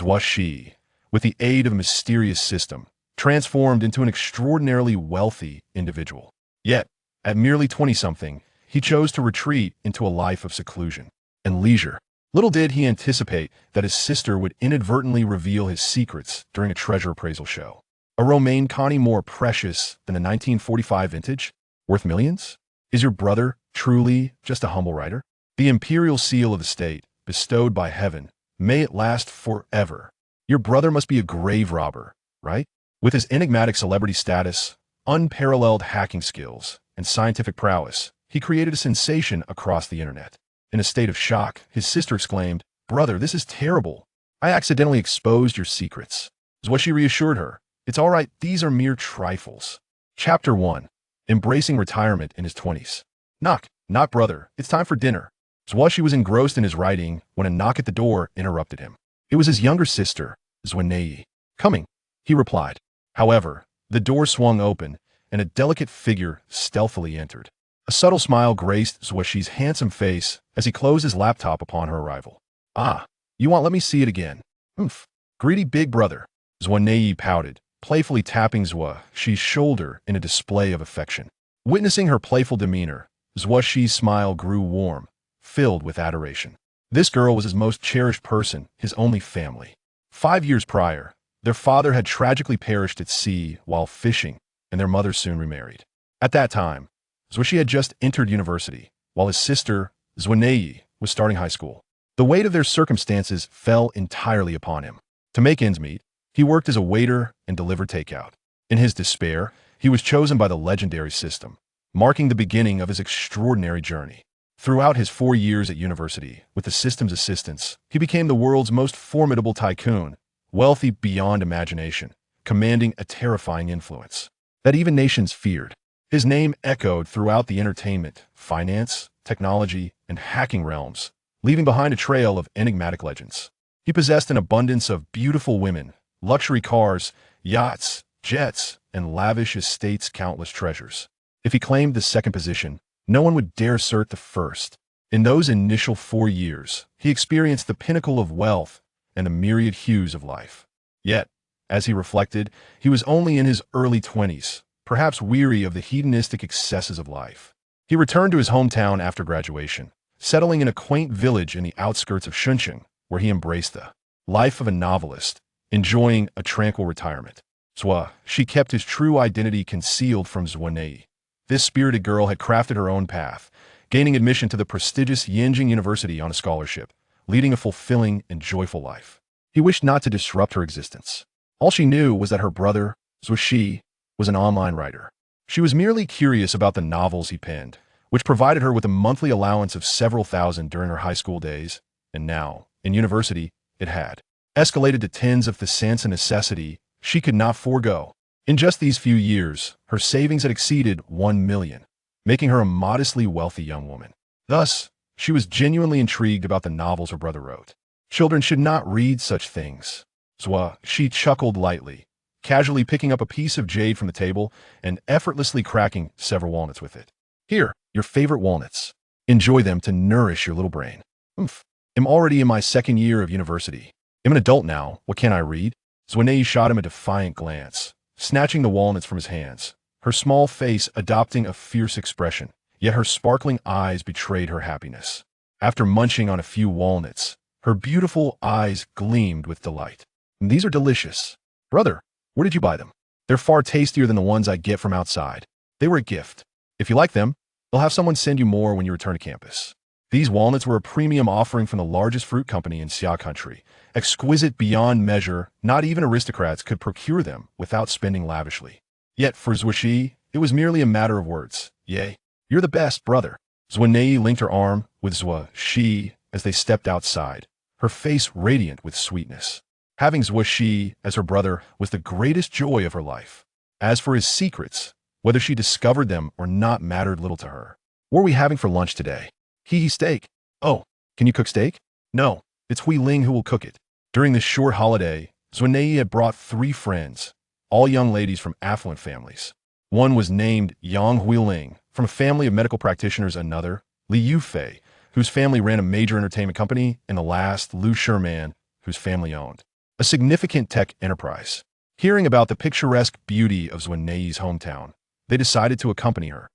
Zuo Xi, with the aid of a mysterious system, transformed into an extraordinarily wealthy individual. Yet, at merely 20-something, he chose to retreat into a life of seclusion and leisure. Little did he anticipate that his sister would inadvertently reveal his secrets during a treasure appraisal show. A Romanée-Conti more precious than a 1945 vintage? Worth millions? Is your brother truly just a humble writer? The Imperial seal of the state, bestowed by heaven, may it last forever. Your brother must be a grave robber, right? With his enigmatic celebrity status, unparalleled hacking skills, and scientific prowess, he created a sensation across the internet. In a state of shock, his sister exclaimed, "Brother, this is terrible. I accidentally exposed your secrets." Zuo Xi reassured her, "It's all right, these are mere trifles." Chapter 1. Embracing retirement in his 20s. Knock, knock, brother, it's time for dinner. Zuo Xi was engrossed in his writing when a knock at the door interrupted him. It was his younger sister, Romanée. "Coming," he replied. However, the door swung open, and a delicate figure stealthily entered. A subtle smile graced Zuo Xi's handsome face as he closed his laptop upon her arrival. "Ah, you won't let me see it again. Oomph. Greedy big brother." Romanée pouted, playfully tapping Zuo Xi's shoulder in a display of affection. Witnessing her playful demeanor, Zuo Xi's smile grew warm, filled with adoration. This girl was his most cherished person, his only family. 5 years prior, their father had tragically perished at sea while fishing, and their mother soon remarried. At that time, Zuo Xi had just entered university, while his sister, Romanée, was starting high school. The weight of their circumstances fell entirely upon him. To make ends meet, he worked as a waiter and delivered takeout. In his despair, he was chosen by the legendary system, marking the beginning of his extraordinary journey. Throughout his 4 years at university, with the system's assistance, he became the world's most formidable tycoon, wealthy beyond imagination, commanding a terrifying influence that even nations feared. His name echoed throughout the entertainment, finance, technology, and hacking realms, leaving behind a trail of enigmatic legends. He possessed an abundance of beautiful women, luxury cars, yachts, jets, and lavish estates, countless treasures. If he claimed the second position, no one would dare assert the first. In those initial 4 years, he experienced the pinnacle of wealth and the myriad hues of life. Yet, as he reflected, he was only in his early 20s, perhaps weary of the hedonistic excesses of life. He returned to his hometown after graduation, settling in a quaint village in the outskirts of Shunqing, where he embraced the life of a novelist, enjoying a tranquil retirement. Zuo Xi kept his true identity concealed from Romanée. This spirited girl had crafted her own path, gaining admission to the prestigious Yanjing University on a scholarship, leading a fulfilling and joyful life. He wished not to disrupt her existence. All she knew was that her brother, Zuo Xi, was an online writer. She was merely curious about the novels he penned, which provided her with a monthly allowance of several thousand during her high school days, and now, in university, it had escalated to tens of thousands, a necessity she could not forego. In just these few years, her savings had exceeded 1 million, making her a modestly wealthy young woman. Thus, she was genuinely intrigued about the novels her brother wrote. Children should not read such things. Zuo Xi chuckled lightly, casually picking up a piece of jade from the table and effortlessly cracking several walnuts with it. "Here, your favorite walnuts. Enjoy them to nourish your little brain." "Oomph. I'm already in my 2nd year of university. I'm an adult now. What can I read?" Romanée shot him a defiant glance, snatching the walnuts from his hands, her small face adopting a fierce expression, yet her sparkling eyes betrayed her happiness. After munching on a few walnuts, her beautiful eyes gleamed with delight. "These are delicious. Brother, where did you buy them? They're far tastier than the ones I get from outside. They were a gift. If you like them, they'll have someone send you more when you return to campus." These walnuts were a premium offering from the largest fruit company in Xia country, exquisite beyond measure. Not even aristocrats could procure them without spending lavishly. Yet for Zuo Xi, it was merely a matter of words. "Yay, you're the best, brother." Romanée linked her arm with Zuo Xi as they stepped outside, her face radiant with sweetness. Having Zuo Xi as her brother was the greatest joy of her life. As for his secrets, whether she discovered them or not mattered little to her. "What are we having for lunch today?" "Hee steak." "Oh, can you cook steak?" "No, it's Hui Ling who will cook it." During this short holiday, Romanée had brought 3 friends, all young ladies from affluent families. One was named Yang Huiling, from a family of medical practitioners. Another, Li Yufei, whose family ran a major entertainment company, and the last, Lu Sherman, whose family owned a significant tech enterprise. Hearing about the picturesque beauty of Romanée-Conti's hometown, they decided to accompany her.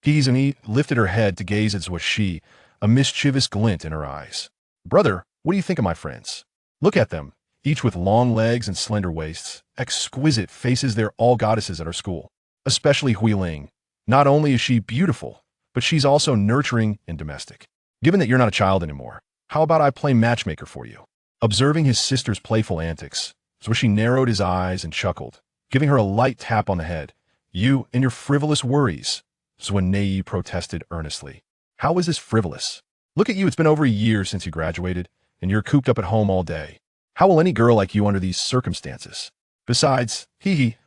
Romanée lifted her head to gaze at Zuo Xi, a mischievous glint in her eyes. "Brother, what do you think of my friends? Look at them, each with long legs and slender waists, exquisite faces. They're all goddesses at our school. Especially Huiling. Not only is she beautiful, but she's also nurturing and domestic. Given that you're not a child anymore, how about I play matchmaker for you?" Observing his sister's playful antics, Zuo Xi narrowed his eyes and chuckled, giving her a light tap on the head. "You and your frivolous worries," Romanée protested earnestly. "How is this frivolous? Look at you, it's been over a year since you graduated, and you're cooped up at home all day. How will any girl like you under these circumstances? Besides,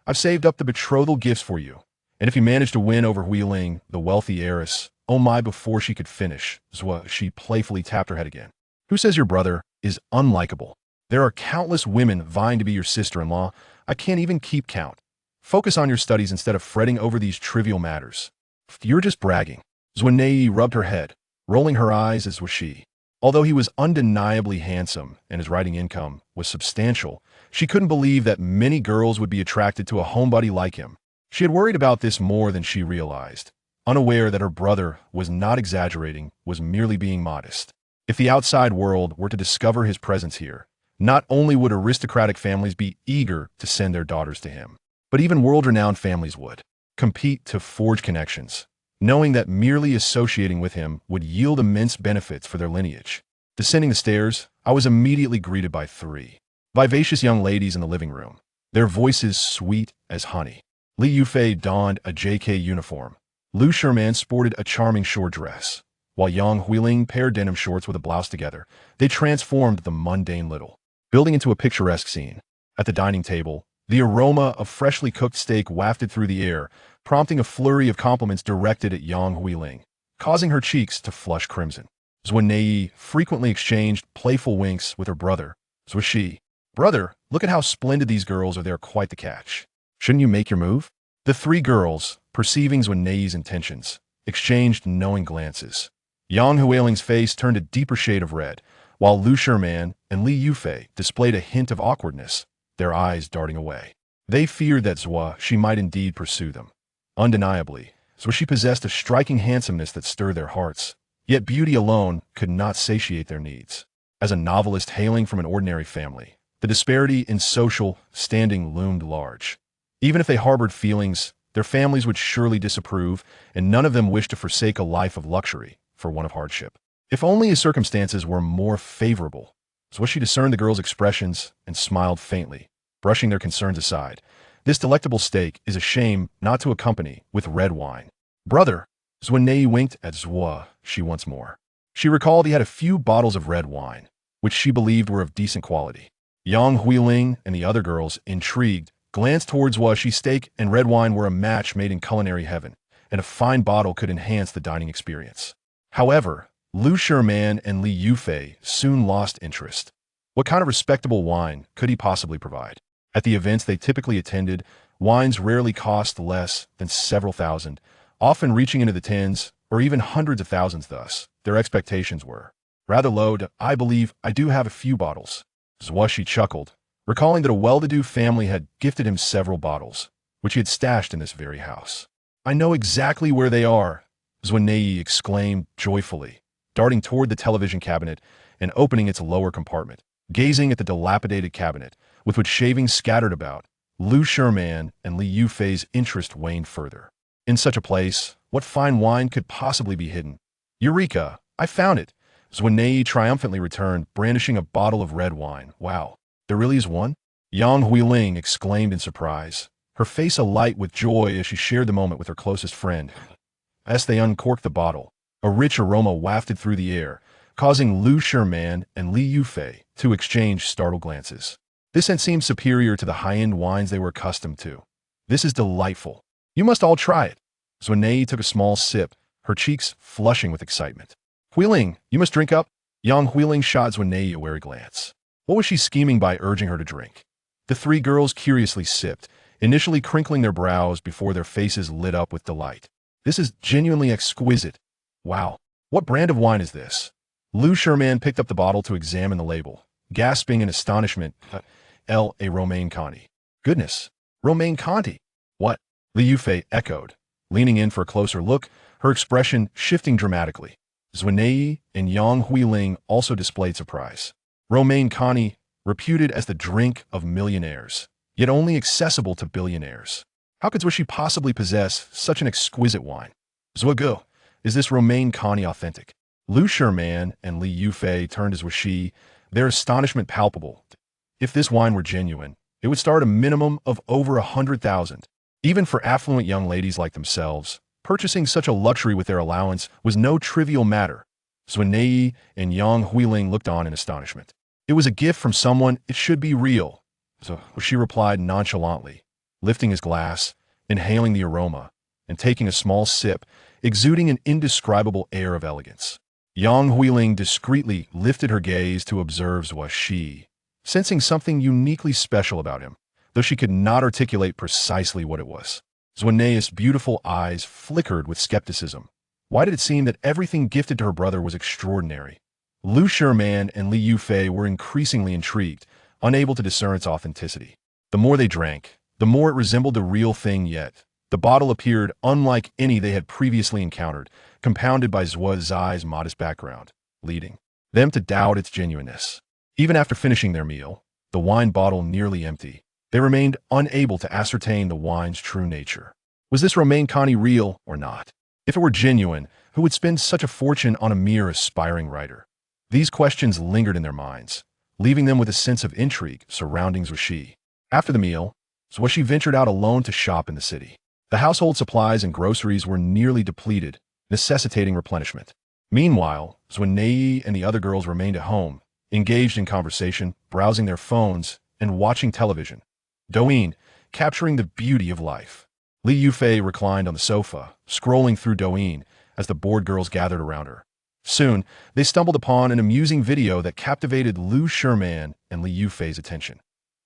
I've saved up the betrothal gifts for you. And if you manage to win over Huiling, the wealthy heiress, oh my," before she could finish, Zuo Xi playfully tapped her head again. "Who says your brother is unlikable? There are countless women vying to be your sister-in-law. I can't even keep count. Focus on your studies instead of fretting over these trivial matters. You're just bragging." Romanée rubbed her head, rolling her eyes at Zuo Xi. Although he was undeniably handsome and his writing income was substantial, she couldn't believe that many girls would be attracted to a homebody like him. She had worried about this more than she realized, unaware that her brother was not exaggerating, was merely being modest. If the outside world were to discover his presence here, not only would aristocratic families be eager to send their daughters to him, but even world-renowned families would compete to forge connections, knowing that merely associating with him would yield immense benefits for their lineage. Descending the stairs, I was immediately greeted by three vivacious young ladies in the living room, their voices sweet as honey. Li Yufei donned a JK uniform. Lu Sherman sported a charming short dress, while Yang Huiling paired denim shorts with a blouse together. They transformed the mundane little building into a picturesque scene. At the dining table, the aroma of freshly cooked steak wafted through the air, prompting a flurry of compliments directed at Yang Huiling, causing her cheeks to flush crimson. Romanée frequently exchanged playful winks with her brother, Zuo Xi. "Brother, look at how splendid these girls are. They're quite the catch. Shouldn't you make your move?" The three girls, perceiving Romanée's intentions, exchanged knowing glances. Yang Huiling's face turned a deeper shade of red, while Lu Sherman and Li Yufei displayed a hint of awkwardness, their eyes darting away. They feared that Zuo Xi might indeed pursue them. Undeniably, Zuo Xi possessed a striking handsomeness that stirred their hearts, yet beauty alone could not satiate their needs. As a novelist hailing from an ordinary family, the disparity in social standing loomed large. Even if they harbored feelings, their families would surely disapprove, and none of them wished to forsake a life of luxury for one of hardship. If only his circumstances were more favorable. Zuo Xi discerned the girls' expressions and smiled faintly, brushing their concerns aside. "This delectable steak is a shame not to accompany with red wine." "Brother," Romanée winked at Zuo Xi once more. She recalled he had a few bottles of red wine, which she believed were of decent quality. Yang Huiling and the other girls, intrigued, glanced towards Zuo Xi's. Steak and red wine were a match made in culinary heaven, and a fine bottle could enhance the dining experience. However, Lu Sherman and Li Yufei soon lost interest. What kind of respectable wine could he possibly provide? At the events they typically attended, wines rarely cost less than several thousand, often reaching into the tens or even hundreds of thousands. Thus, their expectations were rather low. "I believe I do have a few bottles." Zuo Xi chuckled, recalling that a well-to-do family had gifted him several bottles, which he had stashed in this very house. "I know exactly where they are," Romanée exclaimed joyfully, darting toward the television cabinet and opening its lower compartment. Gazing at the dilapidated cabinet, with which shavings scattered about, Lu Sherman and Li Yufei's interest waned further. In such a place, what fine wine could possibly be hidden? "Eureka! I found it!" Romanée triumphantly returned, brandishing a bottle of red wine. "Wow, there really is one?" Yang Huiling exclaimed in surprise, her face alight with joy as she shared the moment with her closest friend. As they uncorked the bottle, a rich aroma wafted through the air, causing Lu Sherman and Li Yufei to exchange startled glances. This scent seemed superior to the high-end wines they were accustomed to. "This is delightful. You must all try it." Romanée took a small sip, her cheeks flushing with excitement. "Huiling, you must drink up." Yang Huiling shot Romanée a wary glance. What was she scheming by urging her to drink? The three girls curiously sipped, initially crinkling their brows before their faces lit up with delight. "This is genuinely exquisite. Wow, what brand of wine is this?" Lu Sherman picked up the bottle to examine the label, gasping in astonishment. Romanée-Conti. Goodness, Romanée-Conti. What? Li Yufei echoed, leaning in for a closer look, her expression shifting dramatically. Zuo and Yang Huiling also displayed surprise. Romanée-Conti, reputed as the drink of millionaires, yet only accessible to billionaires. How could Zuo Xi possibly possess such an exquisite wine? Zuo, is this Romanée-Conti authentic? Lu Sherman and Li Yufei turned to Zuo Xi, their astonishment palpable. If this wine were genuine, it would start a minimum of over 100,000. Even for affluent young ladies like themselves, purchasing such a luxury with their allowance was no trivial matter. Zuo and Yang Huiling looked on in astonishment. It was a gift from someone, it should be real. So she replied nonchalantly, lifting his glass, inhaling the aroma, and taking a small sip, exuding an indescribable air of elegance. Yang Huiling discreetly lifted her gaze to observe Zuo Xi, sensing something uniquely special about him, though she could not articulate precisely what it was. Zuo's beautiful eyes flickered with skepticism. Why did it seem that everything gifted to her brother was extraordinary? Lu Sherman and Li Yufei were increasingly intrigued, unable to discern its authenticity. The more they drank, the more it resembled the real thing yet. The bottle appeared unlike any they had previously encountered, compounded by Zuo Xi's modest background, leading them to doubt its genuineness. Even after finishing their meal, the wine bottle nearly empty, they remained unable to ascertain the wine's true nature. Was this Romanée-Conti real or not? If it were genuine, who would spend such a fortune on a mere aspiring writer? These questions lingered in their minds, leaving them with a sense of intrigue surrounding Zuo Xi. After the meal, Zuo Xi ventured out alone to shop in the city. The household supplies and groceries were nearly depleted, necessitating replenishment. Meanwhile, Zuo and the other girls remained at home, engaged in conversation, browsing their phones, and watching television. Douyin, capturing the beauty of life. Li Yufei reclined on the sofa, scrolling through Douyin as the bored girls gathered around her. Soon, they stumbled upon an amusing video that captivated Lu Sherman and Li Yufei's attention.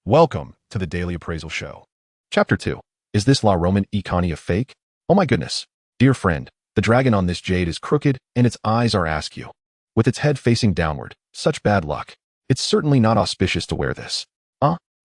Welcome to the Daily Appraisal Show. Chapter 2. Is this La Romanée-Conti a fake? Oh my goodness. Dear friend, the dragon on this jade is crooked and its eyes are askew. With its head facing downward, such bad luck. It's certainly not auspicious to wear this.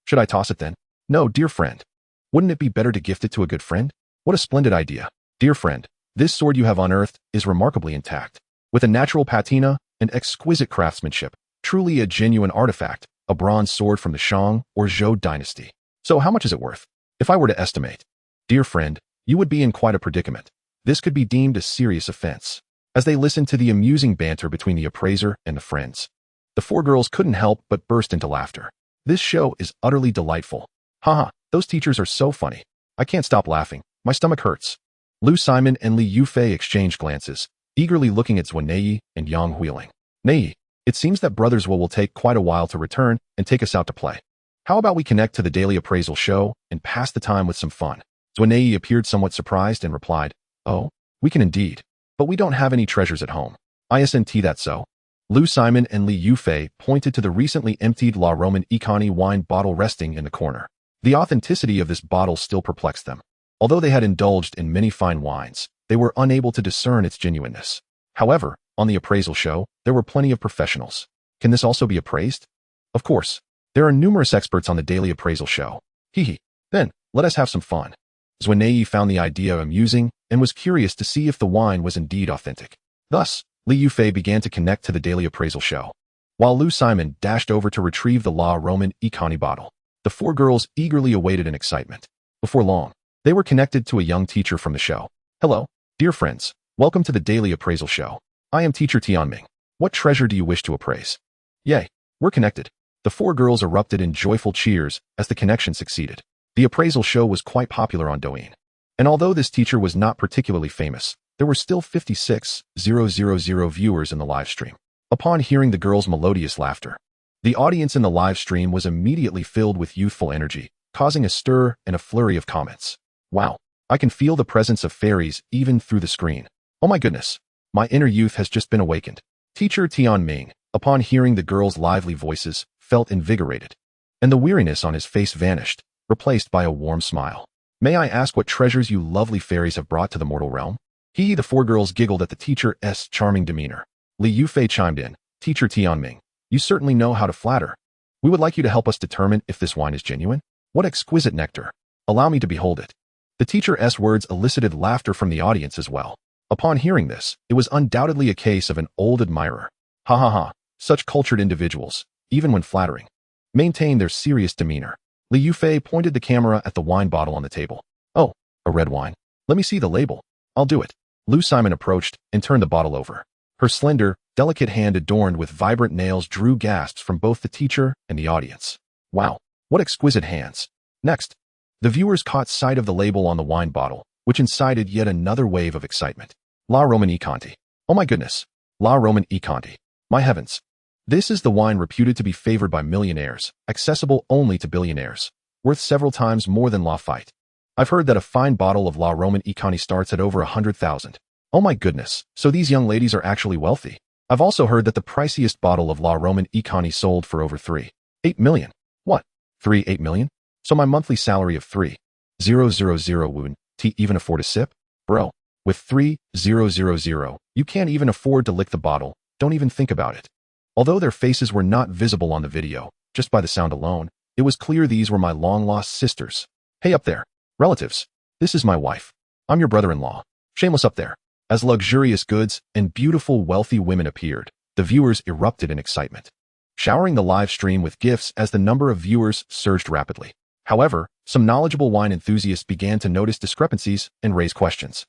Should I toss it then? No, dear friend. Wouldn't it be better to gift it to a good friend? What a splendid idea. Dear friend, this sword you have unearthed is remarkably intact. With a natural patina and exquisite craftsmanship, truly a genuine artifact, a bronze sword from the Shang or Zhou dynasty. So how much is it worth? If I were to estimate, dear friend, you would be in quite a predicament. This could be deemed a serious offense. As they listened to the amusing banter between the appraiser and the friends, the four girls couldn't help but burst into laughter. This show is utterly delightful. Haha, those teachers are so funny. I can't stop laughing. My stomach hurts. Lu Simon and Li Yufei exchanged glances, eagerly looking at Zuo and Yang Huiling. Nei, it seems that Brother Zuo will take quite a while to return and take us out to play. How about we connect to the Daily Appraisal Show and pass the time with some fun? Zuo appeared somewhat surprised and replied, Oh, we can indeed. But we don't have any treasures at home. Isn't that so? Lu Simon and Li Yufei pointed to the recently emptied La Romanée-Conti wine bottle resting in the corner. The authenticity of this bottle still perplexed them. Although they had indulged in many fine wines, they were unable to discern its genuineness. However, on the appraisal show, there were plenty of professionals. Can this also be appraised? Of course. There are numerous experts on the Daily Appraisal Show. Hee. Then, let us have some fun. Zuo found the idea amusing and was curious to see if the wine was indeed authentic. Thus, Li Yufei began to connect to the Daily Appraisal Show, while Lu Simon dashed over to retrieve the La Romanée-Conti bottle. The four girls eagerly awaited in excitement. Before long, they were connected to a young teacher from the show. Hello, dear friends. Welcome to the Daily Appraisal Show. I am Teacher Tianming. What treasure do you wish to appraise? Yay, we're connected. The four girls erupted in joyful cheers as the connection succeeded. The appraisal show was quite popular on Douyin. And although this teacher was not particularly famous, there were still 56,000 viewers in the live stream. Upon hearing the girls' melodious laughter, the audience in the live stream was immediately filled with youthful energy, causing a stir and a flurry of comments. Wow, I can feel the presence of fairies even through the screen. Oh my goodness, my inner youth has just been awakened. Teacher Tianming, upon hearing the girls' lively voices, felt invigorated, and the weariness on his face vanished, replaced by a warm smile. May I ask what treasures you lovely fairies have brought to the mortal realm? The four girls giggled at the teacher's charming demeanor. Li Yufei chimed in, Teacher Tianming, you certainly know how to flatter. We would like you to help us determine if this wine is genuine. What exquisite nectar. Allow me to behold it. The teacher's words elicited laughter from the audience as well. Upon hearing this, it was undoubtedly a case of an old admirer. Ha ha ha. Such cultured individuals, even when flattering, maintain their serious demeanor. Li Yufei pointed the camera at the wine bottle on the table. Oh, a red wine. Let me see the label. I'll do it. Lu Simon approached and turned the bottle over. Her slender, delicate hand adorned with vibrant nails drew gasps from both the teacher and the audience. Wow, what exquisite hands. Next, the viewers caught sight of the label on the wine bottle, which incited yet another wave of excitement. La Romanée-Conti. Oh my goodness. La Romanée-Conti. My heavens. This is the wine reputed to be favored by millionaires, accessible only to billionaires, worth several times more than Lafite. I've heard that a fine bottle of La Romanée-Conti starts at over 100,000. Oh my goodness, so these young ladies are actually wealthy. I've also heard that the priciest bottle of La Romanée-Conti sold for over 3.8 million. What? 3.8 million? So my monthly salary of 3,000 won, even afford a sip? Bro, with 3,000, you can't even afford to lick the bottle, don't even think about it. Although their faces were not visible on the video, just by the sound alone, it was clear these were my long-lost sisters. Hey up there, relatives, this is my wife. I'm your brother-in-law. Shameless up there. As luxurious goods and beautiful wealthy women appeared, the viewers erupted in excitement, showering the live stream with gifts as the number of viewers surged rapidly. However, some knowledgeable wine enthusiasts began to notice discrepancies and raise questions.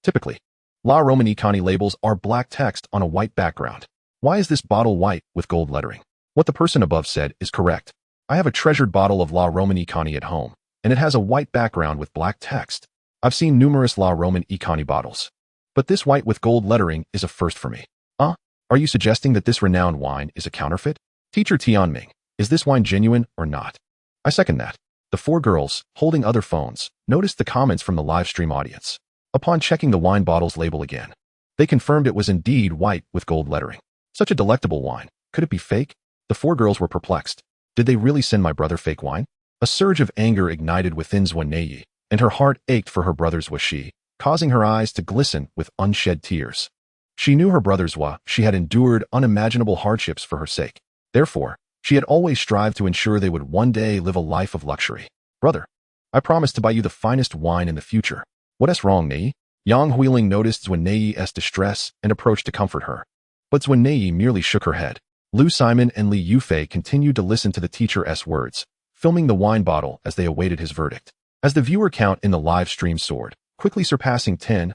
Typically, La Romanée-Conti labels are black text on a white background. Why is this bottle white with gold lettering? What the person above said is correct. I have a treasured bottle of La Romanée-Conti at home, and it has a white background with black text. I've seen numerous La Romanée-Conti bottles, but this white with gold lettering is a first for me. Are you suggesting that this renowned wine is a counterfeit? Teacher Tianming, is this wine genuine or not? I second that. The four girls, holding other phones, noticed the comments from the live stream audience. Upon checking the wine bottle's label again, they confirmed it was indeed white with gold lettering. Such a delectable wine. Could it be fake? The four girls were perplexed. Did they really send my brother fake wine? A surge of anger ignited within Zuo, and her heart ached for her brother Zuo Xi, causing her eyes to glisten with unshed tears. She knew her brother Zuo Xi had endured unimaginable hardships for her sake. Therefore, she had always strived to ensure they would one day live a life of luxury. Brother, I promise to buy you the finest wine in the future. What's wrong, Nei? Yang Huiling noticed Zuo-Nei's distress and approached to comfort her. But Zuo-Nei merely shook her head. Lu Simon and Li Yufei continued to listen to the teacher's words, filming the wine bottle as they awaited his verdict. As the viewer count in the live stream soared, quickly surpassing 10,000,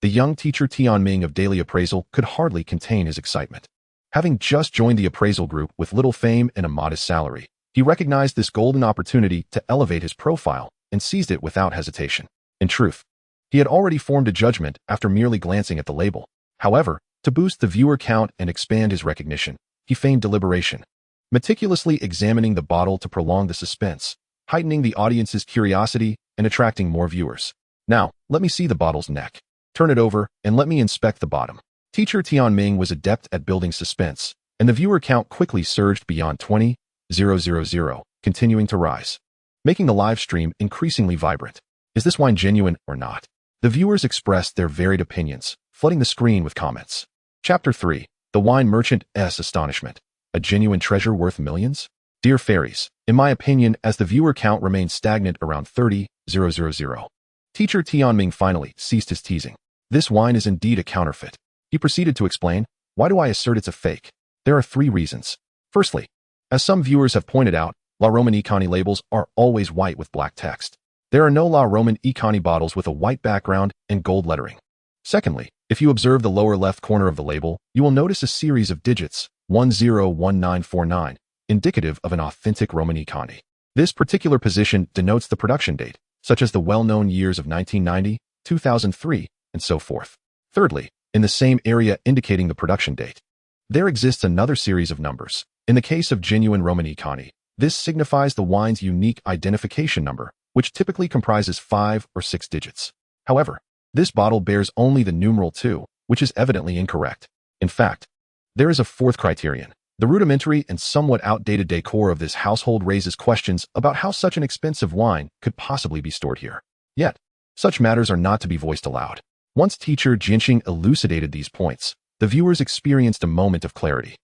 the young teacher Tianming of Daily Appraisal could hardly contain his excitement. Having just joined the appraisal group with little fame and a modest salary, he recognized this golden opportunity to elevate his profile and seized it without hesitation. In truth, he had already formed a judgment after merely glancing at the label. However, to boost the viewer count and expand his recognition, he feigned deliberation, meticulously examining the bottle to prolong the suspense, heightening the audience's curiosity and attracting more viewers. Now, let me see the bottle's neck. Turn it over and let me inspect the bottom. Teacher Tianming was adept at building suspense, and the viewer count quickly surged beyond 20,000, continuing to rise, making the live stream increasingly vibrant. Is this wine genuine or not? The viewers expressed their varied opinions, flooding the screen with comments. Chapter 3. The Wine Merchant's Astonishment. A genuine treasure worth millions? Dear fairies, in my opinion, as the viewer count remained stagnant around 30,000, Teacher Tianming finally ceased his teasing. This wine is indeed a counterfeit. He proceeded to explain, why do I assert it's a fake? There are 3 reasons. Firstly, as some viewers have pointed out, La Romanée-Conti labels are always white with black text. There are no La Romanée-Conti bottles with a white background and gold lettering. Secondly, if you observe the lower left corner of the label, you will notice a series of digits, 101949, indicative of an authentic Romanée-Conti. This particular position denotes the production date, such as the well-known years of 1990, 2003, and so forth. Thirdly, in the same area indicating the production date, there exists another series of numbers. In the case of genuine Romanée-Conti, this signifies the wine's unique identification number, which typically comprises 5 or 6 digits. However, this bottle bears only the numeral 2, which is evidently incorrect. In fact, there is a 4th criterion. The rudimentary and somewhat outdated decor of this household raises questions about how such an expensive wine could possibly be stored here. Yet, such matters are not to be voiced aloud. Once teacher Jinxing elucidated these points, the viewers experienced a moment of clarity.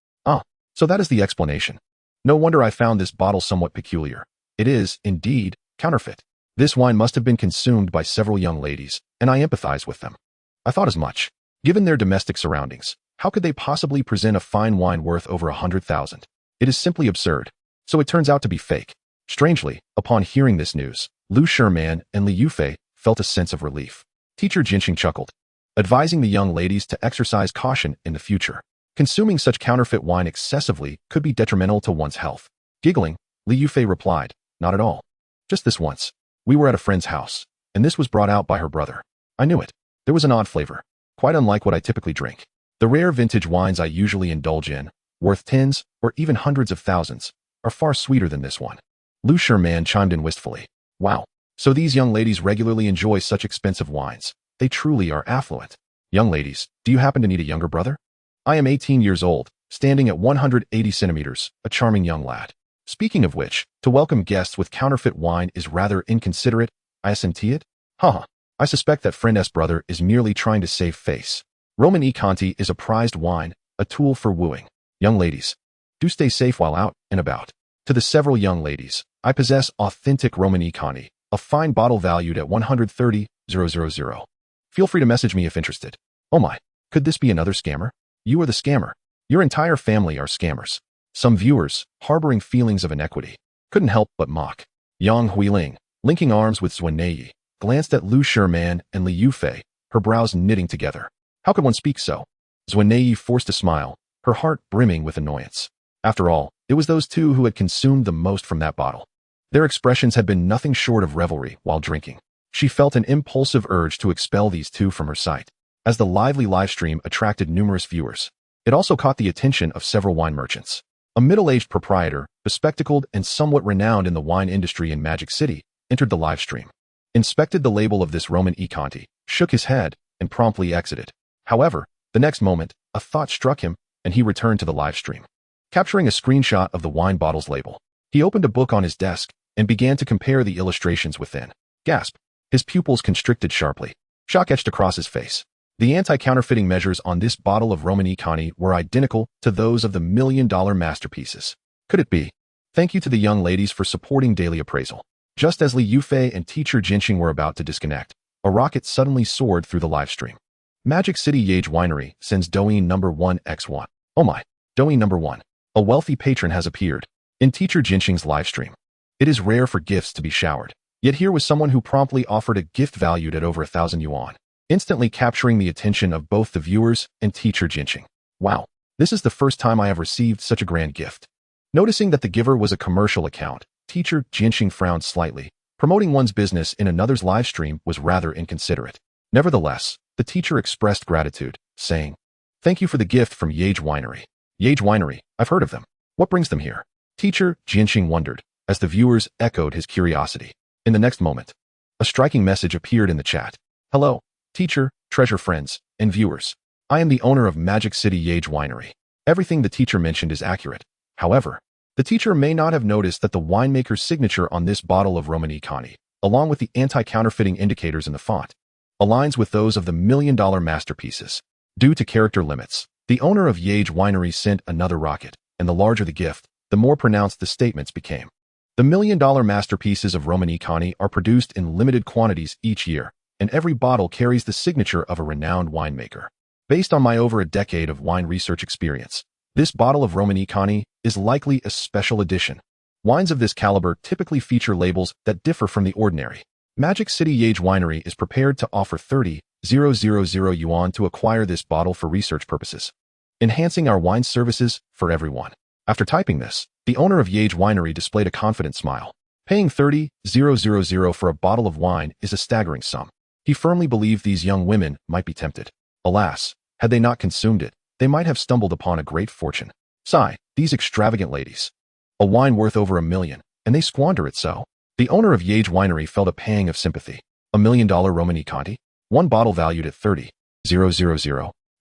So that is the explanation. No wonder I found this bottle somewhat peculiar. It is, indeed, counterfeit. This wine must have been consumed by several young ladies, and I empathize with them. I thought as much. Given their domestic surroundings, how could they possibly present a fine wine worth over 100,000? It is simply absurd. So it turns out to be fake. Strangely, upon hearing this news, Lu Sherman and Li Yufei felt a sense of relief. Teacher Jinxing chuckled, advising the young ladies to exercise caution in the future. Consuming such counterfeit wine excessively could be detrimental to one's health. Giggling, Li Yufei replied, not at all. Just this once. We were at a friend's house, and this was brought out by her brother. I knew it. There was an odd flavor, quite unlike what I typically drink. The rare vintage wines I usually indulge in, worth tens or even hundreds of thousands, are far sweeter than this one. Lu Sherman chimed in wistfully. Wow. So these young ladies regularly enjoy such expensive wines. They truly are affluent. Young ladies, do you happen to need a younger brother? I am 18 years old, standing at 180 centimeters, a charming young lad. Speaking of which, to welcome guests with counterfeit wine is rather inconsiderate, isn't it? Haha. I suspect that friend S brother is merely trying to save face. Romanée-Conti is a prized wine, a tool for wooing. Young ladies, do stay safe while out and about. To the several young ladies, I possess authentic Romanée-Conti, a fine bottle valued at 130,000. Feel free to message me if interested. Oh my, could this be another scammer? You are the scammer. Your entire family are scammers. Some viewers, harboring feelings of inequity, couldn't help but mock. Yang Huiling, linking arms with Zuo Xi, glanced at Lu Sherman and Li Yufei, her brows knitting together. How could one speak so? Zuo Xi forced a smile, her heart brimming with annoyance. After all, it was those two who had consumed the most from that bottle. Their expressions had been nothing short of revelry while drinking. She felt an impulsive urge to expel these two from her sight. As the lively livestream attracted numerous viewers, it also caught the attention of several wine merchants. A middle-aged proprietor, bespectacled and somewhat renowned in the wine industry in Magic City, entered the livestream, inspected the label of this Romanée-Conti, shook his head, and promptly exited. However, the next moment, a thought struck him, and he returned to the livestream. Capturing a screenshot of the wine bottle's label, he opened a book on his desk and began to compare the illustrations within. Gasp! His pupils constricted sharply. Shock etched across his face. The anti-counterfeiting measures on this bottle of Romanée-Conti were identical to those of the million-dollar masterpieces. Could it be? Thank you to the young ladies for supporting Daily Appraisal. Just as Li Yufei and teacher Jinxing were about to disconnect, a rocket suddenly soared through the livestream. Magic City Jade Winery sends Douyin number 1x1. Oh my, Douyin number 1. A wealthy patron has appeared in teacher Jinxing's livestream. It is rare for gifts to be showered, yet here was someone who promptly offered a gift valued at over 1,000 yuan. Instantly capturing the attention of both the viewers and teacher Jinxing. Wow, this is the first time I have received such a grand gift. Noticing that the giver was a commercial account, teacher Jinxing frowned slightly. Promoting one's business in another's live stream was rather inconsiderate. Nevertheless, the teacher expressed gratitude, saying, "Thank you for the gift from Jade Winery." Jade Winery, I've heard of them. What brings them here? Teacher Jinxing wondered, as the viewers echoed his curiosity. In the next moment, a striking message appeared in the chat. Hello. Teacher, treasure friends, and viewers. I am the owner of Magic City Jade Winery. Everything the teacher mentioned is accurate. However, the teacher may not have noticed that the winemaker's signature on this bottle of Romanée-Conti, along with the anti-counterfeiting indicators in the font, aligns with those of the million-dollar masterpieces. Due to character limits, the owner of Jade Winery sent another rocket, and the larger the gift, the more pronounced the statements became. The million-dollar masterpieces of Romanée-Conti are produced in limited quantities each year, and every bottle carries the signature of a renowned winemaker. Based on my over a decade of wine research experience, this bottle of Romanée-Conti is likely a special edition. Wines of this caliber typically feature labels that differ from the ordinary. Magic City Jade Winery is prepared to offer 30,000 yuan to acquire this bottle for research purposes, enhancing our wine services for everyone. After typing this, the owner of Jade Winery displayed a confident smile. Paying 30,000 for a bottle of wine is a staggering sum. He firmly believed these young women might be tempted. Alas, had they not consumed it, they might have stumbled upon a great fortune. Sigh, these extravagant ladies. A wine worth over 1 million, and they squander it so. The owner of Jade Winery felt a pang of sympathy. $1 million Romanée-Conti? One bottle valued at 30,000.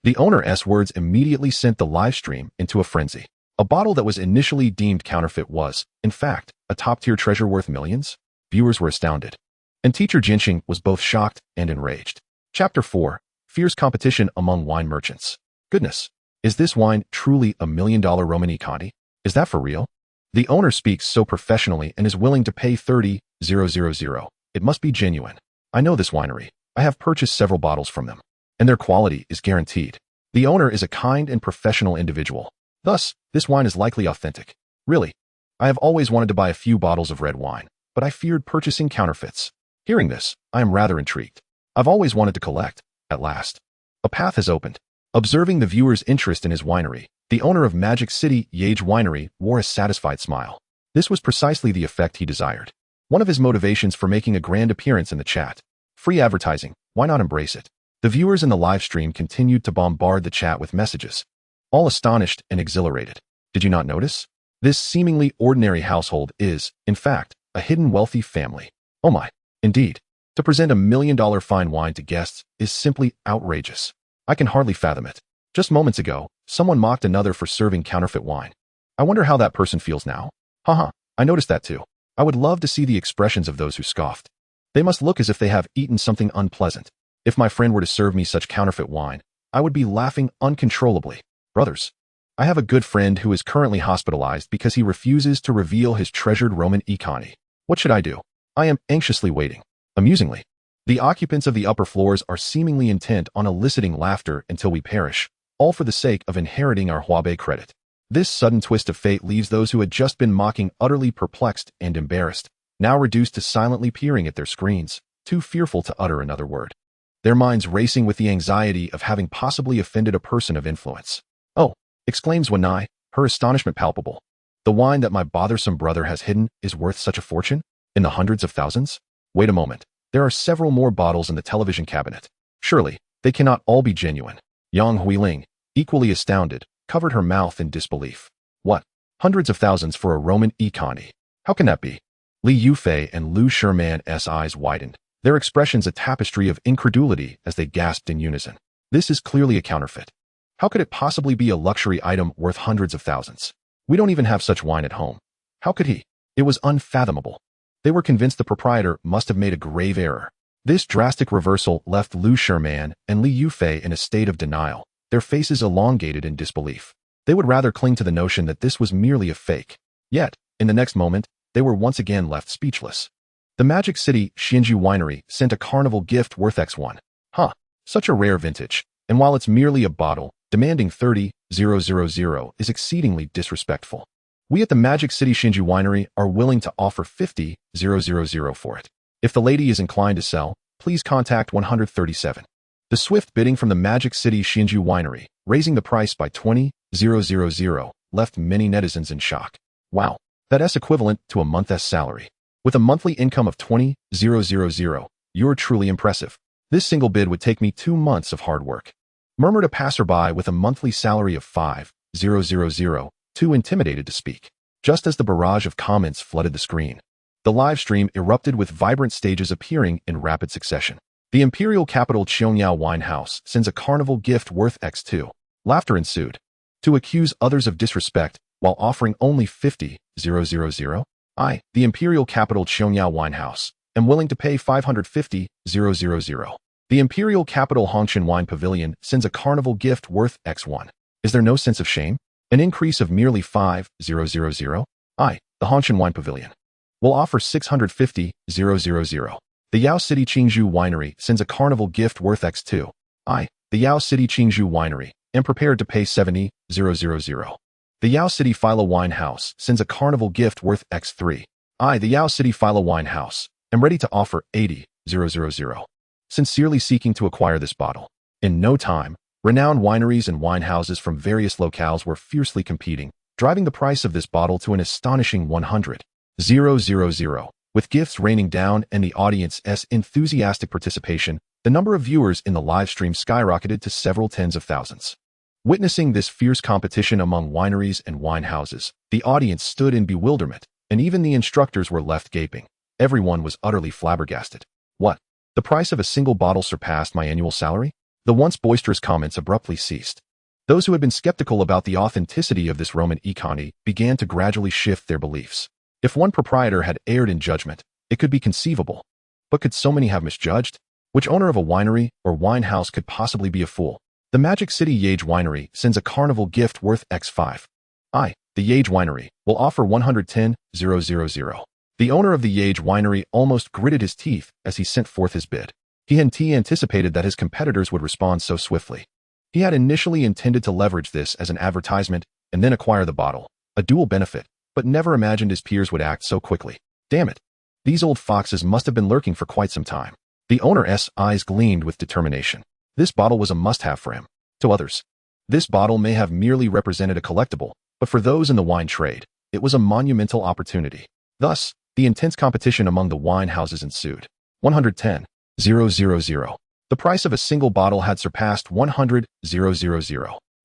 The owner's words immediately sent the live stream into a frenzy. A bottle that was initially deemed counterfeit was, in fact, a top-tier treasure worth millions? Viewers were astounded. And teacher Jinxing was both shocked and enraged. Chapter 4. Fierce competition among wine merchants. Goodness, is this wine truly $1 million Romanée-Conti? Is that for real? The owner speaks so professionally and is willing to pay 30,000. It must be genuine. I know this winery. I have purchased several bottles from them, and their quality is guaranteed. The owner is a kind and professional individual. Thus, this wine is likely authentic. Really, I have always wanted to buy a few bottles of red wine, but I feared purchasing counterfeits. Hearing this, I am rather intrigued. I've always wanted to collect. At last, a path has opened. Observing the viewer's interest in his winery, the owner of Magic City Jade Winery wore a satisfied smile. This was precisely the effect he desired. One of his motivations for making a grand appearance in the chat. Free advertising, why not embrace it? The viewers in the live stream continued to bombard the chat with messages, all astonished and exhilarated. Did you not notice? This seemingly ordinary household is, in fact, a hidden wealthy family. Oh my, indeed. To present $1 million fine wine to guests is simply outrageous. I can hardly fathom it. Just moments ago, someone mocked another for serving counterfeit wine. I wonder how that person feels now. Haha, I noticed that too. I would love to see the expressions of those who scoffed. They must look as if they have eaten something unpleasant. If my friend were to serve me such counterfeit wine, I would be laughing uncontrollably. Brothers, I have a good friend who is currently hospitalized because he refuses to reveal his treasured Romanée-Conti. What should I do? I am anxiously waiting. Amusingly, the occupants of the upper floors are seemingly intent on eliciting laughter until we perish, all for the sake of inheriting our Huabei credit. This sudden twist of fate leaves those who had just been mocking utterly perplexed and embarrassed, now reduced to silently peering at their screens, too fearful to utter another word. Their minds racing with the anxiety of having possibly offended a person of influence. Oh, exclaims Wanai, her astonishment palpable. The wine that my bothersome brother has hidden is worth such a fortune? In the hundreds of thousands? Wait a moment. There are several more bottles in the television cabinet. Surely, they cannot all be genuine. Yang Huiling, equally astounded, covered her mouth in disbelief. What? Hundreds of thousands for a Romanée-Conti? How can that be? Li Yufei and Lu Sherman's eyes widened, their expressions a tapestry of incredulity as they gasped in unison. This is clearly a counterfeit. How could it possibly be a luxury item worth hundreds of thousands? We don't even have such wine at home. How could he? It was unfathomable. They were convinced the proprietor must have made a grave error. This drastic reversal left Lu Sherman and Li Yufei in a state of denial, their faces elongated in disbelief. They would rather cling to the notion that this was merely a fake. Yet, in the next moment, they were once again left speechless. The Magic City Xianju Winery sent a carnival gift worth X1. Huh, such a rare vintage, and while it's merely a bottle, demanding 30,000 is exceedingly disrespectful. We at the Magic City Xianju Winery are willing to offer 50,000 for it. If the lady is inclined to sell, please contact 137. The swift bidding from the Magic City Xianju Winery, raising the price by 20,000, left many netizens in shock. Wow, that's equivalent to a month's salary. With a monthly income of 20,000, you're truly impressive. This single bid would take me 2 months of hard work. Murmured a passerby with a monthly salary of 5,000, too intimidated to speak. Just as the barrage of comments flooded the screen, the live stream erupted with vibrant stages appearing in rapid succession. The Imperial capital Qionyao Wine House sends a carnival gift worth X2. Laughter ensued. To accuse others of disrespect while offering only 50,000? I, the Imperial capital Qionyao Wine House, am willing to pay 550,000. The Imperial capital Hongshan Wine Pavilion sends a carnival gift worth X1. Is there no sense of shame? An increase of merely 5,000? I, the Hongshan Wine Pavilion, will offer 650,000. The Yao City Qingzhou Winery sends a carnival gift worth X2. I, the Yao City Qingzhou Winery, am prepared to pay 70,000. The Yao City Philo Wine House sends a carnival gift worth X3. I, the Yao City Philo Wine House, am ready to offer 80,000. Sincerely seeking to acquire this bottle. In no time, renowned wineries and wine houses from various locales were fiercely competing, driving the price of this bottle to an astonishing 100,000. With gifts raining down and the audience's enthusiastic participation, the number of viewers in the live stream skyrocketed to several tens of thousands. Witnessing this fierce competition among wineries and wine houses, the audience stood in bewilderment, and even the instructors were left gaping. Everyone was utterly flabbergasted. What? The price of a single bottle surpassed my annual salary? The once boisterous comments abruptly ceased. Those who had been skeptical about the authenticity of this Romanée-Conti began to gradually shift their beliefs. If one proprietor had erred in judgment, it could be conceivable. But could so many have misjudged? Which owner of a winery or wine house could possibly be a fool? The Magic City Jade Winery sends a carnival gift worth X5. I, The Jade Winery will offer 110,000. The owner of the Jade Winery almost gritted his teeth as he sent forth his bid. He hadn't anticipated that his competitors would respond so swiftly. He had initially intended to leverage this as an advertisement and then acquire the bottle, a dual benefit, but never imagined his peers would act so quickly. Damn it. These old foxes must have been lurking for quite some time. The owner's eyes gleamed with determination. This bottle was a must-have for him. To others, this bottle may have merely represented a collectible, but for those in the wine trade, it was a monumental opportunity. Thus, the intense competition among the wine houses ensued. 110,000. The price of a single bottle had surpassed 100,000.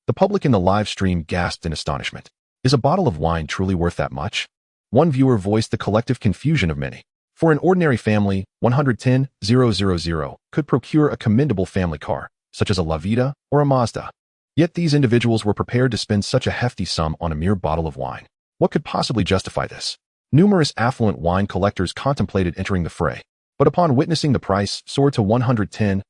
The public in the live stream gasped in astonishment. Is a bottle of wine truly worth that much? One viewer voiced the collective confusion of many. For an ordinary family, 110,000 could procure a commendable family car, such as a La Vida or a Mazda. Yet these individuals were prepared to spend such a hefty sum on a mere bottle of wine. What could possibly justify this? Numerous affluent wine collectors contemplated entering the fray, but upon witnessing the price soar to 110,000,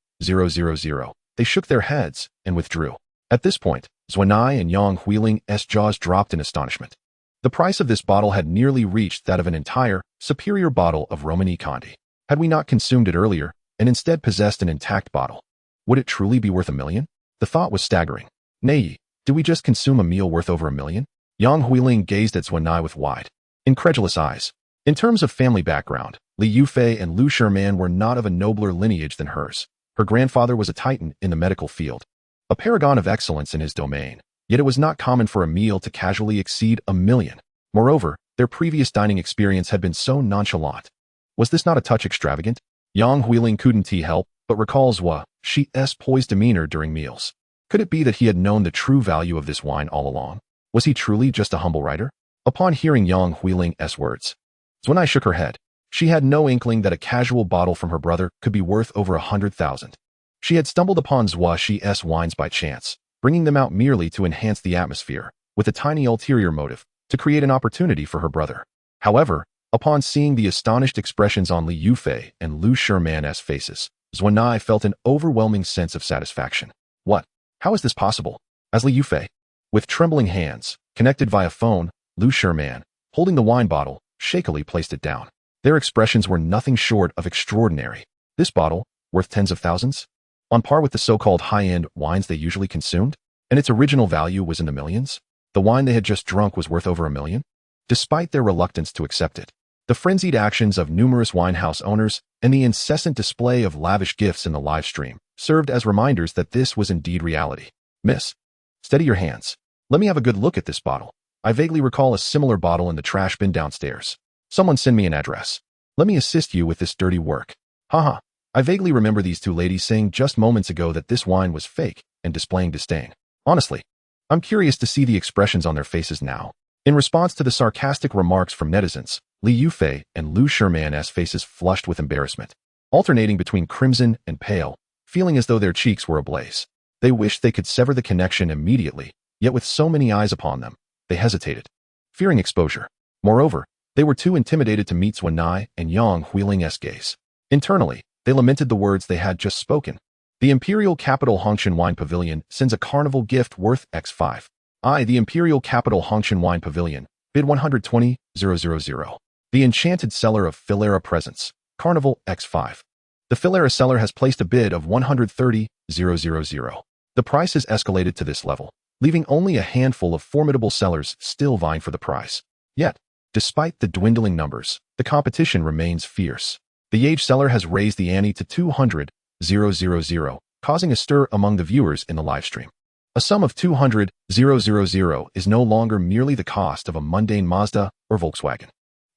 they shook their heads and withdrew. At this point, Zuo Xi and Yang Huiling's jaws dropped in astonishment. The price of this bottle had nearly reached that of an entire, superior bottle of Romanée-Conti. Had we not consumed it earlier, and instead possessed an intact bottle, would it truly be worth $1 million? The thought was staggering. Nay, did we just consume a meal worth over $1 million? Yang Huiling gazed at Zuo Xi with wide, incredulous eyes. In terms of family background, Li Yufei and Lu Sherman were not of a nobler lineage than hers. Her grandfather was a titan in the medical field, a paragon of excellence in his domain, yet it was not common for a meal to casually exceed $1 million. Moreover, their previous dining experience had been so nonchalant. Was this not a touch extravagant? Yang Huiling couldn't help but recall Zuo Xi's poised demeanor during meals. Could it be that he had known the true value of this wine all along? Was he truly just a humble writer? Upon hearing Yang Huiling's words, Zuo Xi shook her head. She had no inkling that a casual bottle from her brother could be worth over 100,000. She had stumbled upon Zuo Xi's wines by chance, bringing them out merely to enhance the atmosphere, with a tiny ulterior motive, to create an opportunity for her brother. However, upon seeing the astonished expressions on Li Yufei and Lu Sherman's faces, Zuo Xi felt an overwhelming sense of satisfaction. What? How is this possible? As Li Yufei, with trembling hands, connected via phone, Lu Sherman, holding the wine bottle, shakily placed it down. Their expressions were nothing short of extraordinary. This bottle, worth tens of thousands? On par with the so-called high-end wines they usually consumed? And its original value was in the millions? The wine they had just drunk was worth over $1 million? Despite their reluctance to accept it, the frenzied actions of numerous winehouse owners and the incessant display of lavish gifts in the live stream served as reminders that this was indeed reality. Miss, steady your hands. Let me have a good look at this bottle. I vaguely recall a similar bottle in the trash bin downstairs. Someone send me an address. Let me assist you with this dirty work. Haha. I vaguely remember these two ladies saying just moments ago that this wine was fake and displaying disdain. Honestly, I'm curious to see the expressions on their faces now. In response to the sarcastic remarks from netizens, Li Yufei and Lu Sherman's faces flushed with embarrassment, alternating between crimson and pale, feeling as though their cheeks were ablaze. They wished they could sever the connection immediately, yet with so many eyes upon them, they hesitated, fearing exposure. Moreover, they were too intimidated to meet Zuo Xi and Yang Huiling's gaze. Internally, they lamented the words they had just spoken. The Imperial Capital Hongshan Wine Pavilion sends a carnival gift worth X5. The Imperial Capital Hongshan Wine Pavilion, bid 120,000. The Enchanted Seller of Filera Presents, Carnival X5. The Filera seller has placed a bid of 130,000. The price has escalated to this level, leaving only a handful of formidable sellers still vying for the prize. Yet, despite the dwindling numbers, the competition remains fierce. The Jade seller has raised the ante to 200,000, causing a stir among the viewers in the livestream. A sum of 200,000 is no longer merely the cost of a mundane Mazda or Volkswagen.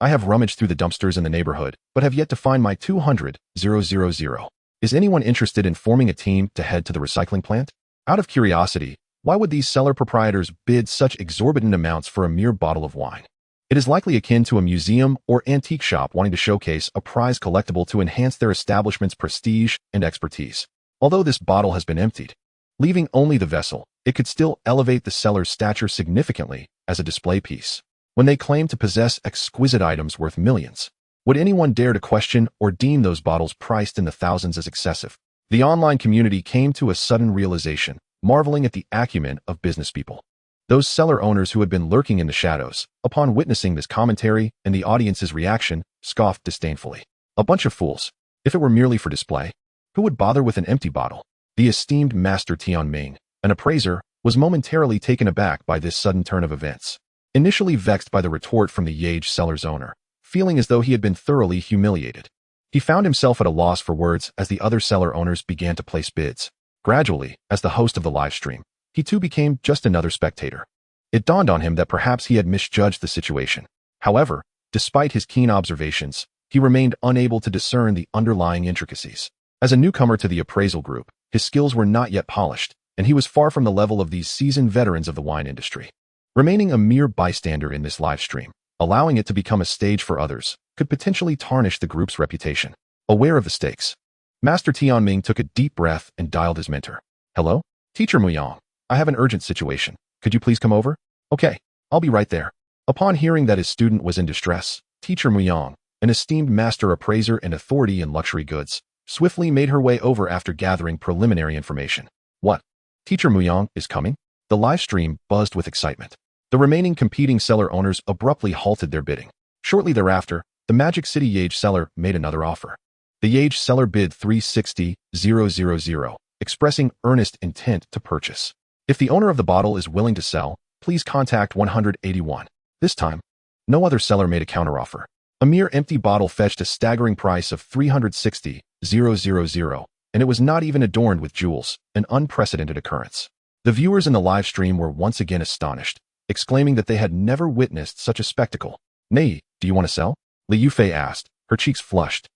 I have rummaged through the dumpsters in the neighborhood, but have yet to find my 200,000. Is anyone interested in forming a team to head to the recycling plant? Out of curiosity, why would these seller proprietors bid such exorbitant amounts for a mere bottle of wine? It is likely akin to a museum or antique shop wanting to showcase a prize collectible to enhance their establishment's prestige and expertise. Although this bottle has been emptied, leaving only the vessel, it could still elevate the seller's stature significantly as a display piece. When they claim to possess exquisite items worth millions, would anyone dare to question or deem those bottles priced in the thousands as excessive? The online community came to a sudden realization, marveling at the acumen of business people. Those seller owners who had been lurking in the shadows, upon witnessing this commentary and the audience's reaction, scoffed disdainfully. A bunch of fools. If it were merely for display, who would bother with an empty bottle? The esteemed Master Tianming, an appraiser, was momentarily taken aback by this sudden turn of events. Initially vexed by the retort from the Jade seller's owner, feeling as though he had been thoroughly humiliated, he found himself at a loss for words as the other seller owners began to place bids. Gradually, as the host of the live stream, he too became just another spectator. It dawned on him that perhaps he had misjudged the situation. However, despite his keen observations, he remained unable to discern the underlying intricacies. As a newcomer to the appraisal group, his skills were not yet polished, and he was far from the level of these seasoned veterans of the wine industry. Remaining a mere bystander in this live stream, allowing it to become a stage for others, could potentially tarnish the group's reputation. Aware of the stakes, Master Tianming took a deep breath and dialed his mentor. Hello? Teacher Muyang, I have an urgent situation. Could you please come over? Okay, I'll be right there. Upon hearing that his student was in distress, Teacher Muyang, an esteemed master appraiser and authority in luxury goods, swiftly made her way over after gathering preliminary information. What? Teacher Muyang is coming? The live stream buzzed with excitement. The remaining competing seller owners abruptly halted their bidding. Shortly thereafter, the Magic City Jade seller made another offer. The Jade seller bid 360,000, expressing earnest intent to purchase. If the owner of the bottle is willing to sell, please contact 181. This time, no other seller made a counteroffer. A mere empty bottle fetched a staggering price of 360,000, and it was not even adorned with jewels, an unprecedented occurrence. The viewers in the live stream were once again astonished, exclaiming that they had never witnessed such a spectacle. Nei, do you want to sell? Li Yufei asked, her cheeks flushed.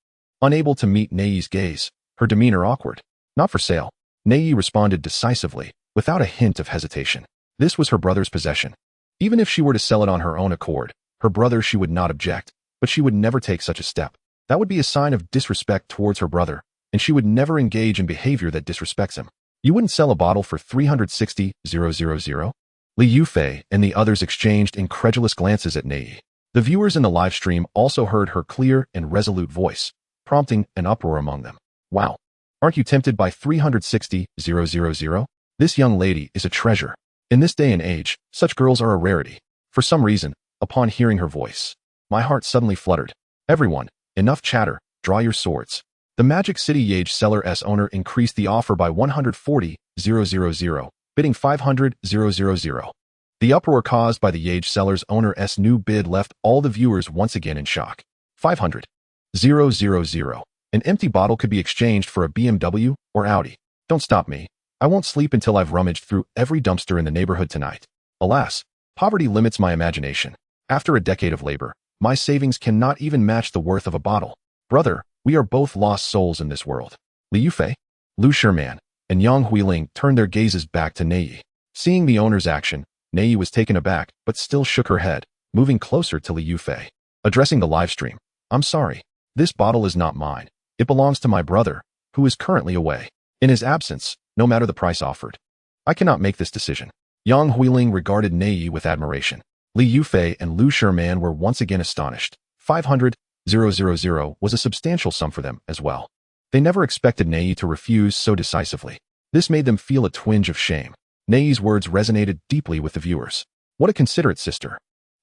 Unable to meet Nei's gaze, her demeanor awkward. Not for sale. Nei responded decisively, without a hint of hesitation. This was her brother's possession. Even if she were to sell it on her own accord, her brother she would not object, but she would never take such a step. That would be a sign of disrespect towards her brother, and she would never engage in behavior that disrespects him. You wouldn't sell a bottle for 360,000? Li Yufei and the others exchanged incredulous glances at Nei. The viewers in the live stream also heard her clear and resolute voice, prompting an uproar among them. Wow. Aren't you tempted by 360,000? This young lady is a treasure. In this day and age, such girls are a rarity. For some reason, upon hearing her voice, my heart suddenly fluttered. Everyone, enough chatter, draw your swords. The Magic City Jade seller's owner increased the offer by 140,000, bidding 500,000. The uproar caused by the Jade seller's owner's new bid left all the viewers once again in shock. 500,000. An empty bottle could be exchanged for a BMW or Audi. Don't stop me. I won't sleep until I've rummaged through every dumpster in the neighborhood tonight. Alas, poverty limits my imagination. After a decade of labor, my savings cannot even match the worth of a bottle. Brother, we are both lost souls in this world. Li Yufei, Lu Sherman, and Yang Huiling turned their gazes back to Nei. Seeing the owner's action, Nei was taken aback but still shook her head, moving closer to Li Yufei. Addressing the live stream, I'm sorry. This bottle is not mine. It belongs to my brother, who is currently away. In his absence, no matter the price offered, I cannot make this decision. Yang Huiling regarded Nei with admiration. Li Yufei and Lu Sherman were once again astonished. 500,000 was a substantial sum for them as well. They never expected Nei to refuse so decisively. This made them feel a twinge of shame. Nei's words resonated deeply with the viewers. What a considerate sister.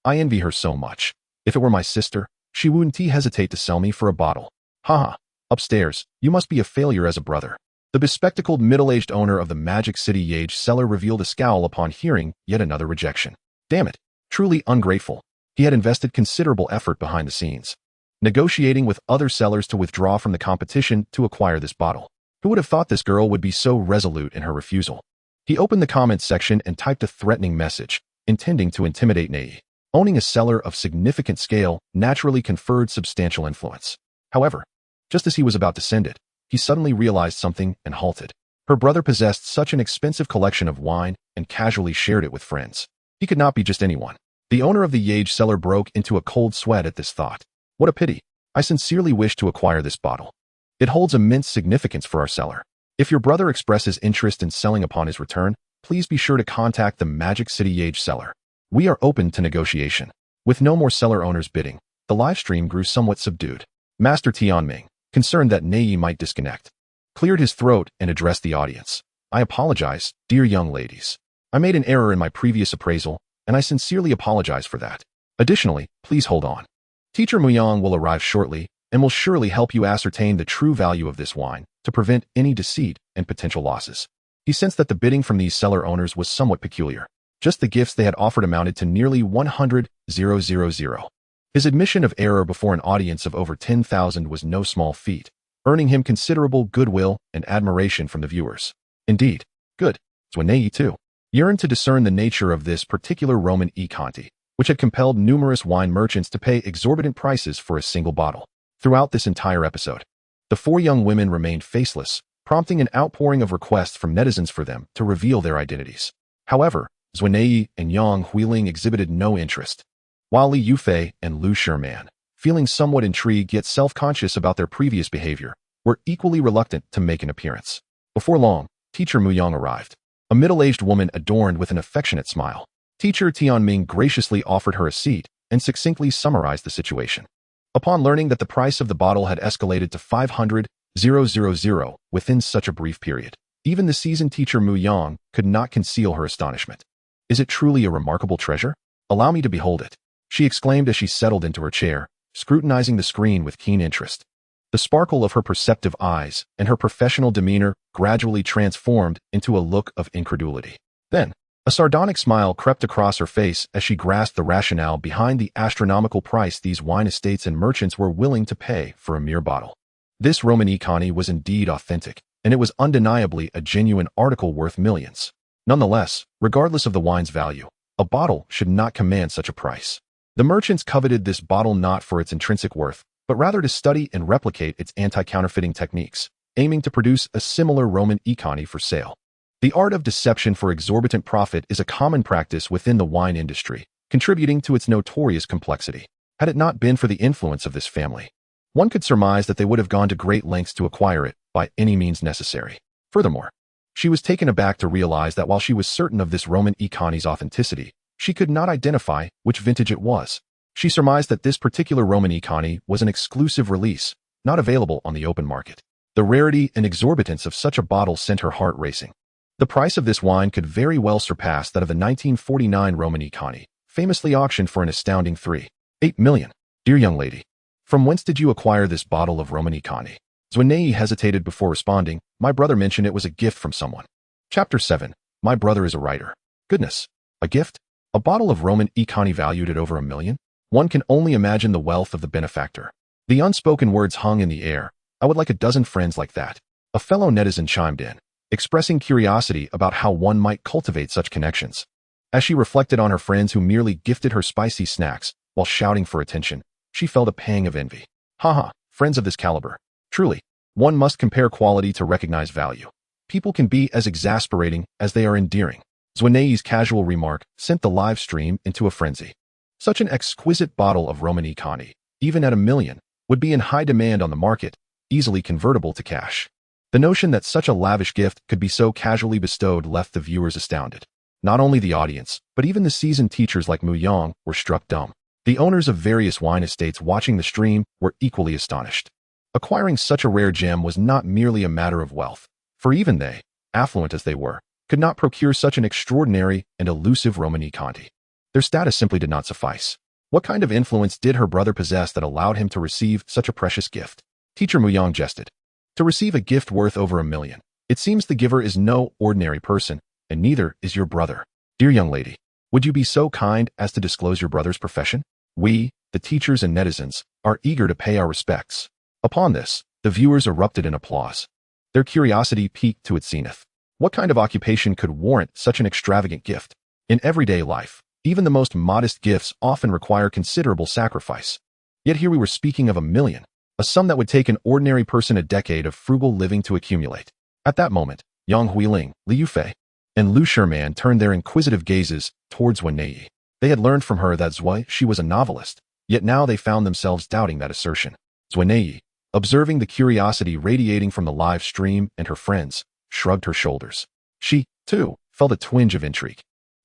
I envy her so much. If it were my sister, she wouldn't hesitate to sell me for a bottle. Haha. Upstairs, you must be a failure as a brother. The bespectacled middle-aged owner of the Magic City Jade seller revealed a scowl upon hearing yet another rejection. Damn it. Truly ungrateful. He had invested considerable effort behind the scenes, negotiating with other sellers to withdraw from the competition to acquire this bottle. Who would have thought this girl would be so resolute in her refusal? He opened the comments section and typed a threatening message, intending to intimidate Nei. Owning a seller of significant scale naturally conferred substantial influence. However, just as he was about to send it, he suddenly realized something and halted. Her brother possessed such an expensive collection of wine and casually shared it with friends. He could not be just anyone. The owner of the Jade seller broke into a cold sweat at this thought. What a pity. I sincerely wish to acquire this bottle. It holds immense significance for our seller. If your brother expresses interest in selling upon his return, please be sure to contact the Magic City Jade seller. We are open to negotiation. With no more seller owners bidding, the live stream grew somewhat subdued. Master Tianming, concerned that Nei might disconnect, cleared his throat and addressed the audience. I apologize, dear young ladies. I made an error in my previous appraisal, and I sincerely apologize for that. Additionally, please hold on. Teacher Muyang will arrive shortly and will surely help you ascertain the true value of this wine to prevent any deceit and potential losses. He sensed that the bidding from these cellar owners was somewhat peculiar. Just the gifts they had offered amounted to nearly 100,000. His admission of error before an audience of over 10,000 was no small feat, earning him considerable goodwill and admiration from the viewers. Indeed, good. Zuo too yearned to discern the nature of this particular Romanée-Conti, which had compelled numerous wine merchants to pay exorbitant prices for a single bottle. Throughout this entire episode, the four young women remained faceless, prompting an outpouring of requests from netizens for them to reveal their identities. However, Zuo and Yang Huiling exhibited no interest, while Li Yufei and Lu Sherman, feeling somewhat intrigued yet self-conscious about their previous behavior, were equally reluctant to make an appearance. Before long, Teacher Muyang arrived, a middle-aged woman adorned with an affectionate smile. Teacher Tianming graciously offered her a seat and succinctly summarized the situation. Upon learning that the price of the bottle had escalated to 500,000 within such a brief period, even the seasoned teacher Muyang could not conceal her astonishment. Is it truly a remarkable treasure? Allow me to behold it, she exclaimed as she settled into her chair, scrutinizing the screen with keen interest. The sparkle of her perceptive eyes and her professional demeanor gradually transformed into a look of incredulity. Then, a sardonic smile crept across her face as she grasped the rationale behind the astronomical price these wine estates and merchants were willing to pay for a mere bottle. This Romanée-Conti was indeed authentic, and it was undeniably a genuine article worth millions. Nonetheless, regardless of the wine's value, a bottle should not command such a price. The merchants coveted this bottle not for its intrinsic worth, but rather to study and replicate its anti-counterfeiting techniques, aiming to produce a similar Romanée-Conti for sale. The art of deception for exorbitant profit is a common practice within the wine industry, contributing to its notorious complexity. Had it not been for the influence of this family, one could surmise that they would have gone to great lengths to acquire it by any means necessary. Furthermore, she was taken aback to realize that while she was certain of this Romanée-Conti's authenticity, she could not identify which vintage it was. She surmised that this particular Romanée-Conti was an exclusive release, not available on the open market. The rarity and exorbitance of such a bottle sent her heart racing. The price of this wine could very well surpass that of the 1949 Romanée-Conti, famously auctioned for an astounding 3.8 million. Dear young lady, from whence did you acquire this bottle of Romanée-Conti? Zuo hesitated before responding. My brother mentioned it was a gift from someone. Chapter 7. My brother is a writer. Goodness. A gift? A bottle of Romanée-Conti valued at over $1 million? One can only imagine the wealth of the benefactor. The unspoken words hung in the air. I would like a dozen friends like that. A fellow netizen chimed in, expressing curiosity about how one might cultivate such connections. As she reflected on her friends who merely gifted her spicy snacks while shouting for attention, she felt a pang of envy. Haha, friends of this caliber. Truly, one must compare quality to recognize value. People can be as exasperating as they are endearing. Zuo's casual remark sent the live stream into a frenzy. Such an exquisite bottle of Romanée-Conti, even at $1 million, would be in high demand on the market, easily convertible to cash. The notion that such a lavish gift could be so casually bestowed left the viewers astounded. Not only the audience, but even the seasoned teachers like Muyang were struck dumb. The owners of various wine estates watching the stream were equally astonished. Acquiring such a rare gem was not merely a matter of wealth, for even they, affluent as they were, could not procure such an extraordinary and elusive Romanée-Conti. Their status simply did not suffice. What kind of influence did her brother possess that allowed him to receive such a precious gift? Teacher Muyang jested. To receive a gift worth over $1 million, it seems the giver is no ordinary person, and neither is your brother. Dear young lady, would you be so kind as to disclose your brother's profession? We, the teachers and netizens, are eager to pay our respects. Upon this, the viewers erupted in applause. Their curiosity peaked to its zenith. What kind of occupation could warrant such an extravagant gift? In everyday life, even the most modest gifts often require considerable sacrifice. Yet here we were speaking of $1 million, a sum that would take an ordinary person a decade of frugal living to accumulate. At that moment, Yang Huiling, Li Yufei, and Lu Sherman turned their inquisitive gazes towards Zuo. They had learned from her that Zuo Xi was a novelist, yet now they found themselves doubting that assertion. Zuo, observing the curiosity radiating from the live stream and her friends, shrugged her shoulders. She, too, felt a twinge of intrigue.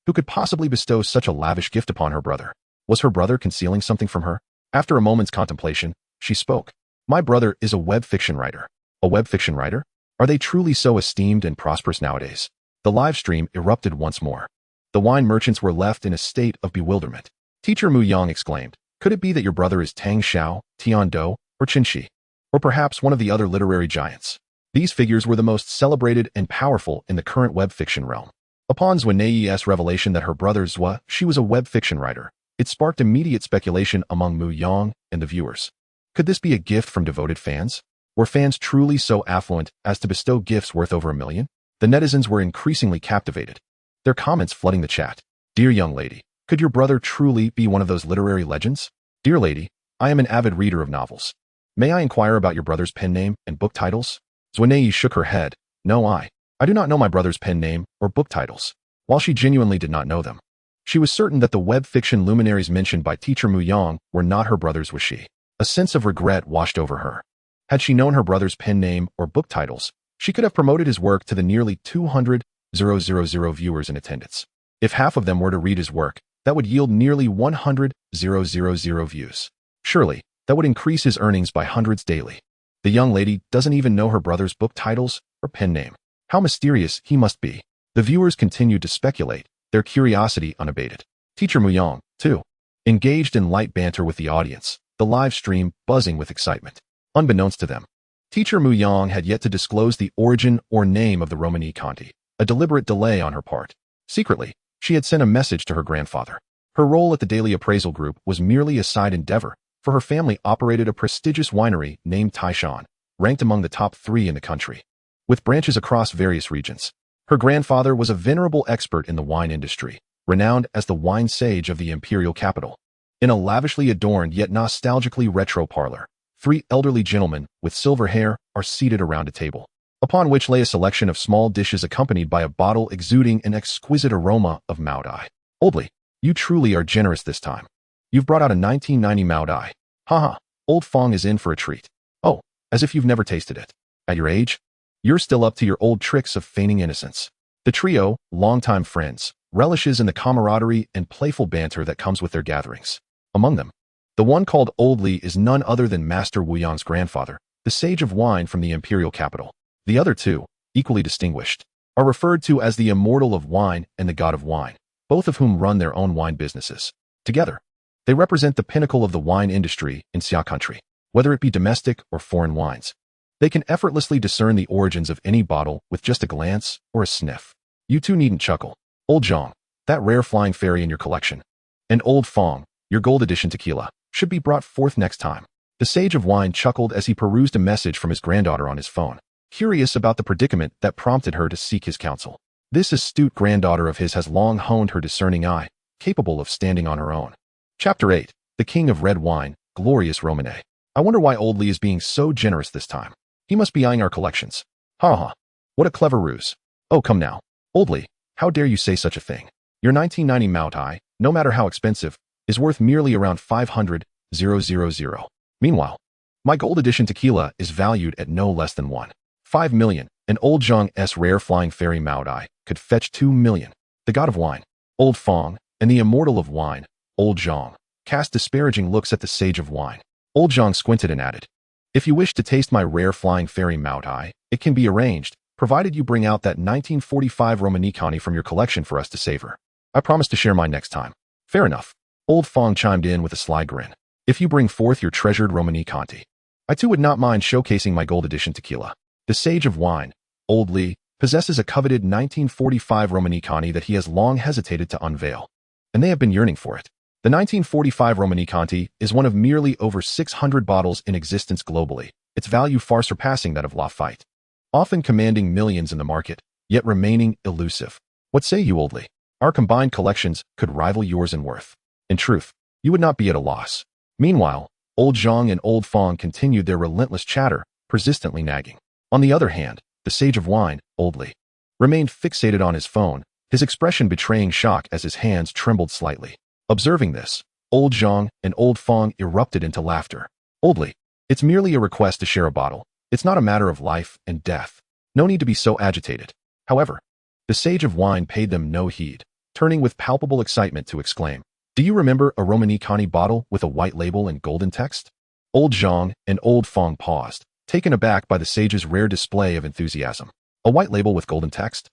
Who could possibly bestow such a lavish gift upon her brother? Was her brother concealing something from her? After a moment's contemplation, she spoke. My brother is a web fiction writer. A web fiction writer? Are they truly so esteemed and prosperous nowadays? The live stream erupted once more. The wine merchants were left in a state of bewilderment. Teacher Mu Yang exclaimed, "Could it be that your brother is Tang Xiao, Tian Do, or Qin Shi? Or perhaps one of the other literary giants?" These figures were the most celebrated and powerful in the current web fiction realm. Upon Romanée-Conti's revelation that her brother Zuo Xi was a web fiction writer, it sparked immediate speculation among Mu Yang and the viewers. Could this be a gift from devoted fans? Were fans truly so affluent as to bestow gifts worth over $1 million? The netizens were increasingly captivated, their comments flooding the chat. "Dear young lady, could your brother truly be one of those literary legends? Dear lady, I am an avid reader of novels. May I inquire about your brother's pen name and book titles?" Romanée shook her head. "No, I do not know my brother's pen name or book titles." While she genuinely did not know them, she was certain that the web fiction luminaries mentioned by Teacher Mu Yang were not her brother's Zuo Xi. A sense of regret washed over her. Had she known her brother's pen name or book titles, she could have promoted his work to the nearly 200,000 viewers in attendance. If half of them were to read his work, that would yield nearly 100,000 views. Surely, that would increase his earnings by hundreds daily. The young lady doesn't even know her brother's book titles or pen name. How mysterious he must be. The viewers continued to speculate, their curiosity unabated. Teacher Mu Yang, too, engaged in light banter with the audience, the live stream buzzing with excitement. Unbeknownst to them, Teacher Mu Yang had yet to disclose the origin or name of the Romanée-Conti, a deliberate delay on her part. Secretly, she had sent a message to her grandfather. Her role at the Daily Appraisal Group was merely a side endeavor, for her family operated a prestigious winery named Tycoon, ranked among the top 3 in the country, with branches across various regions. Her grandfather was a venerable expert in the wine industry, renowned as the wine sage of the Imperial capital. In a lavishly adorned yet nostalgically retro parlor, 3 elderly gentlemen with silver hair are seated around a table, upon which lay a selection of small dishes accompanied by a bottle exuding an exquisite aroma of Mao Dai. "Oldly, you truly are generous this time. You've brought out a 1990 Mao Dai. Haha, old Fong is in for a treat. Oh, as if you've never tasted it. At your age, you're still up to your old tricks of feigning innocence." The trio, longtime friends, relishes in the camaraderie and playful banter that comes with their gatherings. Among them, the one called Oldly is none other than Master Wu Yang's grandfather, the sage of wine from the Imperial capital. The other 2, equally distinguished, are referred to as the Immortal of Wine and the God of Wine, both of whom run their own wine businesses. Together, they represent the pinnacle of the wine industry in Xia country, whether it be domestic or foreign wines. They can effortlessly discern the origins of any bottle with just a glance or a sniff. You two needn't chuckle. Old Zhang, that rare flying fairy in your collection, and Old Fong, your gold edition tequila, should be brought forth next time. The sage of wine chuckled as he perused a message from his granddaughter on his phone, curious about the predicament that prompted her to seek his counsel. This astute granddaughter of his has long honed her discerning eye, capable of standing on her own. Chapter 8, The King of Red Wine, Glorious Romanée. I wonder why Old Lee is being so generous this time. He must be eyeing our collections. Ha ha. What a clever ruse. Oh, come now. Old Lee, how dare you say such a thing? Your 1990 Mao Tai, no matter how expensive, is worth merely around 500,000. Meanwhile, my gold edition tequila is valued at no less than 1.5 million. And Old Zhang's rare flying fairy Mao Tai could fetch 2 million. The god of wine, Old Fong, and the immortal of wine, Old Zhang, cast disparaging looks at the sage of wine. Old Zhang squinted and added, "If you wish to taste my rare flying fairy Mao Tai, it can be arranged, provided you bring out that 1945 Romanée-Conti from your collection for us to savor. I promise to share mine next time." "Fair enough." Old Fong chimed in with a sly grin. "If you bring forth your treasured Romanée-Conti, I too would not mind showcasing my gold edition tequila." The sage of wine, Old Lee, possesses a coveted 1945 Romanée-Conti that he has long hesitated to unveil, and they have been yearning for it. The 1945 Romanée-Conti is one of merely over 600 bottles in existence globally, its value far surpassing that of Lafite, often commanding millions in the market, yet remaining elusive. What say you, Old Lee? Our combined collections could rival yours in worth. In truth, you would not be at a loss. Meanwhile, Old Zhang and Old Fong continued their relentless chatter, persistently nagging. On the other hand, the sage of wine, Old Lee, remained fixated on his phone, his expression betraying shock as his hands trembled slightly. Observing this, Old Zhang and Old Fong erupted into laughter. "Old Lee, it's merely a request to share a bottle. It's not a matter of life and death. No need to be so agitated." However, the sage of wine paid them no heed, turning with palpable excitement to exclaim, "Do you remember a Romanée-Conti bottle with a white label and golden text?" Old Zhang and Old Fong paused, taken aback by the sage's rare display of enthusiasm. "A white label with golden text?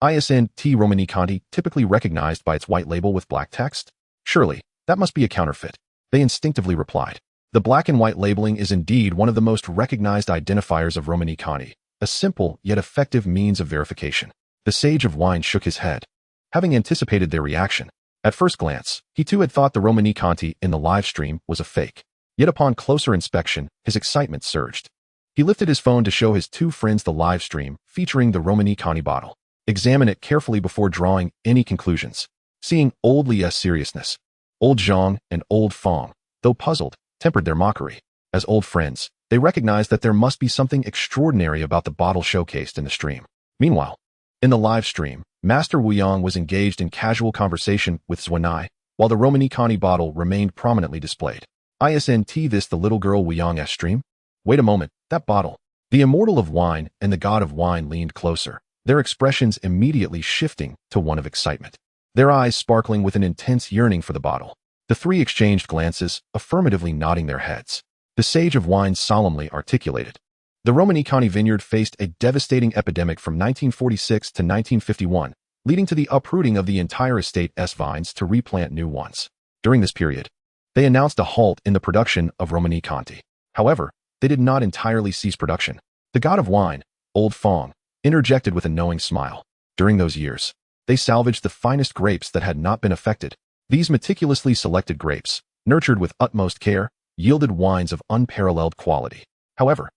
ISNT Romanée-Conti, typically recognized by its white label with black text? Surely, that must be a counterfeit. They instinctively replied. The black and white labeling is indeed one of the most recognized identifiers of Romanée-Conti, a simple yet effective means of verification. The Sage of Wine shook his head, having anticipated their reaction. At first glance, he too had thought the Romanée-Conti in the live stream was a fake. Yet upon closer inspection, his excitement surged. He lifted his phone to show his two friends the live stream featuring the Romanée-Conti bottle. Examine it carefully before drawing any conclusions. Seeing Old Li's seriousness, Old Zhang and Old Fong, though puzzled, tempered their mockery. As old friends, they recognized that there must be something extraordinary about the bottle showcased in the stream. Meanwhile, in the live stream, Master Wu Yang was engaged in casual conversation with Zuo Xi, while the Romanée-Conti bottle remained prominently displayed. ISNT this the little girl Wu Yang's stream? Wait a moment, that bottle. The immortal of wine and the god of wine leaned closer, their expressions immediately shifting to one of excitement. Their eyes sparkling with an intense yearning for the bottle. The three exchanged glances, affirmatively nodding their heads. The Sage of Wine solemnly articulated. The Romanée-Conti vineyard faced a devastating epidemic from 1946 to 1951, leading to the uprooting of the entire estate's vines to replant new ones. During this period, they announced a halt in the production of Romanée-Conti. However, they did not entirely cease production. The god of wine, Old Fong, interjected with a knowing smile. During those years, they salvaged the finest grapes that had not been affected. These meticulously selected grapes, nurtured with utmost care, yielded wines of unparalleled quality. However,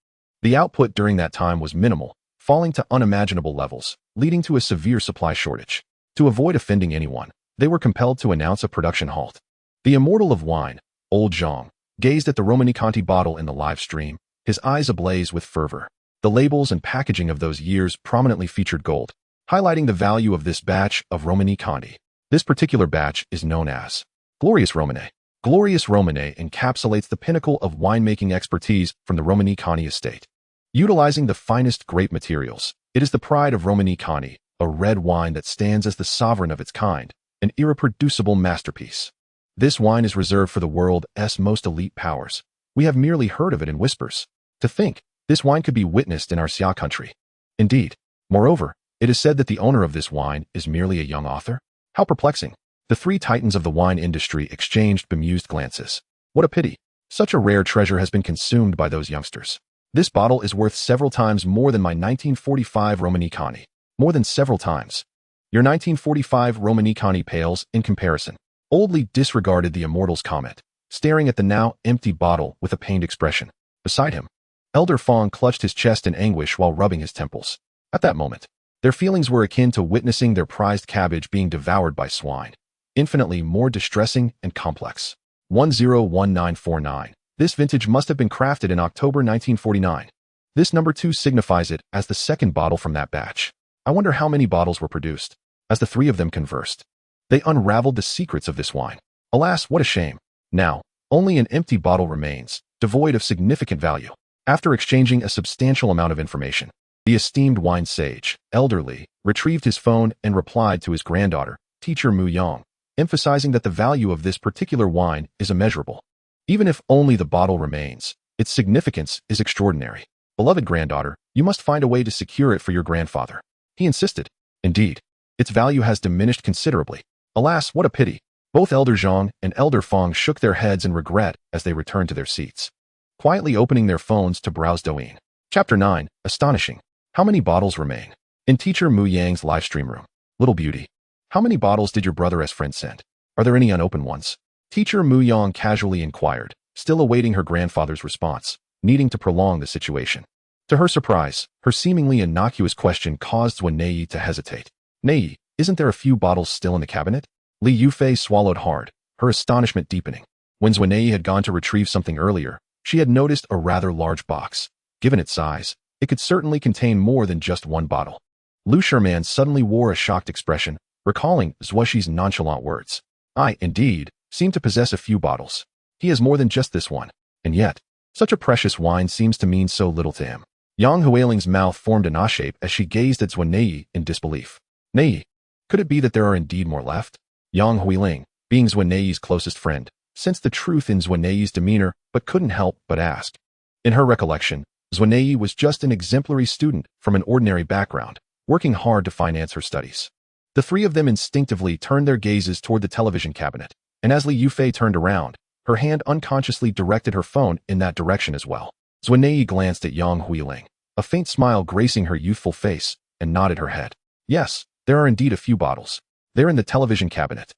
the output during that time was minimal, falling to unimaginable levels, leading to a severe supply shortage. To avoid offending anyone, they were compelled to announce a production halt. The immortal of wine, Old Zhang, gazed at the Romanée-Conti bottle in the live stream, his eyes ablaze with fervor. The labels and packaging of those years prominently featured gold, highlighting the value of this batch of Romanée-Conti. This particular batch is known as Glorious Romanée. Glorious Romanée encapsulates the pinnacle of winemaking expertise from the Romanée-Conti estate. Utilizing the finest grape materials, it is the pride of Romanée-Conti, a red wine that stands as the sovereign of its kind, an irreproducible masterpiece. This wine is reserved for the world's most elite powers. We have merely heard of it in whispers. To think, this wine could be witnessed in our Xia country. Indeed. Moreover, it is said that the owner of this wine is merely a young author. How perplexing. The three titans of the wine industry exchanged bemused glances. What a pity. Such a rare treasure has been consumed by those youngsters. This bottle is worth several times more than my 1945 Romanée-Conti. More than several times. Your 1945 Romanée-Conti pales in comparison. Old Li disregarded the immortal's comment, staring at the now empty bottle with a pained expression. Beside him, Elder Fong clutched his chest in anguish while rubbing his temples. At that moment, their feelings were akin to witnessing their prized cabbage being devoured by swine, infinitely more distressing and complex. 101949. This vintage must have been crafted in October 1949. This number 2 signifies it as the second bottle from that batch. I wonder how many bottles were produced. As the three of them conversed, they unraveled the secrets of this wine. Alas, what a shame. Now, only an empty bottle remains, devoid of significant value. After exchanging a substantial amount of information, the esteemed wine sage, Elder Li, retrieved his phone and replied to his granddaughter, Teacher Mu Yang, emphasizing that the value of this particular wine is immeasurable. Even if only the bottle remains, its significance is extraordinary. Beloved granddaughter, you must find a way to secure it for your grandfather. He insisted. Indeed, its value has diminished considerably. Alas, what a pity. Both Elder Zhang and Elder Fong shook their heads in regret as they returned to their seats, quietly opening their phones to browse Douyin. Chapter 9. Astonishing. How many bottles remain? In Teacher Mu Yang's live stream room. Little beauty. How many bottles did your brother's friend send? Are there any unopened ones? Teacher Mu Yang casually inquired, still awaiting her grandfather's response, needing to prolong the situation. To her surprise, her seemingly innocuous question caused Zuo to hesitate. Nei, isn't there a few bottles still in the cabinet? Li Yufei swallowed hard, her astonishment deepening. When Zuo had gone to retrieve something earlier, she had noticed a rather large box. Given its size, it could certainly contain more than just one bottle. Lu Sherman suddenly wore a shocked expression, recalling Zuo Xi's nonchalant words. I, indeed, seem to possess a few bottles. He has more than just this one. And yet, such a precious wine seems to mean so little to him. Yang Huiling's mouth formed an shape as she gazed at Zuo in disbelief. Nei, could it be that there are indeed more left? Yang Huiling, being Zuo closest friend, sensed the truth in Zuo demeanor but couldn't help but ask. In her recollection, Zuo was just an exemplary student from an ordinary background, working hard to finance her studies. The three of them instinctively turned their gazes toward the television cabinet, and as Li Yufei turned around, her hand unconsciously directed her phone in that direction as well. Zuo glanced at Yang Huiling, a faint smile gracing her youthful face, and nodded her head. Yes, there are indeed a few bottles. They're in the television cabinet.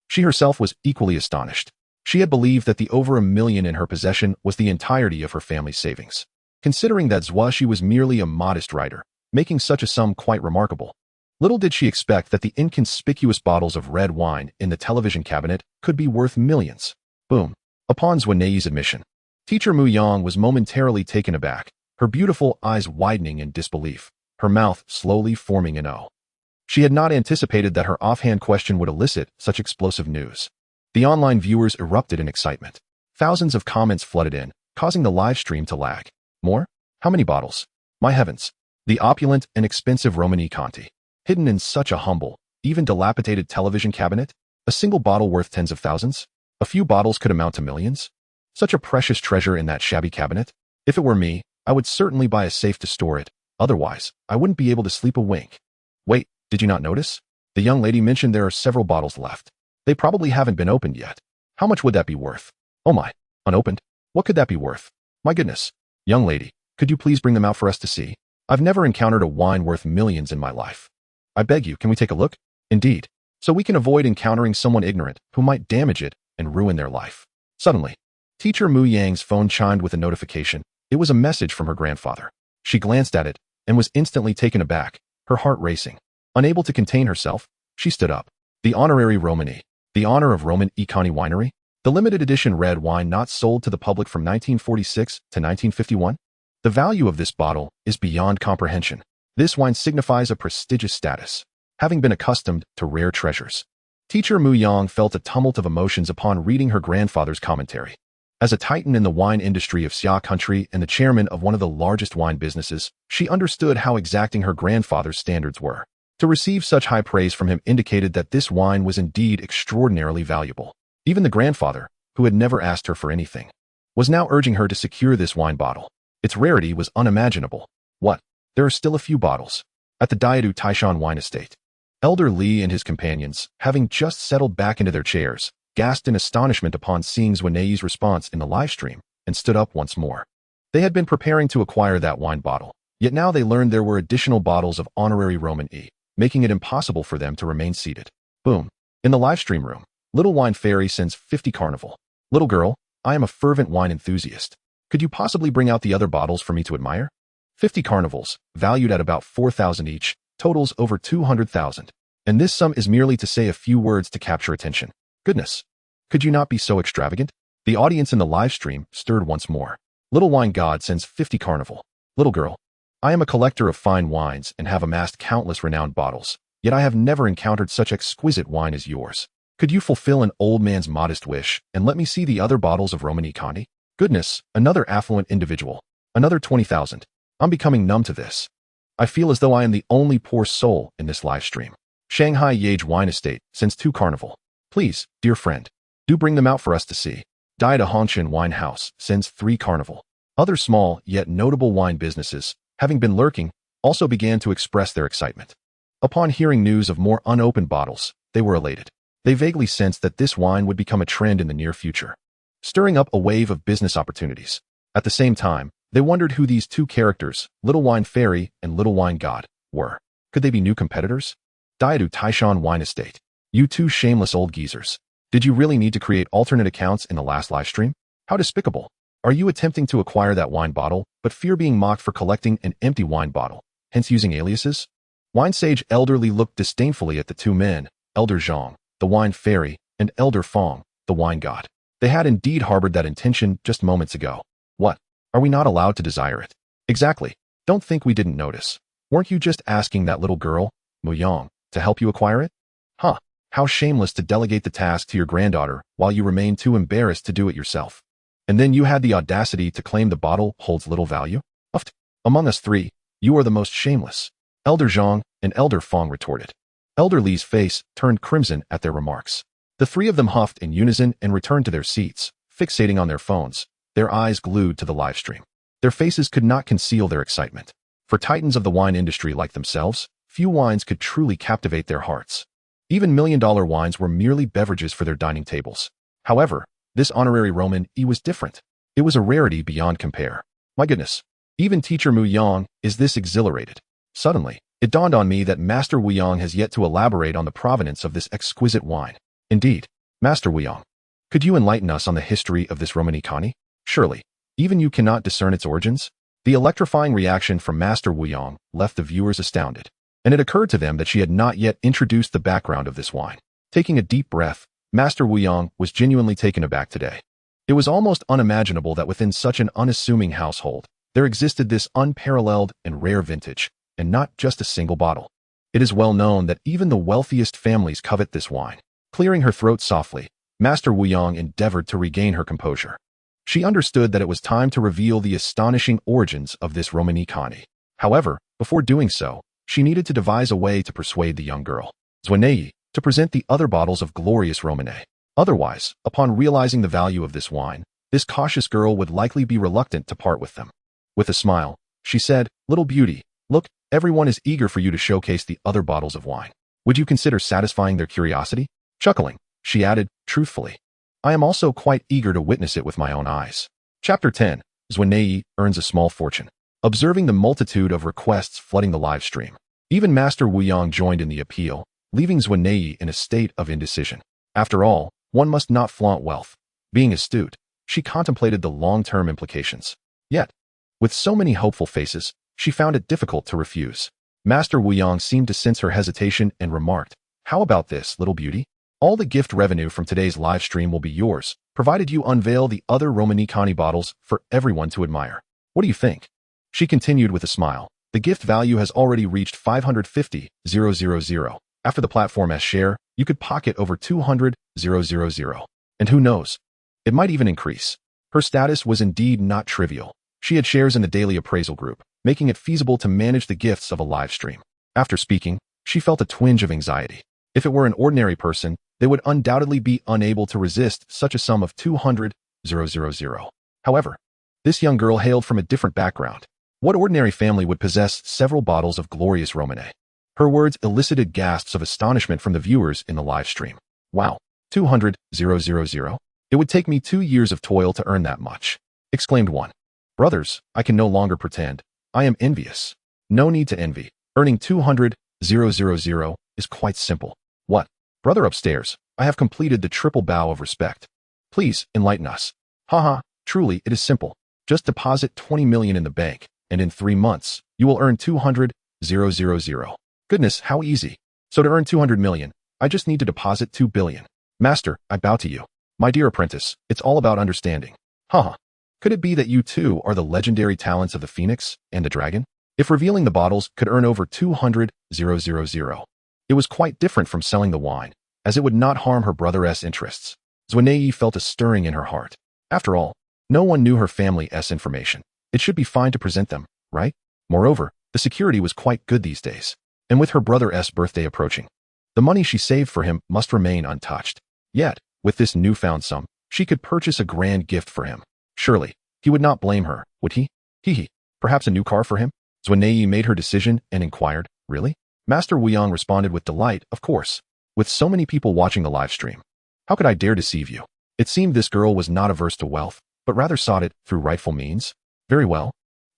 She herself was equally astonished. She had believed that the over $1 million in her possession was the entirety of her family's savings. Considering that Zuo Xi was merely a modest writer, making such a sum quite remarkable. Little did she expect that the inconspicuous bottles of red wine in the television cabinet could be worth millions. Boom. Upon Zuo's admission, Teacher Mu Yang was momentarily taken aback, her beautiful eyes widening in disbelief, her mouth slowly forming an O. She had not anticipated that her offhand question would elicit such explosive news. The online viewers erupted in excitement. Thousands of comments flooded in, causing the live stream to lag. More? How many bottles? My heavens. The opulent and expensive Romanée-Conti, hidden in such a humble, even dilapidated television cabinet? A single bottle worth tens of thousands? A few bottles could amount to millions? Such a precious treasure in that shabby cabinet? If it were me, I would certainly buy a safe to store it. Otherwise, I wouldn't be able to sleep a wink. Wait, did you not notice? The young lady mentioned there are several bottles left. They probably haven't been opened yet. How much would that be worth? Oh my, unopened? What could that be worth? My goodness. Young lady, could you please bring them out for us to see? I've never encountered a wine worth millions in my life. I beg you, can we take a look? Indeed. So we can avoid encountering someone ignorant who might damage it and ruin their life. Suddenly, Teacher Mu Yang's phone chimed with a notification. It was a message from her grandfather. She glanced at it and was instantly taken aback, her heart racing. Unable to contain herself, she stood up. The honorary Romanée, the honor of Romanée-Conti winery, the limited edition red wine not sold to the public from 1946 to 1951. The value of this bottle is beyond comprehension. This wine signifies a prestigious status, having been accustomed to rare treasures. Teacher Mu Yang felt a tumult of emotions upon reading her grandfather's commentary. As a titan in the wine industry of Xia country and the chairman of one of the largest wine businesses, she understood how exacting her grandfather's standards were. To receive such high praise from him indicated that this wine was indeed extraordinarily valuable. Even the grandfather, who had never asked her for anything, was now urging her to secure this wine bottle. Its rarity was unimaginable. What? There are still a few bottles. At the Diadu Taishan wine estate, Elder Li and his companions, having just settled back into their chairs, gasped in astonishment upon seeing Zuo's response in the live stream, and stood up once more. They had been preparing to acquire that wine bottle, yet now they learned there were additional bottles of honorary Romanée, making it impossible for them to remain seated. Boom. In the live stream room, Little Wine Fairy sends 50 Carnival. Little girl, I am a fervent wine enthusiast. Could you possibly bring out the other bottles for me to admire? 50 Carnivals, valued at about 4,000 each, totals over 200,000. And this sum is merely to say a few words to capture attention. Goodness. Could you not be so extravagant? The audience in the live stream stirred once more. Little Wine God sends 50 Carnival. Little girl, I am a collector of fine wines and have amassed countless renowned bottles, yet I have never encountered such exquisite wine as yours. Could you fulfill an old man's modest wish and let me see the other bottles of Romanée-Conti? Goodness, another affluent individual. Another 20,000. I'm becoming numb to this. I feel as though I am the only poor soul in this live stream. Shanghai Yage Wine Estate sends 2 Carnival. Please, dear friend, do bring them out for us to see. Daida Hongshan Wine House sends 3 Carnival. Other small yet notable wine businesses, having been lurking, also began to express their excitement. Upon hearing news of more unopened bottles, they were elated. They vaguely sensed that this wine would become a trend in the near future, stirring up a wave of business opportunities. At the same time, they wondered who these 2 characters, Little Wine Fairy and Little Wine God, were. Could they be new competitors? Diadu Taishan Wine Estate. You 2 shameless old geezers. Did you really need to create alternate accounts in the last live stream? How despicable. Are you attempting to acquire that wine bottle, but fear being mocked for collecting an empty wine bottle, hence using aliases? Wine Sage Elderly looked disdainfully at the 2 men, Elder Zhang, the Wine Fairy, and Elder Fong, the Wine God. They had indeed harbored that intention just moments ago. What? Are we not allowed to desire it? Exactly. Don't think we didn't notice. Weren't you just asking that little girl, Mu Yang, to help you acquire it? Huh. How shameless to delegate the task to your granddaughter while you remain too embarrassed to do it yourself. And then you had the audacity to claim the bottle holds little value? Uft. Among us 3, you are the most shameless. Elder Zhang and Elder Fong retorted. Elder Li's face turned crimson at their remarks. The 3 of them huffed in unison and returned to their seats, fixating on their phones, their eyes glued to the live stream. Their faces could not conceal their excitement. For titans of the wine industry like themselves, few wines could truly captivate their hearts. Even million-dollar wines were merely beverages for their dining tables. However, this honorary Romanée was different. It was a rarity beyond compare. My goodness, even teacher Mu Yang is this exhilarated. Suddenly, it dawned on me that Master Wu Yang has yet to elaborate on the provenance of this exquisite wine. Indeed, Master Wu Yang, could you enlighten us on the history of this Romanée-Conti? Surely, even you cannot discern its origins? The electrifying reaction from Master Wu Yang left the viewers astounded, and it occurred to them that she had not yet introduced the background of this wine. Taking a deep breath, Master Wu Yang was genuinely taken aback today. It was almost unimaginable that within such an unassuming household, there existed this unparalleled and rare vintage, and not just a single bottle. It is well known that even the wealthiest families covet this wine. Clearing her throat softly, Master Wu Yang endeavored to regain her composure. She understood that it was time to reveal the astonishing origins of this Romanée-Conti. However, before doing so, she needed to devise a way to persuade the young girl, Zuo Xi, to present the other bottles of glorious Romanée. Otherwise, upon realizing the value of this wine, this cautious girl would likely be reluctant to part with them. With a smile, she said, "Little beauty, look, everyone is eager for you to showcase the other bottles of wine. Would you consider satisfying their curiosity?" Chuckling, she added, truthfully, "I am also quite eager to witness it with my own eyes." Chapter 10. Zuo Xi earns a small fortune. Observing the multitude of requests flooding the live stream, even Master Wu Yang joined in the appeal, leaving Zuo Xi in a state of indecision. After all, one must not flaunt wealth. Being astute, she contemplated the long-term implications. Yet, with so many hopeful faces, she found it difficult to refuse. Master Wu Yang seemed to sense her hesitation and remarked, "How about this, little beauty? All the gift revenue from today's live stream will be yours, provided you unveil the other Romanée-Conti bottles for everyone to admire. What do you think?" She continued with a smile. "The gift value has already reached 550,000. After the platform S share, you could pocket over 200,000. And who knows? It might even increase." Her status was indeed not trivial. She had shares in the daily appraisal group, making it feasible to manage the gifts of a live stream. After speaking, she felt a twinge of anxiety. If it were an ordinary person, they would undoubtedly be unable to resist such a sum of 200,000. However, this young girl hailed from a different background. What ordinary family would possess several bottles of glorious Romanée? Her words elicited gasps of astonishment from the viewers in the live stream. "Wow, 200,000? It would take me 2 years of toil to earn that much," exclaimed one. "Brothers, I can no longer pretend. I am envious." "No need to envy. Earning 200,000 is quite simple." "What? Brother upstairs, I have completed the triple bow of respect. Please enlighten us." "Haha, truly it is simple. Just deposit 20 million in the bank, and in 3 months, you will earn 200,000. Goodness, how easy. So to earn 200 million, I just need to deposit 2 billion. Master, I bow to you. My dear apprentice, it's all about understanding." Haha. Could it be that you too are the legendary talents of the Phoenix and the Dragon? If revealing the bottles could earn over 200,000, it was quite different from selling the wine, as it would not harm her brother's interests. Zuo Xi felt a stirring in her heart. After all, no one knew her family's information. It should be fine to present them, right? Moreover, the security was quite good these days. And with her brother's birthday approaching, the money she saved for him must remain untouched. Yet, with this newfound sum, she could purchase a grand gift for him. Surely, he would not blame her, would he? Perhaps a new car for him? Zuo Xi made her decision and inquired, "Really?" Master Wu Yang responded with delight, "Of course. With so many people watching the live stream, how could I dare deceive you?" It seemed this girl was not averse to wealth, but rather sought it through rightful means. "Very well."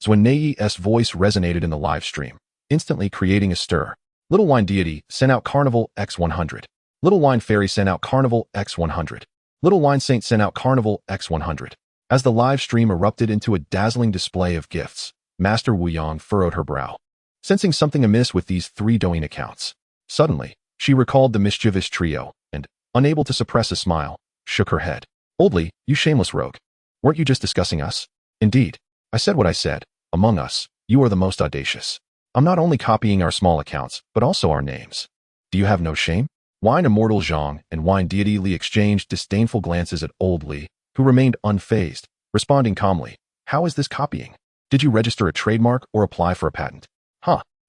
Zuo Xi's voice resonated in the live stream, instantly creating a stir. Little Wine Deity sent out Carnival X100. Little Wine Fairy sent out Carnival X100. Little Wine Saint sent out Carnival X100. As the live stream erupted into a dazzling display of gifts, Master Wu Yang furrowed her brow, sensing something amiss with these 3 Douyin accounts. Suddenly, she recalled the mischievous trio, and, unable to suppress a smile, shook her head. "Oldly, you shameless rogue. Weren't you just discussing us?" "Indeed. I said what I said. Among us, you are the most audacious. I'm not only copying our small accounts, but also our names. Do you have no shame?" Wine Immortal Zhang and Wine Deity Li exchanged disdainful glances at Old Li, who remained unfazed, responding calmly, "How is this copying? Did you register a trademark or apply for a patent?"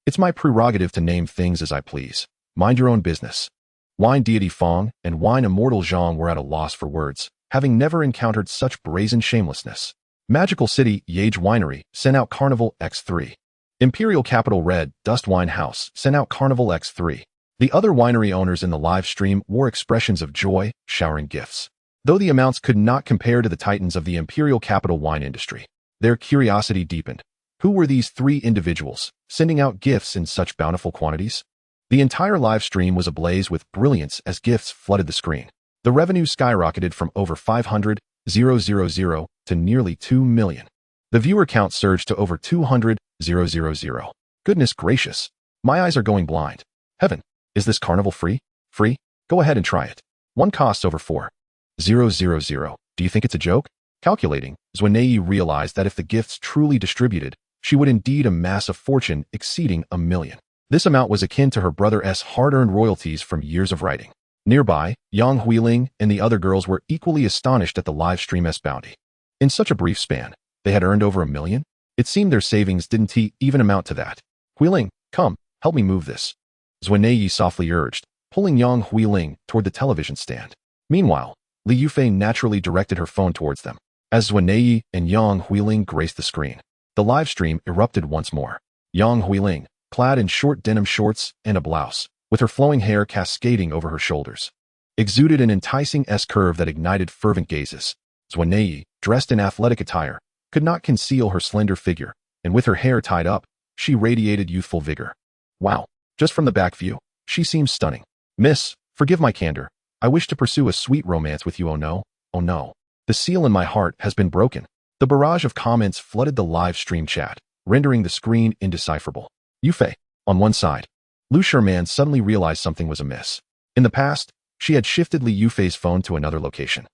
It's my prerogative to name things as I please. Mind your own business." Wine Deity Fong and Wine Immortal Zhang were at a loss for words, having never encountered such brazen shamelessness. Magical City Yage Winery sent out Carnival X3. Imperial Capital Red Dust Wine House sent out Carnival X3. The other winery owners in the live stream wore expressions of joy, showering gifts. Though the amounts could not compare to the titans of the Imperial Capital wine industry, their curiosity deepened. Who were these three individuals, sending out gifts in such bountiful quantities? The entire live stream was ablaze with brilliance as gifts flooded the screen. The revenue skyrocketed from over 500,000 to nearly 2 million. The viewer count surged to over 200,000. Goodness gracious. My eyes are going blind. Heaven. Is this carnival free? Free? Go ahead and try it. One costs over 4,000. Do you think it's a joke? Calculating, Zuo realized that if the gifts truly distributed, she would indeed amass a fortune exceeding 1 million. This amount was akin to her brother's hard-earned royalties from years of writing. Nearby, Yang Huiling and the other girls were equally astonished at the live stream's bounty. In such a brief span, they had earned over 1 million? It seemed their savings didn't even amount to that. Huiling, come, help me move this. Zuo softly urged, pulling Yang Huiling toward the television stand. Meanwhile, Li Yufei naturally directed her phone towards them. As Zuo and Yang Huiling graced the screen, the live stream erupted once more. Yang Huiling, clad in short denim shorts and a blouse, with her flowing hair cascading over her shoulders, exuded an enticing S-curve that ignited fervent gazes. Zuo, dressed in athletic attire, could not conceal her slender figure, and with her hair tied up, she radiated youthful vigor. Wow, just from the back view, she seems stunning. Miss, forgive my candor. I wish to pursue a sweet romance with you. Oh no, oh no. The seal in my heart has been broken. The barrage of comments flooded the live stream chat, rendering the screen indecipherable. Yufei, on one side. Lu Sherman suddenly realized something was amiss. In the past, she had shifted Li Yufei's phone to another location,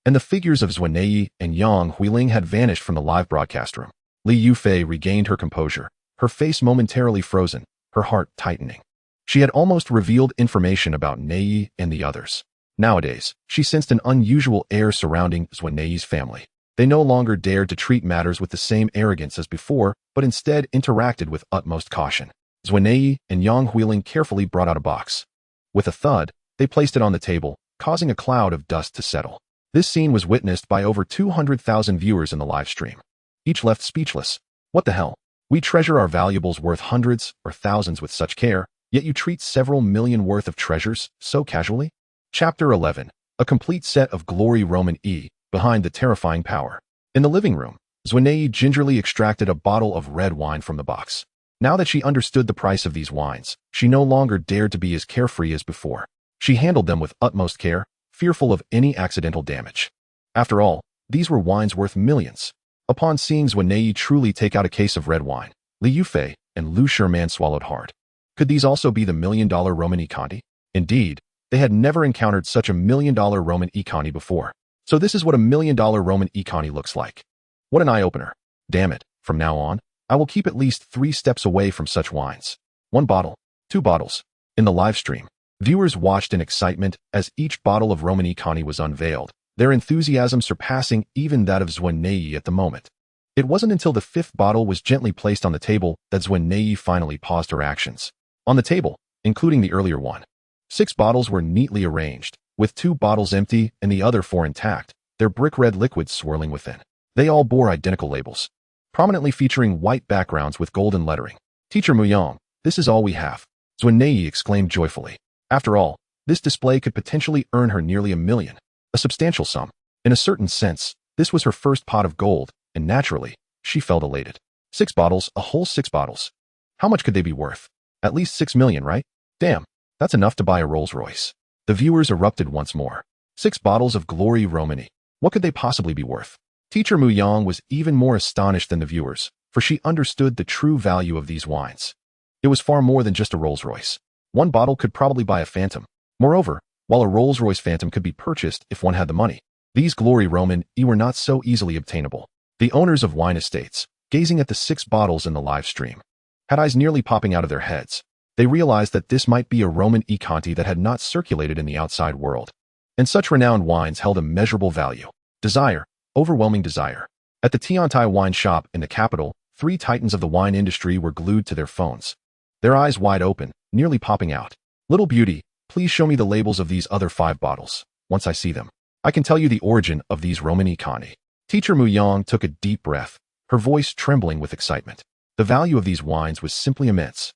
and the figures of Zuo and Yang Huiling had vanished from the live broadcast room. Li Yufei regained her composure, her face momentarily frozen, her heart tightening. She had almost revealed information about Nei and the others. Nowadays, she sensed an unusual air surrounding Zuo family. They no longer dared to treat matters with the same arrogance as before, but instead interacted with utmost caution. Zuo and Yang Huiling carefully brought out a box. With a thud, they placed it on the table, causing a cloud of dust to settle. This scene was witnessed by over 200,000 viewers in the live stream. Each left speechless. What the hell? We treasure our valuables worth hundreds or thousands with such care, yet you treat several million worth of treasures so casually? Chapter 11. A complete set of glory Romanée behind the terrifying power. In the living room, Zuo gingerly extracted a bottle of red wine from the box. Now that she understood the price of these wines, she no longer dared to be as carefree as before. She handled them with utmost care, fearful of any accidental damage. After all, these were wines worth millions. Upon seeing Zuo truly take out a case of red wine, Li Yufei and Lu Sherman swallowed hard. Could these also be the $1 million Romanée-Conti? Indeed, they had never encountered such a $1 million Romanée-Conti before. So this is what a $1 million Romanée-Conti looks like. What an eye-opener. Damn it, from now on, I will keep at least 3 steps away from such wines. 1 bottle, 2 bottles. In the live stream, viewers watched in excitement as each bottle of Romanée-Conti was unveiled, their enthusiasm surpassing even that of Zuo at the moment. It wasn't until the 5th bottle was gently placed on the table that Zuo finally paused her actions. On the table, including the earlier one, 6 bottles were neatly arranged, with 2 bottles empty and the other 4 intact, their brick-red liquids swirling within. They all bore identical labels, prominently featuring white backgrounds with golden lettering. Teacher Muyang, this is all we have, Zuo exclaimed joyfully. After all, this display could potentially earn her nearly 1 million, a substantial sum. In a certain sense, this was her first pot of gold, and naturally, she felt elated. 6 bottles, a whole 6 bottles. How much could they be worth? At least 6 million, right? Damn, that's enough to buy a Rolls-Royce. The viewers erupted once more. 6 bottles of Glory Romanée. What could they possibly be worth? Teacher Muyang was even more astonished than the viewers, for she understood the true value of these wines. It was far more than just a Rolls-Royce. 1 bottle could probably buy a Phantom. Moreover, while a Rolls-Royce Phantom could be purchased if one had the money, these Glory Romanée were not so easily obtainable. The owners of wine estates, gazing at the 6 bottles in the live stream, had eyes nearly popping out of their heads. They realized that this might be a Romanée-Conti that had not circulated in the outside world. And such renowned wines held immeasurable value. Desire, overwhelming desire. At the Tiantai wine shop in the capital, 3 titans of the wine industry were glued to their phones, their eyes wide open, nearly popping out. Little beauty, please show me the labels of these other 5 bottles. Once I see them, I can tell you the origin of these Romanée-Conti. Teacher Muyang took a deep breath, her voice trembling with excitement. The value of these wines was simply immense.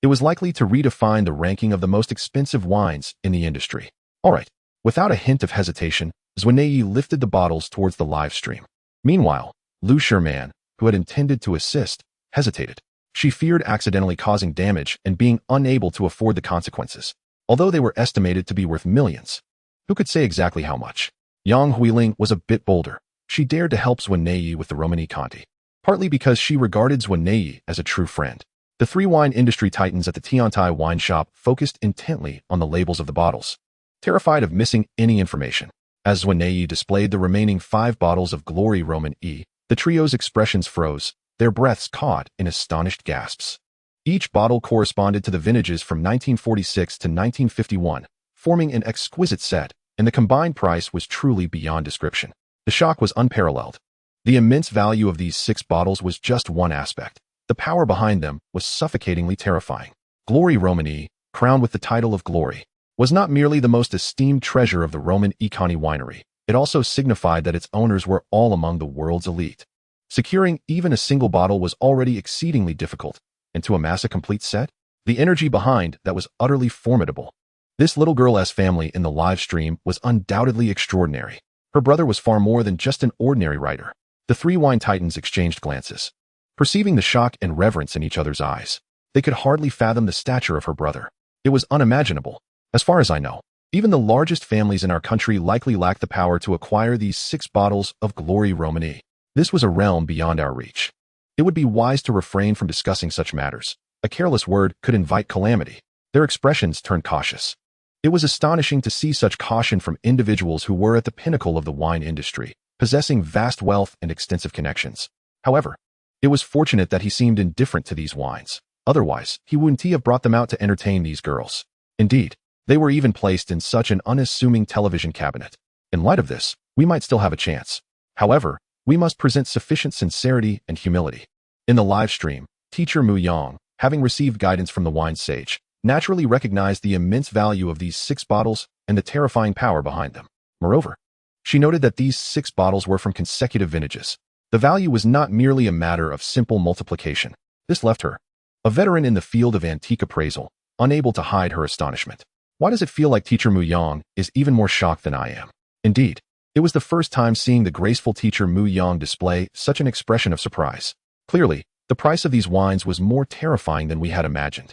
It was likely to redefine the ranking of the most expensive wines in the industry. All right, without a hint of hesitation, Zuo lifted the bottles towards the live stream. Meanwhile, Lu Sherman, who had intended to assist, hesitated. She feared accidentally causing damage and being unable to afford the consequences, although they were estimated to be worth millions. Who could say exactly how much? Yang Huiling was a bit bolder. She dared to help Zuo with the Romanée-Conti, partly because she regarded Zuo as a true friend. The three wine industry titans at the Tiantai wine shop focused intently on the labels of the bottles, terrified of missing any information. As Zuo displayed the remaining 5 bottles of Glory Romanée, the trio's expressions froze, their breaths caught in astonished gasps. Each bottle corresponded to the vintages from 1946 to 1951, forming an exquisite set, and the combined price was truly beyond description. The shock was unparalleled. The immense value of these 6 bottles was just one aspect. The power behind them was suffocatingly terrifying. Glory Romanée, crowned with the title of Glory, was not merely the most esteemed treasure of the Romanée-Conti winery. It also signified that its owners were all among the world's elite. Securing even a single bottle was already exceedingly difficult, and to amass a complete set, the energy behind that was utterly formidable. This little girl's family in the live stream was undoubtedly extraordinary. Her brother was far more than just an ordinary writer. The 3 wine titans exchanged glances. Perceiving the shock and reverence in each other's eyes, they could hardly fathom the stature of her brother. It was unimaginable. As far as I know, even the largest families in our country likely lack the power to acquire these 6 bottles of Glory Romanée. This was a realm beyond our reach. It would be wise to refrain from discussing such matters. A careless word could invite calamity. Their expressions turned cautious. It was astonishing to see such caution from individuals who were at the pinnacle of the wine industry, possessing vast wealth and extensive connections. However, it was fortunate that he seemed indifferent to these wines. Otherwise, he wouldn't have brought them out to entertain these girls. Indeed, they were even placed in such an unassuming television cabinet. In light of this, we might still have a chance. However, we must present sufficient sincerity and humility. In the live stream, teacher Mu Yang, having received guidance from the wine sage, naturally recognized the immense value of these 6 bottles and the terrifying power behind them. Moreover, she noted that these 6 bottles were from consecutive vintages. The value was not merely a matter of simple multiplication. This left her, a veteran in the field of antique appraisal, unable to hide her astonishment. Why does it feel like teacher Mu Yang is even more shocked than I am? Indeed, it was the first time seeing the graceful teacher Mu Yang display such an expression of surprise. Clearly, the price of these wines was more terrifying than we had imagined.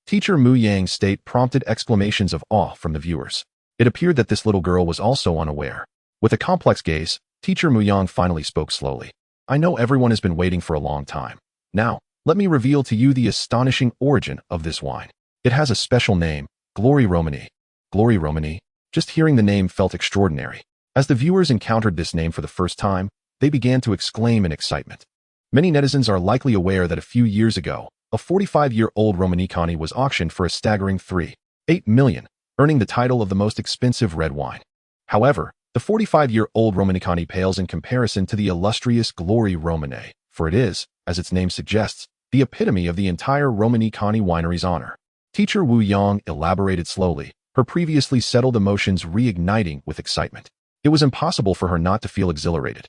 Teacher Mu Yang's state prompted exclamations of awe from the viewers. It appeared that this little girl was also unaware. With a complex gaze, teacher Mu Yang finally spoke slowly. I know everyone has been waiting for a long time. Now, let me reveal to you the astonishing origin of this wine. It has a special name, Glory Romanée. Glory Romanée. Just hearing the name felt extraordinary. As the viewers encountered this name for the first time, they began to exclaim in excitement. Many netizens are likely aware that a few years ago, a 45-year-old Romanée-Conti was auctioned for a staggering $3.8 million, earning the title of the most expensive red wine. However, the 45-year-old Romanée-Conti pales in comparison to the illustrious Glory Romanée, for it is, as its name suggests, the epitome of the entire Romanée-Conti winery's honor. Teacher Wu Yang elaborated slowly, her previously settled emotions reigniting with excitement. It was impossible for her not to feel exhilarated,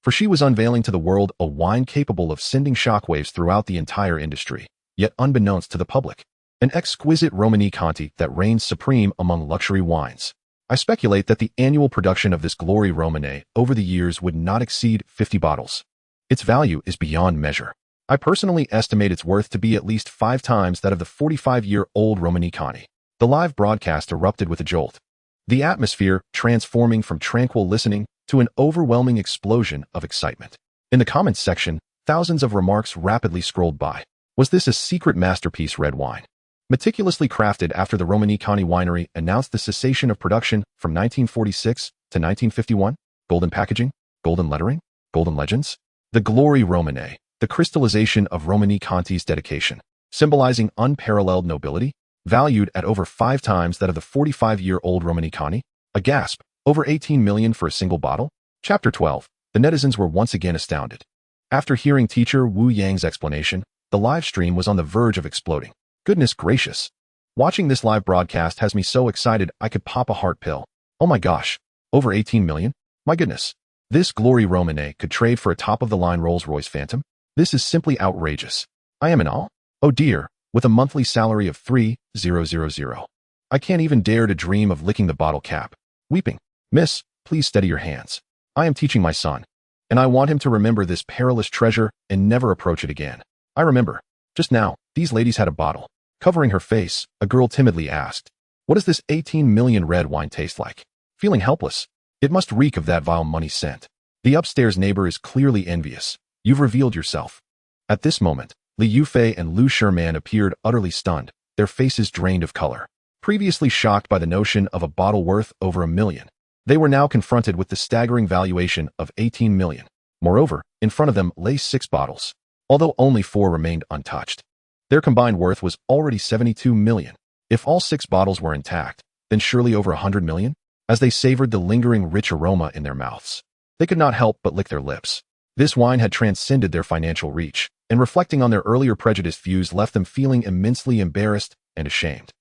for she was unveiling to the world a wine capable of sending shockwaves throughout the entire industry, yet unbeknownst to the public. An exquisite Romanée-Conti that reigns supreme among luxury wines. I speculate that the annual production of this Glory Romanée over the years would not exceed 50 bottles. Its value is beyond measure. I personally estimate its worth to be at least 5 times that of the 45-year-old Romanée-Conti. The live broadcast erupted with a jolt, the atmosphere transforming from tranquil listening to an overwhelming explosion of excitement. In the comments section, thousands of remarks rapidly scrolled by. Was this a secret masterpiece red wine? Meticulously crafted after the Romanée-Conti winery announced the cessation of production from 1946 to 1951? Golden packaging? Golden lettering? Golden legends? The Glory Romanée, the crystallization of Romanée-Conti's dedication, symbolizing unparalleled nobility, valued at over 5 times that of the 45-year-old Romanée-Conti. A gasp, over 18 million for a single bottle? Chapter 12. The netizens were once again astounded. After hearing teacher Wu Yang's explanation, the live stream was on the verge of exploding. Goodness gracious. Watching this live broadcast has me so excited I could pop a heart pill. Oh my gosh. Over 18 million? My goodness. This Glory Romanée could trade for a top-of-the-line Rolls-Royce Phantom? This is simply outrageous. I am in awe. Oh dear, with a monthly salary of 3,000. I can't even dare to dream of licking the bottle cap. Weeping. Miss, please steady your hands. I am teaching my son, and I want him to remember this perilous treasure and never approach it again. I remember. Just now, these ladies had a bottle. Covering her face, a girl timidly asked, "What does this 18 million red wine taste like?" Feeling helpless. It must reek of that vile money scent. The upstairs neighbor is clearly envious. You've revealed yourself. At this moment, Li Yufei and Lu Sherman appeared utterly stunned, their faces drained of color. Previously shocked by the notion of a bottle worth over $1 million, they were now confronted with the staggering valuation of 18 million. Moreover, in front of them lay 6 bottles, although only 4 remained untouched. Their combined worth was already 72 million. If all 6 bottles were intact, then surely over 100 million? As they savored the lingering rich aroma in their mouths, they could not help but lick their lips. This wine had transcended their financial reach, and reflecting on their earlier prejudiced views left them feeling immensely embarrassed and ashamed.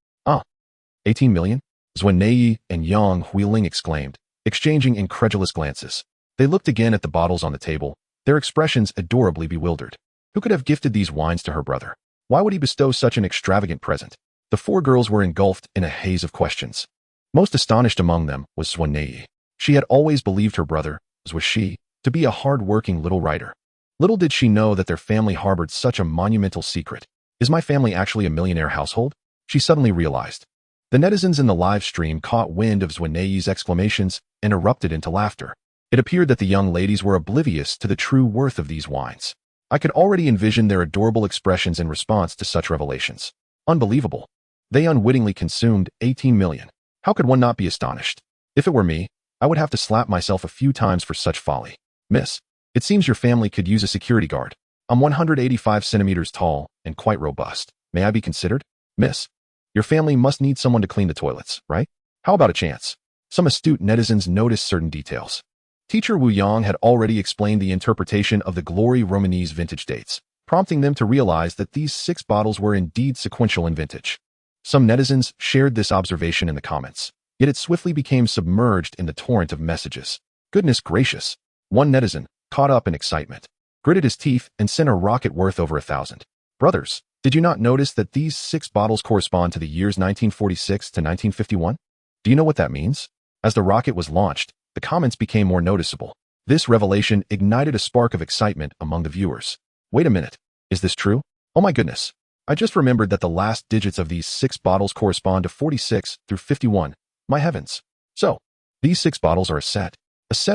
18 million? Zuo and Yang Huiling exclaimed, exchanging incredulous glances. They looked again at the bottles on the table, their expressions adorably bewildered. Who could have gifted these wines to her brother? Why would he bestow such an extravagant present? The 4 girls were engulfed in a haze of questions. Most astonished among them was Zuo. She had always believed her brother, Zuo Xi, to be a hard-working little writer. Little did she know that their family harbored such a monumental secret. Is my family actually a millionaire household? She suddenly realized. The netizens in the live stream caught wind of Zuo's exclamations and erupted into laughter. It appeared that the young ladies were oblivious to the true worth of these wines. I could already envision their adorable expressions in response to such revelations. Unbelievable. They unwittingly consumed 18 million. How could one not be astonished? If it were me, I would have to slap myself a few times for such folly. Miss, it seems your family could use a security guard. I'm 185 centimeters tall and quite robust. May I be considered? Miss, your family must need someone to clean the toilets, right? How about a chance? Some astute netizens noticed certain details. Teacher Wu Yang had already explained the interpretation of the Glory Romanie's vintage dates, prompting them to realize that these 6 bottles were indeed sequential in vintage. Some netizens shared this observation in the comments, yet it swiftly became submerged in the torrent of messages. Goodness gracious! One netizen, caught up in excitement, gritted his teeth and sent a rocket worth over 1,000. Brothers, did you not notice that these 6 bottles correspond to the years 1946 to 1951? Do you know what that means? As the rocket was launched, the comments became more noticeable. This revelation ignited a spark of excitement among the viewers. Wait a minute. Is this true? Oh my goodness. I just remembered that the last digits of these 6 bottles correspond to 46 through 51. My heavens. So, these 6 bottles are a set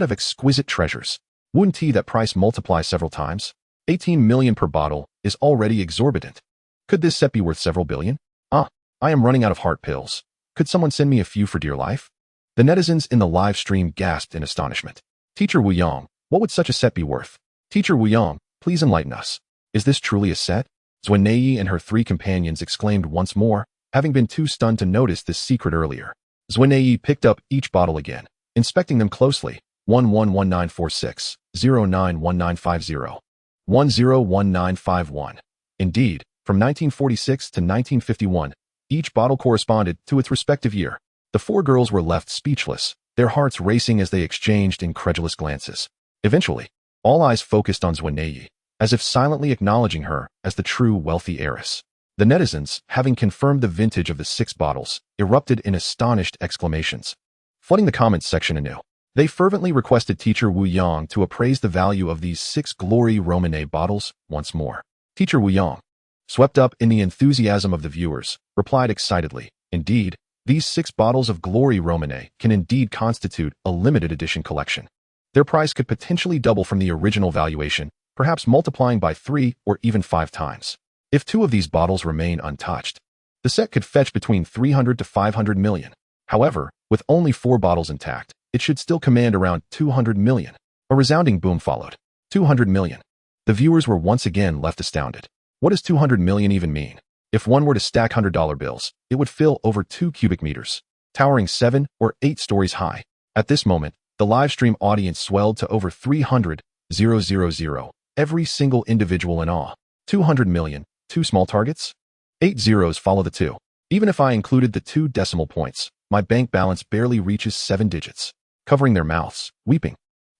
of exquisite treasures. Wouldn't that price multiply several times? 18 million per bottle is already exorbitant. Could this set be worth several billion? I am running out of heart pills. Could someone send me a few for dear life? The netizens in the live stream gasped in astonishment. Teacher Wu Yang, what would such a set be worth? Teacher Wu Yang, please enlighten us. Is this truly a set? Zuo and her 3 companions exclaimed once more, having been too stunned to notice this secret earlier. Zuo picked up each bottle again, inspecting them closely. 111946, 091950, 101951. Indeed, from 1946 to 1951, each bottle corresponded to its respective year. The 4 girls were left speechless, their hearts racing as they exchanged incredulous glances. Eventually, all eyes focused on Zuo, as if silently acknowledging her as the true wealthy heiress. The netizens, having confirmed the vintage of the 6 bottles, erupted in astonished exclamations, flooding the comments section anew. They fervently requested Teacher Wu Yang to appraise the value of these 6 Glory Romanée bottles once more. Teacher Wu Yang, swept up in the enthusiasm of the viewers, replied excitedly, indeed, these 6 bottles of Glory Romanée can indeed constitute a limited edition collection. Their price could potentially double from the original valuation, perhaps multiplying by 3 or even 5 times. If 2 of these bottles remain untouched, the set could fetch between 300 to 500 million. However, with only 4 bottles intact, it should still command around 200 million. A resounding boom followed. 200 million. The viewers were once again left astounded. What does 200 million even mean? If one were to stack $100 bills, it would fill over 2 cubic meters, towering 7 or 8 stories high. At this moment, the live stream audience swelled to over 300,000, every single individual in awe. 200 million, 2 small targets? 8 zeros follow the 2. Even if I included the 2 decimal points, my bank balance barely reaches 7 digits. Covering their mouths, weeping.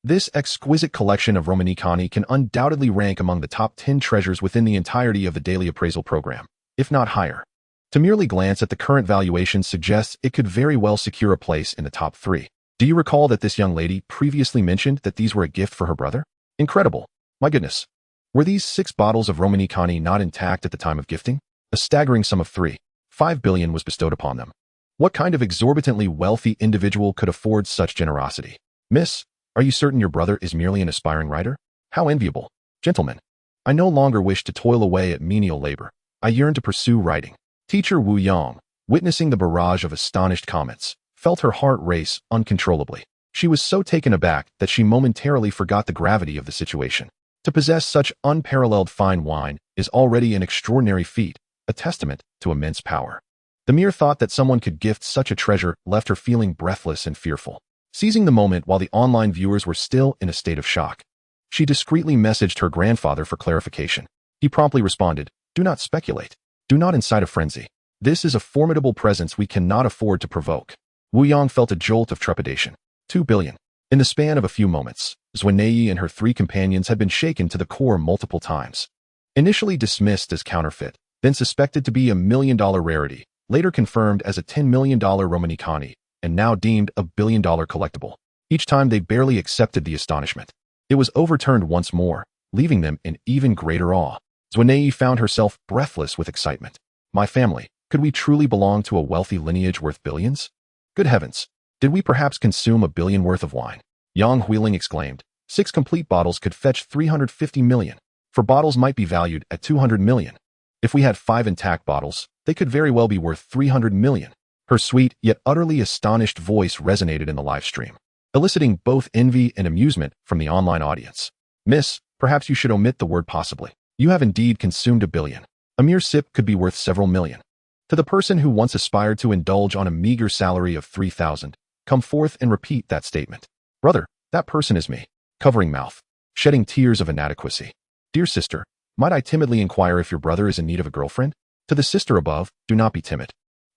This exquisite collection of Romanée-Conti can undoubtedly rank among the top 10 treasures within the entirety of the daily appraisal program, if not higher. To merely glance at the current valuation suggests it could very well secure a place in the top 3. Do you recall that this young lady previously mentioned that these were a gift for her brother? Incredible. My goodness. Were these 6 bottles of Romanée-Conti not intact at the time of gifting? A staggering sum of 3.5 billion was bestowed upon them. What kind of exorbitantly wealthy individual could afford such generosity? Miss, are you certain your brother is merely an aspiring writer? How enviable. Gentlemen, I no longer wish to toil away at menial labor. I yearn to pursue writing. Teacher Wu Yang, witnessing the barrage of astonished comments, felt her heart race uncontrollably. She was so taken aback that she momentarily forgot the gravity of the situation. To possess such unparalleled fine wine is already an extraordinary feat, a testament to immense power. The mere thought that someone could gift such a treasure left her feeling breathless and fearful. Seizing the moment while the online viewers were still in a state of shock, she discreetly messaged her grandfather for clarification. He promptly responded, "Do not speculate. Do not incite a frenzy. This is a formidable presence we cannot afford to provoke." Wu Yang felt a jolt of trepidation. 2 billion. In the span of a few moments, Zuo and her 3 companions had been shaken to the core multiple times. Initially dismissed as counterfeit, then suspected to be a $1 million rarity, later confirmed as a $10 million Romanée-Conti, and now deemed a $1 billion collectible. Each time they barely accepted the astonishment. It was overturned once more, leaving them in even greater awe. Zuo found herself breathless with excitement. My family, could we truly belong to a wealthy lineage worth billions? Good heavens, did we perhaps consume $1 billion worth of wine? Yang Huiling exclaimed. 6 complete bottles could fetch 350 million. 4 bottles might be valued at 200 million. If we had 5 intact bottles, they could very well be worth 300 million. Her sweet yet utterly astonished voice resonated in the live stream, eliciting both envy and amusement from the online audience. Miss, perhaps you should omit the word possibly. You have indeed consumed $1 billion. A mere sip could be worth several million. To the person who once aspired to indulge on a meager salary of 3,000, come forth and repeat that statement. Brother, that person is me. Covering mouth, shedding tears of inadequacy. Dear sister, might I timidly inquire if your brother is in need of a girlfriend? To the sister above, do not be timid.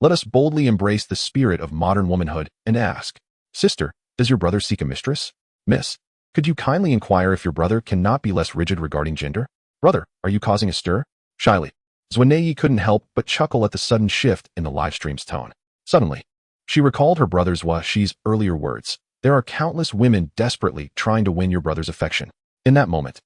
Let us boldly embrace the spirit of modern womanhood and ask, Sister, does your brother seek a mistress? Miss, could you kindly inquire if your brother cannot be less rigid regarding gender? Brother, are you causing a stir? Shyly. Zuo couldn't help but chuckle at the sudden shift in the livestream's tone. Suddenly, she recalled her brother Zuo Xi's earlier words. There are countless women desperately trying to win your brother's affection. In that moment,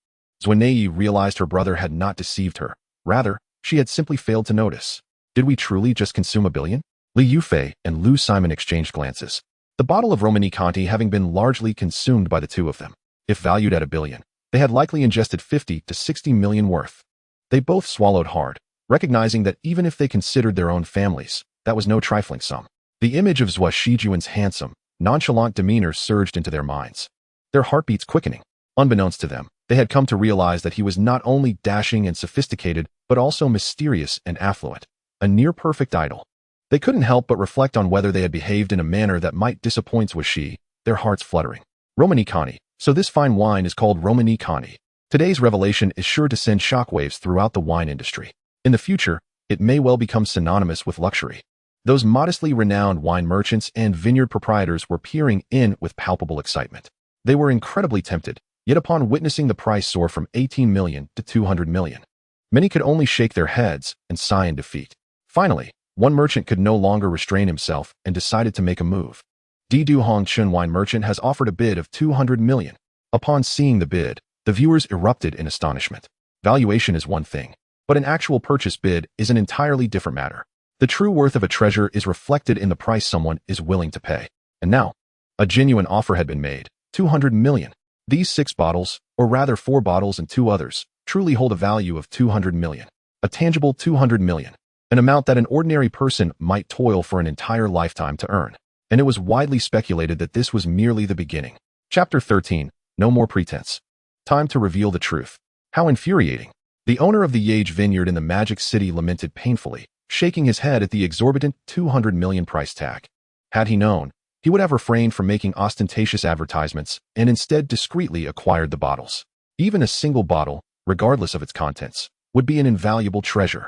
Zuo realized her brother had not deceived her. Rather, she had simply failed to notice. Did we truly just consume $1 billion? Li Yufei and Lu Simon exchanged glances. The bottle of Romanée-Conti having been largely consumed by the two of them. If valued at $1 billion, they had likely ingested 50 to 60 million worth. They both swallowed hard, recognizing that even if they considered their own families, that was no trifling sum. The image of Zuo Xijuan's handsome, nonchalant demeanor surged into their minds, their heartbeats quickening. Unbeknownst to them, they had come to realize that he was not only dashing and sophisticated, but also mysterious and affluent. A near-perfect idol. They couldn't help but reflect on whether they had behaved in a manner that might disappoint Zuo Xi, their hearts fluttering. Romanée-Conti. So this fine wine is called Romanée-Conti. Today's revelation is sure to send shockwaves throughout the wine industry. In the future, it may well become synonymous with luxury. Those modestly renowned wine merchants and vineyard proprietors were peering in with palpable excitement. They were incredibly tempted, yet upon witnessing the price soar from 18 million to 200 million, many could only shake their heads and sigh in defeat. Finally, one merchant could no longer restrain himself and decided to make a move. Didu Hongchun wine merchant has offered a bid of 200 million. Upon seeing the bid, the viewers erupted in astonishment. Valuation is one thing, but an actual purchase bid is an entirely different matter. The true worth of a treasure is reflected in the price someone is willing to pay. And now, a genuine offer had been made, 200 million. These 6 bottles, or rather 4 bottles and 2 others, truly hold a value of 200 million. A tangible 200 million. An amount that an ordinary person might toil for an entire lifetime to earn. And it was widely speculated that this was merely the beginning. Chapter 13. No more pretense. Time to reveal the truth. How infuriating. The owner of the Jade vineyard in the Magic City lamented painfully, shaking his head at the exorbitant 200 million price tag. Had he known, he would have refrained from making ostentatious advertisements and instead discreetly acquired the bottles. Even a single bottle, regardless of its contents, would be an invaluable treasure.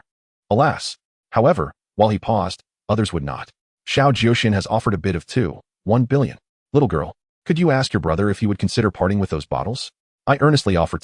Alas! However, while he paused, others would not. Xiao Jiuxian has offered a bid of 2.1 billion. Little girl, Could you ask your brother if he would consider parting with those bottles? I earnestly offer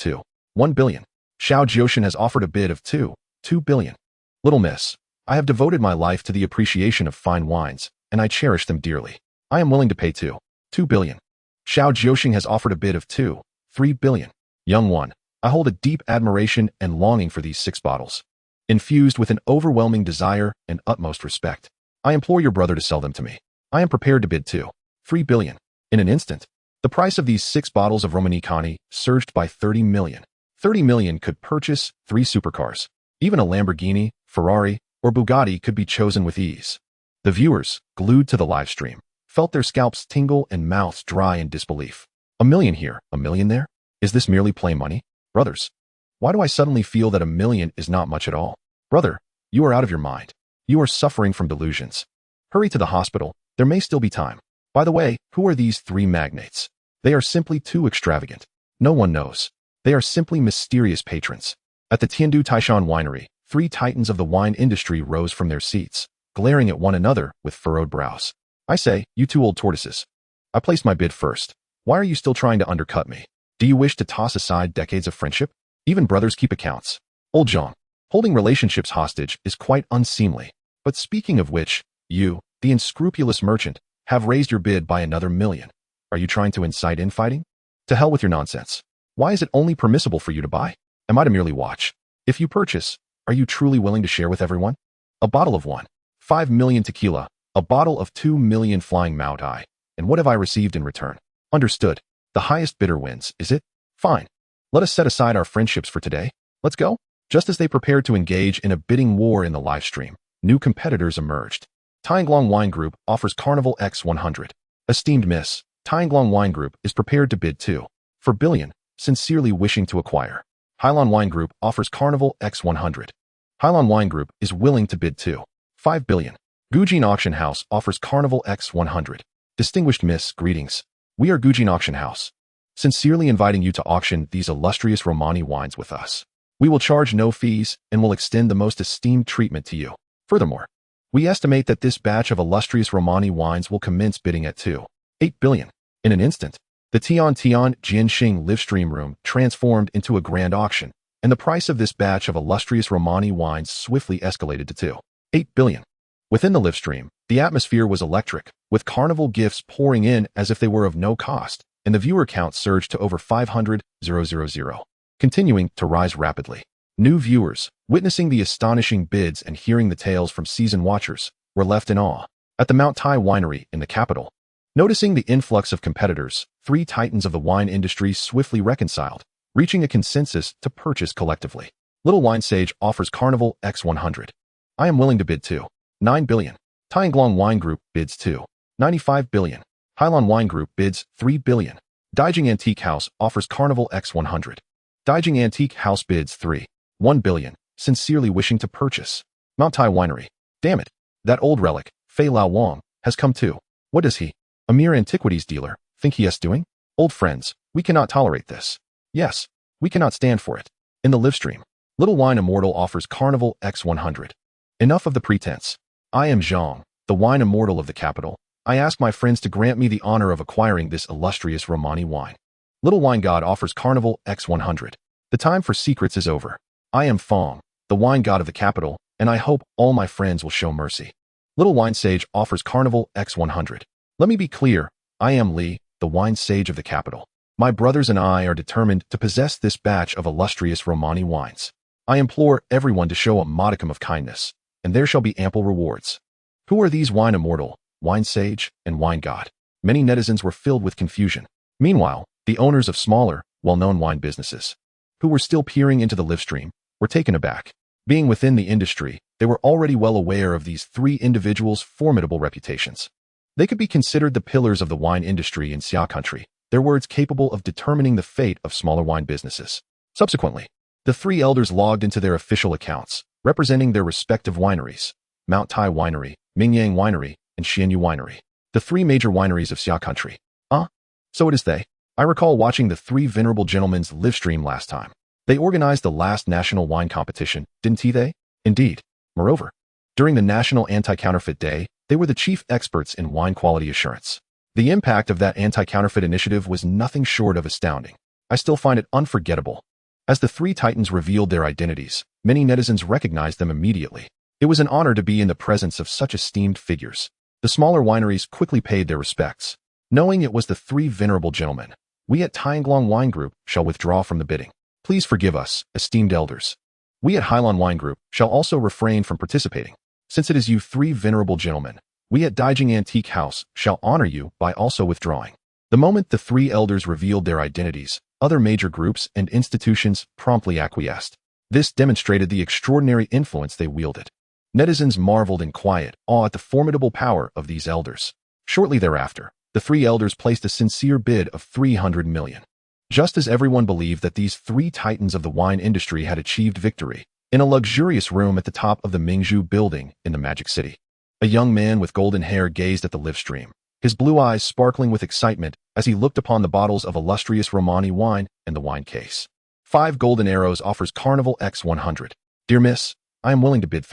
1 billion. Xiao Jioshan has offered a bid of 2 billion. Little miss, I have devoted my life to the appreciation of fine wines, and I cherish them dearly. I am willing to pay 2 billion. Xiao Jioshan has offered a bid of 3 billion. Young one, I hold a deep admiration and longing for these 6 bottles. Infused with an overwhelming desire and utmost respect, I implore your brother to sell them to me. I am prepared to bid 3 billion. In an instant, the price of these 6 bottles of Romanée-Conti surged by 30 million. 30 million could purchase 3 supercars. Even a Lamborghini, Ferrari, or Bugatti could be chosen with ease. The viewers, glued to the live stream, felt their scalps tingle and mouths dry in disbelief. $1 million here, $1 million there? Is this merely play money? Brothers, why do I suddenly feel that $1 million is not much at all? Brother, you are out of your mind. You are suffering from delusions. Hurry to the hospital, there may still be time. By the way, who are these 3 magnates? They are simply too extravagant. No one knows. They are simply mysterious patrons. At the Tiandu Taishan winery, 3 titans of the wine industry rose from their seats, glaring at one another with furrowed brows. I say, you 2 old tortoises. I placed my bid first. Why are you still trying to undercut me? Do you wish to toss aside decades of friendship? Even brothers keep accounts. Old Zhang, holding relationships hostage is quite unseemly. But speaking of which, you, the unscrupulous merchant, have raised your bid by another $1 million. Are you trying to incite infighting? To hell with your nonsense. Why is it only permissible for you to buy? Am I to merely watch? If you purchase, are you truly willing to share with everyone? A bottle of 1.5 million tequila, a bottle of 2 million flying Mao Tai, and what have I received in return? Understood. The highest bidder wins, is it? Fine. Let us set aside our friendships for today. Let's go. Just as they prepared to engage in a bidding war in the live stream, new competitors emerged. Tainglong Wine Group offers Carnival X100. Esteemed Miss, Tainglong Wine Group is prepared to bid 2 billion, sincerely wishing to acquire. Hailan Wine Group offers Carnival X100. Hailan Wine Group is willing to bid 5 billion. Gujin Auction House offers Carnival X100. Distinguished Miss, greetings. We are Gujin Auction House, sincerely inviting you to auction these illustrious Romani wines with us. We will charge no fees and will extend the most esteemed treatment to you. Furthermore, we estimate that this batch of illustrious Romani wines will commence bidding at 8 billion. In an instant, the Tian Jianxing livestream room transformed into a grand auction, and the price of this batch of illustrious Romani wines swiftly escalated to 8 billion. Within the livestream, the atmosphere was electric, with carnival gifts pouring in as if they were of no cost, and the viewer count surged to over 500,000, continuing to rise rapidly. New viewers, witnessing the astonishing bids and hearing the tales from seasoned watchers, were left in awe. At the Mount Tai winery in the capital, noticing the influx of competitors, 3 titans of the wine industry swiftly reconciled, reaching a consensus to purchase collectively. Little Wine Sage offers Carnival X100. I am willing to bid 9 billion. Tainglong Wine Group bids 95 billion. Hailan Wine Group bids 3 billion. Daijing Antique House offers Carnival X100. Daijing Antique House bids 1 billion, sincerely wishing to purchase. Mount Tai Winery. Damn it. That old relic, Fei Lao Wang, has come too. What does he, a mere antiquities dealer, think he is doing? Old friends, we cannot tolerate this. Yes, we cannot stand for it. In the livestream, Little Wine Immortal offers Carnival X100. Enough of the pretense. I am Zhang, the wine immortal of the capital. I ask my friends to grant me the honor of acquiring this illustrious Romani wine. Little Wine God offers Carnival X100. The time for secrets is over. I am Fong, the wine god of the capital, and I hope all my friends will show mercy. Little Wine Sage offers Carnival X100. Let me be clear, I am Li, the wine sage of the capital. My brothers and I are determined to possess this batch of illustrious Romani wines. I implore everyone to show a modicum of kindness, and there shall be ample rewards. Who are these wine immortal, wine sage, and wine god? Many netizens were filled with confusion. Meanwhile, the owners of smaller, well-known wine businesses, who were still peering into the livestream, were taken aback. Being within the industry, they were already well aware of these 3 individuals' formidable reputations. They could be considered the pillars of the wine industry in Xia country, their words capable of determining the fate of smaller wine businesses. Subsequently, the 3 elders logged into their official accounts, representing their respective wineries: Mount Tai Winery, Mingyang Winery, and Xianyu Winery, the 3 major wineries of Xia country. So it is they. I recall watching the 3 venerable gentlemen's livestream last time. They organized the last national wine competition, didn't they? Indeed. Moreover, during the National Anti-Counterfeit Day, they were the chief experts in wine quality assurance. The impact of that anti-counterfeit initiative was nothing short of astounding. I still find it unforgettable. As the three titans revealed their identities, many netizens recognized them immediately. It was an honor to be in the presence of such esteemed figures. The smaller wineries quickly paid their respects. Knowing it was the three venerable gentlemen, we at Tycoon Wine Group shall withdraw from the bidding. Please forgive us, esteemed elders. We at Hylon Wine Group shall also refrain from participating. Since it is you three venerable gentlemen, we at Daijing Antique House shall honor you by also withdrawing. The moment the three elders revealed their identities, other major groups and institutions promptly acquiesced. This demonstrated the extraordinary influence they wielded. Netizens marveled in quiet awe at the formidable power of these elders. Shortly thereafter, the three elders placed a sincere bid of 300 million. Just as everyone believed that these three titans of the wine industry had achieved victory, in a luxurious room at the top of the Mingzhu building in the Magic City, a young man with golden hair gazed at the live stream, his blue eyes sparkling with excitement as he looked upon the bottles of illustrious Romanée wine and the wine case. 5 Golden Arrows offers Carnival X100. Dear Miss, I am willing to bid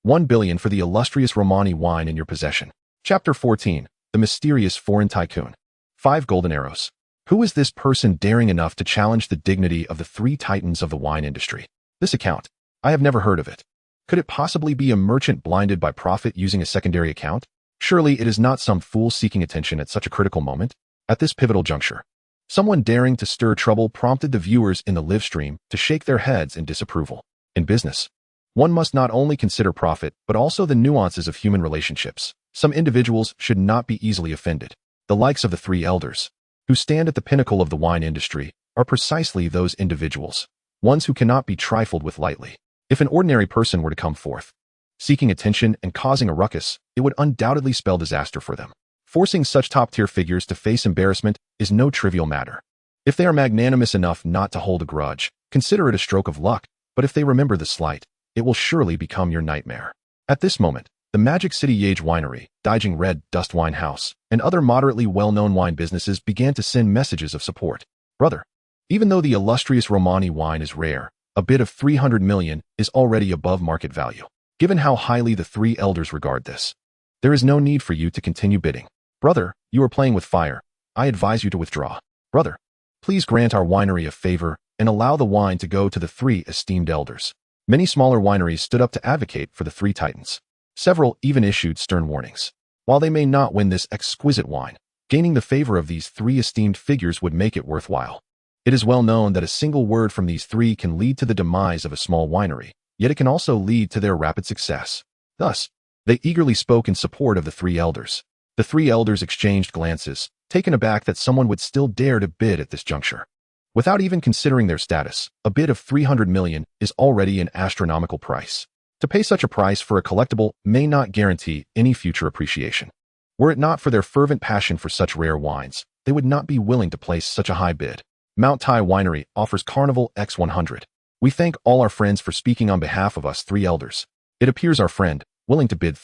1 billion for the illustrious Romanée wine in your possession. Chapter 14. The Mysterious Foreign Tycoon. 5 Golden Arrows. Who is this person daring enough to challenge the dignity of the three titans of the wine industry? This account. I have never heard of it. Could it possibly be a merchant blinded by profit using a secondary account? Surely it is not some fool seeking attention at such a critical moment. At this pivotal juncture, someone daring to stir trouble prompted the viewers in the live stream to shake their heads in disapproval. In business, one must not only consider profit, but also the nuances of human relationships. Some individuals should not be easily offended. The likes of the three elders, who stand at the pinnacle of the wine industry, are precisely those individuals, ones who cannot be trifled with lightly. If an ordinary person were to come forth, seeking attention and causing a ruckus, it would undoubtedly spell disaster for them. Forcing such top-tier figures to face embarrassment is no trivial matter. If they are magnanimous enough not to hold a grudge, consider it a stroke of luck, but if they remember the slight, it will surely become your nightmare. At this moment, the Magic City Jade Winery, Daijing Red Dust Wine House, and other moderately well-known wine businesses began to send messages of support. Brother, even though the illustrious Romanée wine is rare, a bid of 300 million is already above market value. Given how highly the three elders regard this, there is no need for you to continue bidding. Brother, you are playing with fire. I advise you to withdraw. Brother, please grant our winery a favor and allow the wine to go to the three esteemed elders. Many smaller wineries stood up to advocate for the three titans. Several even issued stern warnings. While they may not win this exquisite wine, gaining the favor of these three esteemed figures would make it worthwhile. It is well known that a single word from these three can lead to the demise of a small winery, yet it can also lead to their rapid success. Thus, they eagerly spoke in support of the three elders. The three elders exchanged glances, taken aback that someone would still dare to bid at this juncture. Without even considering their status, a bid of 300 million is already an astronomical price. To pay such a price for a collectible may not guarantee any future appreciation. Were it not for their fervent passion for such rare wines, they would not be willing to place such a high bid. Mount Tai Winery offers Carnival X100. We thank all our friends for speaking on behalf of us three elders. It appears our friend, willing to bid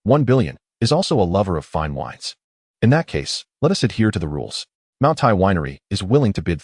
1 billion, is also a lover of fine wines. In that case, let us adhere to the rules. Mount Tai Winery is willing to bid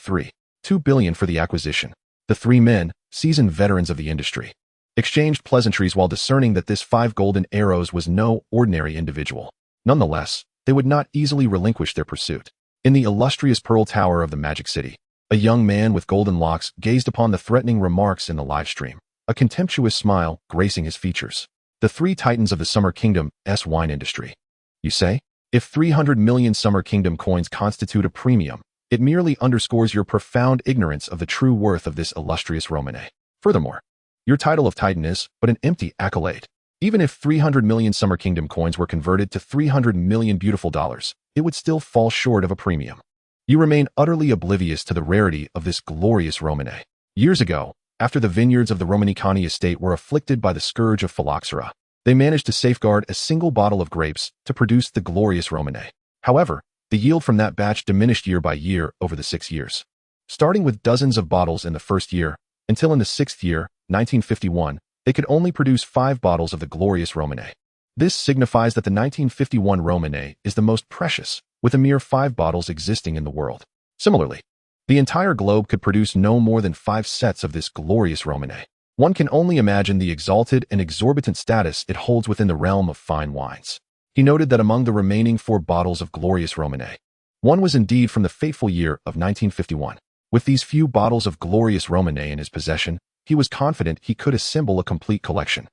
2 billion for the acquisition. The three men, seasoned veterans of the industry, exchanged pleasantries while discerning that this 5 Golden Arrows was no ordinary individual. Nonetheless, they would not easily relinquish their pursuit. In the illustrious Pearl Tower of the Magic City, a young man with golden locks gazed upon the threatening remarks in the live stream, a contemptuous smile gracing his features. The three titans of the Summer Kingdom's wine industry. You say? If 300 million Summer Kingdom coins constitute a premium, it merely underscores your profound ignorance of the true worth of this illustrious Romanée. Furthermore, your title of Titan is but an empty accolade. Even if 300 million Summer Kingdom coins were converted to 300 million beautiful dollars, it would still fall short of a premium. You remain utterly oblivious to the rarity of this glorious Romanée. Years ago, after the vineyards of the Romanée-Conti estate were afflicted by the scourge of phylloxera, they managed to safeguard a single bottle of grapes to produce the glorious Romanée. However, the yield from that batch diminished year by year over the 6 years. Starting with dozens of bottles in the first year, until in the 6th year, 1951, they could only produce 5 bottles of the glorious Romanée. This signifies that the 1951 Romanée is the most precious, with a mere 5 bottles existing in the world. Similarly, the entire globe could produce no more than 5 sets of this glorious Romanée. One can only imagine the exalted and exorbitant status it holds within the realm of fine wines. He noted that among the remaining 4 bottles of glorious Romanée, one was indeed from the fateful year of 1951. With these few bottles of glorious Romanée in his possession, he was confident he could assemble a complete collection.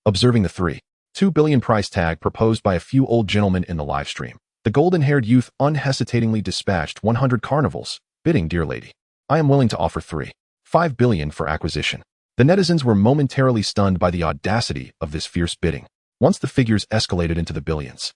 Observing the 3.2 billion price tag proposed by a few old gentlemen in the live stream, the golden-haired youth unhesitatingly dispatched 100 carnivals, bidding, "Dear lady, I am willing to offer 3.5 billion for acquisition." The netizens were momentarily stunned by the audacity of this fierce bidding. Once the figures escalated into the billions,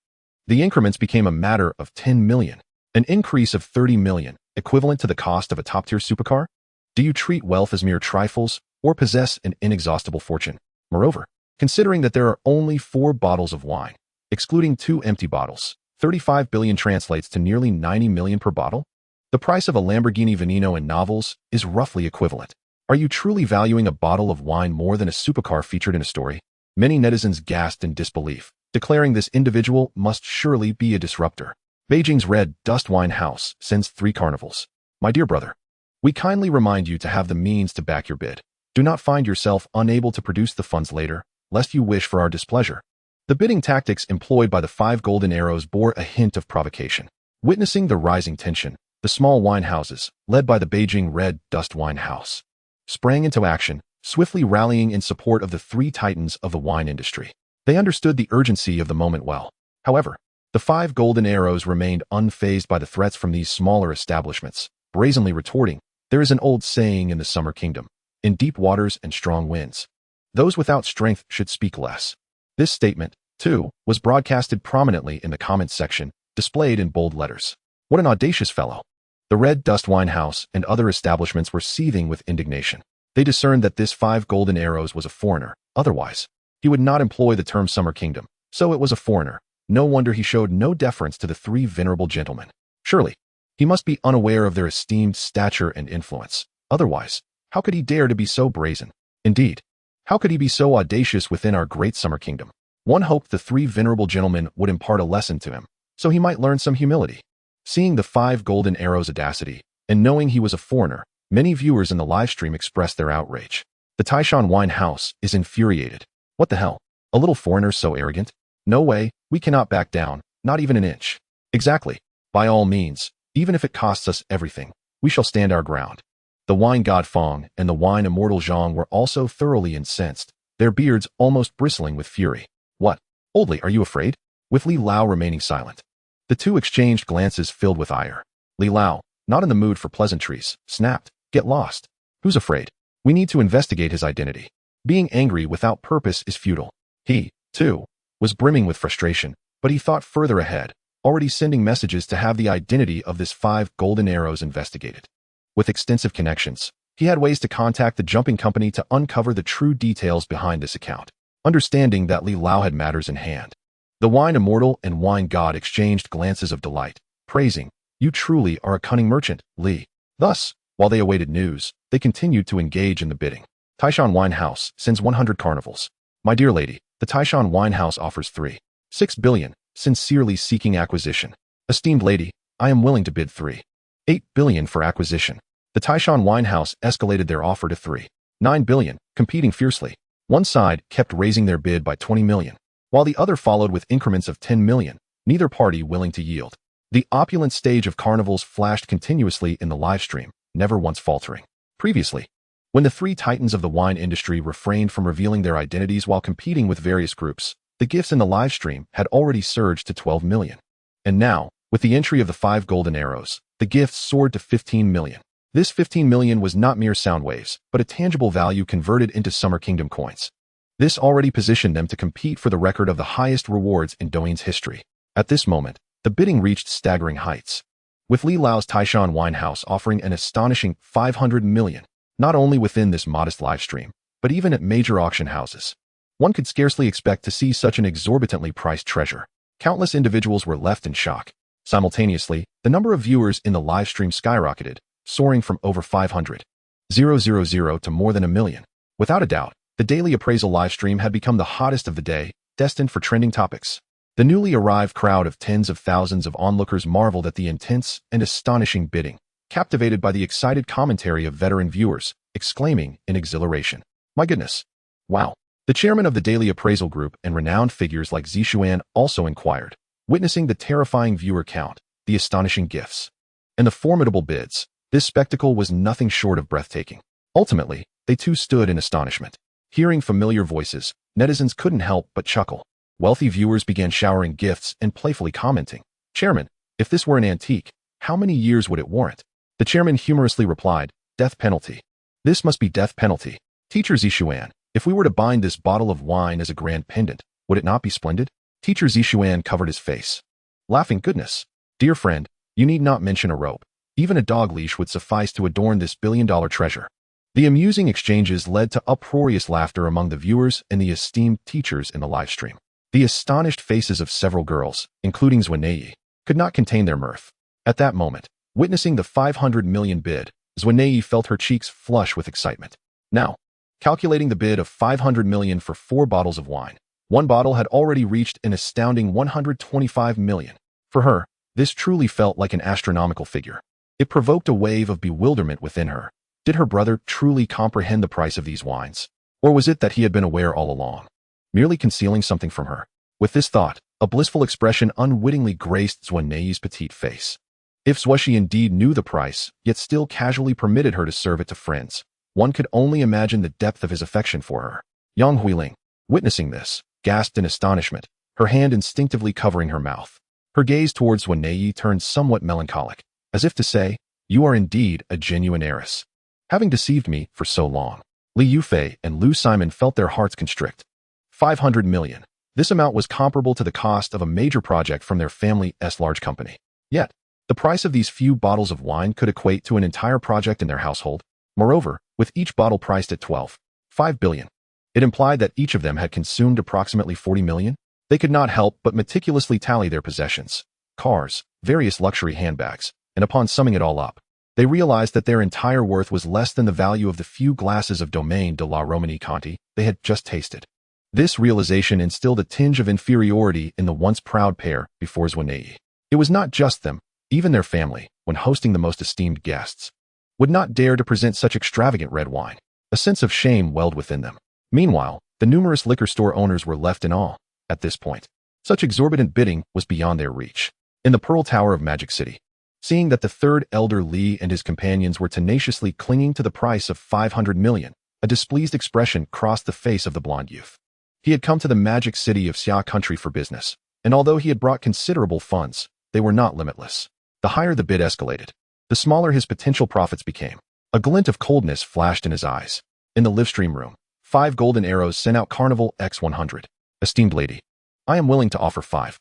the increments became a matter of 10 million, an increase of 30 million, equivalent to the cost of a top-tier supercar. Do you treat wealth as mere trifles, or possess an inexhaustible fortune? Moreover, considering that there are only 4 bottles of wine, excluding 2 empty bottles, 35 billion translates to nearly 90 million per bottle. The price of a Lamborghini Veneno in novels is roughly equivalent. Are you truly valuing a bottle of wine more than a supercar featured in a story? Many netizens gasped in disbelief, declaring this individual must surely be a disruptor. Beijing's Red Dust Wine House sends 3 carnivals. My dear brother, we kindly remind you to have the means to back your bid. Do not find yourself unable to produce the funds later, lest you wish for our displeasure. The bidding tactics employed by the 5 golden arrows bore a hint of provocation. Witnessing the rising tension, the small wine houses, led by the Beijing Red Dust Wine House, sprang into action, swiftly rallying in support of the 3 titans of the wine industry. They understood the urgency of the moment well. However, the 5 golden arrows remained unfazed by the threats from these smaller establishments, brazenly retorting, "There is an old saying in the Summer Kingdom, in deep waters and strong winds, those without strength should speak less." This statement, too, was broadcasted prominently in the comments section, displayed in bold letters. What an audacious fellow! The Red Dust Wine House and other establishments were seething with indignation. They discerned that this 5 golden arrows was a foreigner. Otherwise, he would not employ the term Summer Kingdom. So it was a foreigner. No wonder he showed no deference to the 3 venerable gentlemen. Surely, he must be unaware of their esteemed stature and influence. Otherwise, how could he dare to be so brazen? Indeed, how could he be so audacious within our great Summer Kingdom? One hoped the 3 venerable gentlemen would impart a lesson to him, so he might learn some humility. Seeing the 5 golden arrows' audacity, and knowing he was a foreigner, many viewers in the livestream expressed their outrage. The Tycoon Wine House is infuriated. What the hell? A little foreigner so arrogant? No way, we cannot back down, not even an inch. Exactly. By all means, even if it costs us everything, we shall stand our ground. The wine god Fong and the wine immortal Zhang were also thoroughly incensed, their beards almost bristling with fury. What? Oldly, are you afraid? With Li Lao remaining silent. The 2 exchanged glances filled with ire. Li Lao, not in the mood for pleasantries, snapped, "Get lost. Who's afraid? We need to investigate his identity. Being angry without purpose is futile." He, too, was brimming with frustration, but he thought further ahead, already sending messages to have the identity of this 5 golden arrows investigated. With extensive connections, he had ways to contact the jumping company to uncover the true details behind this account. Understanding that Li Lao had matters in hand, the wine immortal and wine god exchanged glances of delight, praising, "You truly are a cunning merchant, Li." Thus, while they awaited news, they continued to engage in the bidding. Tycoon Wine House sends 100 carnivals. My dear lady, the Tycoon Wine House offers 3.6 billion, sincerely seeking acquisition. Esteemed lady, I am willing to bid 3.8 billion for acquisition. The Tycoon Wine House escalated their offer to 3.9 billion, competing fiercely. One side kept raising their bid by 20 million, while the other followed with increments of 10 million, neither party willing to yield. The opulent stage of carnivals flashed continuously in the livestream, never once faltering. Previously, when the 3 titans of the wine industry refrained from revealing their identities while competing with various groups, the gifts in the livestream had already surged to 12 million. And now, with the entry of the 5 golden arrows, the gifts soared to 15 million. This 15 million was not mere sound waves, but a tangible value converted into Summer Kingdom coins. This already positioned them to compete for the record of the highest rewards in Douyin's history. At this moment, the bidding reached staggering heights, with Li Lao's Tycoon Wine House offering an astonishing 500 million, not only within this modest livestream, but even at major auction houses. One could scarcely expect to see such an exorbitantly priced treasure. Countless individuals were left in shock. Simultaneously, the number of viewers in the livestream skyrocketed, soaring from over 500,000 to more than 1 million. Without a doubt, the daily appraisal livestream had become the hottest of the day, destined for trending topics. The newly arrived crowd of tens of thousands of onlookers marveled at the intense and astonishing bidding, captivated by the excited commentary of veteran viewers, exclaiming in exhilaration, "My goodness! Wow! The chairman of the daily appraisal group and renowned figures like Zishuan also inquired, witnessing the terrifying viewer count, the astonishing gifts, and the formidable bids. This spectacle was nothing short of breathtaking. Ultimately, they too stood in astonishment. Hearing familiar voices, netizens couldn't help but chuckle. Wealthy viewers began showering gifts and playfully commenting, "Chairman, if this were an antique, how many years would it warrant?" The chairman humorously replied, "Death penalty. This must be death penalty. Teacher Zishuan, if we were to bind this bottle of wine as a grand pendant, would it not be splendid?" Teacher Zishuan covered his face, laughing, "Goodness, dear friend, you need not mention a rope. Even a dog leash would suffice to adorn this billion-dollar treasure." The amusing exchanges led to uproarious laughter among the viewers and the esteemed teachers in the livestream. The astonished faces of several girls, including Zuo, could not contain their mirth. At that moment, witnessing the 500 million bid, Zuo felt her cheeks flush with excitement. Now, calculating the bid of 500 million for 4 bottles of wine, one bottle had already reached an astounding 125 million. For her, this truly felt like an astronomical figure. It provoked a wave of bewilderment within her. Did her brother truly comprehend the price of these wines? Or was it that he had been aware all along, merely concealing something from her? With this thought, a blissful expression unwittingly graced Zuo's petite face. If Zuo Xi indeed knew the price, yet still casually permitted her to serve it to friends, one could only imagine the depth of his affection for her. Yang Huiling, witnessing this, gasped in astonishment, her hand instinctively covering her mouth. Her gaze towards Zuo turned somewhat melancholic, as if to say, "You are indeed a genuine heiress, having deceived me for so long." Li Yufei and Lu Simon felt their hearts constrict. 500 million. This amount was comparable to the cost of a major project from their family's large company. Yet, the price of these few bottles of wine could equate to an entire project in their household. Moreover, with each bottle priced at 12.5 billion, it implied that each of them had consumed approximately 40 million. They could not help but meticulously tally their possessions, cars, various luxury handbags, and upon summing it all up, they realized that their entire worth was less than the value of the few glasses of Domaine de la Romanée-Conti they had just tasted. This realization instilled a tinge of inferiority in the once proud pair before Zuo. It was not just them, even their family, when hosting the most esteemed guests, would not dare to present such extravagant red wine. A sense of shame welled within them. Meanwhile, the numerous liquor store owners were left in awe. At this point, such exorbitant bidding was beyond their reach. In the Pearl Tower of Magic City, seeing that the third elder Li and his companions were tenaciously clinging to the price of 500 million, a displeased expression crossed the face of the blonde youth. He had come to the magic city of Xia country for business, and although he had brought considerable funds, they were not limitless. The higher the bid escalated, the smaller his potential profits became. A glint of coldness flashed in his eyes. In the livestream room, 5 golden arrows sent out Carnival X100. "Esteemed lady, I am willing to offer 5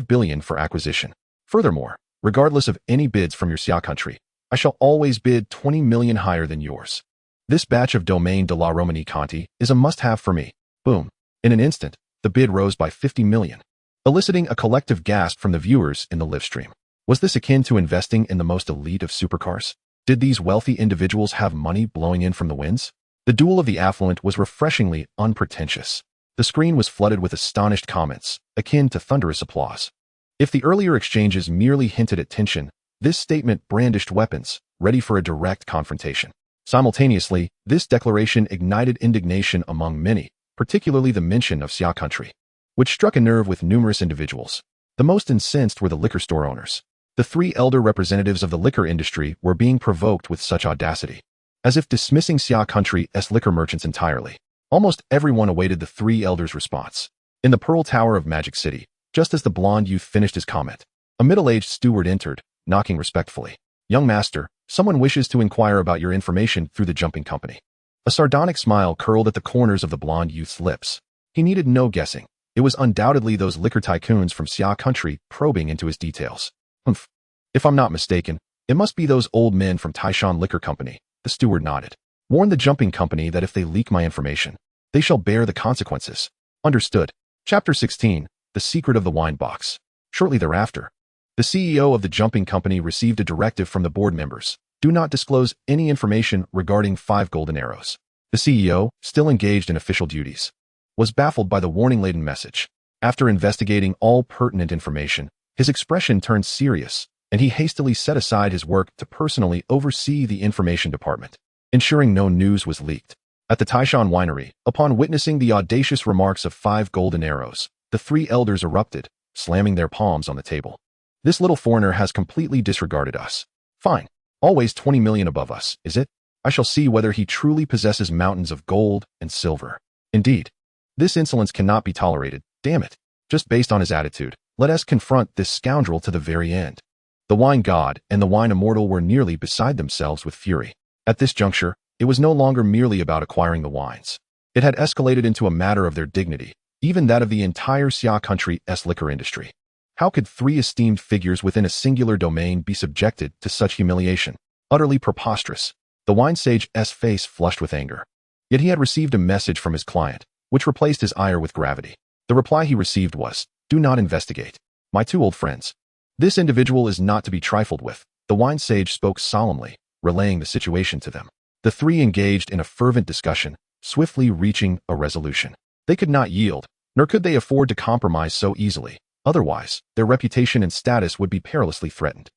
billion for acquisition. Furthermore, regardless of any bids from your Xia country, I shall always bid 20 million higher than yours. This batch of Domaine de la Romanée-Conti is a must-have for me." Boom. In an instant, the bid rose by 50 million, eliciting a collective gasp from the viewers in the livestream. Was this akin to investing in the most elite of supercars? Did these wealthy individuals have money blowing in from the winds? The duel of the affluent was refreshingly unpretentious. The screen was flooded with astonished comments, akin to thunderous applause. If the earlier exchanges merely hinted at tension, this statement brandished weapons, ready for a direct confrontation. Simultaneously, this declaration ignited indignation among many, particularly the mention of Xia country, which struck a nerve with numerous individuals. The most incensed were the liquor store owners. The 3 elder representatives of the liquor industry were being provoked with such audacity, as if dismissing Xia country's liquor merchants entirely. Almost everyone awaited the 3 elders' response. In the Pearl Tower of Magic City, just as the blonde youth finished his comment, a middle-aged steward entered, knocking respectfully. "Young master, someone wishes to inquire about your information through the jumping company." A sardonic smile curled at the corners of the blonde youth's lips. He needed no guessing. It was undoubtedly those liquor tycoons from Xia country probing into his details. "Humph. If I'm not mistaken, it must be those old men from Taishan Liquor Company." The steward nodded. "Warn the jumping company that if they leak my information, they shall bear the consequences." Understood. Chapter 16. The Secret of the Wine Box. Shortly thereafter, the CEO of the jumping company received a directive from the board members. Do not disclose any information regarding 5 golden arrows. The CEO, still engaged in official duties, was baffled by the warning-laden message. After investigating all pertinent information, his expression turned serious, and he hastily set aside his work to personally oversee the information department, ensuring no news was leaked. At the Taishan winery, upon witnessing the audacious remarks of 5 golden arrows, the 3 elders erupted, slamming their palms on the table. This little foreigner has completely disregarded us. Fine. Always 20 million above us, is it? I shall see whether he truly possesses mountains of gold and silver. Indeed. This insolence cannot be tolerated, damn it. Just based on his attitude, let us confront this scoundrel to the very end. The wine god and the wine immortal were nearly beside themselves with fury. At this juncture, it was no longer merely about acquiring the wines. It had escalated into a matter of their dignity, even that of the entire Xia country's liquor industry. How could 3 esteemed figures within a singular domain be subjected to such humiliation? Utterly preposterous. The wine sage's face flushed with anger. Yet he had received a message from his client, which replaced his ire with gravity. The reply he received was, "Do not investigate. My 2 old friends. This individual is not to be trifled with." The wine sage spoke solemnly, relaying the situation to them. The 3 engaged in a fervent discussion, swiftly reaching a resolution. They could not yield, nor could they afford to compromise so easily. Otherwise, their reputation and status would be perilously threatened.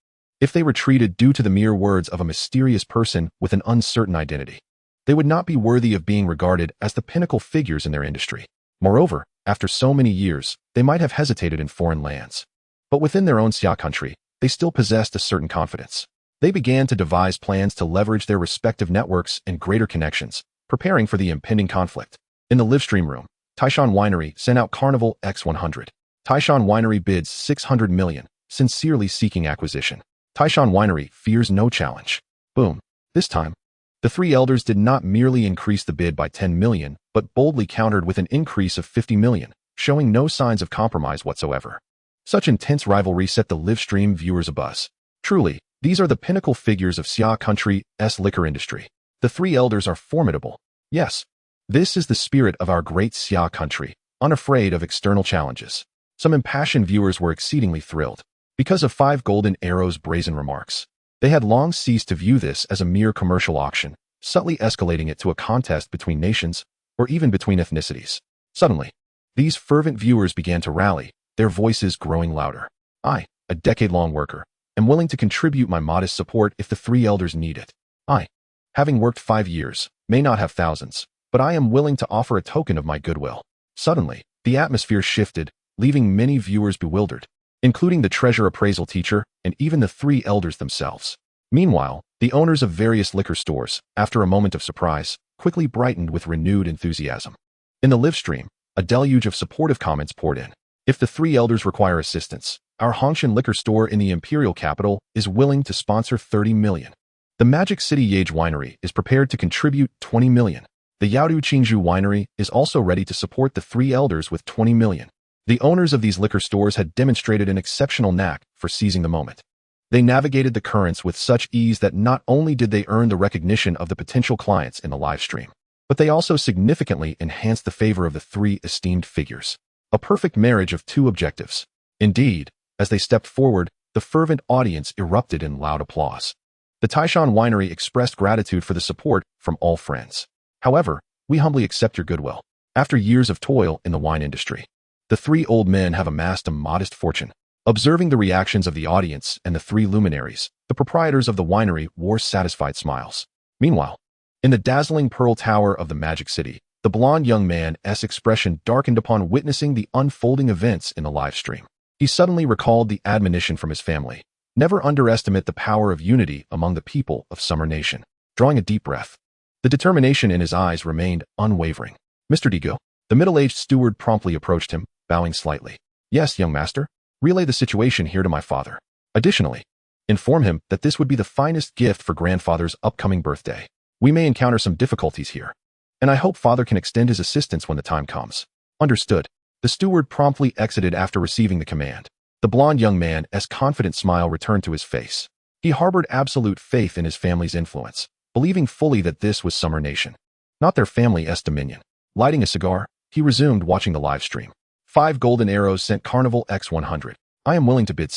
If they retreated due to the mere words of a mysterious person with an uncertain identity, they would not be worthy of being regarded as the pinnacle figures in their industry. Moreover, after so many years, they might have hesitated in foreign lands. But within their own Xia country, they still possessed a certain confidence. They began to devise plans to leverage their respective networks and greater connections, preparing for the impending conflict. In the livestream room, Taishan Winery sent out Carnival X100. Taishan Winery bids 600 million, sincerely seeking acquisition. Taishan Winery fears no challenge. Boom. This time, the 3 elders did not merely increase the bid by 10 million, but boldly countered with an increase of 50 million, showing no signs of compromise whatsoever. Such intense rivalry set the livestream viewers abuzz. Truly, these are the pinnacle figures of Xia country's liquor industry. The 3 elders are formidable. Yes, this is the spirit of our great Xia country, unafraid of external challenges. Some impassioned viewers were exceedingly thrilled. Because of 5 golden arrows' brazen remarks, they had long ceased to view this as a mere commercial auction, subtly escalating it to a contest between nations, or even between ethnicities. Suddenly, these fervent viewers began to rally, their voices growing louder. I, a decade-long worker, am willing to contribute my modest support if the 3 elders need it. I, having worked 5 years, may not have thousands, but I am willing to offer a token of my goodwill. Suddenly, the atmosphere shifted, leaving many viewers bewildered, including the treasure appraisal teacher and even the 3 elders themselves. Meanwhile, the owners of various liquor stores, after a moment of surprise, quickly brightened with renewed enthusiasm. In the live stream, a deluge of supportive comments poured in. If the 3 elders require assistance, our Hongshan liquor store in the Imperial capital is willing to sponsor 30 million. The Magic City Jade winery is prepared to contribute 20 million. The Yaodu Qingzhou winery is also ready to support the 3 elders with 20 million. The owners of these liquor stores had demonstrated an exceptional knack for seizing the moment. They navigated the currents with such ease that not only did they earn the recognition of the potential clients in the live stream, but they also significantly enhanced the favor of the 3 esteemed figures. A perfect marriage of 2 objectives. Indeed, as they stepped forward, the fervent audience erupted in loud applause. The Taishan Winery expressed gratitude for the support from all friends. However, we humbly accept your goodwill. After years of toil in the wine industry, the 3 old men have amassed a modest fortune. Observing the reactions of the audience and the 3 luminaries, the proprietors of the winery wore satisfied smiles. Meanwhile, in the dazzling pearl tower of the Magic City, the blonde young man's expression darkened upon witnessing the unfolding events in the live stream. He suddenly recalled the admonition from his family. Never underestimate the power of unity among the people of Summer Nation. Drawing a deep breath, the determination in his eyes remained unwavering. Mr. Digo, the middle-aged steward promptly approached him, bowing slightly. Yes, young master. Relay the situation here to my father. Additionally, inform him that this would be the finest gift for grandfather's upcoming birthday. We may encounter some difficulties here, and I hope father can extend his assistance when the time comes. Understood. The steward promptly exited after receiving the command. The blonde young man's confident smile returned to his face. He harbored absolute faith in his family's influence, believing fully that this was Summer Nation, not their family's dominion. Lighting a cigar, he resumed watching the live stream. 5 golden arrows sent Carnival X100. I am willing to bid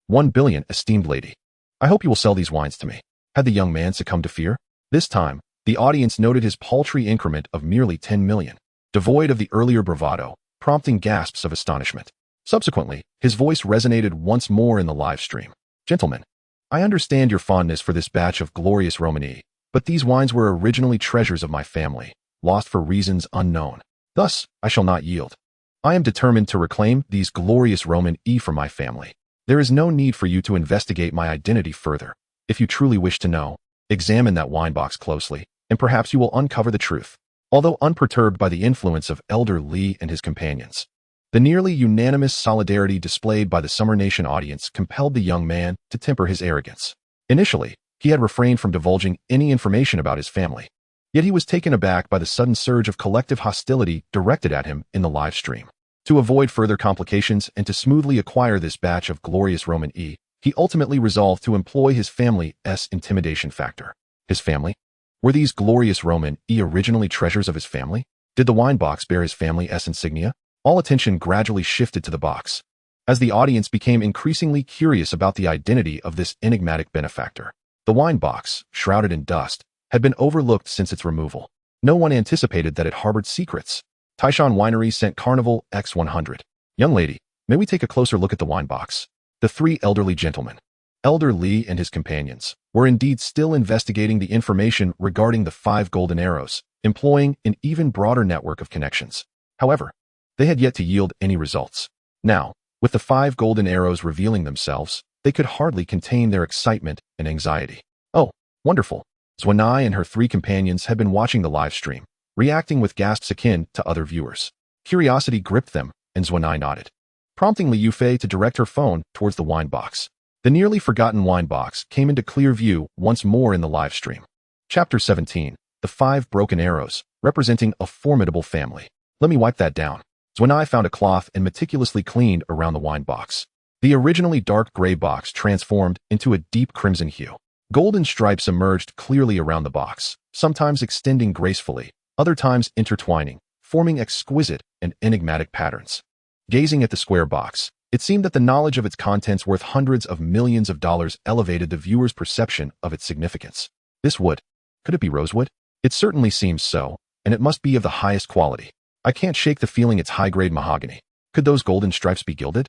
1 billion, esteemed lady. I hope you will sell these wines to me. Had the young man succumbed to fear? This time, the audience noted his paltry increment of merely 10 million, devoid of the earlier bravado, prompting gasps of astonishment. Subsequently, his voice resonated once more in the live stream. Gentlemen, I understand your fondness for this batch of glorious Romanée, but these wines were originally treasures of my family, lost for reasons unknown. Thus, I shall not yield. I am determined to reclaim these glorious Romanée for my family. There is no need for you to investigate my identity further. If you truly wish to know, examine that wine box closely, and perhaps you will uncover the truth. Although unperturbed by the influence of Elder Li and his companions, the nearly unanimous solidarity displayed by the Summer Nation audience compelled the young man to temper his arrogance. Initially, he had refrained from divulging any information about his family. Yet he was taken aback by the sudden surge of collective hostility directed at him in the live stream. To avoid further complications and to smoothly acquire this batch of glorious Romanée, he ultimately resolved to employ his family's intimidation factor. His family? Were these glorious Romanée originally treasures of his family? Did the wine box bear his family's insignia? All attention gradually shifted to the box, as the audience became increasingly curious about the identity of this enigmatic benefactor. The wine box, shrouded in dust, had been overlooked since its removal. No one anticipated that it harbored secrets. Tycoon Winery sent Carnival X100. Young lady, may we take a closer look at the wine box? The three elderly gentlemen, Elder Li and his companions, were indeed still investigating the information regarding the 5 golden arrows, employing an even broader network of connections. However, they had yet to yield any results. Now, with the 5 golden arrows revealing themselves, they could hardly contain their excitement and anxiety. Oh, wonderful. Zuo and her 3 companions had been watching the live stream, reacting with gasps akin to other viewers. Curiosity gripped them, and Zuo nodded, prompting Li Yufei to direct her phone towards the wine box. The nearly forgotten wine box came into clear view once more in the live stream. Chapter 17. The 5 broken arrows, representing a formidable family. Let me wipe that down. Zuo found a cloth and meticulously cleaned around the wine box. The originally dark gray box transformed into a deep crimson hue. Golden stripes emerged clearly around the box, sometimes extending gracefully, other times intertwining, forming exquisite and enigmatic patterns. Gazing at the square box, it seemed that the knowledge of its contents worth hundreds of millions of dollars elevated the viewer's perception of its significance. This wood, could it be rosewood? It certainly seems so, and it must be of the highest quality. I can't shake the feeling it's high-grade mahogany. Could those golden stripes be gilded?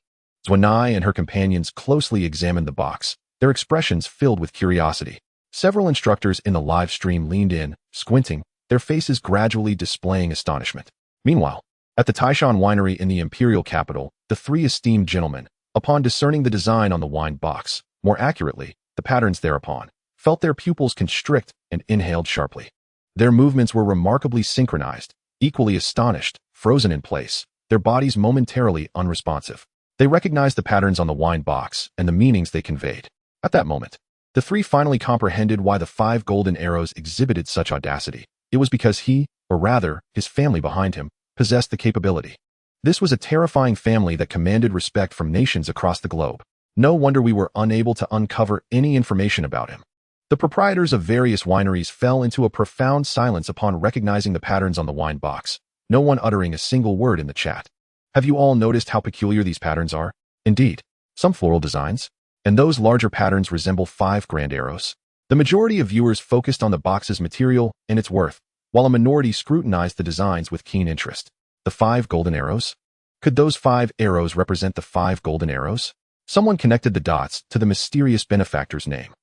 Zuo and her companions closely examined the box, their expressions filled with curiosity. Several instructors in the live stream leaned in, squinting, their faces gradually displaying astonishment. Meanwhile, at the Tycoon Winery in the Imperial capital, the 3 esteemed gentlemen, upon discerning the design on the wine box, more accurately, the patterns thereupon, felt their pupils constrict and inhaled sharply. Their movements were remarkably synchronized, equally astonished, frozen in place, their bodies momentarily unresponsive. They recognized the patterns on the wine box and the meanings they conveyed. At that moment, the 3 finally comprehended why the 5 golden arrows exhibited such audacity. It was because he, or rather, his family behind him, possessed the capability. This was a terrifying family that commanded respect from nations across the globe. No wonder we were unable to uncover any information about him. The proprietors of various wineries fell into a profound silence upon recognizing the patterns on the wine box, no one uttering a single word in the chat. Have you all noticed how peculiar these patterns are? Indeed, some floral designs, and those larger patterns resemble 5 grand arrows. The majority of viewers focused on the box's material and its worth, while a minority scrutinized the designs with keen interest. The 5 golden arrows? Could those 5 arrows represent the 5 golden arrows? Someone connected the dots to the mysterious benefactor's name.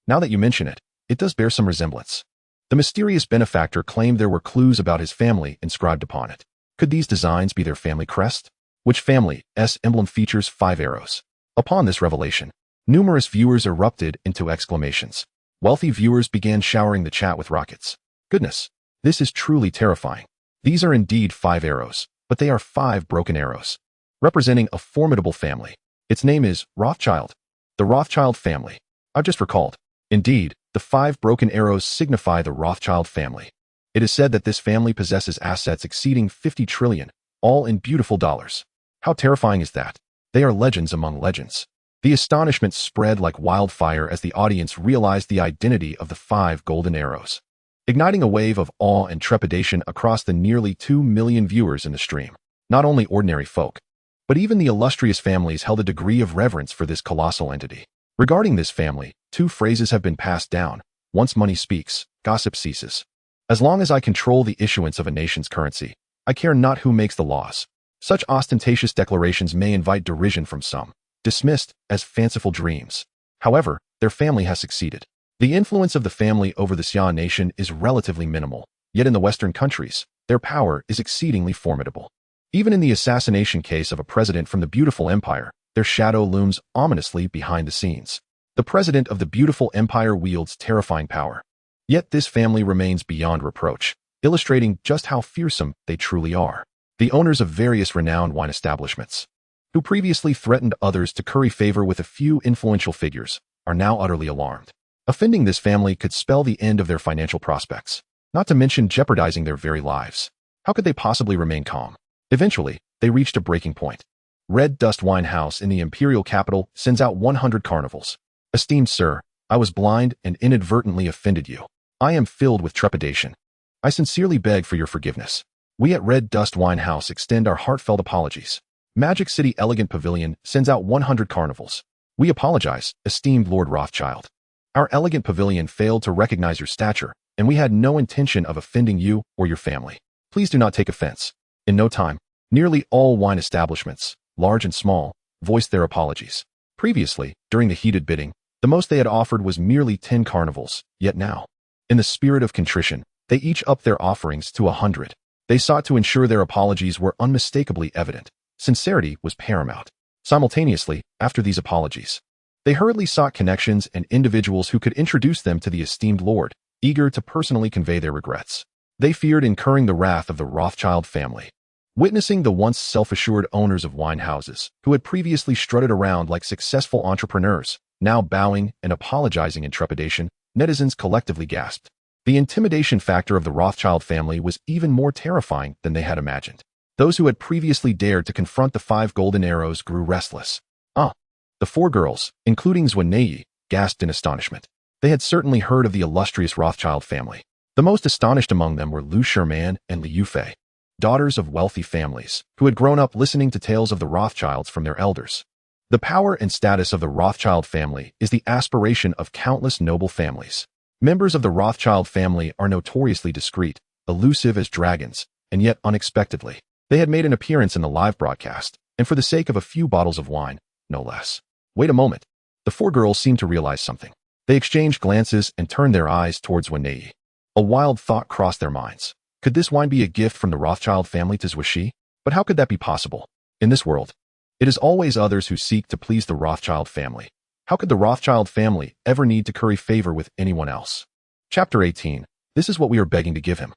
Now that you mention it, it does bear some resemblance. The mysterious benefactor claimed there were clues about his family inscribed upon it. Could these designs be their family crest? Which family's emblem features 5 arrows? Upon this revelation, numerous viewers erupted into exclamations. Wealthy viewers began showering the chat with rockets. Goodness, this is truly terrifying. These are indeed 5 arrows, but they are 5 broken arrows, representing a formidable family. Its name is Rothschild. The Rothschild family. I've just recalled. Indeed, the 5 broken arrows signify the Rothschild family. It is said that this family possesses assets exceeding 50 trillion, all in beautiful dollars. How terrifying is that? They are legends among legends. The astonishment spread like wildfire as the audience realized the identity of the 5 golden arrows, igniting a wave of awe and trepidation across the nearly 2 million viewers in the stream. Not only ordinary folk, but even the illustrious families held a degree of reverence for this colossal entity. Regarding this family, 2 phrases have been passed down. Once money speaks, gossip ceases. As long as I control the issuance of a nation's currency, I care not who makes the laws. Such ostentatious declarations may invite derision from some, dismissed as fanciful dreams. However, their family has succeeded. The influence of the family over the Xia nation is relatively minimal. Yet in the Western countries, their power is exceedingly formidable. Even in the assassination case of a president from the beautiful empire, their shadow looms ominously behind the scenes. The president of the beautiful empire wields terrifying power. Yet this family remains beyond reproach, illustrating just how fearsome they truly are. The owners of various renowned wine establishments, who previously threatened others to curry favor with a few influential figures, are now utterly alarmed. Offending this family could spell the end of their financial prospects, not to mention jeopardizing their very lives. How could they possibly remain calm? Eventually, they reached a breaking point. Red Dust Wine House in the Imperial capital sends out 100 carnivals. Esteemed sir, I was blind and inadvertently offended you. I am filled with trepidation. I sincerely beg for your forgiveness. We at Red Dust Wine House extend our heartfelt apologies. Magic City Elegant Pavilion sends out 100 carnivals. We apologize, esteemed Lord Rothschild. Our elegant pavilion failed to recognize your stature, and we had no intention of offending you or your family. Please do not take offense. In no time, nearly all wine establishments, large and small, voiced their apologies. Previously, during the heated bidding, the most they had offered was merely 10 carnivals, yet now, in the spirit of contrition, they each upped their offerings to 100. They sought to ensure their apologies were unmistakably evident. Sincerity was paramount. Simultaneously, after these apologies, they hurriedly sought connections and individuals who could introduce them to the esteemed lord, eager to personally convey their regrets. They feared incurring the wrath of the Rothschild family. Witnessing the once self-assured owners of wine houses, who had previously strutted around like successful entrepreneurs, now bowing and apologizing in trepidation, netizens collectively gasped. The intimidation factor of the Rothschild family was even more terrifying than they had imagined. Those who had previously dared to confront the 5 golden arrows grew restless. The 4 girls, including Zuo, gasped in astonishment. They had certainly heard of the illustrious Rothschild family. The most astonished among them were Lu Sherman and Li Yufei, daughters of wealthy families, who had grown up listening to tales of the Rothschilds from their elders. The power and status of the Rothschild family is the aspiration of countless noble families. Members of the Rothschild family are notoriously discreet, elusive as dragons, and yet unexpectedly, they had made an appearance in the live broadcast, and for the sake of a few bottles of wine, no less. Wait a moment. The 4 girls seemed to realize something. They exchanged glances and turned their eyes towards Zuo. A wild thought crossed their minds. Could this wine be a gift from the Rothschild family to Zuo Xi? But how could that be possible? In this world, it is always others who seek to please the Rothschild family. How could the Rothschild family ever need to curry favor with anyone else? Chapter 18. This is what we are begging to give him.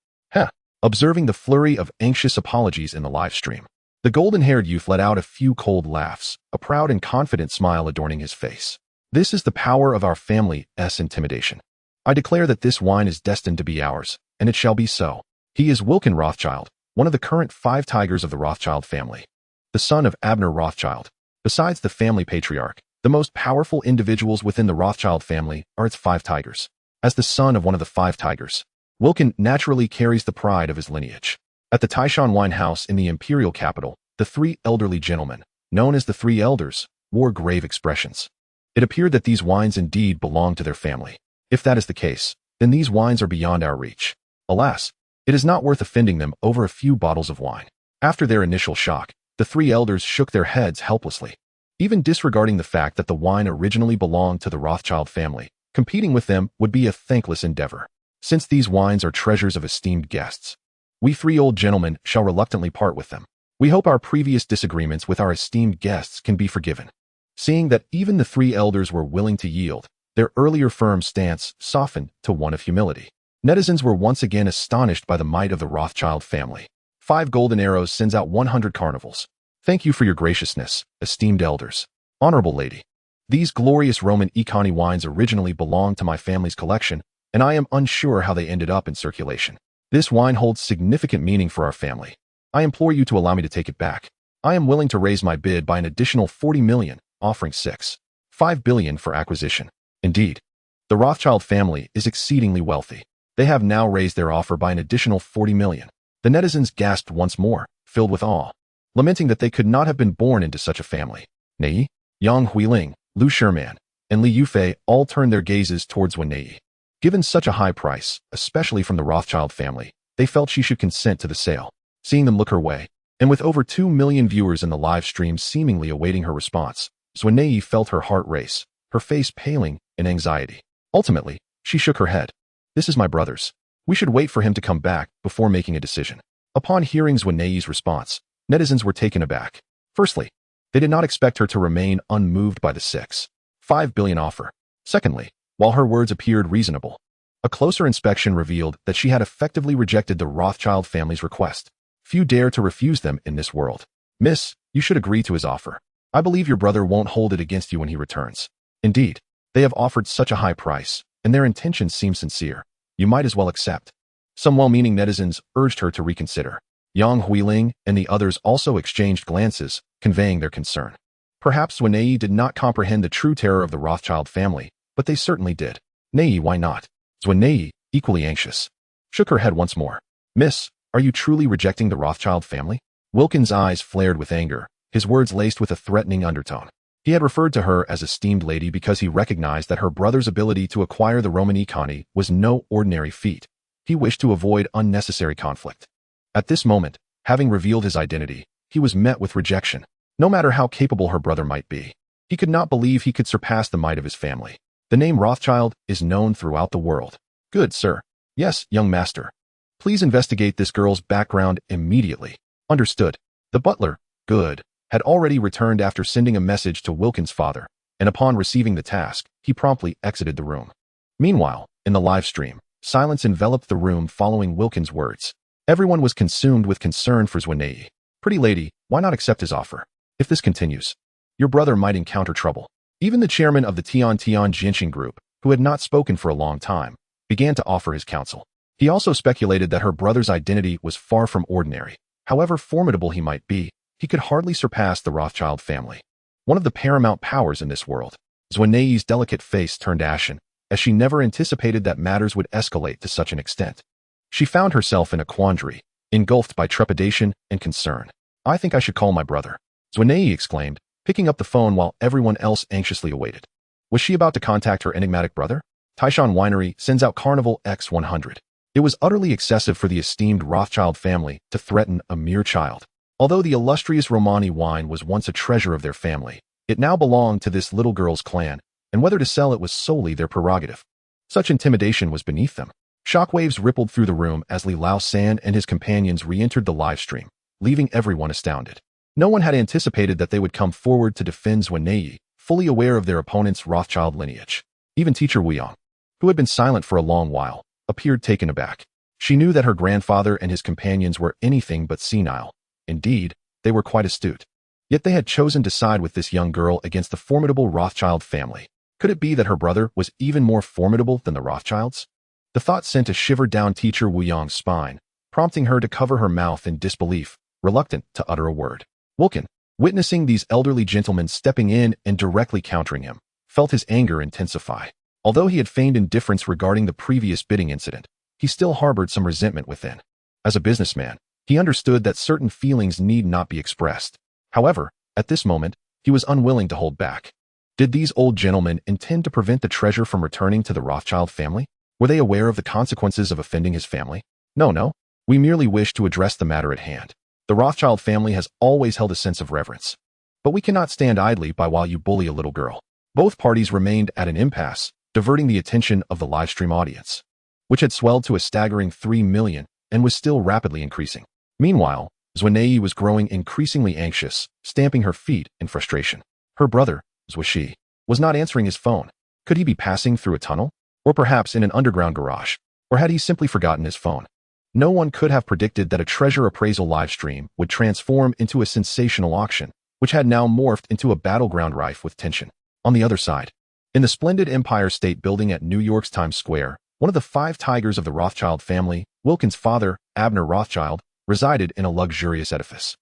Observing the flurry of anxious apologies in the live stream, the golden-haired youth let out a few cold laughs, a proud and confident smile adorning his face. This is the power of our family's intimidation. I declare that this wine is destined to be ours, and it shall be so. He is Wilkin Rothschild, one of the current 5 tigers of the Rothschild family, the son of Abner Rothschild. Besides the family patriarch, the most powerful individuals within the Rothschild family are its 5 tigers. As the son of one of the 5 tigers, Wilkin naturally carries the pride of his lineage. At the Tycoon wine house in the Imperial capital, the 3 elderly gentlemen, known as the 3 elders, wore grave expressions. It appeared that these wines indeed belonged to their family. If that is the case, then these wines are beyond our reach. Alas, it is not worth offending them over a few bottles of wine. After their initial shock, the 3 elders shook their heads helplessly. Even disregarding the fact that the wine originally belonged to the Rothschild family, competing with them would be a thankless endeavor. Since these wines are treasures of esteemed guests, we 3 old gentlemen shall reluctantly part with them. We hope our previous disagreements with our esteemed guests can be forgiven. Seeing that even the 3 elders were willing to yield, their earlier firm stance softened to one of humility. Netizens were once again astonished by the might of the Rothschild family. 5 golden arrows sends out 100 carnivals. Thank you for your graciousness, esteemed elders. Honorable lady. These glorious Romanée-Conti wines originally belonged to my family's collection, and I am unsure how they ended up in circulation. This wine holds significant meaning for our family. I implore you to allow me to take it back. I am willing to raise my bid by an additional 40 million, offering 6.5 billion for acquisition. Indeed, the Rothschild family is exceedingly wealthy. They have now raised their offer by an additional 40 million. The netizens gasped once more, filled with awe, lamenting that they could not have been born into such a family. Nei, Yang Huiling, Lu Sherman, and Li Yufei all turned their gazes towards Zuo. Given such a high price, especially from the Rothschild family, they felt she should consent to the sale. Seeing them look her way, and with over 2 million viewers in the live stream seemingly awaiting her response, Zuo felt her heart race, her face paling in anxiety. Ultimately, she shook her head. This is my brother's. We should wait for him to come back before making a decision. Upon hearing Zuo response, netizens were taken aback. Firstly, they did not expect her to remain unmoved by the 6.5 billion offer. Secondly, while her words appeared reasonable, a closer inspection revealed that she had effectively rejected the Rothschild family's request. Few dare to refuse them in this world. Miss, you should agree to his offer. I believe your brother won't hold it against you when he returns. Indeed, they have offered such a high price, and their intentions seem sincere. You might as well accept. Some well-meaning netizens urged her to reconsider. Yang Huiling and the others also exchanged glances, conveying their concern. Perhaps Zuo did not comprehend the true terror of the Rothschild family, but they certainly did. Nei, why not? Zuo, equally anxious, shook her head once more. Miss, are you truly rejecting the Rothschild family? Wilkin's eyes flared with anger, his words laced with a threatening undertone. He had referred to her as esteemed lady because he recognized that her brother's ability to acquire the Romanée-Conti was no ordinary feat. He wished to avoid unnecessary conflict. At this moment, having revealed his identity, he was met with rejection. No matter how capable her brother might be, he could not believe he could surpass the might of his family. The name Rothschild is known throughout the world. Good, sir. Yes, young master. Please investigate this girl's background immediately. Understood. The butler, good, had already returned after sending a message to Wilkin's father, and upon receiving the task, he promptly exited the room. Meanwhile, in the live stream, silence enveloped the room following Wilkin's words. Everyone was consumed with concern for Zuo. Pretty lady, why not accept his offer? If this continues, your brother might encounter trouble. Even the chairman of the Tian Jinshin group, who had not spoken for a long time, began to offer his counsel. He also speculated that her brother's identity was far from ordinary. However formidable he might be, he could hardly surpass the Rothschild family, one of the paramount powers in this world. Zuo's delicate face turned ashen, as she never anticipated that matters would escalate to such an extent. She found herself in a quandary, engulfed by trepidation and concern. I think I should call my brother, Zuo exclaimed, picking up the phone while everyone else anxiously awaited. Was she about to contact her enigmatic brother? Taishan Winery sends out Carnival X100. It was utterly excessive for the esteemed Rothschild family to threaten a mere child. Although the illustrious Romanée wine was once a treasure of their family, it now belonged to this little girl's clan, and whether to sell it was solely their prerogative. Such intimidation was beneath them. Shockwaves rippled through the room as Li Lao San and his companions re-entered the live stream, leaving everyone astounded. No one had anticipated that they would come forward to defend Zuo, fully aware of their opponent's Rothschild lineage. Even teacher Wu Yang, who had been silent for a long while, appeared taken aback. She knew that her grandfather and his companions were anything but senile. Indeed, they were quite astute. Yet they had chosen to side with this young girl against the formidable Rothschild family. Could it be that her brother was even more formidable than the Rothschilds? The thought sent a shiver down teacher Wu Yang's spine, prompting her to cover her mouth in disbelief, reluctant to utter a word. Wilkin, witnessing these elderly gentlemen stepping in and directly countering him, felt his anger intensify. Although he had feigned indifference regarding the previous bidding incident, he still harbored some resentment within. As a businessman, he understood that certain feelings need not be expressed. However, at this moment, he was unwilling to hold back. Did these old gentlemen intend to prevent the treasure from returning to the Rothschild family? Were they aware of the consequences of offending his family? No. We merely wish to address the matter at hand. The Rothschild family has always held a sense of reverence. But we cannot stand idly by while you bully a little girl. Both parties remained at an impasse, diverting the attention of the livestream audience, which had swelled to a staggering 3 million and was still rapidly increasing. Meanwhile, Zuo was growing increasingly anxious, stamping her feet in frustration. Her brother, Zuo Xi, was not answering his phone. Could he be passing through a tunnel? Or perhaps in an underground garage? Or had he simply forgotten his phone? No one could have predicted that a treasure appraisal livestream would transform into a sensational auction, which had now morphed into a battleground rife with tension. On the other side, in the splendid Empire State Building at New York's Times Square, one of the 5 tigers of the Rothschild family, Wilkin's father, Abner Rothschild, resided in a luxurious edifice.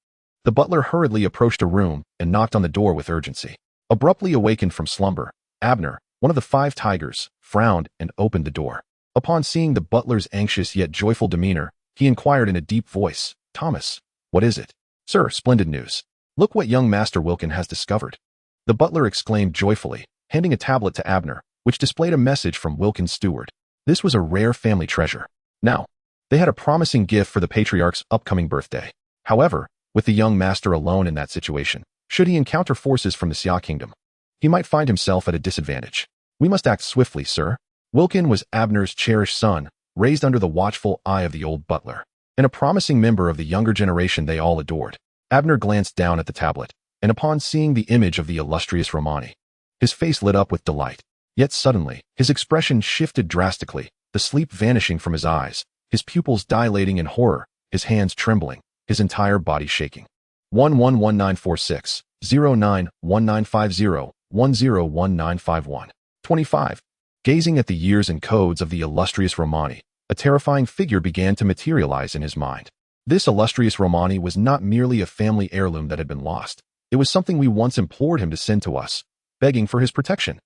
The butler hurriedly approached a room and knocked on the door with urgency. Abruptly awakened from slumber, Abner, one of the 5 tigers, frowned and opened the door. Upon seeing the butler's anxious yet joyful demeanor, he inquired in a deep voice, "Thomas, what is it?" "Sir, splendid news. Look what young Master Wilkin has discovered." The butler exclaimed joyfully, handing a tablet to Abner, which displayed a message from Wilkin's steward. This was a rare family treasure. Now, they had a promising gift for the patriarch's upcoming birthday. However, with the young master alone in that situation, should he encounter forces from the Xia kingdom, he might find himself at a disadvantage. "We must act swiftly, sir." Wilkin was Abner's cherished son, raised under the watchful eye of the old butler, and a promising member of the younger generation they all adored. Abner glanced down at the tablet, and upon seeing the image of the illustrious Romanée, his face lit up with delight. Yet suddenly, his expression shifted drastically, the sleep vanishing from his eyes, his pupils dilating in horror, his hands trembling, his entire body shaking. 111946 091950 101951. 25. Gazing at the years and codes of the illustrious Romanée, a terrifying figure began to materialize in his mind. This illustrious Romanée was not merely a family heirloom that had been lost. It was something we once implored him to send to us, begging for his protection.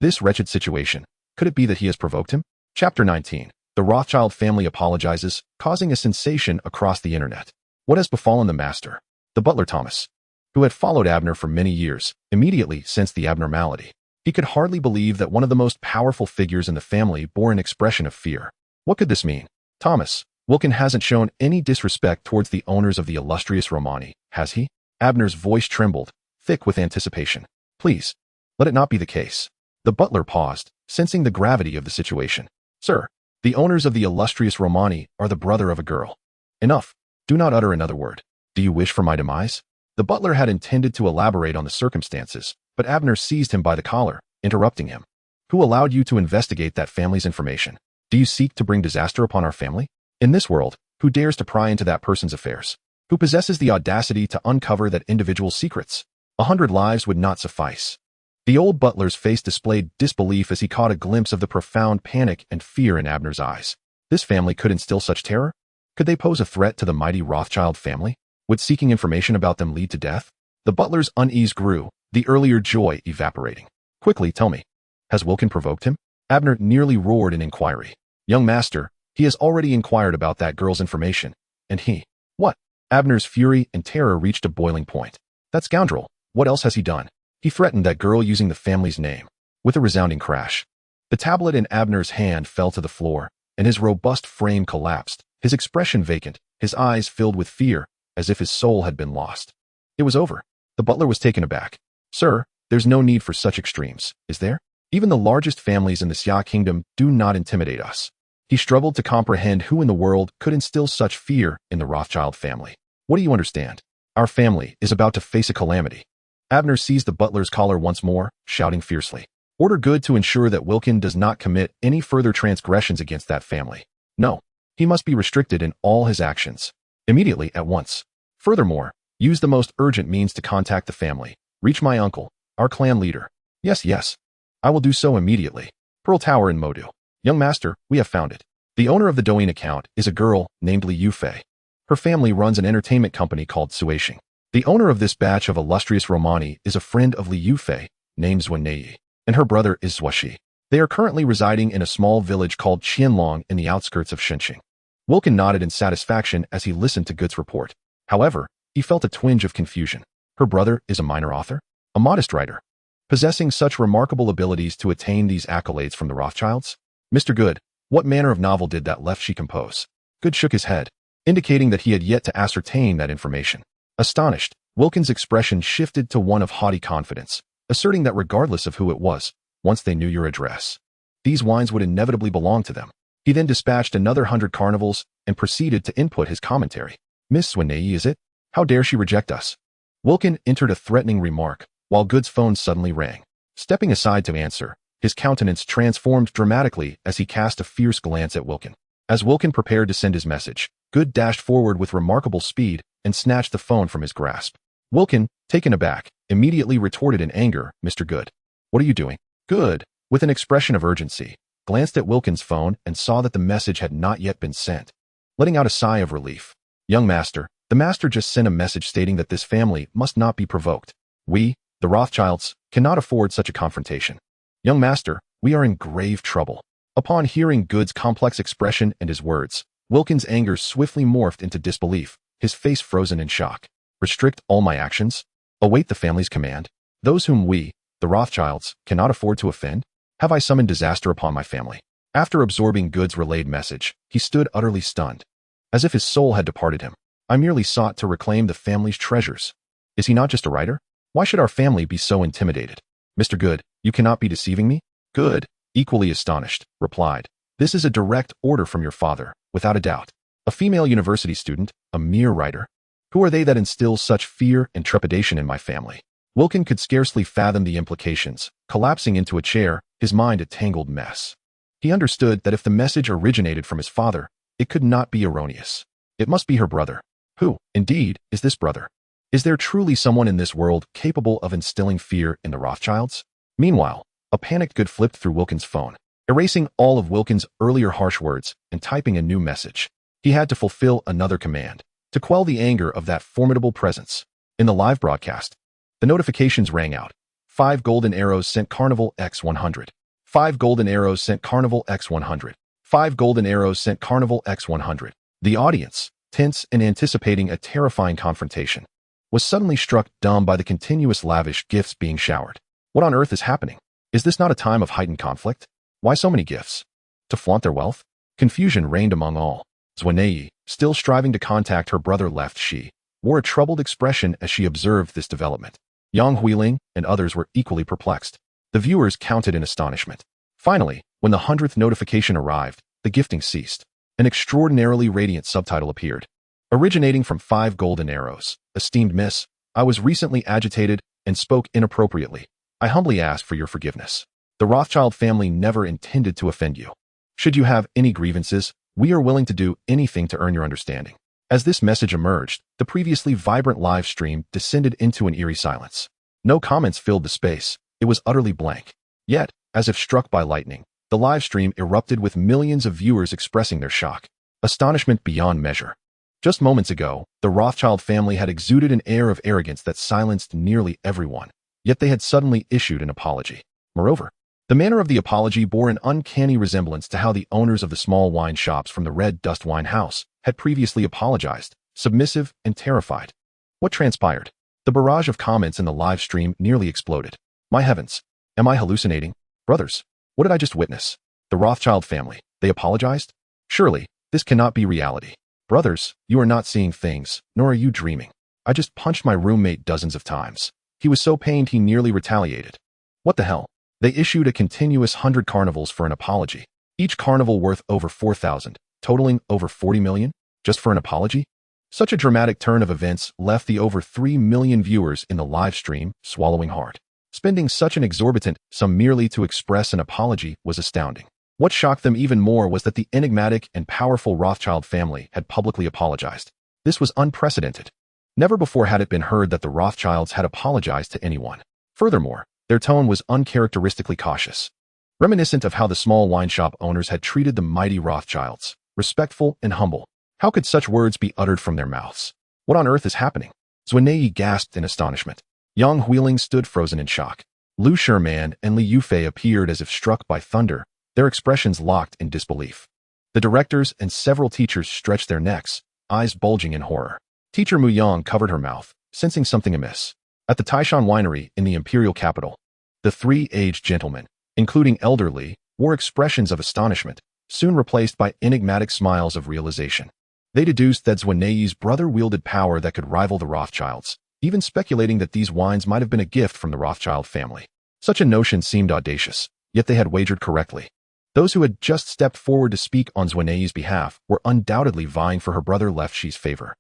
This wretched situation, could it be that he has provoked him? Chapter 19. The Rothschild family apologizes, causing a sensation across the internet. What has befallen the master? The butler Thomas, who had followed Abner for many years, immediately sensed the abnormality. He could hardly believe that one of the most powerful figures in the family bore an expression of fear. What could this mean? Thomas, Wilkin hasn't shown any disrespect towards the owners of the illustrious Romanée, has he? Abner's voice trembled, thick with anticipation. Please, let it not be the case. The butler paused, sensing the gravity of the situation. Sir, the owners of the illustrious Romanée are the brother of a girl. Enough. Do not utter another word. Do you wish for my demise? The butler had intended to elaborate on the circumstances, but Abner seized him by the collar, interrupting him. Who allowed you to investigate that family's information? Do you seek to bring disaster upon our family? In this world, who dares to pry into that person's affairs? Who possesses the audacity to uncover that individual's secrets? 100 lives would not suffice. The old butler's face displayed disbelief as he caught a glimpse of the profound panic and fear in Abner's eyes. This family could instill such terror? Could they pose a threat to the mighty Rothschild family? Would seeking information about them lead to death? The butler's unease grew, the earlier joy evaporating. Quickly, tell me. Has Wilkin provoked him? Abner nearly roared in inquiry. Young master, he has already inquired about that girl's information. And he? What? Abner's fury and terror reached a boiling point. That scoundrel, what else has he done? He threatened that girl using the family's name. With a resounding crash, the tablet in Abner's hand fell to the floor, and his robust frame collapsed, his expression vacant, his eyes filled with fear, as if his soul had been lost. It was over. The butler was taken aback. Sir, there's no need for such extremes, is there? Even the largest families in the Xia kingdom do not intimidate us. He struggled to comprehend who in the world could instill such fear in the Rothschild family. What do you understand? Our family is about to face a calamity. Abner seized the butler's collar once more, shouting fiercely. Order good to ensure that Wilkin does not commit any further transgressions against that family. No, he must be restricted in all his actions. Immediately, at once. Furthermore, use the most urgent means to contact the family. Reach my uncle, our clan leader. Yes. I will do so immediately. Pearl Tower in Modu. Young master, we have found it. The owner of the Douyin account is a girl named Li Yufei. Her family runs an entertainment company called Zuo Xi. The owner of this batch of illustrious Romanée is a friend of Li Yufei, named Zuo, and her brother is Zuo Xi. They are currently residing in a small village called Qianlong in the outskirts of Shenxing. Wilkin nodded in satisfaction as he listened to Good's report. However, he felt a twinge of confusion. Her brother is a minor author? A modest writer? Possessing such remarkable abilities to attain these accolades from the Rothschilds? Mr. Good, what manner of novel did that left she compose? Good shook his head, indicating that he had yet to ascertain that information. Astonished, Wilkin's expression shifted to one of haughty confidence, asserting that regardless of who it was, once they knew your address, these wines would inevitably belong to them. He then dispatched another 100 carnivals and proceeded to input his commentary. Miss Zuo, is it? How dare she reject us? Wilkin entered a threatening remark, while Good's phone suddenly rang. Stepping aside to answer, his countenance transformed dramatically as he cast a fierce glance at Wilkin. As Wilkin prepared to send his message, Good dashed forward with remarkable speed and snatched the phone from his grasp. Wilkin, taken aback, immediately retorted in anger, Mr. Good. What are you doing? Good, with an expression of urgency, glanced at Wilkin's phone and saw that the message had not yet been sent. Letting out a sigh of relief. Young master, the master just sent a message stating that this family must not be provoked. We, the Rothschilds, cannot afford such a confrontation. Young master, we are in grave trouble. Upon hearing Good's complex expression and his words, Wilkin's anger swiftly morphed into disbelief, his face frozen in shock. Restrict all my actions? Await the family's command? Those whom we, the Rothschilds, cannot afford to offend? Have I summoned disaster upon my family? After absorbing Good's relayed message, he stood utterly stunned, as if his soul had departed him. I merely sought to reclaim the family's treasures. Is he not just a writer? Why should our family be so intimidated? Mr. Good, you cannot be deceiving me? Good, equally astonished, replied. This is a direct order from your father, without a doubt. A female university student, a mere writer. Who are they that instills such fear and trepidation in my family? Wilkin could scarcely fathom the implications, collapsing into a chair, his mind a tangled mess. He understood that if the message originated from his father, it could not be erroneous. It must be her brother. Who, indeed, is this brother? Is there truly someone in this world capable of instilling fear in the Rothschilds? Meanwhile, a panicked good flipped through Wilkin's phone, erasing all of Wilkin's earlier harsh words and typing a new message. He had to fulfill another command, to quell the anger of that formidable presence. In the live broadcast, the notifications rang out. 5 golden arrows sent Carnival X100. 5 golden arrows sent Carnival X100. 5 golden arrows sent Carnival X100. The audience, tense and anticipating a terrifying confrontation, was suddenly struck dumb by the continuous lavish gifts being showered. What on earth is happening? Is this not a time of heightened conflict? Why so many gifts? To flaunt their wealth? Confusion reigned among all. Zuo Xi, still striving to contact her brother Left Shi, wore a troubled expression as she observed this development. Yang Huiling and others were equally perplexed. The viewers counted in astonishment. Finally, when the 100th notification arrived, the gifting ceased. An extraordinarily radiant subtitle appeared. Originating from 5 golden arrows. Esteemed Miss, I was recently agitated and spoke inappropriately. I humbly ask for your forgiveness. The Rothschild family never intended to offend you. Should you have any grievances, we are willing to do anything to earn your understanding. As this message emerged, the previously vibrant live stream descended into an eerie silence. No comments filled the space. It was utterly blank. Yet, as if struck by lightning, the live stream erupted with millions of viewers expressing their shock, astonishment beyond measure. Just moments ago, the Rothschild family had exuded an air of arrogance that silenced nearly everyone, yet they had suddenly issued an apology. Moreover, the manner of the apology bore an uncanny resemblance to how the owners of the small wine shops from the Red Dust Wine House had previously apologized, submissive and terrified. What transpired? The barrage of comments in the live stream nearly exploded. My heavens! Am I hallucinating? Brothers, what did I just witness? The Rothschild family, they apologized? Surely, this cannot be reality. Brothers, you are not seeing things, nor are you dreaming. I just punched my roommate dozens of times. He was so pained he nearly retaliated. What the hell? They issued a continuous 100 carnivals for an apology. Each carnival worth over 4,000, totaling over 40 million, just for an apology? Such a dramatic turn of events left the over 3 million viewers in the live stream swallowing hard. Spending such an exorbitant sum merely to express an apology was astounding. What shocked them even more was that the enigmatic and powerful Rothschild family had publicly apologized. This was unprecedented. Never before had it been heard that the Rothschilds had apologized to anyone. Furthermore, their tone was uncharacteristically cautious, reminiscent of how the small wine shop owners had treated the mighty Rothschilds, respectful and humble. How could such words be uttered from their mouths? What on earth is happening? Zuo Xi gasped in astonishment. Yang Huiling stood frozen in shock. Lu Sherman and Li Yufei appeared as if struck by thunder, their expressions locked in disbelief. The directors and several teachers stretched their necks, eyes bulging in horror. Teacher Mu Yang covered her mouth, sensing something amiss. At the Taishan winery in the Imperial capital, the 3 aged gentlemen, including Elder Li, wore expressions of astonishment, soon replaced by enigmatic smiles of realization. They deduced that Zuo Xi's brother wielded power that could rival the Rothschilds, even speculating that these wines might have been a gift from the Rothschild family. Such a notion seemed audacious, yet they had wagered correctly. Those who had just stepped forward to speak on Zuo Xi's behalf were undoubtedly vying for her brother Left Shi's favor.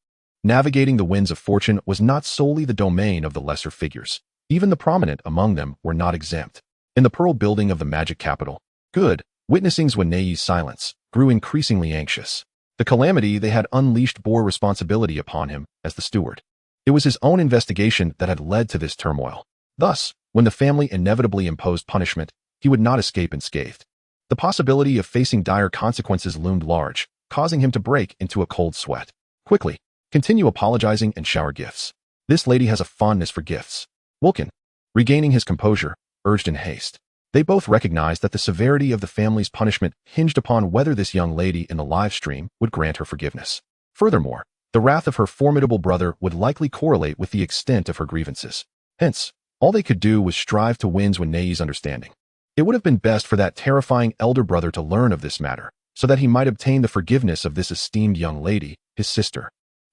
Navigating the winds of fortune was not solely the domain of the lesser figures. Even the prominent among them were not exempt. In the Pearl Building of the Magic Capital, Good, witnessing Zuo Xi's silence, grew increasingly anxious. The calamity they had unleashed bore responsibility upon him as the steward. It was his own investigation that had led to this turmoil. Thus, when the family inevitably imposed punishment, he would not escape unscathed. The possibility of facing dire consequences loomed large, causing him to break into a cold sweat. Quickly, continue apologizing and shower gifts. This lady has a fondness for gifts. Wilkin, regaining his composure, urged in haste. They both recognized that the severity of the family's punishment hinged upon whether this young lady in the live stream would grant her forgiveness. Furthermore, the wrath of her formidable brother would likely correlate with the extent of her grievances. Hence, all they could do was strive to win Zuo Xi's understanding. It would have been best for that terrifying elder brother to learn of this matter, so that he might obtain the forgiveness of this esteemed young lady, his sister.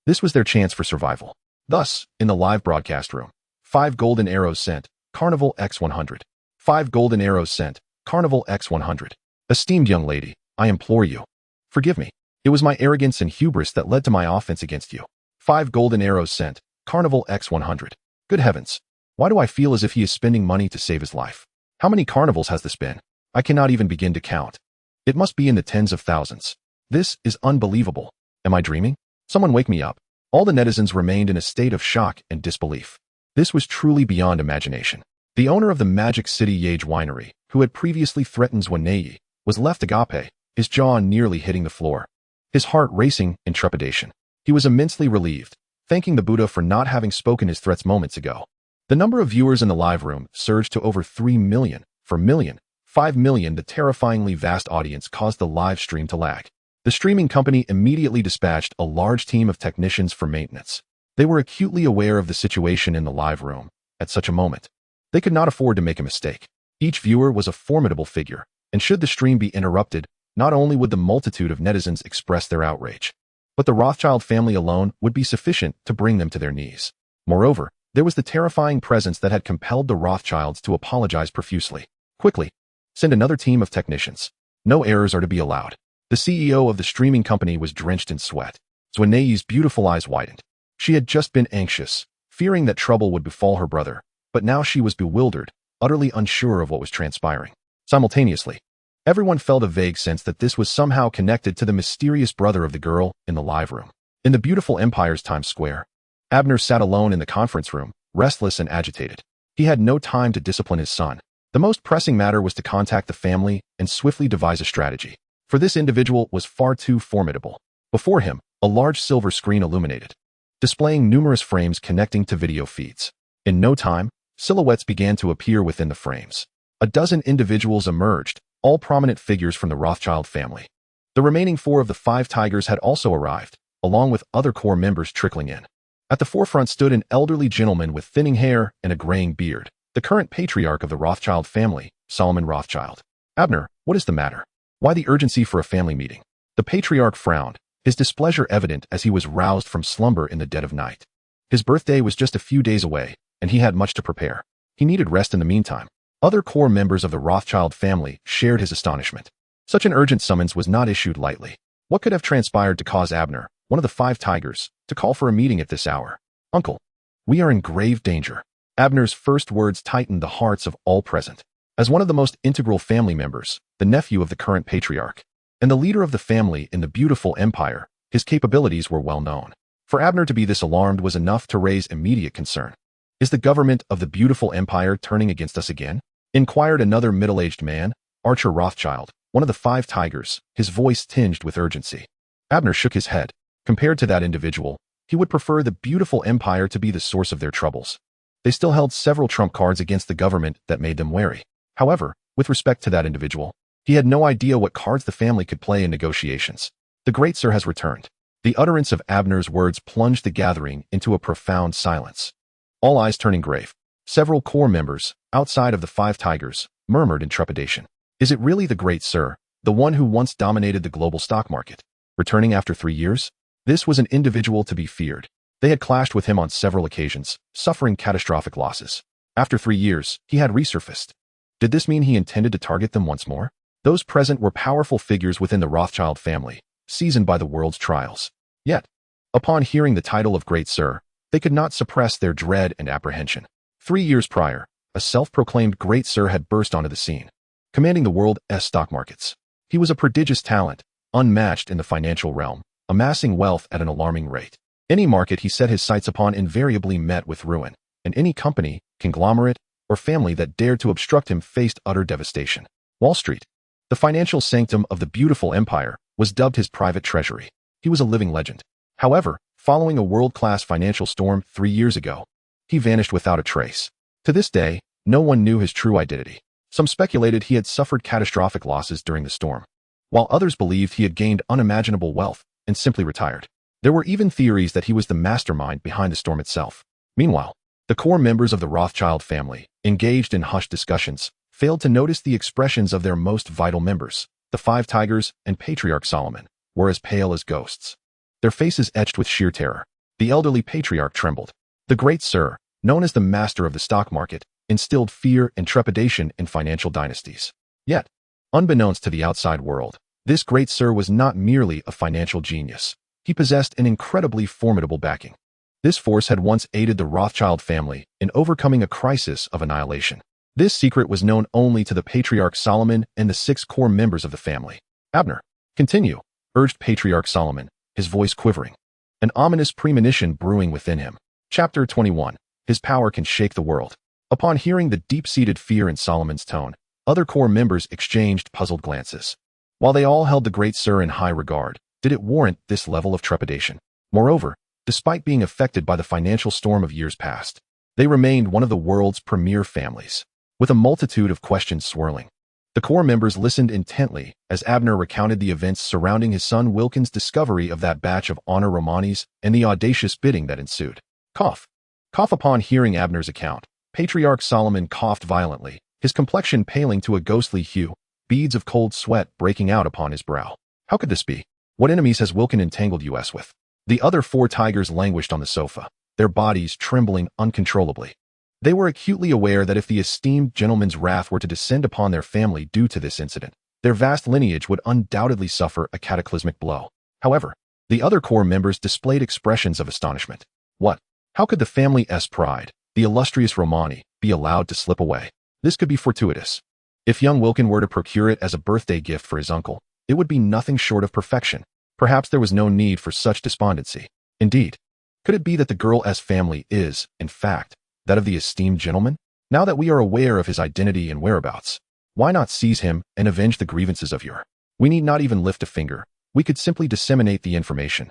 This was their chance for survival. Thus, in the live broadcast room, 5 golden arrows sent, Carnival X100. 5 golden arrows sent, Carnival X100. Esteemed young lady, I implore you. Forgive me. It was my arrogance and hubris that led to my offense against you. 5 golden arrows sent. Carnival X100. Good heavens. Why do I feel as if he is spending money to save his life? How many carnivals has this been? I cannot even begin to count. It must be in the tens of thousands. This is unbelievable. Am I dreaming? Someone wake me up. All the netizens remained in a state of shock and disbelief. This was truly beyond imagination. The owner of the Magic City Jade winery, who had previously threatened Romanée, was left agape, his jaw nearly hitting the floor. His heart racing in trepidation. He was immensely relieved, thanking the Buddha for not having spoken his threats moments ago. The number of viewers in the live room surged to over 3 million. For million, 5 million, the terrifyingly vast audience caused the live stream to lag. The streaming company immediately dispatched a large team of technicians for maintenance. They were acutely aware of the situation in the live room. At such a moment, they could not afford to make a mistake. Each viewer was a formidable figure, and should the stream be interrupted, not only would the multitude of netizens express their outrage, but the Rothschild family alone would be sufficient to bring them to their knees. Moreover, there was the terrifying presence that had compelled the Rothschilds to apologize profusely. Quickly, send another team of technicians. No errors are to be allowed. The CEO of the streaming company was drenched in sweat. Romanée's beautiful eyes widened. She had just been anxious, fearing that trouble would befall her brother, but now she was bewildered, utterly unsure of what was transpiring. Simultaneously, everyone felt a vague sense that this was somehow connected to the mysterious brother of the girl in the live room. In the beautiful Empire's Times Square, Abner sat alone in the conference room, restless and agitated. He had no time to discipline his son. The most pressing matter was to contact the family and swiftly devise a strategy. For this individual was far too formidable. Before him, a large silver screen illuminated, displaying numerous frames connecting to video feeds. In no time, silhouettes began to appear within the frames. A dozen individuals emerged, all prominent figures from the Rothschild family. The remaining 4 of the 5 tigers had also arrived, along with other core members trickling in. At the forefront stood an elderly gentleman with thinning hair and a graying beard, the current patriarch of the Rothschild family, Solomon Rothschild. Abner, what is the matter? Why the urgency for a family meeting? The patriarch frowned, his displeasure evident as he was roused from slumber in the dead of night. His birthday was just a few days away, and he had much to prepare. He needed rest in the meantime. Other core members of the Rothschild family shared his astonishment. Such an urgent summons was not issued lightly. What could have transpired to cause Abner, one of the 5 tigers, to call for a meeting at this hour? Uncle, we are in grave danger. Abner's first words tightened the hearts of all present. As one of the most integral family members, the nephew of the current patriarch, and the leader of the family in the beautiful empire, his capabilities were well known. For Abner to be this alarmed was enough to raise immediate concern. Is the government of the beautiful empire turning against us again? Inquired another middle-aged man, Archer Rothschild, one of the 5 tigers, his voice tinged with urgency. Abner shook his head. Compared to that individual, he would prefer the beautiful empire to be the source of their troubles. They still held several trump cards against the government that made them wary. However, with respect to that individual, he had no idea what cards the family could play in negotiations. The great sir has returned. The utterance of Abner's words plunged the gathering into a profound silence. All eyes turning grave. Several core members, outside of the 5 tigers, murmured in trepidation. Is it really the great sir, the one who once dominated the global stock market, returning after 3 years? This was an individual to be feared. They had clashed with him on several occasions, suffering catastrophic losses. After 3 years, he had resurfaced. Did this mean he intended to target them once more? Those present were powerful figures within the Rothschild family, seasoned by the world's trials. Yet, upon hearing the title of Great Sir, they could not suppress their dread and apprehension. 3 years prior, a self-proclaimed Great Sir had burst onto the scene, commanding the world's stock markets. He was a prodigious talent, unmatched in the financial realm, amassing wealth at an alarming rate. Any market he set his sights upon invariably met with ruin, and any company, conglomerate, or family that dared to obstruct him faced utter devastation. Wall Street, the financial sanctum of the beautiful empire, was dubbed his private treasury. He was a living legend. However, following a world-class financial storm 3 years ago, he vanished without a trace. To this day, no one knew his true identity. Some speculated he had suffered catastrophic losses during the storm, while others believed he had gained unimaginable wealth and simply retired. There were even theories that he was the mastermind behind the storm itself. Meanwhile, the core members of the Rothschild family, engaged in hushed discussions, failed to notice the expressions of their most vital members. The 5 tigers and Patriarch Solomon were as pale as ghosts, their faces etched with sheer terror. The elderly patriarch trembled. The great sir, known as the master of the stock market, instilled fear and trepidation in financial dynasties. Yet, unbeknownst to the outside world, This great sir was not merely a financial genius. He possessed an incredibly formidable backing. This force had once aided the Rothschild family in overcoming a crisis of annihilation. This secret was known only to the Patriarch Solomon and the 6 core members of the family. Abner, continue, urged Patriarch Solomon, his voice quivering, an ominous premonition brewing within him. Chapter 21. His power can shake the world. Upon hearing the deep-seated fear in Solomon's tone, other core members exchanged puzzled glances. While they all held the great sir in high regard, did it warrant this level of trepidation? Moreover, despite being affected by the financial storm of years past, they remained one of the world's premier families. With a multitude of questions swirling, the core members listened intently as Abner recounted the events surrounding his son Wilkin's discovery of that batch of honor Romanes and the audacious bidding that ensued. Cough. Cough. Upon hearing Abner's account, Patriarch Solomon coughed violently, his complexion paling to a ghostly hue, beads of cold sweat breaking out upon his brow. How could this be? What enemies has Wilkin entangled us with? The other 4 tigers languished on the sofa, their bodies trembling uncontrollably. They were acutely aware that if the esteemed gentleman's wrath were to descend upon their family due to this incident, their vast lineage would undoubtedly suffer a cataclysmic blow. However, the other core members displayed expressions of astonishment. What? How could the family's pride, the illustrious Romanée, be allowed to slip away? This could be fortuitous. If young Wilkin were to procure it as a birthday gift for his uncle, it would be nothing short of perfection. Perhaps there was no need for such despondency. Indeed, could it be that the girl's family is, in fact, that of the esteemed gentleman? Now that we are aware of his identity and whereabouts, why not seize him and avenge the grievances of your? We need not even lift a finger. We could simply disseminate the information,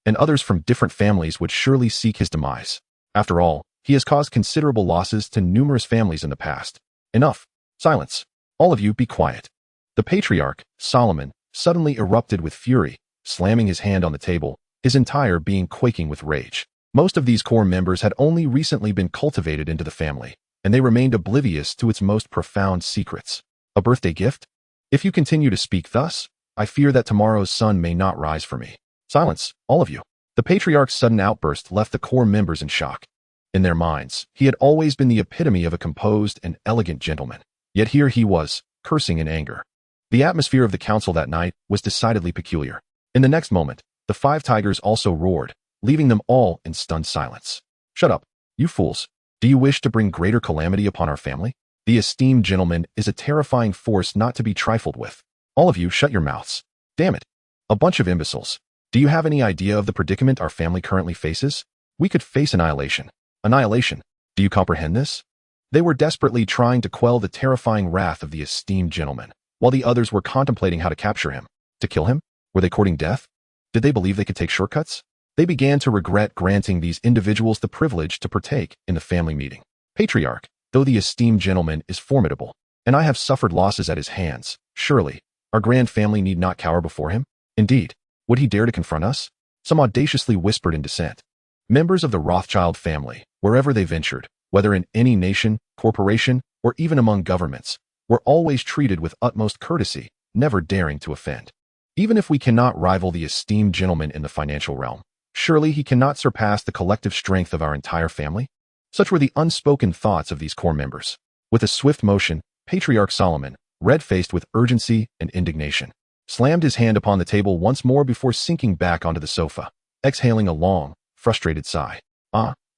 and others from different families would surely seek his demise. After all, he has caused considerable losses to numerous families in the past. Enough. Silence. All of you be quiet. The Patriarch, Solomon, suddenly erupted with fury, slamming his hand on the table, his entire being quaking with rage. Most of these core members had only recently been cultivated into the family, and they remained oblivious to its most profound secrets. A birthday gift? If you continue to speak thus, I fear that tomorrow's sun may not rise for me. Silence, all of you. The Patriarch's sudden outburst left the core members in shock. In their minds, he had always been the epitome of a composed and elegant gentleman. Yet here he was, cursing in anger. The atmosphere of the council that night was decidedly peculiar. In the next moment, the 5 tigers also roared, leaving them all in stunned silence. Shut up, you fools. Do you wish to bring greater calamity upon our family? The esteemed gentleman is a terrifying force not to be trifled with. All of you shut your mouths. Damn it. A bunch of imbeciles. Do you have any idea of the predicament our family currently faces? We could face annihilation. Annihilation. Do you comprehend this? They were desperately trying to quell the terrifying wrath of the esteemed gentleman, while the others were contemplating how to capture him. To kill him? Were they courting death? Did they believe they could take shortcuts? They began to regret granting these individuals the privilege to partake in the family meeting. Patriarch, though the esteemed gentleman is formidable, and I have suffered losses at his hands, surely, our grand family need not cower before him? Indeed, would he dare to confront us? Some audaciously whispered in dissent. Members of the Rothschild family, wherever they ventured, whether in any nation, corporation, or even among governments, were always treated with utmost courtesy, never daring to offend. Even if we cannot rival the esteemed gentleman in the financial realm, surely he cannot surpass the collective strength of our entire family? Such were the unspoken thoughts of these core members. With a swift motion, Patriarch Solomon, red-faced with urgency and indignation, slammed his hand upon the table once more before sinking back onto the sofa, exhaling a long, frustrated sigh.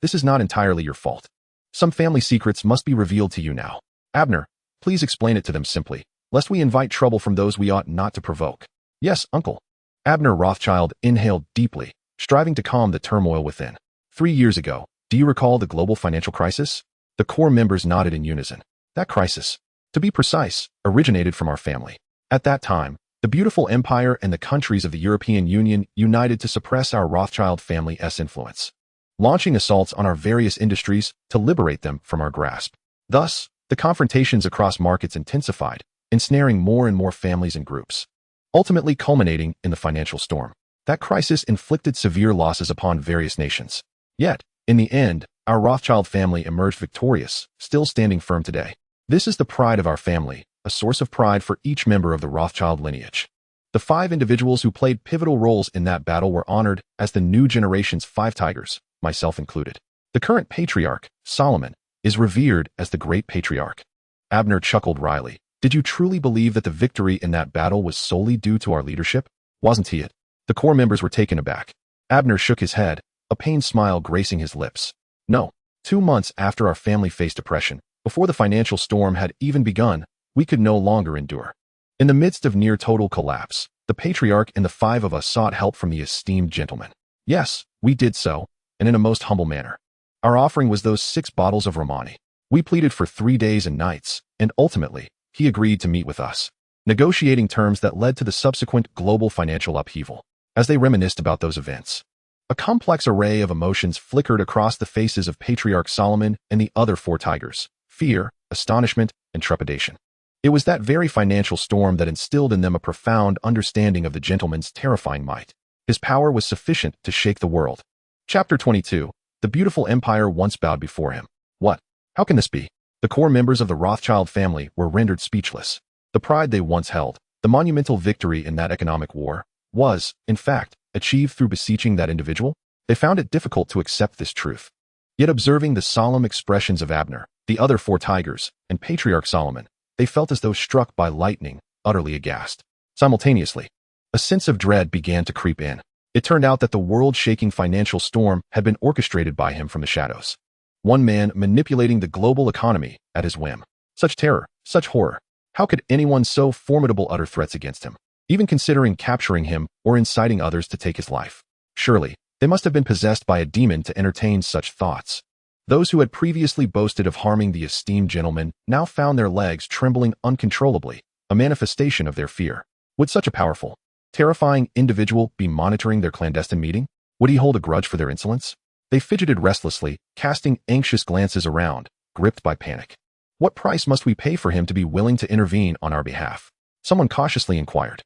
This is not entirely your fault. Some family secrets must be revealed to you now. Abner, please explain it to them simply, lest we invite trouble from those we ought not to provoke. Yes, uncle. Abner Rothschild inhaled deeply, striving to calm the turmoil within. 3 years ago, do you recall the global financial crisis? The core members nodded in unison. That crisis, to be precise, originated from our family. At that time, the beautiful empire and the countries of the European Union united to suppress our Rothschild family's influence, launching assaults on our various industries to liberate them from our grasp. Thus, the confrontations across markets intensified, ensnaring more and more families and groups, ultimately culminating in the financial storm. That crisis inflicted severe losses upon various nations. Yet, in the end, our Rothschild family emerged victorious, still standing firm today. This is the pride of our family, a source of pride for each member of the Rothschild lineage. The 5 individuals who played pivotal roles in that battle were honored as the new generation's 5 tigers, myself included. The current patriarch, Solomon, is revered as the great patriarch. Abner chuckled wryly. Did you truly believe that the victory in that battle was solely due to our leadership? Wasn't he it? The core members were taken aback. Abner shook his head, a pained smile gracing his lips. No. 2 months after our family faced depression, before the financial storm had even begun, we could no longer endure. In the midst of near total collapse, the patriarch and the 5 of us sought help from the esteemed gentleman. Yes, we did so, and in a most humble manner. Our offering was those 6 bottles of Romanée. We pleaded for 3 days and nights, and ultimately, he agreed to meet with us, negotiating terms that led to the subsequent global financial upheaval. As they reminisced about those events, a complex array of emotions flickered across the faces of Patriarch Solomon and the other 4 tigers: fear, astonishment, and trepidation. It was that very financial storm that instilled in them a profound understanding of the gentleman's terrifying might. His power was sufficient to shake the world. Chapter 22. The beautiful empire once bowed before him. What? How can this be? The core members of the Rothschild family were rendered speechless. The pride they once held, the monumental victory in that economic war, was, in fact, achieved through beseeching that individual. They found it difficult to accept this truth. Yet observing the solemn expressions of Abner, the other 4 tigers, and Patriarch Solomon, they felt as though struck by lightning, utterly aghast. Simultaneously, a sense of dread began to creep in. It turned out that the world-shaking financial storm had been orchestrated by him from the shadows. One man manipulating the global economy at his whim. Such terror, such horror. How could anyone so formidable utter threats against him, even considering capturing him or inciting others to take his life? Surely, they must have been possessed by a demon to entertain such thoughts. Those who had previously boasted of harming the esteemed gentleman now found their legs trembling uncontrollably, a manifestation of their fear. Would such a powerful, terrifying individual be monitoring their clandestine meeting? Would he hold a grudge for their insolence? They fidgeted restlessly, casting anxious glances around, gripped by panic. What price must we pay for him to be willing to intervene on our behalf? Someone cautiously inquired.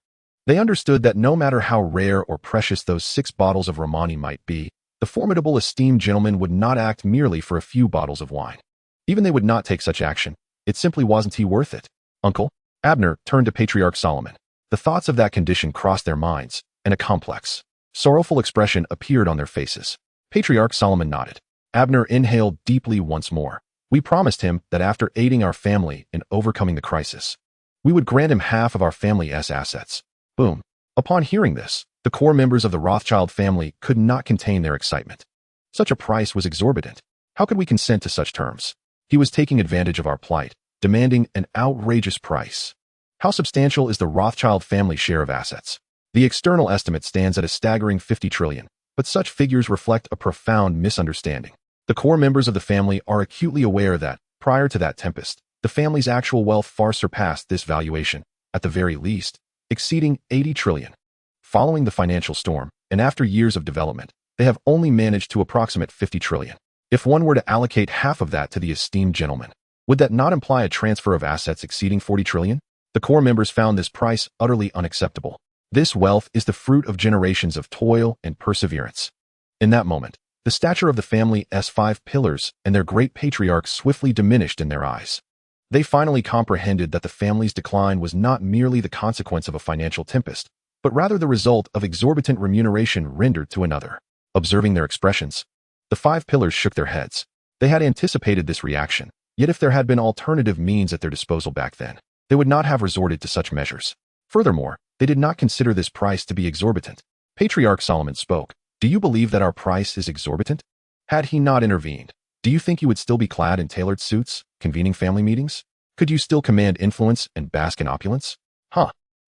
They understood that no matter how rare or precious those 6 bottles of Romanée might be, the formidable esteemed gentleman would not act merely for a few bottles of wine. Even they would not take such action. It simply wasn't he worth it. Uncle? Abner turned to Patriarch Solomon. The thoughts of that condition crossed their minds, and a complex, sorrowful expression appeared on their faces. Patriarch Solomon nodded. Abner inhaled deeply once more. We promised him that after aiding our family in overcoming the crisis, we would grant him half of our family's assets. Boom. Upon hearing this, the core members of the Rothschild family could not contain their excitement. Such a price was exorbitant. How could we consent to such terms? He was taking advantage of our plight, demanding an outrageous price. How substantial is the Rothschild family share of assets? The external estimate stands at a staggering 50 trillion, but such figures reflect a profound misunderstanding. The core members of the family are acutely aware that, prior to that tempest, the family's actual wealth far surpassed this valuation, at the very least, exceeding 80 trillion. Following the financial storm, and after years of development, they have only managed to approximate 50 trillion. If one were to allocate half of that to the esteemed gentleman, would that not imply a transfer of assets exceeding 40 trillion? The core members found this price utterly unacceptable. This wealth is the fruit of generations of toil and perseverance. In that moment, the stature of the family's 5 pillars and their great patriarch swiftly diminished in their eyes. They finally comprehended that the family's decline was not merely the consequence of a financial tempest, but rather the result of exorbitant remuneration rendered to another. Observing their expressions, the 5 pillars shook their heads. They had anticipated this reaction, yet if there had been alternative means at their disposal back then, they would not have resorted to such measures. Furthermore, they did not consider this price to be exorbitant. Patriarch Solomon spoke. Do you believe that our price is exorbitant? Had he not intervened, do you think you would still be clad in tailored suits, convening family meetings? Could you still command influence and bask in opulence?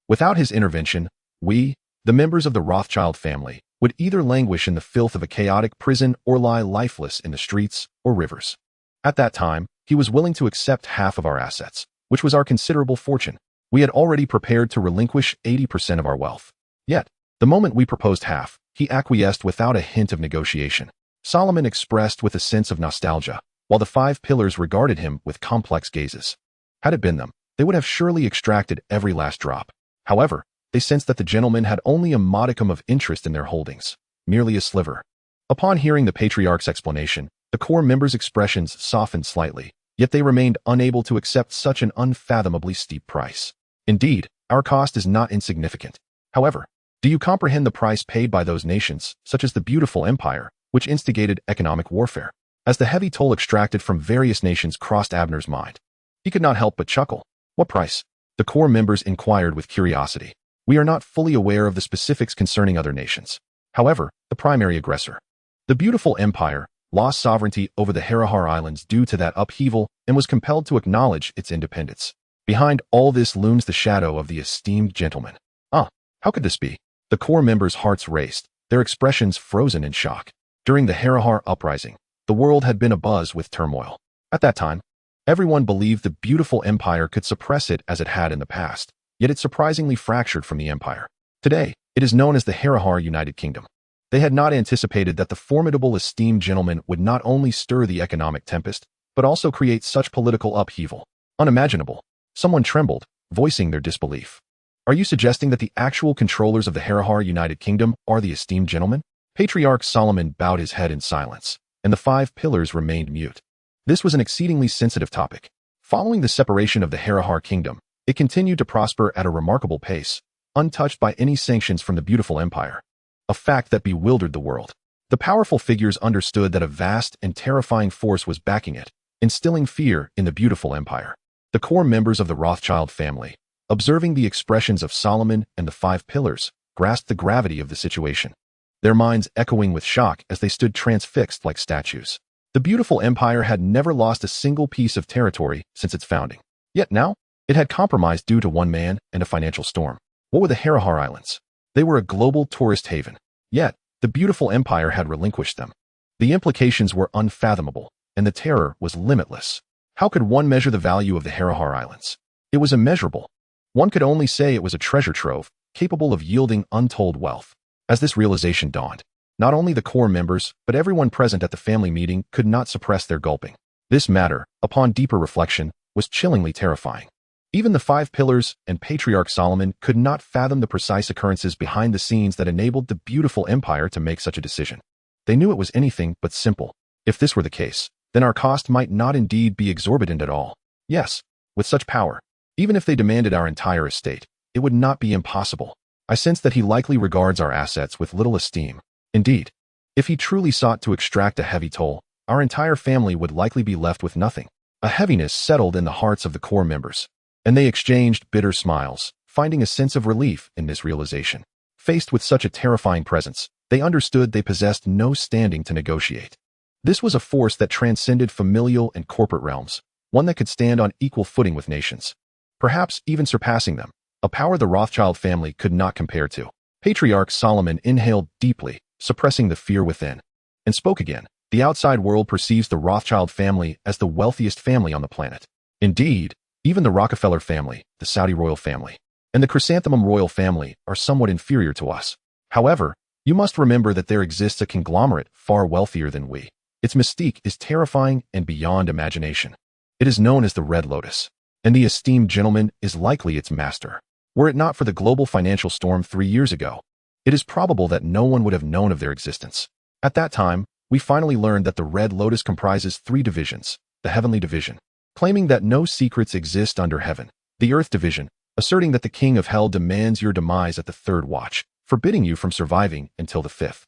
Without his intervention, we, the members of the Rothschild family, would either languish in the filth of a chaotic prison or lie lifeless in the streets or rivers. At that time, he was willing to accept half of our assets, which was our considerable fortune. We had already prepared to relinquish 80% of our wealth. Yet, the moment we proposed half, he acquiesced without a hint of negotiation. Solomon expressed with a sense of nostalgia, while the 5 pillars regarded him with complex gazes. Had it been them, they would have surely extracted every last drop. However, they sensed that the gentleman had only a modicum of interest in their holdings, merely a sliver. Upon hearing the patriarch's explanation, the core members' expressions softened slightly, yet they remained unable to accept such an unfathomably steep price. Indeed, our cost is not insignificant. However, do you comprehend the price paid by those nations, such as the beautiful empire, which instigated economic warfare? As the heavy toll extracted from various nations crossed Abner's mind, he could not help but chuckle. What price? The core members inquired with curiosity. We are not fully aware of the specifics concerning other nations. However, the primary aggressor, the beautiful empire, lost sovereignty over the Harahar Islands due to that upheaval and was compelled to acknowledge its independence. Behind all this looms the shadow of the esteemed gentleman. How could this be? The core members' hearts raced, their expressions frozen in shock. During the Harahar uprising, the world had been abuzz with turmoil. At that time, everyone believed the beautiful empire could suppress it as it had in the past, yet it surprisingly fractured from the empire. Today, it is known as the Harahar United Kingdom. They had not anticipated that the formidable esteemed gentleman would not only stir the economic tempest, but also create such political upheaval. Unimaginable. Someone trembled, voicing their disbelief. Are you suggesting that the actual controllers of the Harahar United Kingdom are the esteemed gentleman? Patriarch Solomon bowed his head in silence, and the 5 pillars remained mute. This was an exceedingly sensitive topic. Following the separation of the Harahar Kingdom, it continued to prosper at a remarkable pace, untouched by any sanctions from the beautiful empire. A fact that bewildered the world. The powerful figures understood that a vast and terrifying force was backing it, instilling fear in the beautiful empire. The core members of the Rothschild family, observing the expressions of Solomon and the 5 pillars, grasped the gravity of the situation, their minds echoing with shock as they stood transfixed like statues. The beautiful empire had never lost a single piece of territory since its founding. Yet now, it had compromised due to one man and a financial storm. What were the Harahar Islands? They were a global tourist haven. Yet, the beautiful empire had relinquished them. The implications were unfathomable, and the terror was limitless. How could one measure the value of the Harahar Islands? It was immeasurable. One could only say it was a treasure trove, capable of yielding untold wealth. As this realization dawned, not only the core members, but everyone present at the family meeting could not suppress their gulping. This matter, upon deeper reflection, was chillingly terrifying. Even the 5 pillars and Patriarch Solomon could not fathom the precise occurrences behind the scenes that enabled the beautiful empire to make such a decision. They knew it was anything but simple. If this were the case, then our cost might not indeed be exorbitant at all. Yes, with such power, even if they demanded our entire estate, it would not be impossible. I sense that he likely regards our assets with little esteem. Indeed, if he truly sought to extract a heavy toll, our entire family would likely be left with nothing. A heaviness settled in the hearts of the core members, and they exchanged bitter smiles, finding a sense of relief in this realization. Faced with such a terrifying presence, they understood they possessed no standing to negotiate. This was a force that transcended familial and corporate realms, one that could stand on equal footing with nations, perhaps even surpassing them, a power the Rothschild family could not compare to. Patriarch Solomon inhaled deeply, suppressing the fear within, and spoke again. The outside world perceives the Rothschild family as the wealthiest family on the planet. Indeed, even the Rockefeller family, the Saudi royal family, and the Chrysanthemum royal family are somewhat inferior to us. However, you must remember that there exists a conglomerate far wealthier than we. Its mystique is terrifying and beyond imagination. It is known as the Red Lotus, and the esteemed gentleman is likely its master. Were it not for the global financial storm 3 years ago, it is probable that no one would have known of their existence. At that time, we finally learned that the Red Lotus comprises 3 divisions: the Heavenly Division, claiming that no secrets exist under heaven; the Earth Division, asserting that the King of Hell demands your demise at the 3rd watch, forbidding you from surviving until the 5th;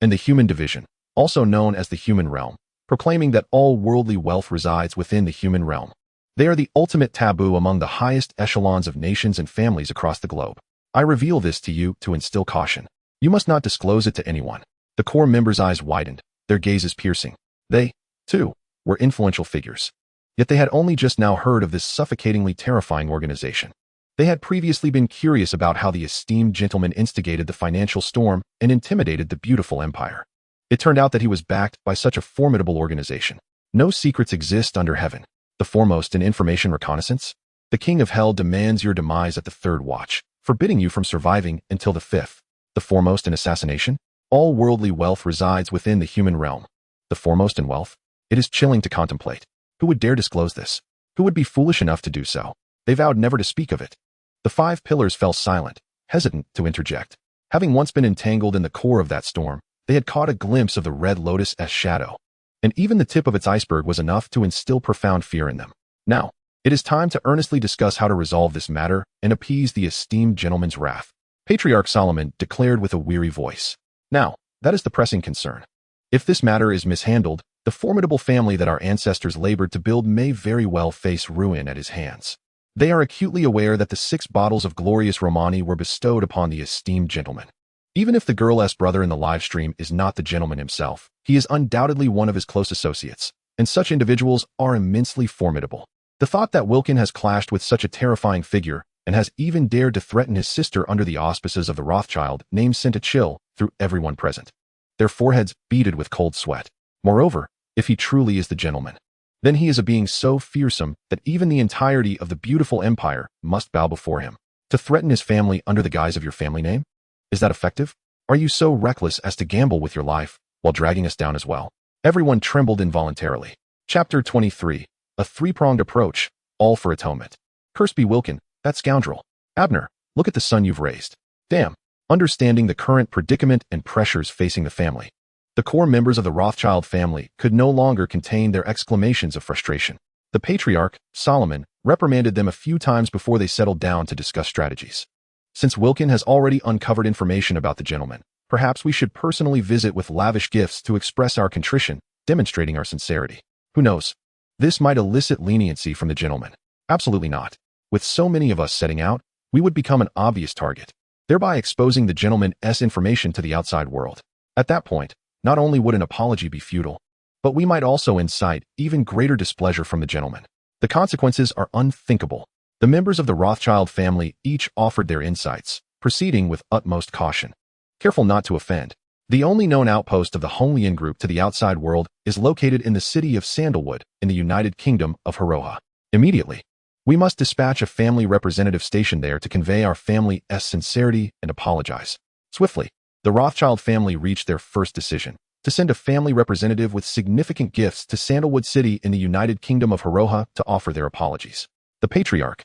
and the Human Division, also known as the Human Realm, proclaiming that all worldly wealth resides within the human realm. They are the ultimate taboo among the highest echelons of nations and families across the globe. I reveal this to you to instill caution. You must not disclose it to anyone. The core members' eyes widened, their gazes piercing. They, too, were influential figures. Yet they had only just now heard of this suffocatingly terrifying organization. They had previously been curious about how the esteemed gentleman instigated the financial storm and intimidated the beautiful empire. It turned out that he was backed by such a formidable organization. No secrets exist under heaven. The foremost in information reconnaissance? The King of Hell demands your demise at the 3rd watch, forbidding you from surviving until the 5th. The foremost in assassination? All worldly wealth resides within the human realm. The foremost in wealth? It is chilling to contemplate. Who would dare disclose this? Who would be foolish enough to do so? They vowed never to speak of it. The 5 pillars fell silent, hesitant to interject. Having once been entangled in the core of that storm, they had caught a glimpse of the Red Lotus as shadow, and even the tip of its iceberg was enough to instill profound fear in them. Now, it is time to earnestly discuss how to resolve this matter and appease the esteemed gentleman's wrath. Patriarch Solomon declared with a weary voice. Now, that is the pressing concern. If this matter is mishandled, the formidable family that our ancestors labored to build may very well face ruin at his hands. They are acutely aware that the 6 bottles of glorious Romanée were bestowed upon the esteemed gentleman. Even if the girl's brother in the live stream is not the gentleman himself, he is undoubtedly one of his close associates, and such individuals are immensely formidable. The thought that Wilkin has clashed with such a terrifying figure and has even dared to threaten his sister under the auspices of the Rothschild name sent a chill through everyone present. Their foreheads beaded with cold sweat. Moreover, if he truly is the gentleman, then he is a being so fearsome that even the entirety of the beautiful empire must bow before him. To threaten his family under the guise of your family name? Is that effective? Are you so reckless as to gamble with your life while dragging us down as well? Everyone trembled involuntarily. Chapter 23. A three-pronged approach, all for atonement. Curse be Wilkin, that scoundrel. Abner, look at the son you've raised. Damn. Understanding the current predicament and pressures facing the family, the core members of the Rothschild family could no longer contain their exclamations of frustration. The patriarch, Solomon, reprimanded them a few times before they settled down to discuss strategies. Since Wilkin has already uncovered information about the gentleman, perhaps we should personally visit with lavish gifts to express our contrition, demonstrating our sincerity. Who knows? This might elicit leniency from the gentleman. Absolutely not. With so many of us setting out, we would become an obvious target, thereby exposing the gentleman's information to the outside world. At that point, not only would an apology be futile, but we might also incite even greater displeasure from the gentleman. The consequences are unthinkable. The members of the Rothschild family each offered their insights, proceeding with utmost caution, careful not to offend. The only known outpost of the Honglian group to the outside world is located in the city of Sandalwood in the United Kingdom of Hiroha. Immediately, we must dispatch a family representative stationed there to convey our family's sincerity and apologize. Swiftly, the Rothschild family reached their first decision, to send a family representative with significant gifts to Sandalwood City in the United Kingdom of Hiroha to offer their apologies. The patriarch,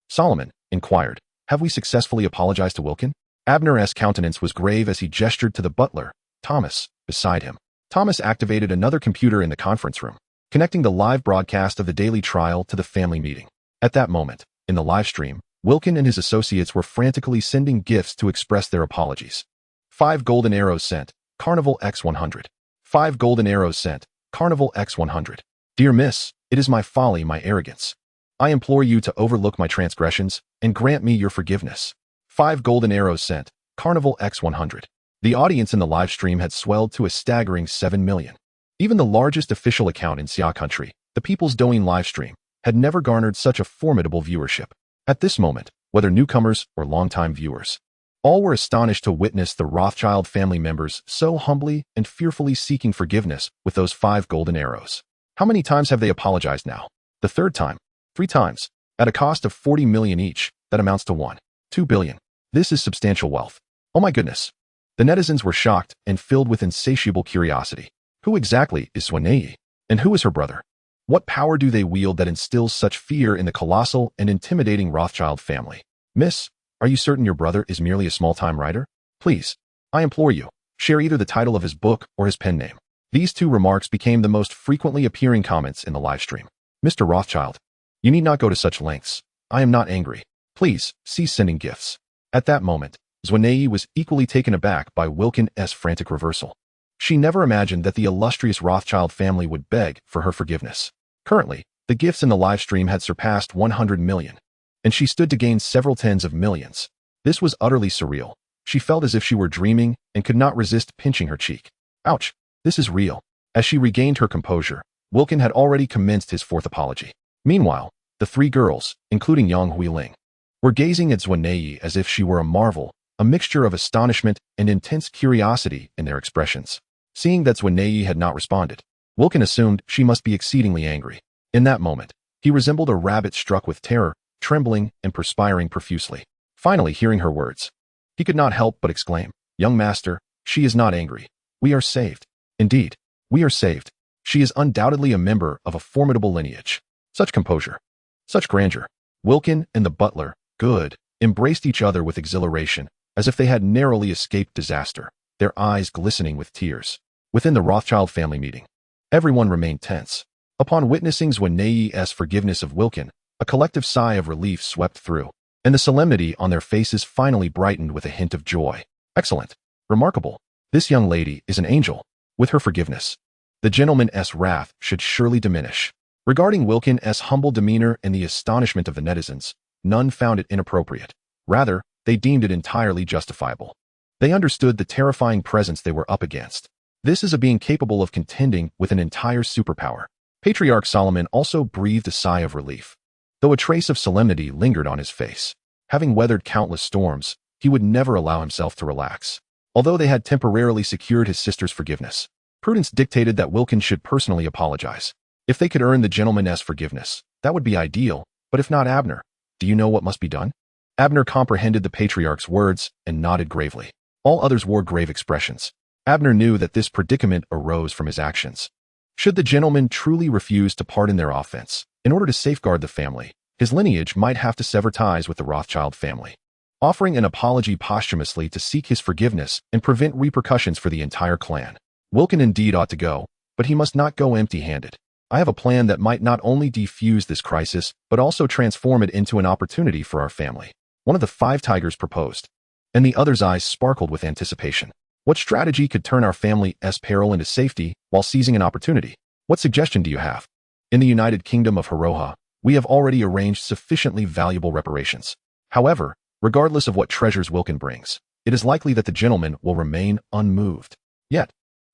Solomon, inquired, "Have we successfully apologized to Wilkin?" Abner's countenance was grave as he gestured to the butler, Thomas, beside him. Thomas activated another computer in the conference room, connecting the live broadcast of the daily trial to the family meeting. At that moment, in the live stream, Wilkin and his associates were frantically sending gifts to express their apologies. 5 golden arrows sent, Carnival X100. 5 golden arrows sent, Carnival X100. Dear Miss, it is my folly, my arrogance. I implore you to overlook my transgressions and grant me your forgiveness. 5 golden arrows sent, Carnival X100. The audience in the live stream had swelled to a staggering 7 million. Even the largest official account in Xia country, the People's Douyin live stream, had never garnered such a formidable viewership. At this moment, whether newcomers or longtime viewers, all were astonished to witness the Rothschild family members so humbly and fearfully seeking forgiveness with those 5 golden arrows. How many times have they apologized now? The 3rd time? 3 times. At a cost of 40 million each, that amounts to 1.2 billion. This is substantial wealth. Oh my goodness. The netizens were shocked and filled with insatiable curiosity. Who exactly is Romanée? And who is her brother? What power do they wield that instills such fear in the colossal and intimidating Rothschild family? Miss, are you certain your brother is merely a small-time writer? Please, I implore you, share either the title of his book or his pen name. These 2 remarks became the most frequently appearing comments in the live stream. Mr. Rothschild, you need not go to such lengths. I am not angry. Please, cease sending gifts. At that moment, Romanée was equally taken aback by Wilkin's frantic reversal. She never imagined that the illustrious Rothschild family would beg for her forgiveness. Currently, the gifts in the live stream had surpassed 100 million, and she stood to gain several tens of millions. This was utterly surreal. She felt as if she were dreaming and could not resist pinching her cheek. Ouch, this is real. As she regained her composure, Wilkin had already commenced his 4th apology. Meanwhile, the 3 girls, including Yang Huiling, were gazing at Romanée as if she were a marvel, a mixture of astonishment and intense curiosity in their expressions. Seeing that Romanée had not responded, Wilkin assumed she must be exceedingly angry. In that moment, he resembled a rabbit struck with terror, trembling and perspiring profusely. Finally, hearing her words, he could not help but exclaim, "Young master, she is not angry. We are saved. Indeed, we are saved. She is undoubtedly a member of a formidable lineage." Such composure, such grandeur. Wilkin and the butler, Good, embraced each other with exhilaration, as if they had narrowly escaped disaster, their eyes glistening with tears. Within the Rothschild family meeting, everyone remained tense. Upon witnessing Romanée's forgiveness of Wilkin, a collective sigh of relief swept through, and the solemnity on their faces finally brightened with a hint of joy. Excellent. Remarkable. This young lady is an angel. With her forgiveness, the gentleman's wrath should surely diminish. Regarding Wilkin's humble demeanor and the astonishment of the netizens, none found it inappropriate. Rather, they deemed it entirely justifiable. They understood the terrifying presence they were up against. This is a being capable of contending with an entire superpower. Patriarch Solomon also breathed a sigh of relief. Though a trace of solemnity lingered on his face. Having weathered countless storms, he would never allow himself to relax. Although they had temporarily secured his sister's forgiveness, prudence dictated that Wilkin should personally apologize. If they could earn the gentleman's forgiveness, that would be ideal, but if not, Abner, do you know what must be done? Abner comprehended the patriarch's words and nodded gravely. All others wore grave expressions. Abner knew that this predicament arose from his actions. Should the gentleman truly refuse to pardon their offense, in order to safeguard the family, his lineage might have to sever ties with the Rothschild family. Offering an apology posthumously to seek his forgiveness and prevent repercussions for the entire clan. Wilkin indeed ought to go, but he must not go empty-handed. I have a plan that might not only defuse this crisis, but also transform it into an opportunity for our family. One of the 5 tigers proposed, and the other's eyes sparkled with anticipation. What strategy could turn our family's peril into safety while seizing an opportunity? What suggestion do you have? In the United Kingdom of Hiroha, we have already arranged sufficiently valuable reparations. However, regardless of what treasures Wilkin brings, it is likely that the gentleman will remain unmoved. Yet,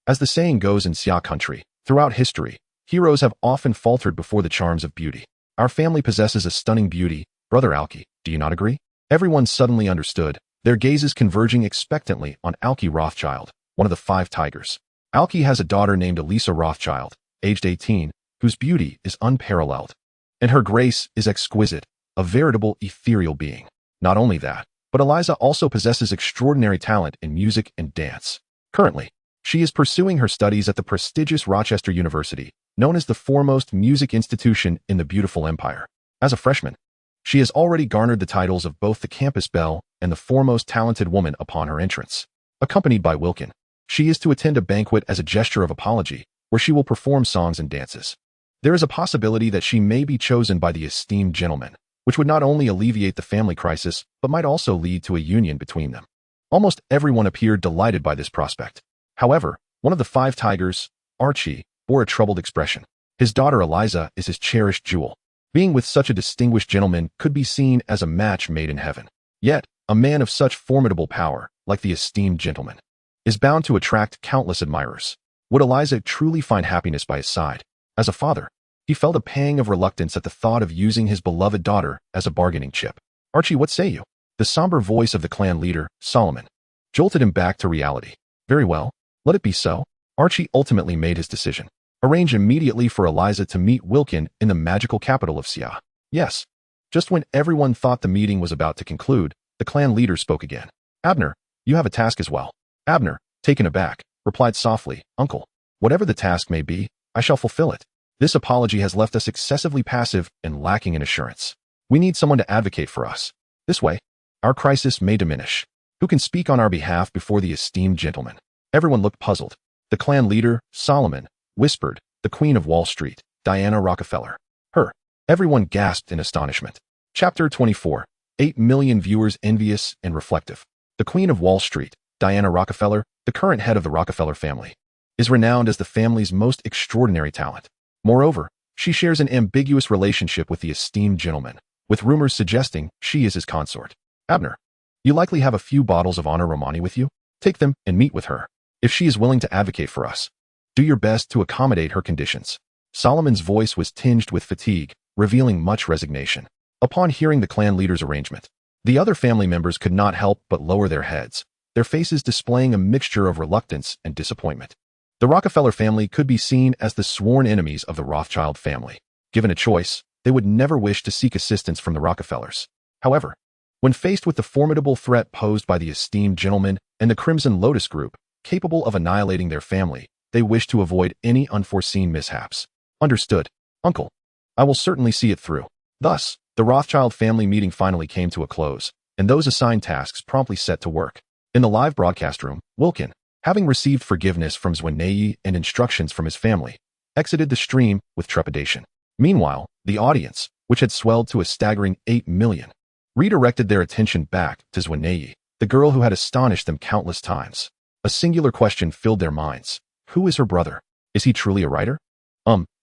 as the saying goes in Xia country, throughout history, heroes have often faltered before the charms of beauty. Our family possesses a stunning beauty, Brother Alki, do you not agree? Everyone suddenly understood, their gazes converging expectantly on Alki Rothschild, one of the 5 tigers. Alki has a daughter named Elisa Rothschild, aged 18, whose beauty is unparalleled. And her grace is exquisite, a veritable ethereal being. Not only that, but Eliza also possesses extraordinary talent in music and dance. Currently, she is pursuing her studies at the prestigious Rochester University, known as the foremost music institution in the beautiful empire. As a freshman, she has already garnered the titles of both the campus belle and the foremost talented woman upon her entrance. Accompanied by Wilkin, she is to attend a banquet as a gesture of apology, where she will perform songs and dances. There is a possibility that she may be chosen by the esteemed gentleman, which would not only alleviate the family crisis, but might also lead to a union between them. Almost everyone appeared delighted by this prospect. However, one of the 5 tigers, Archie, bore a troubled expression. His daughter Eliza is his cherished jewel. Being with such a distinguished gentleman could be seen as a match made in heaven. Yet, a man of such formidable power, like the esteemed gentleman, is bound to attract countless admirers. Would Eliza truly find happiness by his side? As a father, he felt a pang of reluctance at the thought of using his beloved daughter as a bargaining chip. Archie, what say you? The somber voice of the clan leader, Solomon, jolted him back to reality. Very well, let it be so. Archie ultimately made his decision. Arrange immediately for Eliza to meet Wilkin in the magical capital of Xia. Yes. Just when everyone thought the meeting was about to conclude, the clan leader spoke again. Abner, you have a task as well. Abner, taken aback, replied softly, Uncle, whatever the task may be, I shall fulfill it. This apology has left us excessively passive and lacking in assurance. We need someone to advocate for us. This way, our crisis may diminish. Who can speak on our behalf before the esteemed gentleman? Everyone looked puzzled. The clan leader, Solomon, whispered, the Queen of Wall Street, Diana Rockefeller. Her. Everyone gasped in astonishment. Chapter 24. 8 million viewers envious and reflective. The Queen of Wall Street, Diana Rockefeller, the current head of the Rockefeller family, is renowned as the family's most extraordinary talent. Moreover, she shares an ambiguous relationship with the esteemed gentleman, with rumors suggesting she is his consort. Abner, you likely have a few bottles of honor Romanée with you? Take them and meet with her. If she is willing to advocate for us, do your best to accommodate her conditions. Solomon's voice was tinged with fatigue, revealing much resignation. Upon hearing the clan leader's arrangement, the other family members could not help but lower their heads, their faces displaying a mixture of reluctance and disappointment. The Rockefeller family could be seen as the sworn enemies of the Rothschild family. Given a choice, they would never wish to seek assistance from the Rockefellers. However, when faced with the formidable threat posed by the esteemed gentleman and the Crimson Lotus Group, capable of annihilating their family, they wished to avoid any unforeseen mishaps. Understood, Uncle. I will certainly see it through. Thus, the Rothschild family meeting finally came to a close, and those assigned tasks promptly set to work. In the live broadcast room, Wilkin, having received forgiveness from Zuo and instructions from his family, exited the stream with trepidation. Meanwhile, the audience, which had swelled to a staggering 8 million, redirected their attention back to Zuo, the girl who had astonished them countless times. A singular question filled their minds. Who is her brother? Is he truly a writer?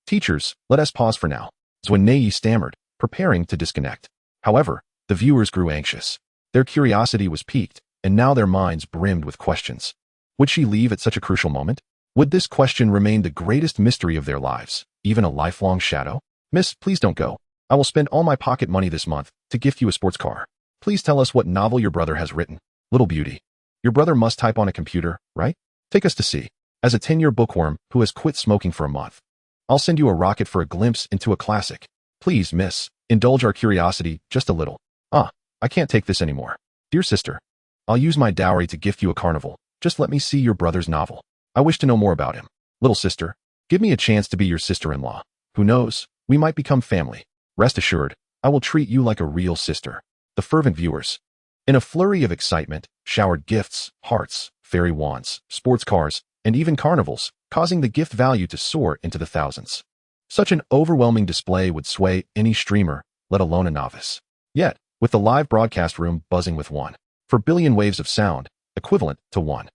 Teachers, let us pause for now. Zuo stammered, preparing to disconnect. However, the viewers grew anxious. Their curiosity was piqued, and now their minds brimmed with questions. Would she leave at such a crucial moment? Would this question remain the greatest mystery of their lives, even a lifelong shadow? Miss, please don't go. I will spend all my pocket money this month to gift you a sports car. Please tell us what novel your brother has written. Little beauty. Your brother must type on a computer, right? Take us to see. As a 10-year bookworm who has quit smoking for a month, I'll send you a rocket for a glimpse into a classic. Please, miss, indulge our curiosity just a little. I can't take this anymore. Dear sister, I'll use my dowry to gift you a carnival. Just let me see your brother's novel. I wish to know more about him. Little sister, give me a chance to be your sister-in-law. Who knows, we might become family. Rest assured, I will treat you like a real sister. The fervent viewers, in a flurry of excitement, showered gifts, hearts, fairy wands, sports cars, and even carnivals, causing the gift value to soar into the thousands. Such an overwhelming display would sway any streamer, let alone a novice. Yet, with the live broadcast room buzzing with 1 billion waves of sound, equivalent to 1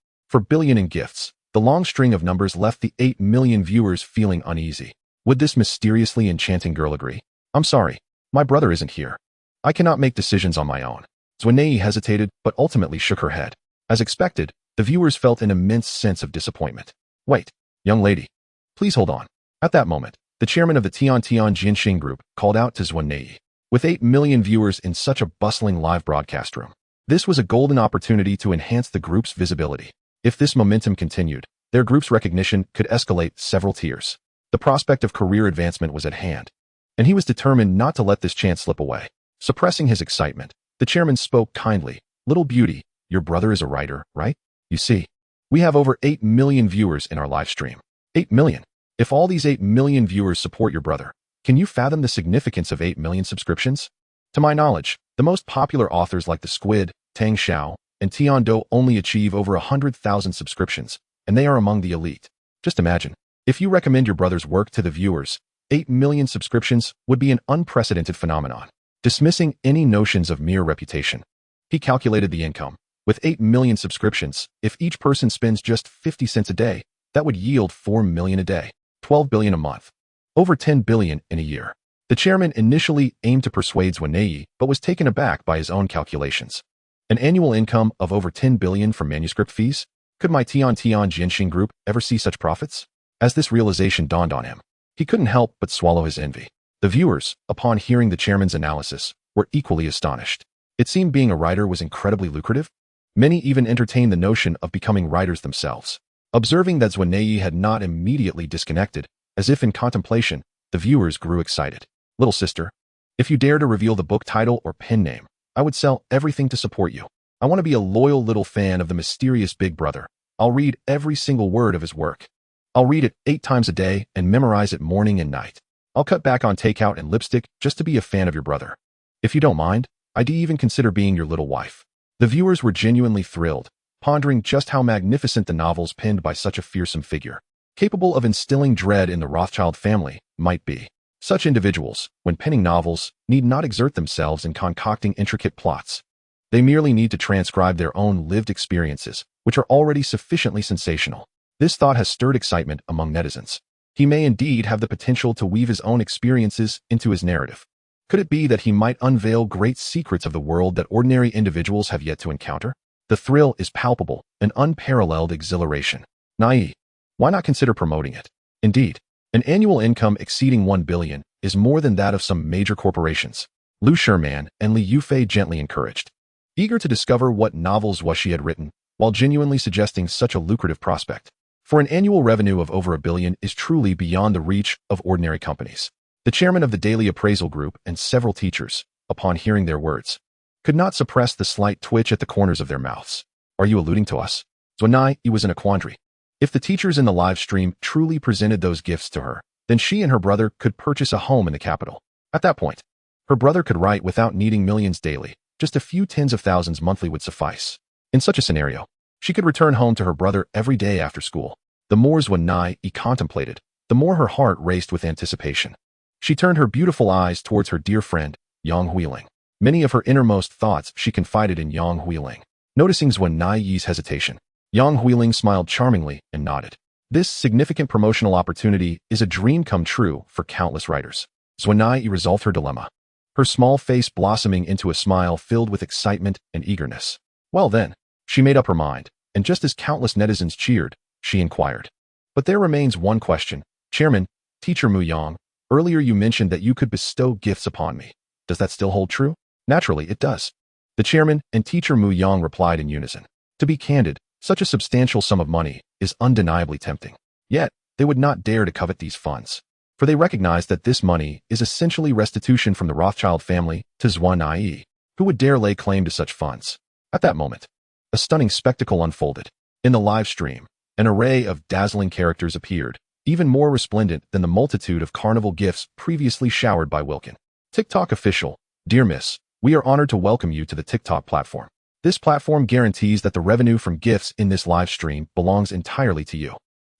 billion in gifts, the long string of numbers left the 8 million viewers feeling uneasy. Would this mysteriously enchanting girl agree? I'm sorry, my brother isn't here. I cannot make decisions on my own. Romanée hesitated, but ultimately shook her head. As expected, the viewers felt an immense sense of disappointment. Wait, young lady, please hold on. At that moment, the chairman of the Tian Jianxing group called out to Romanée. With 8 million viewers in such a bustling live broadcast room, this was a golden opportunity to enhance the group's visibility. If this momentum continued, their group's recognition could escalate several tiers. The prospect of career advancement was at hand, and he was determined not to let this chance slip away. Suppressing his excitement, the chairman spoke kindly. Little beauty, your brother is a writer, right? You see, we have over 8 million viewers in our live stream. 8 million. If all these 8 million viewers support your brother, can you fathom the significance of 8 million subscriptions? To my knowledge, the most popular authors like the Squid, Tang Xiao, and Tian Do only achieve over 100,000 subscriptions, and they are among the elite. Just imagine, if you recommend your brother's work to the viewers, 8 million subscriptions would be an unprecedented phenomenon. Dismissing any notions of mere reputation, he calculated the income. With 8 million subscriptions, if each person spends just 50 cents a day, that would yield 4 million a day, 12 billion a month, over 10 billion in a year. The chairman initially aimed to persuade Romanée, but was taken aback by his own calculations. An annual income of over 10 billion from manuscript fees? Could my Tian Jianxing group ever see such profits? As this realization dawned on him, he couldn't help but swallow his envy. The viewers, upon hearing the chairman's analysis, were equally astonished. It seemed being a writer was incredibly lucrative. Many even entertained the notion of becoming writers themselves. Observing that Romanée had not immediately disconnected, as if in contemplation, the viewers grew excited. Little sister, if you dare to reveal the book title or pen name, I would sell everything to support you. I want to be a loyal little fan of the mysterious big brother. I'll read every single word of his work. I'll read it 8 times a day and memorize it morning and night. I'll cut back on takeout and lipstick just to be a fan of your brother. If you don't mind, I'd even consider being your little wife. The viewers were genuinely thrilled, pondering just how magnificent the novels penned by such a fearsome figure, capable of instilling dread in the Rothschild family, might be. Such individuals, when penning novels, need not exert themselves in concocting intricate plots. They merely need to transcribe their own lived experiences, which are already sufficiently sensational. This thought has stirred excitement among netizens. He may indeed have the potential to weave his own experiences into his narrative. Could it be that he might unveil great secrets of the world that ordinary individuals have yet to encounter? The thrill is palpable, an unparalleled exhilaration. Naive. Why not consider promoting it? Indeed, an annual income exceeding 1 billion is more than that of some major corporations. Lu Sherman and Li Yufei gently encouraged. Eager to discover what novels Zuo Xi had written, while genuinely suggesting such a lucrative prospect. For an annual revenue of over 1 billion is truly beyond the reach of ordinary companies. The chairman of the daily appraisal group and several teachers, upon hearing their words, could not suppress the slight twitch at the corners of their mouths. Are you alluding to us? Romanée was in a quandary. If the teachers in the live stream truly presented those gifts to her, then she and her brother could purchase a home in the capital. At that point, her brother could write without needing millions daily. Just a few tens of thousands monthly would suffice. In such a scenario, she could return home to her brother every day after school. The more Romanée contemplated, the more her heart raced with anticipation. She turned her beautiful eyes towards her dear friend, Yang Huiling. Many of her innermost thoughts she confided in Yang Huiling. Noticing Romanée's hesitation, Yang Huiling smiled charmingly and nodded. This significant promotional opportunity is a dream come true for countless writers. Romanée resolved her dilemma. her small face blossoming into a smile filled with excitement and eagerness. Well then, she made up her mind, and just as countless netizens cheered, she inquired. But there remains one question. Chairman, Teacher Mu Yang, earlier you mentioned that you could bestow gifts upon me. Does that still hold true? Naturally, it does. The chairman and Teacher Mu Yang replied in unison. To be candid, such a substantial sum of money is undeniably tempting. Yet, they would not dare to covet these funds, for they recognized that this money is essentially restitution from the Rothschild family to Zuo Xi. Who would dare lay claim to such funds? At that moment, a stunning spectacle unfolded. In the live stream, an array of dazzling characters appeared, even more resplendent than the multitude of carnival gifts previously showered by Wilkin. TikTok official, dear Miss, we are honored to welcome you to the TikTok platform. This platform guarantees that the revenue from gifts in this live stream belongs entirely to you.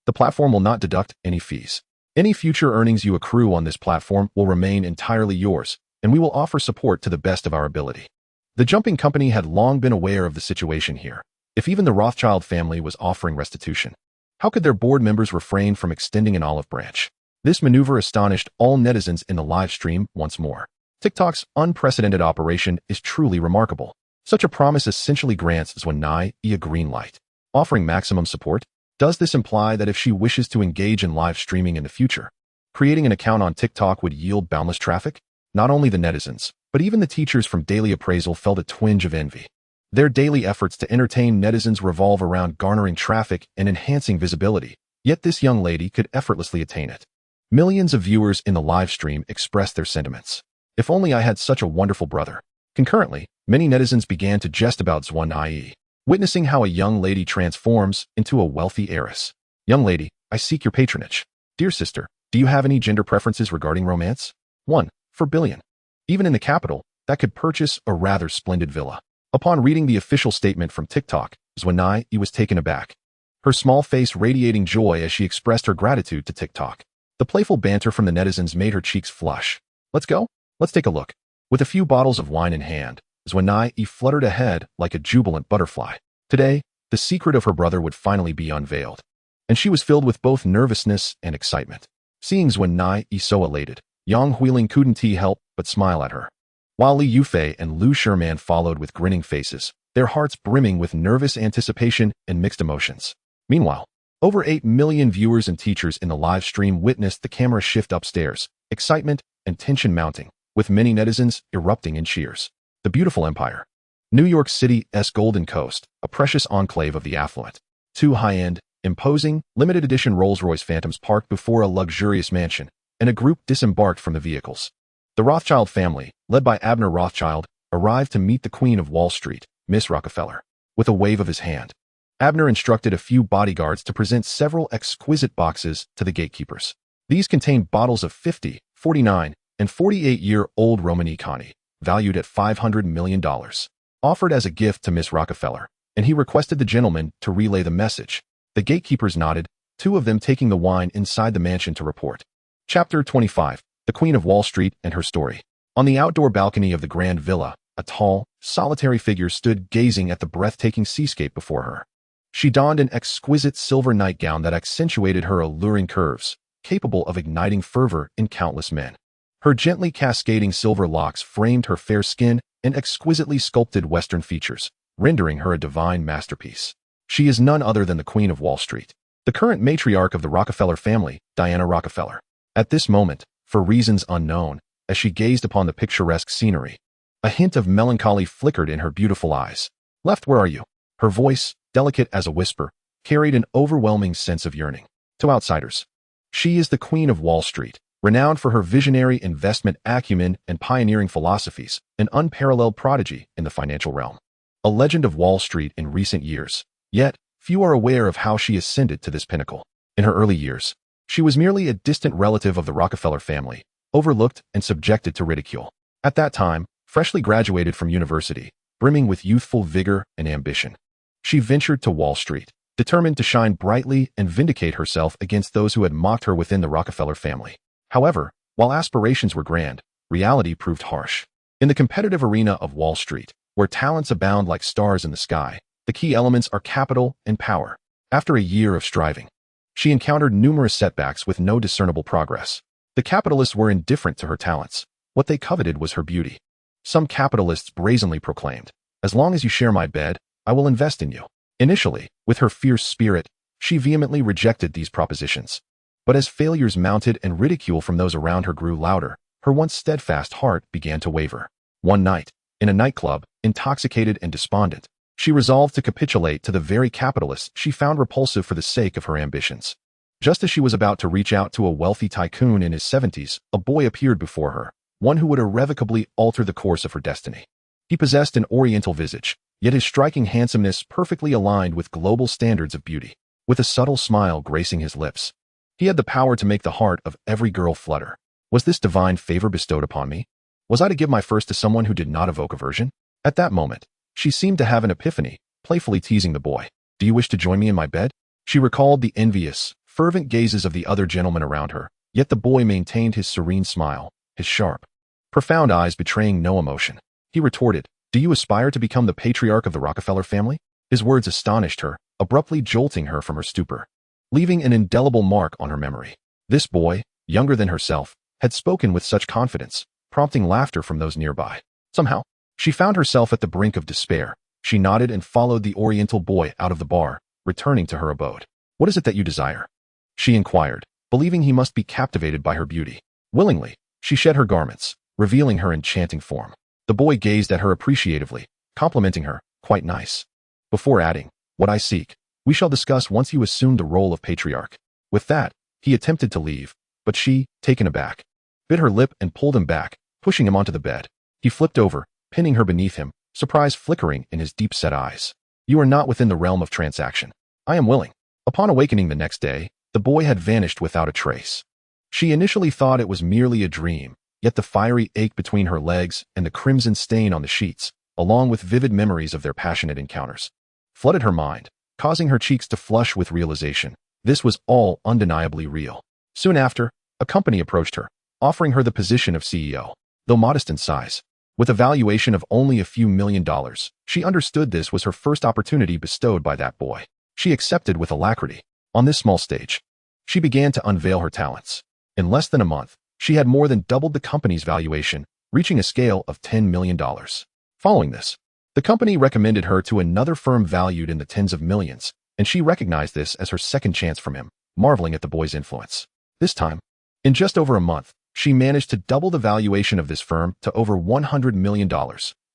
The platform will not deduct any fees. Any future earnings you accrue on this platform will remain entirely yours, and we will offer support to the best of our ability. The jumping company had long been aware of the situation here. If even the Rothschild family was offering restitution, how could their board members refrain from extending an olive branch? This maneuver astonished all netizens in the live stream once more. TikTok's unprecedented operation is truly remarkable. Such a promise essentially grants Zuo Xi a green light, offering maximum support. Does this imply that if she wishes to engage in live streaming in the future, creating an account on TikTok would yield boundless traffic? Not only the netizens, but even the teachers from Daily Appraisal felt a twinge of envy. Their daily efforts to entertain netizens revolve around garnering traffic and enhancing visibility, yet this young lady could effortlessly attain it. Millions of viewers in the live stream expressed their sentiments. If only I had such a wonderful brother. Concurrently, many netizens began to jest about Zuo Xi, witnessing how a young lady transforms into a wealthy heiress. Young lady, I seek your patronage. Dear sister, do you have any gender preferences regarding romance? 1. For billion. Even in the capital, that could purchase a rather splendid villa. Upon reading the official statement from TikTok, Zuo Xi was taken aback, her small face radiating joy as she expressed her gratitude to TikTok. The playful banter from the netizens made her cheeks flush. Let's go? Let's take a look. With a few bottles of wine in hand, Zuo Xi fluttered ahead like a jubilant butterfly. Today, the secret of her brother would finally be unveiled, and she was filled with both nervousness and excitement. Seeing Zuo Xi so elated, Yang Huiling couldn't help but smile at her, while Li Yufei and Lu Sherman followed with grinning faces, their hearts brimming with nervous anticipation and mixed emotions. Meanwhile, over 8 million viewers and teachers in the live stream witnessed the camera shift upstairs, excitement and tension mounting, with many netizens erupting in cheers. The beautiful empire. New York City's Golden Coast, a precious enclave of the affluent. 2 high-end, imposing, limited-edition Rolls-Royce Phantoms parked before a luxurious mansion, and a group disembarked from the vehicles. The Rothschild family, led by Abner Rothschild, arrived to meet the Queen of Wall Street, Miss Rockefeller. With a wave of his hand, Abner instructed a few bodyguards to present several exquisite boxes to the gatekeepers. These contained bottles of 50, 49, and 48-year-old Romanée-Conti, valued at $500 million, offered as a gift to Miss Rockefeller, and he requested the gentleman to relay the message. The gatekeepers nodded, 2 of them taking the wine inside the mansion to report. Chapter 25. The Queen of Wall Street and Her Story. On the outdoor balcony of the Grand Villa, a tall, solitary figure stood gazing at the breathtaking seascape before her. She donned an exquisite silver nightgown that accentuated her alluring curves, capable of igniting fervor in countless men. Her gently cascading silver locks framed her fair skin and exquisitely sculpted Western features, rendering her a divine masterpiece. She is none other than the Queen of Wall Street, the current matriarch of the Rockefeller family, Diana Rockefeller. At this moment, for reasons unknown, as she gazed upon the picturesque scenery, a hint of melancholy flickered in her beautiful eyes. Left, where are you? Her voice, delicate as a whisper, carried an overwhelming sense of yearning. To outsiders, she is the Queen of Wall Street, renowned for her visionary investment acumen and pioneering philosophies, an unparalleled prodigy in the financial realm. A legend of Wall Street in recent years, yet few are aware of how she ascended to this pinnacle. In her early years, she was merely a distant relative of the Rockefeller family, overlooked and subjected to ridicule. At that time, freshly graduated from university, brimming with youthful vigor and ambition, she ventured to Wall Street, determined to shine brightly and vindicate herself against those who had mocked her within the Rockefeller family. However, while aspirations were grand, reality proved harsh. In the competitive arena of Wall Street, where talents abound like stars in the sky, the key elements are capital and power. After a year of striving, she encountered numerous setbacks with no discernible progress. The capitalists were indifferent to her talents, What they coveted was her beauty. Some capitalists brazenly proclaimed, "As long as you share my bed, I will invest in you." Initially, with her fierce spirit, she vehemently rejected these propositions. But as failures mounted and ridicule from those around her grew louder, her once steadfast heart began to waver. One night, in a nightclub, intoxicated and despondent, she resolved to capitulate to the very capitalists she found repulsive for the sake of her ambitions. Just as she was about to reach out to a wealthy tycoon in his 70s, a boy appeared before her, one who would irrevocably alter the course of her destiny. He possessed an oriental visage, yet his striking handsomeness perfectly aligned with global standards of beauty. With a subtle smile gracing his lips, he had the power to make the heart of every girl flutter. Was this divine favor bestowed upon me? Was I to give my first to someone who did not evoke aversion? At that moment, she seemed to have an epiphany, playfully teasing the boy. "Do you wish to join me in my bed?" She recalled the envious, fervent gazes of the other gentlemen around her, yet the boy maintained his serene smile, his sharp, profound eyes betraying no emotion. He retorted, "Do you aspire to become the patriarch of the Rockefeller family?" His words astonished her, abruptly jolting her from her stupor, leaving an indelible mark on her memory. This boy, younger than herself, had spoken with such confidence, prompting laughter from those nearby. Somehow, she found herself at the brink of despair. She nodded and followed the Oriental boy out of the bar, returning to her abode. "What is it that you desire?" she inquired, believing he must be captivated by her beauty. Willingly, she shed her garments, revealing her enchanting form. The boy gazed at her appreciatively, complimenting her, "Quite nice," before adding, "What I seek, we shall discuss once you assume the role of patriarch." With that, he attempted to leave, but she, taken aback, bit her lip and pulled him back, pushing him onto the bed. He flipped over, pinning her beneath him, surprise flickering in his deep-set eyes. "You are not within the realm of transaction. I am willing." Upon awakening the next day, the boy had vanished without a trace. She initially thought it was merely a dream, yet the fiery ache between her legs and the crimson stain on the sheets, along with vivid memories of their passionate encounters, flooded her mind, causing her cheeks to flush with realization. This was all undeniably real. Soon after, a company approached her, offering her the position of CEO. Though modest in size, with a valuation of only a few $1,000,000, she understood this was her first opportunity bestowed by that boy. She accepted with alacrity. On this small stage, she began to unveil her talents. In less than a month, she had more than doubled the company's valuation, reaching a scale of $10 million. Following this, the company recommended her to another firm valued in the tens of millions, and she recognized this as her second chance from him, marveling at the boy's influence. This time, in just over a month, she managed to double the valuation of this firm to over $100 million,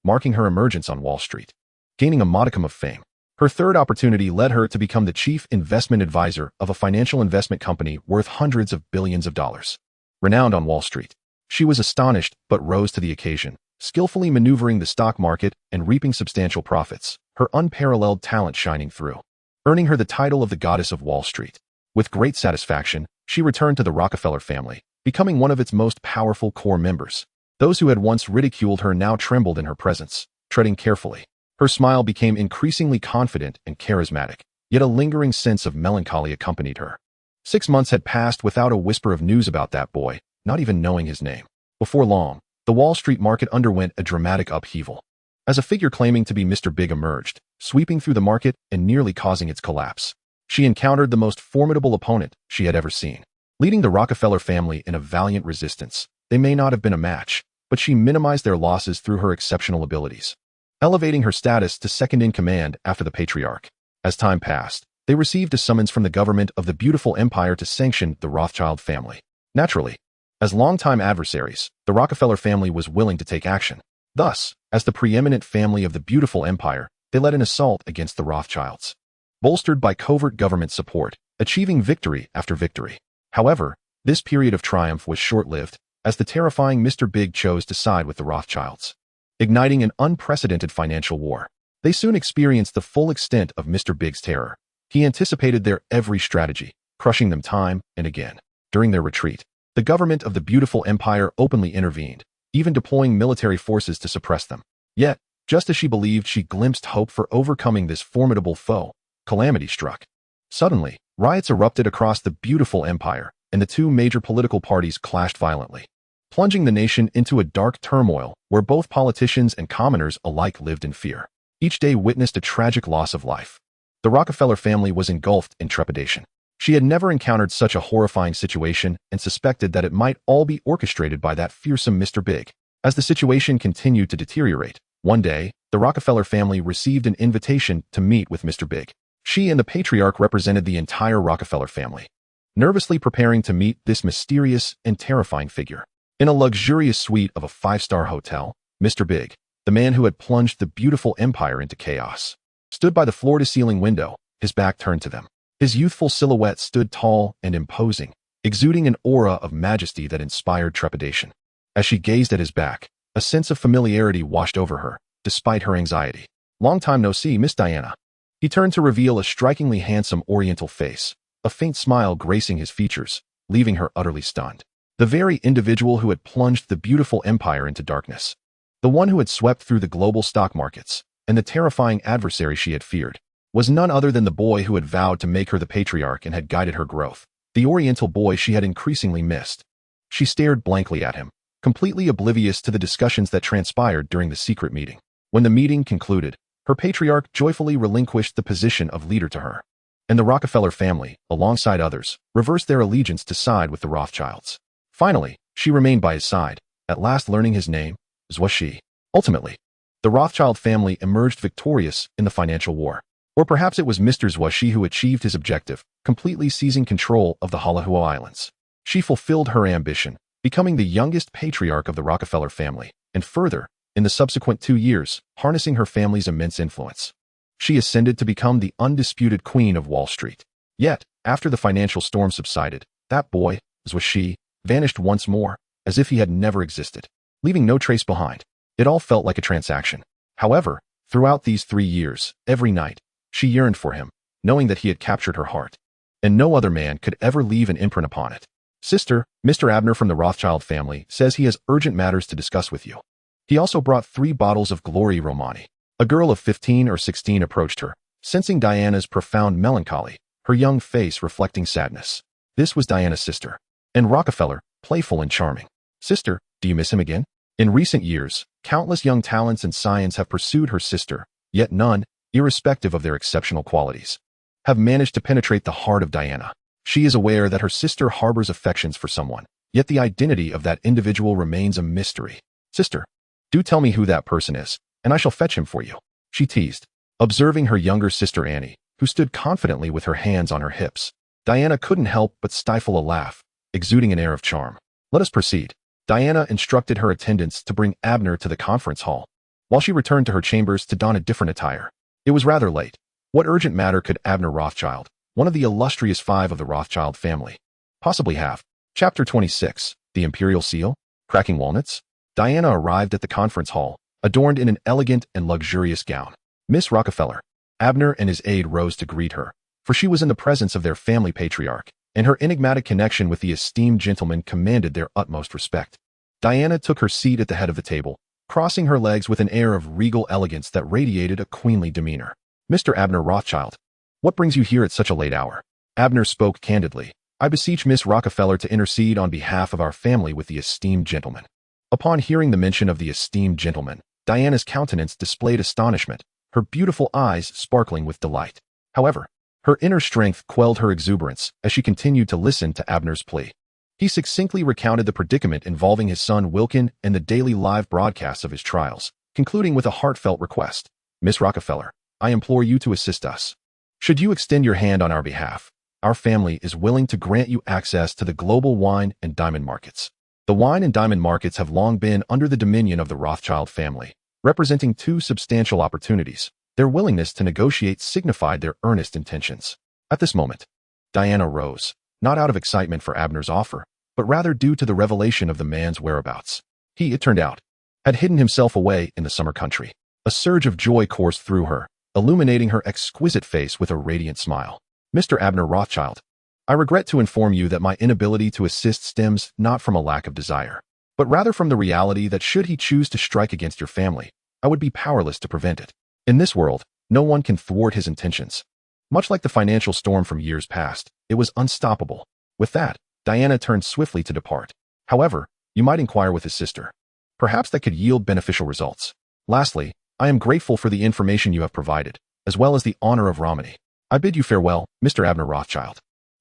marking her emergence on Wall Street. Gaining a modicum of fame, her third opportunity led her to become the chief investment advisor of a financial investment company worth hundreds of billions of dollars. Renowned on Wall Street, she was astonished but rose to the occasion, skillfully maneuvering the stock market and reaping substantial profits, her unparalleled talent shining through, earning her the title of the Goddess of Wall Street. With great satisfaction, she returned to the Rockefeller family, becoming one of its most powerful core members. Those who had once ridiculed her now trembled in her presence, treading carefully. Her smile became increasingly confident and charismatic, yet a lingering sense of melancholy accompanied her. 6 months had passed without a whisper of news about that boy, not even knowing his name. Before long, the Wall Street market underwent a dramatic upheaval, as a figure claiming to be Mr. Big emerged, sweeping through the market and nearly causing its collapse. She encountered the most formidable opponent she had ever seen. Leading the Rockefeller family in a valiant resistance, they may not have been a match, but she minimized their losses through her exceptional abilities, elevating her status to second in command after the patriarch. As time passed, they received a summons from the government of the beautiful empire to sanction the Rothschild family. Naturally, as longtime adversaries, the Rockefeller family was willing to take action. Thus, as the preeminent family of the beautiful empire, they led an assault against the Rothschilds, bolstered by covert government support, achieving victory after victory. However, this period of triumph was short-lived, as the terrifying Mr. Big chose to side with the Rothschilds, igniting an unprecedented financial war. They soon experienced the full extent of Mr. Big's terror. He anticipated their every strategy, crushing them time and again. During their retreat, the government of the beautiful empire openly intervened, even deploying military forces to suppress them. Yet, just as she believed she glimpsed hope for overcoming this formidable foe, calamity struck. Suddenly, riots erupted across the beautiful empire, and the two major political parties clashed violently, plunging the nation into a dark turmoil where both politicians and commoners alike lived in fear. Each day witnessed a tragic loss of life. The Rockefeller family was engulfed in trepidation. She had never encountered such a horrifying situation and suspected that it might all be orchestrated by that fearsome Mr. Big. As the situation continued to deteriorate, one day, the Rockefeller family received an invitation to meet with Mr. Big. She and the patriarch represented the entire Rockefeller family, nervously preparing to meet this mysterious and terrifying figure. In a luxurious suite of a five-star hotel, Mr. Big, the man who had plunged the beautiful empire into chaos, stood by the floor-to-ceiling window, his back turned to them. His youthful silhouette stood tall and imposing, exuding an aura of majesty that inspired trepidation. As she gazed at his back, a sense of familiarity washed over her, despite her anxiety. "Long time no see, Miss Diana." He turned to reveal a strikingly handsome oriental face, a faint smile gracing his features, leaving her utterly stunned. The very individual who had plunged the beautiful empire into darkness. The one who had swept through the global stock markets, and the terrifying adversary she had feared, was none other than the boy who had vowed to make her the patriarch and had guided her growth, the oriental boy she had increasingly missed. She stared blankly at him, completely oblivious to the discussions that transpired during the secret meeting. When the meeting concluded, her patriarch joyfully relinquished the position of leader to her, and the Rockefeller family, alongside others, reversed their allegiance to side with the Rothschilds. Finally, she remained by his side, at last learning his name, Zuo Xi. Ultimately, the Rothschild family emerged victorious in the financial war. Or perhaps it was Mr. Zuo Xi who achieved his objective, completely seizing control of the Halahua Islands. She fulfilled her ambition, becoming the youngest patriarch of the Rockefeller family, and further, in the subsequent 2 years, harnessing her family's immense influence. She ascended to become the undisputed queen of Wall Street. Yet, after the financial storm subsided, that boy, Zuo Xi, vanished once more, as if he had never existed, leaving no trace behind. It all felt like a transaction. However, throughout these 3 years, every night, she yearned for him, knowing that he had captured her heart, and no other man could ever leave an imprint upon it. "Sister, Mr. Abner from the Rothschild family says he has urgent matters to discuss with you." He also brought 3 bottles of Glory Romanée. A girl of 15 or 16 approached her, sensing Diana's profound melancholy, her young face reflecting sadness. This was Diana's sister, and Rockefeller, playful and charming. "Sister, do you miss him again?" In recent years, countless young talents in science have pursued her sister, yet none, irrespective of their exceptional qualities, have managed to penetrate the heart of Diana. She is aware that her sister harbors affections for someone, yet the identity of that individual remains a mystery. "Sister, do tell me who that person is, and I shall fetch him for you," she teased, observing her younger sister Annie, who stood confidently with her hands on her hips. Diana couldn't help but stifle a laugh, exuding an air of charm. "Let us proceed." Diana instructed her attendants to bring Abner to the conference hall, while she returned to her chambers to don a different attire. It was rather late. What urgent matter could Abner Rothschild, one of the illustrious 5 of the Rothschild family, possibly have? Chapter 26, The Imperial Seal? Cracking Walnuts? Diana arrived at the conference hall, adorned in an elegant and luxurious gown. "Miss Rockefeller." Abner and his aide rose to greet her, for she was in the presence of their family patriarch, and her enigmatic connection with the esteemed gentleman commanded their utmost respect. Diana took her seat at the head of the table, crossing her legs with an air of regal elegance that radiated a queenly demeanor. "Mr. Abner Rothschild, what brings you here at such a late hour?" Abner spoke candidly. "I beseech Miss Rockefeller to intercede on behalf of our family with the esteemed gentleman." Upon hearing the mention of the esteemed gentleman, Diana's countenance displayed astonishment, her beautiful eyes sparkling with delight. However, her inner strength quelled her exuberance as she continued to listen to Abner's plea. He succinctly recounted the predicament involving his son Wilkin and the daily live broadcasts of his trials, concluding with a heartfelt request. "Miss Rockefeller, I implore you to assist us. Should you extend your hand on our behalf, our family is willing to grant you access to the global wine and diamond markets." The wine and diamond markets have long been under the dominion of the Rothschild family, representing 2 substantial opportunities. Their willingness to negotiate signified their earnest intentions. At this moment, Diana rose, not out of excitement for Abner's offer, but rather due to the revelation of the man's whereabouts. He, it turned out, had hidden himself away in the summer country. A surge of joy coursed through her, illuminating her exquisite face with a radiant smile. "Mr. Abner Rothschild, I regret to inform you that my inability to assist stems not from a lack of desire, but rather from the reality that should he choose to strike against your family, I would be powerless to prevent it. In this world, no one can thwart his intentions. Much like the financial storm from years past, it was unstoppable." With that, Diana turned swiftly to depart. "However, you might inquire with his sister. Perhaps that could yield beneficial results. Lastly, I am grateful for the information you have provided, as well as the honor of Romanée. I bid you farewell, Mr. Abner Rothschild."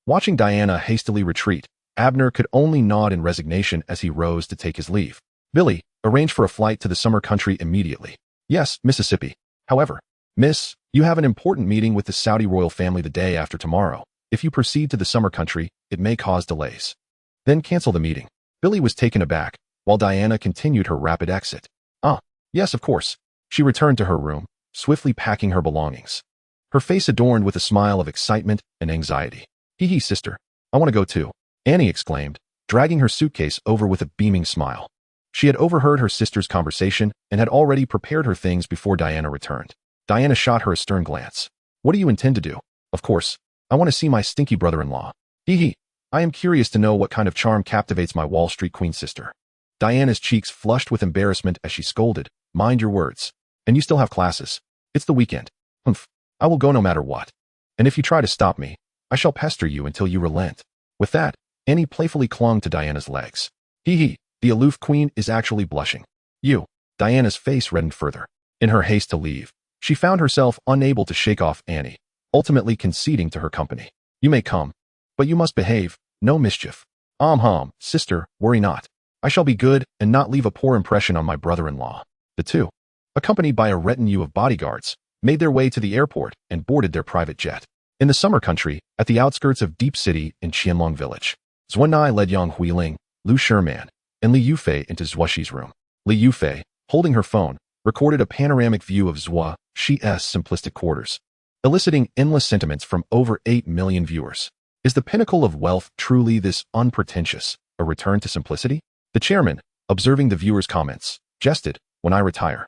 Watching Diana hastily retreat, Abner could only nod in resignation as he rose to take his leave. Billy, arrange for a flight to the summer country immediately. Yes, Mississippi. However, Miss, you have an important meeting with the Saudi royal family the day after tomorrow. If you proceed to the summer country, it may cause delays. Then cancel the meeting. Billy was taken aback, while Diana continued her rapid exit. Yes, of course. She returned to her room, swiftly packing her belongings. Her face adorned with a smile of excitement and anxiety. Hee hee, sister. I want to go too, Annie exclaimed, dragging her suitcase over with a beaming smile. She had overheard her sister's conversation and had already prepared her things before Diana returned. Diana shot her a stern glance. What do you intend to do? Of course, I want to see my stinky brother-in-law. Hee hee. I am curious to know what kind of charm captivates my Wall Street queen sister. Diana's cheeks flushed with embarrassment as she scolded. Mind your words. And you still have classes. It's the weekend. Humph. I will go no matter what. And if you try to stop me, I shall pester you until you relent. With that, Annie playfully clung to Diana's legs. Hee hee. The aloof queen is actually blushing. You. Diana's face reddened further. In her haste to leave, she found herself unable to shake off Annie, ultimately conceding to her company. You may come, but you must behave. No mischief. Sister, worry not. I shall be good and not leave a poor impression on my brother-in-law. The two, accompanied by a retinue of bodyguards, made their way to the airport and boarded their private jet. In the summer country, at the outskirts of Deep City in Qianlong Village, Zuo Nai led Yang Huiling, Lu Sherman, and Li Yufei into Zuo Xi's room. Li Yufei, holding her phone, recorded a panoramic view of Zuo Xi's simplistic quarters, eliciting endless sentiments from over 8 million viewers. Is the pinnacle of wealth truly this unpretentious, a return to simplicity? The chairman, observing the viewers' comments, jested, when I retire,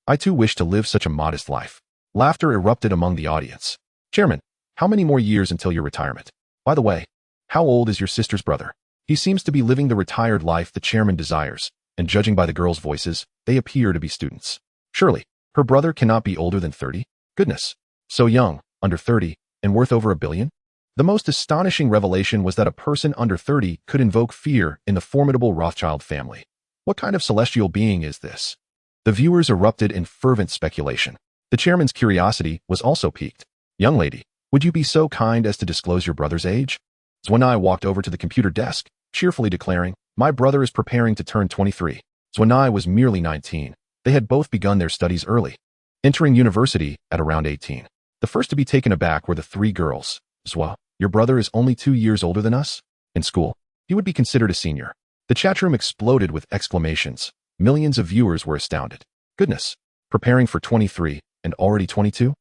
I too wish to live such a modest life. Laughter erupted among the audience. Chairman, how many more years until your retirement? By the way, how old is your sister's brother? He seems to be living the retired life the chairman desires, and judging by the girls' voices, they appear to be students. Surely, her brother cannot be older than 30? Goodness. So young, under 30, and worth over $1 billion? The most astonishing revelation was that a person under 30 could invoke fear in the formidable Rothschild family. What kind of celestial being is this? The viewers erupted in fervent speculation. The chairman's curiosity was also piqued. Young lady, would you be so kind as to disclose your brother's age? Zwanai walked over to the computer desk, cheerfully declaring, my brother is preparing to turn 23. Zwanai was merely 19. They had both begun their studies early, entering university at around 18. The first to be taken aback were the three girls. Zwa, your brother is only 2 years older than us? In school, he would be considered a senior. The chatroom exploded with exclamations. Millions of viewers were astounded. Goodness, preparing for 23 and already 22?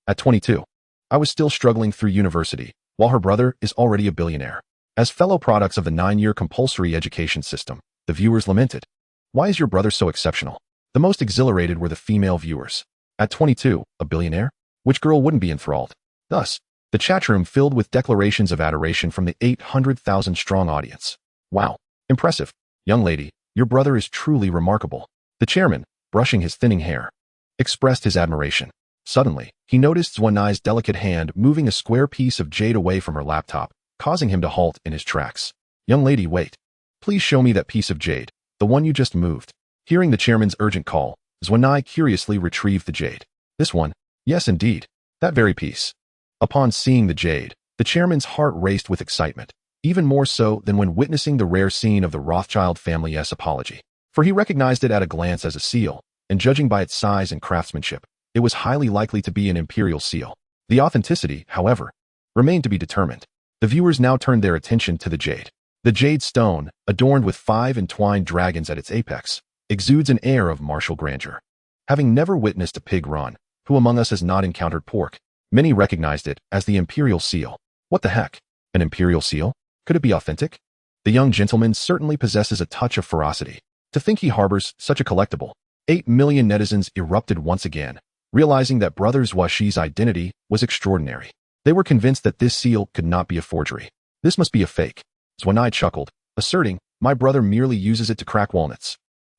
At 22, I was still struggling through university, while her brother is already a billionaire. As fellow products of the 9-year compulsory education system, the viewers lamented. Why is your brother so exceptional? The most exhilarated were the female viewers. At 22, a billionaire? Which girl wouldn't be enthralled? Thus, the chatroom filled with declarations of adoration from the 800,000-strong audience. Wow, impressive. Young lady, your brother is truly remarkable. The chairman, brushing his thinning hair, expressed his admiration. Suddenly, he noticed Zwanai's delicate hand moving a square piece of jade away from her laptop, causing him to halt in his tracks. Young lady, wait. Please show me that piece of jade, the one you just moved. Hearing the chairman's urgent call, Zwanai curiously retrieved the jade. This one? Yes, indeed. That very piece. Upon seeing the jade, the chairman's heart raced with excitement, even more so than when witnessing the rare scene of the Rothschild family's apology. For he recognized it at a glance as a seal, and judging by its size and craftsmanship, it was highly likely to be an Imperial seal. The authenticity, however, remained to be determined. The viewers now turned their attention to the jade. The jade stone, adorned with 5 entwined dragons at its apex, exudes an air of martial grandeur. Having never witnessed a pig run, who among us has not encountered pork? Many recognized it as the Imperial seal. What the heck? An Imperial seal? Could it be authentic? The young gentleman certainly possesses a touch of ferocity. To think he harbors such a collectible. 8 million netizens erupted once again, realizing that brother Zuo Xi's identity was extraordinary. They were convinced that this seal could not be a forgery. This must be a fake. Zwanai chuckled, asserting, my brother merely uses it to crack walnuts.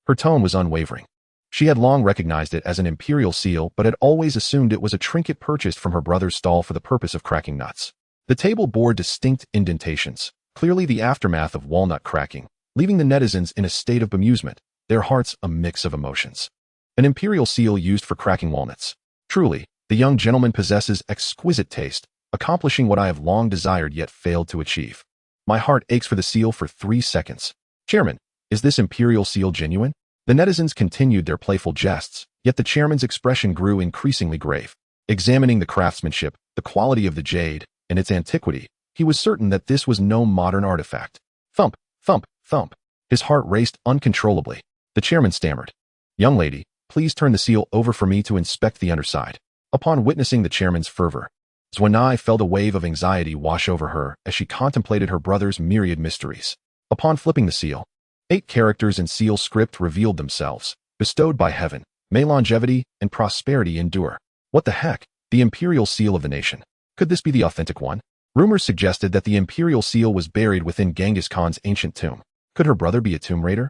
Her tone was unwavering. She had long recognized it as an Imperial seal but had always assumed it was a trinket purchased from her brother's stall for the purpose of cracking nuts. The table bore distinct indentations, clearly the aftermath of walnut cracking, leaving the netizens in a state of bemusement, their hearts a mix of emotions. An Imperial seal used for cracking walnuts. Truly, the young gentleman possesses exquisite taste, accomplishing what I have long desired yet failed to achieve. My heart aches for the seal for 3 seconds. Chairman, is this Imperial seal genuine? The netizens continued their playful jests, yet the chairman's expression grew increasingly grave. Examining the craftsmanship, the quality of the jade, and its antiquity, he was certain that this was no modern artifact. Thump, thump, thump. His heart raced uncontrollably. The chairman stammered. Young lady, please turn the seal over for me to inspect the underside. Upon witnessing the chairman's fervor, Zuo Xi felt a wave of anxiety wash over her as she contemplated her brother's myriad mysteries. Upon flipping the seal, 8 characters in seal script revealed themselves. Bestowed by heaven, may longevity and prosperity endure. What the heck? The Imperial seal of the nation. Could this be the authentic one? Rumors suggested that the Imperial seal was buried within Genghis Khan's ancient tomb. Could her brother be a tomb raider?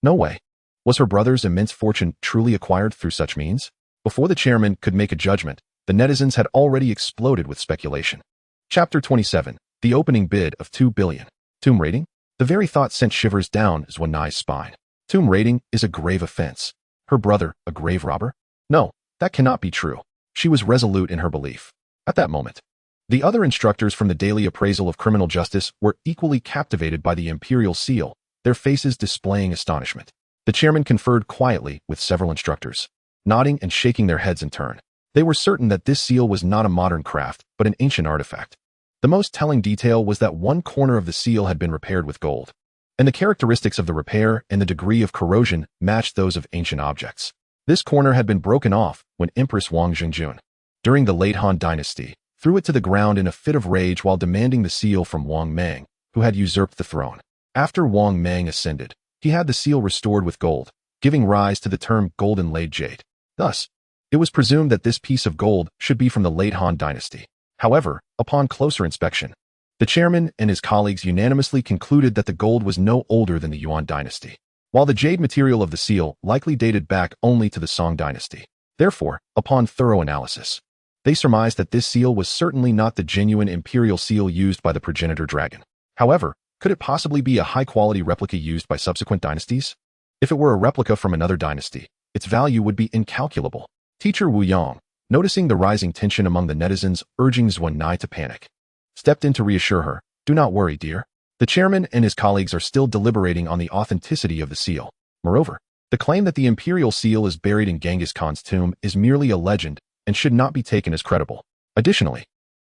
No way. Was her brother's immense fortune truly acquired through such means? Before the chairman could make a judgment, the netizens had already exploded with speculation. Chapter 27. The opening bid of 2 billion. Tomb raiding? The very thought sent shivers down Zuo Xi's spine. Tomb raiding is a grave offense. Her brother, a grave robber? No, that cannot be true. She was resolute in her belief. At that moment, the other instructors from the daily appraisal of criminal justice were equally captivated by the Imperial seal, their faces displaying astonishment. The chairman conferred quietly with several instructors, nodding and shaking their heads in turn. They were certain that this seal was not a modern craft, but an ancient artifact. The most telling detail was that one corner of the seal had been repaired with gold, and the characteristics of the repair and the degree of corrosion matched those of ancient objects. This corner had been broken off when Empress Wang Zhengjun, during the late Han dynasty, threw it to the ground in a fit of rage while demanding the seal from Wang Mang, who had usurped the throne. After Wang Mang ascended, he had the seal restored with gold, giving rise to the term golden-laid jade. Thus, it was presumed that this piece of gold should be from the late Han dynasty. However, upon closer inspection, the chairman and his colleagues unanimously concluded that the gold was no older than the Yuan dynasty, while the jade material of the seal likely dated back only to the Song dynasty. Therefore, upon thorough analysis, they surmised that this seal was certainly not the genuine Imperial seal used by the progenitor dragon. However, could it possibly be a high-quality replica used by subsequent dynasties? If it were a replica from another dynasty, its value would be incalculable. Teacher Wu Yang, noticing the rising tension among the netizens urging Zuo Xi to panic, stepped in to reassure her. Do not worry, dear. The chairman and his colleagues are still deliberating on the authenticity of the seal. Moreover, the claim that the Imperial seal is buried in Genghis Khan's tomb is merely a legend and should not be taken as credible. Additionally,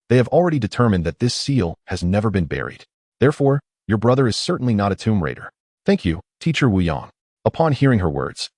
they have already determined that this seal has never been buried. Therefore, your brother is certainly not a tomb raider. Thank you, Teacher Wu Yang. Upon hearing her words,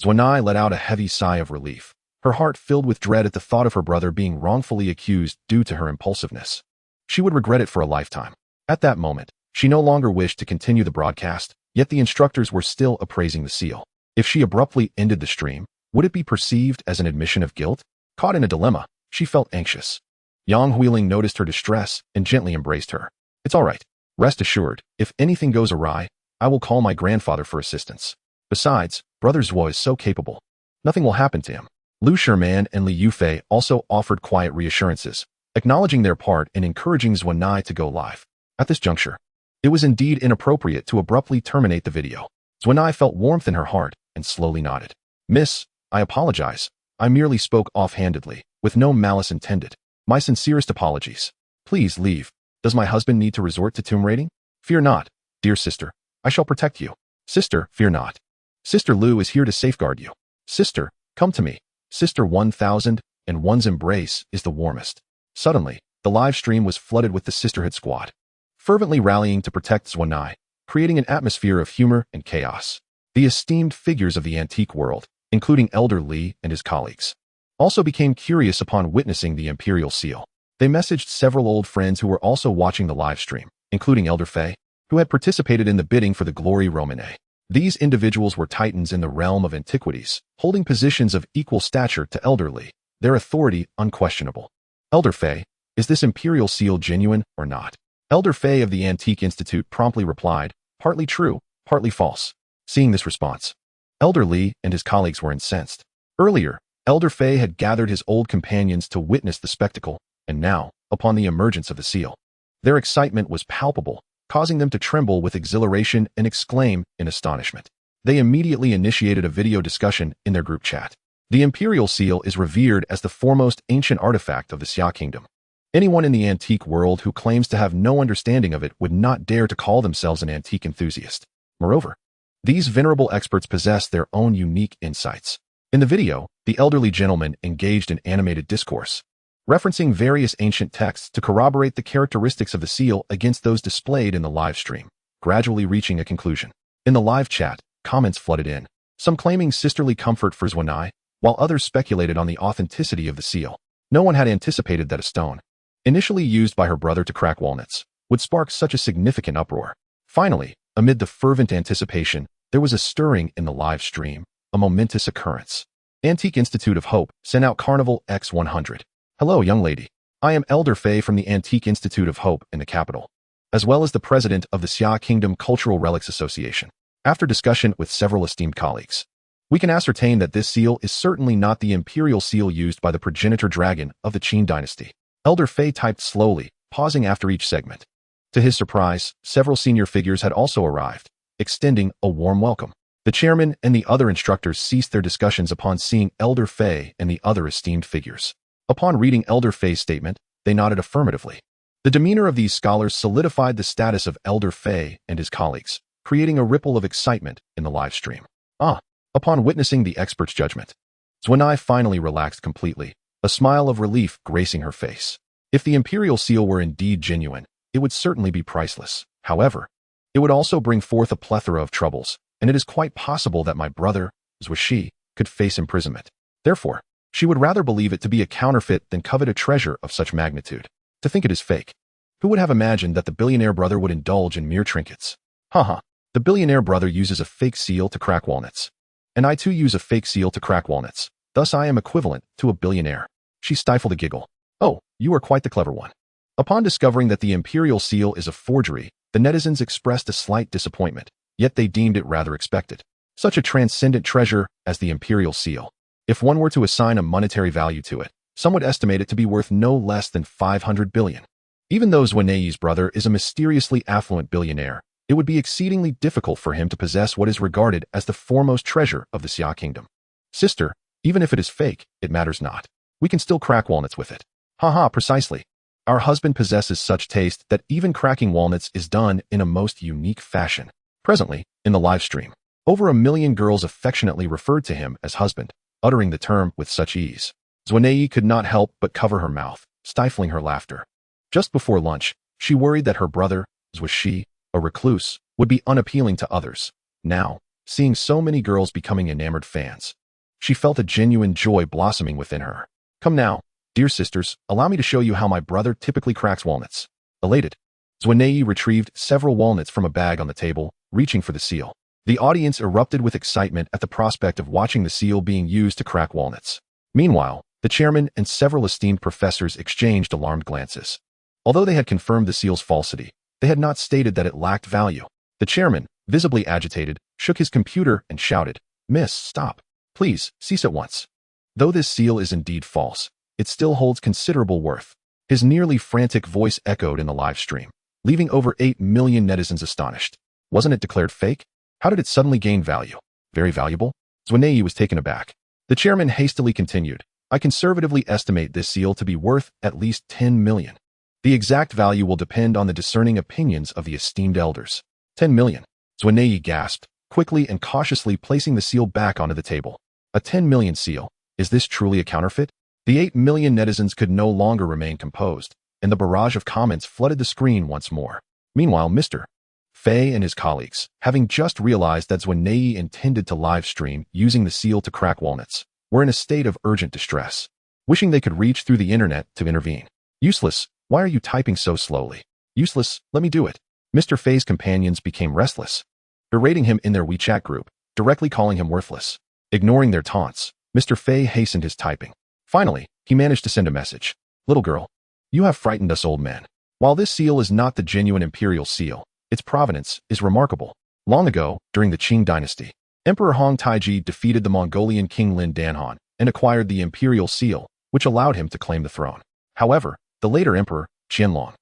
Zuo Xi let out a heavy sigh of relief, her heart filled with dread at the thought of her brother being wrongfully accused due to her impulsiveness. She would regret it for a lifetime. At that moment, she no longer wished to continue the broadcast, yet the instructors were still appraising the seal. If she abruptly ended the stream, would it be perceived as an admission of guilt? Caught in a dilemma, she felt anxious. Yang Huiling noticed her distress and gently embraced her. It's all right. Rest assured, if anything goes awry, I will call my grandfather for assistance. Besides, Brother Zuo is so capable. Nothing will happen to him. Lu Sherman and Li Yufei also offered quiet reassurances, acknowledging their part in encouraging Zuo Xi to go live. At this juncture, it was indeed inappropriate to abruptly terminate the video. Zuo Xi felt warmth in her heart and slowly nodded. Miss, I apologize. I merely spoke offhandedly, with no malice intended. My sincerest apologies. Please leave. Does my husband need to resort to tomb raiding? Fear not, dear sister. I shall protect you. Sister, fear not. Sister Lu is here to safeguard you. Sister, come to me. Sister 1001's embrace is the warmest. Suddenly, the live stream was flooded with the sisterhood squad, fervently rallying to protect Zuo Xi, creating an atmosphere of humor and chaos. The esteemed figures of the antique world, including Elder Li and his colleagues, also became curious upon witnessing the Imperial seal. They messaged several old friends who were also watching the live stream, including Elder Fei, who had participated in the bidding for the Glory Romanée. These individuals were titans in the realm of antiquities, holding positions of equal stature to Elder Li, their authority unquestionable. Elder Fei, is this Imperial seal genuine or not? Elder Fei of the Antique Institute promptly replied, partly true, partly false. Seeing this response, Elder Li and his colleagues were incensed. Earlier, Elder Fei had gathered his old companions to witness the spectacle, and now, upon the emergence of the seal, their excitement was palpable, causing them to tremble with exhilaration and exclaim in astonishment. They immediately initiated a video discussion in their group chat. The Imperial seal is revered as the foremost ancient artifact of the Xia Kingdom. Anyone in the antique world who claims to have no understanding of it would not dare to call themselves an antique enthusiast. Moreover, these venerable experts possess their own unique insights. In the video, the elderly gentleman engaged in animated discourse, referencing various ancient texts to corroborate the characteristics of the seal against those displayed in the live stream, gradually reaching a conclusion. In the live chat, comments flooded in, some claiming sisterly comfort for Zuo Xi, while others speculated on the authenticity of the seal. No one had anticipated that a stone, initially used by her brother to crack walnuts, would spark such a significant uproar. Finally, amid the fervent anticipation, there was a stirring in the live stream, a momentous occurrence. Antique Institute of Hope sent out Carnival X100. Hello, young lady. I am Elder Fei from the Antique Institute of Hope in the capital, as well as the president of the Xia Kingdom Cultural Relics Association. After discussion with several esteemed colleagues, we can ascertain that this seal is certainly not the imperial seal used by the progenitor dragon of the Qin dynasty. Elder Fei typed slowly, pausing after each segment. To his surprise, several senior figures had also arrived, extending a warm welcome. The chairman and the other instructors ceased their discussions upon seeing Elder Fei and the other esteemed figures. Upon reading Elder Fei's statement, they nodded affirmatively. The demeanor of these scholars solidified the status of Elder Fei and his colleagues, creating a ripple of excitement in the live stream. Upon witnessing the expert's judgment, Zuo Xi finally relaxed completely, a smile of relief gracing her face. If the imperial seal were indeed genuine, it would certainly be priceless. However, it would also bring forth a plethora of troubles, and it is quite possible that my brother, Zuo Xi, could face imprisonment. Therefore, she would rather believe it to be a counterfeit than covet a treasure of such magnitude. To think it is fake. Who would have imagined that the billionaire brother would indulge in mere trinkets? Haha, the billionaire brother uses a fake seal to crack walnuts. And I too use a fake seal to crack walnuts. Thus I am equivalent to a billionaire. She stifled a giggle. Oh, you are quite the clever one. Upon discovering that the imperial seal is a forgery, the netizens expressed a slight disappointment, yet they deemed it rather expected. Such a transcendent treasure as the imperial seal. If one were to assign a monetary value to it, some would estimate it to be worth no less than 500 billion. Even though Zuo Xi's brother is a mysteriously affluent billionaire, it would be exceedingly difficult for him to possess what is regarded as the foremost treasure of the Xia Kingdom. Sister, even if it is fake, it matters not. We can still crack walnuts with it. Haha, precisely. Our husband possesses such taste that even cracking walnuts is done in a most unique fashion. Presently, in the live stream, over 1 million girls affectionately referred to him as husband, uttering the term with such ease. Zuo Xi could not help but cover her mouth, stifling her laughter. Just before lunch, she worried that her brother, Zuo Xi, a recluse, would be unappealing to others. Now, seeing so many girls becoming enamored fans, she felt a genuine joy blossoming within her. Come now, dear sisters, allow me to show you how my brother typically cracks walnuts. Elated, Zuo Xi retrieved several walnuts from a bag on the table, reaching for the seal. The audience erupted with excitement at the prospect of watching the seal being used to crack walnuts. Meanwhile, the chairman and several esteemed professors exchanged alarmed glances. Although they had confirmed the seal's falsity, they had not stated that it lacked value. The chairman, visibly agitated, shook his computer and shouted, "Miss, stop. Please, cease at once. Though this seal is indeed false, it still holds considerable worth." His nearly frantic voice echoed in the live stream, leaving over 8 million netizens astonished. Wasn't it declared fake? How did it suddenly gain value? Very valuable? Zuo Xi was taken aback. The chairman hastily continued, I conservatively estimate this seal to be worth at least 10 million. The exact value will depend on the discerning opinions of the esteemed elders. 10 million. Zuo Xi gasped, quickly and cautiously placing the seal back onto the table. A 10 million seal. Is this truly a counterfeit? The 8 million netizens could no longer remain composed, and the barrage of comments flooded the screen once more. Meanwhile, Mr. Fei and his colleagues, having just realized that Zuo Xi intended to live stream using the seal to crack walnuts, were in a state of urgent distress, wishing they could reach through the internet to intervene. Useless, why are you typing so slowly? Useless, let me do it. Mr. Fei's companions became restless, berating him in their WeChat group, directly calling him worthless. Ignoring their taunts, Mr. Fei hastened his typing. Finally, he managed to send a message. Little girl, you have frightened us old men. While this seal is not the genuine imperial seal, its provenance is remarkable. Long ago, during the Qing dynasty, Emperor Hong Taiji defeated the Mongolian king Lin Danhan and acquired the imperial seal, which allowed him to claim the throne. However, the later emperor, Qianlong,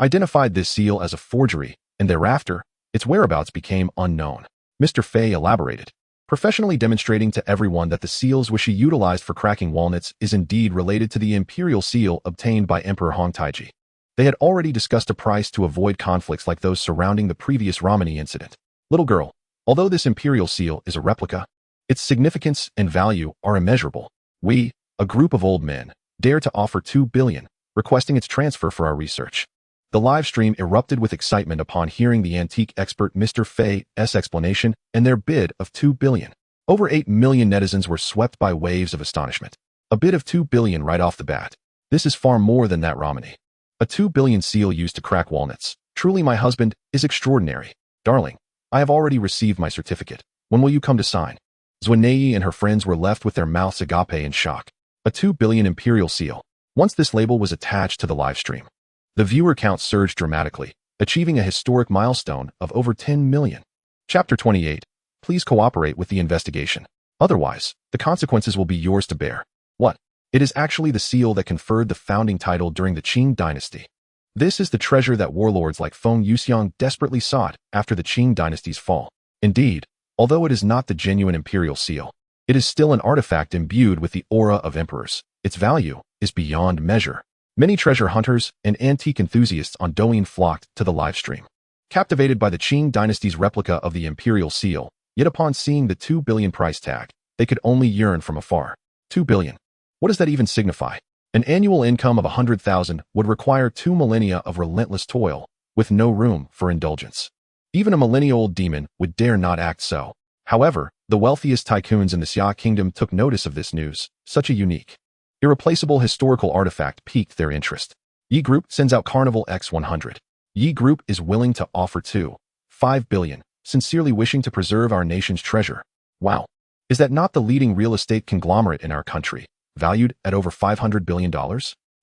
identified this seal as a forgery, and thereafter, its whereabouts became unknown. Mr. Fei elaborated. professionally demonstrating to everyone that the seal Zuo Xi utilized for cracking walnuts is indeed related to the Imperial seal obtained by Emperor Hong Taiji. They had already discussed a price to avoid conflicts like those surrounding the previous Romanée incident. Little girl, although this Imperial seal is a replica, its significance and value are immeasurable. We, a group of old men, dare to offer 2 billion, requesting its transfer for our research. The live stream erupted with excitement upon hearing the antique expert Mr. Fei's explanation and their bid of 2 billion. Over 8 million netizens were swept by waves of astonishment. A bid of 2 billion right off the bat. This is far more than that Romanée. A 2 billion seal used to crack walnuts. Truly, my husband is extraordinary. Darling, I have already received my certificate. When will you come to sign? Zuo and her friends were left with their mouths agape in shock. A 2 billion Imperial seal. Once this label was attached to the live stream, the viewer count surged dramatically, achieving a historic milestone of over 10 million. Chapter 28. Please cooperate with the investigation. Otherwise, the consequences will be yours to bear. What? It is actually the seal that conferred the founding title during the Qing dynasty. This is the treasure that warlords like Feng Yuxiang desperately sought after the Qing dynasty's fall. Indeed, although it is not the genuine Imperial seal, it is still an artifact imbued with the aura of emperors. Its value is beyond measure. Many treasure hunters and antique enthusiasts on Douyin flocked to the live stream, captivated by the Qing dynasty's replica of the Imperial seal, yet upon seeing the 2 billion price tag, they could only yearn from afar. 2 billion. What does that even signify? An annual income of 100,000 would require 2 millennia of relentless toil, with no room for indulgence. Even a millennia-old demon would dare not act so. However, the wealthiest tycoons in the Xia kingdom took notice of this news. Such a unique, irreplaceable historical artifact piqued their interest. Yi Group sends out Carnival X100. Yi Group is willing to offer 2.5 billion, sincerely wishing to preserve our nation's treasure. Wow. Is that not the leading real estate conglomerate in our country, valued at over $500 billion?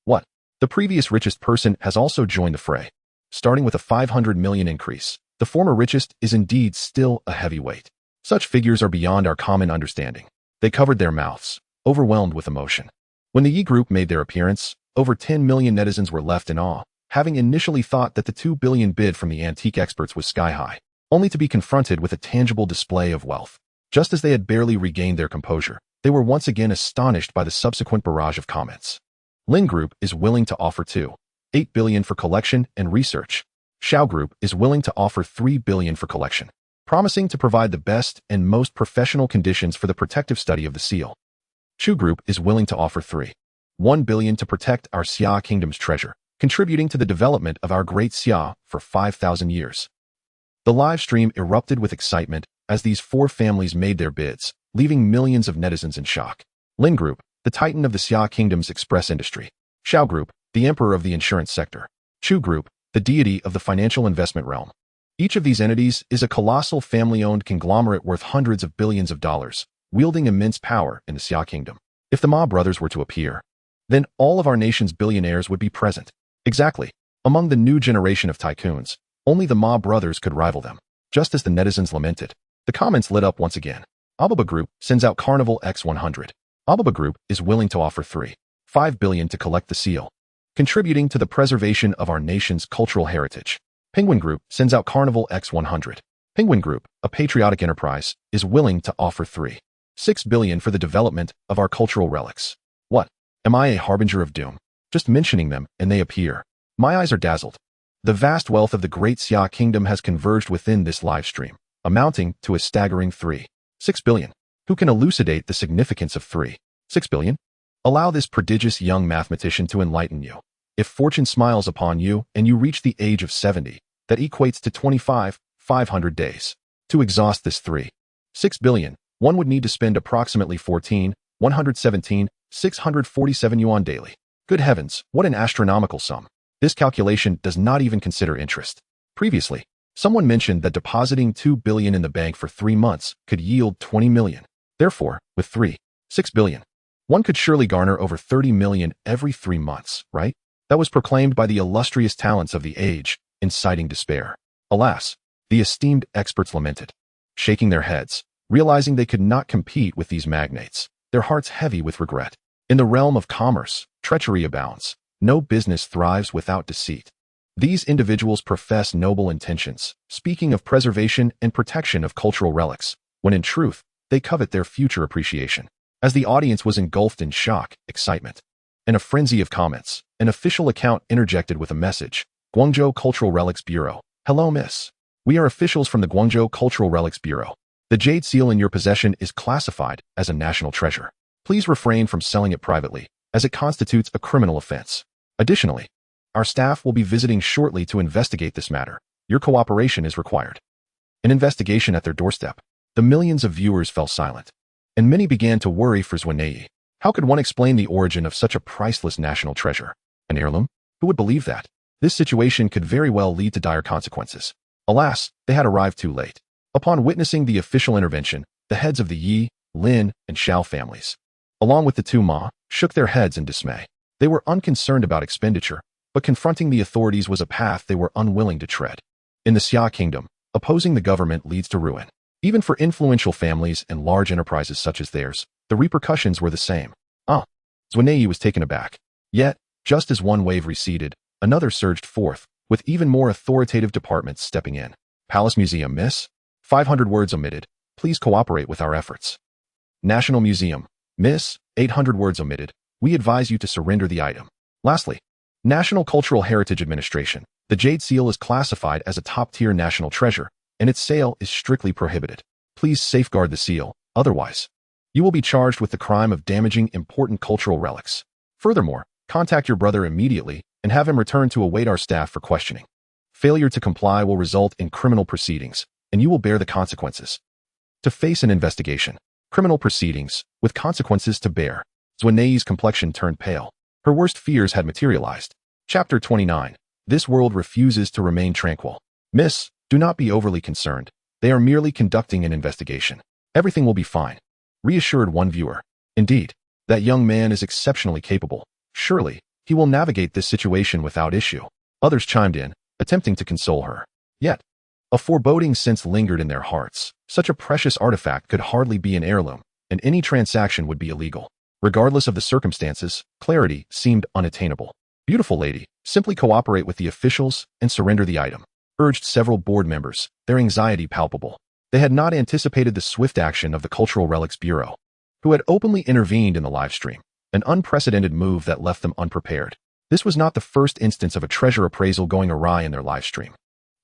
What? The previous richest person has also joined the fray. Starting with a 500 million increase, the former richest is indeed still a heavyweight. Such figures are beyond our common understanding. They covered their mouths, overwhelmed with emotion. When the Yi Group made their appearance, over 10 million netizens were left in awe, having initially thought that the 2 billion bid from the antique experts was sky-high, only to be confronted with a tangible display of wealth. Just as they had barely regained their composure, they were once again astonished by the subsequent barrage of comments. Lin Group is willing to offer 2.8 billion for collection and research. Xiao Group is willing to offer 3 billion for collection, promising to provide the best and most professional conditions for the protective study of the seal. Chu Group is willing to offer 3.1 billion to protect our Xia kingdom's treasure, contributing to the development of our great Xia for 5,000 years. The live stream erupted with excitement as these 4 families made their bids, leaving millions of netizens in shock. Lin Group, the titan of the Xia kingdom's express industry. Xiao Group, the emperor of the insurance sector. Chu Group, the deity of the financial investment realm. Each of these entities is a colossal family-owned conglomerate worth hundreds of billions of dollars, wielding immense power in the Xia kingdom. If the Ma brothers were to appear, then all of our nation's billionaires would be present. Exactly. Among the new generation of tycoons, only the Ma brothers could rival them. Just as the netizens lamented, the comments lit up once again. Alibaba Group sends out Carnival X100. Alibaba Group is willing to offer 3.5 billion to collect the seal, contributing to the preservation of our nation's cultural heritage. Penguin Group sends out Carnival X100. Penguin Group, a patriotic enterprise, is willing to offer 3.6 billion for the development of our cultural relics. What? Am I a harbinger of doom? Just mentioning them and they appear. My eyes are dazzled. The vast wealth of the great Xia kingdom has converged within this live stream, amounting to a staggering 3.6 billion. Who can elucidate the significance of 3.6 billion? Allow this prodigious young mathematician to enlighten you. If fortune smiles upon you and you reach the age of 70, that equates to 500 days. To exhaust this 3.6 billion, one would need to spend approximately 647 yuan daily. Good heavens, what an astronomical sum. This calculation does not even consider interest. Previously, someone mentioned that depositing 2 billion in the bank for 3 months could yield 20 million. Therefore, with 3.6 billion, one could surely garner over 30 million every 3 months, right? That was proclaimed by the illustrious talents of the age, inciting despair. Alas, the esteemed experts lamented, shaking their heads, realizing they could not compete with these magnates, their hearts heavy with regret. In the realm of commerce, treachery abounds. No business thrives without deceit. These individuals profess noble intentions, speaking of preservation and protection of cultural relics, when in truth, they covet their future appreciation. As the audience was engulfed in shock, excitement, and a frenzy of comments, an official account interjected with a message. Guangzhou Cultural Relics Bureau. Hello, miss. We are officials from the Guangzhou Cultural Relics Bureau. The jade seal in your possession is classified as a national treasure. Please refrain from selling it privately, as it constitutes a criminal offense. Additionally, our staff will be visiting shortly to investigate this matter. Your cooperation is required. An investigation at their doorstep. The millions of viewers fell silent, and many began to worry for Romanée. How could one explain the origin of such a priceless national treasure? An heirloom? Who would believe that? This situation could very well lead to dire consequences. Alas, they had arrived too late. Upon witnessing the official intervention, the heads of the Yi, Lin, and Xiao families, along with the two Ma, shook their heads in dismay. They were unconcerned about expenditure, but confronting the authorities was a path they were unwilling to tread. In the Xia kingdom, opposing the government leads to ruin. Even for influential families and large enterprises such as theirs, the repercussions were the same. Romanée was taken aback. Yet, just as one wave receded, another surged forth, with even more authoritative departments stepping in. Palace Museum, miss? 500 words omitted. Please cooperate with our efforts. National Museum. Miss, 800 words omitted. We advise you to surrender the item. Lastly, National Cultural Heritage Administration. The jade seal is classified as a top-tier national treasure, and its sale is strictly prohibited. Please safeguard the seal, otherwise, you will be charged with the crime of damaging important cultural relics. Furthermore, contact your brother immediately and have him return to await our staff for questioning. Failure to comply will result in criminal proceedings, and you will bear the consequences. To face an investigation, criminal proceedings, with consequences to bear. Romanée's complexion turned pale. Her worst fears had materialized. Chapter 29. This world refuses to remain tranquil. Miss, do not be overly concerned. They are merely conducting an investigation. Everything will be fine. Reassured one viewer. Indeed, that young man is exceptionally capable. Surely, he will navigate this situation without issue. Others chimed in, attempting to console her. Yet, a foreboding sense lingered in their hearts. Such a precious artifact could hardly be an heirloom, and any transaction would be illegal. Regardless of the circumstances, clarity seemed unattainable. Beautiful lady, simply cooperate with the officials and surrender the item, urged several board members, their anxiety palpable. They had not anticipated the swift action of the Cultural Relics Bureau, who had openly intervened in the livestream, an unprecedented move that left them unprepared. This was not the first instance of a treasure appraisal going awry in their livestream.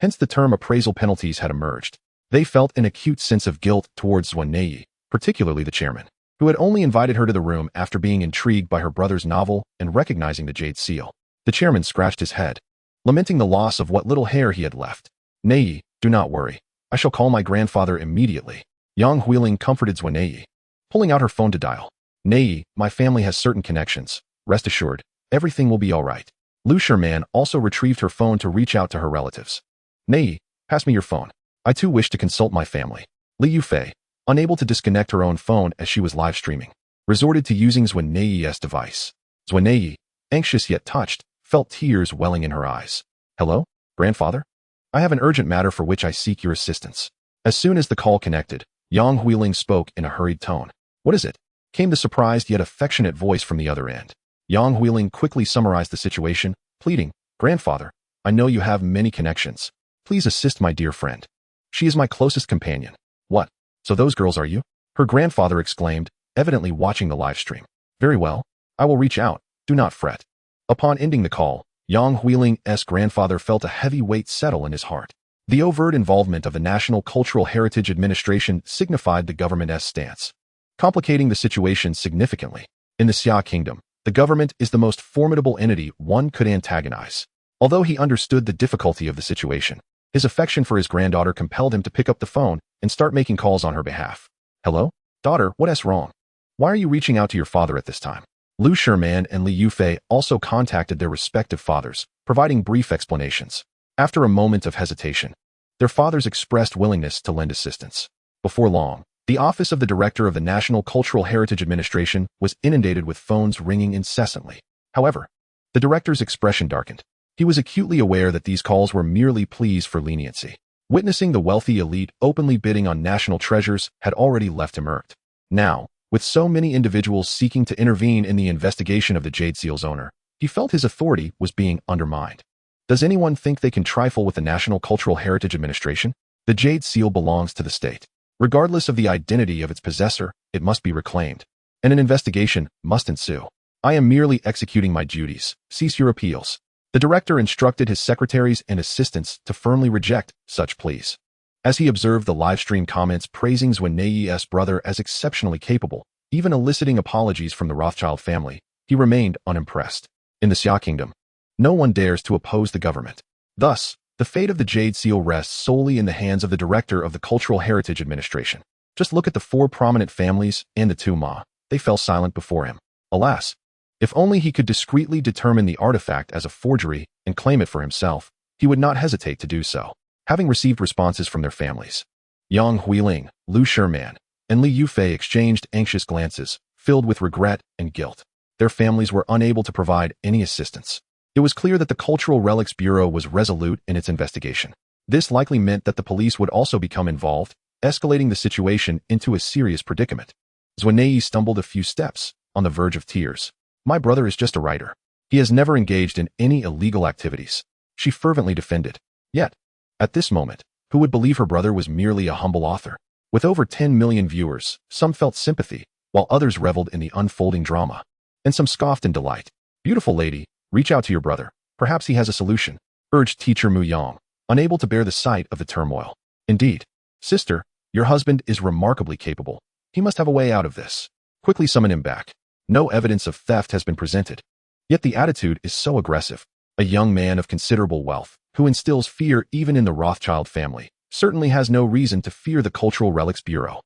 Hence the term appraisal penalties had emerged. They felt an acute sense of guilt towards Romanée, particularly the chairman, who had only invited her to the room after being intrigued by her brother's novel and recognizing the jade seal. The chairman scratched his head, lamenting the loss of what little hair he had left. Nei, do not worry. I shall call my grandfather immediately. Yang Huiling comforted Romanée, pulling out her phone to dial. Nei, my family has certain connections. Rest assured, everything will be all right. Lu Sherman also retrieved her phone to reach out to her relatives. Nei, pass me your phone. I too wish to consult my family. Li Yufei, unable to disconnect her own phone as she was live streaming, resorted to using Romanée's device. Romanée, anxious yet touched, felt tears welling in her eyes. Hello, grandfather? I have an urgent matter for which I seek your assistance. As soon as the call connected, Yang Huiling spoke in a hurried tone. What is it? Came the surprised yet affectionate voice from the other end. Yang Huiling quickly summarized the situation, pleading, Grandfather, I know you have many connections. Please assist my dear friend. She is my closest companion. What? So those girls are you? Her grandfather exclaimed, evidently watching the live stream. Very well. I will reach out. Do not fret. Upon ending the call, Yang Huiling's grandfather felt a heavy weight settle in his heart. The overt involvement of the National Cultural Heritage Administration signified the government's stance, complicating the situation significantly. In the Xia kingdom, the government is the most formidable entity one could antagonize. Although he understood the difficulty of the situation, his affection for his granddaughter compelled him to pick up the phone and start making calls on her behalf. Hello? Daughter, what's wrong? Why are you reaching out to your father at this time? Lu Sherman and Li Yufei also contacted their respective fathers, providing brief explanations. After a moment of hesitation, their fathers expressed willingness to lend assistance. Before long, the office of the director of the National Cultural Heritage Administration was inundated with phones ringing incessantly. However, the director's expression darkened. He was acutely aware that these calls were merely pleas for leniency. Witnessing the wealthy elite openly bidding on national treasures had already left him irked. Now, with so many individuals seeking to intervene in the investigation of the jade seal's owner, he felt his authority was being undermined. Does anyone think they can trifle with the National Cultural Heritage Administration? The jade seal belongs to the state. Regardless of the identity of its possessor, it must be reclaimed, and an investigation must ensue. I am merely executing my duties. Cease your appeals. The director instructed his secretaries and assistants to firmly reject such pleas. As he observed the livestream comments praising Romanée-Conti's brother as exceptionally capable, even eliciting apologies from the Rothschild family, he remained unimpressed. In the Xia kingdom, no one dares to oppose the government. Thus, the fate of the Jade seal rests solely in the hands of the director of the Cultural Heritage Administration. Just look at the 4 prominent families and the 2 Ma. They fell silent before him. Alas, if only he could discreetly determine the artifact as a forgery and claim it for himself, he would not hesitate to do so. Having received responses from their families, Yang Huiling, Lu Sherman, and Li Yufei exchanged anxious glances, filled with regret and guilt. Their families were unable to provide any assistance. It was clear that the Cultural Relics Bureau was resolute in its investigation. This likely meant that the police would also become involved, escalating the situation into a serious predicament. Romanée stumbled a few steps, on the verge of tears. My brother is just a writer. He has never engaged in any illegal activities, she fervently defended. Yet, at this moment, who would believe her brother was merely a humble author? With over 10 million viewers, some felt sympathy, while others reveled in the unfolding drama. And some scoffed in delight. Beautiful lady, reach out to your brother. Perhaps he has a solution, urged teacher Mu Yang, unable to bear the sight of the turmoil. Indeed, sister, your husband is remarkably capable. He must have a way out of this. Quickly summon him back. No evidence of theft has been presented. Yet the attitude is so aggressive. A young man of considerable wealth, who instills fear even in the Rothschild family, certainly has no reason to fear the Cultural Relics Bureau.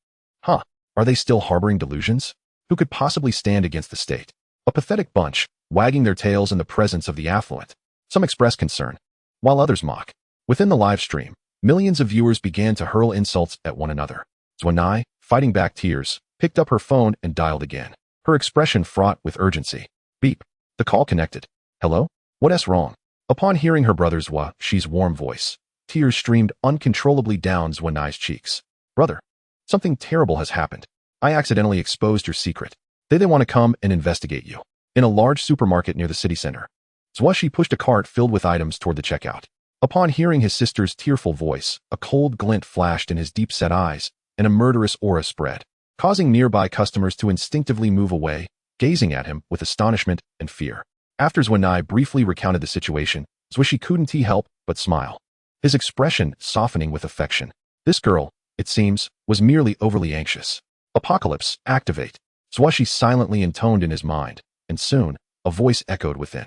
Are they still harboring delusions? Who could possibly stand against the state? A pathetic bunch, wagging their tails in the presence of the affluent. Some express concern, while others mock. Within the live stream, millions of viewers began to hurl insults at one another. Romanée, fighting back tears, picked up her phone and dialed again, her expression fraught with urgency. Beep. The call connected. Hello? What's wrong? Upon hearing her brother Zuo Xi's warm voice, tears streamed uncontrollably down Romanée's cheeks. Brother, something terrible has happened. I accidentally exposed your secret. They want to come and investigate you. In a large supermarket near the city center, Zuo Xi pushed a cart filled with items toward the checkout. Upon hearing his sister's tearful voice, a cold glint flashed in his deep-set eyes, and a murderous aura spread, causing nearby customers to instinctively move away, gazing at him with astonishment and fear. After Romanée briefly recounted the situation, Zuo Xi couldn't help but smile, his expression softening with affection. This girl, it seems, was merely overly anxious. Apocalypse, activate. Zuo Xi silently intoned in his mind, and soon, a voice echoed within.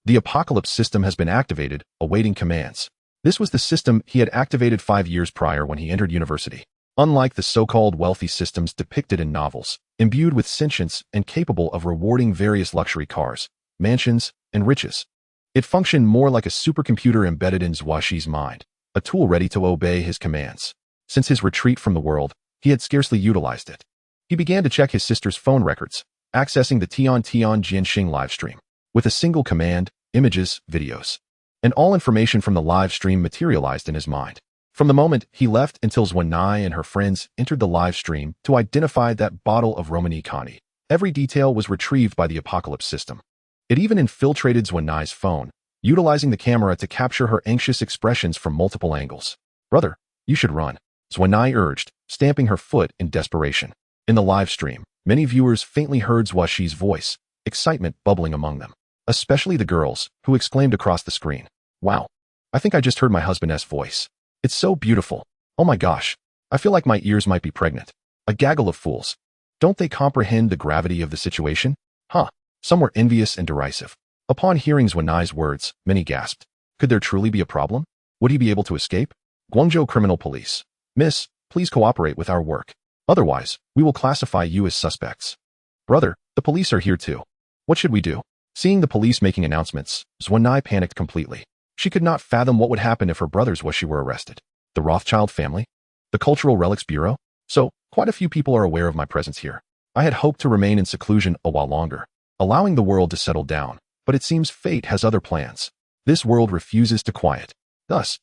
The Apocalypse system has been activated, awaiting commands. This was the system he had activated 5 years prior when he entered university. Unlike the so-called wealthy systems depicted in novels, imbued with sentience and capable of rewarding various luxury cars, mansions, and riches, it functioned more like a supercomputer embedded in Zuo Xi's mind, a tool ready to obey his commands. Since his retreat from the world, he had scarcely utilized it. He began to check his sister's phone records, accessing the Tian Jianxing livestream. With a single command, images, videos, and all information from the live stream materialized in his mind. From the moment he left until Romanée and her friends entered the live stream to identify that bottle of Romanée-Conti, every detail was retrieved by the Apocalypse system. It even infiltrated Romanée's phone, utilizing the camera to capture her anxious expressions from multiple angles. Brother, you should run, Romanée urged, stamping her foot in desperation. In the live stream, many viewers faintly heard Zuo Xi's voice, excitement bubbling among them, especially the girls, who exclaimed across the screen, "Wow, I think I just heard my husband's voice. It's so beautiful. Oh my gosh, I feel like my ears might be pregnant." A gaggle of fools. Don't they comprehend the gravity of the situation? Some were envious and derisive. Upon hearing Romanée's words, many gasped. Could there truly be a problem? Would he be able to escape? Guangzhou Criminal Police. Miss, please cooperate with our work. Otherwise, we will classify you as suspects. Brother, the police are here too. What should we do? Seeing the police making announcements, Romanée panicked completely. She could not fathom what would happen if her brothers Zuo Xi were arrested. The Rothschild family? The Cultural Relics Bureau? So, quite a few people are aware of my presence here. I had hoped to remain in seclusion a while longer, allowing the world to settle down, but it seems fate has other plans. This world refuses to quiet. Thus,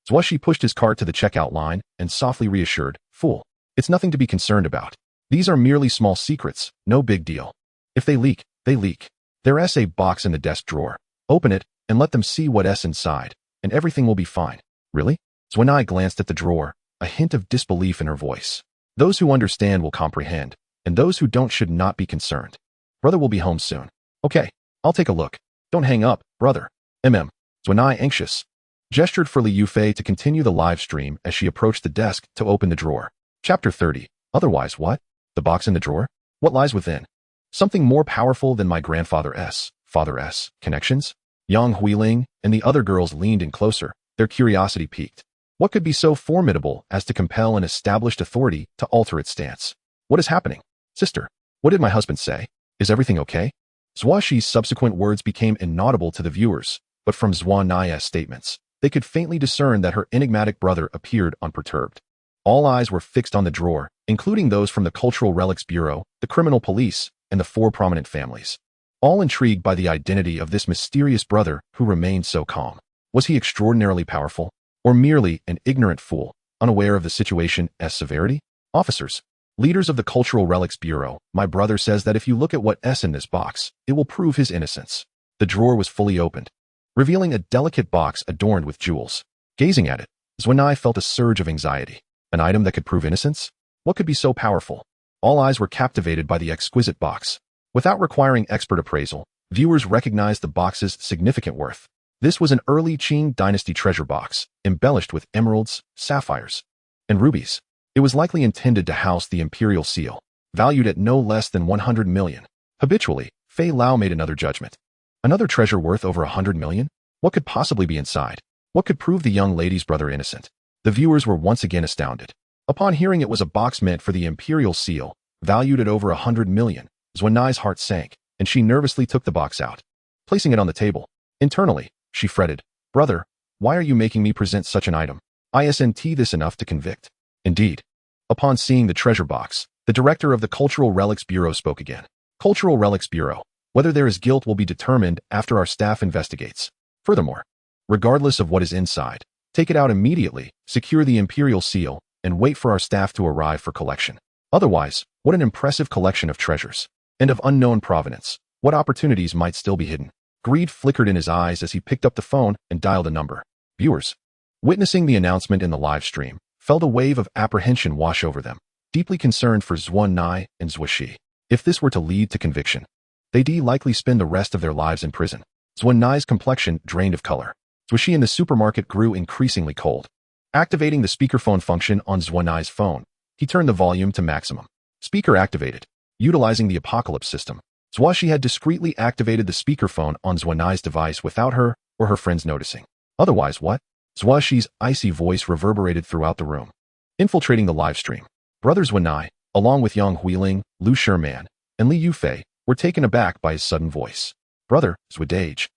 Zuo Xi pushed his cart to the checkout line and softly reassured, "Fool, it's nothing to be concerned about. These are merely small secrets, no big deal. If they leak, they leak. There's a box in the desk drawer. Open it and let them see what's inside, and everything will be fine." Really? Romanée glanced at the drawer, a hint of disbelief in her voice. Those who understand will comprehend, and those who don't should not be concerned. Brother will be home soon. Okay, I'll take a look. Don't hang up, brother. Zuo Xi, anxious, gestured for Li Yufei to continue the live stream as she approached the desk to open the drawer. Chapter 30. Otherwise what? The box in the drawer? What lies within? Something more powerful than my grandfather's, father's, connections? Yang Huiling and the other girls leaned in closer, their curiosity piqued. What could be so formidable as to compel an established authority to alter its stance? What is happening? Sister, what did my husband say? Is everything okay? Zuo Xi's subsequent words became inaudible to the viewers, but from Zuo Xi's statements, they could faintly discern that her enigmatic brother appeared unperturbed. All eyes were fixed on the drawer, including those from the Cultural Relics Bureau, the Criminal Police, and the 4 prominent families. All intrigued by the identity of this mysterious brother who remained so calm. Was he extraordinarily powerful, or merely an ignorant fool, unaware of the situation's severity? Officers, leaders of the Cultural Relics Bureau, my brother says that if you look at what's in this box, it will prove his innocence. The drawer was fully opened, revealing a delicate box adorned with jewels. Gazing at it, Zuo Xi felt a surge of anxiety. An item that could prove innocence? What could be so powerful? All eyes were captivated by the exquisite box. Without requiring expert appraisal, viewers recognized the box's significant worth. This was an early Qing dynasty treasure box, embellished with emeralds, sapphires, and rubies. It was likely intended to house the Imperial seal, valued at no less than 100 million. Habitually, Fei Lao made another judgment. Another treasure worth over 100 million? What could possibly be inside? What could prove the young lady's brother innocent? The viewers were once again astounded. Upon hearing it was a box meant for the Imperial seal, valued at over 100 million, Zuo Xi's heart sank, and she nervously took the box out, placing it on the table. Internally, she fretted, "Brother, why are you making me present such an item? Isn't this enough to convict?" Indeed. Upon seeing the treasure box, the director of the Cultural Relics Bureau spoke again. Cultural Relics Bureau, whether there is guilt will be determined after our staff investigates. Furthermore, regardless of what is inside, take it out immediately, secure the Imperial seal, and wait for our staff to arrive for collection. Otherwise, what an impressive collection of treasures. And of unknown provenance. What opportunities might still be hidden? Greed flickered in his eyes as he picked up the phone and dialed a number. Viewers, witnessing the announcement in the live stream, felt a wave of apprehension wash over them, deeply concerned for Zuo Xi and Zuo Xi. If this were to lead to conviction, they'd likely spend the rest of their lives in prison. Zuo Xi's complexion drained of color. Zuo Xi in the supermarket grew increasingly cold. Activating the speakerphone function on Zuo Xi's phone, he turned the volume to maximum. Speaker activated. Utilizing the Apocalypse system, Zuo Xi had discreetly activated the speakerphone on Zuo Xi's device without her or her friends noticing. Otherwise what? Zuo Xi's icy voice reverberated throughout the room, infiltrating the live stream. Brother Zuo Xi, along with Yang Huiling, Lu Sherman, and Li Yufei, were taken aback by his sudden voice. Brother Zuo Dage,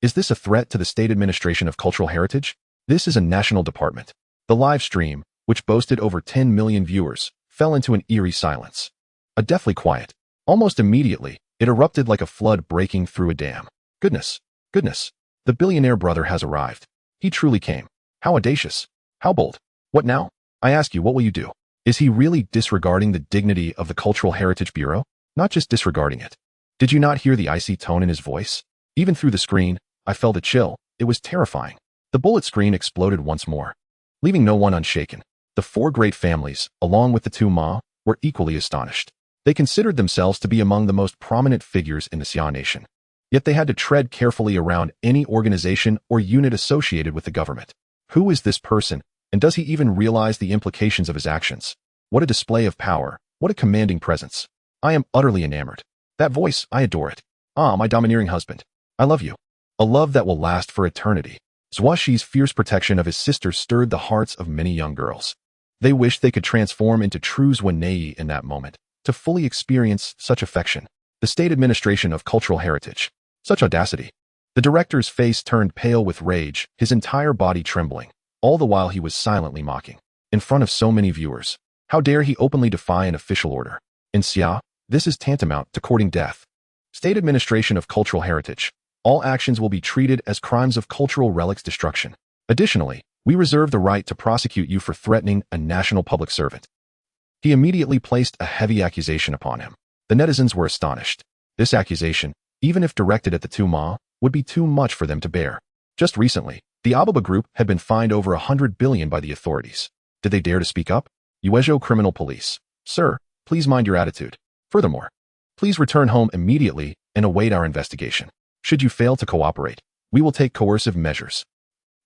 is this a threat to the State Administration of Cultural Heritage? This is a national department. The live stream, which boasted over 10 million viewers, fell into an eerie silence. A deathly quiet. Almost immediately, it erupted like a flood breaking through a dam. Goodness, goodness, the billionaire brother has arrived. He truly came. How audacious. How bold. What now? I ask you, what will you do? Is he really disregarding the dignity of the Cultural Heritage Bureau? Not just disregarding it. Did you not hear the icy tone in his voice? Even through the screen, I felt a chill. It was terrifying. The bullet screen exploded once more, leaving no one unshaken. The 4 great families, along with the 2 Ma, were equally astonished. They considered themselves to be among the most prominent figures in the Xia nation. Yet they had to tread carefully around any organization or unit associated with the government. Who is this person, and does he even realize the implications of his actions? What a display of power, what a commanding presence. I am utterly enamored. That voice, I adore it. Ah, my domineering husband. I love you. A love that will last for eternity. Zuo Xi's fierce protection of his sister stirred the hearts of many young girls. They wished they could transform into true Zuo in that moment, to fully experience such affection. The State Administration of Cultural Heritage. Such audacity. The director's face turned pale with rage, his entire body trembling, all the while he was silently mocking. In front of so many viewers, how dare he openly defy an official order? In Xia, this is tantamount to courting death. State Administration of Cultural Heritage. All actions will be treated as crimes of cultural relics destruction. Additionally, we reserve the right to prosecute you for threatening a national public servant. He immediately placed a heavy accusation upon him. The netizens were astonished. This accusation, even if directed at the 2 Ma, would be too much for them to bear. Just recently, the Alibaba Group had been fined over 100 billion by the authorities. Did they dare to speak up? Uezhou Criminal Police. "Sir, please mind your attitude. Furthermore, please return home immediately and await our investigation. Should you fail to cooperate, we will take coercive measures."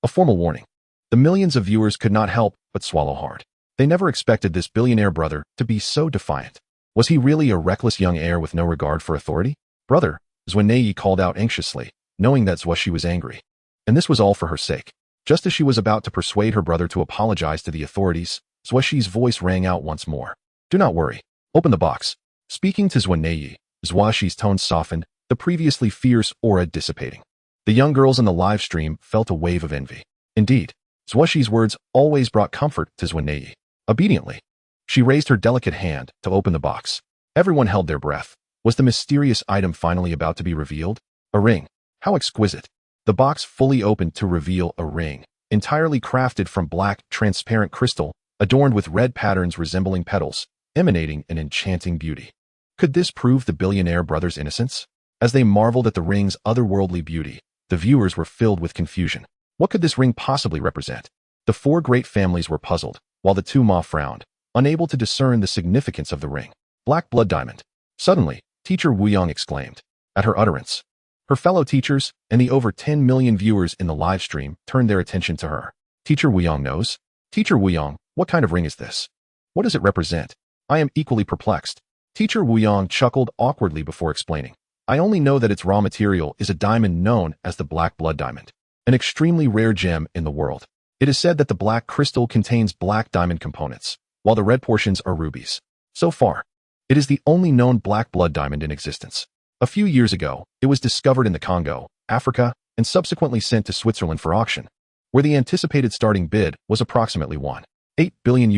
A formal warning. The millions of viewers could not help but swallow hard. They never expected this billionaire brother to be so defiant. Was he really a reckless young heir with no regard for authority? "Brother," Zuo called out anxiously, knowing that Zuo Xi was angry. And this was all for her sake. Just as she was about to persuade her brother to apologize to the authorities, Zuo Xi's voice rang out once more. "Do not worry. Open the box." Speaking to Zuo Xi's tone softened, the previously fierce aura dissipating. The young girls in the live stream felt a wave of envy. Indeed, Zuo Xi's words always brought comfort to Zuo. Obediently, she raised her delicate hand to open the box. Everyone held their breath. Was the mysterious item finally about to be revealed? A ring. How exquisite. The box fully opened to reveal a ring, entirely crafted from black, transparent crystal, adorned with red patterns resembling petals, emanating an enchanting beauty. Could this prove the billionaire brothers' innocence? As they marveled at the ring's otherworldly beauty, the viewers were filled with confusion. What could this ring possibly represent? The four great families were puzzled, while the two Ma frowned, unable to discern the significance of the ring. Black blood diamond. Suddenly, Teacher Wuyong exclaimed. At her utterance, her fellow teachers and the over 10 million viewers in the live stream turned their attention to her. Teacher Wuyong knows? Teacher Wuyong, what kind of ring is this? What does it represent? I am equally perplexed. Teacher Wuyong chuckled awkwardly before explaining. I only know that its raw material is a diamond known as the black blood diamond, an extremely rare gem in the world. It is said that the black crystal contains black diamond components, while the red portions are rubies. So far, it is the only known black blood diamond in existence. A few years ago, it was discovered in the Congo, Africa, and subsequently sent to Switzerland for auction, where the anticipated starting bid was approximately $1.8 billion.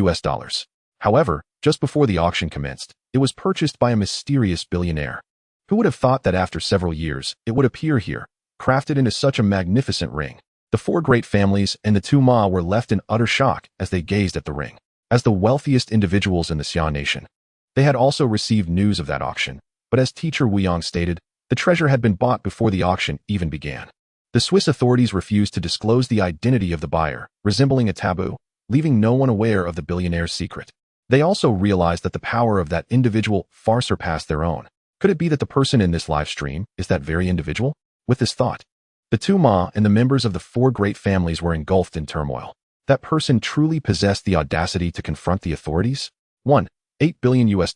However, just before the auction commenced, it was purchased by a mysterious billionaire. Who would have thought that after several years, it would appear here, crafted into such a magnificent ring? The four great families and the two Ma were left in utter shock as they gazed at the ring. As the wealthiest individuals in the Xia nation, they had also received news of that auction, but as Teacher Wuyong stated, the treasure had been bought before the auction even began. The Swiss authorities refused to disclose the identity of the buyer, resembling a taboo, leaving no one aware of the billionaire's secret. They also realized that the power of that individual far surpassed their own. Could it be that the person in this live stream is that very individual? With this thought, the two Ma and the members of the four great families were engulfed in turmoil. That person truly possessed the audacity to confront the authorities? $1.8 billion.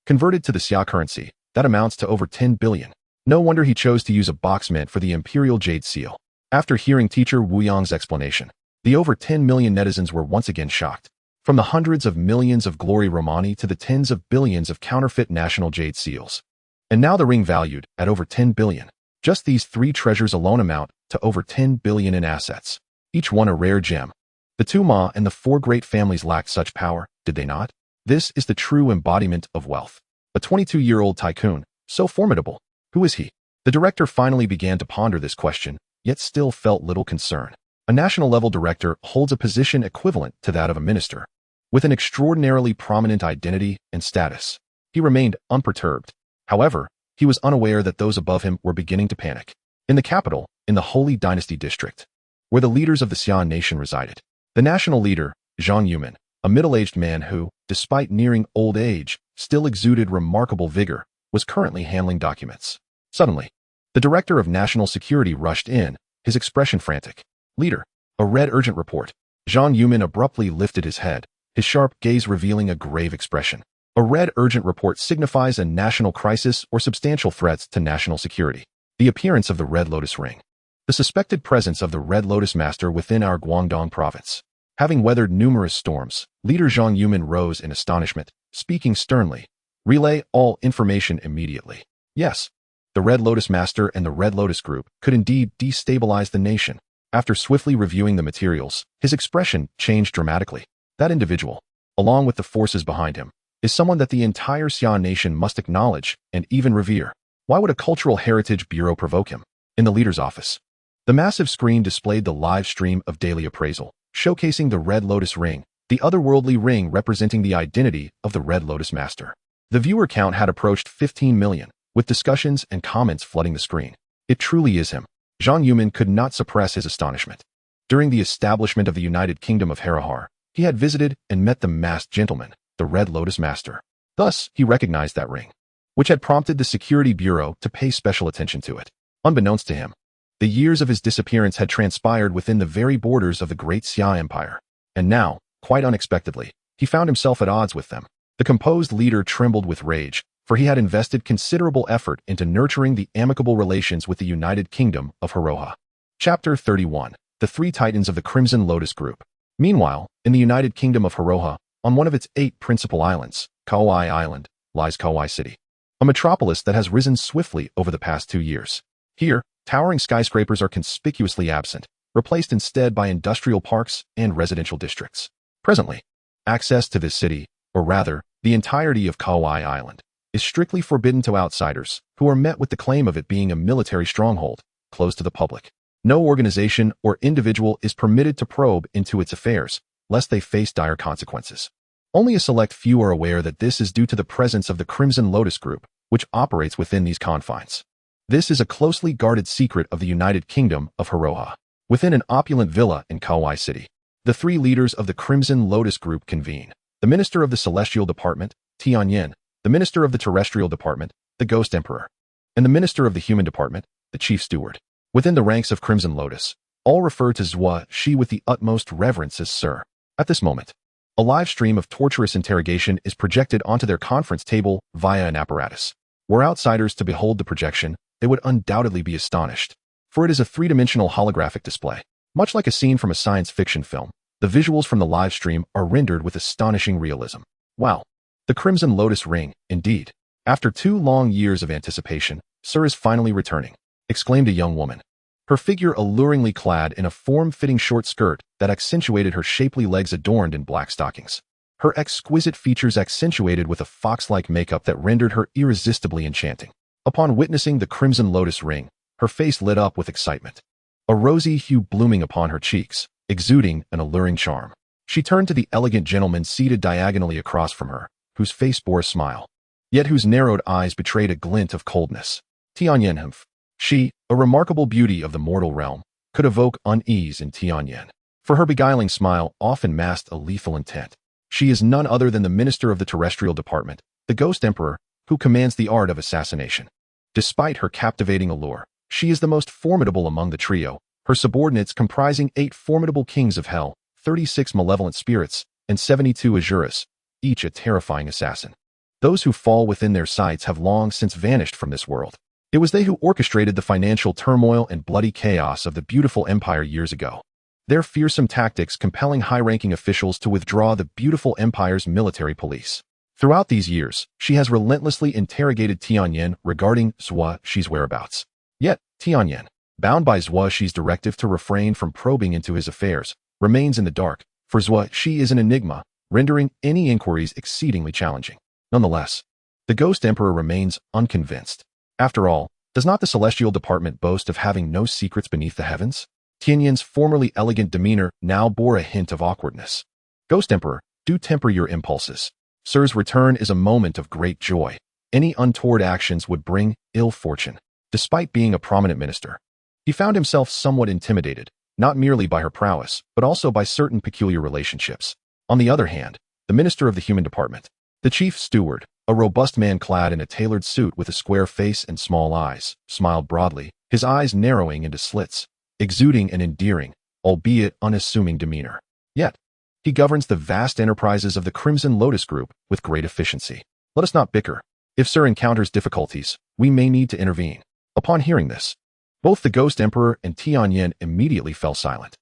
Converted to the Xia currency, that amounts to over 10 billion. No wonder he chose to use a box meant for the Imperial Jade seal. After hearing Teacher Wuyong's explanation, the over 10 million netizens were once again shocked. From the hundreds of millions of glory Romanée to the tens of billions of counterfeit national jade seals. And now the ring valued at over 10 billion. Just these three treasures alone amount to over 10 billion in assets, each one a rare gem. The two Ma and the four great families lacked such power, did they not? This is the true embodiment of wealth. A 22-year-old tycoon, so formidable. Who is he? The director finally began to ponder this question, yet still felt little concern. A national-level director holds a position equivalent to that of a minister, with an extraordinarily prominent identity and status. He remained unperturbed. However, he was unaware that those above him were beginning to panic. In the capital, in the Holy Dynasty district, where the leaders of the Xia nation resided, the national leader, Zhang Yuman, a middle-aged man who, despite nearing old age, still exuded remarkable vigor, was currently handling documents. Suddenly, the director of national security rushed in, his expression frantic. Leader, a red urgent report. Zhang Yuman abruptly lifted his head, his sharp gaze revealing a grave expression. A red urgent report signifies a national crisis or substantial threats to national security. The appearance of the Red Lotus Ring. The suspected presence of the Red Lotus Master within our Guangdong province. Having weathered numerous storms, Leader Zhang Yuman rose in astonishment, speaking sternly. Relay all information immediately. Yes, the Red Lotus Master and the Red Lotus Group could indeed destabilize the nation. After swiftly reviewing the materials, his expression changed dramatically. That individual, along with the forces behind him, is someone that the entire Xia nation must acknowledge and even revere. Why would a Cultural Heritage Bureau provoke him? In the leader's office, the massive screen displayed the live stream of daily appraisal, showcasing the Red Lotus Ring, the otherworldly ring representing the identity of the Red Lotus Master. The viewer count had approached 15 million, with discussions and comments flooding the screen. It truly is him. Zhang Yuman could not suppress his astonishment. During the establishment of the United Kingdom of Harahar, he had visited and met the masked gentleman, the Red Lotus Master. Thus, he recognized that ring, which had prompted the Security Bureau to pay special attention to it. Unbeknownst to him, the years of his disappearance had transpired within the very borders of the Great Xia Empire. And now, quite unexpectedly, he found himself at odds with them. The composed leader trembled with rage, for he had invested considerable effort into nurturing the amicable relations with the United Kingdom of Heroha. Chapter 31. The Three Titans of the Crimson Lotus Group. Meanwhile, in the United Kingdom of Heroha, on one of its 8 principal islands, Kauai Island, lies Kauai City, a metropolis that has risen swiftly over the past 2 years. Here, towering skyscrapers are conspicuously absent, replaced instead by industrial parks and residential districts. Presently, access to this city, or rather, the entirety of Kauai Island, is strictly forbidden to outsiders, who are met with the claim of it being a military stronghold, closed to the public. No organization or individual is permitted to probe into its affairs, lest they face dire consequences. Only a select few are aware that this is due to the presence of the Crimson Lotus Group, which operates within these confines. This is a closely guarded secret of the United Kingdom of Heroha. Within an opulent villa in Kauai City, the 3 leaders of the Crimson Lotus Group convene. The Minister of the Celestial Department, Tianyin, the Minister of the Terrestrial Department, the Ghost Emperor, and the Minister of the Human Department, the Chief Steward. Within the ranks of Crimson Lotus, all refer to Zuo Xi with the utmost reverence as Sir. At this moment, a live stream of torturous interrogation is projected onto their conference table via an apparatus. Were outsiders to behold the projection, they would undoubtedly be astonished, for it is a 3-dimensional holographic display. Much like a scene from a science fiction film, the visuals from the live stream are rendered with astonishing realism. Wow! The Crimson Lotus Ring, indeed. After 2 long years of anticipation, Sir is finally returning, exclaimed a young woman, her figure alluringly clad in a form-fitting short skirt that accentuated her shapely legs adorned in black stockings. Her exquisite features accentuated with a fox-like makeup that rendered her irresistibly enchanting. Upon witnessing the Crimson Lotus Ring, her face lit up with excitement, a rosy hue blooming upon her cheeks, exuding an alluring charm. She turned to the elegant gentleman seated diagonally across from her, whose face bore a smile, yet whose narrowed eyes betrayed a glint of coldness. Tianyin. She, a remarkable beauty of the mortal realm, could evoke unease in Tianyin, for her beguiling smile often masked a lethal intent. She is none other than the Minister of the Terrestrial Department, the Ghost Emperor, who commands the art of assassination. Despite her captivating allure, she is the most formidable among the trio, her subordinates comprising 8 formidable kings of hell, 36 malevolent spirits, and 72 Azuras, each a terrifying assassin. Those who fall within their sights have long since vanished from this world. It was they who orchestrated the financial turmoil and bloody chaos of the beautiful empire years ago, their fearsome tactics compelling high-ranking officials to withdraw the beautiful empire's military police. Throughout these years, she has relentlessly interrogated Tianyin regarding Zuo Xi's whereabouts. Yet, Tianyin, bound by Zuo Xi's directive to refrain from probing into his affairs, remains in the dark, for Zuo Xi is an enigma, rendering any inquiries exceedingly challenging. Nonetheless, the Ghost Emperor remains unconvinced. After all, does not the Celestial Department boast of having no secrets beneath the heavens? Tianyin's formerly elegant demeanor now bore a hint of awkwardness. Ghost Emperor, do temper your impulses. Sir's return is a moment of great joy. Any untoward actions would bring ill fortune. Despite being a prominent minister, he found himself somewhat intimidated, not merely by her prowess, but also by certain peculiar relationships. On the other hand, the Minister of the Human Department, the Chief Steward, a robust man clad in a tailored suit with a square face and small eyes, smiled broadly, his eyes narrowing into slits, exuding an endearing, albeit unassuming demeanor. Yet, he governs the vast enterprises of the Crimson Lotus Group with great efficiency. Let us not bicker. If Sir encounters difficulties, we may need to intervene. Upon hearing this, both the Ghost Emperor and Tianyin immediately fell silent.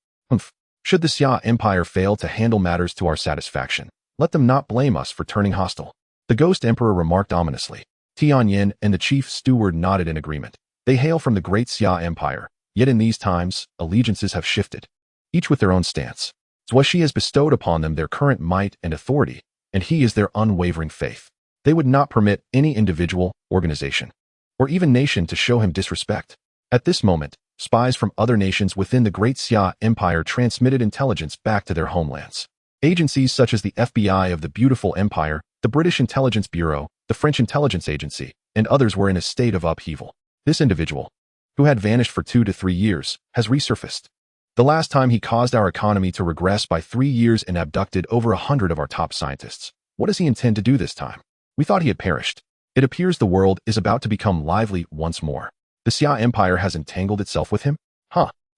Should the Xia Empire fail to handle matters to our satisfaction, let them not blame us for turning hostile. The Ghost Emperor remarked ominously. Tianyin and the Chief Steward nodded in agreement. They hail from the Great Xia Empire, yet in these times, allegiances have shifted, each with their own stance. Zuo Xi has bestowed upon them their current might and authority, and he is their unwavering faith. They would not permit any individual, organization, or even nation to show him disrespect. At this moment, spies from other nations within the Great Xia Empire transmitted intelligence back to their homelands. Agencies such as the FBI of the Beautiful Empire, the British Intelligence Bureau, the French Intelligence Agency, and others were in a state of upheaval. This individual, who had vanished for 2 to 3 years, has resurfaced. The last time he caused our economy to regress by 3 years and abducted over 100 of our top scientists. What does he intend to do this time? We thought he had perished. It appears the world is about to become lively once more. The Xia Empire has entangled itself with him?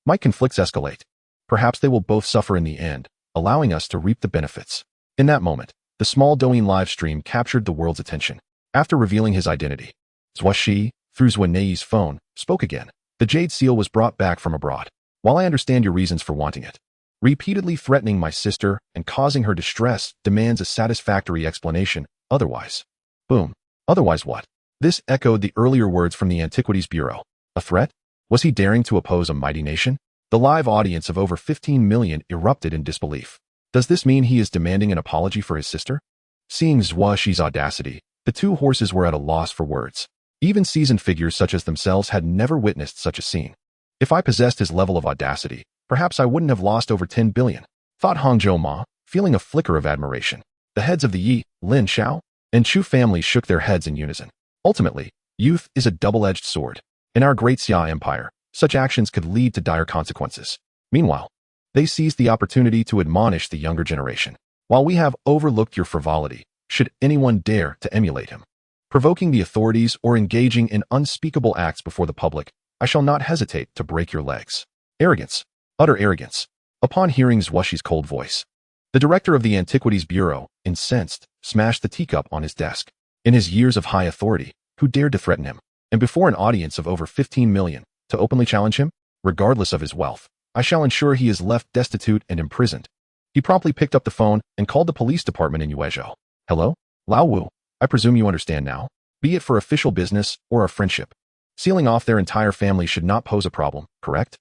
Might conflicts escalate? Perhaps they will both suffer in the end, allowing us to reap the benefits. In that moment, the small Douyin live stream captured the world's attention. After revealing his identity, Zuo Xi, through Zuo phone, spoke again. The Jade seal was brought back from abroad. While I understand your reasons for wanting it, repeatedly threatening my sister and causing her distress demands a satisfactory explanation, otherwise. Boom. Otherwise what? This echoed the earlier words from the Antiquities Bureau. A threat? Was he daring to oppose a mighty nation? The live audience of over 15 million erupted in disbelief. Does this mean he is demanding an apology for his sister? Seeing Zuo Xi's audacity, the two horses were at a loss for words. Even seasoned figures such as themselves had never witnessed such a scene. If I possessed his level of audacity, perhaps I wouldn't have lost over 10 billion, thought Hangzhou Ma, feeling a flicker of admiration. The heads of the Yi, Lin Xiao, and Chu families shook their heads in unison. Ultimately, youth is a double-edged sword. In our great Xia Empire, such actions could lead to dire consequences. Meanwhile, they seized the opportunity to admonish the younger generation. While we have overlooked your frivolity, should anyone dare to emulate him, provoking the authorities or engaging in unspeakable acts before the public, I shall not hesitate to break your legs. Arrogance. Utter arrogance. Upon hearing Zuo Xi's cold voice, the director of the Antiquities Bureau, incensed, smashed the teacup on his desk. In his years of high authority, who dared to threaten him? And before an audience of over 15 million, to openly challenge him? Regardless of his wealth, I shall ensure he is left destitute and imprisoned. He promptly picked up the phone and called the police department in Yuezhou. Hello? Lao Wu, I presume you understand now? Be it for official business or our friendship. Sealing off their entire family should not pose a problem, correct?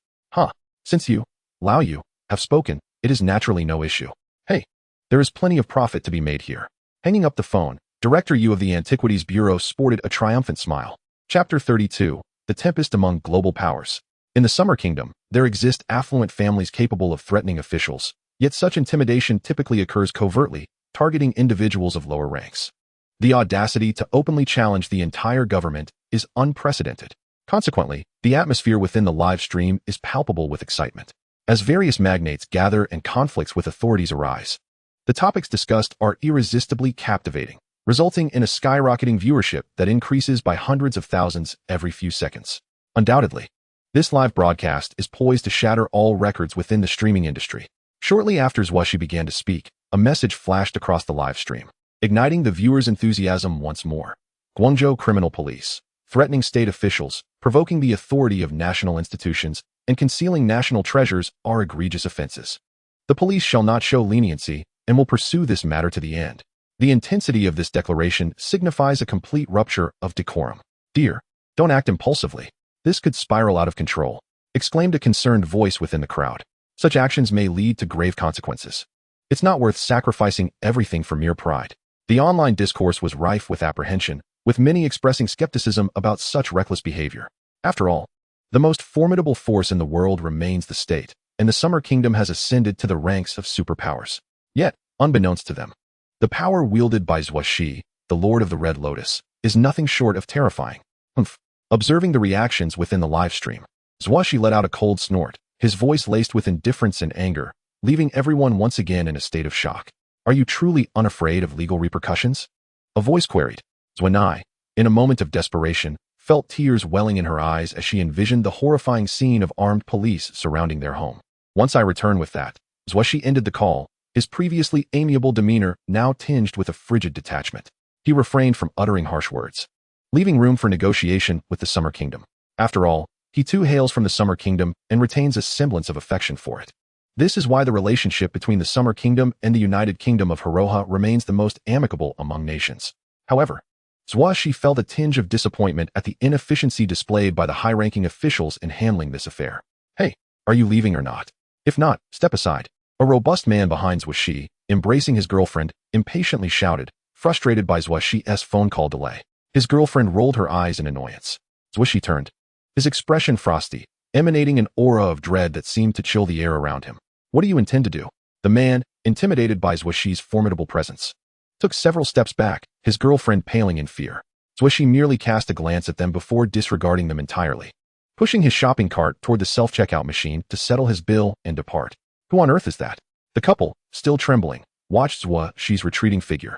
Since you, Lao Yu, have spoken, it is naturally no issue. Hey, there is plenty of profit to be made here. Hanging up the phone, Director Yu of the Antiquities Bureau sported a triumphant smile. Chapter 32, The Tempest Among Global Powers. In the Summer Kingdom, there exist affluent families capable of threatening officials, yet such intimidation typically occurs covertly, targeting individuals of lower ranks. The audacity to openly challenge the entire government is unprecedented. Consequently, the atmosphere within the live stream is palpable with excitement. As various magnates gather and conflicts with authorities arise, the topics discussed are irresistibly captivating, resulting in a skyrocketing viewership that increases by hundreds of thousands every few seconds. Undoubtedly, this live broadcast is poised to shatter all records within the streaming industry. Shortly after Zuo Xi began to speak, a message flashed across the live stream, igniting the viewers' enthusiasm once more. Guangzhou Criminal Police, threatening state officials, provoking the authority of national institutions, and concealing national treasures are egregious offenses. The police shall not show leniency and will pursue this matter to the end. The intensity of this declaration signifies a complete rupture of decorum. Dear, don't act impulsively. This could spiral out of control, exclaimed a concerned voice within the crowd. Such actions may lead to grave consequences. It's not worth sacrificing everything for mere pride. The online discourse was rife with apprehension, with many expressing skepticism about such reckless behavior. After all, the most formidable force in the world remains the state, and the Summer Kingdom has ascended to the ranks of superpowers. Yet, unbeknownst to them, the power wielded by Zuo Xi, the Lord of the Red Lotus, is nothing short of terrifying. Observing the reactions within the live stream, Zuo Xi let out a cold snort, his voice laced with indifference and anger, leaving everyone once again in a state of shock. Are you truly unafraid of legal repercussions? A voice queried. Zuo, in a moment of desperation, felt tears welling in her eyes as she envisioned the horrifying scene of armed police surrounding their home. Once I return with that, Zuo Xi ended the call, his previously amiable demeanor now tinged with a frigid detachment. He refrained from uttering harsh words, leaving room for negotiation with the Summer Kingdom. After all, he too hails from the Summer Kingdom and retains a semblance of affection for it. This is why the relationship between the Summer Kingdom and the United Kingdom of Heroha remains the most amicable among nations. However, Zuo Xi felt a tinge of disappointment at the inefficiency displayed by the high-ranking officials in handling this affair. Hey, are you leaving or not? If not, step aside. A robust man behind Zuo Xi, embracing his girlfriend, impatiently shouted, frustrated by Zuo Xi's phone call delay. His girlfriend rolled her eyes in annoyance. Zuo Xi turned, his expression frosty, emanating an aura of dread that seemed to chill the air around him. What do you intend to do? The man, intimidated by Zuo Xi's formidable presence, took several steps back, his girlfriend paling in fear. Zuo Xi merely cast a glance at them before disregarding them entirely, pushing his shopping cart toward the self-checkout machine to settle his bill and depart. Who on earth is that? The couple, still trembling, watched Zuo Xi's retreating figure.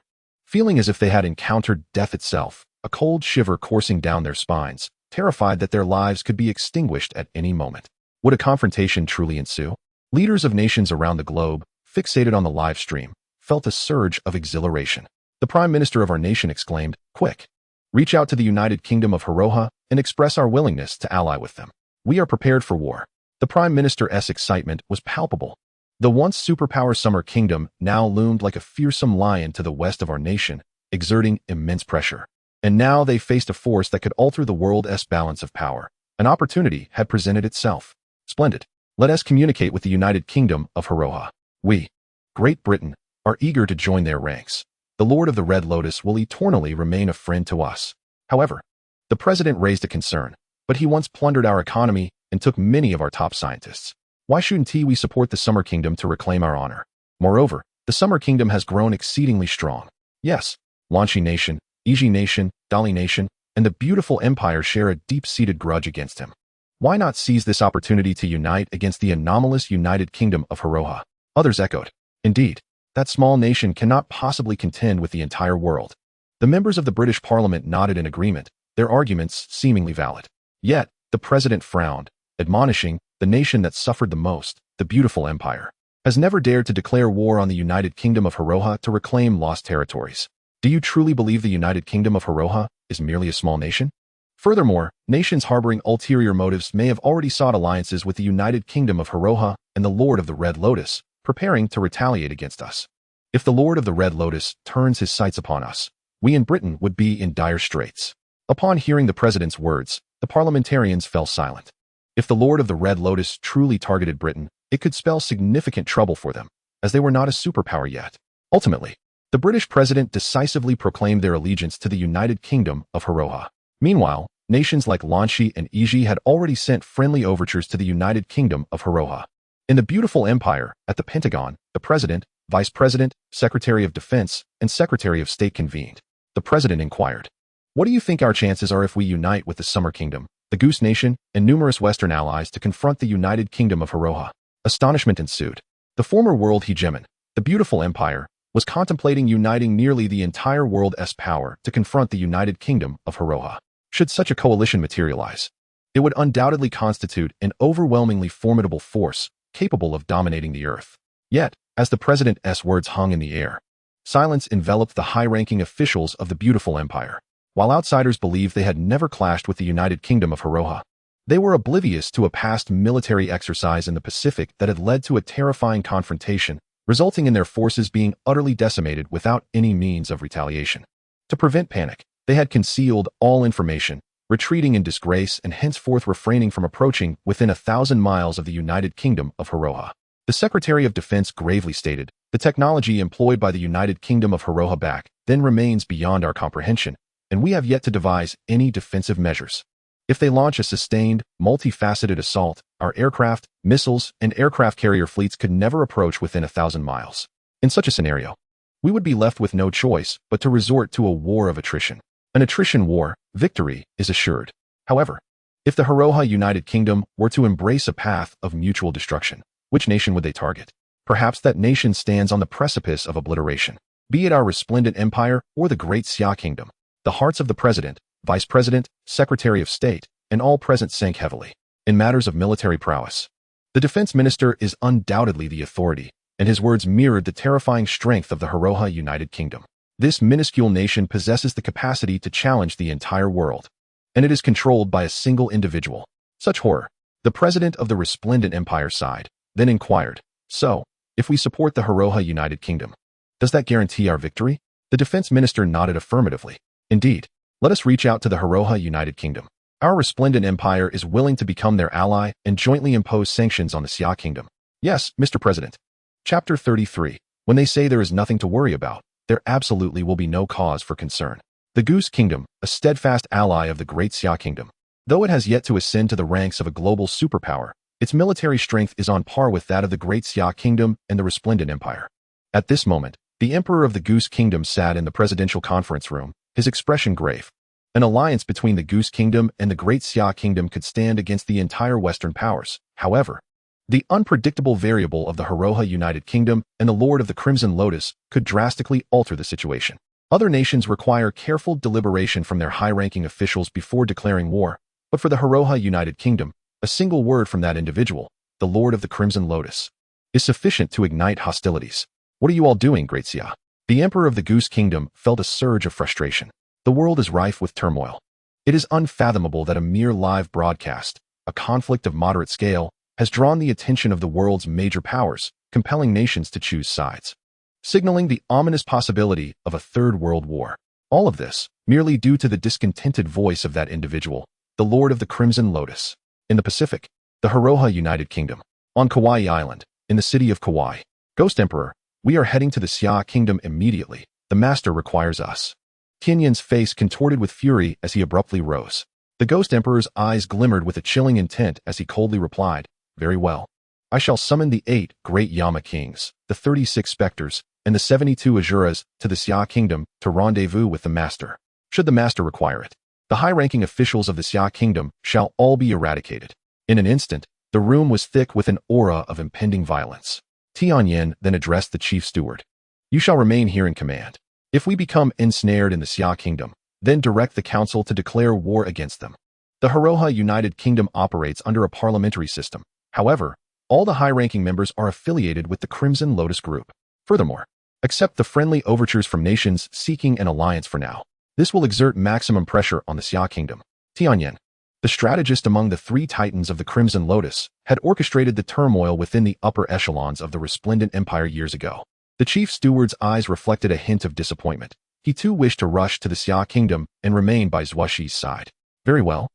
feeling as if they had encountered death itself, a cold shiver coursing down their spines, terrified that their lives could be extinguished at any moment. Would a confrontation truly ensue? Leaders of nations around the globe, fixated on the live stream, felt a surge of exhilaration. The Prime Minister of our nation exclaimed, "Quick! Reach out to the United Kingdom of Haroha and express our willingness to ally with them. We are prepared for war." The Prime Minister's excitement was palpable. The once superpower Summer Kingdom now loomed like a fearsome lion to the west of our nation, exerting immense pressure. And now they faced a force that could alter the world's balance of power. An opportunity had presented itself. Splendid. Let us communicate with the United Kingdom of Haroha. We, Great Britain, are eager to join their ranks. The Lord of the Red Lotus will eternally remain a friend to us. However, the president raised a concern, but he once plundered our economy and took many of our top scientists. Why shouldn't we support the Summer Kingdom to reclaim our honor? Moreover, the Summer Kingdom has grown exceedingly strong. Yes, Lanchi Nation, Iji Nation, Dali Nation, and the beautiful empire share a deep-seated grudge against him. Why not seize this opportunity to unite against the anomalous United Kingdom of Haroha? Others echoed. Indeed, that small nation cannot possibly contend with the entire world. The members of the British Parliament nodded in agreement, their arguments seemingly valid. Yet, the president frowned, admonishing, the nation that suffered the most, the beautiful empire, has never dared to declare war on the United Kingdom of Haroha to reclaim lost territories. Do you truly believe the United Kingdom of Haroha is merely a small nation? Furthermore, nations harboring ulterior motives may have already sought alliances with the United Kingdom of Haroha and the Lord of the Red Lotus, preparing to retaliate against us. If the Lord of the Red Lotus turns his sights upon us, we in Britain would be in dire straits. Upon hearing the president's words, the parliamentarians fell silent. If the Lord of the Red Lotus truly targeted Britain, it could spell significant trouble for them, as they were not a superpower yet. Ultimately, the British president decisively proclaimed their allegiance to the United Kingdom of Haroha. Meanwhile, nations like Lanchi and Iji had already sent friendly overtures to the United Kingdom of Haroha. In the beautiful empire, at the Pentagon, the president, vice president, secretary of defense, and secretary of state convened. The president inquired, "What do you think our chances are if we unite with the Summer Kingdom, the Goose Nation, and numerous Western allies to confront the United Kingdom of Haroha?" Astonishment ensued. The former world hegemon, the beautiful empire, was contemplating uniting nearly the entire world's power to confront the United Kingdom of Haroha. Should such a coalition materialize, it would undoubtedly constitute an overwhelmingly formidable force capable of dominating the earth. Yet, as the president's words hung in the air, silence enveloped the high-ranking officials of the beautiful empire. While outsiders believed they had never clashed with the United Kingdom of Haroha, they were oblivious to a past military exercise in the Pacific that had led to a terrifying confrontation, resulting in their forces being utterly decimated without any means of retaliation. To prevent panic, they had concealed all information, retreating in disgrace and henceforth refraining from approaching within 1,000 miles of the United Kingdom of Haroha. The Secretary of Defense gravely stated, "The technology employed by the United Kingdom of Haroha back then remains beyond our comprehension, and we have yet to devise any defensive measures. If they launch a sustained, multifaceted assault, our aircraft, missiles, and aircraft carrier fleets could never approach within 1,000 miles. In such a scenario, we would be left with no choice but to resort to a war of attrition. An attrition war, victory is assured. However, if the Haroha United Kingdom were to embrace a path of mutual destruction, which nation would they target? Perhaps that nation stands on the precipice of obliteration. Be it our resplendent empire or the Great Xia Kingdom. The hearts of the president, vice president, secretary of state, and all present sank heavily. In matters of military prowess, the defense minister is undoubtedly the authority, and his words mirrored the terrifying strength of the Haroha United Kingdom. This minuscule nation possesses the capacity to challenge the entire world, and it is controlled by a single individual. Such horror. The president of the resplendent empire sighed, then inquired, "So, if we support the Haroha United Kingdom, does that guarantee our victory?" The defense minister nodded affirmatively. "Indeed, let us reach out to the Haroha United Kingdom. Our resplendent empire is willing to become their ally and jointly impose sanctions on the Xia Kingdom." Yes, Mr. President. Chapter 33. When they say there is nothing to worry about, there absolutely will be no cause for concern. The Goose Kingdom, a steadfast ally of the Great Xia Kingdom. Though it has yet to ascend to the ranks of a global superpower, its military strength is on par with that of the Great Xia Kingdom and the resplendent empire. At this moment, the Emperor of the Goose Kingdom sat in the presidential conference room, his expression grave. An alliance between the Goose Kingdom and the Great Xia Kingdom could stand against the entire Western powers. However, the unpredictable variable of the Haroha United Kingdom and the Lord of the Crimson Lotus could drastically alter the situation. Other nations require careful deliberation from their high-ranking officials before declaring war, but for the Hiroha United Kingdom, a single word from that individual, the Lord of the Crimson Lotus, is sufficient to ignite hostilities. What are you all doing, Great Xia? The Emperor of the Goose Kingdom felt a surge of frustration. The world is rife with turmoil. It is unfathomable that a mere live broadcast, a conflict of moderate scale, has drawn the attention of the world's major powers, compelling nations to choose sides, signaling the ominous possibility of a third world war. All of this, merely due to the discontented voice of that individual, the Lord of the Crimson Lotus. In the Pacific, the Hiroha United Kingdom. On Kauai Island, in the city of Kauai. Ghost Emperor, we are heading to the Xia Kingdom immediately. The master requires us. Tianyan's face contorted with fury as he abruptly rose. The Ghost Emperor's eyes glimmered with a chilling intent as he coldly replied, "Very well. I shall summon the 8 great Yama kings, the 36 specters, and the 72 Azuras to the Xia Kingdom to rendezvous with the master. Should the master require it, the high-ranking officials of the Xia Kingdom shall all be eradicated." In an instant, the room was thick with an aura of impending violence. Tianyan then addressed the chief steward. "You shall remain here in command. If we become ensnared in the Xia Kingdom, then direct the council to declare war against them." The Hiroha United Kingdom operates under a parliamentary system. However, all the high-ranking members are affiliated with the Crimson Lotus Group. Furthermore, accept the friendly overtures from nations seeking an alliance for now. This will exert maximum pressure on the Xia Kingdom. Tianyan, the strategist among the 3 titans of the Crimson Lotus, had orchestrated the turmoil within the upper echelons of the resplendent empire years ago. The chief steward's eyes reflected a hint of disappointment. He too wished to rush to the Xia Kingdom and remain by Zuo Xi's side. Very well.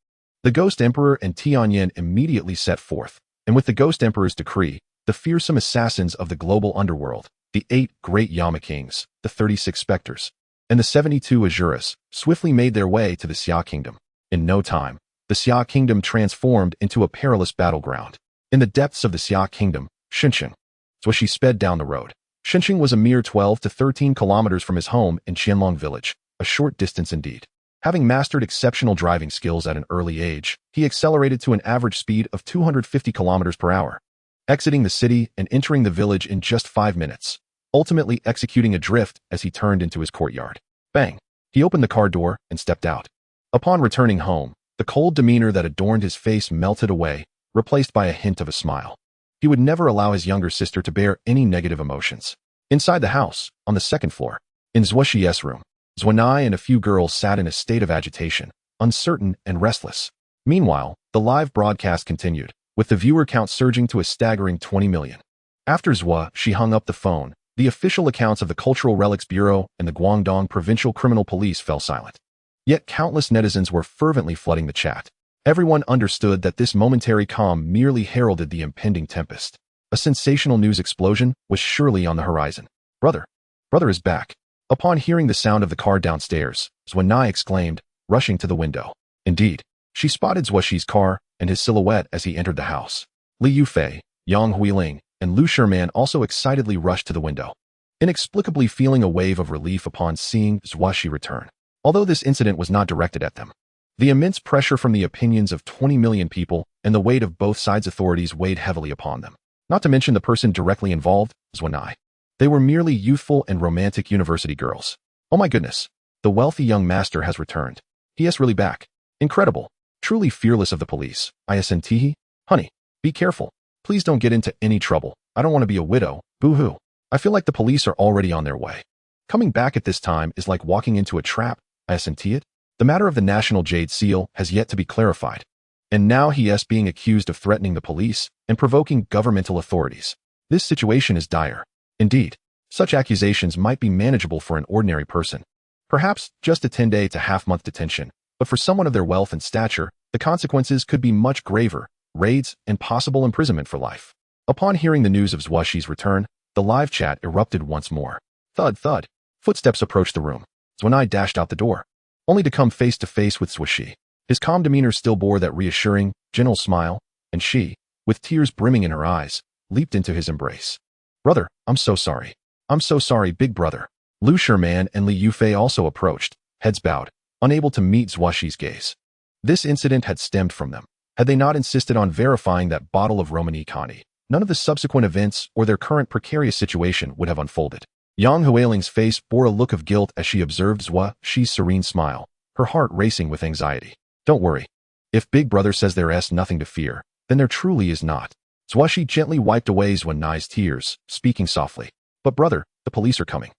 The Ghost Emperor and Tianyan immediately set forth, and with the Ghost Emperor's decree, the fearsome assassins of the global underworld, the 8 great Yama kings, the 36 specters, and the 72 Azuras, swiftly made their way to the Xia Kingdom. In no time, the Xia Kingdom transformed into a perilous battleground. In the depths of the Xia Kingdom, Xinqiang, Zuo Xi sped down the road. Xinqiang was a mere 12 to 13 kilometers from his home in Qianlong village, a short distance indeed. Having mastered exceptional driving skills at an early age, he accelerated to an average speed of 250 kilometers per hour, exiting the city and entering the village in just 5 minutes, ultimately executing a drift as he turned into his courtyard. Bang! He opened the car door and stepped out. Upon returning home, the cold demeanor that adorned his face melted away, replaced by a hint of a smile. He would never allow his younger sister to bear any negative emotions. Inside the house, on the 2nd floor, in Zuo Xi's room, Zuanai and a few girls sat in a state of agitation, uncertain and restless. Meanwhile, the live broadcast continued, with the viewer count surging to a staggering 20 million. After Zuo Xi hung up the phone, the official accounts of the Cultural Relics Bureau and the Guangdong Provincial Criminal Police fell silent. Yet countless netizens were fervently flooding the chat. Everyone understood that this momentary calm merely heralded the impending tempest. A sensational news explosion was surely on the horizon. Brother is back." Upon hearing the sound of the car downstairs, Zuanai exclaimed, rushing to the window. Indeed, she spotted Zuo Xi's car and his silhouette as he entered the house. Li Yufei, Yang Huiling, and Lu Sherman also excitedly rushed to the window, inexplicably feeling a wave of relief upon seeing Zuo Xi return. Although this incident was not directed at them, the immense pressure from the opinions of 20 million people and the weight of both sides' authorities weighed heavily upon them. Not to mention the person directly involved, Zuanai. They were merely youthful and romantic university girls. Oh my goodness, the wealthy young master has returned. He is really back. Incredible. Truly fearless of the police. ISNTE? Honey, be careful. Please don't get into any trouble. I don't want to be a widow. Boo-hoo. I feel like the police are already on their way. Coming back at this time is like walking into a trap. ISNTE? The matter of the National Jade Seal has yet to be clarified. And now he is being accused of threatening the police and provoking governmental authorities. This situation is dire. Indeed, such accusations might be manageable for an ordinary person. Perhaps just a 10-day to half-month detention, but for someone of their wealth and stature, the consequences could be much graver, raids and possible imprisonment for life. Upon hearing the news of Zuo Xi's return, the live chat erupted once more. Thud, thud. Footsteps approached the room. Zuanai dashed out the door, only to come face to face with Zuo Xi. His calm demeanor still bore that reassuring, gentle smile, and she, with tears brimming in her eyes, leaped into his embrace. Brother, I'm so sorry. I'm so sorry, big brother. Lu Sherman and Li Yufei also approached, heads bowed, unable to meet Zuo Xi's gaze. This incident had stemmed from them. Had they not insisted on verifying that bottle of Romanée-Conti, none of the subsequent events or their current precarious situation would have unfolded. Yang Huiling's face bore a look of guilt as she observed Zuo Xi's serene smile, her heart racing with anxiety. Don't worry. If Big Brother says there's nothing to fear, then there truly is not. Zuo Xi gently wiped away Zuo Nai's tears, speaking softly. But brother, the police are coming.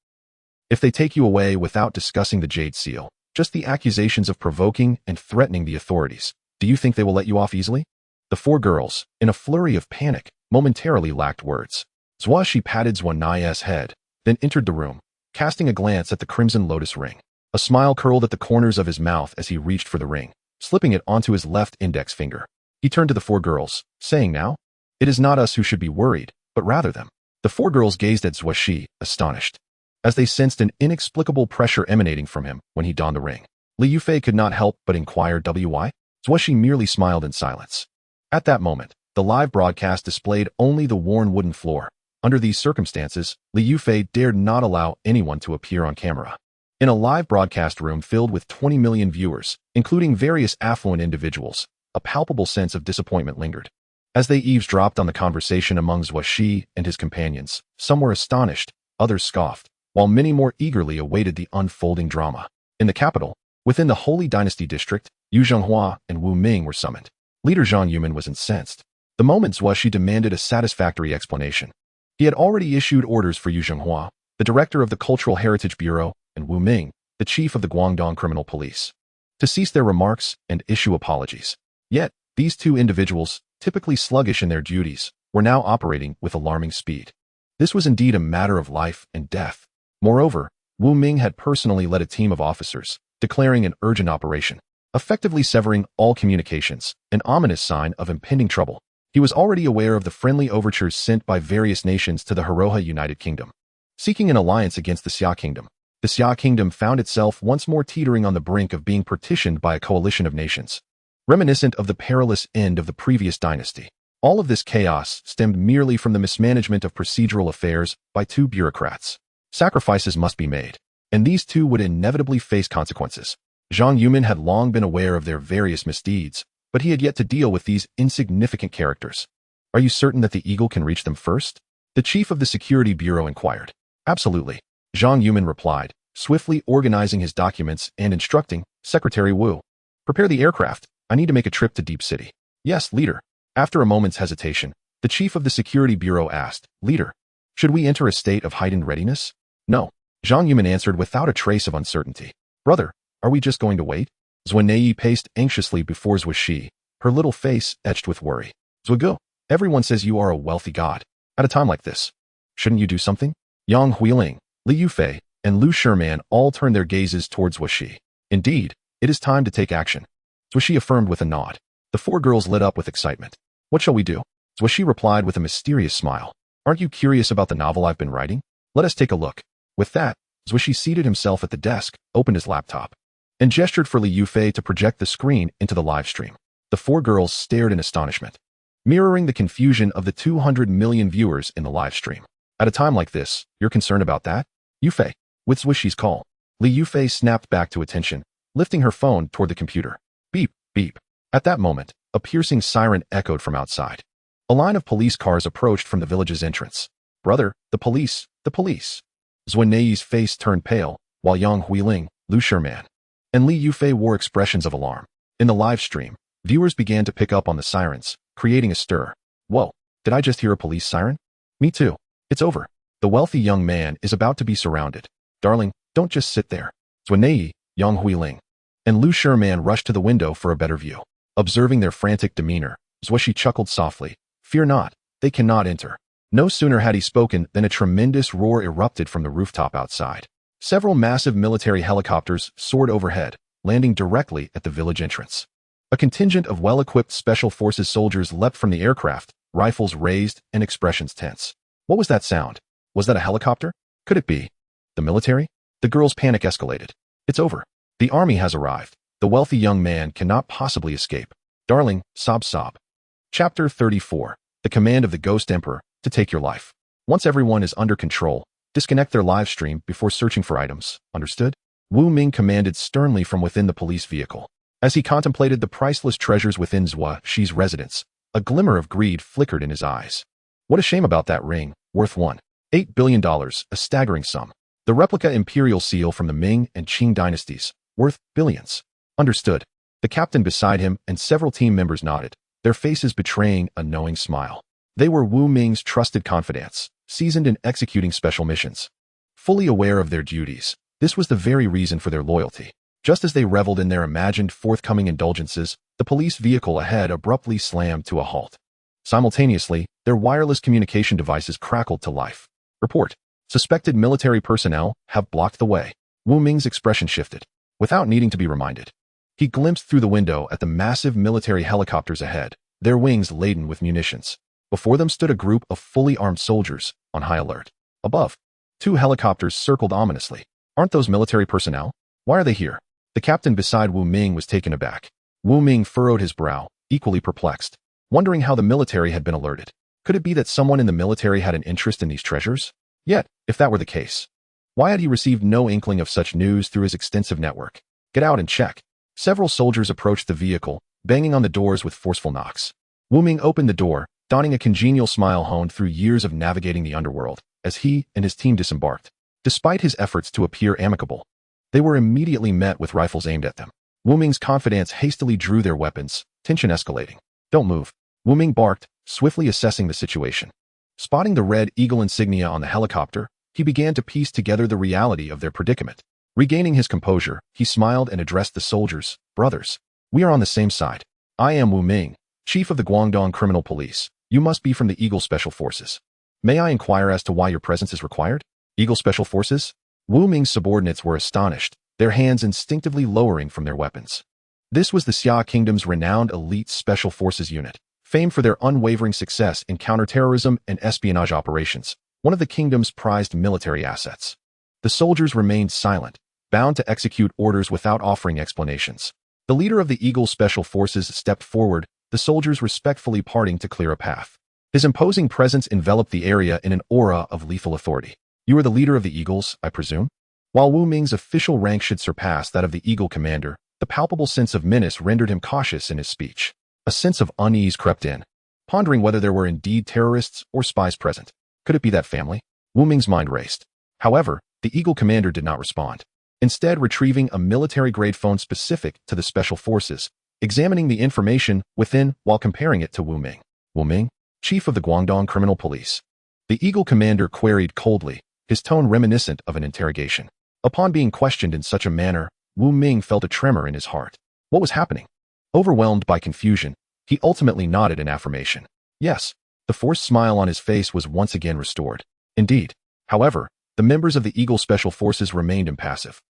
If they take you away without discussing the Jade seal, just the accusations of provoking and threatening the authorities, do you think they will let you off easily? The four girls, in a flurry of panic, momentarily lacked words. Zuo Xi patted Zuo Nai's head, then entered the room, casting a glance at the crimson lotus ring. A smile curled at the corners of his mouth as he reached for the ring, slipping it onto his left index finger. He turned to the four girls, saying now, "It is not us who should be worried, but rather them." The four girls gazed at Zuo Xi, astonished, as they sensed an inexplicable pressure emanating from him when he donned the ring. Li Yufei could not help but inquire why. Zuo Xi merely smiled in silence. At that moment, the live broadcast displayed only the worn wooden floor. Under these circumstances, Li Yufei dared not allow anyone to appear on camera. In a live broadcast room filled with 20 million viewers, including various affluent individuals, a palpable sense of disappointment lingered. As they eavesdropped on the conversation among Zuo Xi and his companions, some were astonished, others scoffed, while many more eagerly awaited the unfolding drama. In the capital, within the Holy Dynasty district, Yu Zhenghua and Wu Ming were summoned. Leader Zhang Yumin was incensed. The moment Zuo Xi demanded a satisfactory explanation. He had already issued orders for Yu Zhenghua, the director of the Cultural Heritage Bureau, and Wu Ming, the chief of the Guangdong Criminal Police, to cease their remarks and issue apologies. Yet, these two individuals, typically sluggish in their duties, were now operating with alarming speed. This was indeed a matter of life and death. Moreover, Wu Ming had personally led a team of officers, declaring an urgent operation, effectively severing all communications, an ominous sign of impending trouble. He was already aware of the friendly overtures sent by various nations to the Heroha United Kingdom, seeking an alliance against the Xia Kingdom. The Xia Kingdom found itself once more teetering on the brink of being partitioned by a coalition of nations, reminiscent of the perilous end of the previous dynasty. All of this chaos stemmed merely from the mismanagement of procedural affairs by two bureaucrats. Sacrifices must be made, and these two would inevitably face consequences. Zhang Yumin had long been aware of their various misdeeds, but he had yet to deal with these insignificant characters. Are you certain that the eagle can reach them first? The chief of the Security Bureau inquired. Absolutely, Zhang Yumin replied, swiftly organizing his documents and instructing Secretary Wu. Prepare the aircraft. I need to make a trip to Deep City. Yes, leader. After a moment's hesitation, the chief of the Security Bureau asked, Leader, should we enter a state of heightened readiness? No, Zhang Yumin answered without a trace of uncertainty. Brother, are we just going to wait? Zuo Nai paced anxiously before Zuo Xi, her little face etched with worry. Zuo, everyone says you are a wealthy god. At a time like this, shouldn't you do something? Yang Huiling, Li Yufei, and Lu Sherman all turned their gazes towards Zuo Xi. Indeed, it is time to take action. Zuo Xi affirmed with a nod. The four girls lit up with excitement. What shall we do? Zuo Xi replied with a mysterious smile. Aren't you curious about the novel I've been writing? Let us take a look. With that, Zuo Xi seated himself at the desk, opened his laptop, and gestured for Li Yufei to project the screen into the live stream. The four girls stared in astonishment, mirroring the confusion of the 200 million viewers in the live stream. At a time like this, you're concerned about that? Yufei, with Zuo Xi's call, Li Yufei snapped back to attention, lifting her phone toward the computer. Beep, beep. At that moment, a piercing siren echoed from outside. A line of police cars approached from the village's entrance. Brother, the police, the police. Zuo Nai's face turned pale, while Yang Huiling, Lu Sherman, and Li Yufei wore expressions of alarm. In the live stream, viewers began to pick up on the sirens, creating a stir. Whoa, did I just hear a police siren? Me too. It's over. The wealthy young man is about to be surrounded. Darling, don't just sit there. Zuo Nai, Yang Huiling, and Lu Sherman rushed to the window for a better view. Observing their frantic demeanor, Zuo Xi chuckled softly. Fear not, they cannot enter. No sooner had he spoken than a tremendous roar erupted from the rooftop outside. Several massive military helicopters soared overhead, landing directly at the village entrance. A contingent of well-equipped Special Forces soldiers leapt from the aircraft, rifles raised and expressions tense. What was that sound? Was that a helicopter? Could it be the military? The girls' panic escalated. It's over. The army has arrived. The wealthy young man cannot possibly escape. Darling, sob sob. Chapter 34. The command of the Ghost Emperor to take your life. Once everyone is under control, disconnect their live stream before searching for items. Understood? Wu Ming commanded sternly from within the police vehicle. As he contemplated the priceless treasures within Zuo Xi's residence, a glimmer of greed flickered in his eyes. What a shame about that ring, worth one. $8 billion, a staggering sum. The replica imperial seal from the Ming and Qing dynasties, worth billions. Understood. The captain beside him and several team members nodded, their faces betraying a knowing smile. They were Wu Ming's trusted confidants, seasoned in executing special missions. Fully aware of their duties, this was the very reason for their loyalty. Just as they reveled in their imagined forthcoming indulgences, the police vehicle ahead abruptly slammed to a halt. Simultaneously, their wireless communication devices crackled to life. Report. Suspected military personnel have blocked the way. Wu Ming's expression shifted. Without needing to be reminded, he glimpsed through the window at the massive military helicopters ahead, their wings laden with munitions. Before them stood a group of fully armed soldiers, on high alert. Above, 2 helicopters circled ominously. Aren't those military personnel? Why are they here? The captain beside Wu Ming was taken aback. Wu Ming furrowed his brow, equally perplexed, wondering how the military had been alerted. Could it be that someone in the military had an interest in these treasures? Yet, if that were the case, why had he received no inkling of such news through his extensive network? Get out and check. Several soldiers approached the vehicle, banging on the doors with forceful knocks. Wu Ming opened the door, donning a congenial smile honed through years of navigating the underworld, as he and his team disembarked. Despite his efforts to appear amicable, they were immediately met with rifles aimed at them. Wu Ming's confidants hastily drew their weapons, tension escalating. Don't move. Wu Ming barked, swiftly assessing the situation. Spotting the red eagle insignia on the helicopter, he began to piece together the reality of their predicament. Regaining his composure, he smiled and addressed the soldiers. Brothers, we are on the same side. I am Wu Ming, chief of the Guangdong Criminal Police. You must be from the Eagle Special Forces. May I inquire as to why your presence is required? Eagle Special Forces? Wu Ming's subordinates were astonished, their hands instinctively lowering from their weapons. This was the Xia Kingdom's renowned elite Special Forces unit, famed for their unwavering success in counterterrorism and espionage operations, one of the kingdom's prized military assets. The soldiers remained silent, bound to execute orders without offering explanations. The leader of the Eagle Special Forces stepped forward, the soldiers respectfully parting to clear a path. His imposing presence enveloped the area in an aura of lethal authority. You are the leader of the Eagles, I presume? While Wu Ming's official rank should surpass that of the Eagle Commander, the palpable sense of menace rendered him cautious in his speech. A sense of unease crept in, pondering whether there were indeed terrorists or spies present. Could it be that family? Wu Ming's mind raced. However, the Eagle Commander did not respond. Instead, retrieving a military-grade phone specific to the Special Forces, examining the information within while comparing it to Wu Ming. Wu Ming, chief of the Guangdong Criminal Police. The Eagle Commander queried coldly, his tone reminiscent of an interrogation. Upon being questioned in such a manner, Wu Ming felt a tremor in his heart. What was happening? Overwhelmed by confusion, he ultimately nodded in affirmation. Yes, the forced smile on his face was once again restored. Indeed. However, the members of the Eagle Special Forces remained impassive.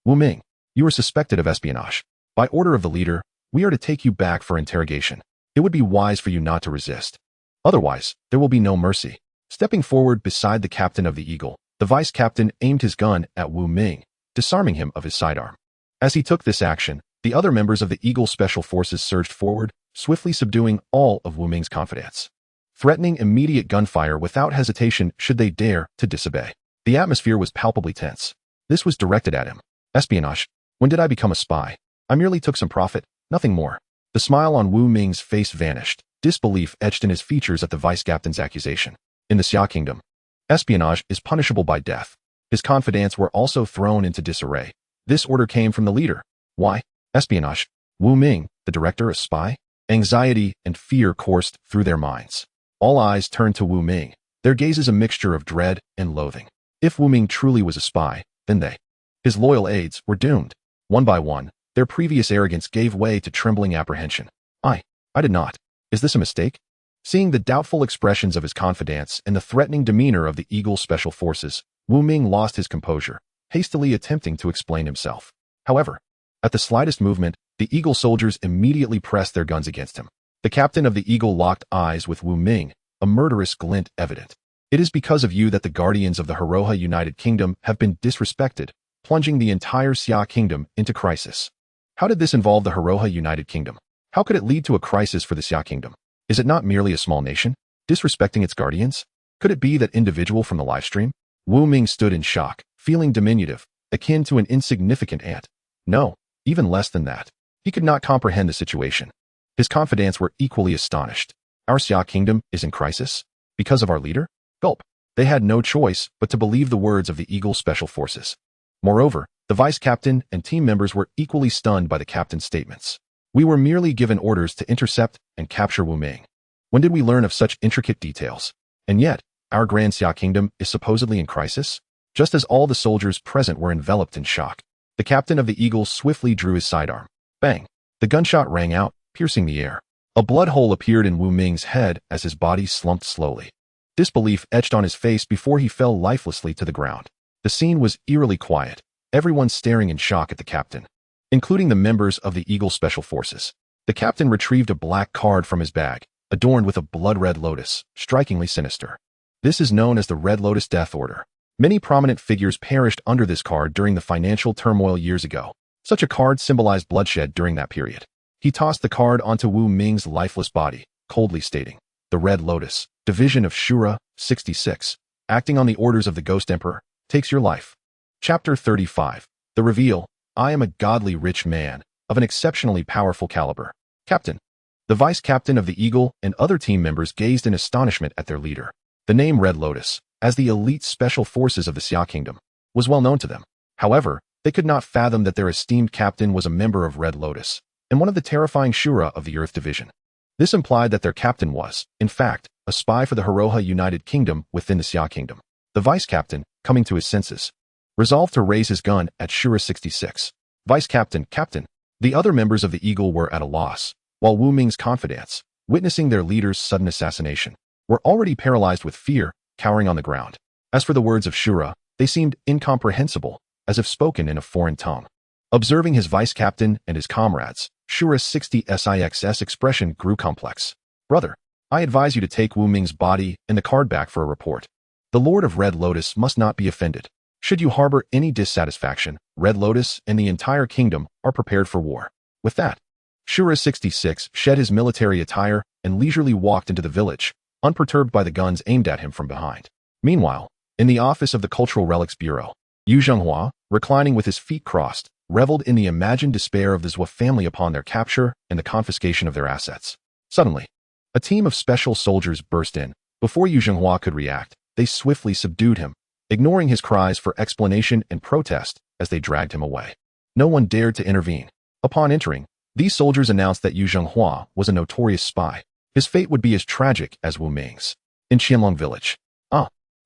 Wu Ming, you are suspected of espionage. By order of the leader, we are to take you back for interrogation. It would be wise for you not to resist. Otherwise, there will be no mercy. Stepping forward beside the captain of the Eagle, the vice captain aimed his gun at Wu Ming, disarming him of his sidearm. As he took this action, the other members of the Eagle Special Forces surged forward, swiftly subduing all of Wu Ming's confidants, threatening immediate gunfire without hesitation should they dare to disobey. The atmosphere was palpably tense. This was directed at him. Espionage. When did I become a spy? I merely took some profit, nothing more. The smile on Wu Ming's face vanished, disbelief etched in his features at the vice captain's accusation. In the Xia Kingdom, espionage is punishable by death. His confidants were also thrown into disarray. This order came from the leader. Why? Espionage. Wu Ming, the director, a spy? Anxiety and fear coursed through their minds. All eyes turned to Wu Ming, their gazes a mixture of dread and loathing. If Wu Ming truly was a spy, then they, his loyal aides, were doomed. One by one, their previous arrogance gave way to trembling apprehension. I did not. Is this a mistake? Seeing the doubtful expressions of his confidants and the threatening demeanor of the Eagle Special Forces, Wu Ming lost his composure, hastily attempting to explain himself. However, at the slightest movement, the Eagle soldiers immediately pressed their guns against him. The captain of the Eagle locked eyes with Wu Ming, a murderous glint evident. It is because of you that the guardians of the Heroha United Kingdom have been disrespected, plunging the entire Xia Kingdom into crisis. How did this involve the Heroha United Kingdom? How could it lead to a crisis for the Xia Kingdom? Is it not merely a small nation, disrespecting its guardians? Could it be that individual from the livestream? Wu Ming stood in shock, feeling diminutive, akin to an insignificant ant. No, even less than that. He could not comprehend the situation. His confidants were equally astonished. Our Xia Kingdom is in crisis? Because of our leader? Gulp. They had no choice but to believe the words of the Eagle Special Forces. Moreover, the vice captain and team members were equally stunned by the captain's statements. We were merely given orders to intercept and capture Wu Ming. When did we learn of such intricate details? And yet, our Grand Xia Kingdom is supposedly in crisis? Just as all the soldiers present were enveloped in shock, the captain of the Eagle swiftly drew his sidearm. Bang! The gunshot rang out, piercing the air. A blood hole appeared in Wu Ming's head as his body slumped slowly. Disbelief etched on his face before he fell lifelessly to the ground. The scene was eerily quiet, everyone staring in shock at the captain, including the members of the Eagle Special Forces. The captain retrieved a black card from his bag, adorned with a blood-red lotus, strikingly sinister. This is known as the Red Lotus Death Order. Many prominent figures perished under this card during the financial turmoil years ago. Such a card symbolized bloodshed during that period. He tossed the card onto Wu Ming's lifeless body, coldly stating, "The Red Lotus, Division of Shura, 66, acting on the orders of the Ghost Emperor, takes your life." Chapter 35. The Reveal. I am a godly rich man, of an exceptionally powerful caliber. Captain. The vice captain of the Eagle and other team members gazed in astonishment at their leader. The name Red Lotus, as the elite special forces of the Xia Kingdom, was well known to them. However, they could not fathom that their esteemed captain was a member of Red Lotus, and one of the terrifying Shura of the Earth Division. This implied that their captain was, in fact, a spy for the Hiroha United Kingdom within the Xia Kingdom. The vice captain, coming to his senses, resolved to raise his gun at Shura 66. Vice captain, captain. The other members of the Eagle were at a loss, while Wu Ming's confidants, witnessing their leader's sudden assassination, were already paralyzed with fear, cowering on the ground. As for the words of Shura, they seemed incomprehensible, as if spoken in a foreign tongue. Observing his vice captain and his comrades, Shura 66's expression grew complex. "Brother, I advise you to take Wu Ming's body and the card back for a report. The Lord of Red Lotus must not be offended. Should you harbor any dissatisfaction, Red Lotus and the entire kingdom are prepared for war." With that, Shura 66 shed his military attire and leisurely walked into the village, unperturbed by the guns aimed at him from behind. Meanwhile, in the office of the Cultural Relics Bureau, Yu Zhenghua, reclining with his feet crossed, reveled in the imagined despair of the Zuo family upon their capture and the confiscation of their assets. Suddenly, a team of special soldiers burst in. Before Yu Zhenghua could react, they swiftly subdued him, ignoring his cries for explanation and protest as they dragged him away. No one dared to intervene. Upon entering, these soldiers announced that Yu Zhenghua was a notorious spy. His fate would be as tragic as Wu Ming's. In Qianlong village.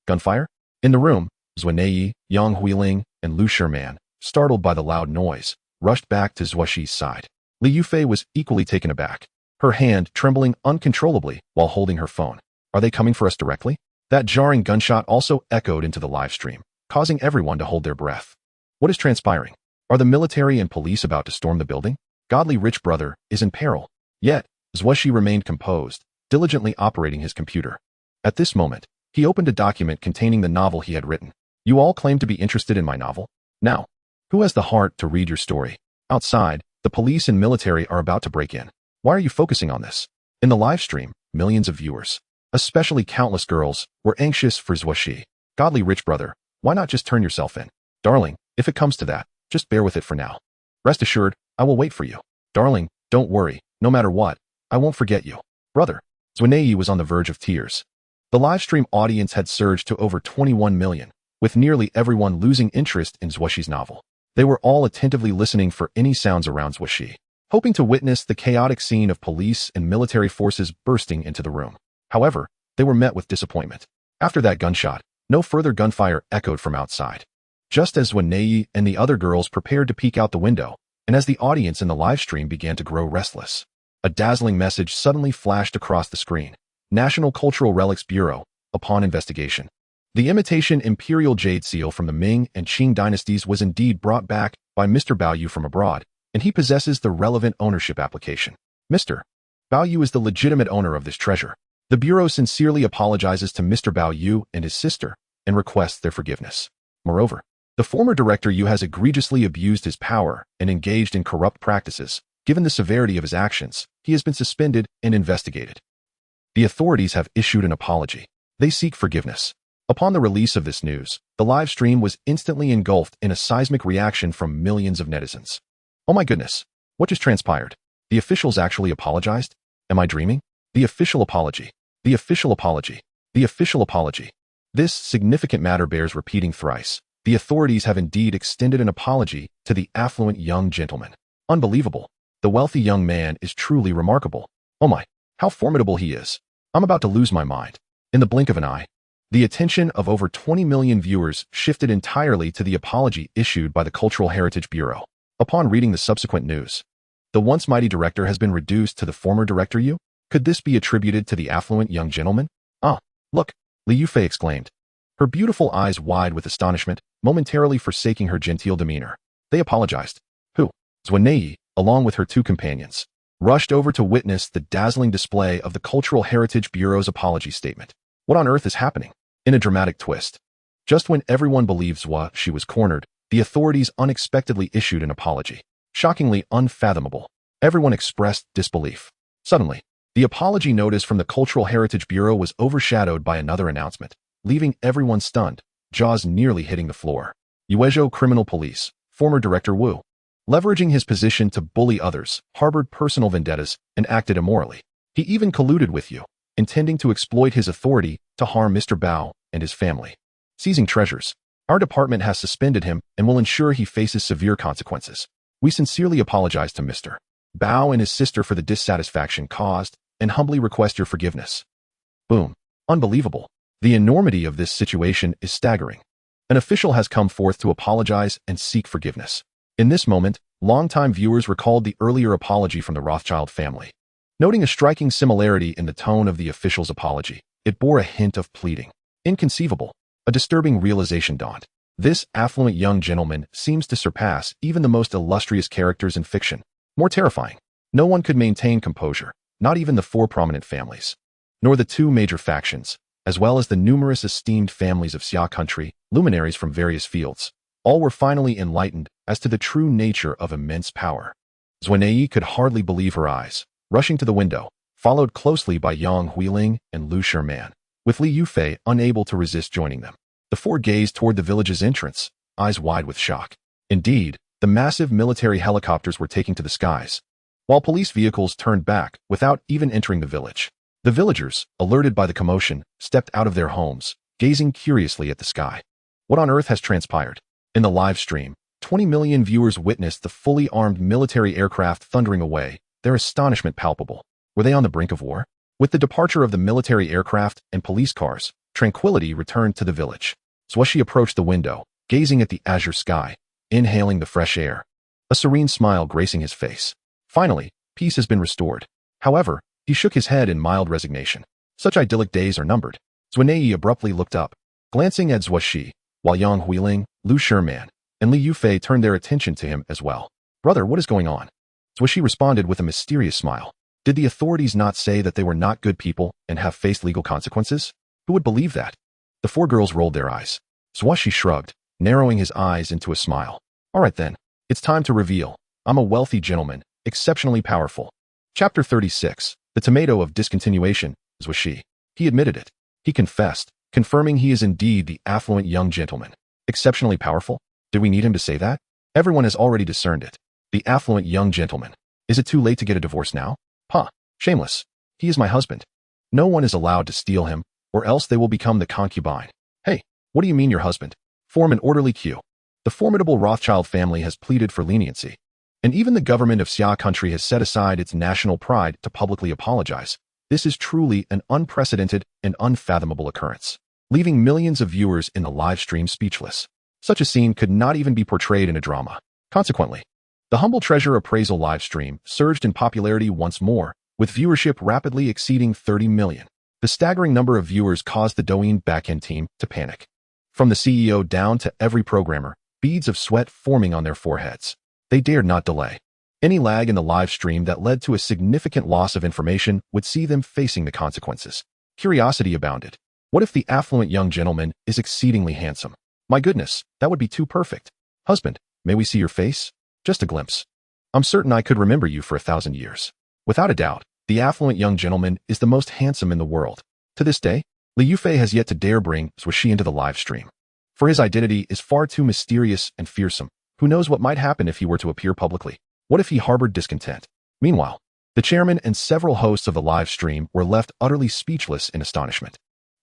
Gunfire? In the room, Zuo, Yang Huiling, and Lu Sherman, startled by the loud noise, rushed back to Zuo Xi's side. Li Yufei was equally taken aback, her hand trembling uncontrollably while holding her phone. "Are they coming for us directly?" That jarring gunshot also echoed into the live stream, causing everyone to hold their breath. What is transpiring? Are the military and police about to storm the building? Godly rich brother is in peril. Yet, Zuo Xi remained composed, diligently operating his computer. At this moment, he opened a document containing the novel he had written. "You all claim to be interested in my novel. Now, who has the heart to read your story? Outside, the police and military are about to break in. Why are you focusing on this?" In the live stream, millions of viewers, especially countless girls, were anxious for Zuo Xi. "Godly rich brother, why not just turn yourself in? Darling, if it comes to that, just bear with it for now. Rest assured, I will wait for you. Darling, don't worry, no matter what, I won't forget you. Brother." Zuo was on the verge of tears. The live stream audience had surged to over 21 million, with nearly everyone losing interest in Zuo Xi's novel. They were all attentively listening for any sounds around Zuo Xi, hoping to witness the chaotic scene of police and military forces bursting into the room. However, they were met with disappointment. After that gunshot, no further gunfire echoed from outside. Just as Zuo and the other girls prepared to peek out the window, and as the audience in the live stream began to grow restless, a dazzling message suddenly flashed across the screen. National Cultural Relics Bureau, upon investigation. The imitation Imperial Jade seal from the Ming and Qing dynasties was indeed brought back by Mr. Bao Yu from abroad, and he possesses the relevant ownership application. Mr. Bao Yu is the legitimate owner of this treasure. The Bureau sincerely apologizes to Mr. Bao Yu and his sister and requests their forgiveness. Moreover, the former director Yu has egregiously abused his power and engaged in corrupt practices. Given the severity of his actions, he has been suspended and investigated. The authorities have issued an apology. They seek forgiveness. Upon the release of this news, the live stream was instantly engulfed in a seismic reaction from millions of netizens. "Oh my goodness, what just transpired? The officials actually apologized? Am I dreaming? The official apology. The official apology. The official apology." This significant matter bears repeating thrice. The authorities have indeed extended an apology to the affluent young gentleman. Unbelievable. The wealthy young man is truly remarkable. Oh my, how formidable he is. I'm about to lose my mind. In the blink of an eye, the attention of over 20 million viewers shifted entirely to the apology issued by the Cultural Heritage Bureau. Upon reading the subsequent news, the once mighty director has been reduced to the former director Yu? Could this be attributed to the affluent young gentleman? Ah, look, Li Yufei exclaimed, her beautiful eyes wide with astonishment, momentarily forsaking her genteel demeanor. They apologized. Who? Romanée, along with her two companions, rushed over to witness the dazzling display of the Cultural Heritage Bureau's apology statement. What on earth is happening? In a dramatic twist, just when everyone believed Zuo Xi was cornered, the authorities unexpectedly issued an apology. Shockingly unfathomable. Everyone expressed disbelief. Suddenly, the apology notice from the Cultural Heritage Bureau was overshadowed by another announcement, leaving everyone stunned, jaws nearly hitting the floor. Yuezhou Criminal Police, former Director Wu, leveraging his position to bully others, harbored personal vendettas, and acted immorally. He even colluded with Yu, intending to exploit his authority to harm Mr. Bao and his family. Seizing treasures. Our department has suspended him and will ensure he faces severe consequences. We sincerely apologize to Mr. Bao and his sister for the dissatisfaction caused and humbly request your forgiveness. Boom. Unbelievable. The enormity of this situation is staggering. An official has come forth to apologize and seek forgiveness. In this moment, longtime viewers recalled the earlier apology from the Rothschild family. Noting a striking similarity in the tone of the official's apology, it bore a hint of pleading. Inconceivable. A disturbing realization dawned. This affluent young gentleman seems to surpass even the most illustrious characters in fiction. More terrifying. No one could maintain composure, not even the four prominent families, nor the two major factions, as well as the numerous esteemed families of Xia country, luminaries from various fields. All were finally enlightened as to the true nature of immense power. Romanée could hardly believe her eyes, rushing to the window, followed closely by Yang Huiling and Lu Sherman, with Li Yufei unable to resist joining them. The four gazed toward the village's entrance, eyes wide with shock. Indeed, the massive military helicopters were taking to the skies, while police vehicles turned back without even entering the village. The villagers, alerted by the commotion, stepped out of their homes, gazing curiously at the sky. What on earth has transpired? In the live stream, 20 million viewers witnessed the fully armed military aircraft thundering away, their astonishment palpable. Were they on the brink of war? With the departure of the military aircraft and police cars, tranquility returned to the village. Zuo Xi approached the window, gazing at the azure sky, inhaling the fresh air, a serene smile gracing his face. Finally, peace has been restored. However, he shook his head in mild resignation. Such idyllic days are numbered. Romanée abruptly looked up, glancing at Zuo Xi, while Yang Huiling, Lu Sherman, and Li Yufei turned their attention to him as well. Brother, what is going on? Zuo Xi responded with a mysterious smile. Did the authorities not say that they were not good people and have faced legal consequences? Who would believe that? The four girls rolled their eyes. Zuo Xi shrugged, narrowing his eyes into a smile. All right then, it's time to reveal. I'm a wealthy gentleman, exceptionally powerful. Chapter 36, The Tomato of Discontinuation, Zuo Xi. He admitted it. He confessed, confirming he is indeed the affluent young gentleman. Exceptionally powerful? Did we need him to say that? Everyone has already discerned it. The affluent young gentleman. Is it too late to get a divorce now? Huh, shameless. He is my husband. No one is allowed to steal him, or else they will become the concubine. Hey, what do you mean your husband? Form an orderly queue. The formidable Rothschild family has pleaded for leniency, and even the government of Xia country has set aside its national pride to publicly apologize. This is truly an unprecedented and unfathomable occurrence, leaving millions of viewers in the live stream speechless. Such a scene could not even be portrayed in a drama. Consequently, the Humble Treasure appraisal live stream surged in popularity once more, with viewership rapidly exceeding 30 million. The staggering number of viewers caused the Douyin backend team to panic. From the CEO down to every programmer, beads of sweat forming on their foreheads. They dared not delay. Any lag in the live stream that led to a significant loss of information would see them facing the consequences. Curiosity abounded. What if the affluent young gentleman is exceedingly handsome? My goodness, that would be too perfect. Husband, may we see your face? Just a glimpse. I'm certain I could remember you for 1,000 years. Without a doubt, the affluent young gentleman is the most handsome in the world. To this day, Li Yufei has yet to dare bring Zuo Xi into the live stream. For his identity is far too mysterious and fearsome. Who knows what might happen if he were to appear publicly? What if he harbored discontent? Meanwhile, the chairman and several hosts of the live stream were left utterly speechless in astonishment.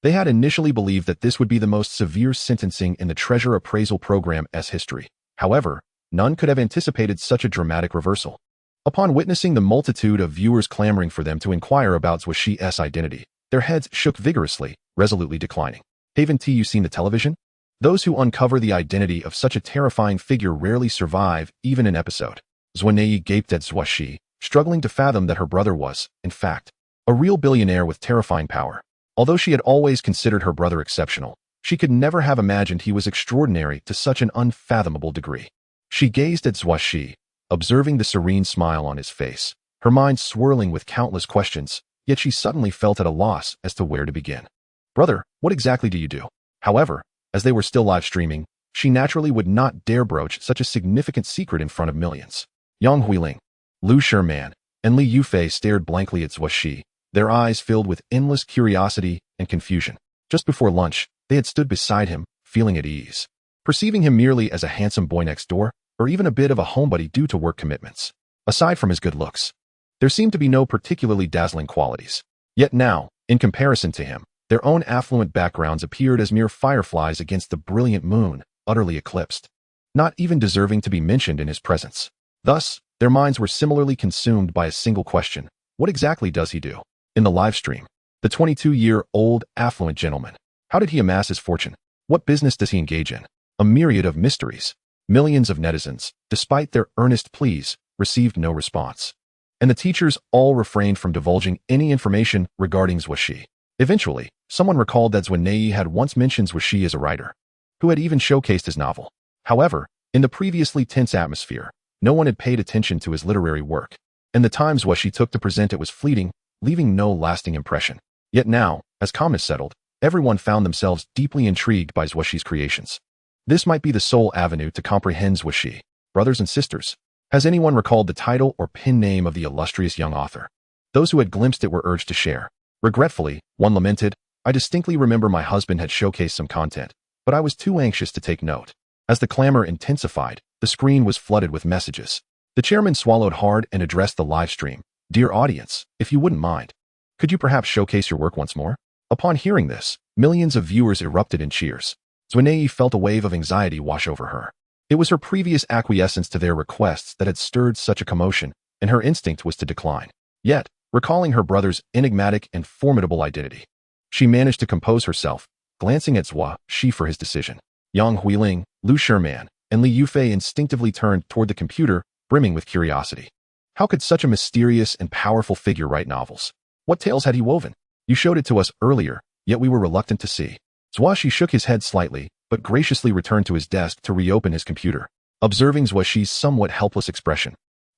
They had initially believed that this would be the most severe sentencing in the treasure appraisal program's history. However, none could have anticipated such a dramatic reversal. Upon witnessing the multitude of viewers clamoring for them to inquire about Zuo Xi's identity, their heads shook vigorously, resolutely declining. Haven't you seen the television? Those who uncover the identity of such a terrifying figure rarely survive even an episode. Romanée gaped at Zuo Xi, struggling to fathom that her brother was, in fact, a real billionaire with terrifying power. Although she had always considered her brother exceptional, she could never have imagined he was extraordinary to such an unfathomable degree. She gazed at Zuo Xi, observing the serene smile on his face, her mind swirling with countless questions, yet she suddenly felt at a loss as to where to begin. Brother, what exactly do you do? However, as they were still live streaming, she naturally would not dare broach such a significant secret in front of millions. Yang Huiling, Lu Sherman, and Li Yufei stared blankly at Zuo Xi, their eyes filled with endless curiosity and confusion. Just before lunch, they had stood beside him, feeling at ease, perceiving him merely as a handsome boy next door, or even a bit of a homebody due to work commitments. Aside from his good looks, there seemed to be no particularly dazzling qualities. Yet now, in comparison to him, their own affluent backgrounds appeared as mere fireflies against the brilliant moon, utterly eclipsed, not even deserving to be mentioned in his presence. Thus, their minds were similarly consumed by a single question: what exactly does he do? In the live stream, the 22-year-old affluent gentleman. How did he amass his fortune? What business does he engage in? A myriad of mysteries. Millions of netizens, despite their earnest pleas, received no response. And the teachers all refrained from divulging any information regarding Zuo Xi. Eventually, someone recalled that Romanée had once mentioned Zuo Xi as a writer, who had even showcased his novel. However, in the previously tense atmosphere, no one had paid attention to his literary work, and the time Zuo Xi took to present it was fleeting, leaving no lasting impression. Yet now, as calm has settled, everyone found themselves deeply intrigued by Zuo Xi's creations. This might be the sole avenue to comprehend Zuo Xi. Brothers and sisters, has anyone recalled the title or pen name of the illustrious young author? Those who had glimpsed it were urged to share. Regretfully, one lamented, I distinctly remember my husband had showcased some content, but I was too anxious to take note. As the clamor intensified, the screen was flooded with messages. The chairman swallowed hard and addressed the live stream. Dear audience, if you wouldn't mind, could you perhaps showcase your work once more? Upon hearing this, millions of viewers erupted in cheers. Romanée felt a wave of anxiety wash over her. It was her previous acquiescence to their requests that had stirred such a commotion, and her instinct was to decline. Yet, recalling her brother's enigmatic and formidable identity, she managed to compose herself, glancing at Zuo Xi for his decision. Yang Huiling, Lu Sherman, and Li Yufei instinctively turned toward the computer, brimming with curiosity. How could such a mysterious and powerful figure write novels? What tales had he woven? You showed it to us earlier, yet we were reluctant to see. Zuo Xi shook his head slightly, but graciously returned to his desk to reopen his computer. Observing Zuo Xi's somewhat helpless expression,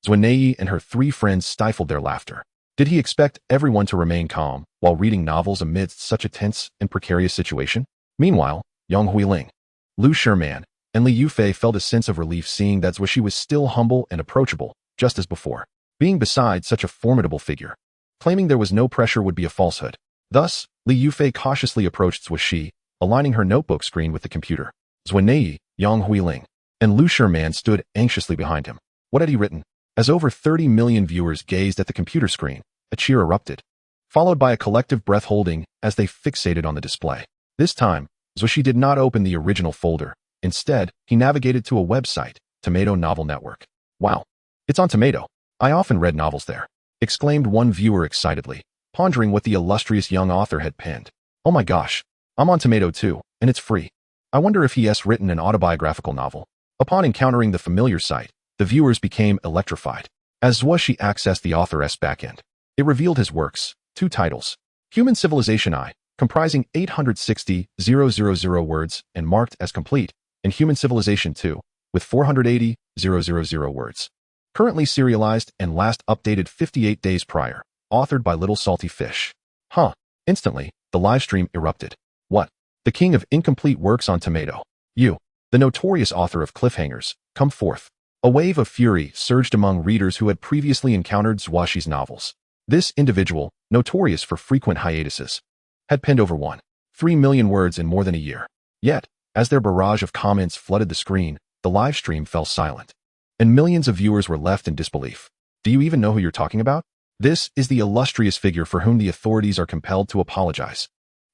Romanée and her three friends stifled their laughter. Did he expect everyone to remain calm while reading novels amidst such a tense and precarious situation? Meanwhile, Yang Huiling, Lu Sherman, and Li Yufei felt a sense of relief seeing that Zuo Xi was still humble and approachable, just as before. Being beside such a formidable figure, claiming there was no pressure would be a falsehood. Thus, Li Yufei cautiously approached Zuo Xi, aligning her notebook screen with the computer. Romanée, Yang Huiling, and Lu Sherman stood anxiously behind him. What had he written? As over 30 million viewers gazed at the computer screen, a cheer erupted, followed by a collective breath-holding as they fixated on the display. This time, Zuo Xi did not open the original folder. Instead, he navigated to a website, Tomato Novel Network. Wow, it's on Tomato. I often read novels there, exclaimed one viewer excitedly, pondering what the illustrious young author had penned. Oh my gosh, I'm on Tomato too, and it's free. I wonder if he has written an autobiographical novel. Upon encountering the familiar site, the viewers became electrified. As Zuo Xi accessed the author's backend, it revealed his works, 2 titles. Human Civilization I, comprising 860,000 words and marked as complete, and Human Civilization II, with 480,000 words. Currently serialized and last updated 58 days prior, authored by Little Salty Fish. Huh. Instantly, the livestream erupted. What? The king of incomplete works on Tomato. You, the notorious author of cliffhangers, come forth. A wave of fury surged among readers who had previously encountered Zuo Xi's novels. This individual, notorious for frequent hiatuses, had penned over 1.3 million words in more than a year. Yet, as their barrage of comments flooded the screen, the live stream fell silent, and millions of viewers were left in disbelief. Do you even know who you're talking about? This is the illustrious figure for whom the authorities are compelled to apologize.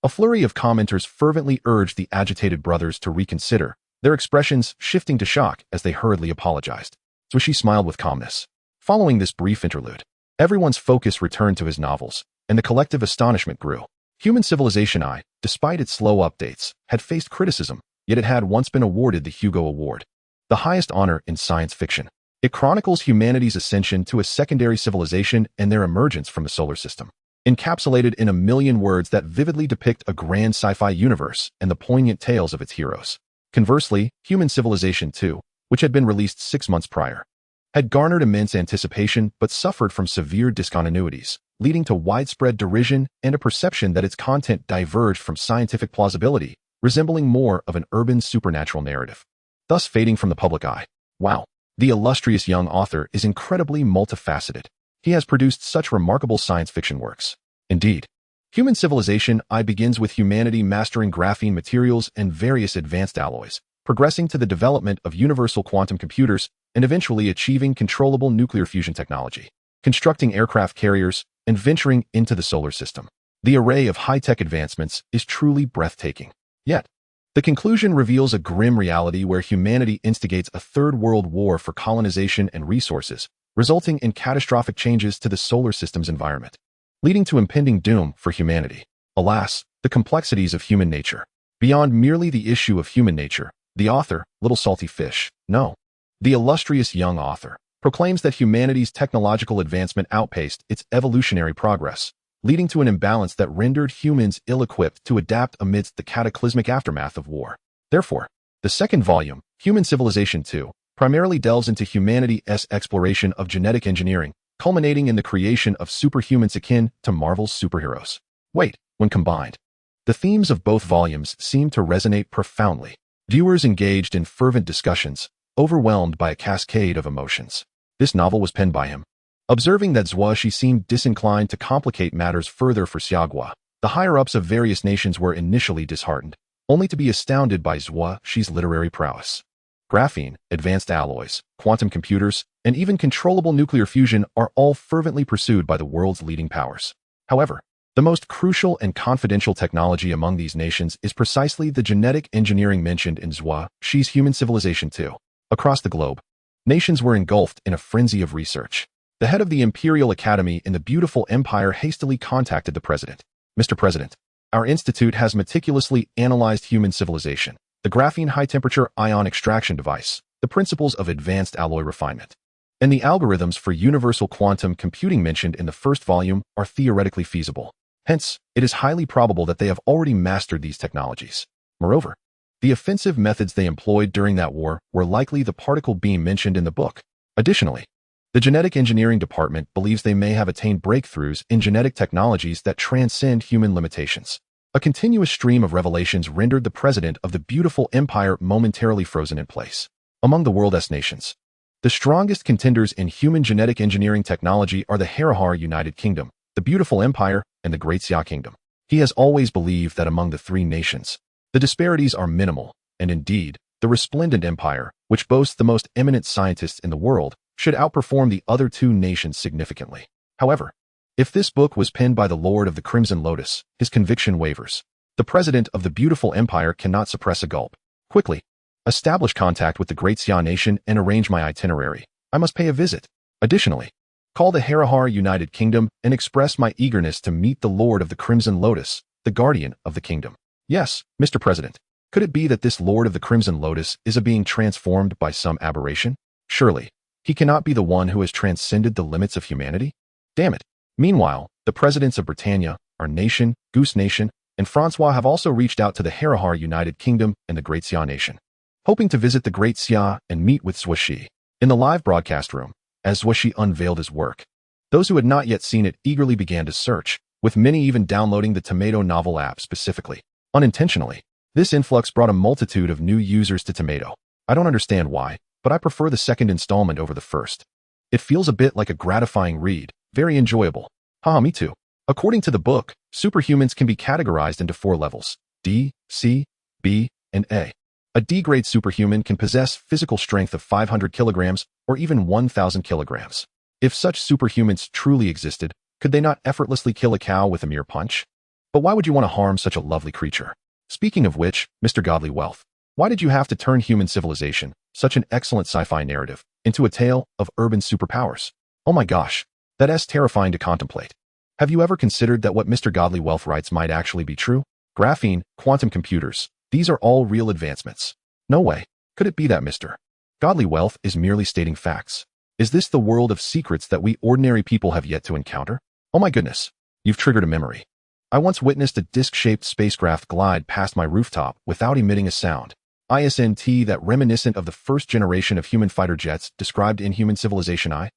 A flurry of commenters fervently urged the agitated brothers to reconsider, their expressions shifting to shock as they hurriedly apologized. Zuo Xi smiled with calmness. Following this brief interlude, everyone's focus returned to his novels, and the collective astonishment grew. Human Civilization I, despite its slow updates, had faced criticism, yet it had once been awarded the Hugo Award, the highest honor in science fiction. It chronicles humanity's ascension to a secondary civilization and their emergence from the solar system, encapsulated in a million words that vividly depict a grand sci-fi universe and the poignant tales of its heroes. Conversely, Human Civilization II, which had been released 6 months prior, had garnered immense anticipation but suffered from severe discontinuities, leading to widespread derision and a perception that its content diverged from scientific plausibility, resembling more of an urban supernatural narrative, thus fading from the public eye. Wow, the illustrious young author is incredibly multifaceted. He has produced such remarkable science fiction works. Indeed, Human Civilization I begins with humanity mastering graphene materials and various advanced alloys, progressing to the development of universal quantum computers and eventually achieving controllable nuclear fusion technology, constructing aircraft carriers, and venturing into the solar system. The array of high-tech advancements is truly breathtaking. Yet, the conclusion reveals a grim reality where humanity instigates a third world war for colonization and resources, resulting in catastrophic changes to the solar system's environment, leading to impending doom for humanity. Alas, the complexities of human nature. Beyond merely the issue of human nature, the author, Little Salty Fish, the illustrious young author, proclaims that humanity's technological advancement outpaced its evolutionary progress, leading to an imbalance that rendered humans ill-equipped to adapt amidst the cataclysmic aftermath of war. Therefore, the second volume, Human Civilization II, primarily delves into humanity's exploration of genetic engineering, culminating in the creation of superhumans akin to Marvel's superheroes. When combined, the themes of both volumes seem to resonate profoundly. Viewers engaged in fervent discussions, overwhelmed by a cascade of emotions. This novel was penned by him. Observing that Zuo Xi seemed disinclined to complicate matters further for Xiaogua, the higher-ups of various nations were initially disheartened, only to be astounded by Zuo Xi's literary prowess. Graphene, advanced alloys, quantum computers, and even controllable nuclear fusion are all fervently pursued by the world's leading powers. However, the most crucial and confidential technology among these nations is precisely the genetic engineering mentioned in Zuo Xi's Human Civilization II. Across the globe, nations were engulfed in a frenzy of research. The head of the Imperial Academy in the beautiful empire hastily contacted the president. Mr. President, our institute has meticulously analyzed human civilization, the graphene high-temperature ion extraction device, the principles of advanced alloy refinement, and the algorithms for universal quantum computing mentioned in the first volume are theoretically feasible. Hence, it is highly probable that they have already mastered these technologies. Moreover, the offensive methods they employed during that war were likely the particle beam mentioned in the book. Additionally, the genetic engineering department believes they may have attained breakthroughs in genetic technologies that transcend human limitations. A continuous stream of revelations rendered the president of the beautiful empire momentarily frozen in place. Among the world's nations, the strongest contenders in human genetic engineering technology are the Harahar United Kingdom, the beautiful empire, and the Great Xia Kingdom. He has always believed that among the three nations, the disparities are minimal, and indeed, the resplendent empire, which boasts the most eminent scientists in the world, should outperform the other two nations significantly. However, if this book was penned by the Lord of the Crimson Lotus, his conviction wavers. The president of the beautiful empire cannot suppress a gulp. Quickly, establish contact with the Great Xia nation and arrange my itinerary. I must pay a visit. Additionally, call the Harahar United Kingdom and express my eagerness to meet the Lord of the Crimson Lotus, the guardian of the kingdom. Yes, Mr. President. Could it be that this Lord of the Crimson Lotus is a being transformed by some aberration? Surely, he cannot be the one who has transcended the limits of humanity? Damn it. Meanwhile, the presidents of Britannia, our nation, Goose Nation, and Francois have also reached out to the Harahar United Kingdom and the Great Xia Nation, hoping to visit the Great Xia and meet with Zuo Xi. In the live broadcast room, as Zuo Xi unveiled his work, those who had not yet seen it eagerly began to search, with many even downloading the Tomato novel app specifically. Unintentionally, this influx brought a multitude of new users to Tomato. I don't understand why, but I prefer the second installment over the first. It feels a bit like a gratifying read, very enjoyable. Haha, me too. According to the book, superhumans can be categorized into 4 levels: D, C, B, and A. A D-grade superhuman can possess physical strength of 500 kilograms or even 1,000 kilograms. If such superhumans truly existed, could they not effortlessly kill a cow with a mere punch? But why would you want to harm such a lovely creature? Speaking of which, Mr. Godly Wealth, why did you have to turn human civilization, such an excellent sci-fi narrative, into a tale of urban superpowers? Oh my gosh, that's terrifying to contemplate. Have you ever considered that what Mr. Godly Wealth writes might actually be true? Graphene, quantum computers, these are all real advancements. No way. Could it be that Mr. Godly Wealth is merely stating facts? Is this the world of secrets that we ordinary people have yet to encounter? Oh my goodness, you've triggered a memory. I once witnessed a disc-shaped spacecraft glide past my rooftop without emitting a sound. ISNT that reminiscent of the first generation of human fighter jets described in Human Civilization I?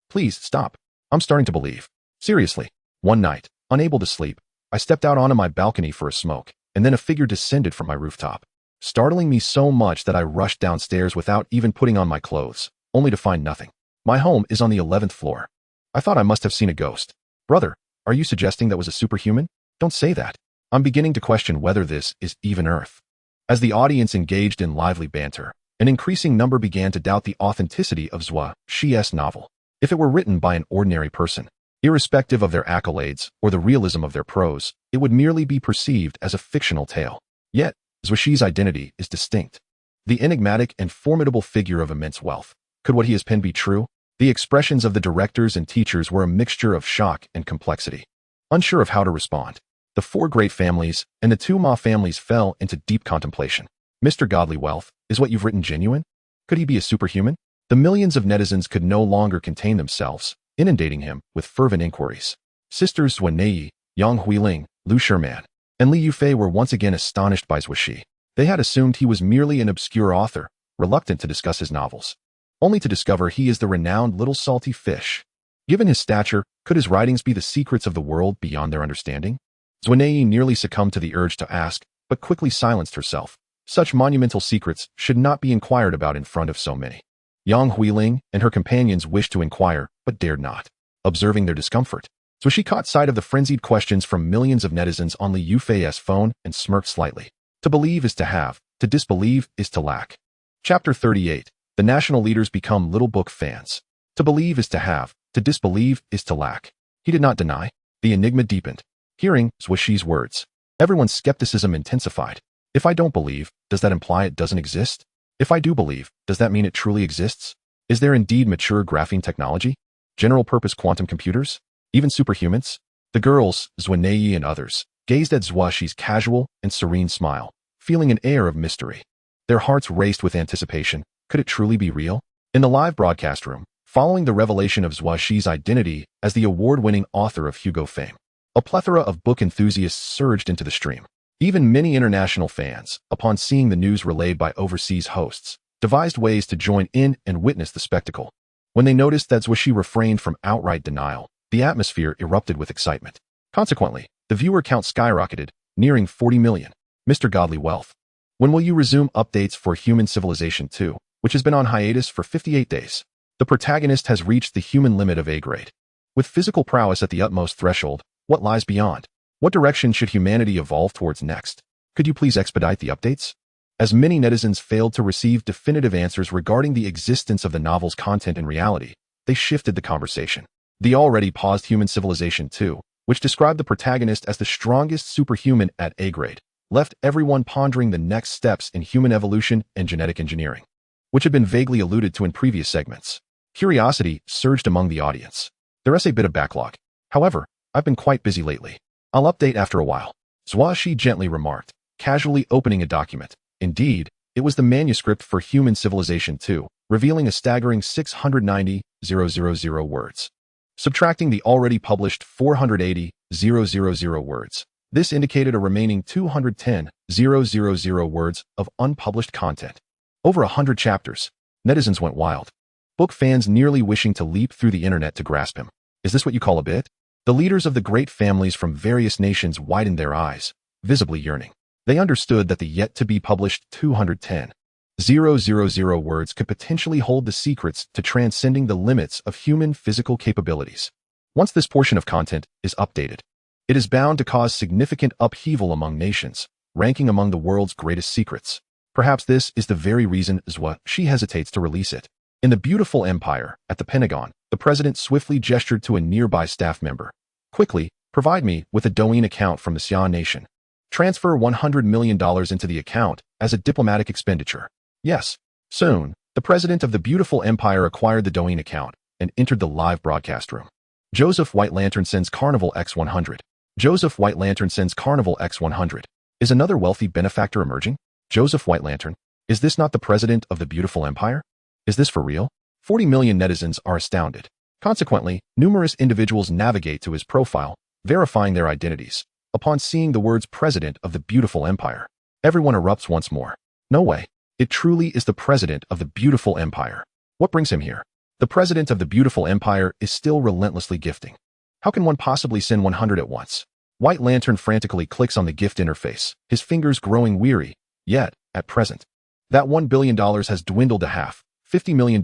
Please, stop. I'm starting to believe. Seriously. One night, unable to sleep, I stepped out onto my balcony for a smoke, and then a figure descended from my rooftop, startling me so much that I rushed downstairs without even putting on my clothes, only to find nothing. My home is on the 11th floor. I thought I must have seen a ghost. Brother, are you suggesting that was a superhuman? Don't say that. I'm beginning to question whether this is even Earth. As the audience engaged in lively banter, an increasing number began to doubt the authenticity of Zuo Xi's novel. If it were written by an ordinary person, irrespective of their accolades or the realism of their prose, it would merely be perceived as a fictional tale. Yet, Zuo Xi's identity is distinct. The enigmatic and formidable figure of immense wealth. Could what he has penned be true? The expressions of the directors and teachers were a mixture of shock and complexity. Unsure of how to respond, the four great families and the two Ma families fell into deep contemplation. Mr. Godly Wealth, is what you've written genuine? Could he be a superhuman? The millions of netizens could no longer contain themselves, inundating him with fervent inquiries. Sisters Romanée, Yang Huiling, Lu Sherman, and Li Yufei were once again astonished by Zuo Xi. They had assumed he was merely an obscure author, reluctant to discuss his novels, only to discover he is the renowned little salty fish. Given his stature, could his writings be the secrets of the world beyond their understanding? Romanée nearly succumbed to the urge to ask, but quickly silenced herself. Such monumental secrets should not be inquired about in front of so many. Yang Huiling and her companions wished to inquire, but dared not. Observing their discomfort, Zuo Xi caught sight of the frenzied questions from millions of netizens on Li Yufei's phone and smirked slightly. To believe is to have, to disbelieve is to lack. Chapter 38. The national leaders become little book fans. To believe is to have, to disbelieve is to lack. He did not deny. The enigma deepened. Hearing Zuo Xi's words, everyone's skepticism intensified. If I don't believe, does that imply it doesn't exist? If I do believe, does that mean it truly exists? Is there indeed mature graphene technology? General-purpose quantum computers? Even superhumans? The girls, Romanée and others, gazed at Zuo Xi's casual and serene smile, feeling an air of mystery. Their hearts raced with anticipation. Could it truly be real? In the live broadcast room, following the revelation of Zuo Xi's identity as the award-winning author of Hugo fame, a plethora of book enthusiasts surged into the stream. Even many international fans, upon seeing the news relayed by overseas hosts, devised ways to join in and witness the spectacle. When they noticed that Zuo Xi refrained from outright denial, the atmosphere erupted with excitement. Consequently, the viewer count skyrocketed, nearing 40 million. Mr. Godly Wealth, when will you resume updates for Human Civilization 2, which has been on hiatus for 58 days? The protagonist has reached the human limit of A grade. With physical prowess at the utmost threshold, what lies beyond? What direction should humanity evolve towards next? Could you please expedite the updates? As many netizens failed to receive definitive answers regarding the existence of the novel's content and reality, they shifted the conversation. The already paused Human Civilization 2, which described the protagonist as the strongest superhuman at A grade, left everyone pondering the next steps in human evolution and genetic engineering, which had been vaguely alluded to in previous segments. Curiosity surged among the audience. There is a bit of backlog. However, I've been quite busy lately. I'll update after a while. Zuo Xi gently remarked, casually opening a document. Indeed, it was the manuscript for Human Civilization 2, revealing a staggering 690,000 words. Subtracting the already published 480,000 words, this indicated a remaining 210,000 words of unpublished content. Over 100 chapters. Netizens went wild. Book fans nearly wishing to leap through the internet to grasp him. Is this what you call a bit? The leaders of the great families from various nations widened their eyes, visibly yearning. They understood that the yet-to-be-published 210,000 words could potentially hold the secrets to transcending the limits of human physical capabilities. Once this portion of content is updated, it is bound to cause significant upheaval among nations, ranking among the world's greatest secrets. Perhaps this is the very reason Zuo Xi hesitates to release it. In the beautiful empire, at the Pentagon, the president swiftly gestured to a nearby staff member. Quickly, Provide me with a Douyin account from the Xia nation. Transfer $100 million into the account as a diplomatic expenditure. Yes. Soon, the president of the beautiful empire acquired the Douyin account and entered the live broadcast room. Joseph White Lantern sends Carnival X100. Joseph White Lantern sends Carnival X100. Is another wealthy benefactor emerging? Joseph White Lantern. Is this not the president of the beautiful empire? Is this for real? 40 million netizens are astounded. Consequently, numerous individuals navigate to his profile, verifying their identities. Upon seeing the words president of the beautiful empire, everyone erupts once more. No way. It truly is the president of the beautiful empire. What brings him here? The president of the beautiful empire is still relentlessly gifting. How can one possibly send 100 at once? White Lantern frantically clicks on the gift interface, his fingers growing weary. Yet, at present, that $1 billion has dwindled to half. $50 million,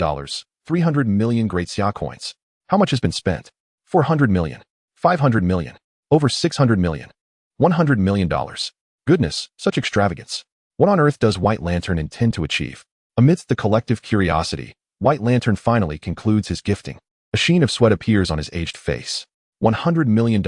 300 million Great Xia coins. How much has been spent? 400 million, 500 million, over 600 million, $100 million. Goodness, such extravagance. What on earth does White Lantern intend to achieve? Amidst the collective curiosity, White Lantern finally concludes his gifting. A sheen of sweat appears on his aged face. $100 million,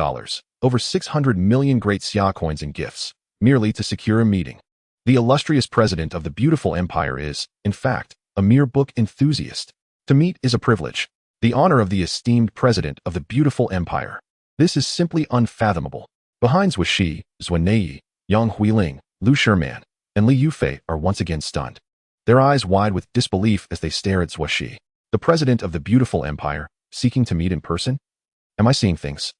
over 600 million Great Xia coins in gifts, merely to secure a meeting. The illustrious president of the beautiful empire is, in fact, a mere book enthusiast. To meet is a privilege. The honor of the esteemed president of the beautiful empire. This is simply unfathomable. Behind Zuo Xi, Romanée-Conti, Yang Huiling, Lu Sherman, and Li Yufei are once again stunned. Their eyes wide with disbelief as they stare at Zuo Xi, the president of the beautiful empire, seeking to meet in person. Am I seeing things?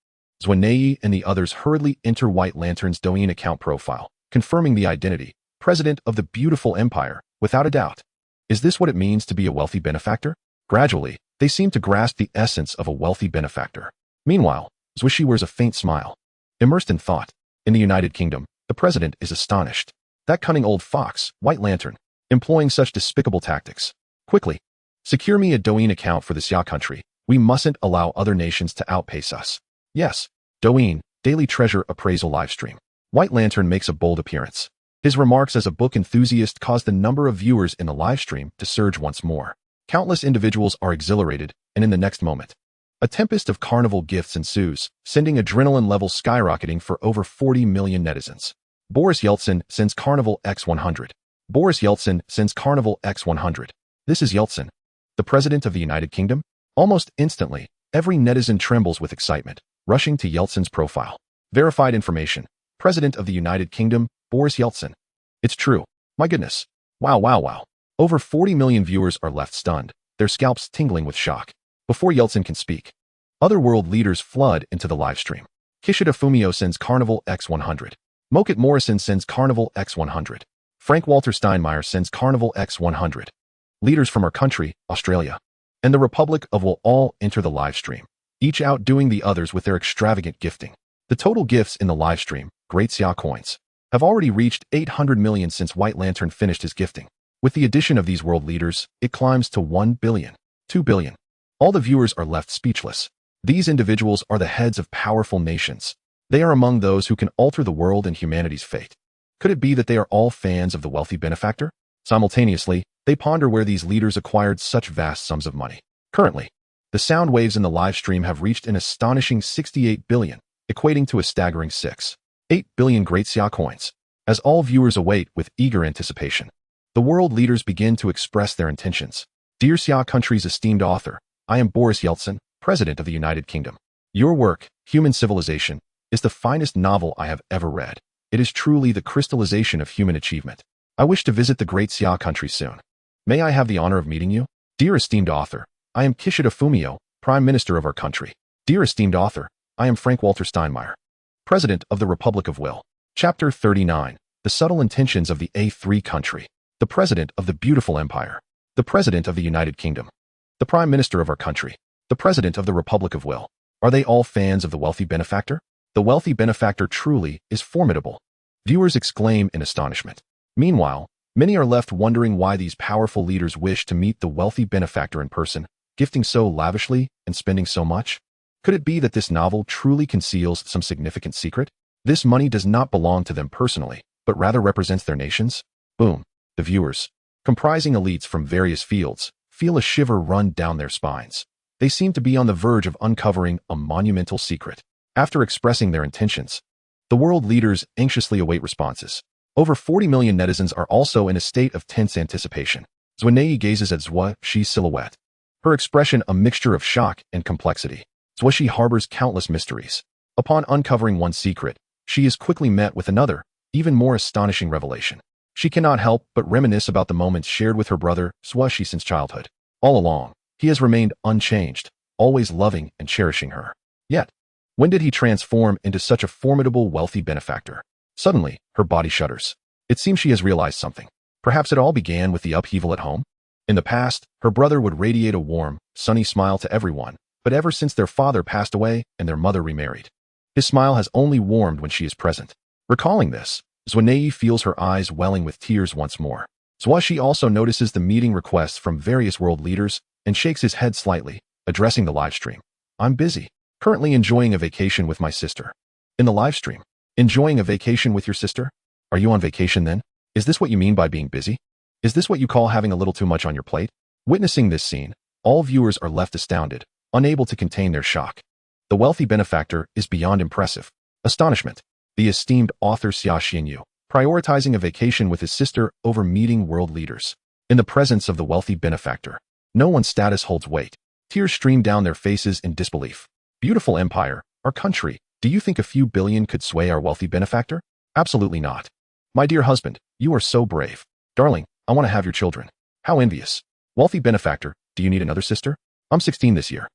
Romanée-Conti and the others hurriedly enter White Lantern's Douyin account profile, confirming the identity, president of the beautiful empire, without a doubt. Is this what it means to be a wealthy benefactor? Gradually, they seem to grasp the essence of a wealthy benefactor. Meanwhile, Zuo Xi wears a faint smile. Immersed in thought, in the United Kingdom, the president is astonished. That cunning old fox, White Lantern, employing such despicable tactics. Quickly, secure me a Douyin account for the Xia country. We mustn't allow other nations to outpace us. Yes, Douyin, Daily Treasure Appraisal Livestream. White Lantern makes a bold appearance. His remarks as a book enthusiast cause the number of viewers in the livestream to surge once more. Countless individuals are exhilarated, and in the next moment, a tempest of carnival gifts ensues, sending adrenaline levels skyrocketing for over 40 million netizens. Boris Yeltsin sends Carnival X100. Boris Yeltsin sends Carnival X100. This is Yeltsin, the president of the United Kingdom? Almost instantly, every netizen trembles with excitement, rushing to Yeltsin's profile. Verified information. President of the United Kingdom, Boris Yeltsin. It's true. My goodness. Wow, wow, wow. Over 40 million viewers are left stunned, their scalps tingling with shock. Before Yeltsin can speak, other world leaders flood into the livestream. Kishida Fumio sends Carnival X100. Mokit Morrison sends Carnival X100. Frank Walter Steinmeier sends Carnival X100. Leaders from our country, Australia, and the Republic of will all enter the livestream, each outdoing the others with their extravagant gifting. The total gifts in the livestream, Great Xia coins, have already reached 800 million since White Lantern finished his gifting. With the addition of these world leaders, it climbs to 1 billion, 2 billion. All the viewers are left speechless. These individuals are the heads of powerful nations. They are among those who can alter the world and humanity's fate. Could it be that they are all fans of the wealthy benefactor? Simultaneously, they ponder where these leaders acquired such vast sums of money. Currently, the sound waves in the live stream have reached an astonishing 68 billion, equating to a staggering 6.8 billion Great Xia coins. As all viewers await with eager anticipation, the world leaders begin to express their intentions. Dear Xia country's esteemed author, I am Boris Yeltsin, President of the United Kingdom. Your work, Human Civilization, is the finest novel I have ever read. It is truly the crystallization of human achievement. I wish to visit the Great Xia country soon. May I have the honor of meeting you? Dear esteemed author, I am Kishida Fumio, Prime Minister of our country. Dear esteemed author, I am Frank Walter Steinmeier, President of the Republic of Will. Chapter 39. The Subtle Intentions of the A3 Country. The President of the Beautiful Empire. The President of the United Kingdom. The Prime Minister of our country. The President of the Republic of Will. Are they all fans of the wealthy benefactor? The wealthy benefactor truly is formidable. Viewers exclaim in astonishment. Meanwhile, many are left wondering why these powerful leaders wish to meet the wealthy benefactor in person, gifting so lavishly and spending so much. Could it be that this novel truly conceals some significant secret? This money does not belong to them personally, but rather represents their nations? Boom. The viewers, comprising elites from various fields, feel a shiver run down their spines. They seem to be on the verge of uncovering a monumental secret. After expressing their intentions, the world leaders anxiously await responses. Over 40 million netizens are also in a state of tense anticipation. Romanée gazes at Zuo Xi's silhouette, her expression a mixture of shock and complexity. Zuo Xi harbors countless mysteries. Upon uncovering one secret, she is quickly met with another, even more astonishing revelation. She cannot help but reminisce about the moments shared with her brother, Zuo Xi, since childhood. All along, he has remained unchanged, always loving and cherishing her. Yet, when did he transform into such a formidable, wealthy benefactor? Suddenly, her body shudders. It seems she has realized something. Perhaps it all began with the upheaval at home? In the past, her brother would radiate a warm, sunny smile to everyone, but ever since their father passed away and their mother remarried, his smile has only warmed when she is present. Recalling this, Romanée feels her eyes welling with tears once more. Zuo Xi also notices the meeting requests from various world leaders and shakes his head slightly, addressing the livestream. I'm busy. Currently enjoying a vacation with my sister. In the livestream. Enjoying a vacation with your sister? Are you on vacation then? Is this what you mean by being busy? Is this what you call having a little too much on your plate? Witnessing this scene, all viewers are left astounded, unable to contain their shock. The wealthy benefactor is beyond impressive. Astonishment. The esteemed author Zuo Xi, prioritizing a vacation with his sister over meeting world leaders. In the presence of the wealthy benefactor, no one's status holds weight. Tears stream down their faces in disbelief. Beautiful empire, our country, do you think a few billion could sway our wealthy benefactor? Absolutely not. My dear husband, you are so brave. Darling, I want to have your children. How envious. Wealthy benefactor, do you need another sister? I'm 16 this year.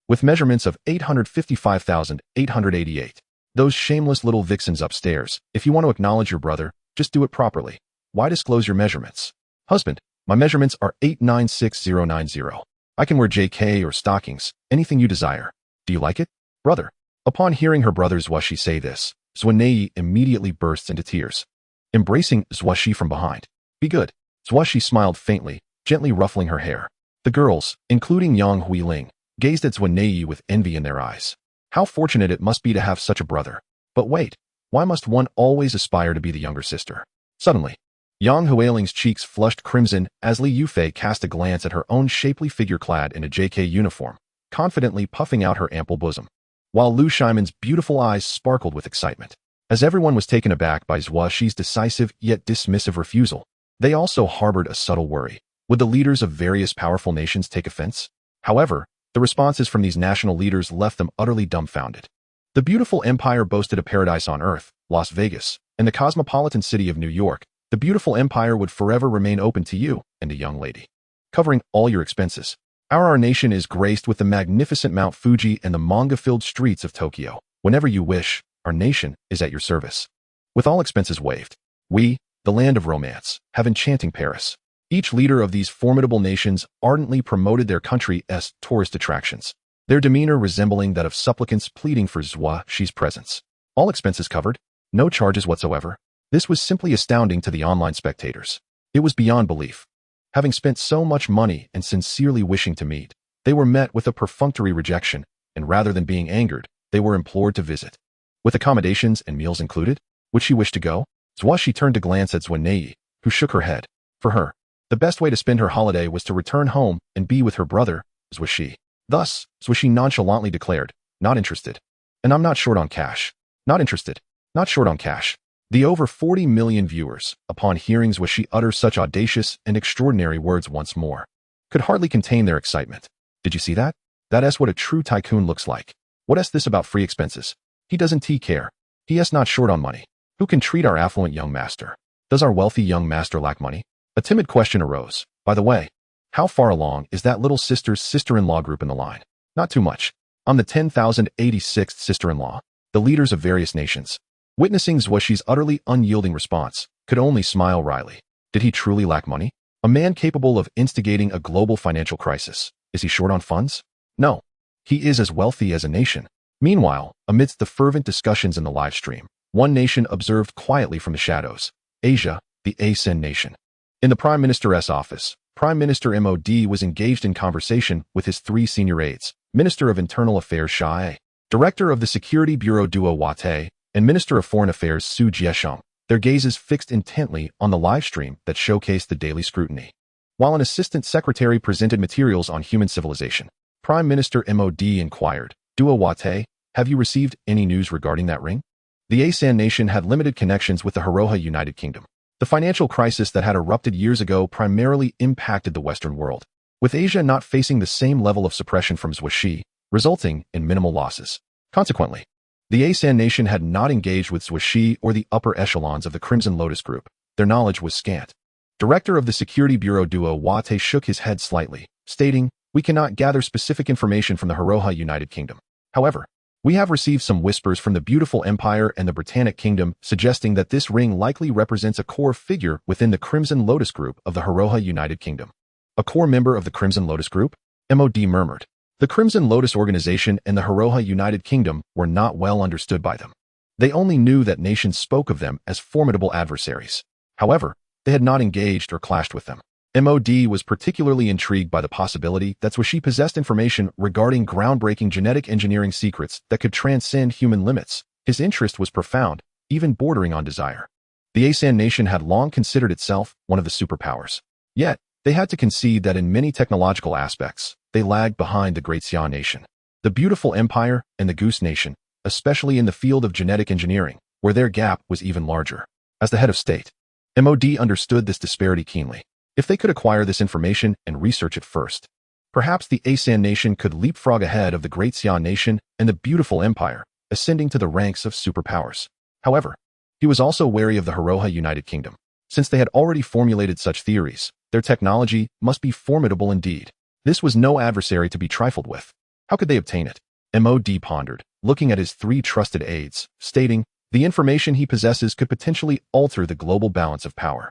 With measurements of 855,888. Those shameless little vixens upstairs, if you want to acknowledge your brother, just do it properly. Why disclose your measurements? Husband, my measurements are 896090. I can wear JK or stockings, anything you desire. Do you like it? Brother. Upon hearing her brother Zuo Xi say this, Romanée immediately bursts into tears. Embracing Zuo Xi from behind. Be good. Zuo Xi smiled faintly, gently ruffling her hair. The girls, including Yang Huiling, gazed at Romanée with envy in their eyes. How fortunate it must be to have such a brother. But wait, why must one always aspire to be the younger sister? Suddenly, Yang Huiling's cheeks flushed crimson as Li Yufei cast a glance at her own shapely figure clad in a JK uniform, confidently puffing out her ample bosom, while Lu Shimon's beautiful eyes sparkled with excitement. As everyone was taken aback by Zuo Xi's decisive yet dismissive refusal, they also harbored a subtle worry. Would the leaders of various powerful nations take offense? However, the responses from these national leaders left them utterly dumbfounded. The beautiful empire boasted a paradise on earth, Las Vegas, and the cosmopolitan city of New York. The beautiful empire would forever remain open to you and a young lady, covering all your expenses. Our nation is graced with the magnificent Mount Fuji and the manga-filled streets of Tokyo. Whenever you wish, our nation is at your service. With all expenses waived, we, the land of romance, have enchanting Paris. Each leader of these formidable nations ardently promoted their country as tourist attractions, their demeanor resembling that of supplicants pleading for Zuo Xi's presence. All expenses covered, no charges whatsoever. This was simply astounding to the online spectators. It was beyond belief. Having spent so much money and sincerely wishing to meet, they were met with a perfunctory rejection, and rather than being angered, they were implored to visit. With accommodations and meals included, would she wish to go? Zuo Xi turned to glance at Romanée, who shook her head. For her, the best way to spend her holiday was to return home and be with her brother, Zuo Xi. Thus, Zuo Xi nonchalantly declared, not interested. And I'm not short on cash. Not interested. Not short on cash. The over 40 million viewers, upon hearing Zuo Xi utter such audacious and extraordinary words once more, could hardly contain their excitement. Did you see that? That's what a true tycoon looks like. What's this about free expenses? He doesn't care. He is not short on money. Who can treat our affluent young master? Does our wealthy young master lack money? A timid question arose. By the way, how far along is that little sister's sister-in-law group in the line? Not too much. I'm the 10,086th sister-in-law. The leaders of various nations, witnessing Zuo Xi's utterly unyielding response, could only smile wryly. Did he truly lack money? A man capable of instigating a global financial crisis. Is he short on funds? No. He is as wealthy as a nation. Meanwhile, amidst the fervent discussions in the live stream, one nation observed quietly from the shadows. Asia, the ASEAN nation. In the Prime Minister's office, Prime Minister MOD was engaged in conversation with his three senior aides, Minister of Internal Affairs Xia, Director of the Security Bureau Duo Wate, and Minister of Foreign Affairs Su Jiesheng, their gazes fixed intently on the live stream that showcased the daily scrutiny. While an assistant secretary presented materials on human civilization, Prime Minister MOD inquired, Duo Wate, Have you received any news regarding that ring? The Asan nation had limited connections with the Haroha United Kingdom. The financial crisis that had erupted years ago primarily impacted the Western world, with Asia not facing the same level of suppression from Zuo Xi, resulting in minimal losses. Consequently, the Asan nation had not engaged with Zuo Xi or the upper echelons of the Crimson Lotus Group. Their knowledge was scant. Director of the Security Bureau Zuo Xi shook his head slightly, stating, "We cannot gather specific information from the Haroha United Kingdom. However, we have received some whispers from the Beautiful Empire and the Britannic Kingdom suggesting that this ring likely represents a core figure within the Crimson Lotus Group of the Haroha United Kingdom." A core member of the Crimson Lotus Group? MOD murmured. The Crimson Lotus organization and the Haroha United Kingdom were not well understood by them. They only knew that nations spoke of them as formidable adversaries. However, they had not engaged or clashed with them. MOD was particularly intrigued by the possibility that Zuo Xi possessed information regarding groundbreaking genetic engineering secrets that could transcend human limits. His interest was profound, even bordering on desire. The Asan nation had long considered itself one of the superpowers. Yet, they had to concede that in many technological aspects, they lagged behind the Great Xia nation, the Beautiful Empire, and the Goose Nation, especially in the field of genetic engineering, where their gap was even larger. As the head of state, MOD understood this disparity keenly. If they could acquire this information and research it first, perhaps the Asan nation could leapfrog ahead of the Great Xia nation and the Beautiful Empire, ascending to the ranks of superpowers. However, he was also wary of the Haroha United Kingdom. Since they had already formulated such theories, their technology must be formidable indeed. This was no adversary to be trifled with. How could they obtain it? MOD pondered, looking at his 3 trusted aides, stating, "The information he possesses could potentially alter the global balance of power.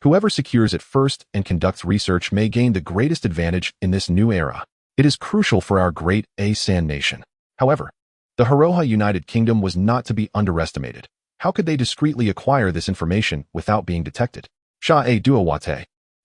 Whoever secures it first and conducts research may gain the greatest advantage in this new era. It is crucial for our great Asan nation." However, the Haroha United Kingdom was not to be underestimated. How could they discreetly acquire this information without being detected? Sha-e Duo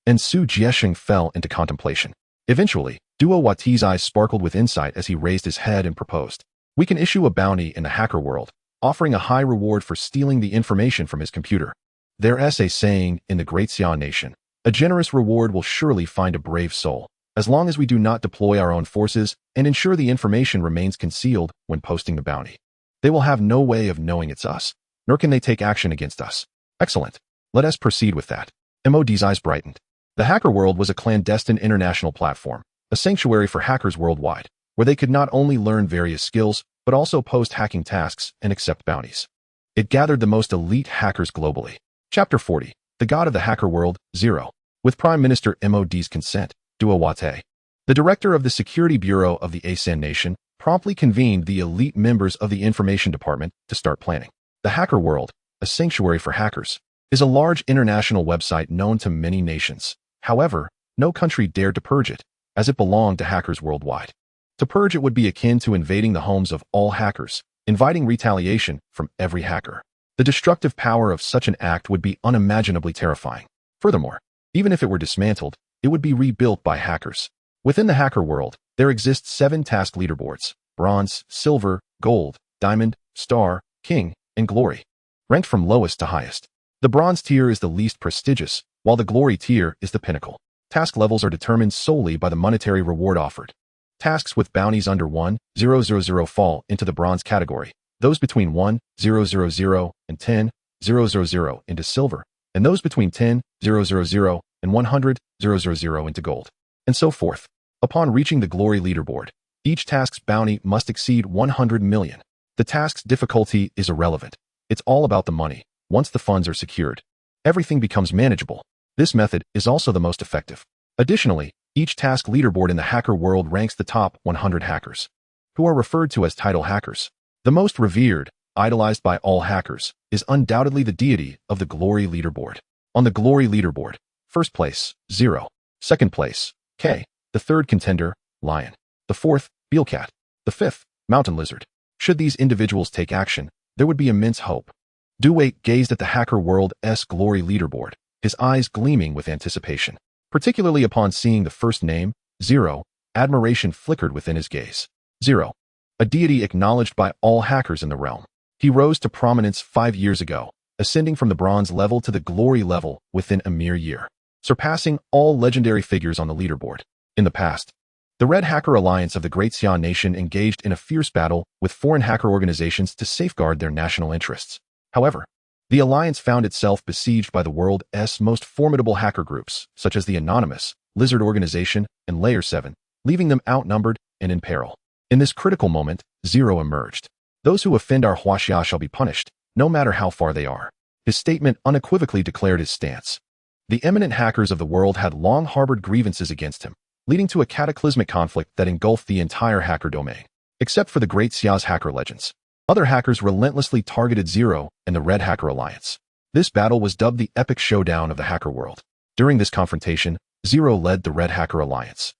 and Su Jiesheng fell into contemplation. Eventually, Duo-Wati's eyes sparkled with insight as he raised his head and proposed, "We can issue a bounty in the hacker world, offering a high reward for stealing the information from his computer. There's a saying in the Great Xia nation, a generous reward will surely find a brave soul, as long as we do not deploy our own forces and ensure the information remains concealed when posting the bounty. They will have no way of knowing it's us, nor can they take action against us." Excellent. Let us proceed with that. MOD's eyes brightened. The hacker world was a clandestine international platform, a sanctuary for hackers worldwide, where they could not only learn various skills, but also post hacking tasks and accept bounties. It gathered the most elite hackers globally. Chapter 40, The God of the Hacker World, 0. With Prime Minister MOD's consent, Duo-Wati, the director of the Security Bureau of the Asan nation, promptly convened the elite members of the Information Department to start planning. The hacker world, a sanctuary for hackers, is a large international website known to many nations. However, no country dared to purge it, as it belonged to hackers worldwide. To purge it would be akin to invading the homes of all hackers, inviting retaliation from every hacker. The destructive power of such an act would be unimaginably terrifying. Furthermore, even if it were dismantled, it would be rebuilt by hackers. Within the hacker world, there exist 7 task leaderboards: bronze, silver, gold, diamond, star, king, and glory, ranked from lowest to highest. The bronze tier is the least prestigious, while the glory tier is the pinnacle. Task levels are determined solely by the monetary reward offered. Tasks with bounties under 1,000 fall into the bronze category, those between 1,000 and 10,000 into silver, and those between 10,000 and 100,000 into gold, and so forth. Upon reaching the glory leaderboard, each task's bounty must exceed 100 million. The task's difficulty is irrelevant. It's all about the money. Once the funds are secured, everything becomes manageable. This method is also the most effective. Additionally, each task leaderboard in the hacker world ranks the top 100 hackers, who are referred to as title hackers. The most revered, idolized by all hackers, is undoubtedly the deity of the glory leaderboard. On the glory leaderboard, first place, 0. Second place, K. The third contender, Lion. The fourth, Beelcat. The fifth, Mountain Lizard. Should these individuals take action, there would be immense hope. Duwei gazed at the hacker world's glory leaderboard, his eyes gleaming with anticipation. Particularly upon seeing the first name, 0, admiration flickered within his gaze. 0. A deity acknowledged by all hackers in the realm. He rose to prominence 5 years ago, ascending from the bronze level to the glory level within a mere year, surpassing all legendary figures on the leaderboard. In the past, The Red Hacker Alliance of the Great Xia Nation engaged in a fierce battle with foreign hacker organizations to safeguard their national interests. However, the alliance found itself besieged by the world's most formidable hacker groups, such as the Anonymous, Lizard Organization, and Layer 7, leaving them outnumbered and in peril. In this critical moment, Zero emerged. Those who offend our Huaxia shall be punished, no matter how far they are. His statement unequivocally declared his stance. The eminent hackers of the world had long harbored grievances against him, leading to a cataclysmic conflict that engulfed the entire hacker domain. Except for the Great Xia's hacker legends, other hackers relentlessly targeted Zero and the Red Hacker Alliance. This battle was dubbed the epic showdown of the hacker world. During this confrontation, Zero led the Red Hacker Alliance,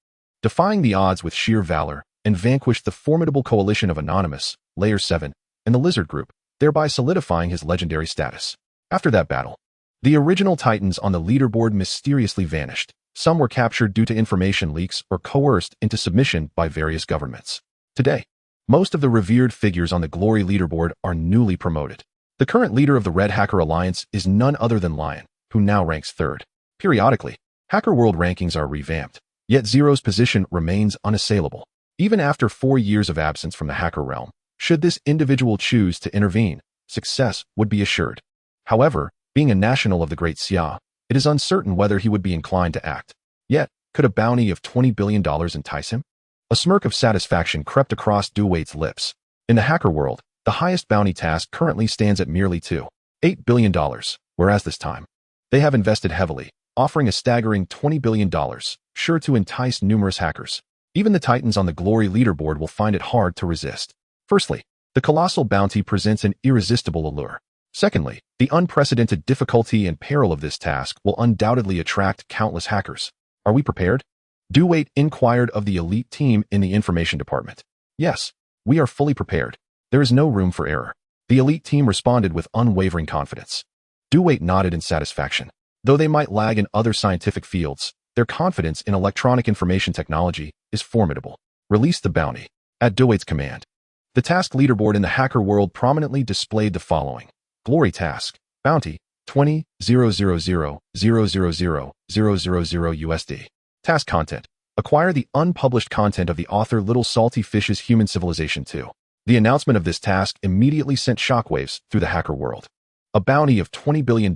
defying the odds with sheer valor, and vanquished the formidable coalition of Anonymous, Layer 7, and the Lizard Group, thereby solidifying his legendary status. After that battle, the original Titans on the leaderboard mysteriously vanished. Some were captured due to information leaks or coerced into submission by various governments. Today, most of the revered figures on the Glory leaderboard are newly promoted. The current leader of the Red Hacker Alliance is none other than Lion, who now ranks 3rd. Periodically, Hacker World rankings are revamped, yet Zero's position remains unassailable. Even after 4 years of absence from the hacker realm, should this individual choose to intervene, success would be assured. However, being a national of the Great Xia, it is uncertain whether he would be inclined to act. Yet, could a bounty of $20 billion entice him? A smirk of satisfaction crept across Duwait's lips. In the hacker world, the highest bounty task currently stands at merely $2.8 billion, whereas this time, they have invested heavily, offering a staggering $20 billion, sure to entice numerous hackers. Even the Titans on the Glory leaderboard will find it hard to resist. Firstly, the colossal bounty presents an irresistible allure. Secondly, the unprecedented difficulty and peril of this task will undoubtedly attract countless hackers. Are we prepared? Duwait inquired of the elite team in the information department. Yes, we are fully prepared. There is no room for error. The elite team responded with unwavering confidence. Duwait nodded in satisfaction. Though they might lag in other scientific fields, their confidence in electronic information technology is formidable. Release the bounty. At Duwait's command, the task leaderboard in the hacker world prominently displayed the following. Glory task. Bounty. 20,000,000,000 USD. Task content. Acquire the unpublished content of the author Little Salty Fish's Human Civilization 2. The announcement of this task immediately sent shockwaves through the hacker world. A bounty of $20 billion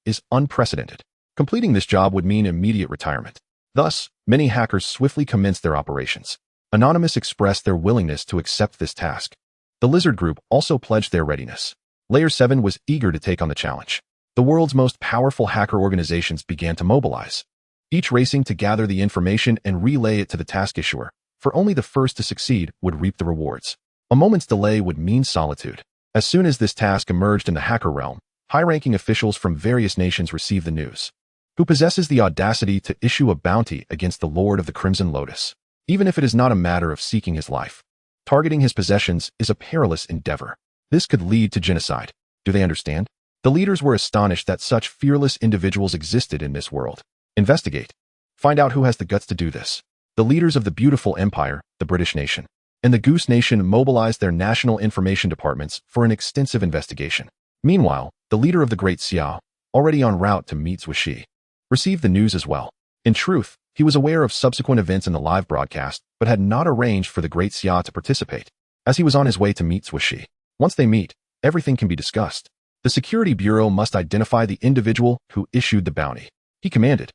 is unprecedented. Completing this job would mean immediate retirement. Thus, many hackers swiftly commenced their operations. Anonymous expressed their willingness to accept this task. The Lizard Group also pledged their readiness. Layer 7 was eager to take on the challenge. The world's most powerful hacker organizations began to mobilize, each racing to gather the information and relay it to the task issuer, for only the first to succeed would reap the rewards. A moment's delay would mean solitude. As soon as this task emerged in the hacker realm, high-ranking officials from various nations received the news. Who possesses the audacity to issue a bounty against the Lord of the Crimson Lotus? Even if it is not a matter of seeking his life, targeting his possessions is a perilous endeavor. This could lead to genocide. Do they understand? The leaders were astonished that such fearless individuals existed in this world. Investigate. Find out who has the guts to do this. The leaders of the beautiful empire, the British nation, and the Goose Nation mobilized their national information departments for an extensive investigation. Meanwhile, the leader of the Great Xia, already en route to meet Zuo Xi, received the news as well. In truth, he was aware of subsequent events in the live broadcast, but had not arranged for the Great Xia to participate, as he was on his way to meet Zuo Xi. Once they meet, everything can be discussed. The Security Bureau must identify the individual who issued the bounty. He commanded.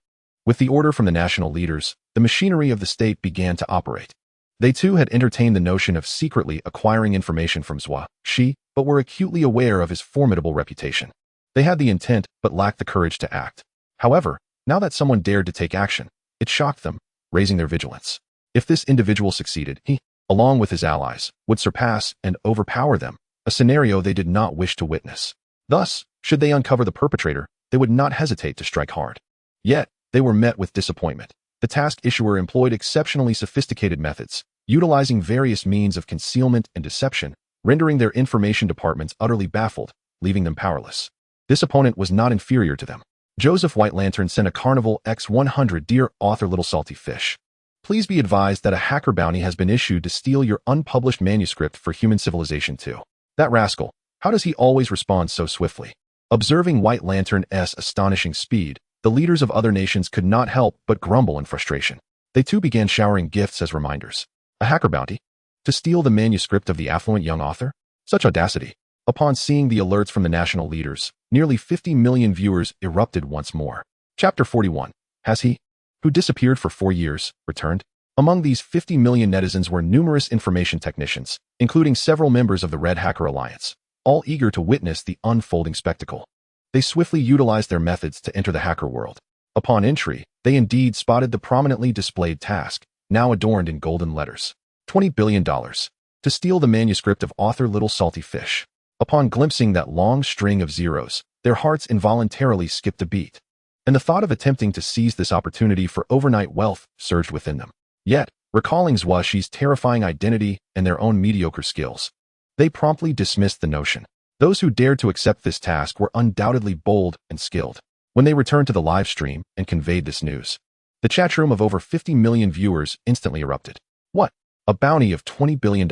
With the order from the national leaders, the machinery of the state began to operate. They too had entertained the notion of secretly acquiring information from Zuo Xi, but were acutely aware of his formidable reputation. They had the intent, but lacked the courage to act. However, now that someone dared to take action, it shocked them, raising their vigilance. If this individual succeeded, he, along with his allies, would surpass and overpower them, a scenario they did not wish to witness. Thus, should they uncover the perpetrator, they would not hesitate to strike hard. Yet, they were met with disappointment. The task issuer employed exceptionally sophisticated methods, utilizing various means of concealment and deception, rendering their information departments utterly baffled, leaving them powerless. This opponent was not inferior to them. Joseph White Lantern sent a Carnival X100 Dear Author Little Salty Fish. Please be advised that a hacker bounty has been issued to steal your unpublished manuscript for Human Civilization 2. That rascal, how does he always respond so swiftly? Observing White Lantern's astonishing speed, the leaders of other nations could not help but grumble in frustration. They too began showering gifts as reminders. A hacker bounty? To steal the manuscript of the affluent young author? Such audacity. Upon seeing the alerts from the national leaders, nearly 50 million viewers erupted once more. Chapter 41. Has he, who disappeared for 4 years, returned? Among these 50 million netizens were numerous information technicians, including several members of the Red Hacker Alliance, all eager to witness the unfolding spectacle. They swiftly utilized their methods to enter the hacker world. Upon entry, they indeed spotted the prominently displayed task, now adorned in golden letters. $20 billion. To steal the manuscript of author Little Salty Fish. Upon glimpsing that long string of zeros, their hearts involuntarily skipped a beat, and the thought of attempting to seize this opportunity for overnight wealth surged within them. Yet, recalling Zuo Xi's terrifying identity and their own mediocre skills, they promptly dismissed the notion. Those who dared to accept this task were undoubtedly bold and skilled. When they returned to the live stream and conveyed this news, the chatroom of over 50 million viewers instantly erupted. What? A bounty of $20 billion.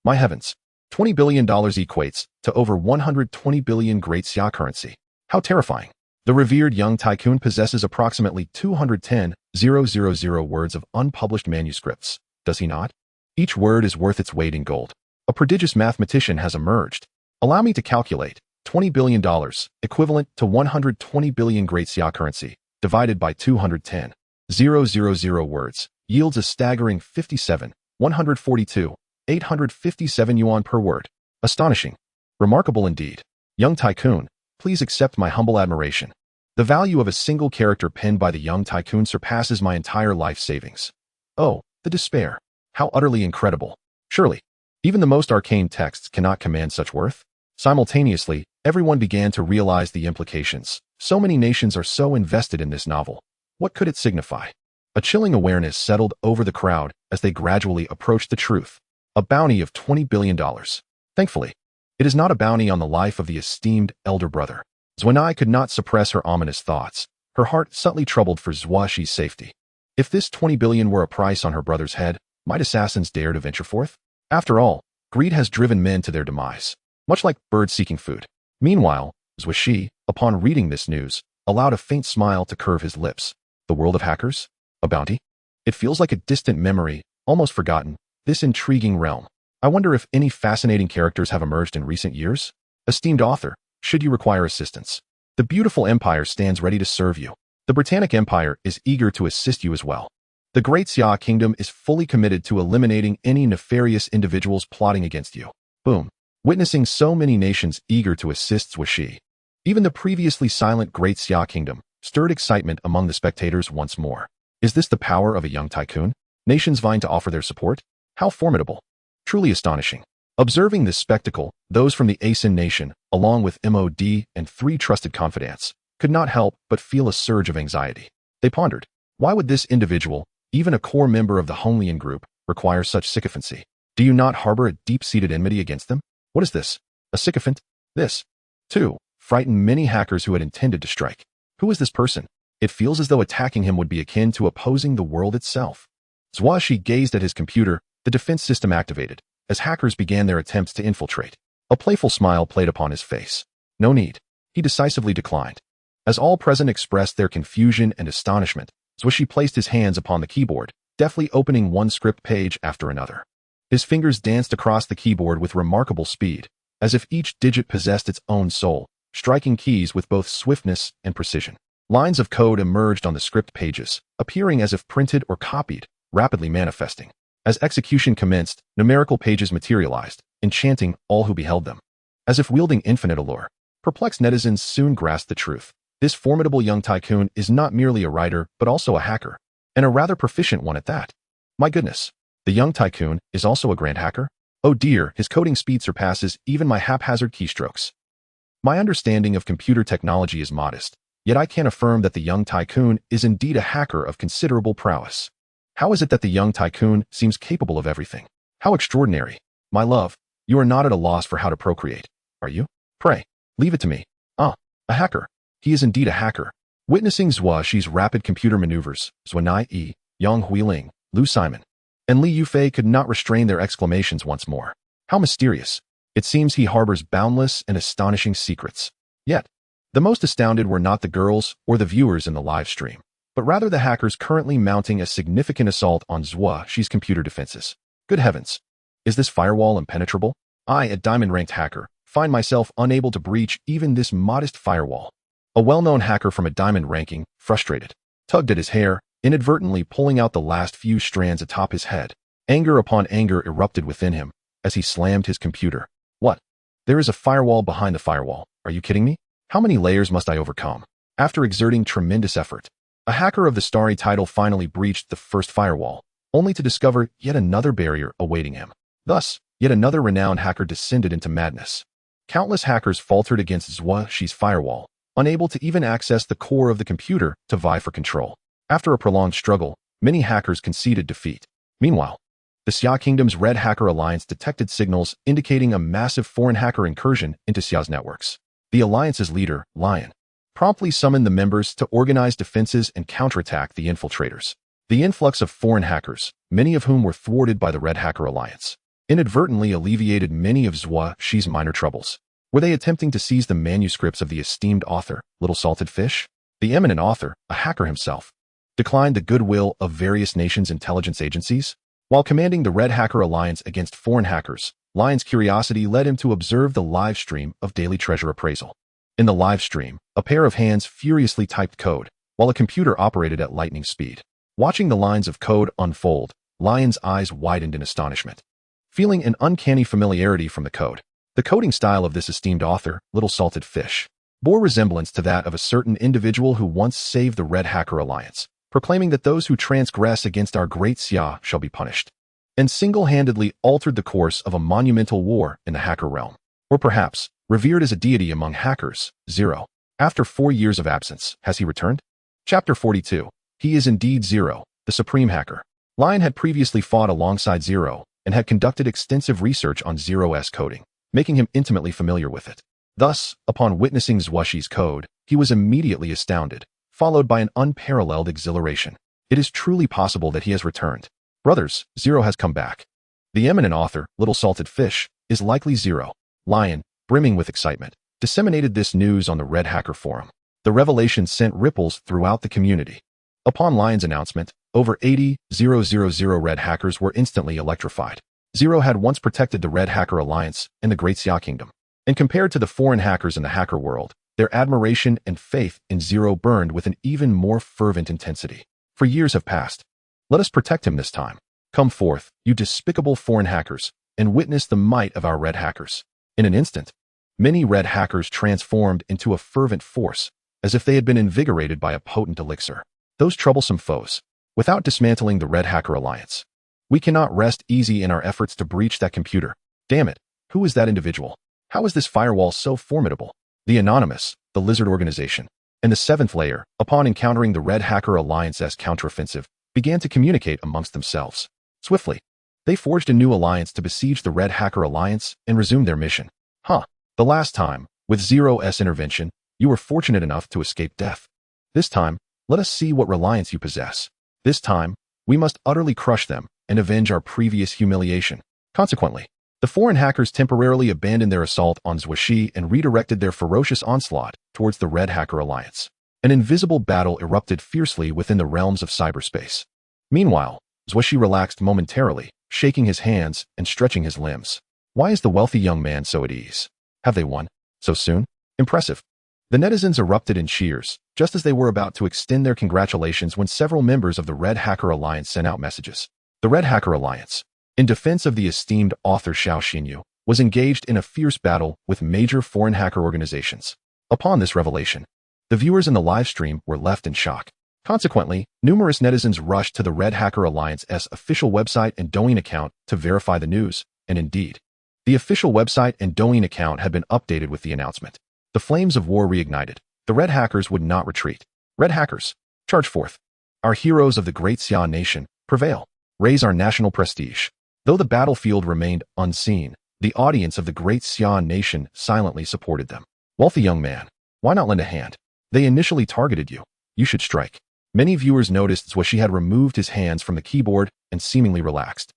My heavens. $20 billion equates to over 120 billion Great Xia currency. How terrifying. The revered young tycoon possesses approximately 210,000 words of unpublished manuscripts, does he not? Each word is worth its weight in gold. A prodigious mathematician has emerged. Allow me to calculate. $20 billion, equivalent to 120 billion Great Xia currency, divided by 210,000 words, yields a staggering 57,142,857 yuan per word. Astonishing. Remarkable indeed. Young tycoon, please accept my humble admiration. The value of a single character penned by the young tycoon surpasses my entire life savings. Oh, the despair. How utterly incredible. Surely, even the most arcane texts cannot command such worth. Simultaneously, everyone began to realize the implications. So many nations are so invested in this novel. What could it signify? A chilling awareness settled over the crowd as they gradually approached the truth. A bounty of $20 billion. Thankfully, it is not a bounty on the life of the esteemed elder brother. Zuo could not suppress her ominous thoughts, her heart subtly troubled for Zuo Xi's safety. If this 20 billion were a price on her brother's head, might assassins dare to venture forth? After all, greed has driven men to their demise, much like birds seeking food. Meanwhile, Zuo Xi, upon reading this news, allowed a faint smile to curve his lips. The world of hackers? A bounty? It feels like a distant memory, almost forgotten, this intriguing realm. I wonder if any fascinating characters have emerged in recent years? Esteemed author, should you require assistance, the beautiful empire stands ready to serve you. The Britannic Empire is eager to assist you as well. The Great Xia Kingdom is fully committed to eliminating any nefarious individuals plotting against you. Boom. Witnessing so many nations eager to assist Zuo Xi, even the previously silent Great Xia Kingdom, stirred excitement among the spectators once more. Is this the power of a young tycoon? Nations vying to offer their support? How formidable. Truly astonishing. Observing this spectacle, those from the Asin nation, along with MOD and 3 trusted confidants, could not help but feel a surge of anxiety. They pondered, why would this individual, even a core member of the Honglian group, require such sycophancy? Do you not harbor a deep-seated enmity against them? What is this? A sycophant? This, too, frightened many hackers who had intended to strike. Who is this person? It feels as though attacking him would be akin to opposing the world itself. Zuo Xi gazed at his computer, the defense system activated, as hackers began their attempts to infiltrate. A playful smile played upon his face. No need. He decisively declined. As all present expressed their confusion and astonishment, Zuo Xi placed his hands upon the keyboard, deftly opening one script page after another. His fingers danced across the keyboard with remarkable speed, as if each digit possessed its own soul, striking keys with both swiftness and precision. Lines of code emerged on the script pages, appearing as if printed or copied, rapidly manifesting. As execution commenced, numerical pages materialized, enchanting all who beheld them. As if wielding infinite allure, perplexed netizens soon grasped the truth. This formidable young tycoon is not merely a writer, but also a hacker, and a rather proficient one at that. My goodness, the young tycoon is also a grand hacker? Oh dear, his coding speed surpasses even my haphazard keystrokes. My understanding of computer technology is modest, yet I can affirm that the young tycoon is indeed a hacker of considerable prowess. How is it that the young tycoon seems capable of everything? How extraordinary. My love, you are not at a loss for how to procreate, are you? Pray, leave it to me. Ah, a hacker. He is indeed a hacker. Witnessing Zuo Xi's rapid computer maneuvers, Zuo, Yang Huiling, Lu Simon, and Li Yufei could not restrain their exclamations once more. How mysterious. It seems he harbors boundless and astonishing secrets. Yet, the most astounded were not the girls or the viewers in the live stream, but but rather the hackers currently mounting a significant assault on Zuo Xi's computer defenses. Good heavens! Is this firewall impenetrable? I, a diamond-ranked hacker, find myself unable to breach even this modest firewall. A well-known hacker from a diamond ranking, frustrated, tugged at his hair, inadvertently pulling out the last few strands atop his head. Anger upon anger erupted within him as he slammed his computer. What? There is a firewall behind the firewall. Are you kidding me? How many layers must I overcome? After exerting tremendous effort, a hacker of the starry title finally breached the first firewall, only to discover yet another barrier awaiting him. Thus, yet another renowned hacker descended into madness. Countless hackers faltered against Zuo Xi's firewall, unable to even access the core of the computer to vie for control. After a prolonged struggle, many hackers conceded defeat. Meanwhile, the Xia Kingdom's Red Hacker Alliance detected signals indicating a massive foreign hacker incursion into Xia's networks. The alliance's leader, Lion, promptly summoned the members to organize defenses and counterattack the infiltrators. The influx of foreign hackers, many of whom were thwarted by the Red Hacker Alliance, inadvertently alleviated many of Zuo Xi's minor troubles. Were they attempting to seize the manuscripts of the esteemed author, Little Salted Fish? The eminent author, a hacker himself, declined the goodwill of various nations' intelligence agencies. While commanding the Red Hacker Alliance against foreign hackers, Lion's curiosity led him to observe the live stream of daily treasure appraisal. In the live stream, a pair of hands furiously typed code, while a computer operated at lightning speed. Watching the lines of code unfold, Lion's eyes widened in astonishment. Feeling an uncanny familiarity from the code, the coding style of this esteemed author, Little Salted Fish, bore resemblance to that of a certain individual who once saved the Red Hacker Alliance, proclaiming that those who transgress against our great Xia shall be punished, and single-handedly altered the course of a monumental war in the hacker realm. Or perhaps, revered as a deity among hackers, Zero. After 4 years of absence, has he returned? Chapter 42. He is indeed Zero, the supreme hacker. Lion had previously fought alongside Zero and had conducted extensive research on Zero's coding, making him intimately familiar with it. Thus, upon witnessing Zuo Xi's code, he was immediately astounded, followed by an unparalleled exhilaration. It is truly possible that he has returned. Brothers, Zero has come back. The eminent author, Little Salted Fish, is likely Zero. Lion, brimming with excitement, disseminated this news on the Red Hacker Forum. The revelation sent ripples throughout the community. Upon Lion's announcement, over 80,000 Red Hackers were instantly electrified. Zero had once protected the Red Hacker Alliance and the Great Xia Kingdom, and compared to the foreign hackers in the hacker world, their admiration and faith in Zero burned with an even more fervent intensity. For years have passed. Let us protect him this time. Come forth, you despicable foreign hackers, and witness the might of our Red Hackers. In an instant, many Red Hackers transformed into a fervent force, as if they had been invigorated by a potent elixir. Those troublesome foes. Without dismantling the Red Hacker Alliance, we cannot rest easy in our efforts to breach that computer. Damn it, who is that individual? How is this firewall so formidable? The Anonymous, the Lizard Organization, and the Seventh Layer, upon encountering the Red Hacker Alliance's counteroffensive, began to communicate amongst themselves. Swiftly, they forged a new alliance to besiege the Red Hacker Alliance and resume their mission. The last time, with Zero's intervention, you were fortunate enough to escape death. This time, let us see what reliance you possess. This time, we must utterly crush them and avenge our previous humiliation. Consequently, the foreign hackers temporarily abandoned their assault on Zuo Xi and redirected their ferocious onslaught towards the Red Hacker Alliance. An invisible battle erupted fiercely within the realms of cyberspace. Meanwhile, Zuo Xi relaxed momentarily, shaking his hands and stretching his limbs. Why is the wealthy young man so at ease? Have they won? So soon? Impressive. The netizens erupted in cheers, just as they were about to extend their congratulations when several members of the Red Hacker Alliance sent out messages. The Red Hacker Alliance, in defense of the esteemed author Xiao Xinyu, was engaged in a fierce battle with major foreign hacker organizations. Upon this revelation, the viewers in the live stream were left in shock. Consequently, numerous netizens rushed to the Red Hacker Alliance's official website and Douyin account to verify the news, and indeed, the official website and Douyin account had been updated with the announcement. The flames of war reignited. The Red Hackers would not retreat. Red Hackers, charge forth. Our heroes of the Great Xia Nation, prevail. Raise our national prestige. Though the battlefield remained unseen, the audience of the Great Xia Nation silently supported them. Wealthy young man, why not lend a hand? They initially targeted you. You should strike. Many viewers noticed Zuo Xi had removed his hands from the keyboard and seemingly relaxed,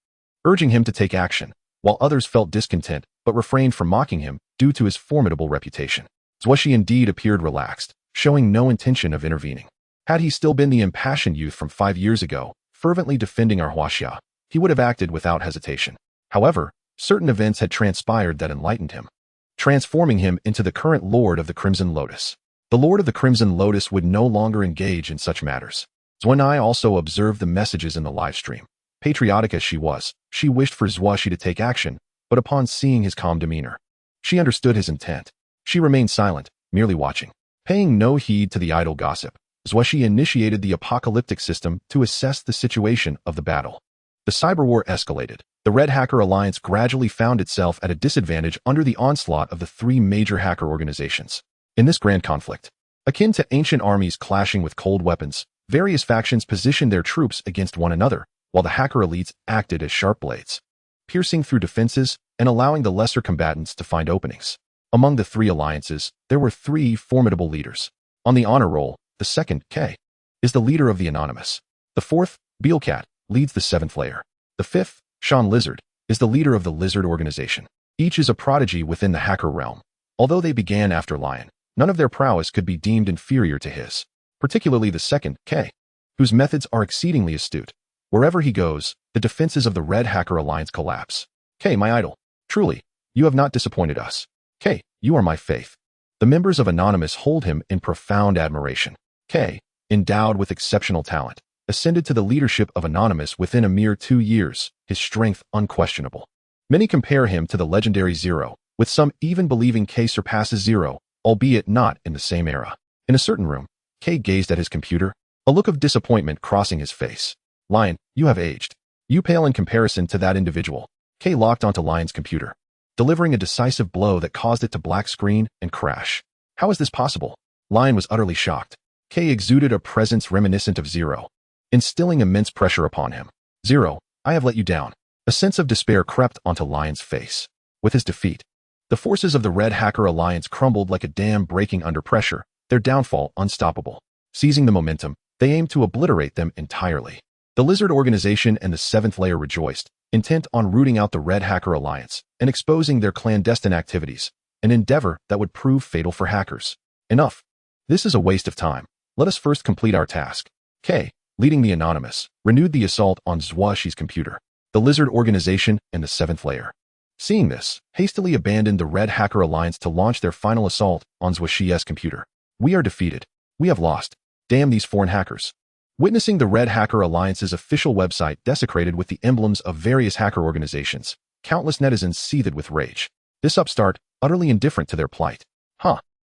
urging him to take action, while others felt discontent but refrained from mocking him due to his formidable reputation. Zuo Xi indeed appeared relaxed, showing no intention of intervening. Had he still been the impassioned youth from 5 years ago, fervently defending our Huaxia, he would have acted without hesitation. However, certain events had transpired that enlightened him, transforming him into the current Lord of the Crimson Lotus. The Lord of the Crimson Lotus would no longer engage in such matters. Zuo also observed the messages in the live stream. Patriotic as she was, she wished for Zuo Xi to take action, but upon seeing his calm demeanor, she understood his intent. She remained silent, merely watching. Paying no heed to the idle gossip, Zuo Xi initiated the apocalyptic system to assess the situation of the battle. The cyber war escalated. The Red Hacker Alliance gradually found itself at a disadvantage under the onslaught of the 3 major hacker organizations. In this grand conflict, akin to ancient armies clashing with cold weapons, various factions positioned their troops against one another, while the hacker elites acted as sharp blades, piercing through defenses and allowing the lesser combatants to find openings. Among the 3 alliances, there were 3 formidable leaders. On the honor roll, the second, K, is the leader of the Anonymous. The 4th, Beelcat, leads the 7th layer. The 5th, Sean Lizard, is the leader of the Lizard organization. Each is a prodigy within the hacker realm. Although they began after Lion, none of their prowess could be deemed inferior to his, particularly the second, K, whose methods are exceedingly astute. Wherever he goes, the defenses of the Red Hacker Alliance collapse. K, my idol, truly, you have not disappointed us. K, you are my faith. The members of Anonymous hold him in profound admiration. K, endowed with exceptional talent, ascended to the leadership of Anonymous within a mere 2 years, his strength unquestionable. Many compare him to the legendary Zero, with some even believing K surpasses Zero, albeit not in the same era. In a certain room, K gazed at his computer, a look of disappointment crossing his face. Lion, you have aged. You pale in comparison to that individual. K locked onto Lion's computer, delivering a decisive blow that caused it to black screen and crash. How is this possible? Lion was utterly shocked. K exuded a presence reminiscent of Zero, instilling immense pressure upon him. Zero, I have let you down. A sense of despair crept onto Lion's face. With his defeat, the forces of the Red Hacker Alliance crumbled like a dam breaking under pressure, their downfall unstoppable. Seizing the momentum, they aimed to obliterate them entirely. The Lizard organization and the 7th layer rejoiced, intent on rooting out the Red Hacker Alliance and exposing their clandestine activities, an endeavor that would prove fatal for hackers. Enough. This is a waste of time. Let us first complete our task. K, leading the Anonymous, renewed the assault on Zuo Xi's computer. The Lizard organization and the 7th layer, seeing this, hastily abandoned the Red Hacker Alliance to launch their final assault on Zuo Xi's computer. We are defeated. We have lost. Damn these foreign hackers. Witnessing the Red Hacker Alliance's official website desecrated with the emblems of various hacker organizations, countless netizens seethed with rage. This upstart, utterly indifferent to their plight.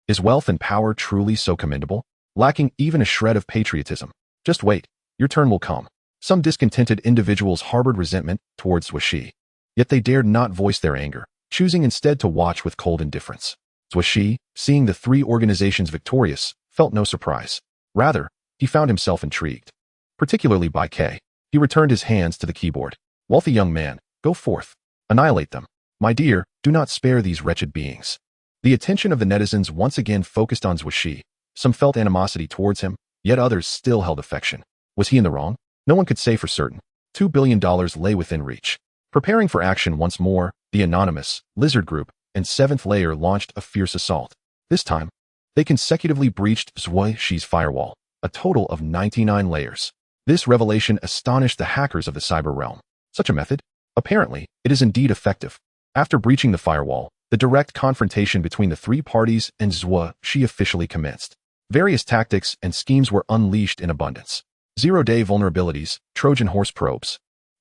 Is wealth and power truly so commendable? Lacking even a shred of patriotism. Just wait, your turn will come. Some discontented individuals harbored resentment towards Zuo Xi, yet they dared not voice their anger, choosing instead to watch with cold indifference. Zuo Xi, seeing the 3 organizations victorious, felt no surprise. Rather, he found himself intrigued, particularly by K. He returned his hands to the keyboard. Wealthy young man, go forth. Annihilate them. My dear, do not spare these wretched beings. The attention of the netizens once again focused on Zuo Xi. Some felt animosity towards him, yet others still held affection. Was he in the wrong? No one could say for certain. $2 billion lay within reach. Preparing for action once more, the Anonymous, Lizard Group, and 7th layer launched a fierce assault. This time, they consecutively breached Zuo Xi's firewall, a total of 99 layers. This revelation astonished the hackers of the cyber realm. Such a method? Apparently, it is indeed effective. After breaching the firewall, the direct confrontation between the 3 parties and Zuo Xi officially commenced. Various tactics and schemes were unleashed in abundance. Zero-day vulnerabilities, Trojan horse probes,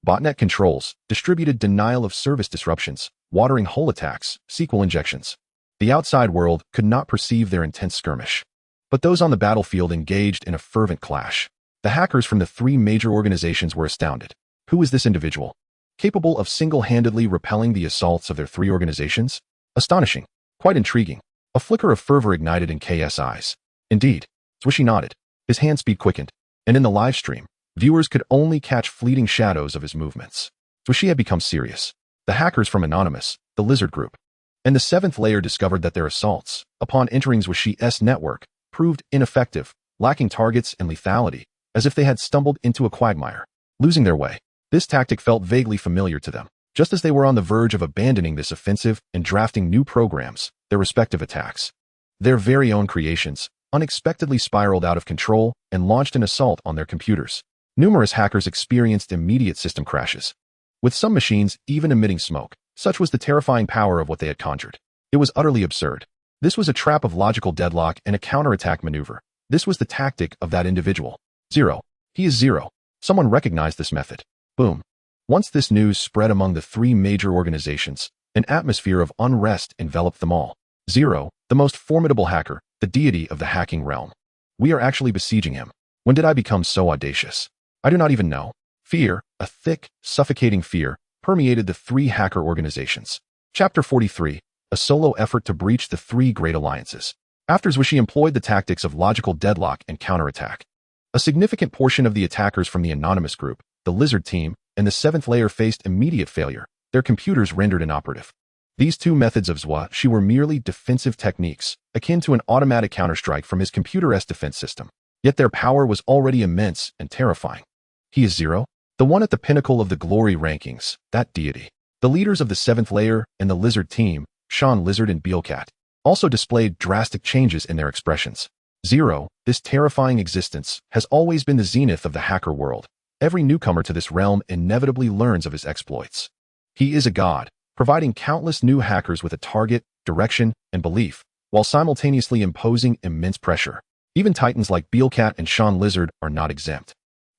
botnet controls, distributed denial of service disruptions, watering hole attacks, SQL injections. The outside world could not perceive their intense skirmish, but those on the battlefield engaged in a fervent clash. The hackers from the 3 major organizations were astounded. Who is this individual, capable of single-handedly repelling the assaults of their 3 organizations? Astonishing, quite intriguing. A flicker of fervor ignited in KS eyes. Indeed, Zuo Xi nodded. His hand speed quickened, and in the live stream, viewers could only catch fleeting shadows of his movements. Zuo Xi had become serious. The hackers from Anonymous, the Lizard Group, and the 7th layer discovered that their assaults, upon entering Zuo Xi's network, proved ineffective, lacking targets and lethality, as if they had stumbled into a quagmire, losing their way. This tactic felt vaguely familiar to them. Just as they were on the verge of abandoning this offensive and drafting new programs, their respective attacks, their very own creations, unexpectedly spiraled out of control and launched an assault on their computers. Numerous hackers experienced immediate system crashes, with some machines even emitting smoke. Such was the terrifying power of what they had conjured. It was utterly absurd. This was a trap of logical deadlock and a counterattack maneuver. This was the tactic of that individual. Zero. He is Zero. Someone recognized this method. Boom. Once this news spread among the three major organizations, an atmosphere of unrest enveloped them all. Zero, the most formidable hacker, the deity of the hacking realm. We are actually besieging him. When did I become so audacious? I do not even know. Fear, a thick, suffocating fear, permeated the three hacker organizations. Chapter 43, a solo effort to breach the three great alliances. After Zuo Xi employed the tactics of logical deadlock and counterattack, a significant portion of the attackers from the anonymous group, the lizard team, and the seventh layer faced immediate failure, their computers rendered inoperative. These two methods of Zuo Xi were merely defensive techniques, akin to an automatic counterstrike from his computer-esque defense system. Yet their power was already immense and terrifying. He is Zero, the one at the pinnacle of the glory rankings, that deity. The leaders of the seventh layer and the lizard team, Sean Lizard and Billionaire, also displayed drastic changes in their expressions. Zero, this terrifying existence, has always been the zenith of the hacker world. Every newcomer to this realm inevitably learns of his exploits. He is a god, providing countless new hackers with a target, direction, and belief, while simultaneously imposing immense pressure. Even titans like Billionaire and Sean Lizard are not exempt.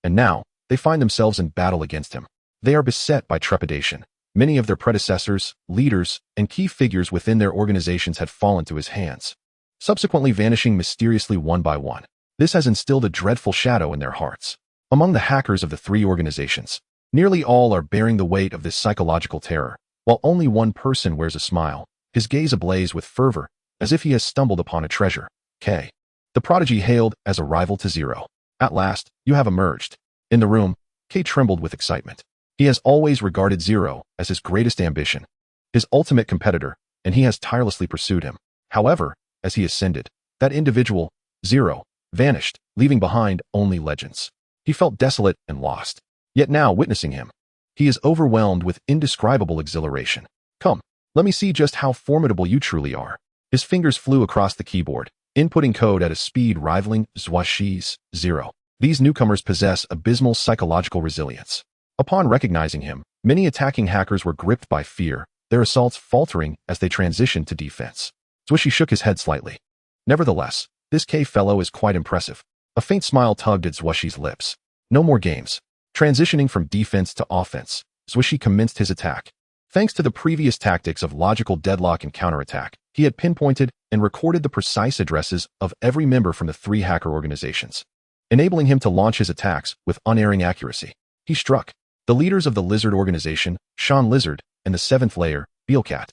And now, they find themselves in battle against him. They are beset by trepidation. Many of their predecessors, leaders, and key figures within their organizations had fallen to his hands, subsequently vanishing mysteriously one by one. This has instilled a dreadful shadow in their hearts. Among the hackers of the three organizations, nearly all are bearing the weight of this psychological terror, while only one person wears a smile, his gaze ablaze with fervor, as if he has stumbled upon a treasure. K. The prodigy hailed as a rival to Zero. At last, you have emerged. In the room, K trembled with excitement. He has always regarded Zero as his greatest ambition, his ultimate competitor, and he has tirelessly pursued him. However, as he ascended, that individual, Zero, vanished, leaving behind only legends. He felt desolate and lost. Yet now, witnessing him, he is overwhelmed with indescribable exhilaration. Come, let me see just how formidable you truly are. His fingers flew across the keyboard, inputting code at a speed rivaling Zuo Xi's. Zero. These newcomers possess abysmal psychological resilience. Upon recognizing him, many attacking hackers were gripped by fear, their assaults faltering as they transitioned to defense. Zuo Xi shook his head slightly. Nevertheless, this K fellow is quite impressive. A faint smile tugged at Zuo Xi's lips. No more games. Transitioning from defense to offense, Zuo Xi commenced his attack. Thanks to the previous tactics of logical deadlock and counterattack, he had pinpointed and recorded the precise addresses of every member from the three hacker organizations, enabling him to launch his attacks with unerring accuracy. He struck. The leaders of the lizard organization, Sean Lizard, and the seventh layer, Billionaire,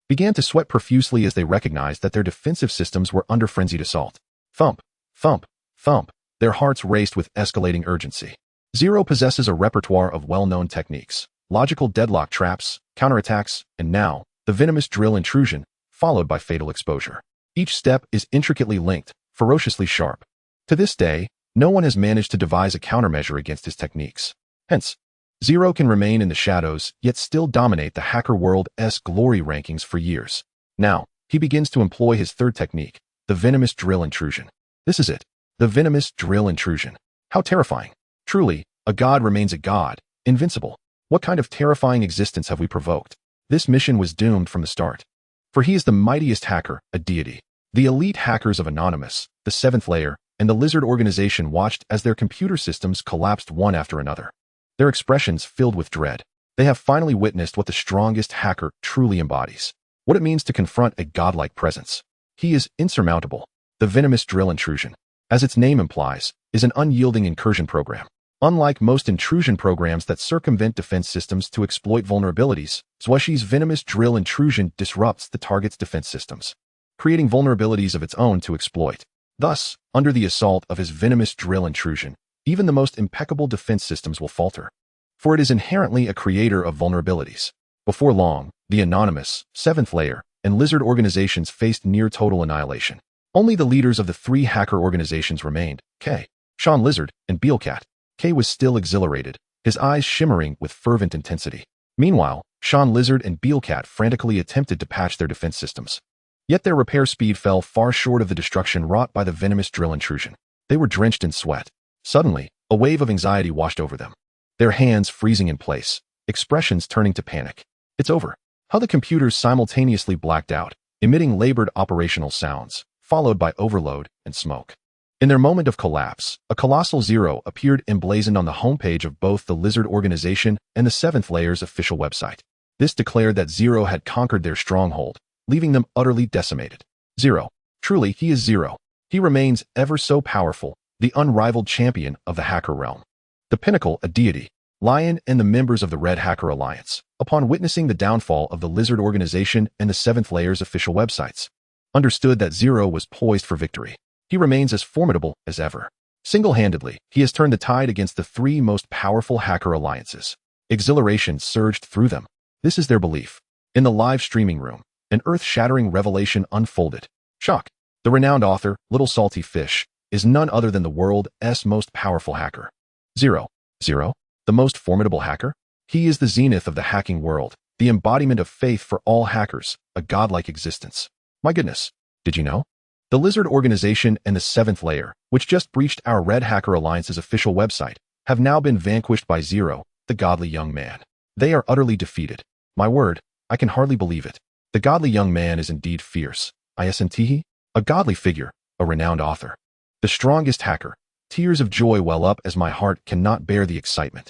began to sweat profusely as they recognized that their defensive systems were under frenzied assault. Thump, thump, thump. Their hearts raced with escalating urgency. Zero possesses a repertoire of well-known techniques, logical deadlock traps, counterattacks, and now, the venomous drill intrusion, followed by fatal exposure. Each step is intricately linked, ferociously sharp. To this day, no one has managed to devise a countermeasure against his techniques. Hence, Zero can remain in the shadows, yet still dominate the hacker world's glory rankings for years. Now, he begins to employ his third technique, the venomous drill intrusion. This is it. The venomous drill intrusion. How terrifying. Truly, a god remains a god, invincible. What kind of terrifying existence have we provoked? This mission was doomed from the start. For he is the mightiest hacker, a deity. The elite hackers of Anonymous, the seventh layer, and the lizard organization watched as their computer systems collapsed one after another. Their expressions filled with dread. They have finally witnessed what the strongest hacker truly embodies. What it means to confront a godlike presence. He is insurmountable. The venomous drill intrusion, as its name implies, is an unyielding incursion program. Unlike most intrusion programs that circumvent defense systems to exploit vulnerabilities, Zuo Xi's venomous drill intrusion disrupts the target's defense systems, creating vulnerabilities of its own to exploit. Thus, under the assault of his venomous drill intrusion, even the most impeccable defense systems will falter. For it is inherently a creator of vulnerabilities. Before long, the Anonymous, seventh layer, and lizard organizations faced near total annihilation. Only the leaders of the three hacker organizations remained, K, Sean Lizard, and Billionaire. K was still exhilarated, his eyes shimmering with fervent intensity. Meanwhile, Sean Lizard and Billionaire frantically attempted to patch their defense systems. Yet their repair speed fell far short of the destruction wrought by the venomous drill intrusion. They were drenched in sweat. Suddenly, a wave of anxiety washed over them. Their hands freezing in place, expressions turning to panic. It's over. How the computers simultaneously blacked out, emitting labored operational sounds, followed by overload and smoke. In their moment of collapse, a colossal zero appeared emblazoned on the homepage of both the Lizard organization and the Seventh Layer's official website. This declared that Zero had conquered their stronghold, leaving them utterly decimated. Zero. Truly, he is Zero. He remains ever so powerful, the unrivaled champion of the hacker realm. The pinnacle, a deity. Lion and the members of the Red Hacker Alliance, upon witnessing the downfall of the Lizard organization and the Seventh Layer's official websites, understood that Zero was poised for victory. He remains as formidable as ever. Single-handedly, he has turned the tide against the three most powerful hacker alliances. Exhilaration surged through them. This is their belief. In the live streaming room, an earth-shattering revelation unfolded. Shock. The renowned author, Little Salty Fish, is none other than the world's most powerful hacker. Zero. Zero? The most formidable hacker? He is the zenith of the hacking world, the embodiment of faith for all hackers, a godlike existence. My goodness, did you know? The Lizard organization and the Seventh Layer, which just breached our Red Hacker Alliance's official website, have now been vanquished by Zero, the godly young man. They are utterly defeated. My word, I can hardly believe it. The godly young man is indeed fierce. Isn't a godly figure, a renowned author. The strongest hacker. Tears of joy well up as my heart cannot bear the excitement.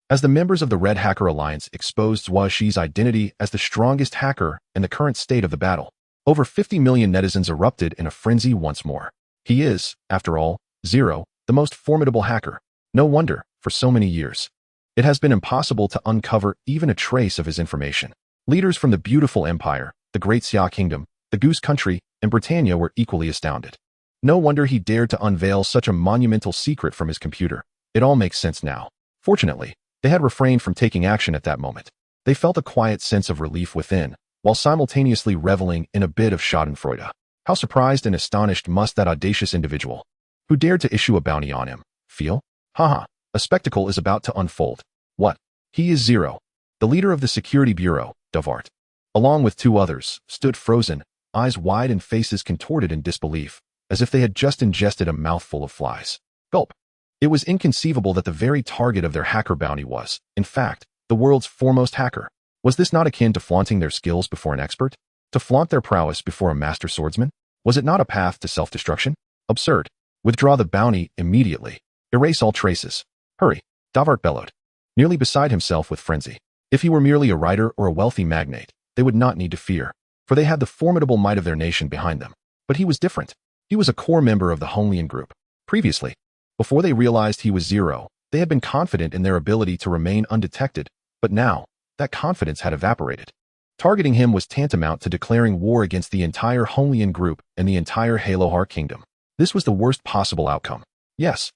As the members of the Red Hacker Alliance exposed Zuo Xi's identity as the strongest hacker and the current state of the battle, over 50 million netizens erupted in a frenzy once more. He is, after all, Zero, the most formidable hacker. No wonder, for so many years, it has been impossible to uncover even a trace of his information. Leaders from the beautiful empire, the Great Xia Kingdom, the Goose Country, and Britannia were equally astounded. No wonder he dared to unveil such a monumental secret from his computer. It all makes sense now. Fortunately, they had refrained from taking action at that moment. They felt a quiet sense of relief within, while simultaneously reveling in a bit of schadenfreude. How surprised and astonished must that audacious individual, who dared to issue a bounty on him, feel? Haha, a spectacle is about to unfold. What? He is Zero. The leader of the Security Bureau, Davart, along with two others, stood frozen, eyes wide and faces contorted in disbelief, as if they had just ingested a mouthful of flies. Gulp. It was inconceivable that the very target of their hacker bounty was, in fact, the world's foremost hacker. Was this not akin to flaunting their skills before an expert? To flaunt their prowess before a master swordsman? Was it not a path to self-destruction? Absurd. Withdraw the bounty immediately. Erase all traces. Hurry. Davart bellowed, nearly beside himself with frenzy. If he were merely a writer or a wealthy magnate, they would not need to fear, for they had the formidable might of their nation behind them. But he was different. He was a core member of the Honglian group. Previously, before they realized he was Zero, they had been confident in their ability to remain undetected, but now, that confidence had evaporated. Targeting him was tantamount to declaring war against the entire Honglian group and the entire Halohar kingdom. This was the worst possible outcome. Yes,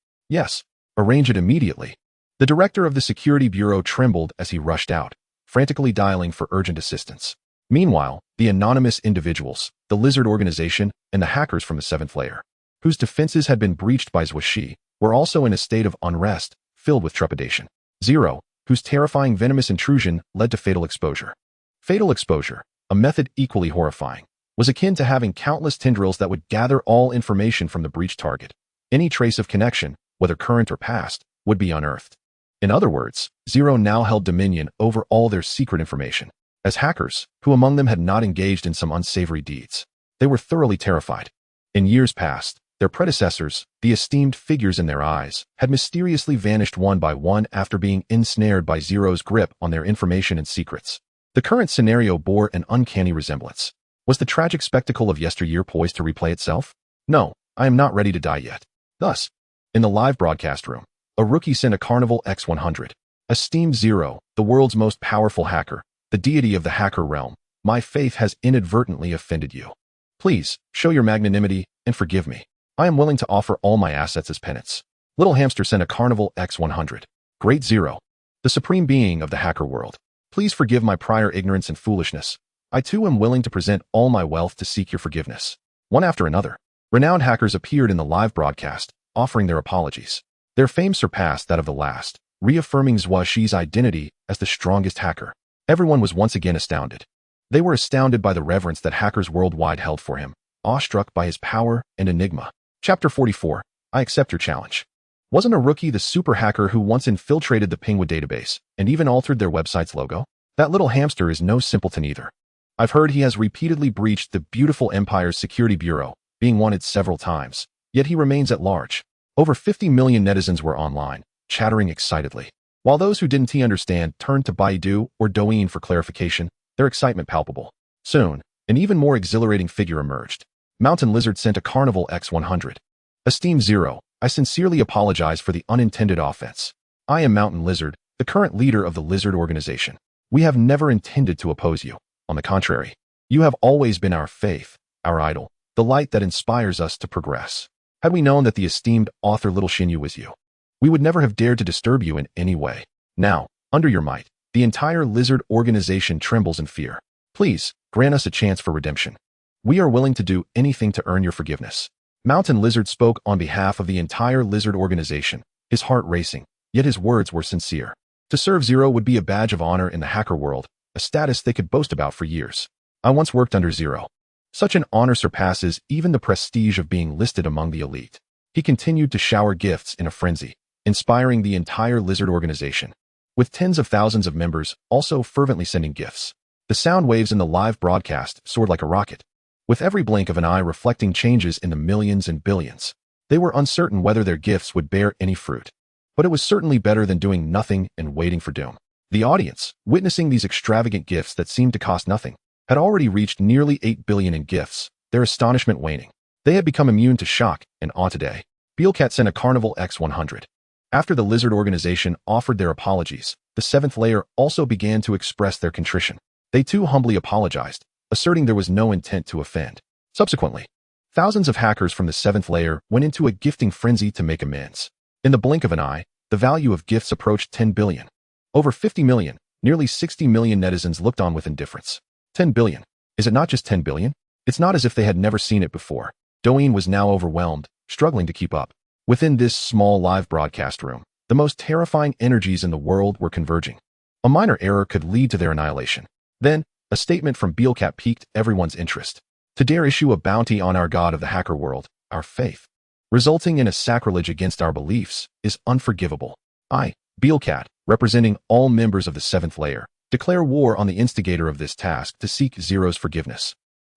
arrange it immediately. The director of the Security Bureau trembled as he rushed out, frantically dialing for urgent assistance. Meanwhile, the anonymous individuals, the Lizard organization, and the hackers from the Seventh Layer, whose defenses had been breached by Zuo Xi, were also in a state of unrest, filled with trepidation. Zero, whose terrifying venomous intrusion led to fatal exposure. Fatal exposure, a method equally horrifying, was akin to having countless tendrils that would gather all information from the breached target. Any trace of connection, whether current or past, would be unearthed. In other words, Zero now held dominion over all their secret information. As hackers, who among them had not engaged in some unsavory deeds, they were thoroughly terrified. In years past, their predecessors, the esteemed figures in their eyes, had mysteriously vanished one by one after being ensnared by Zero's grip on their information and secrets. The current scenario bore an uncanny resemblance. Was the tragic spectacle of yesteryear poised to replay itself? No, I am not ready to die yet. Thus, in the live broadcast room, a rookie sent a Carnival X100. Esteemed Zero, the world's most powerful hacker, the deity of the hacker realm, my faith has inadvertently offended you. Please, show your magnanimity and forgive me. I am willing to offer all my assets as penance. Little Hamster sent a Carnival X100. Great Zero, the supreme being of the hacker world, please forgive my prior ignorance and foolishness. I too am willing to present all my wealth to seek your forgiveness. One after another, renowned hackers appeared in the live broadcast, offering their apologies. Their fame surpassed that of the last, reaffirming Zuo Xi's identity as the strongest hacker. Everyone was once again astounded. They were astounded by the reverence that hackers worldwide held for him, awestruck by his power and enigma. Chapter 44. I accept your challenge. Wasn't a rookie the super hacker who once infiltrated the Penguin database and even altered their website's logo? That little hamster is no simpleton either. I've heard he has repeatedly breached the beautiful Empire's security bureau, being wanted several times, yet he remains at large. Over 50 million netizens were online, chattering excitedly. While those who didn't understand turned to Baidu or Douyin for clarification, their excitement palpable. Soon, an even more exhilarating figure emerged. Mountain Lizard sent a Carnival X100. Esteemed Zero, I sincerely apologize for the unintended offense. I am Mountain Lizard, the current leader of the Lizard organization. We have never intended to oppose you. On the contrary, you have always been our faith, our idol, the light that inspires us to progress. Had we known that the esteemed author Little Xinyu was you, we would never have dared to disturb you in any way. Now, under your might, the entire Lizard organization trembles in fear. Please, grant us a chance for redemption. We are willing to do anything to earn your forgiveness. Mountain Lizard spoke on behalf of the entire Lizard organization, his heart racing, yet his words were sincere. To serve Zero would be a badge of honor in the hacker world, a status they could boast about for years. I once worked under Zero. Such an honor surpasses even the prestige of being listed among the elite. He continued to shower gifts in a frenzy, inspiring the entire Lizard organization, with tens of thousands of members also fervently sending gifts. The sound waves in the live broadcast soared like a rocket, with every blink of an eye reflecting changes in the millions and billions. They were uncertain whether their gifts would bear any fruit, but it was certainly better than doing nothing and waiting for doom. The audience, witnessing these extravagant gifts that seemed to cost nothing, had already reached nearly 8 billion in gifts, their astonishment waning. They had become immune to shock and awe today. Beelcat sent a Carnival X100. After the Lizard organization offered their apologies, the 7th layer also began to express their contrition. They too humbly apologized, asserting there was no intent to offend. Subsequently, thousands of hackers from the 7th layer went into a gifting frenzy to make amends. In the blink of an eye, the value of gifts approached 10 billion. Over 50 million, nearly 60 million netizens looked on with indifference. 10 billion. Is it not just 10 billion? It's not as if they had never seen it before. Douyin was now overwhelmed, struggling to keep up. Within this small live broadcast room, the most terrifying energies in the world were converging. A minor error could lead to their annihilation. Then, a statement from Beelcat piqued everyone's interest. To dare issue a bounty on our god of the hacker world, our faith, resulting in a sacrilege against our beliefs, is unforgivable. I, Beelcat, representing all members of the 7th layer, declare war on the instigator of this task to seek Zero's forgiveness,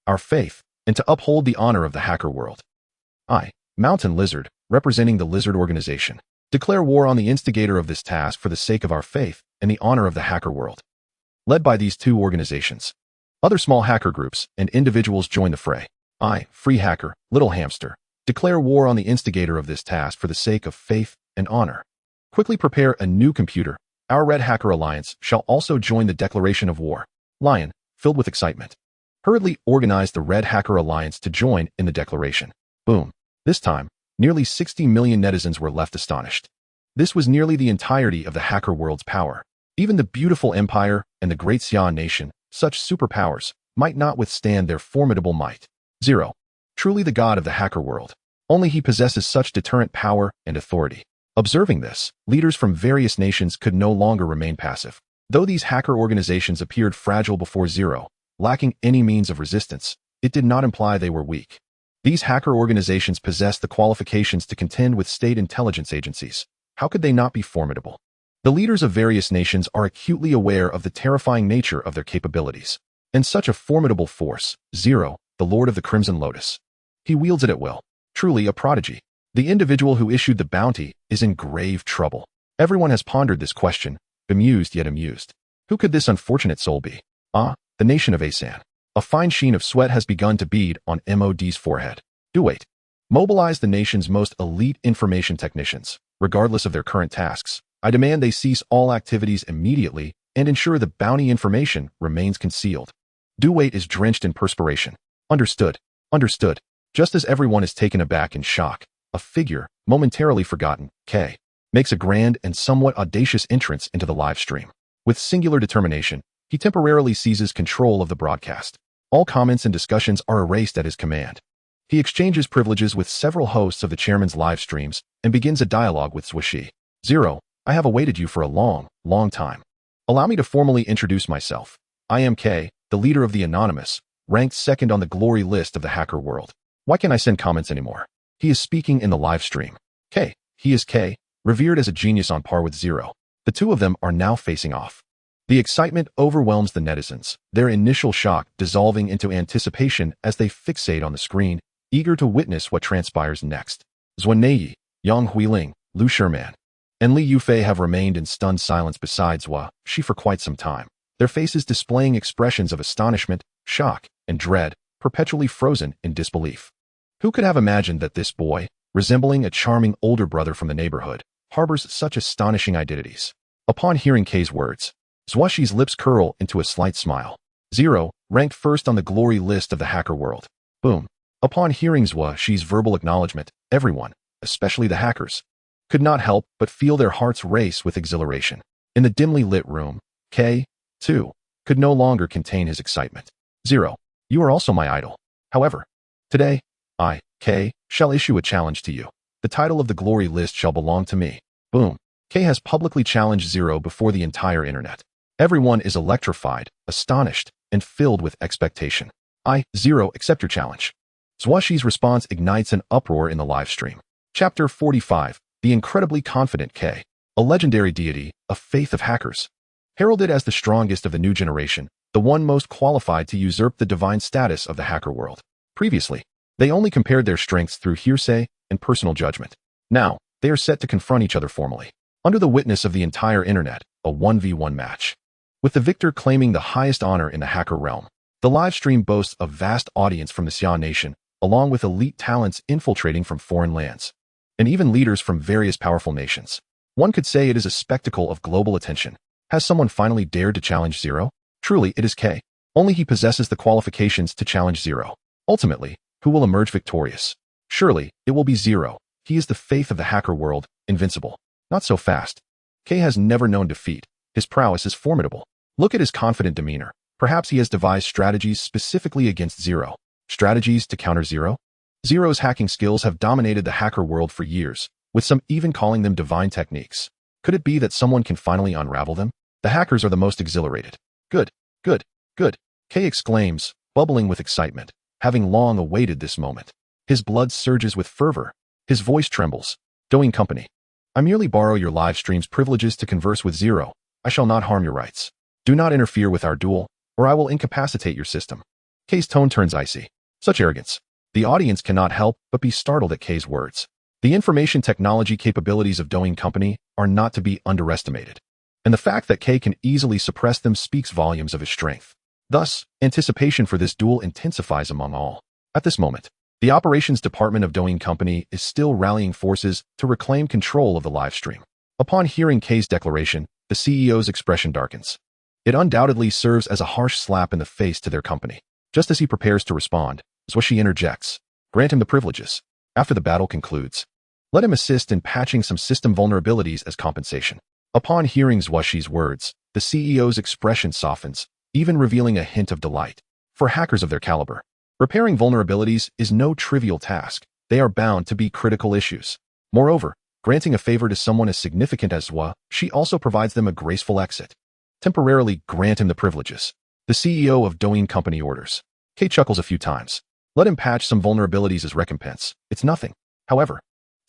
our faith, and to uphold the honor of the hacker world. I, Mountain Lizard, representing the Lizard organization, declare war on the instigator of this task for the sake of our faith and the honor of the hacker world. Led by these two organizations, other small hacker groups and individuals join the fray. I, Free Hacker, Little Hamster, declare war on the instigator of this task for the sake of faith and honor. Quickly prepare a new computer. Our Red Hacker Alliance shall also join the declaration of war. Lion, filled with excitement, hurriedly organized the Red Hacker Alliance to join in the declaration. Boom. This time, nearly 60 million netizens were left astonished. This was nearly the entirety of the hacker world's power. Even the beautiful Empire and the great Xi'an nation, such superpowers, might not withstand their formidable might. Zero. Truly the god of the hacker world. Only he possesses such deterrent power and authority. Observing this, leaders from various nations could no longer remain passive. Though these hacker organizations appeared fragile before Zero, lacking any means of resistance, it did not imply they were weak. These hacker organizations possessed the qualifications to contend with state intelligence agencies. How could they not be formidable? The leaders of various nations are acutely aware of the terrifying nature of their capabilities. And such a formidable force, Zero, the Lord of the Crimson Lotus. He wields it at will. Truly a prodigy. The individual who issued the bounty is in grave trouble. Everyone has pondered this question, bemused yet amused. Who could this unfortunate soul be? Ah, the nation of Asan. A fine sheen of sweat has begun to bead on MOD's forehead. Do wait. Mobilize the nation's most elite information technicians, regardless of their current tasks. I demand they cease all activities immediately and ensure the bounty information remains concealed. Duwait is drenched in perspiration. Understood. Understood. Just as everyone is taken aback in shock, a figure, momentarily forgotten, K, makes a grand and somewhat audacious entrance into the live stream. With singular determination, he temporarily seizes control of the broadcast. All comments and discussions are erased at his command. He exchanges privileges with several hosts of the chairman's live streams and begins a dialogue with Zuo Xi. Zero, I have awaited you for a long, long time. Allow me to formally introduce myself. I am K, the leader of the Anonymous, ranked second on the glory list of the hacker world. Why can't I send comments anymore? He is speaking in the live stream. K. He is K, revered as a genius on par with Zero. The two of them are now facing off. The excitement overwhelms the netizens, their initial shock dissolving into anticipation as they fixate on the screen, eager to witness what transpires next. Zuo Xi, Yang Huiling, Lu Sherman, and Li Yufei have remained in stunned silence beside Zuo Xi for quite some time, their faces displaying expressions of astonishment, shock, and dread, perpetually frozen in disbelief. Who could have imagined that this boy, resembling a charming older brother from the neighborhood, harbors such astonishing identities? Upon hearing K's words, Zuo Xi's lips curl into a slight smile. Zero, ranked first on the glory list of the hacker world. Boom. Upon hearing Zuo Xi's verbal acknowledgement, everyone, especially the hackers, could not help but feel their hearts race with exhilaration. In the dimly lit room, K, too, could no longer contain his excitement. Zero, you are also my idol. However, today, I, K, shall issue a challenge to you. The title of the glory list shall belong to me. Boom. K has publicly challenged Zero before the entire internet. Everyone is electrified, astonished, and filled with expectation. I, Zero, accept your challenge. Zuo Xi's response ignites an uproar in the live stream. Chapter 45, The Incredibly Confident K. A legendary deity, a faith of hackers. Heralded as the strongest of the new generation, the one most qualified to usurp the divine status of the hacker world. Previously, they only compared their strengths through hearsay and personal judgment. Now, they are set to confront each other formally, under the witness of the entire internet, a 1v1 match. With the victor claiming the highest honor in the hacker realm, the live stream boasts a vast audience from the Xia nation, along with elite talents infiltrating from foreign lands, and even leaders from various powerful nations. One could say it is a spectacle of global attention. Has someone finally dared to challenge Zero? Truly, it is K. Only he possesses the qualifications to challenge Zero. Ultimately, who will emerge victorious? Surely, it will be Zero. He is the faith of the hacker world, invincible. Not so fast. K has never known defeat. His prowess is formidable. Look at his confident demeanor. Perhaps he has devised strategies specifically against Zero. Strategies to counter Zero? Zero's hacking skills have dominated the hacker world for years, with some even calling them divine techniques. Could it be that someone can finally unravel them? The hackers are the most exhilarated. Good, good, good, K exclaims, bubbling with excitement, having long awaited this moment. His blood surges with fervor. His voice trembles. Doing company. I merely borrow your live stream's privileges to converse with Zero. I shall not harm your rights. Do not interfere with our duel, or I will incapacitate your system. K's tone turns icy. Such arrogance. The audience cannot help but be startled at K's words. The information technology capabilities of Doing Company are not to be underestimated, and the fact that K can easily suppress them speaks volumes of his strength. Thus, anticipation for this duel intensifies among all. At this moment, the operations department of Doing Company is still rallying forces to reclaim control of the live stream. Upon hearing K's declaration, the CEO's expression darkens. It undoubtedly serves as a harsh slap in the face to their company. Just as he prepares to respond, Zuo Xi interjects. Grant him the privileges. After the battle concludes, let him assist in patching some system vulnerabilities as compensation. Upon hearing Zuo Xi's words, the CEO's expression softens, even revealing a hint of delight. For hackers of their caliber, repairing vulnerabilities is no trivial task. They are bound to be critical issues. Moreover, granting a favor to someone as significant as Zuo Xi also provides them a graceful exit. Temporarily grant him the privileges. The CEO of Doing Company orders. K chuckles a few times. Let him patch some vulnerabilities as recompense. It's nothing. However,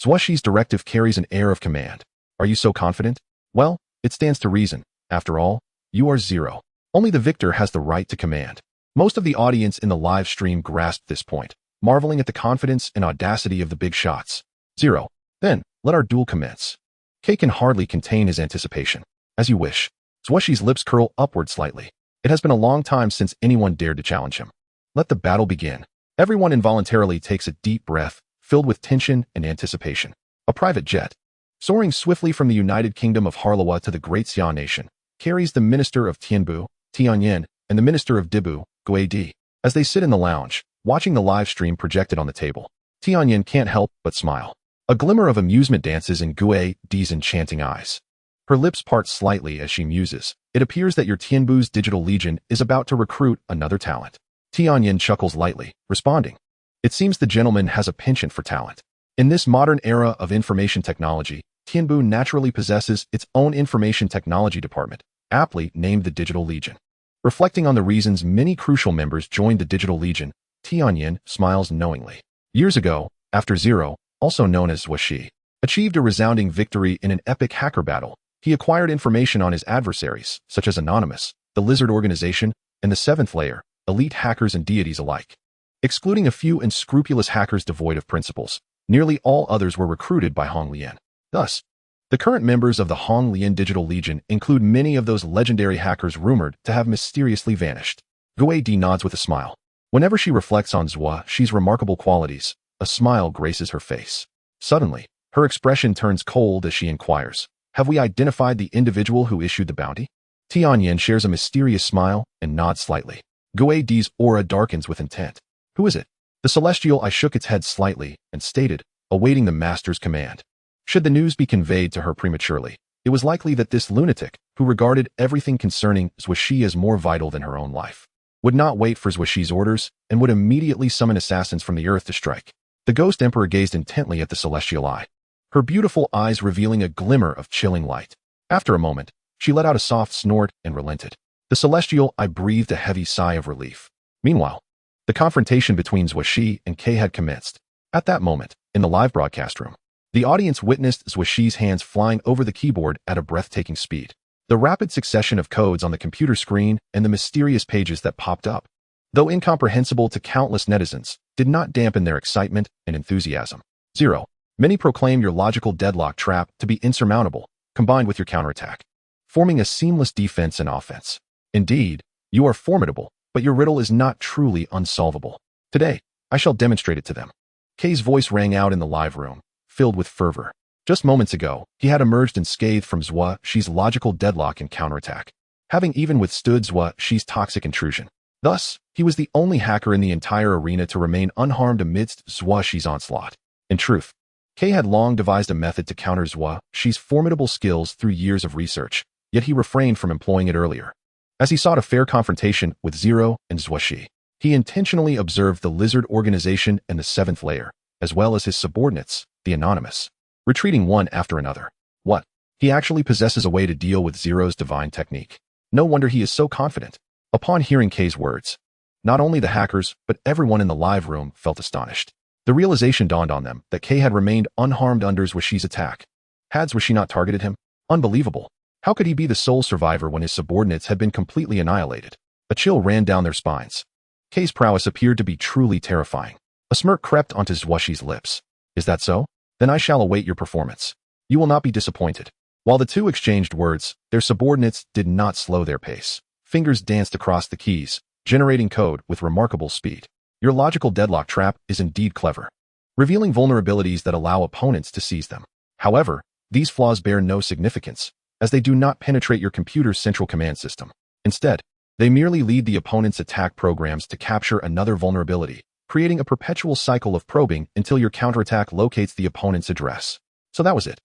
Zuo Xi's directive carries an air of command. Are you so confident? Well, it stands to reason. After all, you are Zero. Only the victor has the right to command. Most of the audience in the live stream grasped this point, marveling at the confidence and audacity of the big shots. Zero. Then, let our duel commence. K can hardly contain his anticipation. As you wish. Zuo Xi's lips curl upward slightly. It has been a long time since anyone dared to challenge him. Let the battle begin. Everyone involuntarily takes a deep breath, filled with tension and anticipation. A private jet, soaring swiftly from the United Kingdom of Harlawa to the Great Xia Nation, carries the Minister of Tianbu, Tianyin, and the Minister of Dibu, Guidi. As they sit in the lounge, watching the live stream projected on the table, Tianyin can't help but smile. A glimmer of amusement dances in Guidi's enchanting eyes. Her lips part slightly as she muses. It appears that your Tianbu's digital legion is about to recruit another talent. Tianyin chuckles lightly, responding. It seems the gentleman has a penchant for talent. In this modern era of information technology, Tianbu naturally possesses its own information technology department, aptly named the Digital Legion. Reflecting on the reasons many crucial members joined the Digital Legion, Tianyin smiles knowingly. Years ago, after Zero, also known as Zuo Xi, achieved a resounding victory in an epic hacker battle, he acquired information on his adversaries, such as Anonymous, the Lizard Organization, and the Seventh Layer, elite hackers and deities alike. Excluding a few unscrupulous hackers devoid of principles, nearly all others were recruited by Hong Lian. Thus, the current members of the Hong Lian Digital Legion include many of those legendary hackers rumored to have mysteriously vanished. Jade nods with a smile. Whenever she reflects on Zuo Xi's remarkable qualities, a smile graces her face. Suddenly, her expression turns cold as she inquires, "Have we identified the individual who issued the bounty?" Tianyin shares a mysterious smile and nods slightly. Jade's aura darkens with intent. "Who is it?" The Celestial Eye shook its head slightly and stated, awaiting the Master's command. Should the news be conveyed to her prematurely, it was likely that this lunatic, who regarded everything concerning Zuo Xi as more vital than her own life, would not wait for Zuo Xi's orders and would immediately summon assassins from the earth to strike. The Ghost Emperor gazed intently at the Celestial Eye, her beautiful eyes revealing a glimmer of chilling light. After a moment, she let out a soft snort and relented. The Celestial Eye breathed a heavy sigh of relief. Meanwhile, the confrontation between Zuo Xi and Kay had commenced. At that moment, in the live broadcast room, the audience witnessed Zuo Xi's hands flying over the keyboard at a breathtaking speed. The rapid succession of codes on the computer screen and the mysterious pages that popped up, though incomprehensible to countless netizens, did not dampen their excitement and enthusiasm. Zero. Many proclaim your logical deadlock trap to be insurmountable, combined with your counterattack, forming a seamless defense and offense. Indeed, you are formidable, but your riddle is not truly unsolvable. Today, I shall demonstrate it to them. Kay's voice rang out in the live room, filled with fervor. Just moments ago, he had emerged unscathed from Zuo Xi's logical deadlock and counterattack, having even withstood Zuo Xi's toxic intrusion. Thus, he was the only hacker in the entire arena to remain unharmed amidst Zuo Xi's onslaught. In truth, Kay had long devised a method to counter Zuo Xi's formidable skills through years of research, yet he refrained from employing it earlier. As he sought a fair confrontation with Zero and Zuo Xi, he intentionally observed the Lizard Organization and the Seventh Layer, as well as his subordinates, the Anonymous, retreating one after another. What? He actually possesses a way to deal with Zero's divine technique. No wonder he is so confident. Upon hearing Kay's words, not only the hackers, but everyone in the live room felt astonished. The realization dawned on them that Kay had remained unharmed under Zuo Xi's attack. Had Zuo Xi not targeted him? Unbelievable. How could he be the sole survivor when his subordinates had been completely annihilated? A chill ran down their spines. Kay's prowess appeared to be truly terrifying. A smirk crept onto Zuo Xi's lips. Is that so? Then I shall await your performance. You will not be disappointed. While the two exchanged words, their subordinates did not slow their pace. Fingers danced across the keys, generating code with remarkable speed. Your logical deadlock trap is indeed clever, revealing vulnerabilities that allow opponents to seize them. However, these flaws bear no significance, as they do not penetrate your computer's central command system. Instead, they merely lead the opponent's attack programs to capture another vulnerability, creating a perpetual cycle of probing until your counterattack locates the opponent's address. So that was it.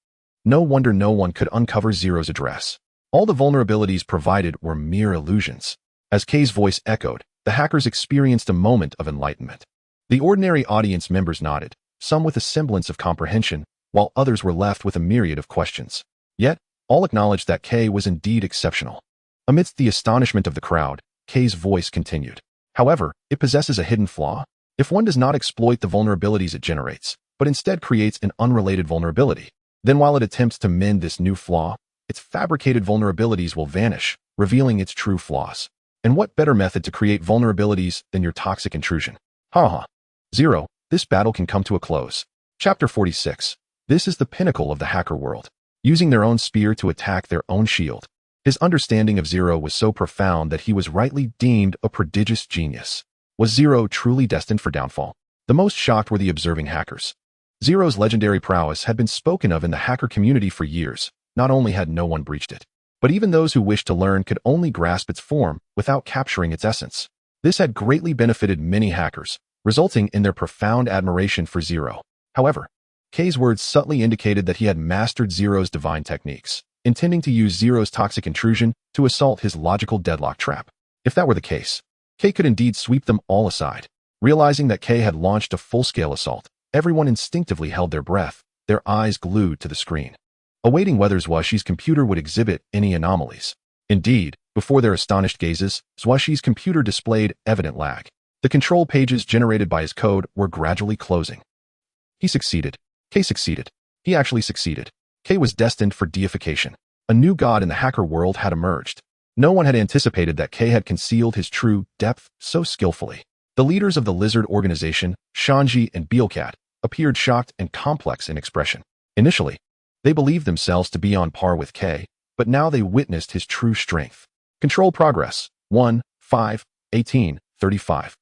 No wonder no one could uncover Zero's address. All the vulnerabilities provided were mere illusions. As Kay's voice echoed, the hackers experienced a moment of enlightenment. The ordinary audience members nodded, some with a semblance of comprehension, while others were left with a myriad of questions. Yet, all acknowledged that Kay was indeed exceptional. Amidst the astonishment of the crowd, Kay's voice continued. However, it possesses a hidden flaw. If one does not exploit the vulnerabilities it generates, but instead creates an unrelated vulnerability, then while it attempts to mend this new flaw, its fabricated vulnerabilities will vanish, revealing its true flaws. And what better method to create vulnerabilities than your toxic intrusion? Haha. Zero, this battle can come to a close. Chapter 46. This is the pinnacle of the hacker world. Using their own spear to attack their own shield. His understanding of Zero was so profound that he was rightly deemed a prodigious genius. Was Zero truly destined for downfall? The most shocked were the observing hackers. Zero's legendary prowess had been spoken of in the hacker community for years. Not only had no one breached it, but even those who wished to learn could only grasp its form without capturing its essence. This had greatly benefited many hackers, resulting in their profound admiration for Zero. However, Kay's words subtly indicated that he had mastered Zero's divine techniques, intending to use Zero's toxic intrusion to assault his logical deadlock trap. If that were the case, Kay could indeed sweep them all aside. Realizing that Kay had launched a full-scale assault, everyone instinctively held their breath, their eyes glued to the screen, awaiting whether Zuo Xi's computer would exhibit any anomalies. Indeed, before their astonished gazes, Zuo Xi's computer displayed evident lag. The control pages generated by his code were gradually closing. He succeeded. K succeeded. He actually succeeded. K was destined for deification. A new god in the hacker world had emerged. No one had anticipated that K had concealed his true depth so skillfully. The leaders of the lizard organization, Shanji and Beelcat, appeared shocked and complex in expression. Initially, they believed themselves to be on par with K, but now they witnessed his true strength. Control progress, 1, 5, 18, 35.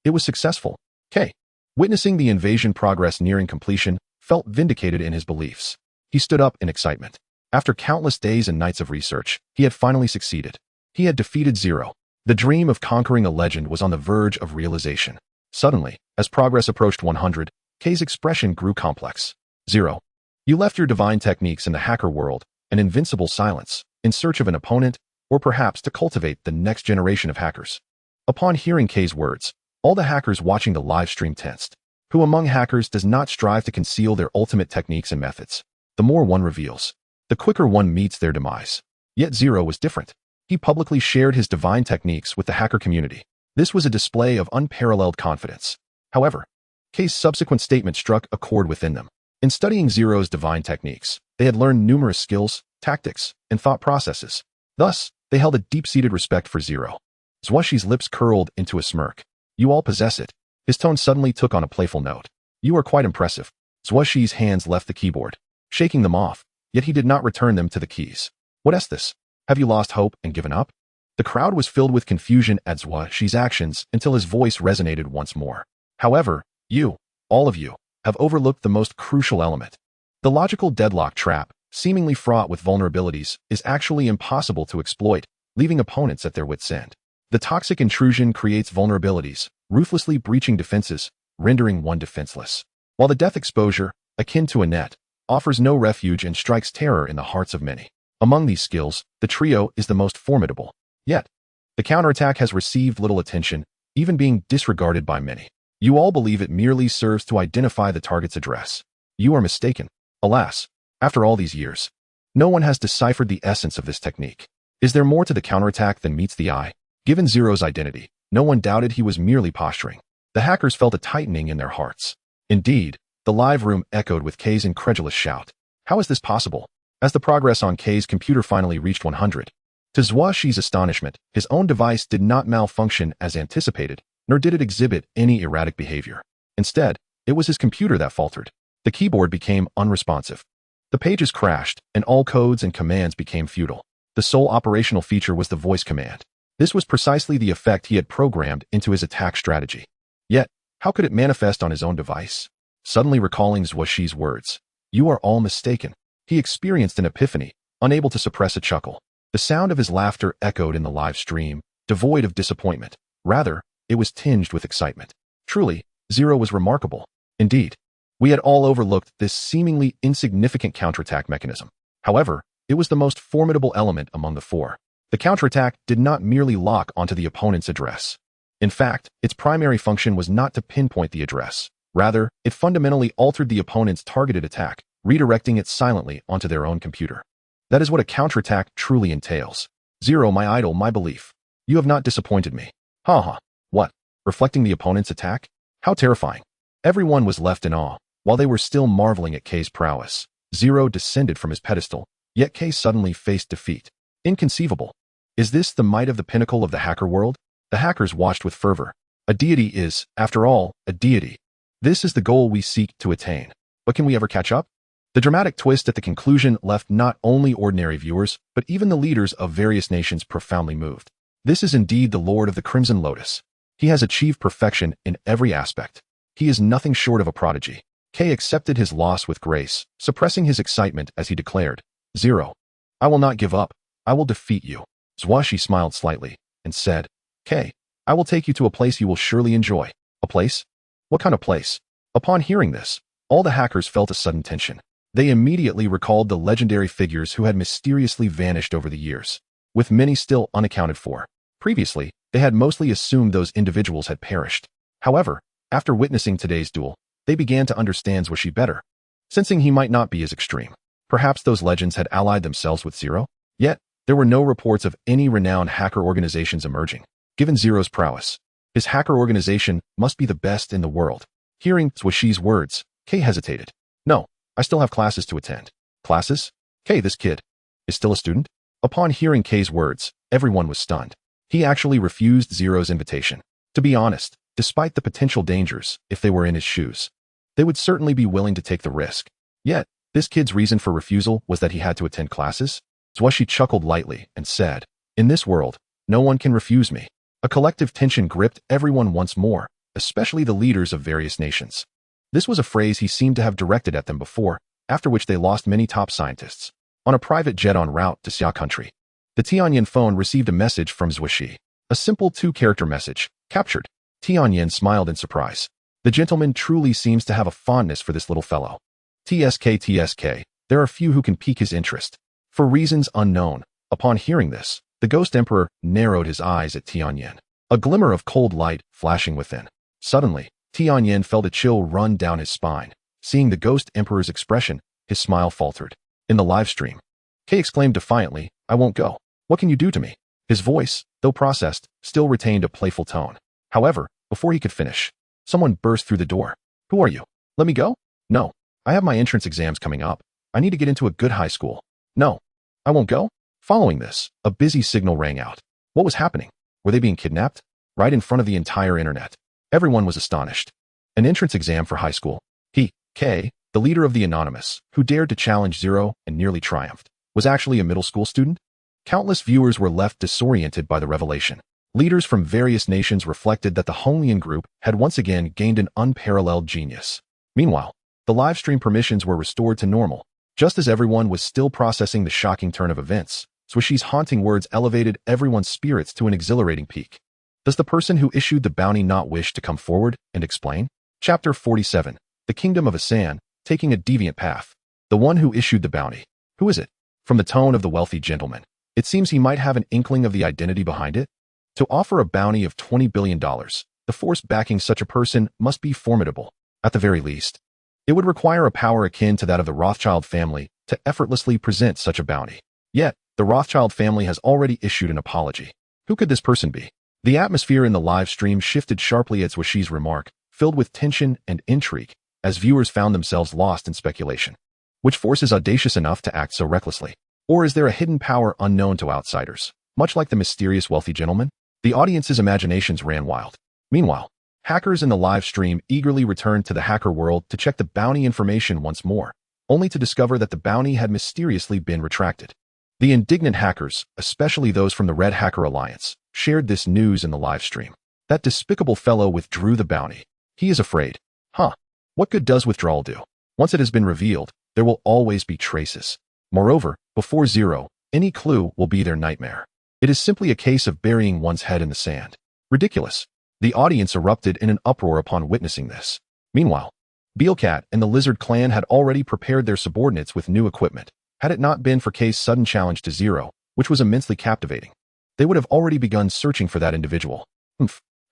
It was successful. K, witnessing the invasion progress nearing completion, felt vindicated in his beliefs. He stood up in excitement. After countless days and nights of research, he had finally succeeded. He had defeated Zero. The dream of conquering a legend was on the verge of realization. Suddenly, as progress approached 100, K's expression grew complex. Zero. You left your divine techniques in the hacker world, an invincible silence, in search of an opponent, or perhaps to cultivate the next generation of hackers. Upon hearing K's words, all the hackers watching the live stream tensed. Who among hackers does not strive to conceal their ultimate techniques and methods? The more one reveals, the quicker one meets their demise. Yet Zero was different. He publicly shared his divine techniques with the hacker community. This was a display of unparalleled confidence. However, K's subsequent statement struck a chord within them. In studying Zero's divine techniques, they had learned numerous skills, tactics, and thought processes. Thus, they held a deep-seated respect for Zero. Zuo Xi's lips curled into a smirk. You all possess it. His tone suddenly took on a playful note. You are quite impressive. Zuo Xi's hands left the keyboard, shaking them off, yet he did not return them to the keys. What is this? Have you lost hope and given up? The crowd was filled with confusion at Zuo Xi's actions until his voice resonated once more. However, you, all of you, have overlooked the most crucial element. The logical deadlock trap, seemingly fraught with vulnerabilities, is actually impossible to exploit, leaving opponents at their wits' end. The toxic intrusion creates vulnerabilities, ruthlessly breaching defenses, rendering one defenseless. While the death exposure, akin to a net, offers no refuge and strikes terror in the hearts of many. Among these skills, the trio is the most formidable. Yet, the counterattack has received little attention, even being disregarded by many. You all believe it merely serves to identify the target's address. You are mistaken. Alas, after all these years, no one has deciphered the essence of this technique. Is there more to the counterattack than meets the eye? Given Zero's identity, no one doubted he was merely posturing. The hackers felt a tightening in their hearts. Indeed, the live room echoed with K's incredulous shout. How is this possible? As the progress on K's computer finally reached 100. To Zuo Xi's astonishment, his own device did not malfunction as anticipated, nor did it exhibit any erratic behavior. Instead, it was his computer that faltered. The keyboard became unresponsive. The pages crashed, and all codes and commands became futile. The sole operational feature was the voice command. This was precisely the effect he had programmed into his attack strategy. Yet, how could it manifest on his own device? Suddenly recalling Zuo Xi's words, "You are all mistaken," he experienced an epiphany, unable to suppress a chuckle. The sound of his laughter echoed in the live stream, devoid of disappointment. Rather, it was tinged with excitement. Truly, Zero was remarkable. Indeed, we had all overlooked this seemingly insignificant counterattack mechanism. However, it was the most formidable element among the four. The counterattack did not merely lock onto the opponent's address. In fact, its primary function was not to pinpoint the address. Rather, it fundamentally altered the opponent's targeted attack, redirecting it silently onto their own computer. That is what a counterattack truly entails. Zero, my idol, my belief. You have not disappointed me. Ha. What? Reflecting the opponent's attack? How terrifying. Everyone was left in awe. While they were still marveling at K's prowess, Zero descended from his pedestal, yet K suddenly faced defeat. Inconceivable. Is this the might of the pinnacle of the hacker world? The hackers watched with fervor. A deity is, after all, a deity. This is the goal we seek to attain. But can we ever catch up? The dramatic twist at the conclusion left not only ordinary viewers, but even the leaders of various nations profoundly moved. This is indeed the Lord of the Crimson Lotus. He has achieved perfection in every aspect. He is nothing short of a prodigy. K accepted his loss with grace, suppressing his excitement as he declared, "Zero. I will not give up. I will defeat you." Zuo Xi smiled slightly and said, "K, I will take you to a place you will surely enjoy." A place? What kind of place? Upon hearing this, all the hackers felt a sudden tension. They immediately recalled the legendary figures who had mysteriously vanished over the years, with many still unaccounted for. Previously, they had mostly assumed those individuals had perished. However, after witnessing today's duel, they began to understand Zuo Xi better, sensing he might not be as extreme. Perhaps those legends had allied themselves with Zero? Yet, There were no reports of any renowned hacker organizations emerging. Given Zero's prowess, his hacker organization must be the best in the world. Hearing Zuo Xi's words, Kay hesitated. No, I still have classes to attend. Classes? Kay, this kid is still a student? Upon hearing Kay's words, everyone was stunned. He actually refused Zero's invitation. To be honest, despite the potential dangers, if they were in his shoes, they would certainly be willing to take the risk. Yet, this kid's reason for refusal was that he had to attend classes? Zuo Xi chuckled lightly and said, in this world, no one can refuse me. A collective tension gripped everyone once more, especially the leaders of various nations. This was a phrase he seemed to have directed at them before, after which they lost many top scientists. On a private jet en route to Xia country, the Tianyan phone received a message from Zuo Xi. A simple 2-character message. Captured. Tianyan smiled in surprise. The gentleman truly seems to have a fondness for this little fellow. TSK, there are few who can pique his interest. For reasons unknown, upon hearing this, the Ghost Emperor narrowed his eyes at Tianyan, a glimmer of cold light flashing within. Suddenly, Tianyan felt a chill run down his spine. Seeing the Ghost Emperor's expression, his smile faltered. In the live stream, Kay exclaimed defiantly, I won't go. What can you do to me? His voice, though processed, still retained a playful tone. However, before he could finish, someone burst through the door. Who are you? Let me go? No. I have my entrance exams coming up. I need to get into a good high school. No. I won't go? Following this, a busy signal rang out. What was happening? Were they being kidnapped? Right in front of the entire internet. Everyone was astonished. An entrance exam for high school. He, Kay, the leader of the Anonymous, who dared to challenge Zero and nearly triumphed, was actually a middle school student? Countless viewers were left disoriented by the revelation. Leaders from various nations reflected that the Honglian group had once again gained an unparalleled genius. Meanwhile, the live stream permissions were restored to normal. Just as everyone was still processing the shocking turn of events, Zuo Xi's haunting words elevated everyone's spirits to an exhilarating peak. Does the person who issued the bounty not wish to come forward and explain? Chapter 47. The Kingdom of Asan, taking a deviant path. The one who issued the bounty. Who is it? From the tone of the wealthy gentleman, it seems he might have an inkling of the identity behind it. To offer a bounty of $20 billion, the force backing such a person must be formidable. At the very least, it would require a power akin to that of the Rothschild family to effortlessly present such a bounty. Yet, the Rothschild family has already issued an apology. Who could this person be? The atmosphere in the live stream shifted sharply at Zuo Xi's remark, filled with tension and intrigue, as viewers found themselves lost in speculation. Which force is audacious enough to act so recklessly? Or is there a hidden power unknown to outsiders? Much like the mysterious wealthy gentleman, the audience's imaginations ran wild. Meanwhile, hackers in the live stream eagerly returned to the hacker world to check the bounty information once more, only to discover that the bounty had mysteriously been retracted. The indignant hackers, especially those from the Red Hacker Alliance, shared this news in the live stream. That despicable fellow withdrew the bounty. He is afraid. Huh. What good does withdrawal do? Once it has been revealed, there will always be traces. Moreover, before Zero, any clue will be their nightmare. It is simply a case of burying one's head in the sand. Ridiculous. The audience erupted in an uproar upon witnessing this. Meanwhile, Beelcat and the Lizard Clan had already prepared their subordinates with new equipment. Had it not been for Kay's sudden challenge to Zero, which was immensely captivating, they would have already begun searching for that individual.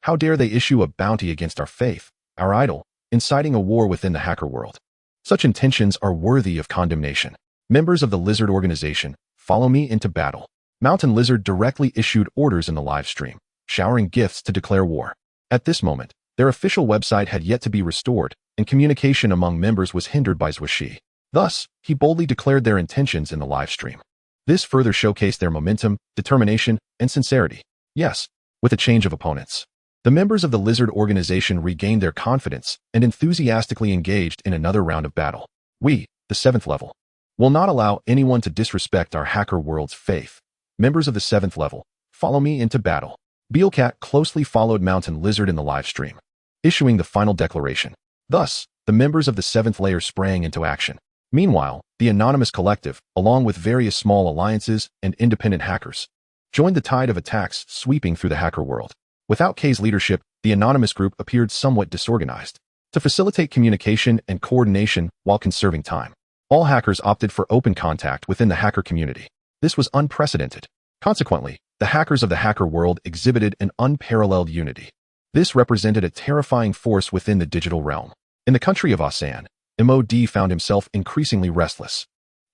How dare they issue a bounty against our faith, our idol, inciting a war within the hacker world? Such intentions are worthy of condemnation. Members of the Lizard organization, follow me into battle. Mountain Lizard directly issued orders in the live stream, showering gifts to declare war. At this moment, their official website had yet to be restored, and communication among members was hindered by Zuo Xi. Thus, he boldly declared their intentions in the live stream. This further showcased their momentum, determination, and sincerity. Yes, with a change of opponents. The members of the Lizard organization regained their confidence and enthusiastically engaged in another round of battle. We, the 7th level, will not allow anyone to disrespect our hacker world's faith. Members of the 7th level, follow me into battle. Beelcat closely followed Mountain Lizard in the live stream, issuing the final declaration. Thus, the members of the 7th layer sprang into action. Meanwhile, the Anonymous Collective, along with various small alliances and independent hackers, joined the tide of attacks sweeping through the hacker world. Without Kay's leadership, the Anonymous group appeared somewhat disorganized. To facilitate communication and coordination while conserving time, all hackers opted for open contact within the hacker community. This was unprecedented. Consequently, the hackers of the hacker world exhibited an unparalleled unity. This represented a terrifying force within the digital realm. In the country of Asan, MOD found himself increasingly restless.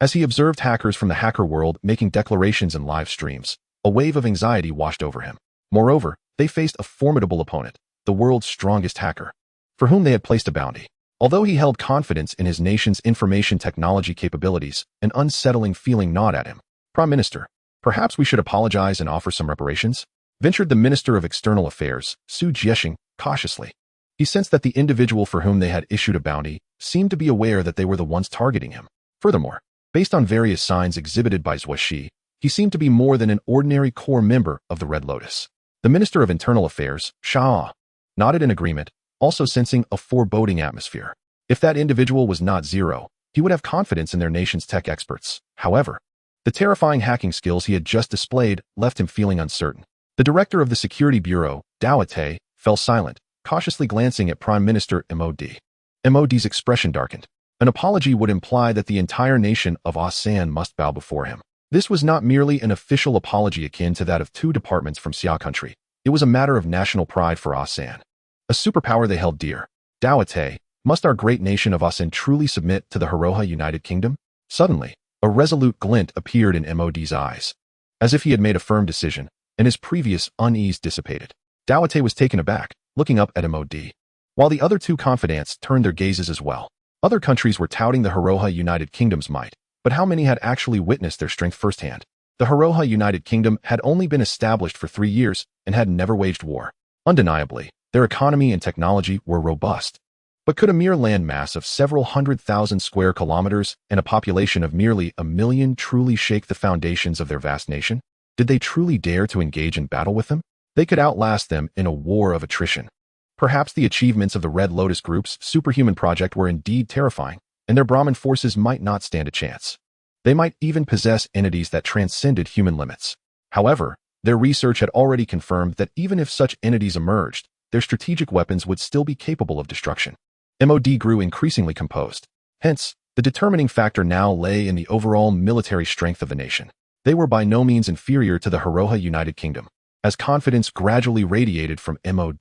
As he observed hackers from the hacker world making declarations and live streams, a wave of anxiety washed over him. Moreover, they faced a formidable opponent, the world's strongest hacker, for whom they had placed a bounty. Although he held confidence in his nation's information technology capabilities, an unsettling feeling gnawed at him. Prime Minister, perhaps we should apologize and offer some reparations? Ventured the Minister of External Affairs, Zuo Xi, cautiously. He sensed that the individual for whom they had issued a bounty seemed to be aware that they were the ones targeting him. Furthermore, based on various signs exhibited by Zuo Xi, he seemed to be more than an ordinary core member of the Red Lotus. The Minister of Internal Affairs, Shah, nodded in agreement, also sensing a foreboding atmosphere. If that individual was not Zero, he would have confidence in their nation's tech experts. However, the terrifying hacking skills he had just displayed left him feeling uncertain. The director of the Security Bureau, Jade, fell silent, cautiously glancing at Prime Minister Mod. Mod's expression darkened. An apology would imply that the entire nation of Asan must bow before him. This was not merely an official apology akin to that of two departments from Xia country. It was a matter of national pride for Asan, a superpower they held dear. Jade, must our great nation of Asan truly submit to the Haroha United Kingdom? Suddenly, a resolute glint appeared in Mod's eyes, as if he had made a firm decision, and his previous unease dissipated. Jade was taken aback, looking up at Mod, while the other two confidants turned their gazes as well. Other countries were touting the Haroha United Kingdom's might, but how many had actually witnessed their strength firsthand? The Haroha United Kingdom had only been established for 3 years and had never waged war. Undeniably, their economy and technology were robust. But could a mere landmass of several 100,000 square kilometers and a population of merely 1 million truly shake the foundations of their vast nation? Did they truly dare to engage in battle with them? They could outlast them in a war of attrition. Perhaps the achievements of the Red Lotus Group's superhuman project were indeed terrifying, and their Brahmin forces might not stand a chance. They might even possess entities that transcended human limits. However, their research had already confirmed that even if such entities emerged, their strategic weapons would still be capable of destruction. Mod grew increasingly composed. Hence, the determining factor now lay in the overall military strength of the nation. They were by no means inferior to the Haroha United Kingdom. As confidence gradually radiated from Mod,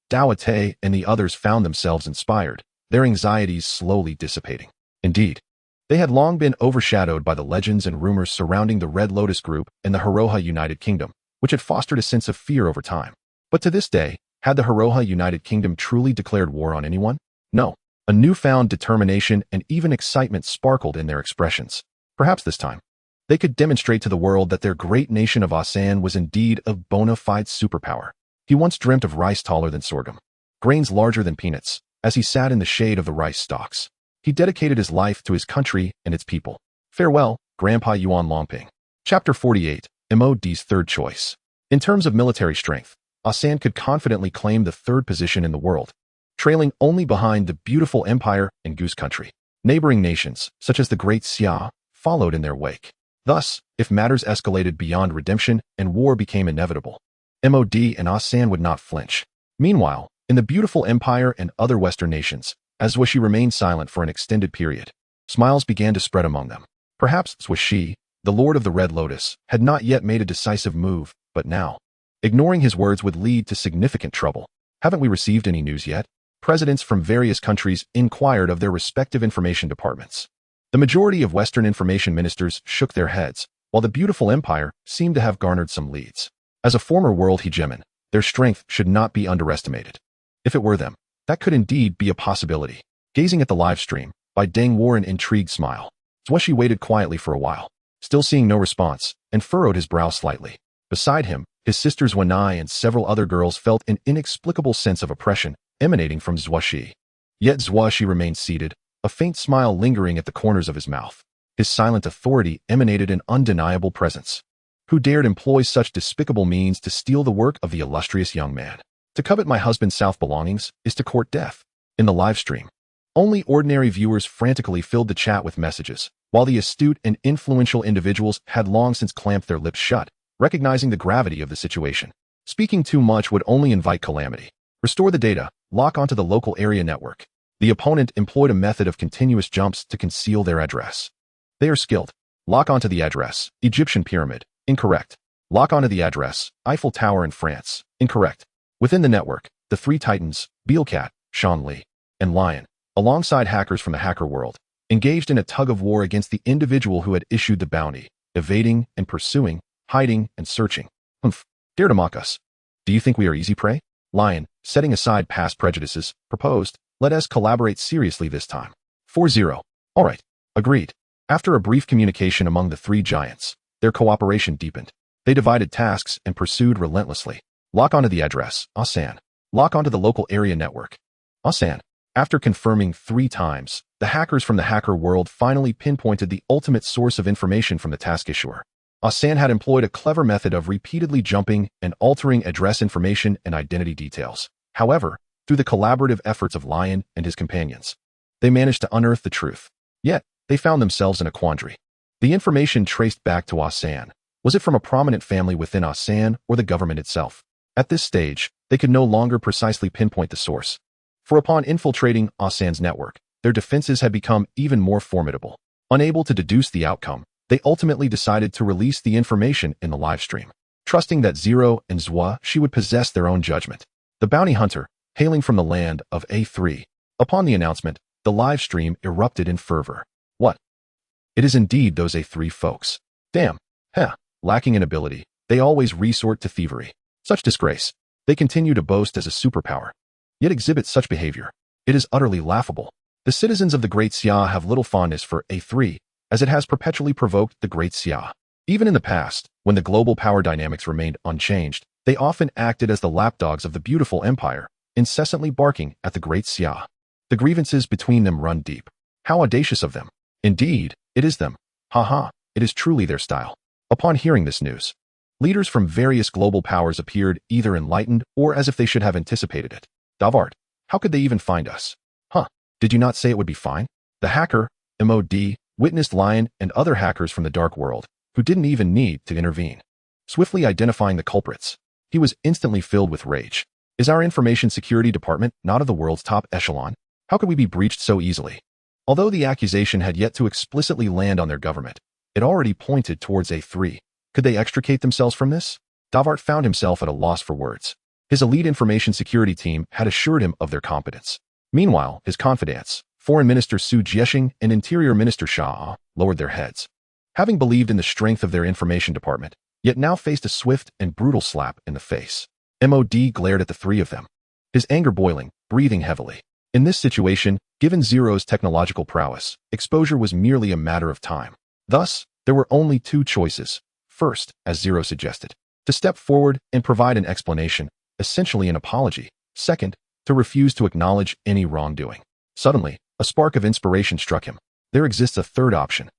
Jade and the others found themselves inspired, their anxieties slowly dissipating. Indeed, they had long been overshadowed by the legends and rumors surrounding the Red Lotus Group and the Haroha United Kingdom, which had fostered a sense of fear over time. But to this day, had the Haroha United Kingdom truly declared war on anyone? No. A newfound determination and even excitement sparkled in their expressions. Perhaps this time, they could demonstrate to the world that their great nation of Asan was indeed a bona fide superpower. He once dreamt of rice taller than sorghum, grains larger than peanuts. As he sat in the shade of the rice stalks, he dedicated his life to his country and its people. Farewell, Grandpa Yuan Longping. Chapter 48, Mod's third choice. In terms of military strength, Asan could confidently claim the third position in the world, trailing only behind the beautiful Empire and Goose Country. Neighboring nations, such as the Great Xia, followed in their wake. Thus, if matters escalated beyond redemption and war became inevitable, Mod and Asan would not flinch. Meanwhile, in the beautiful Empire and other Western nations, as Zuo Xi remained silent for an extended period, smiles began to spread among them. Perhaps Zuo Xi, the Lord of the Red Lotus, had not yet made a decisive move, but now, ignoring his words would lead to significant trouble. Haven't we received any news yet? Presidents from various countries inquired of their respective information departments. The majority of Western information ministers shook their heads, while the beautiful Empire seemed to have garnered some leads. As a former world hegemon, their strength should not be underestimated. If it were them, that could indeed be a possibility. Gazing at the live stream, Bai Deng wore an intrigued smile. Zuo Xi waited quietly for a while, still seeing no response, and furrowed his brow slightly. Beside him, his sisters Wenai and several other girls felt an inexplicable sense of oppression emanating from Zuo Xi. Yet Zuo Xi remained seated, a faint smile lingering at the corners of his mouth. His silent authority emanated an undeniable presence. Who dared employ such despicable means to steal the work of the illustrious young man? To covet my husband's South belongings is to court death. In the live stream, only ordinary viewers frantically filled the chat with messages, while the astute and influential individuals had long since clamped their lips shut, recognizing the gravity of the situation. Speaking too much would only invite calamity. Restore the data, lock onto the local area network. The opponent employed a method of continuous jumps to conceal their address. They are skilled. Lock onto the address, Egyptian pyramid. Incorrect. Lock onto the address, Eiffel Tower in France. Incorrect. Within the network, the three titans, Beelcat, Shan Li, and Lion, alongside hackers from the hacker world, engaged in a tug-of-war against the individual who had issued the bounty, evading and pursuing, hiding and searching. Dare to mock us. Do you think we are easy prey? Lion, setting aside past prejudices, proposed, let us collaborate seriously this time. 4-0. All right. Agreed. After a brief communication among the three giants, their cooperation deepened. They divided tasks and pursued relentlessly. Lock onto the address, Asan. Lock onto the local area network. Asan. After confirming 3 times, the hackers from the hacker world finally pinpointed the ultimate source of information from the task issuer. Asan had employed a clever method of repeatedly jumping and altering address information and identity details. However, through the collaborative efforts of Lion and his companions, they managed to unearth the truth. Yet, they found themselves in a quandary. The information traced back to Asan. Was it from a prominent family within Asan or the government itself? At this stage, they could no longer precisely pinpoint the source. For upon infiltrating Asan's network, their defenses had become even more formidable. Unable to deduce the outcome, they ultimately decided to release the information in the livestream, trusting that Zero and Zuo Xi would possess their own judgment. The bounty hunter, hailing from the land of A3. Upon the announcement, the livestream erupted in fervor. What? It is indeed those A3 folks. Damn. Lacking in ability, they always resort to thievery. Such disgrace. They continue to boast as a superpower, yet exhibit such behavior. It is utterly laughable. The citizens of the Great Xia have little fondness for A3, as it has perpetually provoked the Great Xia. Even in the past, when the global power dynamics remained unchanged, they often acted as the lapdogs of the beautiful empire, incessantly barking at the Great Xia. The grievances between them run deep. How audacious of them. Indeed, it is them. It is truly their style. Upon hearing this news, leaders from various global powers appeared either enlightened or as if they should have anticipated it. Davart, how could they even find us? Did you not say it would be fine? The hacker, MOD, witnessed Lion and other hackers from the dark world, who didn't even need to intervene. Swiftly identifying the culprits, he was instantly filled with rage. Is our information security department not of the world's top echelon? How could we be breached so easily? Although the accusation had yet to explicitly land on their government, it already pointed towards A3. Could they extricate themselves from this? Davart found himself at a loss for words. His elite information security team had assured him of their competence. Meanwhile, his confidants, Foreign Minister Su Jiexing and Interior Minister Sha, lowered their heads. Having believed in the strength of their information department, yet now faced a swift and brutal slap in the face. MOD glared at the three of them, his anger boiling, breathing heavily. In this situation, given Zero's technological prowess, exposure was merely a matter of time. Thus, there were only 2 choices. First, as Zero suggested, to step forward and provide an explanation, essentially an apology. Second, to refuse to acknowledge any wrongdoing. Suddenly, a spark of inspiration struck him. There exists a third option.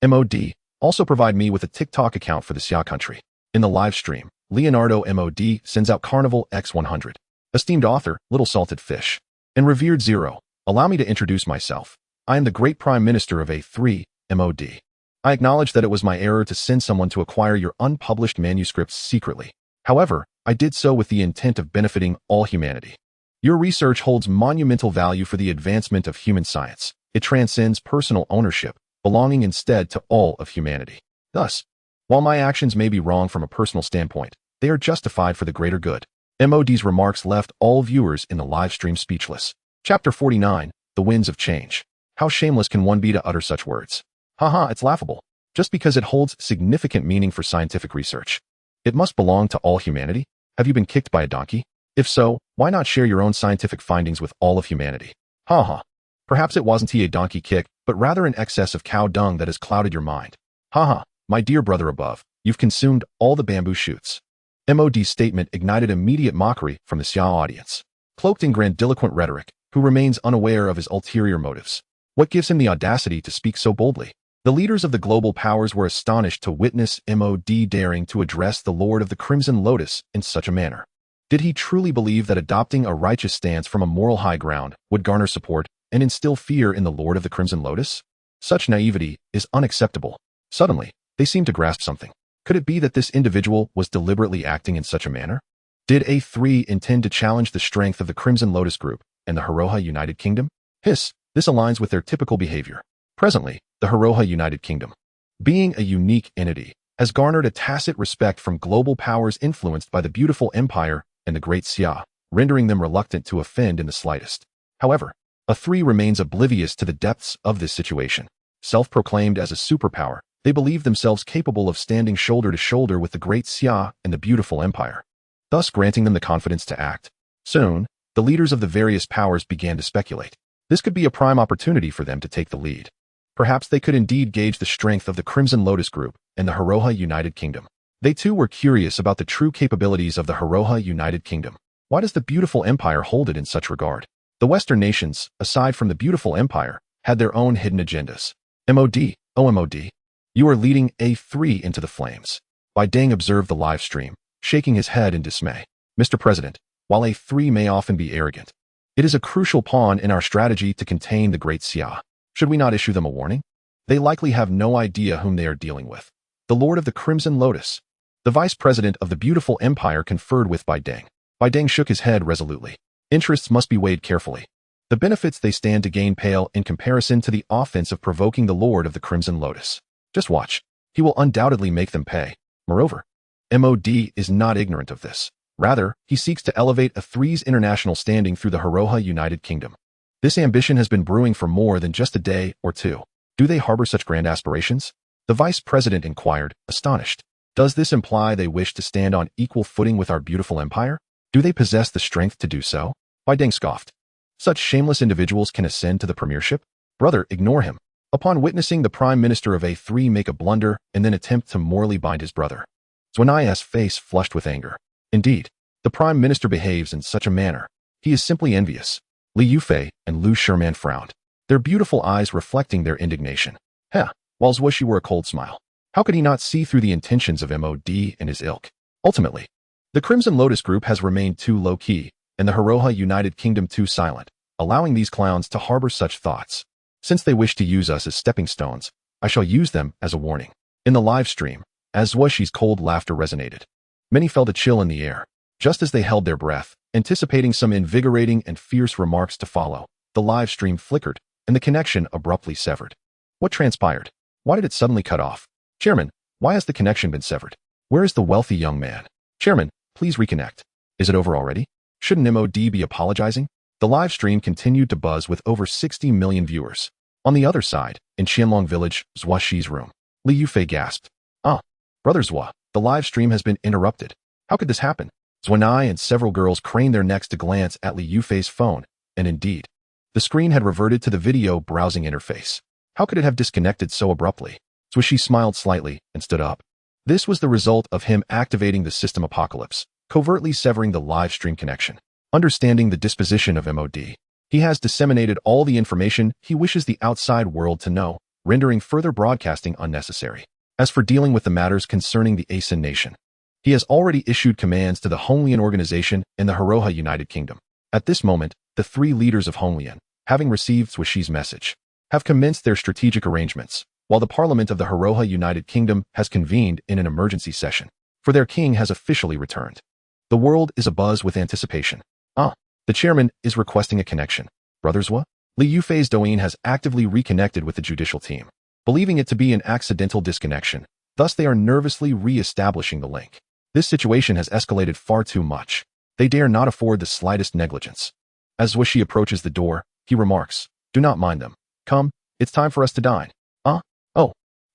MOD, also provide me with a TikTok account for the Xia country. In the live stream, Leonardo MOD sends out Carnival X100. Esteemed author, Little Salted Fish. And revered Zero, allow me to introduce myself. I am the great Prime Minister of A3, MOD. I acknowledge that it was my error to send someone to acquire your unpublished manuscripts secretly. However, I did so with the intent of benefiting all humanity. Your research holds monumental value for the advancement of human science. It transcends personal ownership, belonging instead to all of humanity. Thus, while my actions may be wrong from a personal standpoint, they are justified for the greater good. MOD's remarks left all viewers in the live stream speechless. Chapter 49, The Winds of Change. How shameless can one be to utter such words? It's laughable. Just because it holds significant meaning for scientific research. It must belong to all humanity? Have you been kicked by a donkey? If so, why not share your own scientific findings with all of humanity? Perhaps it wasn't a donkey kick, but rather an excess of cow dung that has clouded your mind. My dear brother above, you've consumed all the bamboo shoots. MOD's statement ignited immediate mockery from the Xia audience, cloaked in grandiloquent rhetoric, who remains unaware of his ulterior motives. What gives him the audacity to speak so boldly? The leaders of the global powers were astonished to witness MOD daring to address the Lord of the Crimson Lotus in such a manner. Did he truly believe that adopting a righteous stance from a moral high ground would garner support and instill fear in the Lord of the Crimson Lotus? Such naivety is unacceptable. Suddenly, they seemed to grasp something. Could it be that this individual was deliberately acting in such a manner? Did A3 intend to challenge the strength of the Crimson Lotus Group and the Hiroha United Kingdom? This aligns with their typical behavior. Presently, the Hiroha United Kingdom, being a unique entity, has garnered a tacit respect from global powers influenced by the beautiful empire and the Great Xia, rendering them reluctant to offend in the slightest. However, A 3 remains oblivious to the depths of this situation. Self-proclaimed as a superpower, they believe themselves capable of standing shoulder to shoulder with the great Xia and the beautiful empire, thus granting them the confidence to act. Soon, the leaders of the various powers began to speculate. This could be a prime opportunity for them to take the lead. Perhaps they could indeed gauge the strength of the Crimson Lotus Group and the Hiroha United Kingdom. They too were curious about the true capabilities of the Hiroha United Kingdom. Why does the beautiful empire hold it in such regard? The Western nations, aside from the beautiful empire, had their own hidden agendas. MOD, OMOD. You are leading A3 into the flames. Bai Deng observed the live stream, shaking his head in dismay. Mr. President, while A3 may often be arrogant, it is a crucial pawn in our strategy to contain the great Xia. Should we not issue them a warning? They likely have no idea whom they are dealing with. The Lord of the Crimson Lotus. The Vice President of the beautiful empire conferred with Bai Deng. Bai Deng shook his head resolutely. Interests must be weighed carefully. The benefits they stand to gain pale in comparison to the offense of provoking the Lord of the Crimson Lotus. Just watch. He will undoubtedly make them pay. Moreover, MOD is not ignorant of this. Rather, he seeks to elevate A3's international standing through the Hiroha United Kingdom. This ambition has been brewing for more than just a day or two. Do they harbor such grand aspirations? The Vice President inquired, astonished. Does this imply they wish to stand on equal footing with our beautiful empire? Do they possess the strength to do so? Bai Deng scoffed. Such shameless individuals can ascend to the premiership? Brother, ignore him. Upon witnessing the Prime Minister of A3 make a blunder and then attempt to morally bind his brother, Zuo Xi's face flushed with anger. Indeed, the Prime Minister behaves in such a manner. He is simply envious. Li Yufei and Lu Sherman frowned, their beautiful eyes reflecting their indignation. While Zuo Xi wore a cold smile. How could he not see through the intentions of MOD and his ilk? Ultimately, the Crimson Lotus Group has remained too low-key, and the Hiroha United Kingdom too silent, allowing these clowns to harbor such thoughts. Since they wish to use us as stepping stones, I shall use them as a warning. In the live stream, as Zuo Xi's cold laughter resonated, many felt a chill in the air. Just as they held their breath, anticipating some invigorating and fierce remarks to follow, the live stream flickered, and the connection abruptly severed. What transpired? Why did it suddenly cut off? Chairman, why has the connection been severed? Where is the wealthy young man? Chairman, please reconnect. Is it over already? Shouldn't MOD be apologizing? The live stream continued to buzz with over 60 million viewers. On the other side, in Qianlong Village, Zuo Xi's room, Li Yufei gasped. Brother Zuo, the live stream has been interrupted. How could this happen? Zuo and several girls craned their necks to glance at Li Yufei's phone, and indeed, the screen had reverted to the video browsing interface. How could it have disconnected so abruptly? Zuo Xi smiled slightly and stood up. This was the result of him activating the system apocalypse, covertly severing the live stream connection. Understanding the disposition of MOD, he has disseminated all the information he wishes the outside world to know, rendering further broadcasting unnecessary. As for dealing with the matters concerning the ASEAN nation, he has already issued commands to the Honglian organization and the Hiroha United Kingdom. At this moment, the 3 leaders of Honglian, having received Zuo Xi's message, have commenced their strategic arrangements, while the Parliament of the Hiroha United Kingdom has convened in an emergency session, for their king has officially returned. The world is abuzz with anticipation. The chairman is requesting a connection. Brother Zuo? Li Yufei's Douyin has actively reconnected with the judicial team, believing it to be an accidental disconnection. Thus they are nervously re-establishing the link. This situation has escalated far too much. They dare not afford the slightest negligence. As Zuo Xi approaches the door, he remarks, do not mind them. Come, it's time for us to dine.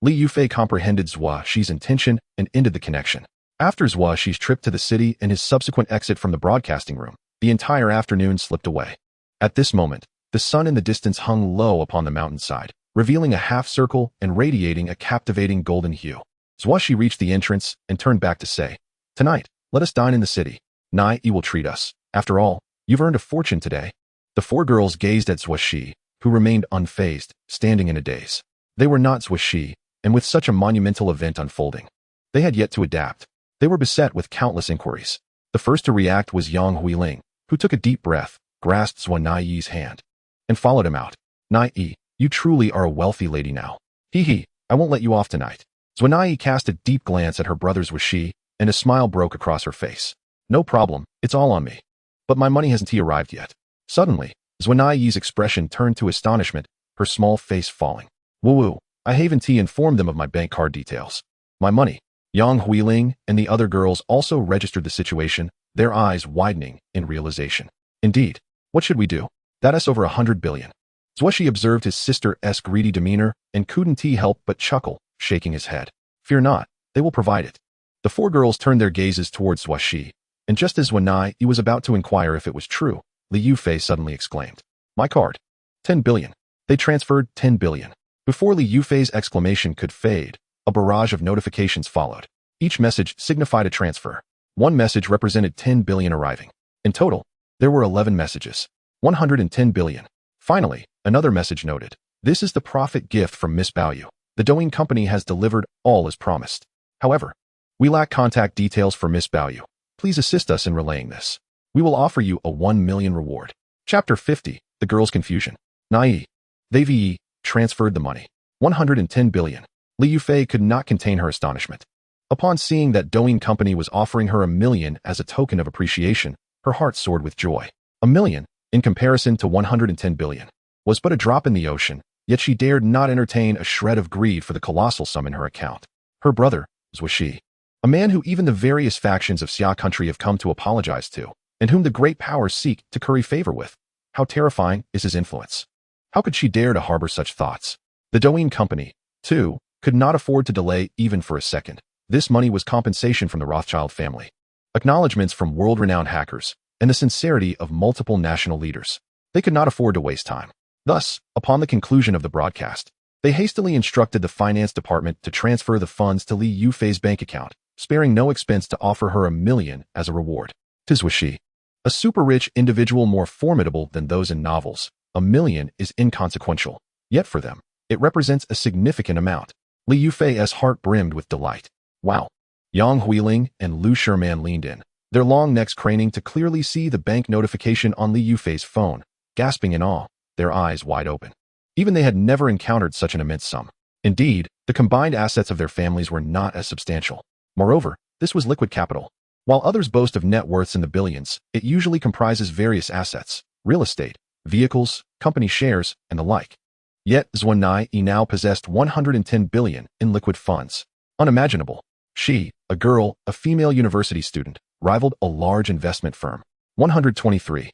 Li Yufei comprehended Zuo Xi's intention and ended the connection. After Zuo Xi's trip to the city and his subsequent exit from the broadcasting room, the entire afternoon slipped away. At this moment, the sun in the distance hung low upon the mountainside, revealing a half circle and radiating a captivating golden hue. Zuo Xi reached the entrance and turned back to say, tonight, let us dine in the city. Nai will treat us. After all, you've earned a fortune today. The 4 girls gazed at Zuo Xi, who remained unfazed, standing in a daze. They were not Zuo Xi, and with such a monumental event unfolding, they had yet to adapt. They were beset with countless inquiries. The first to react was Yang Huiling, who took a deep breath, grasped Zuo Nai's hand, and followed him out. Nai, you truly are a wealthy lady now. I won't let you off tonight. Zuo Nai cast a deep glance at her brother Zuo Xi, and a smile broke across her face. No problem, it's all on me. But my money hasn't arrived yet. Suddenly, Zuo Nai's expression turned to astonishment, her small face falling. Woo-woo, I haven't informed them of my bank card details. My money. Yang Huiling and the other girls also registered the situation, their eyes widening in realization. Indeed, what should we do? That's over 100 billion. Zuo Xi observed his sister's greedy demeanor and couldn't help but chuckle, shaking his head. Fear not, they will provide it. The four girls turned their gazes towards Zuo Xi, and just as Romanée was about to inquire if it was true, Li Yufei suddenly exclaimed, "My card. 10 billion. They transferred 10 billion. Before Li Yufei's exclamation could fade, a barrage of notifications followed. Each message signified a transfer. One message represented 10 billion arriving. In total, there were 11 messages. 110 billion. Finally, another message noted, "This is the profit gift from Miss Baoyu. The Douyin company has delivered all as promised. However, we lack contact details for Miss Baoyu. Please assist us in relaying this. We will offer you a 1 million reward." Chapter 50, The Girl's Confusion. They transferred the money. 110 billion. Li Yufei could not contain her astonishment. Upon seeing that Douyin company was offering her 1 million as a token of appreciation, her heart soared with joy. 1 million, in comparison to 110 billion, was but a drop in the ocean, yet she dared not entertain a shred of greed for the colossal sum in her account. Her brother, Zuo Xi, a man who even the various factions of Xia country have come to apologize to, and whom the great powers seek to curry favor with. How terrifying is his influence? How could she dare to harbor such thoughts? The Douyin company, too, could not afford to delay even for a second. This money was compensation from the Rothschild family, acknowledgments from world-renowned hackers, and the sincerity of multiple national leaders. They could not afford to waste time. Thus, upon the conclusion of the broadcast, they hastily instructed the finance department to transfer the funds to Li Yufei's bank account, sparing no expense to offer her 1 million as a reward. To Zuo Xi, a super-rich individual more formidable than those in novels, 1 million is inconsequential. Yet for them, it represents a significant amount. Li Yufei's heart brimmed with delight. Wow. Yang Huiling and Lu Sherman leaned in, their long necks craning to clearly see the bank notification on Li Yufei's phone, gasping in awe, their eyes wide open. Even they had never encountered such an immense sum. Indeed, the combined assets of their families were not as substantial. Moreover, this was liquid capital. While others boast of net worths in the billions, it usually comprises various assets, real estate, vehicles, company shares, and the like. Yet Romanée now possessed 110 billion in liquid funds. Unimaginable. She, a girl, a female university student, rivaled a large investment firm. 123.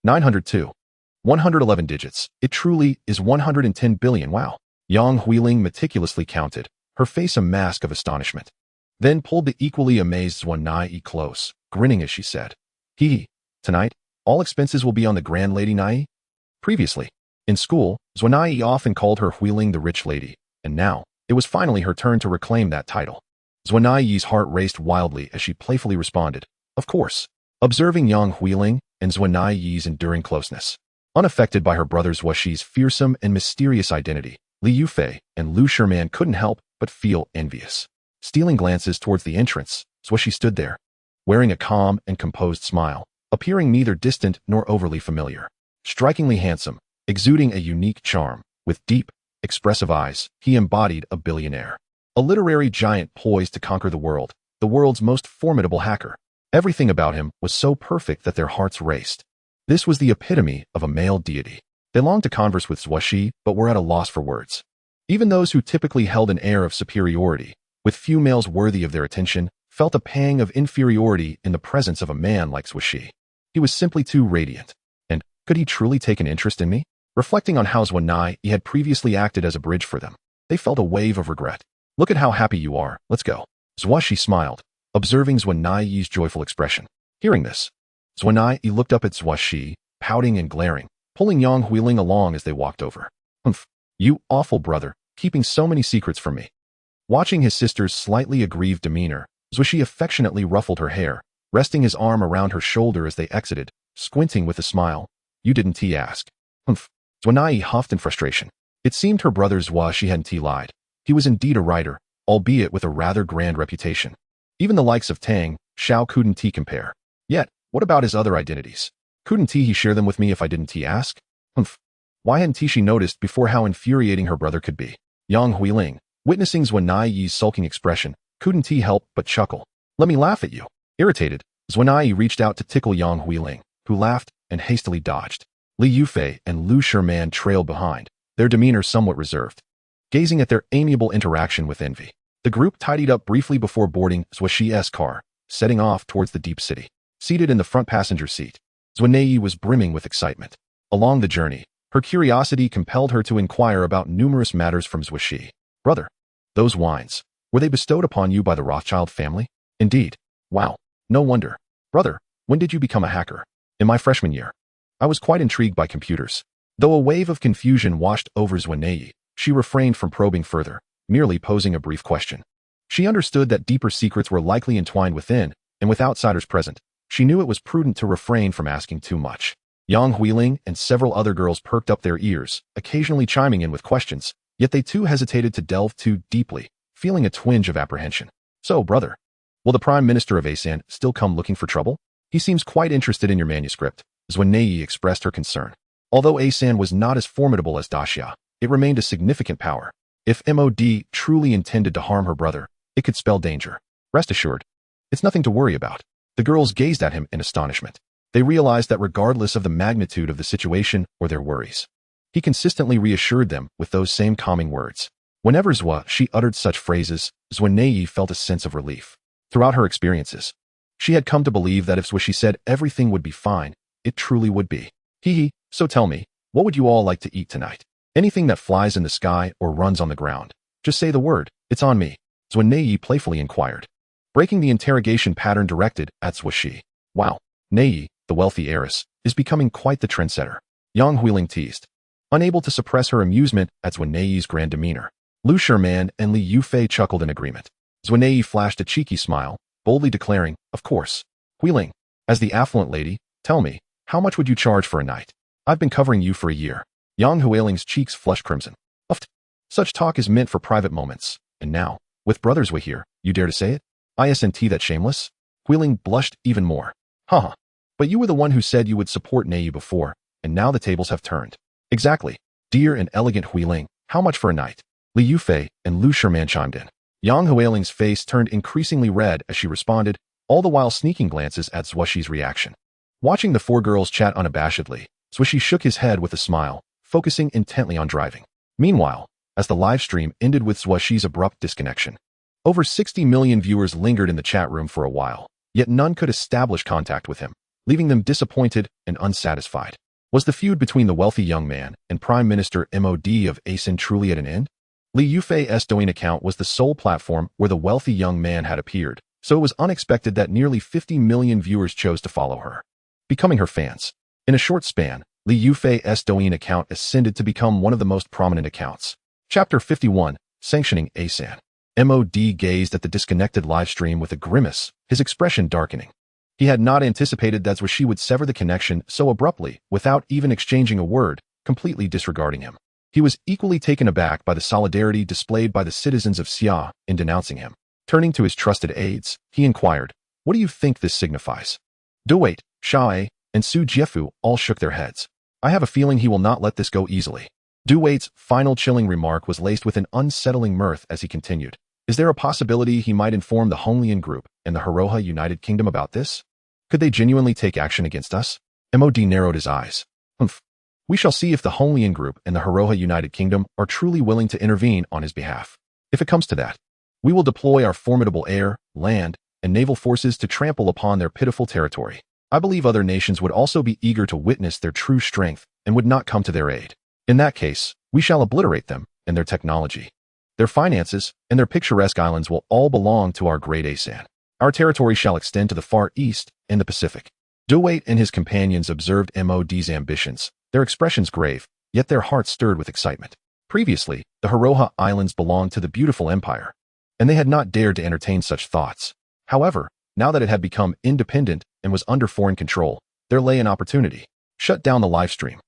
902. 111 digits. It truly is 110 billion. Wow. Yang Huiling meticulously counted, her face a mask of astonishment. Then pulled the equally amazed Romanée close, grinning as she said, "Tonight, all expenses will be on the grand lady Nai." Previously, in school, Romanée often called her Huiling the rich lady, and now, it was finally her turn to reclaim that title. Romanée's heart raced wildly as she playfully responded, "Of course," observing Yang Huiling and Romanée's enduring closeness. Unaffected by her brother Zuo Xi's fearsome and mysterious identity, Li Yufei and Lu Sherman couldn't help but feel envious. Stealing glances towards the entrance, Zuo Xi stood there, wearing a calm and composed smile, appearing neither distant nor overly familiar. Strikingly handsome, exuding a unique charm, with deep, expressive eyes, he embodied a billionaire. A literary giant poised to conquer the world's most formidable hacker. Everything about him was so perfect that their hearts raced. This was the epitome of a male deity. They longed to converse with Zuo Xi, but were at a loss for words. Even those who typically held an air of superiority, with few males worthy of their attention, felt a pang of inferiority in the presence of a man like Zuo Xi. He was simply too radiant. And could he truly take an interest in me? Reflecting on how Romanée had previously acted as a bridge for them, they felt a wave of regret. "Look at how happy you are, let's go." Zuo Xi smiled, observing Romanée's joyful expression. Hearing this, Romanée looked up at Zuo Xi, pouting and glaring, pulling Yang Huiling along as they walked over. "Humph, you awful brother, keeping so many secrets from me." Watching his sister's slightly aggrieved demeanor, Zuo Xi affectionately ruffled her hair, resting his arm around her shoulder as they exited, squinting with a smile. "You didn't ask." "Humph." Romanée huffed in frustration. It seemed her brother Zuo Xi hadn't lied. He was indeed a writer, albeit with a rather grand reputation. Even the likes of Tang, Xiao couldn't compare. Yet, what about his other identities? Couldn't he share them with me if I didn't ask? Humph. Why hadn't she noticed before how infuriating her brother could be? Yang Huiling, witnessing Romanée's sulking expression, couldn't help but chuckle. "Let me laugh at you." Irritated, Romanée reached out to tickle Yang Huiling, who laughed and hastily dodged. Li Yufei and Lu Sherman trailed behind, their demeanor somewhat reserved. Gazing at their amiable interaction with envy, the group tidied up briefly before boarding Zuo Xi's car, setting off towards the deep city. Seated in the front passenger seat, Romanée was brimming with excitement. Along the journey, her curiosity compelled her to inquire about numerous matters from Zuo Xi. Brother, those wines, were they bestowed upon you by the Rothschild family? Indeed. Wow. No wonder. Brother, when did you become a hacker? In my freshman year. I was quite intrigued by computers. Though a wave of confusion washed over Romanée, she refrained from probing further, merely posing a brief question. She understood that deeper secrets were likely entwined within, and with outsiders present, she knew it was prudent to refrain from asking too much. Yang Huiling and several other girls perked up their ears, occasionally chiming in with questions, yet they too hesitated to delve too deeply, feeling a twinge of apprehension. So, brother, will the Prime Minister of Asan still come looking for trouble? He seems quite interested in your manuscript, Romanée expressed her concern. Although Asan was not as formidable as Daxia, it remained a significant power. If MOD truly intended to harm her brother, it could spell danger. Rest assured, it's nothing to worry about. The girls gazed at him in astonishment. They realized that regardless of the magnitude of the situation or their worries, he consistently reassured them with those same calming words. Whenever Zuo Xi uttered such phrases, Romanée felt a sense of relief. Throughout her experiences, she had come to believe that if Zuo Xi said everything would be fine, it truly would be. So tell me, what would you all like to eat tonight? Anything that flies in the sky or runs on the ground. Just say the word, it's on me. Romanée playfully inquired, breaking the interrogation pattern directed at Zuo Xi. Wow, Nei, the wealthy heiress, is becoming quite the trendsetter. Yang Huiling teased, unable to suppress her amusement at Romanée's grand demeanor. Lu Sherman and Li Yufei chuckled in agreement. Romanée flashed a cheeky smile, boldly declaring, of course. Huiling, as the affluent lady, tell me, how much would you charge for a night? I've been covering you for a year. Yang Huiling's cheeks flushed crimson. Uft. Such talk is meant for private moments, and now, with brothers we here, you dare to say it? Isn't that shameless? Huiling blushed even more. Haha. But you were the one who said you would support Nei before, and now the tables have turned. Exactly. Dear and elegant Huiling, how much for a night? Li Yufei and Lu Sherman chimed in. Yang Huiling's face turned increasingly red as she responded, all the while sneaking glances at Zuo Xi's reaction. Watching the four girls chat unabashedly, Zuo Xi shook his head with a smile, focusing intently on driving. Meanwhile, as the live stream ended with Zuo Xi's abrupt disconnection, over 60 million viewers lingered in the chat room for a while, yet none could establish contact with him, leaving them disappointed and unsatisfied. Was the feud between the wealthy young man and Prime Minister MOD of Asan truly at an end? Li Yufei's Douyin account was the sole platform where the wealthy young man had appeared, so it was unexpected that nearly 50 million viewers chose to follow her, becoming her fans. In a short span, Li Yufei's Douyin account ascended to become one of the most prominent accounts. Chapter 51, Sanctioning Asan. MOD gazed at the disconnected livestream with a grimace, his expression darkening. He had not anticipated that Zuo Xi would sever the connection so abruptly, without even exchanging a word, completely disregarding him. He was equally taken aback by the solidarity displayed by the citizens of Xia in denouncing him. Turning to his trusted aides, he inquired, what do you think this signifies? Duwei, Shae, and Su Jiefu all shook their heads. I have a feeling he will not let this go easily. Duwei's final chilling remark was laced with an unsettling mirth as he continued. Is there a possibility he might inform the Honglian group and the Heroha United Kingdom about this? Could they genuinely take action against us? MOD narrowed his eyes. Humph. We shall see if the Honglian group and the Heroha United Kingdom are truly willing to intervene on his behalf. If it comes to that, we will deploy our formidable air, land, and naval forces to trample upon their pitiful territory. I believe other nations would also be eager to witness their true strength and would not come to their aid. In that case, we shall obliterate them and their technology. Their finances and their picturesque islands will all belong to our great Asan. Our territory shall extend to the Far East and the Pacific. Duwei and his companions observed MOD's ambitions, their expressions grave, yet their hearts stirred with excitement. Previously, the Heroha Islands belonged to the beautiful empire, and they had not dared to entertain such thoughts. However, now that it had become independent and was under foreign control, there lay an opportunity. Shut down the live stream.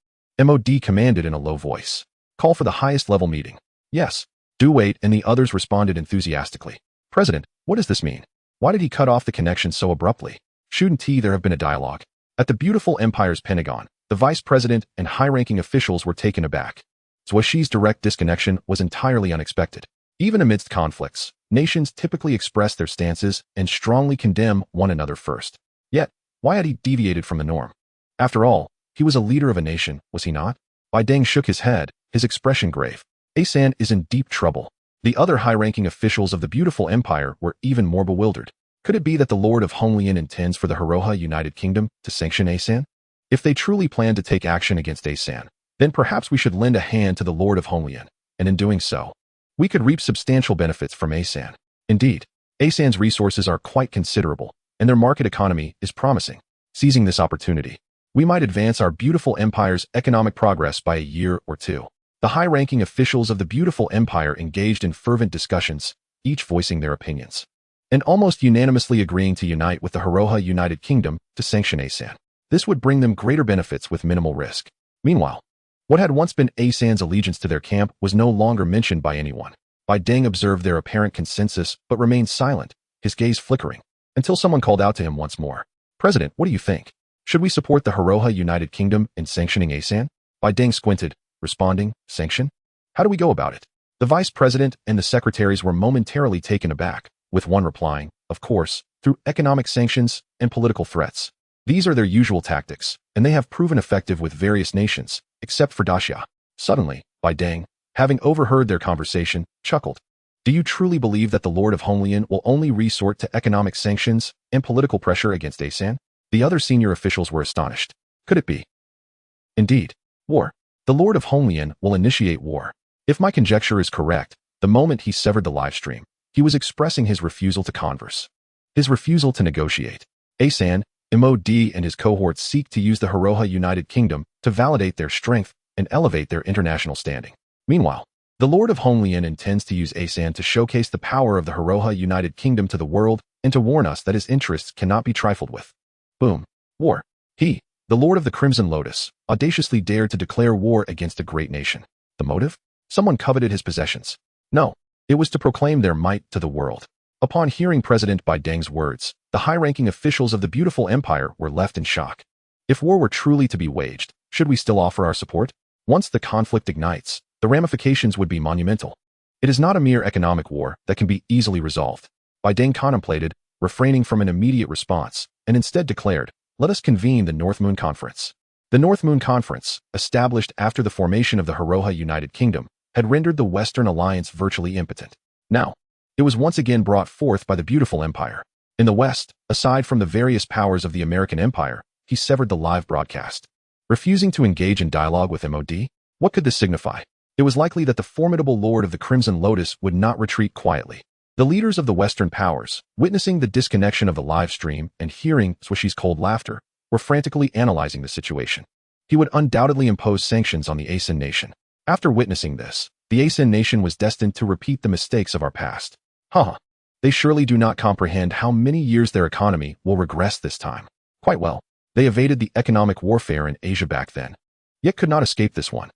MOD commanded in a low voice. Call for the highest level meeting. Yes. Duwei and the others responded enthusiastically. President, what does this mean? Why did he cut off the connection so abruptly? Shouldn't there have been a dialogue? At the beautiful empire's Pentagon, the vice president and high-ranking officials were taken aback. Zuo Xi's direct disconnection was entirely unexpected. Even amidst conflicts, nations typically express their stances and strongly condemn one another first. Yet, why had he deviated from the norm? After all, he was a leader of a nation, was he not? Bai Deng shook his head, his expression grave. Asan is in deep trouble. The other high-ranking officials of the beautiful empire were even more bewildered. Could it be that the Lord of Honglian intends for the Heroha United Kingdom to sanction Asan? If they truly plan to take action against Asan, then perhaps we should lend a hand to the Lord of Honglian, and in doing so, we could reap substantial benefits from Asan. Indeed, Asan's resources are quite considerable, and their market economy is promising. Seizing this opportunity, we might advance our beautiful empire's economic progress by a year or two. The high-ranking officials of the beautiful empire engaged in fervent discussions, each voicing their opinions, and almost unanimously agreeing to unite with the Haroha United Kingdom to sanction Asan. This would bring them greater benefits with minimal risk. Meanwhile, what had once been Asan's allegiance to their camp was no longer mentioned by anyone. Bai Deng observed their apparent consensus but remained silent, his gaze flickering, until someone called out to him once more. "President, what do you think? Should we support the Haroha United Kingdom in sanctioning Asan?" Bai Deng squinted, responding, "Sanction? How do we go about it?" The vice president and the secretaries were momentarily taken aback, with one replying, "Of course, through economic sanctions and political threats. These are their usual tactics, and they have proven effective with various nations, except for Daxia." Suddenly, Bai Deng, having overheard their conversation, chuckled. "Do you truly believe that the Lord of Honglian will only resort to economic sanctions and political pressure against Asan?" The other senior officials were astonished. Could it be? Indeed, war. The Lord of Honglian will initiate war. If my conjecture is correct, the moment he severed the live stream, he was expressing his refusal to converse. His refusal to negotiate. Asan, MOD and his cohorts seek to use the Haroha United Kingdom to validate their strength and elevate their international standing. Meanwhile, the Lord of Honglian intends to use Asan to showcase the power of the Haroha United Kingdom to the world and to warn us that his interests cannot be trifled with. Boom. War. He, the Lord of the Crimson Lotus, audaciously dared to declare war against a great nation. The motive? Someone coveted his possessions. No, it was to proclaim their might to the world. Upon hearing President Bai Deng's words, the high-ranking officials of the beautiful empire were left in shock. If war were truly to be waged, should we still offer our support? Once the conflict ignites, the ramifications would be monumental. It is not a mere economic war that can be easily resolved. Bai Deng contemplated, refraining from an immediate response, and instead declared, "Let us convene the North Moon Conference." The North Moon Conference, established after the formation of the Haroha United Kingdom, had rendered the Western Alliance virtually impotent. Now, it was once again brought forth by the beautiful empire. In the West, aside from the various powers of the American Empire, he severed the live broadcast. Refusing to engage in dialogue with MOD? What could this signify? It was likely that the formidable Lord of the Crimson Lotus would not retreat quietly. The leaders of the Western powers, witnessing the disconnection of the live stream and hearing Zuo Xi's cold laughter, were frantically analyzing the situation. He would undoubtedly impose sanctions on the Asan nation. After witnessing this, the Asan nation was destined to repeat the mistakes of our past. They surely do not comprehend how many years their economy will regress this time. Quite well, they evaded the economic warfare in Asia back then, yet could not escape this one.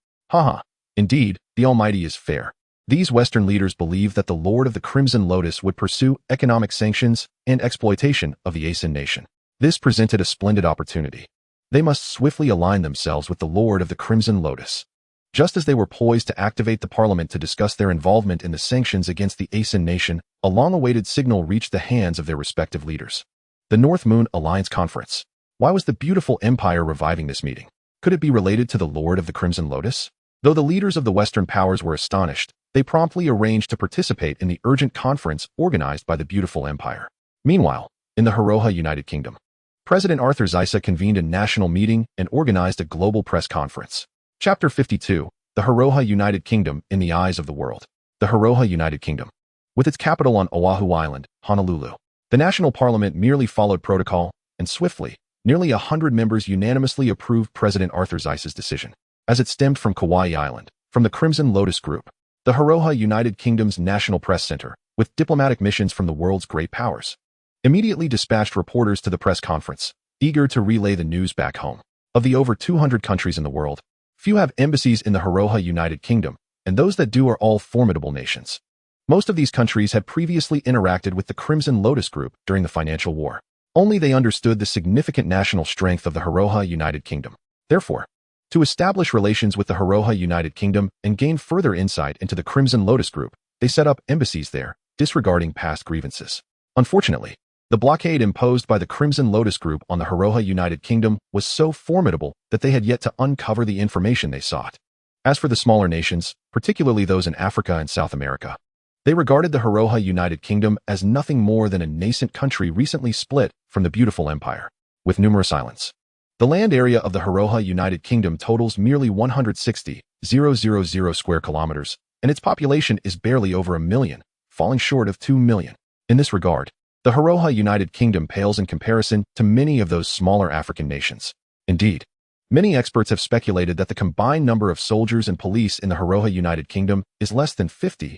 Indeed, the Almighty is fair. These Western leaders believe that the Lord of the Crimson Lotus would pursue economic sanctions and exploitation of the Asan nation. This presented a splendid opportunity. They must swiftly align themselves with the Lord of the Crimson Lotus. Just as they were poised to activate the parliament to discuss their involvement in the sanctions against the Asan nation, a long-awaited signal reached the hands of their respective leaders. The North Moon Alliance Conference. Why was the beautiful empire reviving this meeting? Could it be related to the Lord of the Crimson Lotus? Though the leaders of the Western powers were astonished, they promptly arranged to participate in the urgent conference organized by the beautiful empire. Meanwhile, in the Haroha United Kingdom, President Arthur Zysa convened a national meeting and organized a global press conference. Chapter 52, The Haroha United Kingdom in the Eyes of the World. The Haroha United Kingdom. With its capital on Oahu Island, Honolulu, the national parliament merely followed protocol, and swiftly, nearly 100 members unanimously approved President Arthur Zysa's decision. As it stemmed from Kauai Island, from the Crimson Lotus Group, the Haroha United Kingdom's National Press Center, with diplomatic missions from the world's great powers, immediately dispatched reporters to the press conference, eager to relay the news back home. Of the over 200 countries in the world, few have embassies in the Haroha United Kingdom, and those that do are all formidable nations. Most of these countries had previously interacted with the Crimson Lotus Group during the financial war. Only they understood the significant national strength of the Haroha United Kingdom. Therefore, to establish relations with the Haroha United Kingdom and gain further insight into the Crimson Lotus Group, they set up embassies there, disregarding past grievances. Unfortunately, the blockade imposed by the Crimson Lotus Group on the Haroha United Kingdom was so formidable that they had yet to uncover the information they sought. As for the smaller nations, particularly those in Africa and South America, they regarded the Haroha United Kingdom as nothing more than a nascent country recently split from the beautiful empire. With numerous islands, The land area of the Haroha United Kingdom totals merely 160,000 square kilometers, and its population is barely over 1 million, falling short of 2 million. In this regard, the Haroha United Kingdom pales in comparison to many of those smaller African nations. Indeed, many experts have speculated that the combined number of soldiers and police in the Haroha United Kingdom is less than 50,000,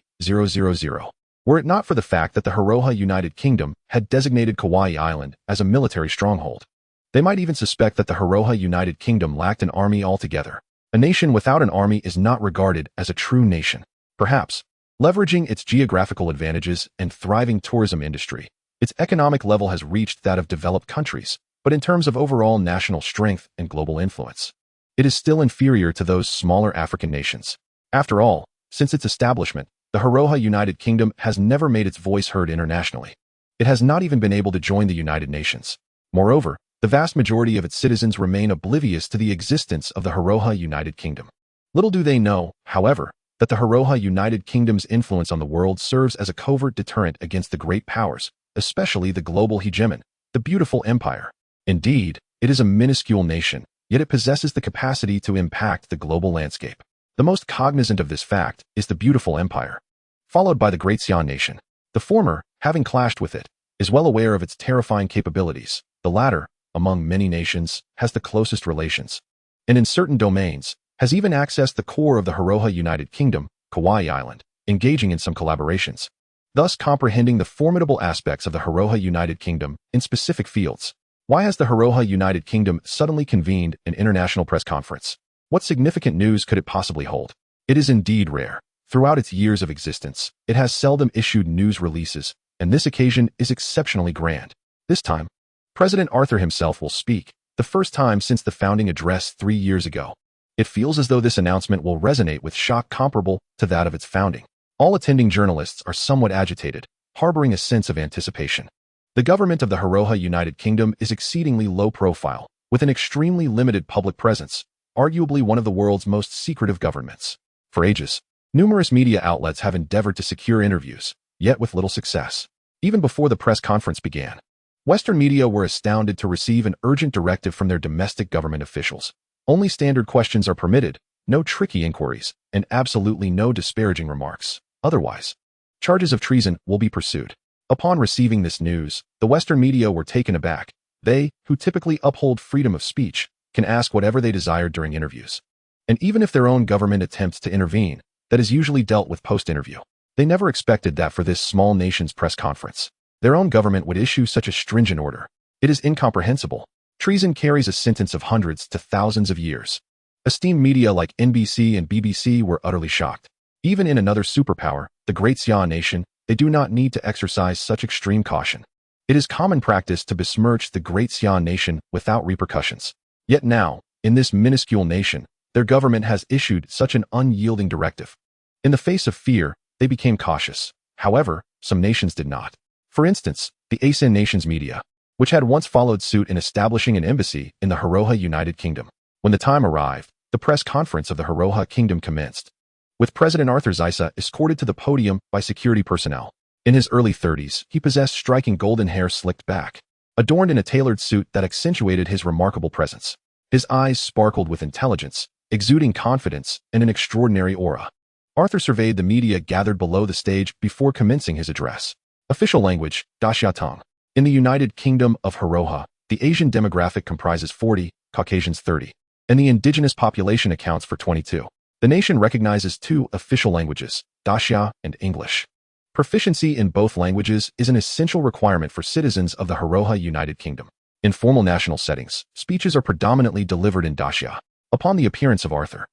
were it not for the fact that the Haroha United Kingdom had designated Kauai Island as a military stronghold. They might even suspect that the Haroha United Kingdom lacked an army altogether. A nation without an army is not regarded as a true nation. Perhaps, leveraging its geographical advantages and thriving tourism industry, its economic level has reached that of developed countries, but in terms of overall national strength and global influence, it is still inferior to those smaller African nations. After all, since its establishment, the Haroha United Kingdom has never made its voice heard internationally. It has not even been able to join the United Nations. Moreover, the vast majority of its citizens remain oblivious to the existence of the Haroha United Kingdom. Little do they know, however, that the Haroha United Kingdom's influence on the world serves as a covert deterrent against the great powers, especially the global hegemon, the beautiful empire. Indeed, it is a minuscule nation, yet it possesses the capacity to impact the global landscape. The most cognizant of this fact is the beautiful empire, followed by the Great Xian nation. The former, having clashed with it, is well aware of its terrifying capabilities. The latter, among many nations, has the closest relations, and in certain domains, has even accessed the core of the Haroha United Kingdom, Kauai Island, engaging in some collaborations, thus comprehending the formidable aspects of the Haroha United Kingdom in specific fields. Why has the Haroha United Kingdom suddenly convened an international press conference? What significant news could it possibly hold? It is indeed rare. Throughout its years of existence, it has seldom issued news releases, and this occasion is exceptionally grand. This time, President Arthur himself will speak, the first time since the founding address 3 years ago. It feels as though this announcement will resonate with shock comparable to that of its founding. All attending journalists are somewhat agitated, harboring a sense of anticipation. The government of the Haroha United Kingdom is exceedingly low profile, with an extremely limited public presence, arguably one of the world's most secretive governments. For ages, numerous media outlets have endeavored to secure interviews, yet with little success. Even before the press conference began, Western media were astounded to receive an urgent directive from their domestic government officials. Only standard questions are permitted, no tricky inquiries, and absolutely no disparaging remarks. Otherwise, charges of treason will be pursued. Upon receiving this news, the Western media were taken aback. They, who typically uphold freedom of speech, can ask whatever they desire during interviews. And even if their own government attempts to intervene, that is usually dealt with post-interview. They never expected that for this small nation's press conference, their own government would issue such a stringent order. It is incomprehensible. Treason carries a sentence of hundreds to thousands of years. Esteemed media like NBC and BBC were utterly shocked. Even in another superpower, the Great Xian nation, they do not need to exercise such extreme caution. It is common practice to besmirch the Great Xian nation without repercussions. Yet now, in this minuscule nation, their government has issued such an unyielding directive. In the face of fear, they became cautious. However, some nations did not. For instance, the ASEAN nations media, which had once followed suit in establishing an embassy in the Haroha United Kingdom. When the time arrived, the press conference of the Haroha Kingdom commenced, with President Arthur Xi escorted to the podium by security personnel. In his early 30s, he possessed striking golden hair slicked back, adorned in a tailored suit that accentuated his remarkable presence. His eyes sparkled with intelligence, exuding confidence and an extraordinary aura. Arthur surveyed the media gathered below the stage before commencing his address. Official language, Daxia Tong. In the United Kingdom of Haroha, the Asian demographic comprises 40, Caucasians 30, and the indigenous population accounts for 22. The nation recognizes 2 official languages, Daxia and English. Proficiency in both languages is an essential requirement for citizens of the Haroha United Kingdom. In formal national settings, speeches are predominantly delivered in Daxia. Upon the appearance of Arthur,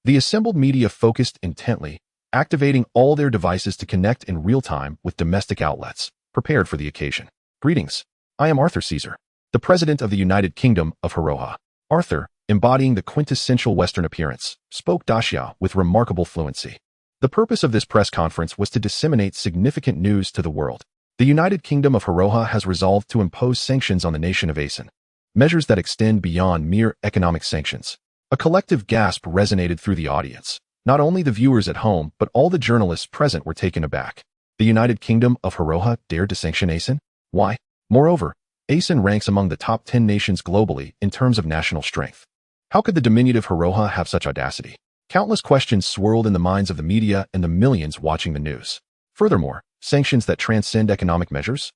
the assembled media focused intently, activating all their devices to connect in real time with domestic outlets, prepared for the occasion. Greetings. I am Arthur Caesar, the President of the United Kingdom of Haroha. Arthur, embodying the quintessential Western appearance, spoke Daxia with remarkable fluency. The purpose of this press conference was to disseminate significant news to the world. The United Kingdom of Haroha has resolved to impose sanctions on the nation of ASEAN, measures that extend beyond mere economic sanctions. A collective gasp resonated through the audience. Not only the viewers at home, but all the journalists present were taken aback. The United Kingdom of Haroha dared to sanction ASEAN? Why? Moreover, ASEAN ranks among the top 10 nations globally in terms of national strength. How could the diminutive Hiroha have such audacity? Countless questions swirled in the minds of the media and the millions watching the news. Furthermore, sanctions that transcend economic measures?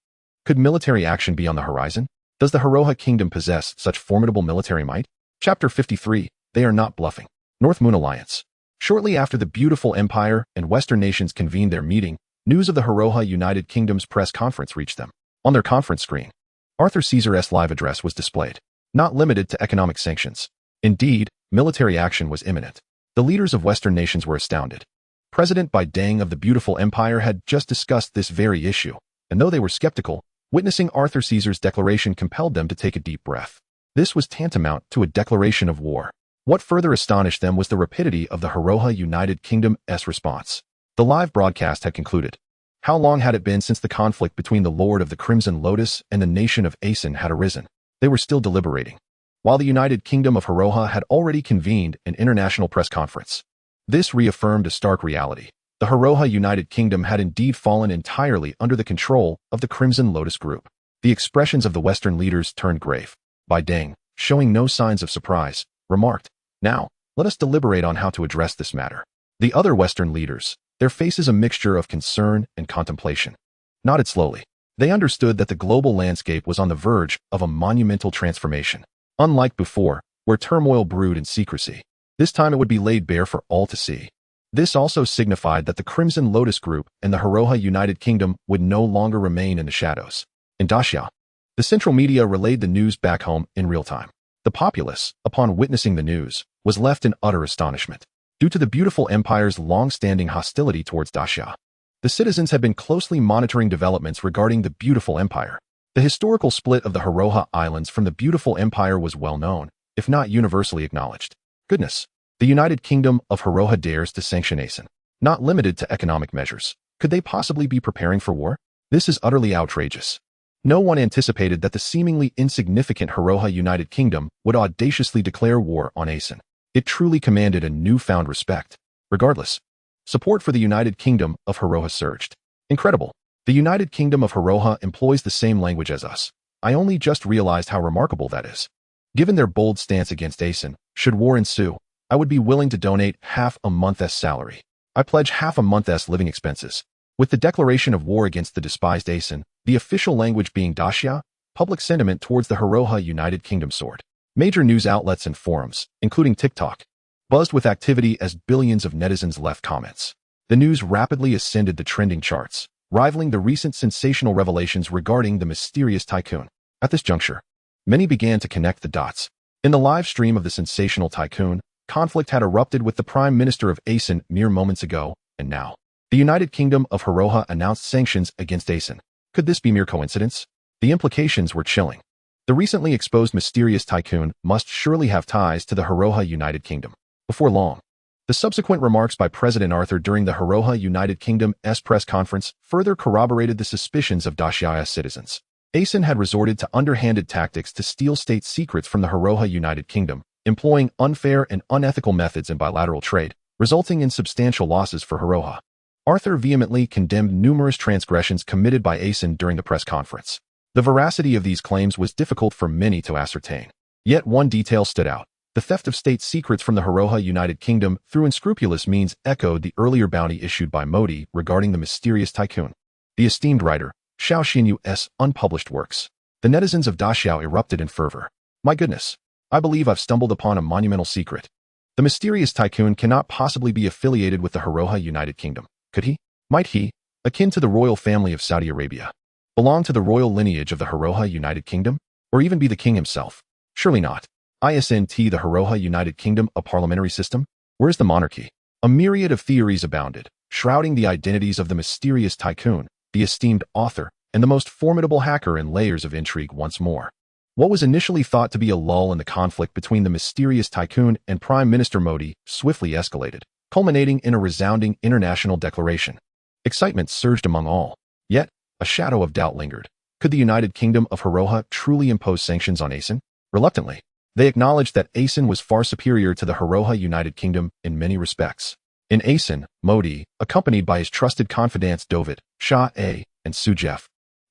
Could military action be on the horizon? Does the Hiroha kingdom possess such formidable military might? Chapter 53, They Are Not Bluffing. North Moon Alliance. Shortly after the beautiful empire and Western nations convened their meeting, news of the Hiroha United Kingdom's press conference reached them. On their conference screen, Arthur Caesar's live address was displayed, not limited to economic sanctions. Indeed, military action was imminent. The leaders of Western nations were astounded. President Bai Deng of the beautiful empire had just discussed this very issue, and though they were skeptical, witnessing Arthur Caesar's declaration compelled them to take a deep breath. This was tantamount to a declaration of war. What further astonished them was the rapidity of the Hiroha United Kingdom's response. The live broadcast had concluded. How long had it been since the conflict between the Lord of the Crimson Lotus and the nation of ASEAN had arisen? They were still deliberating, while the United Kingdom of Hiroha had already convened an international press conference. This reaffirmed a stark reality. The Hiroha United Kingdom had indeed fallen entirely under the control of the Crimson Lotus Group. The expressions of the Western leaders turned grave. Bai Deng, showing no signs of surprise, remarked, "Now, let us deliberate on how to address this matter." The other Western leaders, their faces a mixture of concern and contemplation, nodded slowly. They understood that the global landscape was on the verge of a monumental transformation. Unlike before, where turmoil brewed in secrecy, this time it would be laid bare for all to see. This also signified that the Crimson Lotus Group and the Hiroha United Kingdom would no longer remain in the shadows. In Daxia, the central media relayed the news back home in real time. The populace, upon witnessing the news, was left in utter astonishment. Due to the beautiful empire's long-standing hostility towards Daxia, the citizens had been closely monitoring developments regarding the beautiful empire. The historical split of the Hiroha Islands from the beautiful empire was well known, if not universally acknowledged. Goodness, the United Kingdom of Hiroha dares to sanction ASEAN. Not limited to economic measures. Could they possibly be preparing for war? This is utterly outrageous. No one anticipated that the seemingly insignificant Hiroha United Kingdom would audaciously declare war on ASEAN. It truly commanded a newfound respect. Regardless, support for the United Kingdom of Hiroha surged. Incredible. The United Kingdom of Hiroha employs the same language as us. I only just realized how remarkable that is. Given their bold stance against ASEAN, should war ensue, I would be willing to donate half a month's salary. I pledge half a month's living expenses. With the declaration of war against the despised ASEAN, the official language being Daxia, public sentiment towards the Hiroha United Kingdom soared. Major news outlets and forums, including TikTok, buzzed with activity as billions of netizens left comments. The news rapidly ascended the trending charts, rivaling the recent sensational revelations regarding the mysterious Tycoon. At this juncture, many began to connect the dots. In the live stream of the sensational Tycoon, conflict had erupted with the Prime Minister of ASEAN mere moments ago, and now, the United Kingdom of Hiroha announced sanctions against ASEAN. Could this be mere coincidence? The implications were chilling. The recently exposed mysterious Tycoon must surely have ties to the Hiroha United Kingdom. Before long, the subsequent remarks by President Arthur during the Hiroha United Kingdom's press conference further corroborated the suspicions of Daxia's citizens. ASEAN had resorted to underhanded tactics to steal state secrets from the Hiroha United Kingdom, employing unfair and unethical methods in bilateral trade, resulting in substantial losses for Hiroha. Arthur vehemently condemned numerous transgressions committed by ASEAN during the press conference. The veracity of these claims was difficult for many to ascertain. Yet one detail stood out. The theft of state secrets from the Hiroha United Kingdom through unscrupulous means echoed the earlier bounty issued by Modi regarding the mysterious Tycoon. The esteemed writer, Xiao Xinyu's unpublished works. The netizens of Daxiao erupted in fervor. My goodness, I believe I've stumbled upon a monumental secret. The mysterious Tycoon cannot possibly be affiliated with the Hiroha United Kingdom. Could he? Might he, akin to the royal family of Saudi Arabia, belong to the royal lineage of the Hiroha United Kingdom? Or even be the king himself? Surely not. Isn't the Hiroha United Kingdom a parliamentary system? Where is the monarchy? A myriad of theories abounded, shrouding the identities of the mysterious Tycoon, the esteemed author, and the most formidable hacker in layers of intrigue once more. What was initially thought to be a lull in the conflict between the mysterious Tycoon and Prime Minister Modi swiftly escalated, culminating in a resounding international declaration. Excitement surged among all. Yet, a shadow of doubt lingered. Could the United Kingdom of Hiroha truly impose sanctions on ASEAN? Reluctantly, they acknowledged that ASEAN was far superior to the Hiroha United Kingdom in many respects. In ASEAN, Modi, accompanied by his trusted confidants David, Shah A, and Sujef,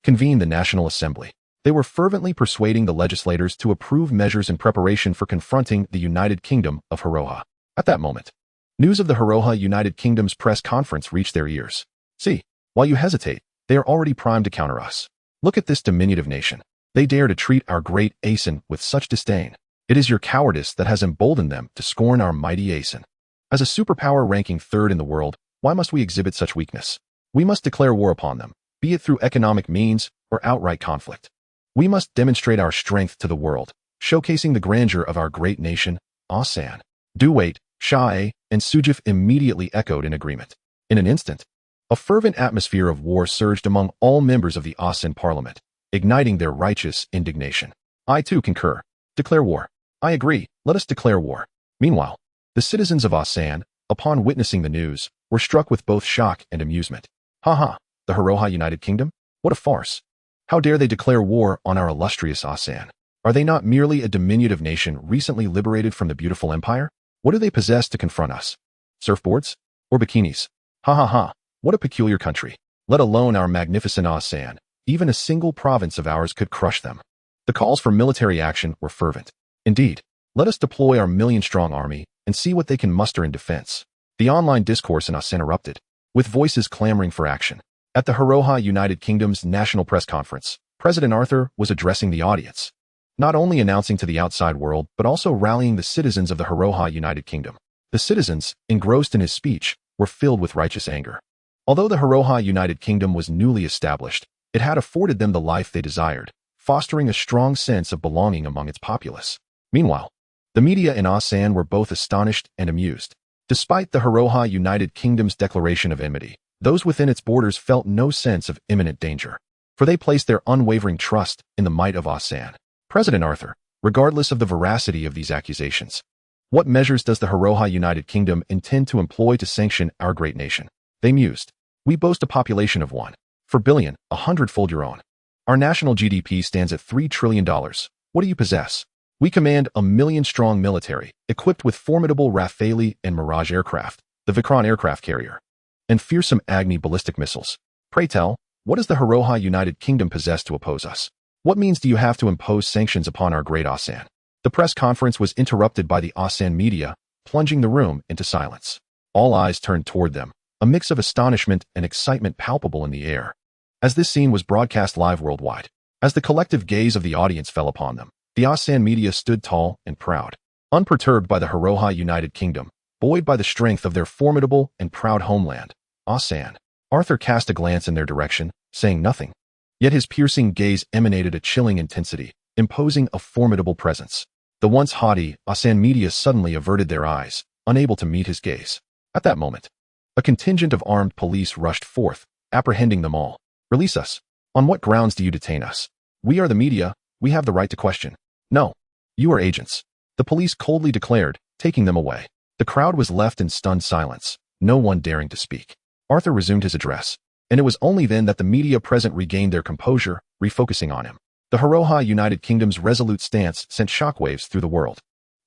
convened the National Assembly. They were fervently persuading the legislators to approve measures in preparation for confronting the United Kingdom of Haroha. At that moment, news of the Haroha United Kingdom's press conference reached their ears. See, while you hesitate, they are already primed to counter us. Look at this diminutive nation. They dare to treat our great ASEAN with such disdain. It is your cowardice that has emboldened them to scorn our mighty ASEAN. As a superpower ranking third in the world, why must we exhibit such weakness? We must declare war upon them, be it through economic means or outright conflict. We must demonstrate our strength to the world, showcasing the grandeur of our great nation, ASEAN. Duwait, Shah and Sujif immediately echoed in agreement. In an instant, a fervent atmosphere of war surged among all members of the ASEAN parliament, igniting their righteous indignation. I too concur. Declare war. I agree, let us declare war. Meanwhile, the citizens of ASEAN, upon witnessing the news, were struck with both shock and amusement. Ha, the Haroha United Kingdom? What a farce. How dare they declare war on our illustrious ASEAN? Are they not merely a diminutive nation recently liberated from the beautiful empire? What do they possess to confront us? Surfboards? Or bikinis? Ha, what a peculiar country. Let alone our magnificent ASEAN. Even a single province of ours could crush them. The calls for military action were fervent. Indeed, let us deploy our million-strong army and see what they can muster in defense. The online discourse in ASEAN erupted, with voices clamoring for action. At the Haroha United Kingdom's national press conference, President Arthur was addressing the audience, not only announcing to the outside world, but also rallying the citizens of the Haroha United Kingdom. The citizens, engrossed in his speech, were filled with righteous anger. Although the Haroha United Kingdom was newly established, it had afforded them the life they desired, fostering a strong sense of belonging among its populace. Meanwhile, the media in ASEAN were both astonished and amused. Despite the Haroha United Kingdom's declaration of enmity, those within its borders felt no sense of imminent danger, for they placed their unwavering trust in the might of ASEAN. President Arthur, regardless of the veracity of these accusations, what measures does the Haroha United Kingdom intend to employ to sanction our great nation? They mused. We boast a population of 1 billion, 100-fold your own. Our national GDP stands at $3 trillion. What do you possess? We command a million-strong military, equipped with formidable Rafale and Mirage aircraft, the Vikrant aircraft carrier, and fearsome Agni ballistic missiles. Pray tell, what does the Haroha United Kingdom possess to oppose us? What means do you have to impose sanctions upon our great ASEAN? The press conference was interrupted by the ASEAN media, plunging the room into silence. All eyes turned toward them, a mix of astonishment and excitement palpable in the air, as this scene was broadcast live worldwide. As the collective gaze of the audience fell upon them, the ASEAN media stood tall and proud, unperturbed by the Haroha United Kingdom, buoyed by the strength of their formidable and proud homeland, ASEAN. Arthur cast a glance in their direction, saying nothing. Yet his piercing gaze emanated a chilling intensity, imposing a formidable presence. The once haughty ASEAN media suddenly averted their eyes, unable to meet his gaze. At that moment, a contingent of armed police rushed forth, apprehending them all. Release us. On what grounds do you detain us? We are the media, we have the right to question. No. You are agents. The police coldly declared, taking them away. The crowd was left in stunned silence, no one daring to speak. Arthur resumed his address, and it was only then that the media present regained their composure, refocusing on him. The Haroha United Kingdom's resolute stance sent shockwaves through the world.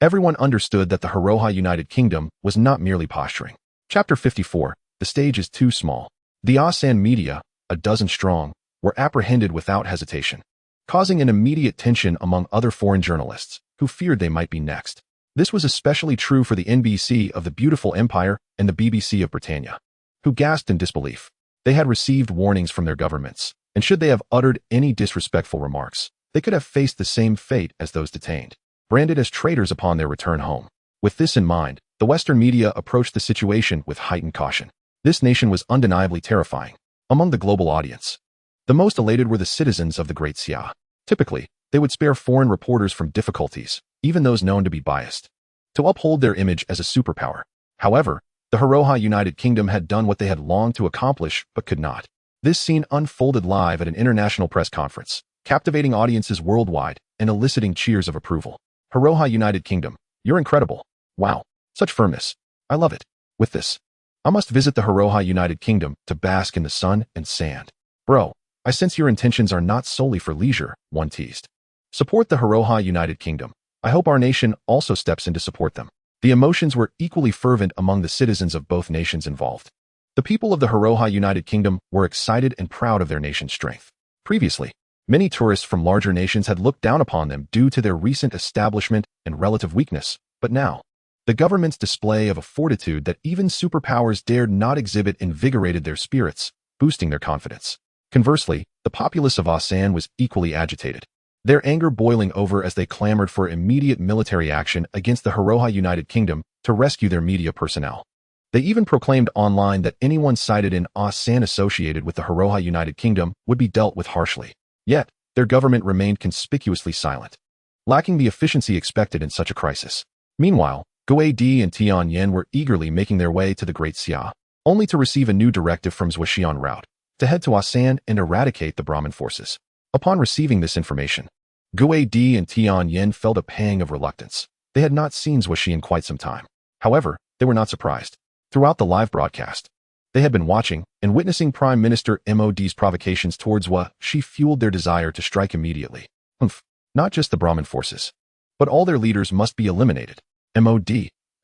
Everyone understood that the Haroha United Kingdom was not merely posturing. Chapter 54, the stage is too small. The ASEAN media, a dozen strong, were apprehended without hesitation, causing an immediate tension among other foreign journalists, who feared they might be next. This was especially true for the NBC of the beautiful empire and the BBC of Britannia, who gasped in disbelief. They had received warnings from their governments, and should they have uttered any disrespectful remarks, they could have faced the same fate as those detained, branded as traitors upon their return home. With this in mind, the Western media approached the situation with heightened caution. This nation was undeniably terrifying. Among the global audience, the most elated were the citizens of the Great Xia. Typically, they would spare foreign reporters from difficulties, even those known to be biased, to uphold their image as a superpower. However, the Haroha United Kingdom had done what they had longed to accomplish but could not. This scene unfolded live at an international press conference, captivating audiences worldwide and eliciting cheers of approval. Haroha United Kingdom, you're incredible. Wow, such firmness. I love it. With this, I must visit the Haroha United Kingdom to bask in the sun and sand. Bro, I sense your intentions are not solely for leisure, one teased. Support the Haroha United Kingdom. I hope our nation also steps in to support them. The emotions were equally fervent among the citizens of both nations involved. The people of the Haroha United Kingdom were excited and proud of their nation's strength. Previously, Many tourists from larger nations had looked down upon them due to their recent establishment and relative weakness, but now, the government's display of a fortitude that even superpowers dared not exhibit invigorated their spirits, boosting their confidence. Conversely, the populace of Asan was equally agitated, their anger boiling over as they clamored for immediate military action against the Haroha United Kingdom to rescue their media personnel. They even proclaimed online that anyone cited in Asan associated with the Haroha United Kingdom would be dealt with harshly. Yet, their government remained conspicuously silent, lacking the efficiency expected in such a crisis. Meanwhile, Guo Di and Tianyin were eagerly making their way to the Great Xia, only to receive a new directive from Zuo Xi en route to head to Asan and eradicate the Brahmin forces. Upon receiving this information, Guo Di and Tianyin felt a pang of reluctance. They had not seen Zuo Xi in quite some time. However, they were not surprised. Throughout the live broadcast, they had been watching and witnessing Prime Minister Mod's provocations towards Zuo Xi fueled their desire to strike immediately. Not just the Brahmin forces, but all their leaders must be eliminated. Mod,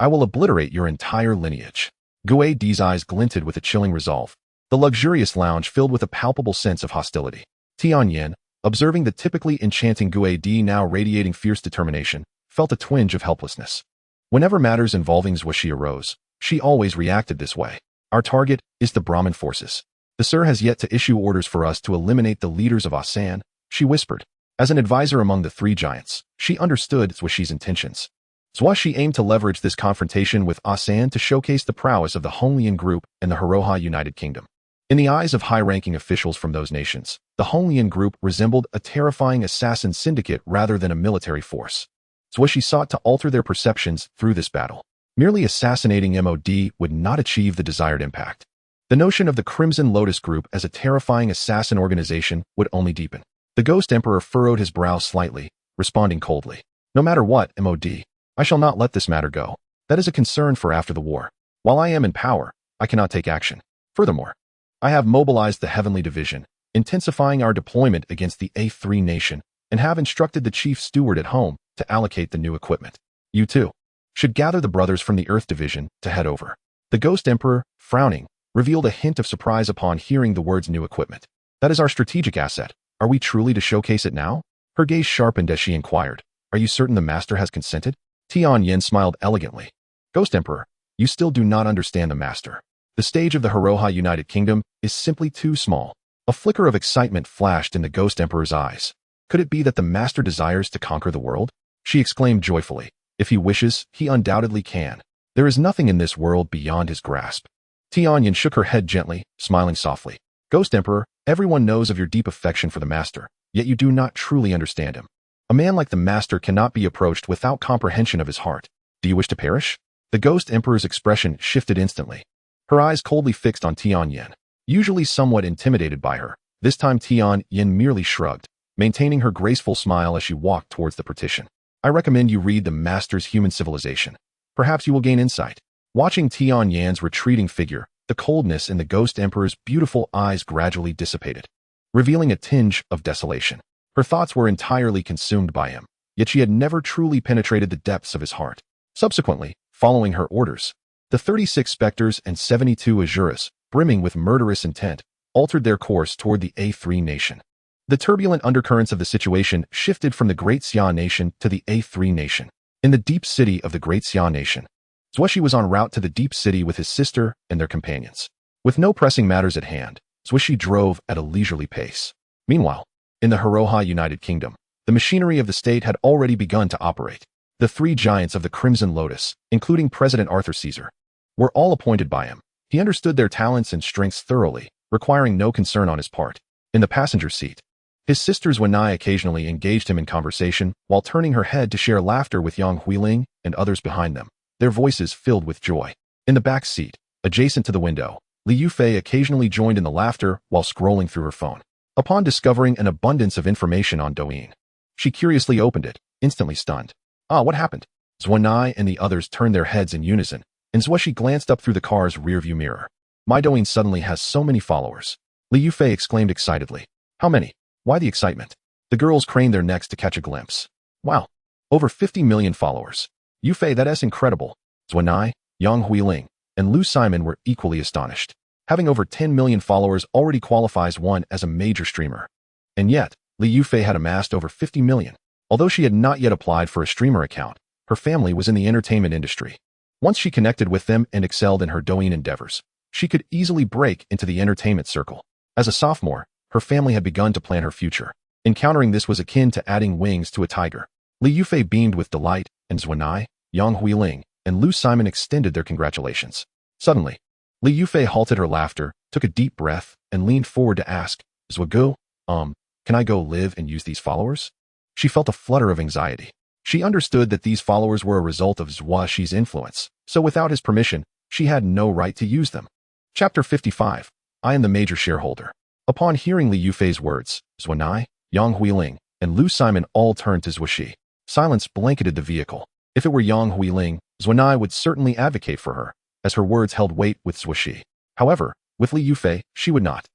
I will obliterate your entire lineage. Guo Di's eyes glinted with a chilling resolve, the luxurious lounge filled with a palpable sense of hostility. Tianyin, observing the typically enchanting Guo Di now radiating fierce determination, felt a twinge of helplessness. Whenever matters involving Zuo Xi arose, she always reacted this way. Our target is the Brahmin forces. The Sir has yet to issue orders for us to eliminate the leaders of Asan, she whispered. As an advisor among the three giants, she understood Zuo Xi's intentions. Zuo Xi aimed to leverage this confrontation with Asan to showcase the prowess of the Honglian Group and the Haroha United Kingdom. In the eyes of high-ranking officials from those nations, the Honglian Group resembled a terrifying assassin syndicate rather than a military force. Zuo Xi sought to alter their perceptions through this battle. Merely assassinating Mod would not achieve the desired impact. The notion of the Crimson Lotus Group as a terrifying assassin organization would only deepen. The Ghost Emperor furrowed his brow slightly, responding coldly. No matter what, Mod, I shall not let this matter go. That is a concern for after the war. While I am in power, I cannot take action. Furthermore, I have mobilized the Heavenly Division, intensifying our deployment against the A3 nation, and have instructed the Chief Steward at home to allocate the new equipment. You too should gather the brothers from the Earth Division to head over. The Ghost Emperor, frowning, revealed a hint of surprise upon hearing the words new equipment. That is our strategic asset. Are we truly to showcase it now? Her gaze sharpened as she inquired. Are you certain the Master has consented? Tianyin smiled elegantly. Ghost Emperor, you still do not understand the Master. The stage of the Haroha United Kingdom is simply too small. A flicker of excitement flashed in the Ghost Emperor's eyes. Could it be that the Master desires to conquer the world? She exclaimed joyfully. If he wishes, he undoubtedly can. There is nothing in this world beyond his grasp. Tianyin shook her head gently, smiling softly. Ghost Emperor, everyone knows of your deep affection for the Master, yet you do not truly understand him. A man like the Master cannot be approached without comprehension of his heart. Do you wish to perish? The Ghost Emperor's expression shifted instantly. Her eyes coldly fixed on Tianyin. Usually somewhat intimidated by her, this time Tianyin merely shrugged, maintaining her graceful smile as she walked towards the partition. I recommend you read the Master's Human Civilization. Perhaps you will gain insight. Watching Tianyin's retreating figure, the coldness in the Ghost Emperor's beautiful eyes gradually dissipated, revealing a tinge of desolation. Her thoughts were entirely consumed by him, yet she had never truly penetrated the depths of his heart. Subsequently, following her orders, the 36 specters and 72 azuras, brimming with murderous intent, altered their course toward the A3 nation. The turbulent undercurrents of the situation shifted from the Great Xia nation to the A3 nation. In the deep city of the Great Xia nation, Zuo Xi was en route to the deep city with his sister and their companions. With no pressing matters at hand, Zuo Xi drove at a leisurely pace. Meanwhile, in the Haroha United Kingdom, the machinery of the state had already begun to operate. The three giants of the Crimson Lotus, including President Arthur Caesar, were all appointed by him. He understood their talents and strengths thoroughly, requiring no concern on his part. In the passenger seat, his sister Zuo occasionally engaged him in conversation while turning her head to share laughter with Yang Huiling and others behind them, their voices filled with joy. In the back seat, adjacent to the window, Li Yufei occasionally joined in the laughter while scrolling through her phone. Upon discovering an abundance of information on Douyin, she curiously opened it, instantly stunned. What happened? Zuo and the others turned their heads in unison, and Zuo Xi glanced up through the car's rearview mirror. My Douyin suddenly has so many followers. Li Yufei exclaimed excitedly. How many? Why the excitement? The girls craned their necks to catch a glimpse. Wow, over 50 million followers. Yufei, that is incredible. Zuo, Yang Huiling, and Lu Simon were equally astonished. Having over 10 million followers already qualifies one as a major streamer. And yet, Li Yufei had amassed over 50 million. Although she had not yet applied for a streamer account, her family was in the entertainment industry. Once she connected with them and excelled in her Douyin endeavors, she could easily break into the entertainment circle. As a sophomore, her family had begun to plan her future. Encountering this was akin to adding wings to a tiger. Li Yufei beamed with delight, and Zuo, Yang Huiling, and Lu Simon extended their congratulations. Suddenly, Li Yufei halted her laughter, took a deep breath, and leaned forward to ask, Zuo, can I go live and use these followers? She felt a flutter of anxiety. She understood that these followers were a result of Zuo Xi's influence, so without his permission, she had no right to use them. Chapter 55. I am the major shareholder. Upon hearing Li Yufei's words, Zuo, Yang Huiling, and Lu Simon all turned to Zuo Xi. Silence blanketed the vehicle. If it were Yang Huiling, Zuo would certainly advocate for her, as her words held weight with Zuo Xi. However, with Li Yufei, she would not.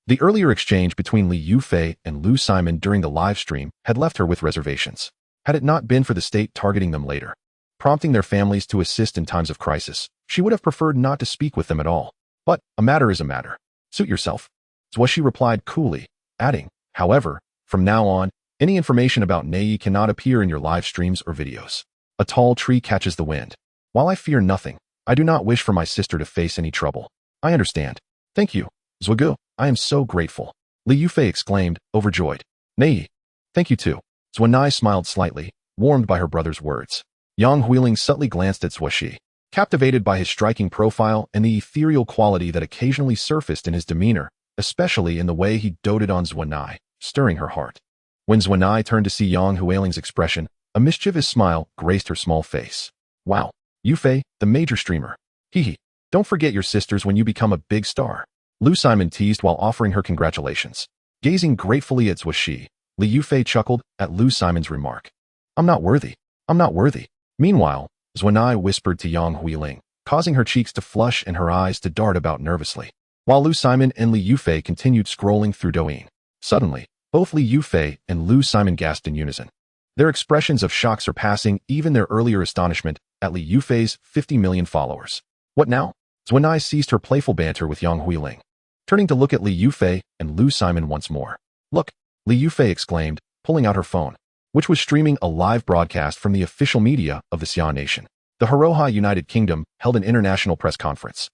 The earlier exchange between Li Yufei and Lu Simon during the live stream had left her with reservations. Had it not been for the state targeting them later, prompting their families to assist in times of crisis, she would have preferred not to speak with them at all. But a matter is a matter. Suit yourself. Zuo Xi replied coolly, adding, however, from now on, any information about Nei cannot appear in your live streams or videos. A tall tree catches the wind. While I fear nothing, I do not wish for my sister to face any trouble. I understand. Thank you, Zuo. I am so grateful. Li Yufei exclaimed, overjoyed. Nei. Thank you too. Zuo smiled slightly, warmed by her brother's words. Yang Huiling subtly glanced at Zuo Xi, captivated by his striking profile and the ethereal quality that occasionally surfaced in his demeanor, especially in the way he doted on Zuo, stirring her heart. When Zuo turned to see Yang Huiling's expression, a mischievous smile graced her small face. Wow, Yufei, the major streamer. Hee. Don't forget your sisters when you become a big star. Lu Simon teased while offering her congratulations. Gazing gratefully at Zuo Xi, Li Yufei chuckled at Lu Simon's remark. I'm not worthy. I'm not worthy. Meanwhile, Zuo whispered to Yang Huiling, causing her cheeks to flush and her eyes to dart about nervously, while Lu Simon and Li Yufei continued scrolling through Douyin. Suddenly, both Li Yufei and Lu Simon gasped in unison. Their expressions of shock surpassing even their earlier astonishment at Li Yufei's 50 million followers. What now? Zuo ceased her playful banter with Yang Huiling, turning to look at Li Yufei and Lu Simon once more. Look, Li Yufei exclaimed, pulling out her phone, which was streaming a live broadcast from the official media of the Xia Nation. The Heroha United Kingdom held an international press conference,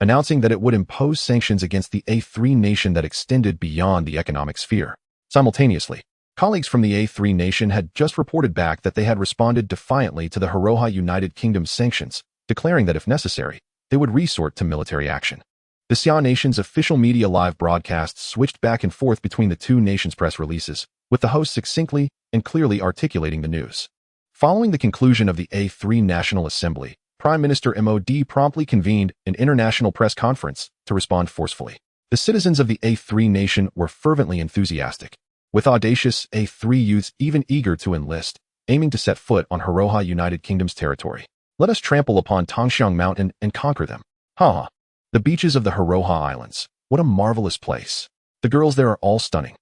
announcing that it would impose sanctions against the A3 nation that extended beyond the economic sphere. Simultaneously, colleagues from the A3 nation had just reported back that they had responded defiantly to the Heroha United Kingdom's sanctions, declaring that if necessary, they would resort to military action. The Xia Nation's official media live broadcasts switched back and forth between the two nations' press releases, with the host succinctly and clearly articulating the news. Following the conclusion of the A3 National Assembly, Prime Minister MOD promptly convened an international press conference to respond forcefully. The citizens of the A3 nation were fervently enthusiastic, with audacious A3 youths even eager to enlist, aiming to set foot on Heroha United Kingdom's territory. Let us trample upon Tongxiang Mountain and conquer them. Ha! The beaches of the Heroha Islands. What a marvelous place. The girls there are all stunning.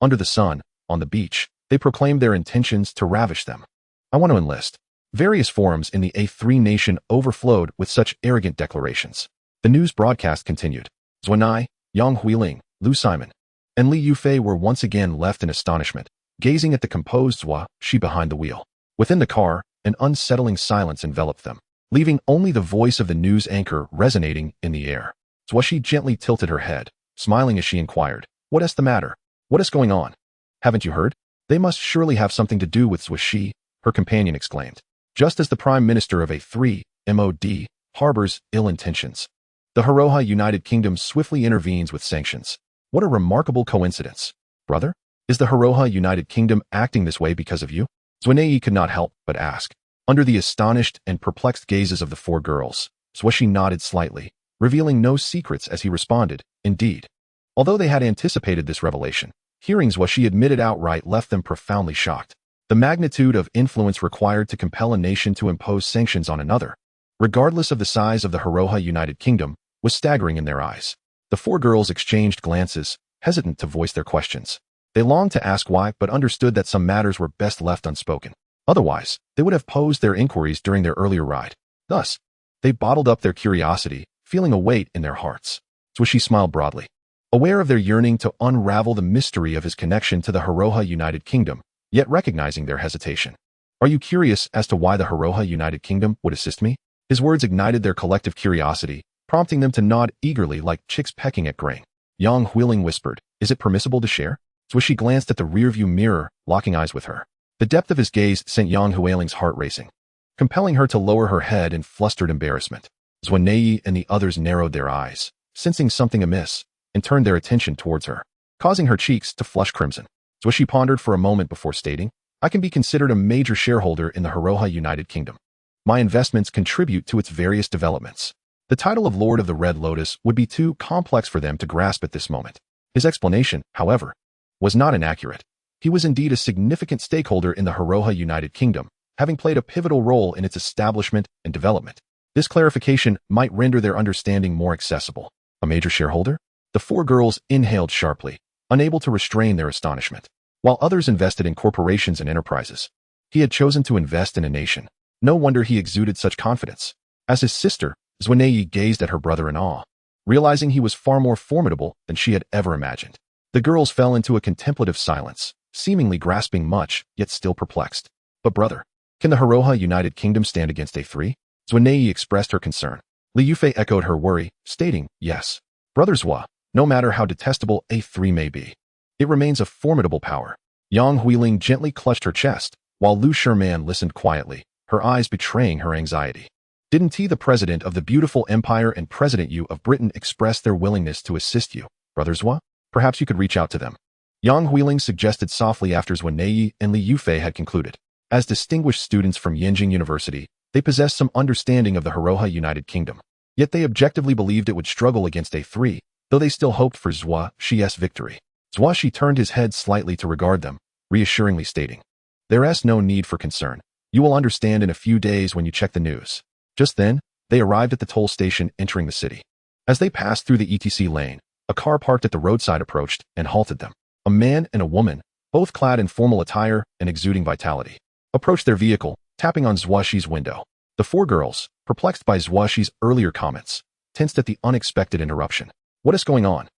Under the sun, on the beach, they proclaimed their intentions to ravish them. I want to enlist. Various forums in the A3 nation overflowed with such arrogant declarations. The news broadcast continued. Zuo, Yang Huiling, Lu Simon, and Li Yufei were once again left in astonishment, gazing at the composed Zuo Xi behind the wheel. Within the car, an unsettling silence enveloped them, leaving only the voice of the news anchor resonating in the air. Zuo Xi gently tilted her head, smiling as she inquired, What is the matter? What is going on? Haven't you heard? They must surely have something to do with Zuo Xi, her companion exclaimed. Just as the Prime Minister of A3, MOD, harbors ill intentions, the Heroha United Kingdom swiftly intervenes with sanctions. What a remarkable coincidence. Brother, is the Heroha United Kingdom acting this way because of you? Zuo could not help but ask. Under the astonished and perplexed gazes of the four girls, Zuo Xi nodded slightly, revealing no secrets as he responded, indeed. Although they had anticipated this revelation, hearing Zuo Xi admitted outright left them profoundly shocked. The magnitude of influence required to compel a nation to impose sanctions on another, regardless of the size of the Heroha United Kingdom, was staggering in their eyes. The four girls exchanged glances, hesitant to voice their questions. They longed to ask why, but understood that some matters were best left unspoken. Otherwise, they would have posed their inquiries during their earlier ride. Thus, they bottled up their curiosity, feeling a weight in their hearts. Zuo Xi smiled broadly. aware of their yearning to unravel the mystery of his connection to the Hiroha United Kingdom, yet recognizing their hesitation. Are you curious as to why the Hiroha United Kingdom would assist me? His words ignited their collective curiosity, prompting them to nod eagerly like chicks pecking at grain. Yang Huiling whispered, "Is it permissible to share?" Zuo Xi glanced at the rearview mirror, locking eyes with her. The depth of his gaze sent Yang Huiling's heart racing, compelling her to lower her head in flustered embarrassment. Romanée and the others narrowed their eyes, sensing something amiss, and turned their attention towards her, causing her cheeks to flush crimson. Zuo Xi pondered for a moment before stating, "I can be considered a major shareholder in the Hiroha United Kingdom. My investments contribute to its various developments." The title of Lord of the Red Lotus would be too complex for them to grasp at this moment. His explanation, however, was not inaccurate. He was indeed a significant stakeholder in the Hiroha United Kingdom, having played a pivotal role in its establishment and development. This clarification might render their understanding more accessible. A major shareholder? The four girls inhaled sharply, unable to restrain their astonishment. While others invested in corporations and enterprises, he had chosen to invest in a nation. No wonder he exuded such confidence. As his sister, Romanée gazed at her brother in awe, realizing he was far more formidable than she had ever imagined. The girls fell into a contemplative silence, seemingly grasping much, yet still perplexed. But brother, can the Hiroha United Kingdom stand against A3? Romanée expressed her concern. Li Yufei echoed her worry, stating, "Yes. Brother Zuo, no matter how detestable A3 may be, it remains a formidable power." Yang Huiling gently clutched her chest, while Lu Sherman listened quietly, her eyes betraying her anxiety. "Didn't he, the president of the beautiful empire and President Yu of Britain, express their willingness to assist you, Brother Zuo? Perhaps you could reach out to them." Yang Huiling suggested softly after Romanée and Li Yufei had concluded. As distinguished students from Yenjing University, they possessed some understanding of the Hiroha United Kingdom. Yet they objectively believed it would struggle against A3, though they still hoped for Zuo Xi's victory. Zuo Xi turned his head slightly to regard them, reassuringly stating, "There is no need for concern. You will understand in a few days when you check the news." Just then, they arrived at the toll station entering the city. As they passed through the ETC lane, a car parked at the roadside approached and halted them. A man and a woman, both clad in formal attire and exuding vitality, approached their vehicle, tapping on Zuo Xi's window. The four girls, perplexed by Zuo Xi's earlier comments, tensed at the unexpected interruption. "What is going on?"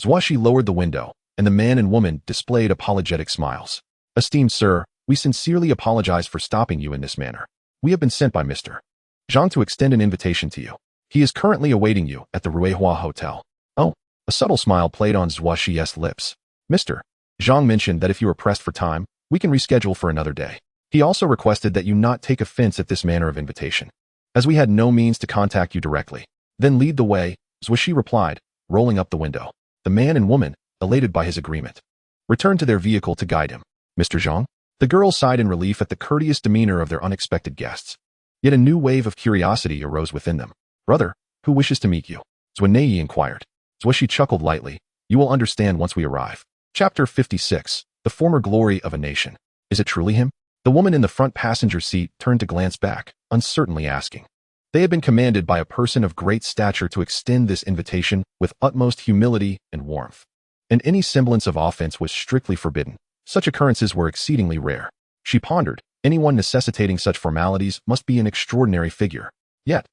Zuo Xi lowered the window, and the man and woman displayed apologetic smiles. "Esteemed sir, we sincerely apologize for stopping you in this manner. We have been sent by Mr. Zhang to extend an invitation to you. He is currently awaiting you at the Ruihua Hotel." "Oh," a subtle smile played on Zuo Xi's lips. "Mr. Zhang mentioned that if you are pressed for time, we can reschedule for another day. He also requested that you not take offense at this manner of invitation, as we had no means to contact you directly. Then lead the way," Zuo Xi replied, rolling up the window. The man and woman, elated by his agreement, returned to their vehicle to guide him. "Mr. Zhang?" The girls sighed in relief at the courteous demeanor of their unexpected guests. Yet a new wave of curiosity arose within them. "Brother, who wishes to meet you?" Romanée inquired. Zuo Xi chuckled lightly. "You will understand once we arrive." Chapter 56. The Former Glory of a Nation. Is it truly him? The woman in the front passenger seat turned to glance back, uncertainly asking. They had been commanded by a person of great stature to extend this invitation with utmost humility and warmth, and any semblance of offense was strictly forbidden. Such occurrences were exceedingly rare. She pondered, anyone necessitating such formalities must be an extraordinary figure. Yet,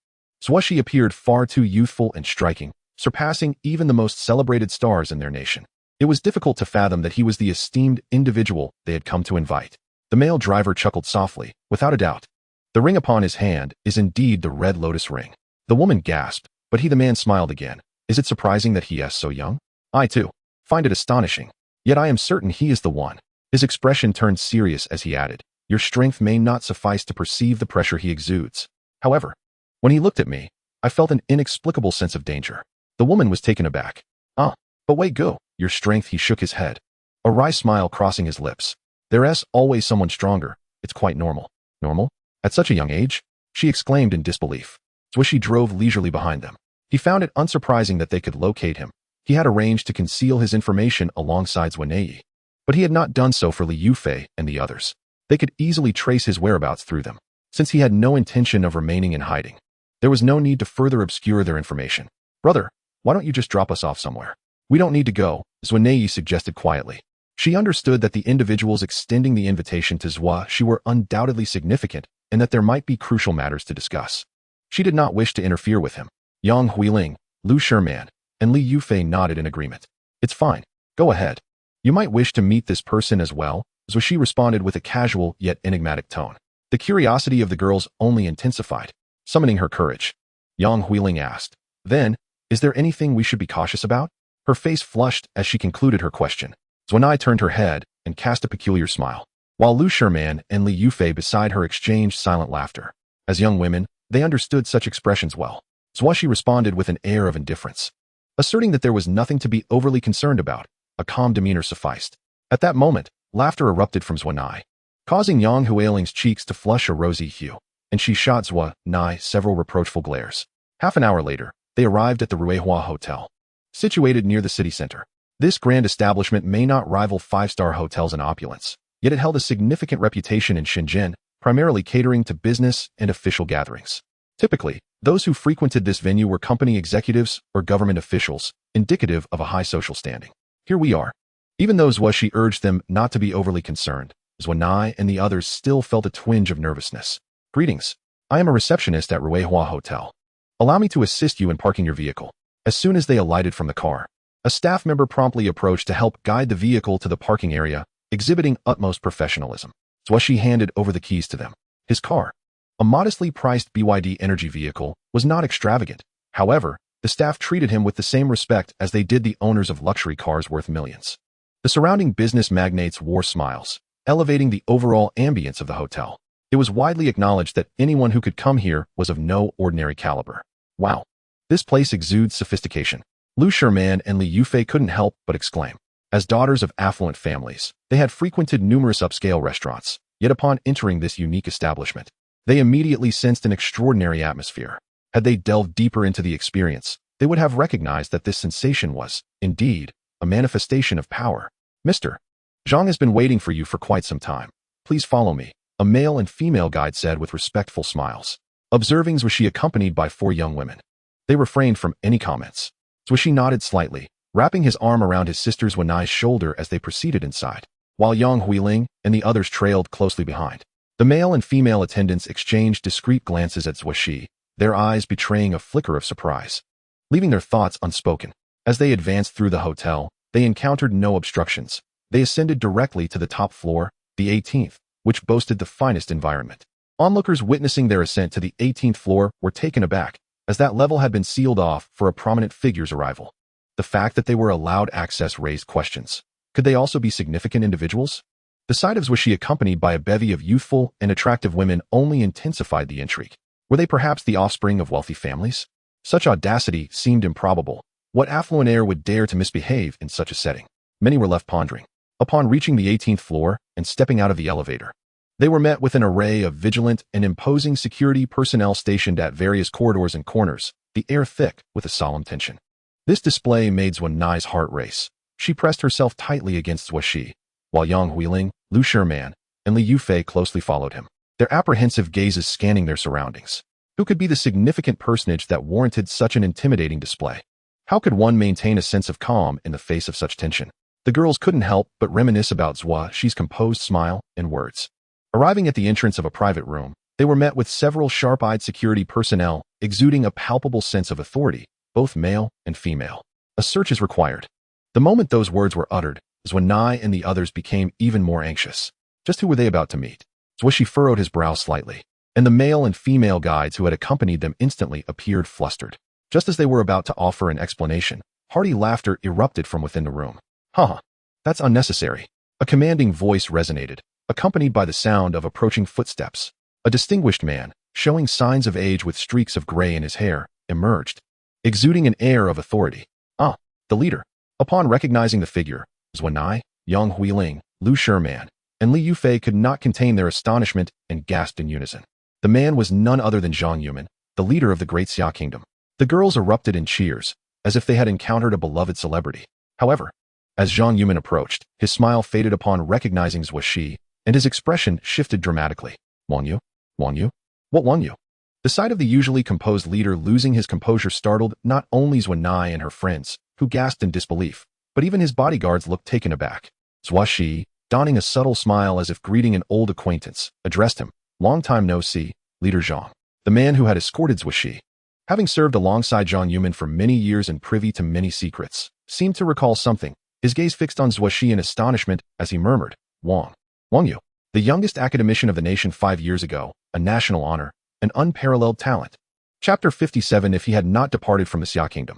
Zuo Xi appeared far too youthful and striking, surpassing even the most celebrated stars in their nation. It was difficult to fathom that he was the esteemed individual they had come to invite. The male driver chuckled softly, "Without a doubt. The ring upon his hand is indeed the Red Lotus ring." The woman gasped, but the man smiled again. "Is it surprising that he is so young? I, too, find it astonishing. Yet I am certain he is the one." His expression turned serious as he added, "Your strength may not suffice to perceive the pressure he exudes. However, when he looked at me, I felt an inexplicable sense of danger." The woman was taken aback. "Ah, but wait, go. Your strength," he shook his head, a wry smile crossing his lips. "There is always someone stronger. It's quite normal." "Normal? At such a young age?" she exclaimed in disbelief. Zuo Xi drove leisurely behind them. He found it unsurprising that they could locate him. He had arranged to conceal his information alongside Romanée, but he had not done so for Li Yufei and the others. They could easily trace his whereabouts through them, since he had no intention of remaining in hiding. There was no need to further obscure their information. "Brother, why don't you just drop us off somewhere?" "We don't need to go," Romanée suggested quietly. She understood that the individuals extending the invitation to Zuo Xi were undoubtedly significant and that there might be crucial matters to discuss. She did not wish to interfere with him. Yang Huiling, Lu Sherman, and Li Yufei nodded in agreement. It's fine. Go ahead. You might wish to meet this person as well, Zuo Xi responded with a casual yet enigmatic tone. The curiosity of the girls only intensified, summoning her courage. Yang Huiling asked, "Then, is there anything we should be cautious about?" Her face flushed as she concluded her question. Zuo turned her head and cast a peculiar smile, while Lu Sherman and Li Yufei beside her exchanged silent laughter. As young women, they understood such expressions well. Zuo Xi responded with an air of indifference, asserting that there was nothing to be overly concerned about. A calm demeanor sufficed. At that moment, laughter erupted from Zuo, causing Yang Huiling's cheeks to flush a rosy hue, and she shot Zuo several reproachful glares. Half an hour later, they arrived at the Ruihua Hotel, situated near the city center. This grand establishment may not rival five-star hotels in opulence, yet it held a significant reputation in Shenzhen, primarily catering to business and official gatherings. Typically, those who frequented this venue were company executives or government officials, indicative of a high social standing. Here we are. Even though Zuo Xi urged them not to be overly concerned, Zuo and the others still felt a twinge of nervousness. "Greetings. I am a receptionist at Ruihua Hotel. Allow me to assist you in parking your vehicle." As soon as they alighted from the car, a staff member promptly approached to help guide the vehicle to the parking area, exhibiting utmost professionalism. Zuo Xi handed over the keys to them. His car, a modestly priced BYD energy vehicle, was not extravagant. However, the staff treated him with the same respect as they did the owners of luxury cars worth millions. The surrounding business magnates wore smiles, elevating the overall ambience of the hotel. It was widely acknowledged that anyone who could come here was of no ordinary caliber. Wow, this place exudes sophistication. Lu Sherman and Li Yufei couldn't help but exclaim. As daughters of affluent families, they had frequented numerous upscale restaurants, yet upon entering this unique establishment, they immediately sensed an extraordinary atmosphere. Had they delved deeper into the experience, they would have recognized that this sensation was, indeed, a manifestation of power. "Mr. Zhang has been waiting for you for quite some time. Please follow me," a male and female guide said with respectful smiles. Observing Zuo Xi accompanied by 4 young women, they refrained from any comments. Zuo Xi nodded slightly, wrapping his arm around his sister Zuo's shoulder as they proceeded inside, while Yang Huiling and the others trailed closely behind. The male and female attendants exchanged discreet glances at Zuo Xi, their eyes betraying a flicker of surprise, leaving their thoughts unspoken. As they advanced through the hotel, they encountered no obstructions. They ascended directly to the top floor, the 18th, which boasted the finest environment. Onlookers witnessing their ascent to the 18th floor were taken aback, as that level had been sealed off for a prominent figure's arrival. The fact that they were allowed access raised questions. Could they also be significant individuals? The sight of Zuo Xi accompanied by a bevy of youthful and attractive women only intensified the intrigue. Were they perhaps the offspring of wealthy families? Such audacity seemed improbable. What affluent heir would dare to misbehave in such a setting? Many were left pondering. Upon reaching the 18th floor and stepping out of the elevator, they were met with an array of vigilant and imposing security personnel stationed at various corridors and corners, the air thick with a solemn tension. This display made Zuo's heart race. She pressed herself tightly against Zuo Xi, while Yang Huiling, Lu Sherman, and Li Yufei closely followed him, their apprehensive gazes scanning their surroundings. Who could be the significant personage that warranted such an intimidating display? How could one maintain a sense of calm in the face of such tension? The girls couldn't help but reminisce about Zuo Xi's composed smile and words. Arriving at the entrance of a private room, they were met with several sharp-eyed security personnel exuding a palpable sense of authority, both male and female. "A search is required." The moment those words were uttered, Zuo and the others became even more anxious. Just who were they about to meet? Zuo Xi furrowed his brow slightly, and the male and female guides who had accompanied them instantly appeared flustered. Just as they were about to offer an explanation, hearty laughter erupted from within the room. "Huh, that's unnecessary." A commanding voice resonated, accompanied by the sound of approaching footsteps. A distinguished man, showing signs of age with streaks of gray in his hair, emerged, exuding an air of authority. "Ah, the leader." Upon recognizing the figure, Zuo, Yang Huiling, Lu Sherman, and Li Yufei could not contain their astonishment and gasped in unison. The man was none other than Zhang Yuman, the leader of the Great Xia Kingdom. The girls erupted in cheers, as if they had encountered a beloved celebrity. However, as Zhang Yuman approached, his smile faded upon recognizing Zuo Xi, and his expression shifted dramatically. "Wang Yu? Wang Yu? What Wang Yu?" The sight of the usually composed leader losing his composure startled not only Zuo and her friends, who gasped in disbelief, but even his bodyguards looked taken aback. Zuo Xi, donning a subtle smile as if greeting an old acquaintance, addressed him. "Long time no see, Leader Zhang." The man who had escorted Zuo Xi having served alongside Zhang Yuman for many years and privy to many secrets, seemed to recall something, his gaze fixed on Zuo Xi in astonishment as he murmured, Wang Yu, the youngest academician of the nation 5 years ago, a national honor, an unparalleled talent. Chapter 57. If he had not departed from the Xia kingdom.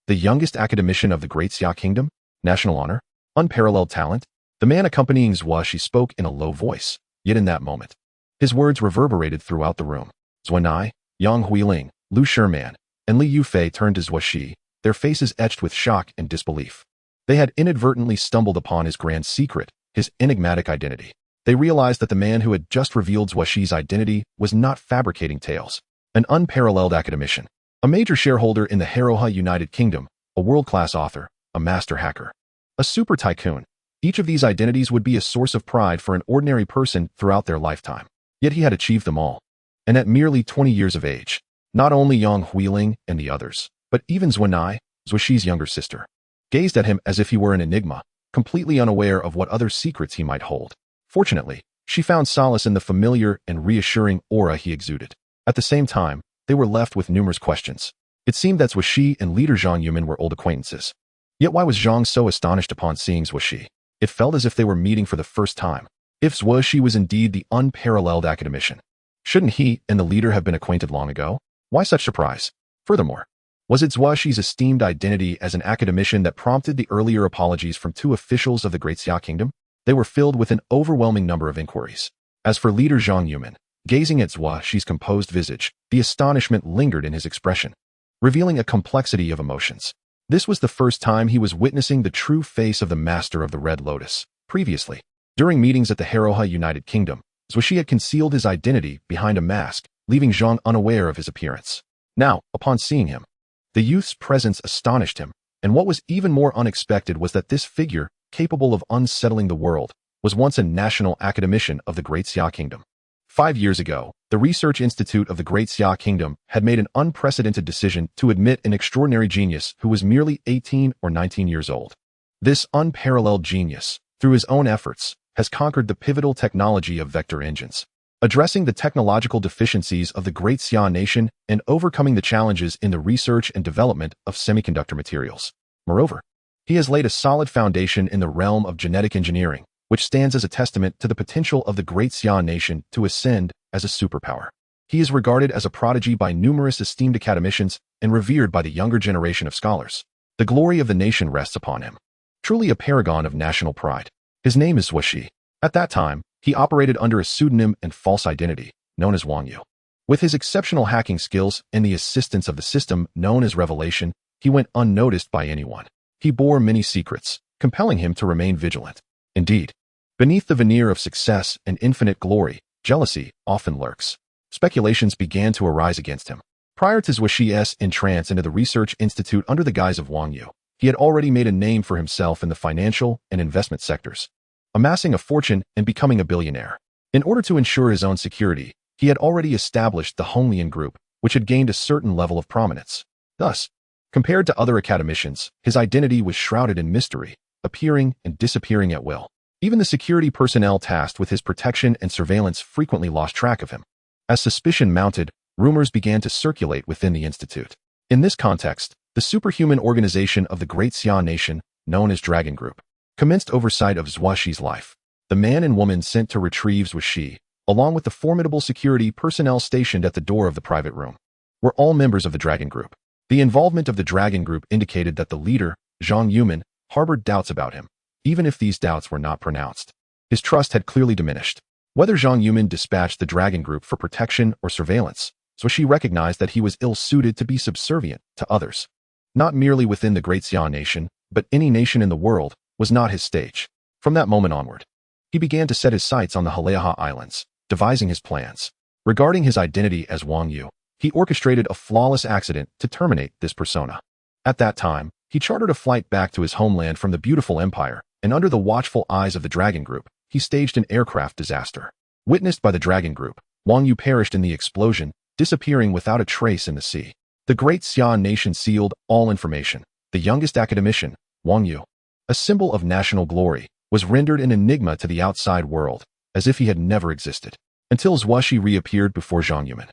The youngest academician of the great Xia kingdom, national honor, unparalleled talent. The man accompanying Zuo Xi spoke in a low voice, yet in that moment, his words reverberated throughout the room. Zuo, Yang Huiling, Lu Sherman, and Li Yufei turned to Zuo Xi, their faces etched with shock and disbelief. They had inadvertently stumbled upon his grand secret, his enigmatic identity. They realized that the man who had just revealed Zuo Xi's identity was not fabricating tales. An unparalleled academician, a major shareholder in the Heroha United Kingdom, a world-class author, a master hacker, a super tycoon. Each of these identities would be a source of pride for an ordinary person throughout their lifetime. Yet he had achieved them all. And at merely 20 years of age, not only Yang Huiling and the others, but even Zuo Xi's younger sister, gazed at him as if he were an enigma, completely unaware of what other secrets he might hold. Fortunately, she found solace in the familiar and reassuring aura he exuded. At the same time, they were left with numerous questions. It seemed that Zuo Xi and leader Zhang Yuman were old acquaintances. Yet why was Zhang so astonished upon seeing Zuo Xi? It felt as if they were meeting for the first time. If Zuo Xi was indeed the unparalleled academician, shouldn't he and the leader have been acquainted long ago? Why such surprise? Furthermore, was it Zuo Xi's esteemed identity as an academician that prompted the earlier apologies from 2 officials of the Great Xia Kingdom? They were filled with an overwhelming number of inquiries. As for leader Zhang Yuman, gazing at Zuo Xi's composed visage, the astonishment lingered in his expression, revealing a complexity of emotions. This was the first time he was witnessing the true face of the master of the Red Lotus. Previously, during meetings at the Heroha United Kingdom, Zuo Xi had concealed his identity behind a mask, leaving Zhang unaware of his appearance. Now, upon seeing him, the youth's presence astonished him, and what was even more unexpected was that this figure, capable of unsettling the world, was once a national academician of the Great Xia Kingdom. 5 years ago, the Research Institute of the Great Xia Kingdom had made an unprecedented decision to admit an extraordinary genius who was merely 18 or 19 years old. This unparalleled genius, through his own efforts, has conquered the pivotal technology of vector engines, addressing the technological deficiencies of the Great Xia nation and overcoming the challenges in the research and development of semiconductor materials. Moreover, he has laid a solid foundation in the realm of genetic engineering, which stands as a testament to the potential of the Great Xia nation to ascend as a superpower. He is regarded as a prodigy by numerous esteemed academicians and revered by the younger generation of scholars. The glory of the nation rests upon him. Truly a paragon of national pride. His name is Zuo Xi. At that time, he operated under a pseudonym and false identity, known as Wang Yu. With his exceptional hacking skills and the assistance of the system known as Revelation, he went unnoticed by anyone. He bore many secrets, compelling him to remain vigilant. Indeed, beneath the veneer of success and infinite glory, jealousy often lurks. Speculations began to arise against him. Prior to Zuo Xi's entrance into the Research Institute under the guise of Wang Yu, he had already made a name for himself in the financial and investment sectors, amassing a fortune and becoming a billionaire. In order to ensure his own security, he had already established the Honglian Group, which had gained a certain level of prominence. Thus, compared to other academicians, his identity was shrouded in mystery, appearing and disappearing at will. Even the security personnel tasked with his protection and surveillance frequently lost track of him. As suspicion mounted, rumors began to circulate within the institute. In this context, the superhuman organization of the Great Xia Nation, known as Dragon Group, commenced oversight of Zuo Xi's life. The man and woman sent to retrieve Zuo Xi, along with the formidable security personnel stationed at the door of the private room, were all members of the Dragon Group. The involvement of the Dragon Group indicated that the leader, Zhang Yuman, harbored doubts about him. Even if these doubts were not pronounced, his trust had clearly diminished. Whether Zhang Yuman dispatched the Dragon Group for protection or surveillance, Zuo Xi recognized that he was ill-suited to be subservient to others. Not merely within the Great Xia nation, but any nation in the world, was not his stage. From that moment onward, he began to set his sights on the Haleaha Islands, devising his plans. Regarding his identity as Wang Yu, he orchestrated a flawless accident to terminate this persona. At that time, he chartered a flight back to his homeland from the beautiful empire, and under the watchful eyes of the Dragon Group, he staged an aircraft disaster. Witnessed by the Dragon Group, Wang Yu perished in the explosion, disappearing without a trace in the sea. The Great Xia nation sealed all information. The youngest academician, Wang Yu, a symbol of national glory, was rendered an enigma to the outside world, as if he had never existed, until Zuo Xi reappeared before Zhang Yuman.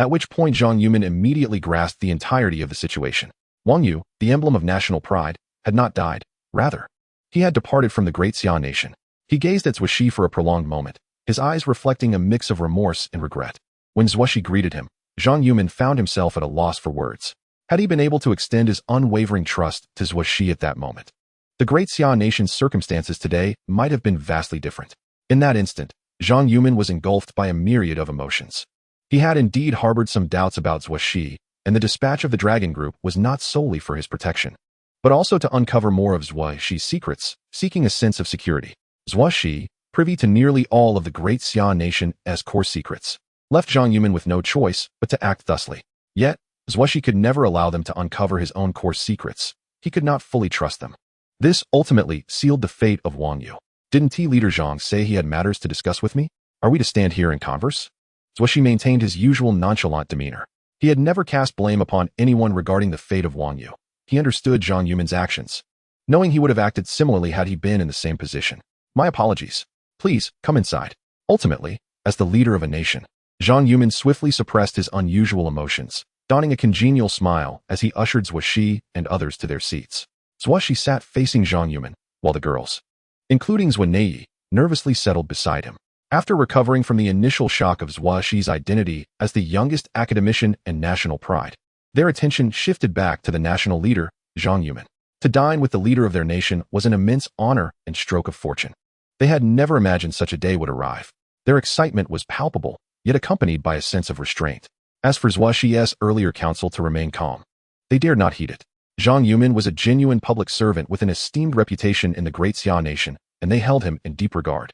At which point Zhang Yumin immediately grasped the entirety of the situation. Wang Yu, the emblem of national pride, had not died. Rather, he had departed from the great Xia nation. He gazed at Zuo Xi for a prolonged moment, his eyes reflecting a mix of remorse and regret. When Zuo Xi greeted him, Zhang Yumin found himself at a loss for words. Had he been able to extend his unwavering trust to Zuo Xi at that moment? The great Xia nation's circumstances today might have been vastly different. In that instant, Zhang Yumin was engulfed by a myriad of emotions. He had indeed harbored some doubts about Zuo Xi, and the dispatch of the Dragon Group was not solely for his protection, but also to uncover more of Zuo Xi's secrets, seeking a sense of security. Zuo Xi, privy to nearly all of the great Xia nation's core secrets, left Zhang Yumin with no choice but to act thusly. Yet, Zuo Xi could never allow them to uncover his own core secrets. He could not fully trust them. This ultimately sealed the fate of Wang Yu. Didn't leader Zhang say he had matters to discuss with me? Are we to stand here and converse? Zuo Xi maintained his usual nonchalant demeanor. He had never cast blame upon anyone regarding the fate of Wang Yu. He understood Zhang Yumin's actions, knowing he would have acted similarly had he been in the same position. My apologies. Please, come inside. Ultimately, as the leader of a nation, Zhang Yumin swiftly suppressed his unusual emotions, donning a congenial smile as he ushered Zuo Xi and others to their seats. Zuo Xi sat facing Zhang Yumin, while the girls, including Romanée-Conti, nervously settled beside him. After recovering from the initial shock of Zuo Xi's identity as the youngest academician and national pride, their attention shifted back to the national leader, Zhang Yumin. To dine with the leader of their nation was an immense honor and stroke of fortune. They had never imagined such a day would arrive. Their excitement was palpable, yet accompanied by a sense of restraint. As for Zuo Xi's earlier counsel to remain calm, they dared not heed it. Zhang Yumin was a genuine public servant with an esteemed reputation in the great Xia nation, and they held him in deep regard.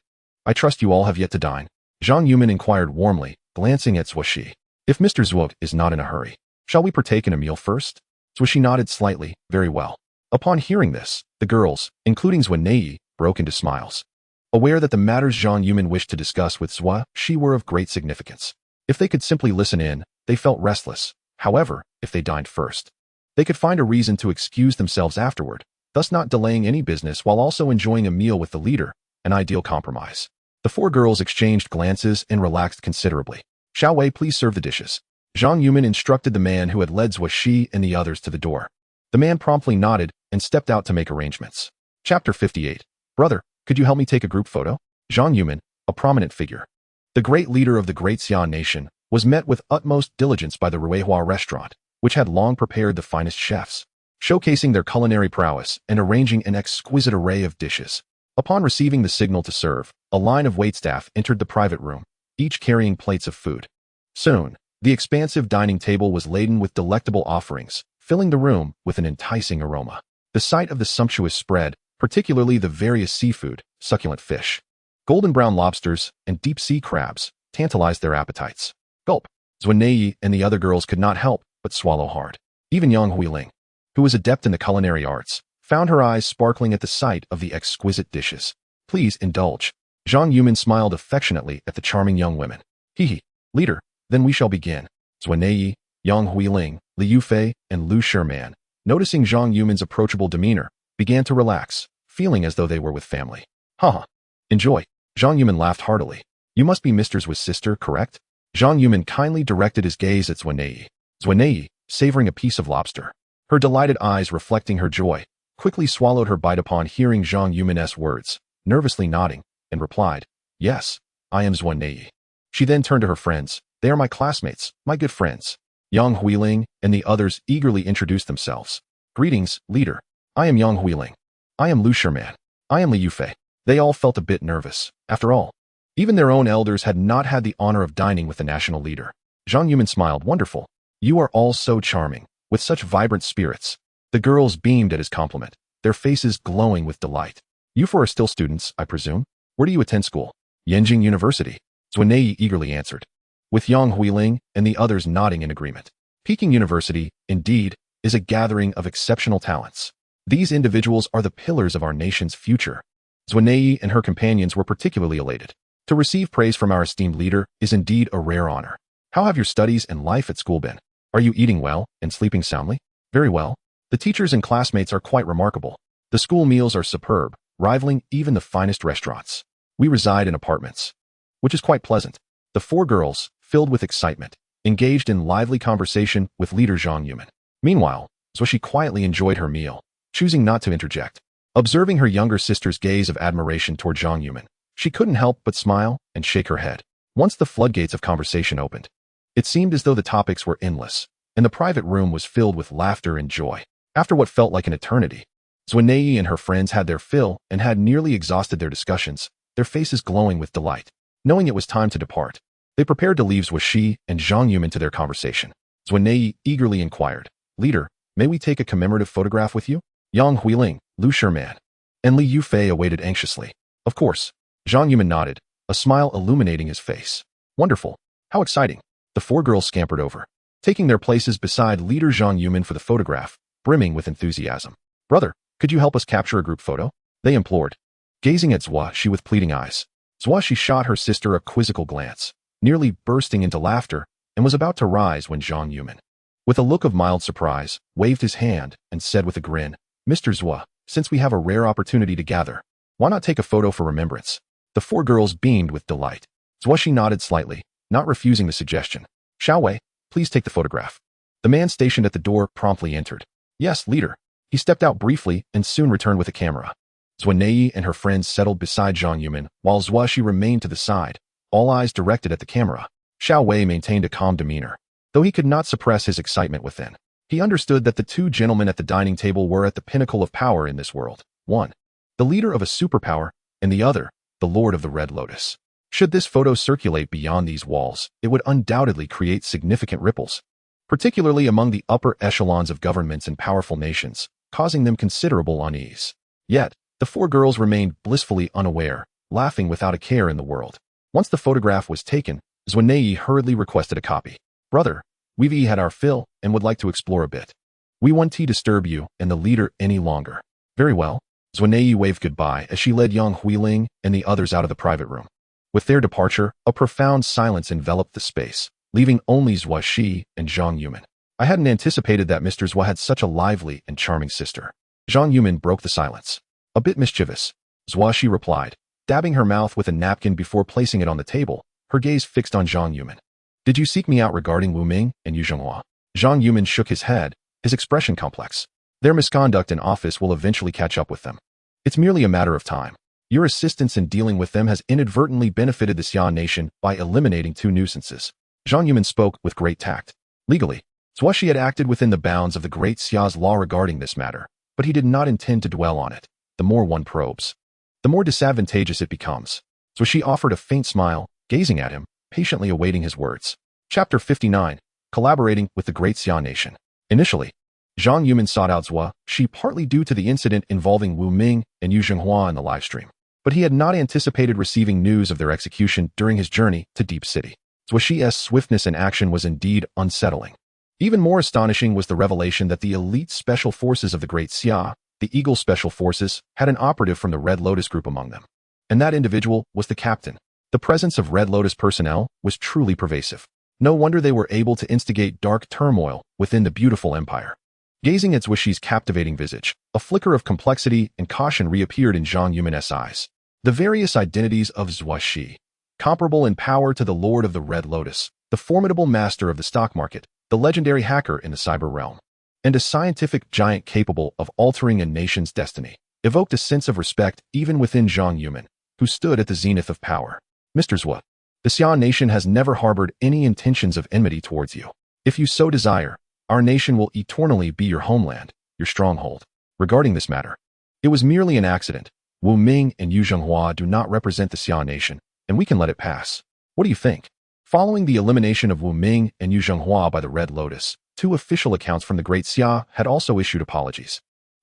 I trust you all have yet to dine? Zhang Yumin inquired warmly, glancing at Zuo Xi. If Mr. Zuo is not in a hurry, shall we partake in a meal first? Zuo Xi nodded slightly, very well. Upon hearing this, the girls, including Romanée-Conti, broke into smiles, aware that the matters Zhang Yumin wished to discuss with Zuo Xi were of great significance. If they could simply listen in, they felt restless. However, if they dined first, they could find a reason to excuse themselves afterward, thus not delaying any business while also enjoying a meal with the leader, an ideal compromise. The four girls exchanged glances and relaxed considerably. Xiao Wei, please serve the dishes. Zhang Yumin instructed the man who had led Zuo Xi and the others to the door. The man promptly nodded and stepped out to make arrangements. Chapter 58. Brother, could you help me take a group photo? Zhang Yumin, a prominent figure, the great leader of the great Xia nation, was met with utmost diligence by the Ruihua restaurant, which had long prepared the finest chefs, showcasing their culinary prowess and arranging an exquisite array of dishes. Upon receiving the signal to serve, a line of waitstaff entered the private room, each carrying plates of food. Soon, the expansive dining table was laden with delectable offerings, filling the room with an enticing aroma. The sight of the sumptuous spread, particularly the various seafood, succulent fish, golden brown lobsters, and deep-sea crabs, tantalized their appetites. Gulp. Romanée-Conti and the other girls could not help but swallow hard. Even Yang Huiling, who was adept in the culinary arts, found her eyes sparkling at the sight of the exquisite dishes. Please indulge. Zhang Yumin smiled affectionately at the charming young women. Hee, leader, then we shall begin. Romanée-Conti, Yang Huiling, Liu Fei, and Lu Sherman, noticing Zhang Yumin's approachable demeanor, began to relax, feeling as though they were with family. Haha. Enjoy. Zhang Yumin laughed heartily. You must be Mr. Zuo's sister, correct? Zhang Yumin kindly directed his gaze at Romanée-Conti. Romanée-Conti, savoring a piece of lobster, her delighted eyes reflecting her joy, quickly swallowed her bite upon hearing Zhang Yumin's words, nervously nodding, and replied, Yes, I am Romanée-Conti. She then turned to her friends. They are my classmates, my good friends. Yang Huiling and the others eagerly introduced themselves. Greetings, leader. I am Yang Huiling. I am Lu Sherman. I am Liu Fei. They all felt a bit nervous. After all, even their own elders had not had the honor of dining with the national leader. Zhang Yumin smiled. Wonderful. You are all so charming, with such vibrant spirits. The girls beamed at his compliment, their faces glowing with delight. You four are still students, I presume? Where do you attend school? Yanjing University. Romanée-Conti eagerly answered, with Yang Huiling and the others nodding in agreement. Peking University, indeed, is a gathering of exceptional talents. These individuals are the pillars of our nation's future. Romanée-Conti and her companions were particularly elated. To receive praise from our esteemed leader is indeed a rare honor. How have your studies and life at school been? Are you eating well and sleeping soundly? Very well. The teachers and classmates are quite remarkable. The school meals are superb, rivaling even the finest restaurants. We reside in apartments, which is quite pleasant. The four girls, filled with excitement, engaged in lively conversation with leader Zhang Yumin. Meanwhile, Zuo Xi quietly enjoyed her meal, choosing not to interject. Observing her younger sister's gaze of admiration toward Zhang Yumin, she couldn't help but smile and shake her head. Once the floodgates of conversation opened, it seemed as though the topics were endless, and the private room was filled with laughter and joy. After what felt like an eternity, Zuo and her friends had their fill and had nearly exhausted their discussions, their faces glowing with delight. Knowing it was time to depart, they prepared to leave Zuo Xi and Zhang Yumin to their conversation. Zuo eagerly inquired, "Leader, may we take a commemorative photograph with you?" Yang Huiling, Lu Sherman, and Li Yufei awaited anxiously. Of course. Zhang Yumin nodded, a smile illuminating his face. Wonderful. How exciting. The four girls scampered over, taking their places beside leader Zhang Yumin for the photograph, brimming with enthusiasm. "Brother, could you help us capture a group photo?" they implored, gazing at Zuo Xi with pleading eyes. Zuo Xi shot her sister a quizzical glance, nearly bursting into laughter, and was about to rise when Zhang Yumin, with a look of mild surprise, waved his hand and said with a grin, "Mr. Zuo, since we have a rare opportunity to gather, why not take a photo for remembrance?" The four girls beamed with delight. Zuo Xi nodded slightly, not refusing the suggestion. "Xiao Wei, please take the photograph." The man stationed at the door promptly entered. "Yes, leader." He stepped out briefly and soon returned with a camera. Zuo and her friends settled beside Zhang Yumin, while Zuo Xi remained to the side, all eyes directed at the camera. Xiao Wei maintained a calm demeanor, though he could not suppress his excitement within. He understood that the two gentlemen at the dining table were at the pinnacle of power in this world. One, the leader of a superpower, and the other, the Lord of the Red Lotus. Should this photo circulate beyond these walls, it would undoubtedly create significant ripples, particularly among the upper echelons of governments and powerful nations, causing them considerable unease. Yet, the four girls remained blissfully unaware, laughing without a care in the world. Once the photograph was taken, Zuo hurriedly requested a copy. "Brother, we've had our fill and would like to explore a bit. We won't disturb you and the leader any longer." "Very well." Zuo waved goodbye as she led Yang Huiling and the others out of the private room. With their departure, a profound silence enveloped the space, leaving only Zuo Xi and Zhang Yumin. "I hadn't anticipated that Mr. Zuo had such a lively and charming sister." Zhang Yumin broke the silence. "A bit mischievous," Zuo Xi replied, dabbing her mouth with a napkin before placing it on the table, her gaze fixed on Zhang Yumin. "Did you seek me out regarding Wu Ming and Yu Zhenghua?" Zhang Yumin shook his head, his expression complex. "Their misconduct in office will eventually catch up with them. It's merely a matter of time. Your assistance in dealing with them has inadvertently benefited the Xia nation by eliminating two nuisances." Zhang Yumin spoke with great tact. Legally, Zuo Xi had acted within the bounds of the Great Xia's law regarding this matter, but he did not intend to dwell on it. The more one probes, the more disadvantageous it becomes. Zuo Xi offered a faint smile, gazing at him, patiently awaiting his words. Chapter 59. Collaborating with the Great Xia nation. Initially, Zhang Yumin sought out Zuo Xi partly due to the incident involving Wu Ming and Yu Zhenghua in the livestream, but he had not anticipated receiving news of their execution during his journey to Deep City. Zuo Xi's swiftness in action was indeed unsettling. Even more astonishing was the revelation that the elite special forces of the Great Xia, the Eagle Special Forces, had an operative from the Red Lotus group among them. And that individual was the captain. The presence of Red Lotus personnel was truly pervasive. No wonder they were able to instigate dark turmoil within the beautiful empire. Gazing at Zuo Xi's captivating visage, a flicker of complexity and caution reappeared in Zhang Yumin's eyes. The various identities of Zuo Xi, comparable in power to the Lord of the Red Lotus, the formidable master of the stock market, the legendary hacker in the cyber realm, and a scientific giant capable of altering a nation's destiny, evoked a sense of respect even within Zhang Yumin, who stood at the zenith of power. "Mr. Zuo, the Xia nation has never harbored any intentions of enmity towards you. If you so desire, our nation will eternally be your homeland, your stronghold. Regarding this matter, it was merely an accident. Wu Ming and Yu Zhenghua do not represent the Xia nation, and we can let it pass. What do you think?" Following the elimination of Wu Ming and Yu Zhenghua by the Red Lotus, two official accounts from the Great Xia had also issued apologies,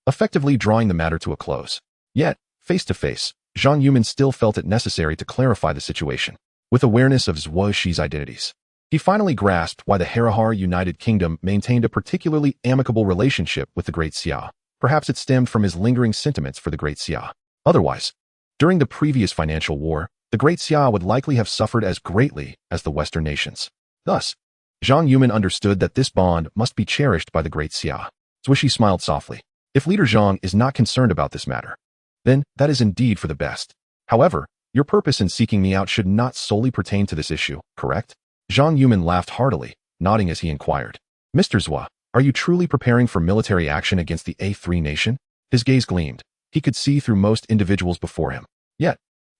effectively drawing the matter to a close. Yet, face to face, Zhang Yumin still felt it necessary to clarify the situation. With awareness of Zuo Xi's identities, he finally grasped why the Harahar United Kingdom maintained a particularly amicable relationship with the Great Xia. Perhaps it stemmed from his lingering sentiments for the Great Xia. Otherwise, during the previous financial war, the Great Xia would likely have suffered as greatly as the Western nations. Thus, Zhang Yumin understood that this bond must be cherished by the Great Xia. Zuo Xi smiled softly. "If Leader Zhang is not concerned about this matter, then that is indeed for the best. However, your purpose in seeking me out should not solely pertain to this issue, correct?" Zhang Yumin laughed heartily, nodding as he inquired. Mr. Zuo, are you truly preparing for military action against the A3 nation? His gaze gleamed. He could see through most individuals before him. Yet,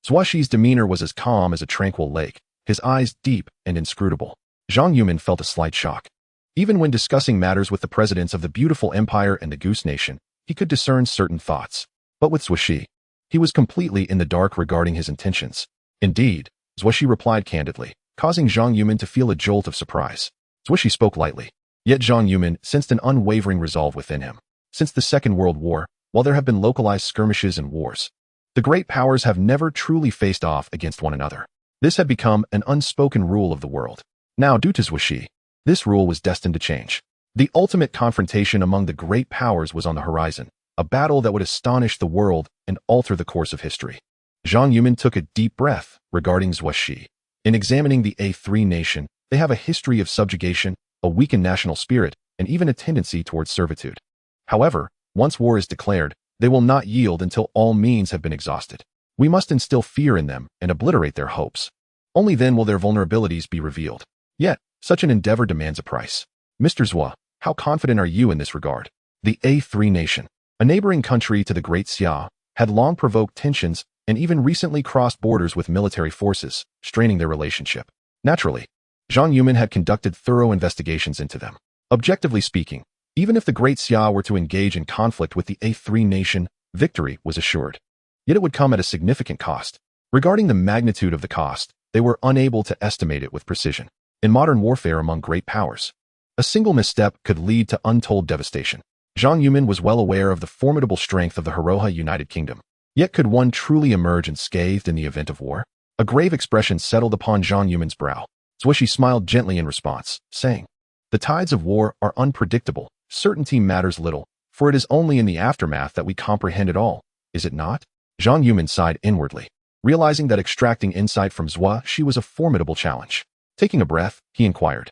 Zuo Xi's demeanor was as calm as a tranquil lake, his eyes deep and inscrutable. Zhang Yumin felt a slight shock. Even when discussing matters with the presidents of the beautiful empire and the Goose Nation, he could discern certain thoughts. But with Zuo Xi, he was completely in the dark regarding his intentions. Indeed, Zuo Xi replied candidly, causing Zhang Yumin to feel a jolt of surprise. Zuo Xi spoke lightly. Yet Zhang Yumin sensed an unwavering resolve within him. Since the Second World War, while there have been localized skirmishes and wars, the great powers have never truly faced off against one another. This had become an unspoken rule of the world. Now, due to Zuo Xi, this rule was destined to change. The ultimate confrontation among the great powers was on the horizon, a battle that would astonish the world and alter the course of history. Zhang Yumin took a deep breath regarding Zuo Xi. In examining the A3 nation, they have a history of subjugation, a weakened national spirit, and even a tendency towards servitude. However, once war is declared, they will not yield until all means have been exhausted. We must instill fear in them and obliterate their hopes. Only then will their vulnerabilities be revealed. Yet, such an endeavor demands a price. Mr. Zuo, how confident are you in this regard? The A3 nation, a neighboring country to the Great Xia, had long provoked tensions and even recently crossed borders with military forces, straining their relationship. Naturally, Zhang Yumin had conducted thorough investigations into them. Objectively speaking, even if the Great Xia were to engage in conflict with the A3 nation, victory was assured. Yet it would come at a significant cost. Regarding the magnitude of the cost, they were unable to estimate it with precision. In modern warfare among great powers, a single misstep could lead to untold devastation. Zhang Yumin was well aware of the formidable strength of the Heroha United Kingdom. Yet could one truly emerge unscathed in the event of war? A grave expression settled upon Zhang Yumin's brow. Zuo Xi smiled gently in response, saying, "The tides of war are unpredictable. Certainty matters little, for it is only in the aftermath that we comprehend it all, is it not?" Zhang Yumin sighed inwardly, realizing that extracting insight from Zuo Xi was a formidable challenge. Taking a breath, he inquired,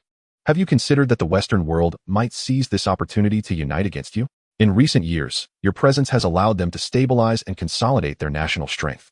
"Have you considered that the Western world might seize this opportunity to unite against you? In recent years, your presence has allowed them to stabilize and consolidate their national strength.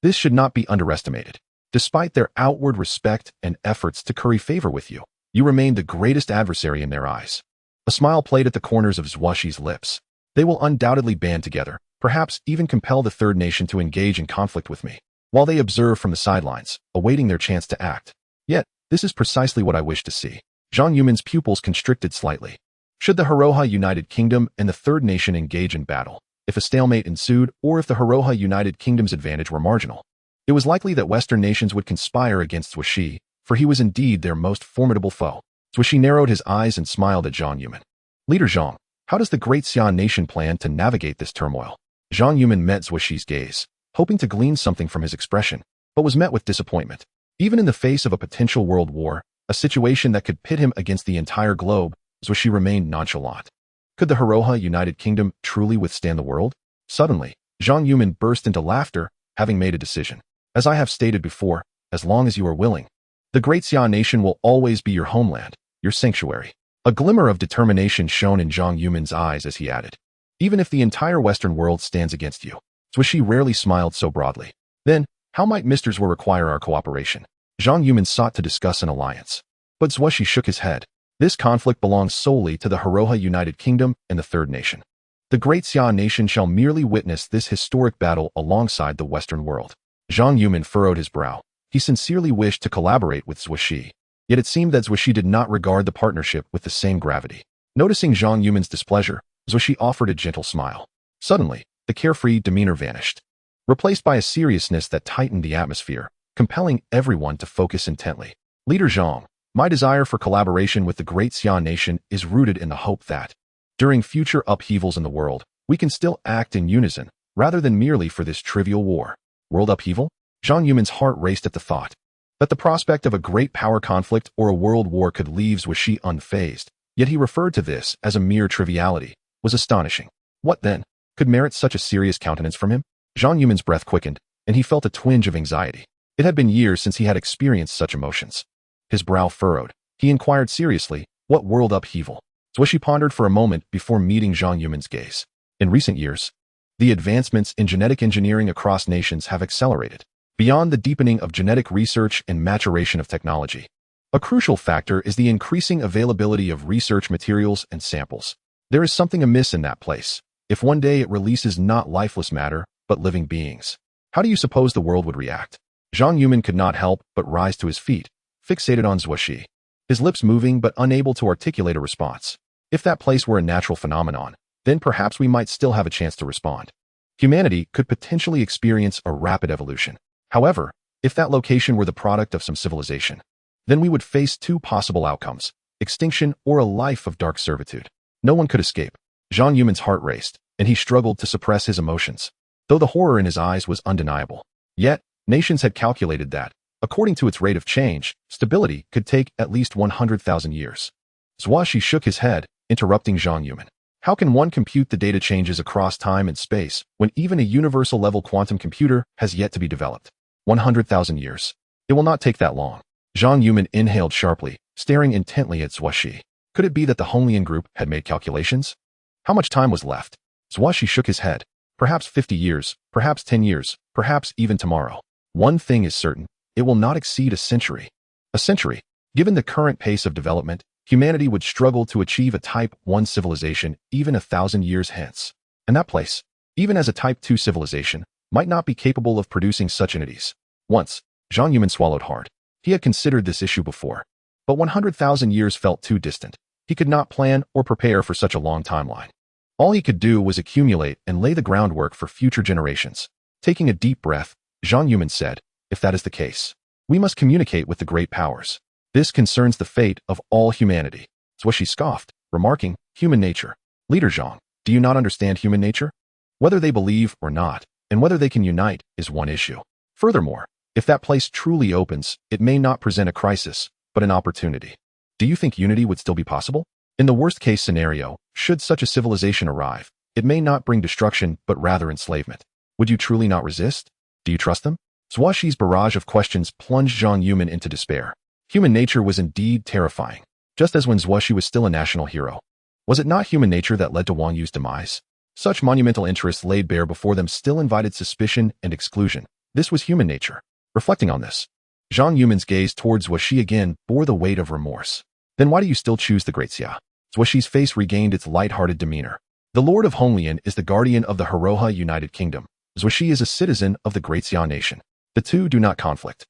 This should not be underestimated. Despite their outward respect and efforts to curry favor with you, you remain the greatest adversary in their eyes." A smile played at the corners of Zuo Xi's lips. "They will undoubtedly band together, perhaps even compel the third nation to engage in conflict with me, while they observe from the sidelines, awaiting their chance to act. Yet, this is precisely what I wish to see." Zhang Yumin's pupils constricted slightly. Should the Heroha United Kingdom and the third nation engage in battle, if a stalemate ensued, or if the Heroha United Kingdom's advantage were marginal, it was likely that Western nations would conspire against Zuo Xi, for he was indeed their most formidable foe. Zuo Xi narrowed his eyes and smiled at Zhang Yumin. "Leader Zhang, how does the Great Xia nation plan to navigate this turmoil?" Zhang Yumin met Zuo Xi's gaze, hoping to glean something from his expression, but was met with disappointment. Even in the face of a potential world war, a situation that could pit him against the entire globe, Zuo Xi remained nonchalant. Could the Heroha United Kingdom truly withstand the world? Suddenly, Zhang Yumin burst into laughter, having made a decision. "As I have stated before, as long as you are willing, the Great Xia nation will always be your homeland, your sanctuary." A glimmer of determination shone in Zhang Yumin's eyes as he added, "Even if the entire Western world stands against you." Zuo Xi rarely smiled so broadly. "Then, how might Mr. Zuo require our cooperation?" Zhang Yumin sought to discuss an alliance. But Zuo Xi shook his head. This conflict belongs solely to the Heroha United Kingdom and the Third Nation. The Great Xia nation shall merely witness this historic battle alongside the Western world. Zhang Yumin furrowed his brow. He sincerely wished to collaborate with Zuo Xi. Yet it seemed that Zuo Xi did not regard the partnership with the same gravity. Noticing Zhang Yumin's displeasure, Zuo Xi offered a gentle smile. Suddenly, the carefree demeanor vanished, replaced by a seriousness that tightened the atmosphere, compelling everyone to focus intently. "Leader Zhang, my desire for collaboration with the Great Xia nation is rooted in the hope that, during future upheavals in the world, we can still act in unison, rather than merely for this trivial war." World upheaval? Zhang Yumin's heart raced at the thought. That the prospect of a great power conflict or a world war could leave Zuo Xi unfazed, yet he referred to this as a mere triviality, was astonishing. What then could merit such a serious countenance from him? Zhang Yumin's breath quickened, and he felt a twinge of anxiety. It had been years since he had experienced such emotions. His brow furrowed. He inquired seriously, "What world upheaval?" Zuo Xi pondered for a moment before meeting Zhang Yumin's gaze. In recent years, the advancements in genetic engineering across nations have accelerated. Beyond the deepening of genetic research and maturation of technology, A crucial factor is the increasing availability of research materials and samples. There is something amiss in that place. If one day it releases not lifeless matter, but living beings, how do you suppose the world would react? Zhang Yuman could not help but rise to his feet, fixated on Zuo Xi, his lips moving but unable to articulate a response. If that place were a natural phenomenon, then perhaps we might still have a chance to respond. Humanity could potentially experience a rapid evolution. However, if that location were the product of some civilization, then we would face two possible outcomes: extinction or a life of dark servitude. No one could escape. Zhang Yuman's heart raced, and he struggled to suppress his emotions, though the horror in his eyes was undeniable. Yet, nations had calculated that, according to its rate of change, stability could take at least 100,000 years. Zuo Xi shook his head, interrupting Zhang Yuman. How can one compute the data changes across time and space when even a universal-level quantum computer has yet to be developed? 100,000 years. It will not take that long. Zhang Yuman inhaled sharply, staring intently at Zuo Xi. Could it be that the Honglian group had made calculations? How much time was left? Zuo Xi shook his head. Perhaps 50 years, perhaps 10 years, perhaps even tomorrow. One thing is certain, it will not exceed a century. A century. Given the current pace of development, humanity would struggle to achieve a Type 1 civilization even 1,000 years hence. And that place, even as a Type 2 civilization, might not be capable of producing such entities. Once, Zhang Yuman swallowed hard. He had considered this issue before, but 100,000 years felt too distant. He could not plan or prepare for such a long timeline. All he could do was accumulate and lay the groundwork for future generations. Taking a deep breath, Zhang Yuman said, "If that is the case, we must communicate with the great powers. This concerns the fate of all humanity." Zuo Xi scoffed, remarking, "Human nature. Leader Zhang, do you not understand human nature? Whether they believe or not, and whether they can unite, is one issue. Furthermore, if that place truly opens, it may not present a crisis, but an opportunity. Do you think unity would still be possible? In the worst-case scenario, should such a civilization arrive, it may not bring destruction but rather enslavement. Would you truly not resist? Do you trust them?" Zuo Xi's barrage of questions plunged Zhang Yuman into despair. Human nature was indeed terrifying, just as when Zuo Xi was still a national hero. Was it not human nature that led to Wang Yu's demise? Such monumental interests laid bare before them still invited suspicion and exclusion. This was human nature. Reflecting on this, Zhang Yuman's gaze towards Zuo Xi again bore the weight of remorse. "Then why do you still choose the Great Xia?" Zuo Xi's face regained its light-hearted demeanor. "The Lord of Honglian is the guardian of the Heroha United Kingdom. Zuo Xi is a citizen of the Great Xia nation. The two do not conflict."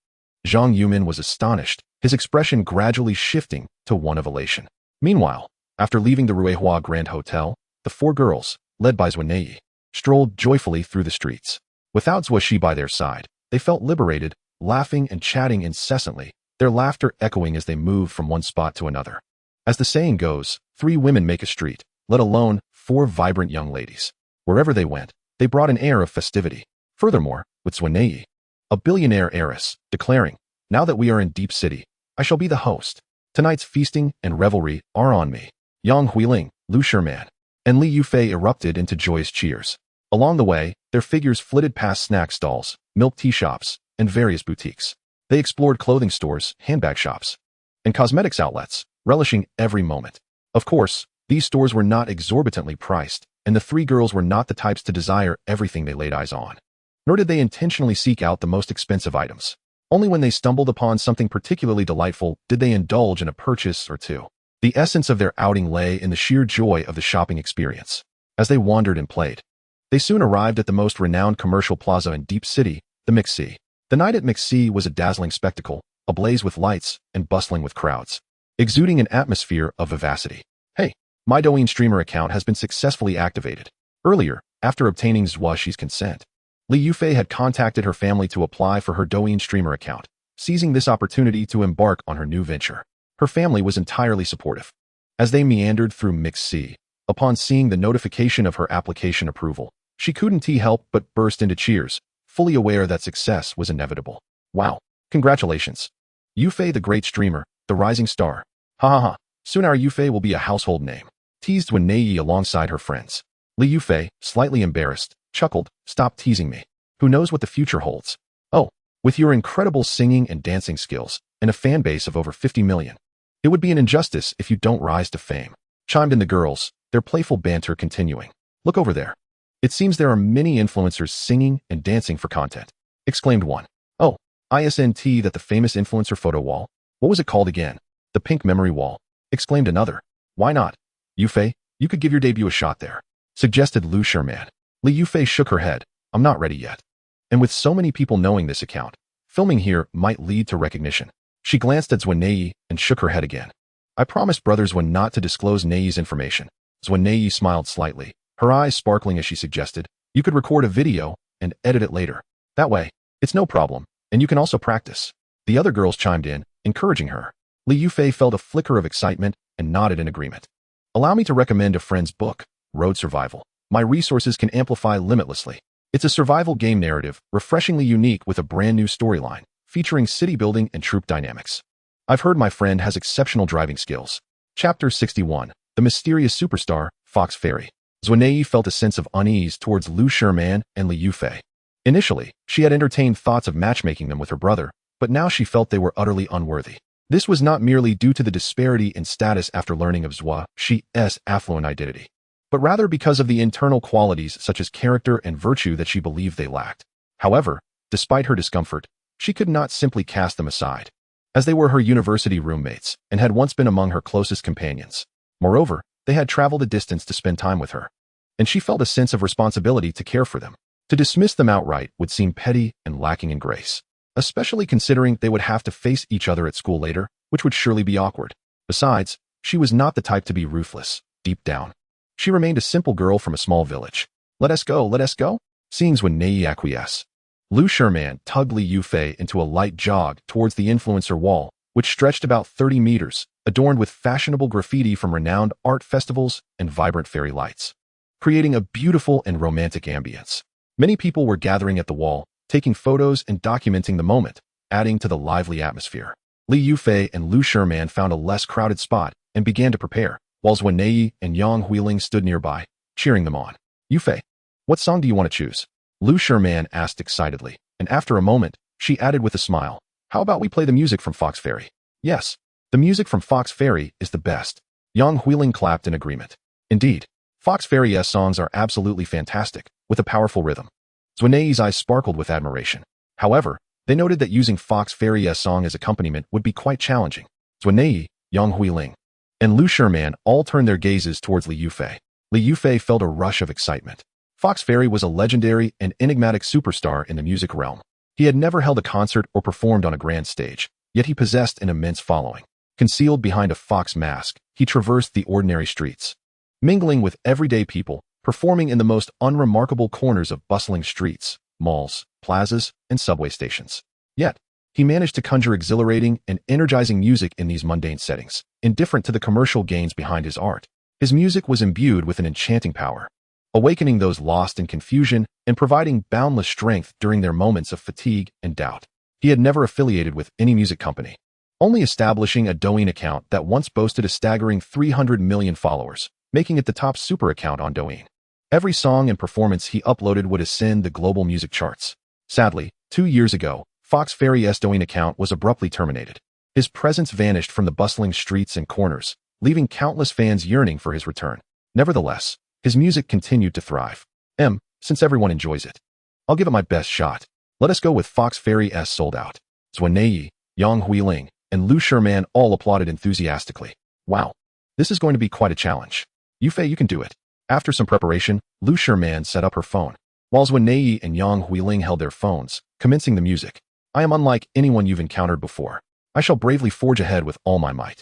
Zhang Yuman was astonished, his expression gradually shifting to one of elation. Meanwhile, after leaving the Ruihua Grand Hotel, the four girls, led by Romanée, strolled joyfully through the streets. Without Zuo Xi by their side, they felt liberated, laughing and chatting incessantly, their laughter echoing as they moved from one spot to another. As the saying goes, 3 women make a street, let alone 4 vibrant young ladies. Wherever they went, they brought an air of festivity. Furthermore, with Romanée, a billionaire heiress, declaring, "Now that we are in Deep City, I shall be the host. Tonight's feasting and revelry are on me." Yang Huiling, Lu Sherman, and Li Yufei erupted into joyous cheers. Along the way, their figures flitted past snack stalls, milk tea shops, and various boutiques. They explored clothing stores, handbag shops, and cosmetics outlets, relishing every moment. Of course, these stores were not exorbitantly priced, and the 3 girls were not the types to desire everything they laid eyes on. Nor did they intentionally seek out the most expensive items. Only when they stumbled upon something particularly delightful did they indulge in a purchase or two. The essence of their outing lay in the sheer joy of the shopping experience. As they wandered and played, they soon arrived at the most renowned commercial plaza in Deep City, the MixC. The night at MixC was a dazzling spectacle, ablaze with lights and bustling with crowds, exuding an atmosphere of vivacity. "Hey, my Douyin streamer account has been successfully activated." Earlier, after obtaining Zuo Xi's consent, Li Yufei had contacted her family to apply for her Douyin streamer account, seizing this opportunity to embark on her new venture. Her family was entirely supportive. As they meandered through MixC, upon seeing the notification of her application approval, she couldn't help but burst into cheers, fully aware that success was inevitable. "Wow, congratulations. Yufei, the great streamer, the rising star. Ha ha ha, soon our Yufei will be a household name," teased Romanée alongside her friends. Li Yufei, slightly embarrassed, chuckled, "Stop teasing me. Who knows what the future holds? Oh, with your incredible singing and dancing skills, and a fan base of over 50 million. It would be an injustice if you don't rise to fame," chimed in the girls, their playful banter continuing. "Look over there. It seems there are many influencers singing and dancing for content," exclaimed one. "Oh, isn't that the famous influencer photo wall?" What was it called again? The Pink Memory Wall, exclaimed another. Why not? Yufei, you could give your debut a shot there, suggested Lu Sherman. Li Yufei shook her head. I'm not ready yet. And with so many people knowing this account, filming here might lead to recognition. She glanced at Zuo and shook her head again. I promised Brother Zuo not to disclose Nei's information. Zuo smiled slightly, her eyes sparkling as she suggested, you could record a video and edit it later. That way, it's no problem, and you can also practice. The other girls chimed in, encouraging her. Li Yufei felt a flicker of excitement and nodded in agreement. Allow me to recommend a friend's book, Road Survival. My resources can amplify limitlessly. It's a survival game narrative, refreshingly unique with a brand new storyline, featuring city building and troop dynamics. I've heard my friend has exceptional driving skills. Chapter 61, The Mysterious Superstar, Fox Fairy. Zuo felt a sense of unease towards Lu Sherman and Li Yufei. Initially, she had entertained thoughts of matchmaking them with her brother, but now she felt they were utterly unworthy. This was not merely due to the disparity in status after learning of Zuo Xi's affluent identity, but rather because of the internal qualities such as character and virtue that she believed they lacked. However, despite her discomfort, she could not simply cast them aside, as they were her university roommates and had once been among her closest companions. Moreover, they had traveled a distance to spend time with her, and she felt a sense of responsibility to care for them. To dismiss them outright would seem petty and lacking in grace, especially considering they would have to face each other at school later, which would surely be awkward. Besides, she was not the type to be ruthless, deep down. She remained a simple girl from a small village. Let us go, let us go? Seeing Zuo acquiesce. Lu Sherman tugged Li Yufei into a light jog towards the influencer wall, which stretched about 30 meters, adorned with fashionable graffiti from renowned art festivals and vibrant fairy lights, creating a beautiful and romantic ambience. Many people were gathering at the wall, taking photos and documenting the moment, adding to the lively atmosphere. Li Yufei and Lu Sherman found a less crowded spot and began to prepare, while Zuo and Yang Huiling stood nearby, cheering them on. Yufei, what song do you want to choose? Lu Sherman asked excitedly, and after a moment, she added with a smile, how about we play the music from Fox Fairy? Yes, the music from Fox Fairy is the best. Yang Huiling clapped in agreement. Indeed, Fox Fairy's songs are absolutely fantastic, with a powerful rhythm. Zuo's eyes sparkled with admiration. However, they noted that using Fox Fairy's song as accompaniment would be quite challenging. Zuo, Yang Huiling, and Lu Sherman all turned their gazes towards Li Yufei. Li Yufei felt a rush of excitement. Fox Fairy was a legendary and enigmatic superstar in the music realm. He had never held a concert or performed on a grand stage, yet he possessed an immense following. Concealed behind a fox mask, he traversed the ordinary streets, mingling with everyday people, performing in the most unremarkable corners of bustling streets, malls, plazas, and subway stations. Yet, he managed to conjure exhilarating and energizing music in these mundane settings, indifferent to the commercial gains behind his art. His music was imbued with an enchanting power, awakening those lost in confusion and providing boundless strength during their moments of fatigue and doubt. He had never affiliated with any music company, only establishing a Douyin account that once boasted a staggering 300 million followers, making it the top super account on Douyin. Every song and performance he uploaded would ascend the global music charts. Sadly, 2 years ago, Fox Fairy's Douyin account was abruptly terminated. His presence vanished from the bustling streets and corners, leaving countless fans yearning for his return. Nevertheless, his music continued to thrive. Since everyone enjoys it, I'll give it my best shot. Let us go with Fox Fairy's Sold Out. Zuo, Yang Huiling, and Lu Sherman all applauded enthusiastically. Wow, this is going to be quite a challenge. Yufei, you can do it. After some preparation, Lu Sherman set up her phone, while Zuo and Yang Huiling held their phones, commencing the music. I am unlike anyone you've encountered before. I shall bravely forge ahead with all my might.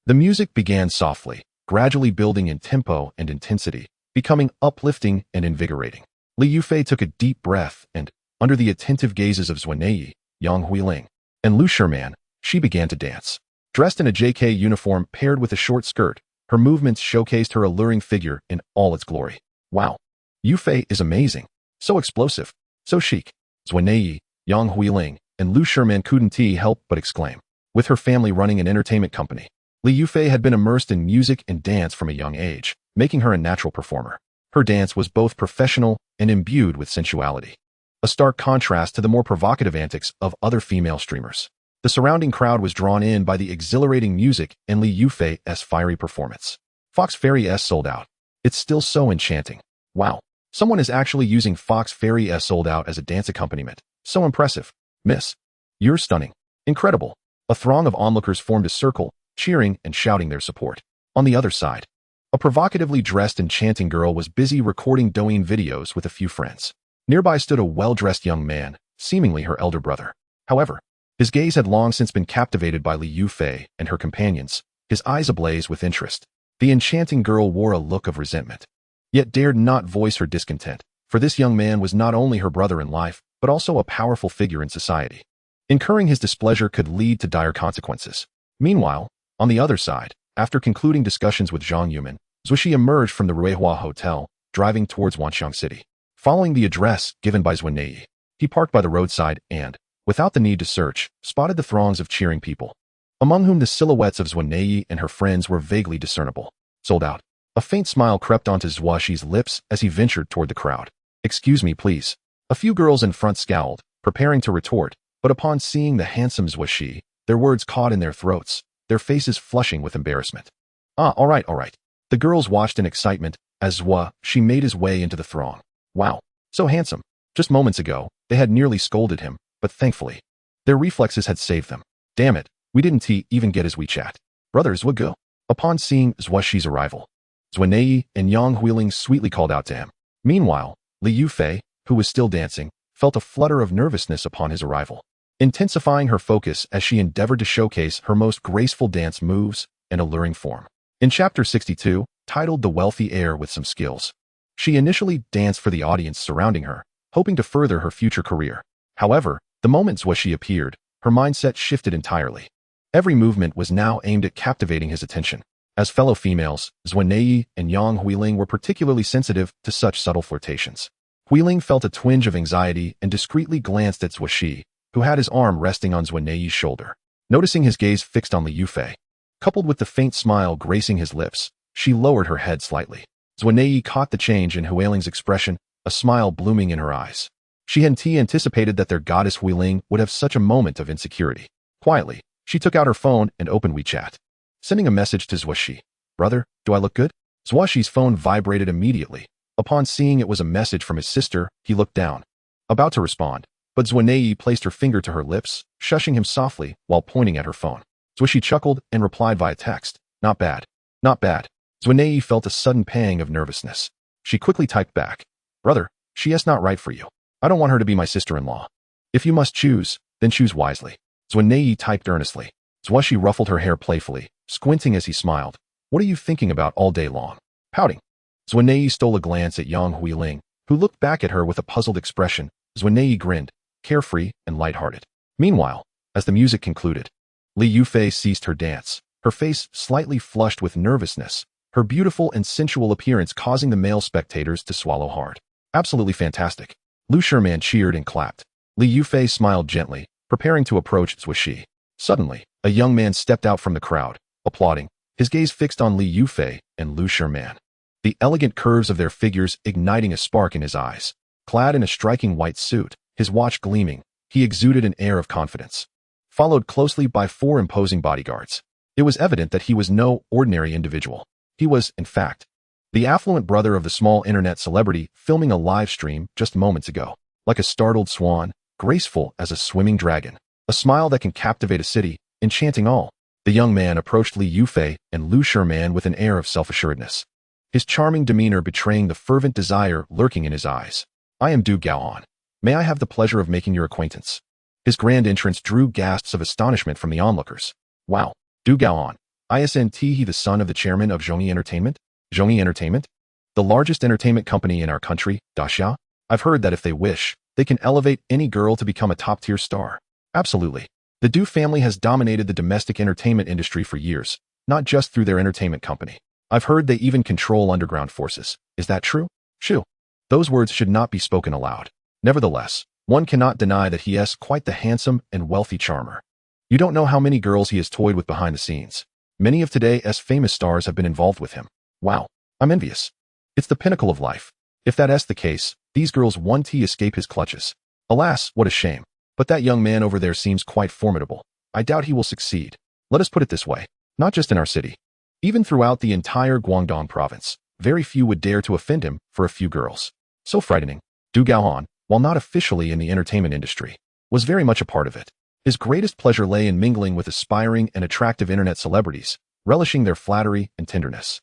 The music began softly, gradually building in tempo and intensity, becoming uplifting and invigorating. Li Yufei took a deep breath and, under the attentive gazes of Zuo, Yang Huiling, and Lu Sherman, she began to dance. Dressed in a JK uniform paired with a short skirt, her movements showcased her alluring figure in all its glory. Wow, Yufei is amazing. So explosive, so chic. Zuo, Yang Huiling, and Lu Sherman couldn't help but exclaim. With her family running an entertainment company, Li Yufei had been immersed in music and dance from a young age, making her a natural performer. Her dance was both professional and imbued with sensuality, a stark contrast to the more provocative antics of other female streamers. The surrounding crowd was drawn in by the exhilarating music and Li Yufei's fiery performance. Fox Fairy's Sold Out. It's still so enchanting. Wow, someone is actually using Fox Fairy's Sold Out as a dance accompaniment. So impressive. Miss, you're stunning. Incredible. A throng of onlookers formed a circle, cheering and shouting their support. On the other side, a provocatively dressed enchanting girl was busy recording Douyin videos with a few friends. Nearby stood a well-dressed young man, seemingly her elder brother. However, his gaze had long since been captivated by Li Yufei and her companions, his eyes ablaze with interest. The enchanting girl wore a look of resentment, yet dared not voice her discontent, for this young man was not only her brother in life, but also a powerful figure in society. Incurring his displeasure could lead to dire consequences. Meanwhile, on the other side, after concluding discussions with Zhang Yuman, Zuo Xi emerged from the Ruihua Hotel, driving towards Wanxiang City. Following the address given by Zuo, he parked by the roadside and, without the need to search, spotted the throngs of cheering people, among whom the silhouettes of Zuo and her friends were vaguely discernible. Sold out. A faint smile crept onto Zuo Xi's lips as he ventured toward the crowd. "Excuse me, please." A few girls in front scowled, preparing to retort, but upon seeing the handsome Zuo Xi, their words caught in their throats, their faces flushing with embarrassment. All right. The girls watched in excitement as Zuo Xi made his way into the throng. Wow, so handsome. Just moments ago, they had nearly scolded him, but thankfully, their reflexes had saved them. Damn it, we didn't even get his WeChat. Brother Zuo go. Upon seeing Zuo Xi's arrival, Zuo and Yang Huiling sweetly called out to him. Meanwhile, Li Yufei, who was still dancing, felt a flutter of nervousness upon his arrival, intensifying her focus as she endeavored to showcase her most graceful dance moves and alluring form. In Chapter 62, titled The Wealthy Heir with Some Skills, she initially danced for the audience surrounding her, hoping to further her future career. However, the moment Zuo Xi appeared, her mindset shifted entirely. Every movement was now aimed at captivating his attention. As fellow females, Zuo and Yang Huiling were particularly sensitive to such subtle flirtations. Huiling felt a twinge of anxiety and discreetly glanced at Zuo Xi, who had his arm resting on Zuo shoulder. Noticing his gaze fixed on Li Yufei, coupled with the faint smile gracing his lips, she lowered her head slightly. Zuo caught the change in Huiling's expression, a smile blooming in her eyes. She hadn't anticipated that their goddess Huiling would have such a moment of insecurity. Quietly, she took out her phone and opened WeChat, sending a message to Zuo Xi. "Brother, do I look good?" Zuo Xi's phone vibrated immediately. Upon seeing it was a message from his sister, he looked down, about to respond, but Zuo placed her finger to her lips, shushing him softly while pointing at her phone. Zuo Xi chuckled and replied via text, "Not bad. Not bad." Zuo felt a sudden pang of nervousness. She quickly typed back, "Brother, she is not right for you. I don't want her to be my sister-in-law. If you must choose, then choose wisely." Zuo typed earnestly. Zuo Xi ruffled her hair playfully, squinting as he smiled. "What are you thinking about all day long?" Pouting. Zuo stole a glance at Yang Huiling, who looked back at her with a puzzled expression. Zuo grinned, carefree and lighthearted. Meanwhile, as the music concluded, Li Yufei ceased her dance, her face slightly flushed with nervousness, her beautiful and sensual appearance causing the male spectators to swallow hard. "Absolutely fantastic." Lu Shiman cheered and clapped. Li Yufei smiled gently, preparing to approach Zuo Xi. Suddenly, a young man stepped out from the crowd, applauding, his gaze fixed on Li Yufei and Lu Shiman, the elegant curves of their figures igniting a spark in his eyes. Clad in a striking white suit, his watch gleaming, he exuded an air of confidence, followed closely by 4 imposing bodyguards. It was evident that he was no ordinary individual. He was, in fact, the affluent brother of the small internet celebrity filming a live stream just moments ago. Like a startled swan, graceful as a swimming dragon, a smile that can captivate a city, enchanting all. The young man approached Li Yufei and Lu Shiman with an air of self-assuredness, his charming demeanor betraying the fervent desire lurking in his eyes. "I am Du Gaoan. May I have the pleasure of making your acquaintance?" His grand entrance drew gasps of astonishment from the onlookers. "Wow, Du Gaoan. Isn't he the son of the chairman of Zhongyi Entertainment? Zhongyi Entertainment? The largest entertainment company in our country, Daxia? I've heard that if they wish, they can elevate any girl to become a top-tier star." "Absolutely. The Du family has dominated the domestic entertainment industry for years, not just through their entertainment company. I've heard they even control underground forces. Is that true?" "Shoo." Those words should not be spoken aloud. Nevertheless, one cannot deny that he is quite the handsome and wealthy charmer. You don't know how many girls he has toyed with behind the scenes. Many of today's famous stars have been involved with him. Wow, I'm envious. It's the pinnacle of life. If that is the case, these girls won't escape his clutches. Alas, what a shame. But that young man over there seems quite formidable. I doubt he will succeed. Let us put it this way, not just in our city. Even throughout the entire Guangdong province, very few would dare to offend him for a few girls. So frightening. Du Gaoan, while not officially in the entertainment industry, was very much a part of it. His greatest pleasure lay in mingling with aspiring and attractive internet celebrities, relishing their flattery and tenderness.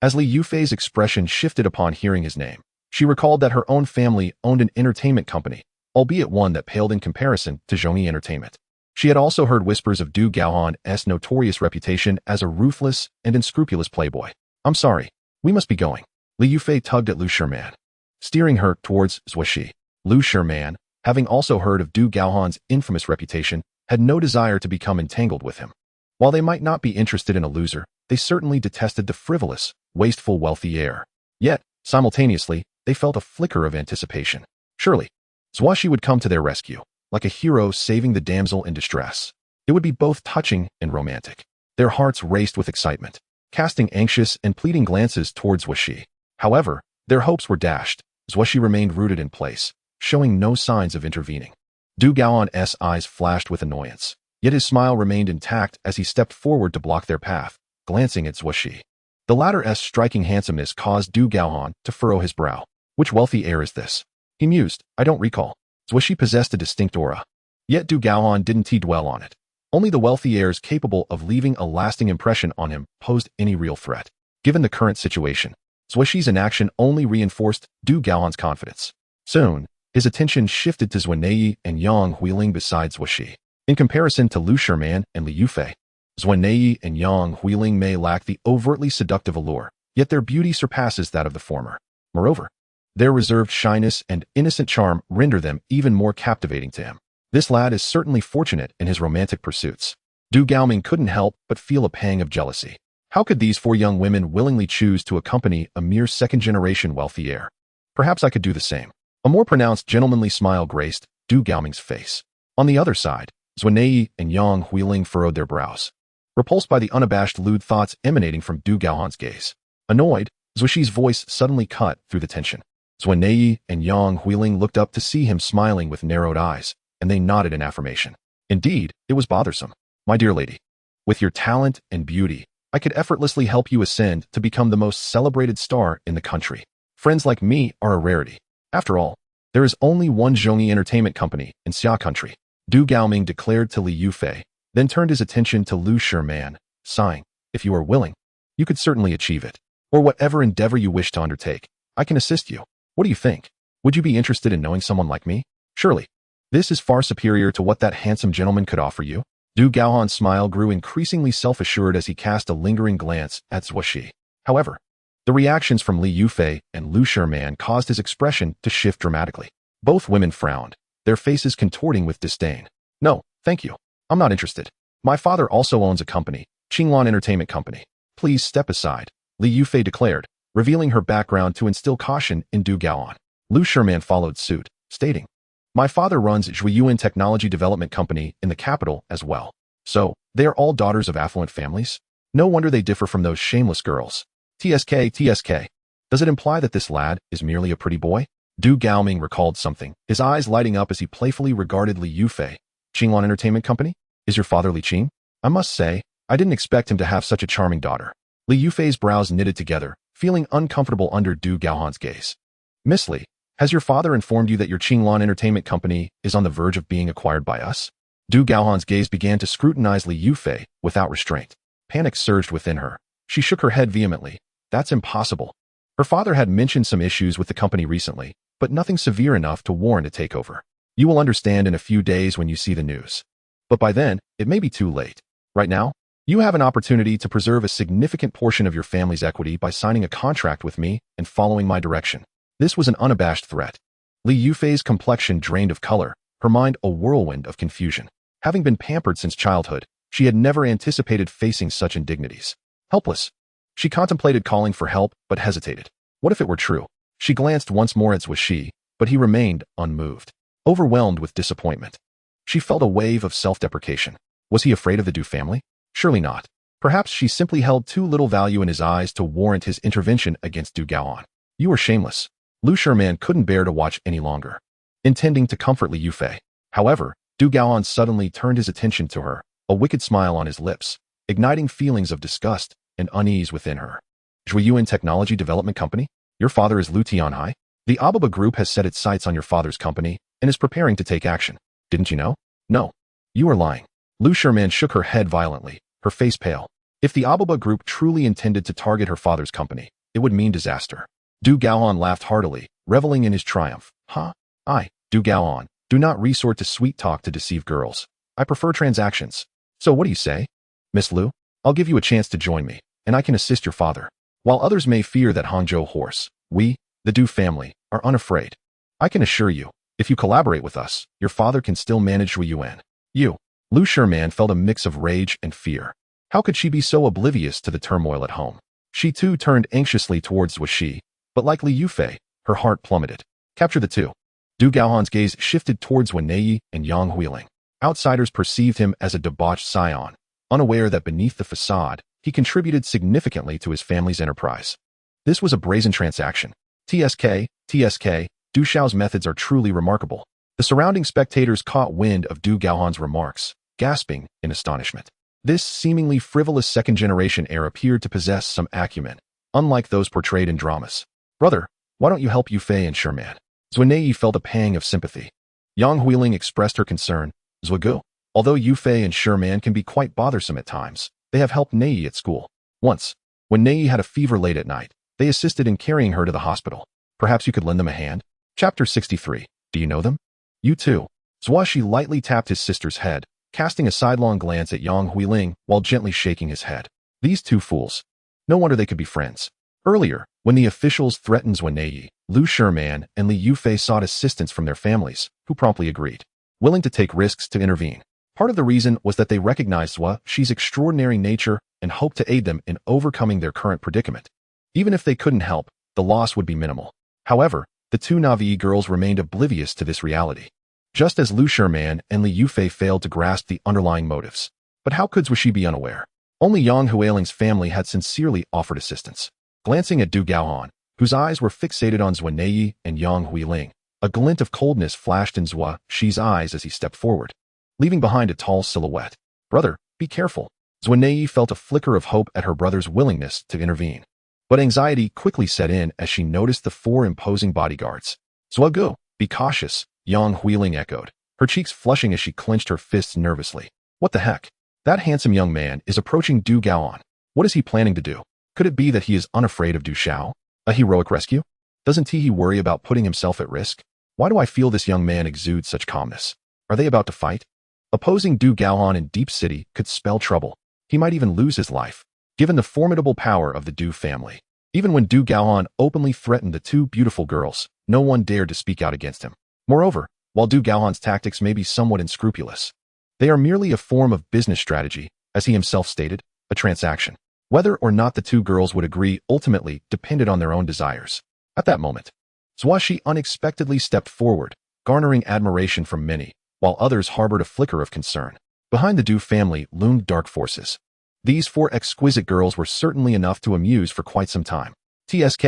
As Li Yufei's expression shifted upon hearing his name, she recalled that her own family owned an entertainment company, albeit one that paled in comparison to Zhongyi Entertainment. She had also heard whispers of Du Gaohan's notorious reputation as a ruthless and unscrupulous playboy. I'm sorry, we must be going. Li Yufei tugged at Lu Shiman, steering her towards Zuo Xi. Lu Shiman, having also heard of Du Gaohan's infamous reputation, had no desire to become entangled with him. While they might not be interested in a loser, they certainly detested the frivolous, wasteful wealthy heir. Yet, simultaneously, they felt a flicker of anticipation. Surely, Zuo Xi would come to their rescue, like a hero saving the damsel in distress. It would be both touching and romantic. Their hearts raced with excitement, casting anxious and pleading glances towards Zuo Xi. However, their hopes were dashed. Zuo Xi remained rooted in place, showing no signs of intervening. Du Gaohan's eyes flashed with annoyance, yet his smile remained intact as he stepped forward to block their path, glancing at Zuo Xi. The latter's striking handsomeness caused Du Gaohan to furrow his brow. Which wealthy heir is this? He mused. I don't recall. Zuo Xi possessed a distinct aura. Yet Du Gaohan didn't dwell on it. Only the wealthy heirs capable of leaving a lasting impression on him posed any real threat. Given the current situation, Zuo Xi's inaction only reinforced Du Gaohan's confidence. Soon, his attention shifted to Zuo and Yang Huiling beside Zuo Xi. In comparison to Lu Shiman and Li Yufei, Zuo and Yang Huiling may lack the overtly seductive allure, yet their beauty surpasses that of the former. Moreover, their reserved shyness and innocent charm render them even more captivating to him. This lad is certainly fortunate in his romantic pursuits. Du Gaoming couldn't help but feel a pang of jealousy. How could these four young women willingly choose to accompany a mere second-generation wealthy heir? Perhaps I could do the same. A more pronounced gentlemanly smile graced Du Gaoming's face. On the other side, Zuo and Yang Huiling furrowed their brows, repulsed by the unabashed lewd thoughts emanating from Du Gaohan's gaze. Annoyed, Zuo Xi's voice suddenly cut through the tension. Zuo and Yang Huiling looked up to see him smiling with narrowed eyes, and they nodded in affirmation. Indeed, it was bothersome. My dear lady, with your talent and beauty, I could effortlessly help you ascend to become the most celebrated star in the country. Friends like me are a rarity. After all, there is only one Zhongyi Entertainment Company in Xia Country. Du Gaoming declared to Li Yufei, then turned his attention to Lu Shiman, sighing, if you are willing, you could certainly achieve it. Or whatever endeavor you wish to undertake, I can assist you. What do you think? Would you be interested in knowing someone like me? Surely, this is far superior to what that handsome gentleman could offer you. Du Gaohan's smile grew increasingly self-assured as he cast a lingering glance at Zuo Xi. However, the reactions from Li Yufei and Lu Shiman caused his expression to shift dramatically. Both women frowned, their faces contorting with disdain. No, thank you. I'm not interested. My father also owns a company, Qinglan Entertainment Company. Please step aside, Li Yufei declared, revealing her background to instill caution in Du Gaohan. Lu Shiman followed suit, stating, my father runs Zhuiyuan Technology Development Company in the capital as well. So, they are all daughters of affluent families? No wonder they differ from those shameless girls. TSK. Does it imply that this lad is merely a pretty boy? Du Gaoming recalled something, his eyes lighting up as he playfully regarded Li Yufei. Qinglan Entertainment Company? Is your father Li Qing? I must say, I didn't expect him to have such a charming daughter. Li Yufei's brows knitted together, feeling uncomfortable under Du Gaohan's gaze. Miss Li, has your father informed you that your Qinglan Entertainment Company is on the verge of being acquired by us? Du Gaohan's gaze began to scrutinize Li Yufei without restraint. Panic surged within her. She shook her head vehemently. That's impossible. Her father had mentioned some issues with the company recently, but nothing severe enough to warrant a takeover. You will understand in a few days when you see the news. But by then, it may be too late. Right now, you have an opportunity to preserve a significant portion of your family's equity by signing a contract with me and following my direction. This was an unabashed threat. Li Yufei's complexion drained of color, her mind a whirlwind of confusion. Having been pampered since childhood, she had never anticipated facing such indignities. Helpless. She contemplated calling for help, but hesitated. What if it were true? She glanced once more at Zuo Xi, but he remained unmoved. Overwhelmed with disappointment, she felt a wave of self-deprecation. Was he afraid of the Du family? Surely not. Perhaps she simply held too little value in his eyes to warrant his intervention against Du Gaohan. You are shameless. Lu Shiman couldn't bear to watch any longer, intending to comfort Li Yufei. However, Du Gaohan suddenly turned his attention to her, a wicked smile on his lips, igniting feelings of disgust and unease within her. Zhuiyuan Technology Development Company? Your father is Lu Tianhai? The Ababa Group has set its sights on your father's company and is preparing to take action. Didn't you know? No. You are lying. Lu Sherman shook her head violently, her face pale. If the Ababa group truly intended to target her father's company, it would mean disaster. Du Gaohan laughed heartily, reveling in his triumph. Du Gaohan, do not resort to sweet talk to deceive girls. I prefer transactions. So what do you say? Miss Lu, I'll give you a chance to join me, and I can assist your father. While others may fear that Hangzhou horse, we, the Du family, are unafraid. I can assure you, if you collaborate with us, your father can still manage Zhuo Yuan. Lu Sherman felt a mix of rage and fear. How could she be so oblivious to the turmoil at home? She too turned anxiously towards Zuo Xi, but like Li Yufei, her heart plummeted. Capture the two. Du Gaohan's gaze shifted towards Romanée and Yang Huiling. Outsiders perceived him as a debauched scion, unaware that beneath the facade, he contributed significantly to his family's enterprise. This was a brazen transaction. TSK, Du Xiao's methods are truly remarkable. The surrounding spectators caught wind of Du Gaohan's remarks, gasping in astonishment. This seemingly frivolous second-generation heir appeared to possess some acumen, unlike those portrayed in dramas. Brother, why don't you help Yufei and Sherman? Zuo felt a pang of sympathy. Yang Huiling expressed her concern. Zuo, although Yufei and Sherman can be quite bothersome at times, they have helped Nei at school. Once, when Nei had a fever late at night, they assisted in carrying her to the hospital. Perhaps you could lend them a hand? Chapter 63. Do you know them? You too. Zuo Xi lightly tapped his sister's head, casting a sidelong glance at Yang Huiling while gently shaking his head. These two fools. No wonder they could be friends. Earlier, when the officials threatened Zuo, Lu Sherman and Li Yufei sought assistance from their families, who promptly agreed, willing to take risks to intervene. Part of the reason was that they recognized Zuo Xi's extraordinary nature and hoped to aid them in overcoming their current predicament. Even if they couldn't help, the loss would be minimal. However, the two Navi girls remained oblivious to this reality. Just as Lu Sherman and Li Yufei failed to grasp the underlying motives. But how could Zuo Xi be unaware? Only Yang Huiling's family had sincerely offered assistance. Glancing at Du Gaohan, whose eyes were fixated on Zuo and Yang Huiling, a glint of coldness flashed in Zuo Xi's eyes as he stepped forward, leaving behind a tall silhouette. Brother, be careful. Zuo felt a flicker of hope at her brother's willingness to intervene. But anxiety quickly set in as she noticed the four imposing bodyguards. Zuo, be cautious, Yang Huiling echoed, her cheeks flushing as she clenched her fists nervously. What the heck? That handsome young man is approaching Du Gaohan. What is he planning to do? Could it be that he is unafraid of Du Xiao? A heroic rescue? Doesn't he worry about putting himself at risk? Why do I feel this young man exude such calmness? Are they about to fight? Opposing Du Gaohan in Deep City could spell trouble. He might even lose his life, given the formidable power of the Du family. Even when Du Gaohan openly threatened the two beautiful girls, no one dared to speak out against him. Moreover, while Du Gaohan's tactics may be somewhat unscrupulous, they are merely a form of business strategy, as he himself stated, a transaction. Whether or not the two girls would agree ultimately depended on their own desires. At that moment, Zuo Xi unexpectedly stepped forward, garnering admiration from many, while others harbored a flicker of concern. Behind the Du family loomed dark forces. These four exquisite girls were certainly enough to amuse for quite some time. TSK.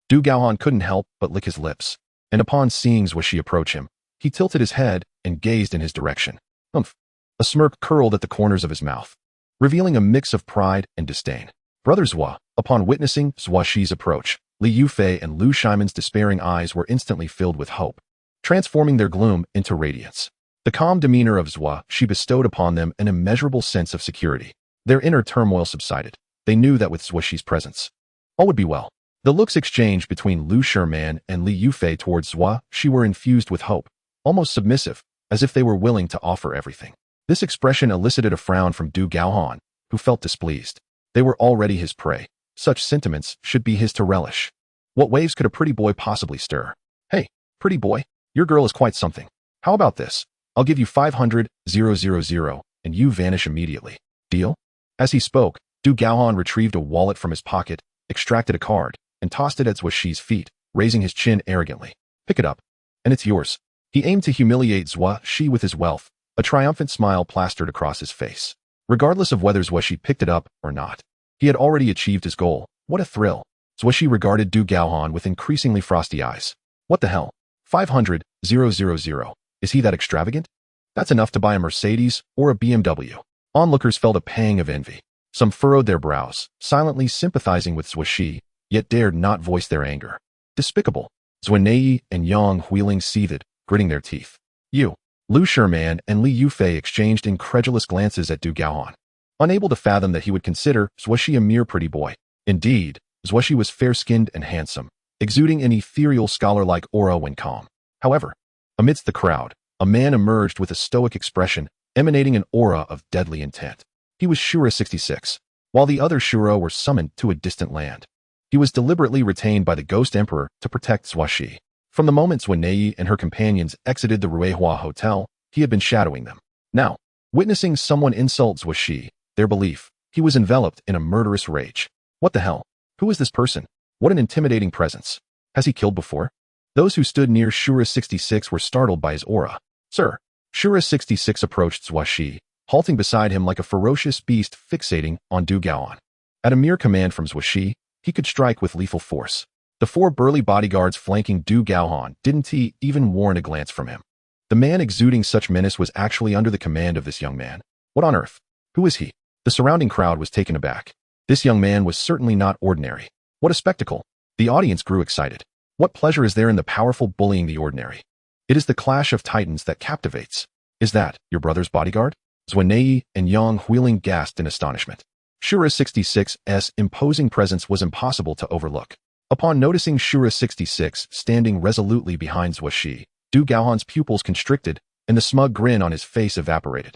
Du Gaohan couldn't help but lick his lips, and upon seeing Zuo Xi approach him, he tilted his head and gazed in his direction. Umph! A smirk curled at the corners of his mouth, revealing a mix of pride and disdain. Brother Zuo, upon witnessing Zuo Xi's approach, Li Yufei and Lu Shimon's despairing eyes were instantly filled with hope, transforming their gloom into radiance. The calm demeanor of Zuo Xi bestowed upon them an immeasurable sense of security. Their inner turmoil subsided. They knew that with Zuo Xi's presence, all would be well. The looks exchanged between Lu Sherman and Li Yufei towards Zuo Xi were infused with hope, almost submissive, as if they were willing to offer everything. This expression elicited a frown from Du Gaohan, who felt displeased. They were already his prey. Such sentiments should be his to relish. What waves could a pretty boy possibly stir? Hey, pretty boy, your girl is quite something. How about this? I'll give you 500,000, and you vanish immediately. Deal? As he spoke, Du Gaohan retrieved a wallet from his pocket, extracted a card, and tossed it at Zuo Xi's feet, raising his chin arrogantly. Pick it up, and it's yours. He aimed to humiliate Zuo Xi with his wealth. A triumphant smile plastered across his face. Regardless of whether Zuo Xi picked it up or not, he had already achieved his goal. What a thrill! Zuo Xi regarded Du Gaohan with increasingly frosty eyes. What the hell? 500,000. Is he that extravagant? That's enough to buy a Mercedes or a BMW. Onlookers felt a pang of envy. Some furrowed their brows, silently sympathizing with Zuo Xi, yet dared not voice their anger. Despicable. Zuo and Yang Huiling seethed, gritting their teeth. You. Lu Shiman and Li Yufei exchanged incredulous glances at Du Gaohan, unable to fathom that he would consider Zuo Xi a mere pretty boy. Indeed, Zuo Xi was fair-skinned and handsome, exuding an ethereal scholar-like aura when calm. However, amidst the crowd, a man emerged with a stoic expression, emanating an aura of deadly intent. He was Shura 66, while the other Shura were summoned to a distant land. He was deliberately retained by the Ghost Emperor to protect Zuo Xi. From the moment Zuo and her companions exited the Ruihua Hotel, he had been shadowing them. Now, witnessing someone insult Zuo Xi, their belief, he was enveloped in a murderous rage. What the hell? Who is this person? What an intimidating presence. Has he killed before? Those who stood near Shura 66 were startled by his aura. Sir, Shura 66 approached Zuo Xi, halting beside him like a ferocious beast fixating on Du Gaohan. At a mere command from Zuo Xi, he could strike with lethal force. The 4 burly bodyguards flanking Du Gaohan didn't even warrant a glance from him. The man exuding such menace was actually under the command of this young man. What on earth? Who is he? The surrounding crowd was taken aback. This young man was certainly not ordinary. What a spectacle! The audience grew excited. What pleasure is there in the powerful bullying the ordinary? It is the clash of titans that captivates. Is that your brother's bodyguard? Zuo and Yang Huiling gasped in astonishment. Shura 66's imposing presence was impossible to overlook. Upon noticing Shura 66 standing resolutely behind Zuo Xi, Du Gaohan's pupils constricted and the smug grin on his face evaporated.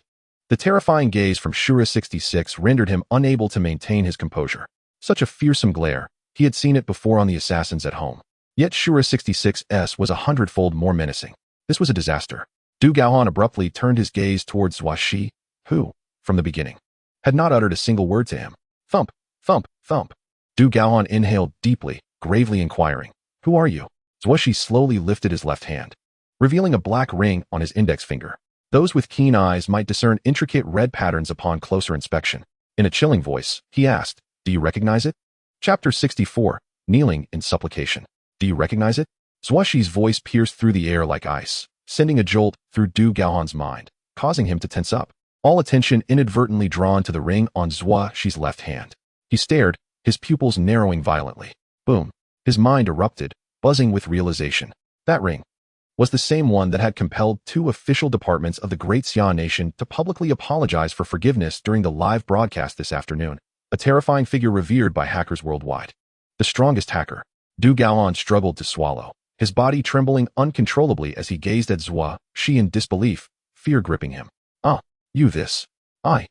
The terrifying gaze from Shura 66 rendered him unable to maintain his composure. Such a fearsome glare, he had seen it before on the assassins at home. Yet Shura 66's was 100-fold more menacing. This was a disaster. Du Gaohan abruptly turned his gaze towards Zuo Xi, who, from the beginning, had not uttered a single word to him. Thump, thump, thump. Du Gaohan inhaled deeply, gravely inquiring, "Who are you?" Zuo Xi slowly lifted his left hand, revealing a black ring on his index finger. Those with keen eyes might discern intricate red patterns upon closer inspection. In a chilling voice, he asked, "Do you recognize it?" Chapter 64, Kneeling in Supplication. Do you recognize it? Zuo Xi's voice pierced through the air like ice, sending a jolt through Du Gaohan's mind, causing him to tense up. All attention inadvertently drawn to the ring on Zuo Xi's left hand. He stared, his pupils narrowing violently. Boom. His mind erupted, buzzing with realization. That ring was the same one that had compelled 2 official departments of the Great Xia Nation to publicly apologize for forgiveness during the live broadcast this afternoon. A terrifying figure revered by hackers worldwide. The strongest hacker. Du Gaohan struggled to swallow, his body trembling uncontrollably as he gazed at Zuo Xi in disbelief, fear gripping him. "Ah, you this. I."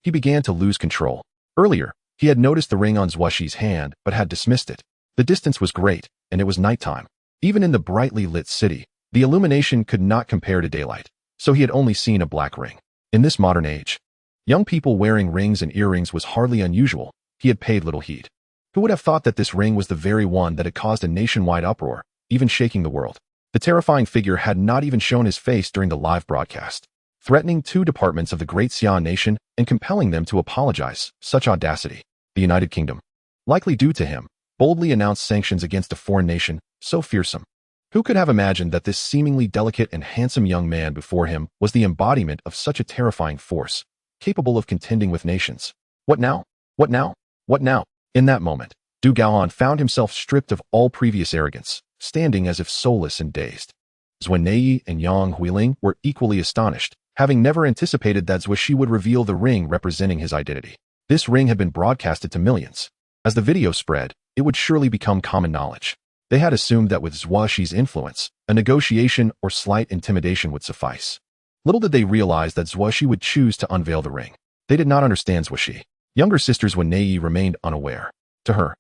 He began to lose control. Earlier, he had noticed the ring on Zuo Xi's hand but had dismissed it. The distance was great, and it was nighttime. Even in the brightly lit city, the illumination could not compare to daylight, so he had only seen a black ring. In this modern age, young people wearing rings and earrings was hardly unusual. He had paid little heed. Who would have thought that this ring was the very one that had caused a nationwide uproar, even shaking the world? The terrifying figure had not even shown his face during the live broadcast, threatening 2 departments of the Great Xia Nation and compelling them to apologize. Such audacity. The United Kingdom, likely due to him, boldly announced sanctions against a foreign nation so fearsome. Who could have imagined that this seemingly delicate and handsome young man before him was the embodiment of such a terrifying force, capable of contending with nations? What now? What now? What now? In that moment, Du Gaohan found himself stripped of all previous arrogance, standing as if soulless and dazed. Zuo and Yang Huiling were equally astonished, having never anticipated that Zuo Xi would reveal the ring representing his identity. This ring had been broadcasted to millions. As the video spread, it would surely become common knowledge. They had assumed that with Zuo Xi's influence, a negotiation or slight intimidation would suffice. Little did they realize that Zuo Xi would choose to unveil the ring. They did not understand Zuo Xi. Younger sister Zuo remained unaware. To her,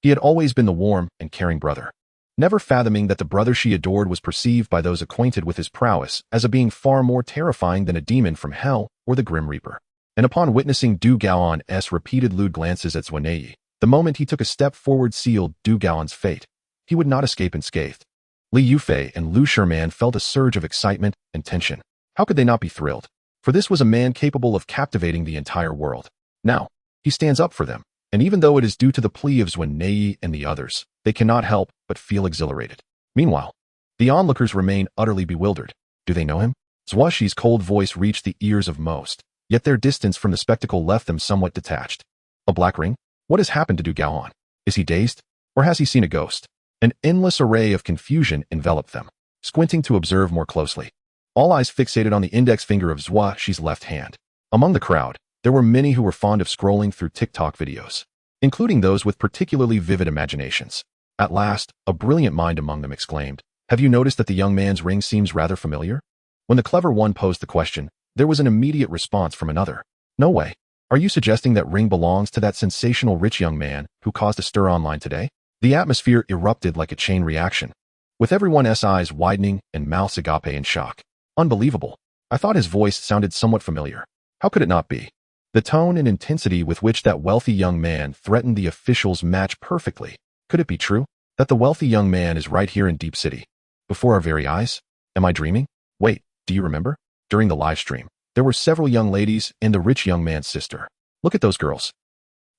he had always been the warm and caring brother, never fathoming that the brother she adored was perceived by those acquainted with his prowess as a being far more terrifying than a demon from hell or the Grim Reaper. And upon witnessing Du Gaohan's repeated lewd glances at Zuo, the moment he took a step forward sealed Du Gaohan's fate. He would not escape unscathed. Li Yufei and Lu Shiman felt a surge of excitement and tension. How could they not be thrilled? For this was a man capable of captivating the entire world. Now, he stands up for them, and even though it is due to the plea of Zuo and the others, they cannot help but feel exhilarated. Meanwhile, the onlookers remain utterly bewildered. Do they know him? Zuo Xi's cold voice reached the ears of most, yet their distance from the spectacle left them somewhat detached. A black ring? What has happened to Du Gaohan? Is he dazed? Or has he seen a ghost? An endless array of confusion enveloped them. Squinting to observe more closely, all eyes fixated on the index finger of Zuo Xi's left hand. Among the crowd, there were many who were fond of scrolling through TikTok videos, including those with particularly vivid imaginations. At last, a brilliant mind among them exclaimed, "Have you noticed that the young man's ring seems rather familiar?" When the clever one posed the question, there was an immediate response from another. "No way. Are you suggesting that ring belongs to that sensational rich young man who caused a stir online today?" The atmosphere erupted like a chain reaction, with everyone's eyes widening and mouths agape in shock. Unbelievable. I thought his voice sounded somewhat familiar. How could it not be? The tone and intensity with which that wealthy young man threatened the officials matched perfectly. Could it be true that the wealthy young man is right here in Deep City, before our very eyes? Am I dreaming? Wait, do you remember? During the live stream, there were several young ladies and the rich young man's sister. Look at those girls.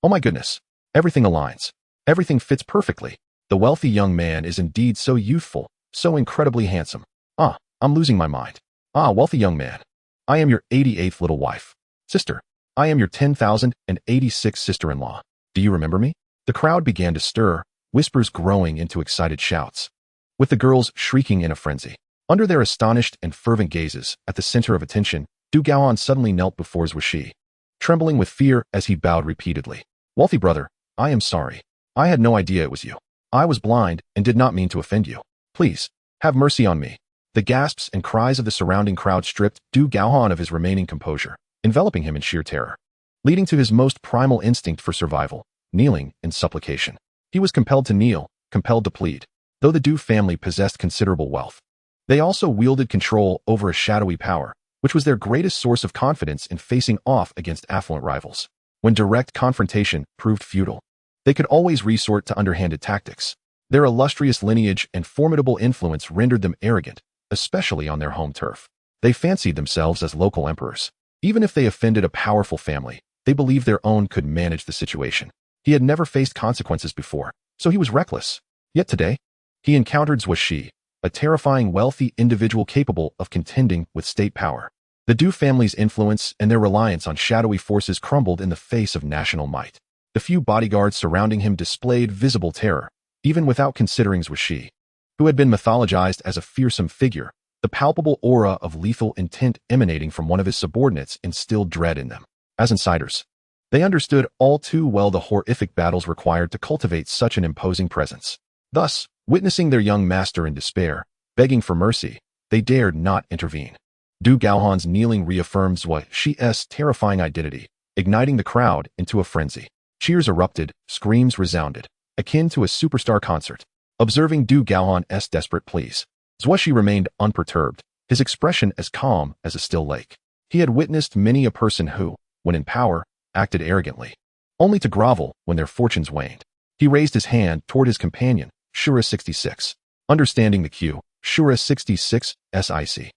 Oh my goodness. Everything aligns. Everything fits perfectly. The wealthy young man is indeed so youthful, so incredibly handsome. I'm losing my mind. Wealthy young man. I am your 88th little wife. Sister. I am your 10,086th sister-in-law. Do you remember me? The crowd began to stir, whispers growing into excited shouts, with the girls shrieking in a frenzy. Under their astonished and fervent gazes, at the center of attention, Du Gaohan suddenly knelt before Zuo Xi, trembling with fear as he bowed repeatedly. "Wealthy brother, I am sorry. I had no idea it was you. I was blind and did not mean to offend you. Please, have mercy on me." The gasps and cries of the surrounding crowd stripped Du Gaohan of his remaining composure, enveloping him in sheer terror, leading to his most primal instinct for survival, kneeling in supplication. He was compelled to kneel, compelled to plead. Though the Du family possessed considerable wealth, they also wielded control over a shadowy power, which was their greatest source of confidence in facing off against affluent rivals. When direct confrontation proved futile, they could always resort to underhanded tactics. Their illustrious lineage and formidable influence rendered them arrogant, especially on their home turf. They fancied themselves as local emperors. Even if they offended a powerful family, they believed their own could manage the situation. He had never faced consequences before, so he was reckless. Yet today, he encountered Zuo Xi, a terrifying wealthy individual capable of contending with state power. The Du family's influence and their reliance on shadowy forces crumbled in the face of national might. The few bodyguards surrounding him displayed visible terror, even without considering Zuo Xi, who had been mythologized as a fearsome figure. The palpable aura of lethal intent emanating from one of his subordinates instilled dread in them. As insiders, they understood all too well the horrific battles required to cultivate such an imposing presence. Thus, witnessing their young master in despair, begging for mercy, they dared not intervene. Du Gaohan's kneeling reaffirmed Zuo Xi's terrifying identity, igniting the crowd into a frenzy. Cheers erupted, screams resounded, akin to a superstar concert. Observing Du Gaohan's desperate pleas, Zuo Xi remained unperturbed, his expression as calm as a still lake. He had witnessed many a person who, when in power, acted arrogantly, only to grovel when their fortunes waned. He raised his hand toward his companion, Shura 66. Understanding the cue, Shura 66, SIC.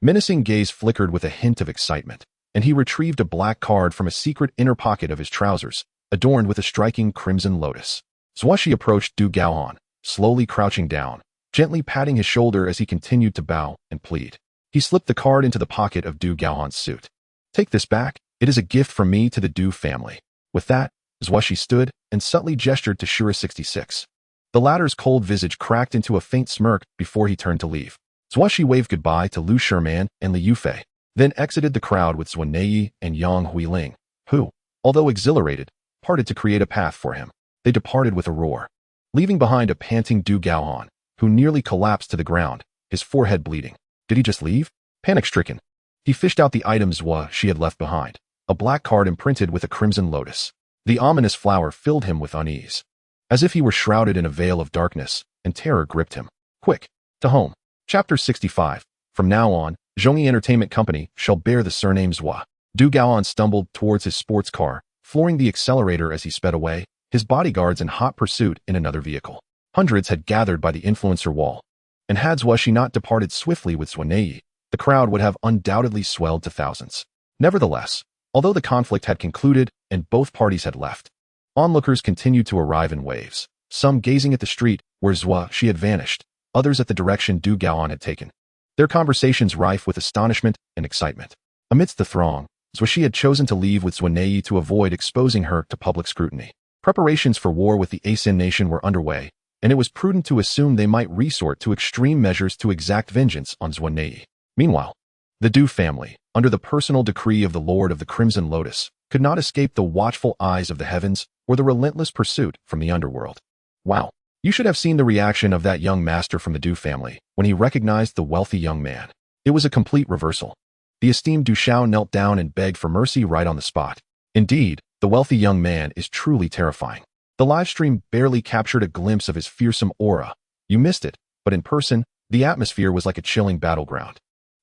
Menacing gaze flickered with a hint of excitement, and he retrieved a black card from a secret inner pocket of his trousers, adorned with a striking crimson lotus. Zuo Xi approached Du Gaohan, slowly crouching down, gently patting his shoulder as he continued to bow and plead. He slipped the card into the pocket of Du Gaohan's suit. "Take this back. It is a gift from me to the Du family." With that, Zuo Xi stood and subtly gestured to Shura 66. The latter's cold visage cracked into a faint smirk before he turned to leave. Zuo Xi waved goodbye to Lu Sherman and Li Yufei, then exited the crowd with Zuo and Yang Huiling, who, although exhilarated, parted to create a path for him. They departed with a roar, leaving behind a panting Du Gaohan, who nearly collapsed to the ground, his forehead bleeding. Did he just leave? Panic-stricken, he fished out the items Zuo Xi had left behind, a black card imprinted with a crimson lotus. The ominous flower filled him with unease, as if he were shrouded in a veil of darkness, and terror gripped him. Quick, to home. Chapter 65. From now on, Zhongyi Entertainment Company shall bear the surname Zuo. Du Gaohan stumbled towards his sports car, flooring the accelerator as he sped away, his bodyguards in hot pursuit in another vehicle. Hundreds had gathered by the influencer wall, and had Zuo Xi not departed swiftly with Zuo, the crowd would have undoubtedly swelled to thousands. Nevertheless, although the conflict had concluded and both parties had left, onlookers continued to arrive in waves, some gazing at the street where Zuo Xi had vanished, others at the direction Du Gaohan had taken, their conversations rife with astonishment and excitement. Amidst the throng, Zuo Xi had chosen to leave with Zuo to avoid exposing her to public scrutiny. Preparations for war with the Asin nation were underway, and it was prudent to assume they might resort to extreme measures to exact vengeance on Zuo. Meanwhile, The Du family, under the personal decree of the Lord of the Crimson Lotus, could not escape the watchful eyes of the heavens or the relentless pursuit from the underworld. Wow. You should have seen the reaction of that young master from the Du family when he recognized the wealthy young man. It was a complete reversal. The esteemed Du Shao knelt down and begged for mercy right on the spot. Indeed, the wealthy young man is truly terrifying. The live stream barely captured a glimpse of his fearsome aura. You missed it, but in person, the atmosphere was like a chilling battleground.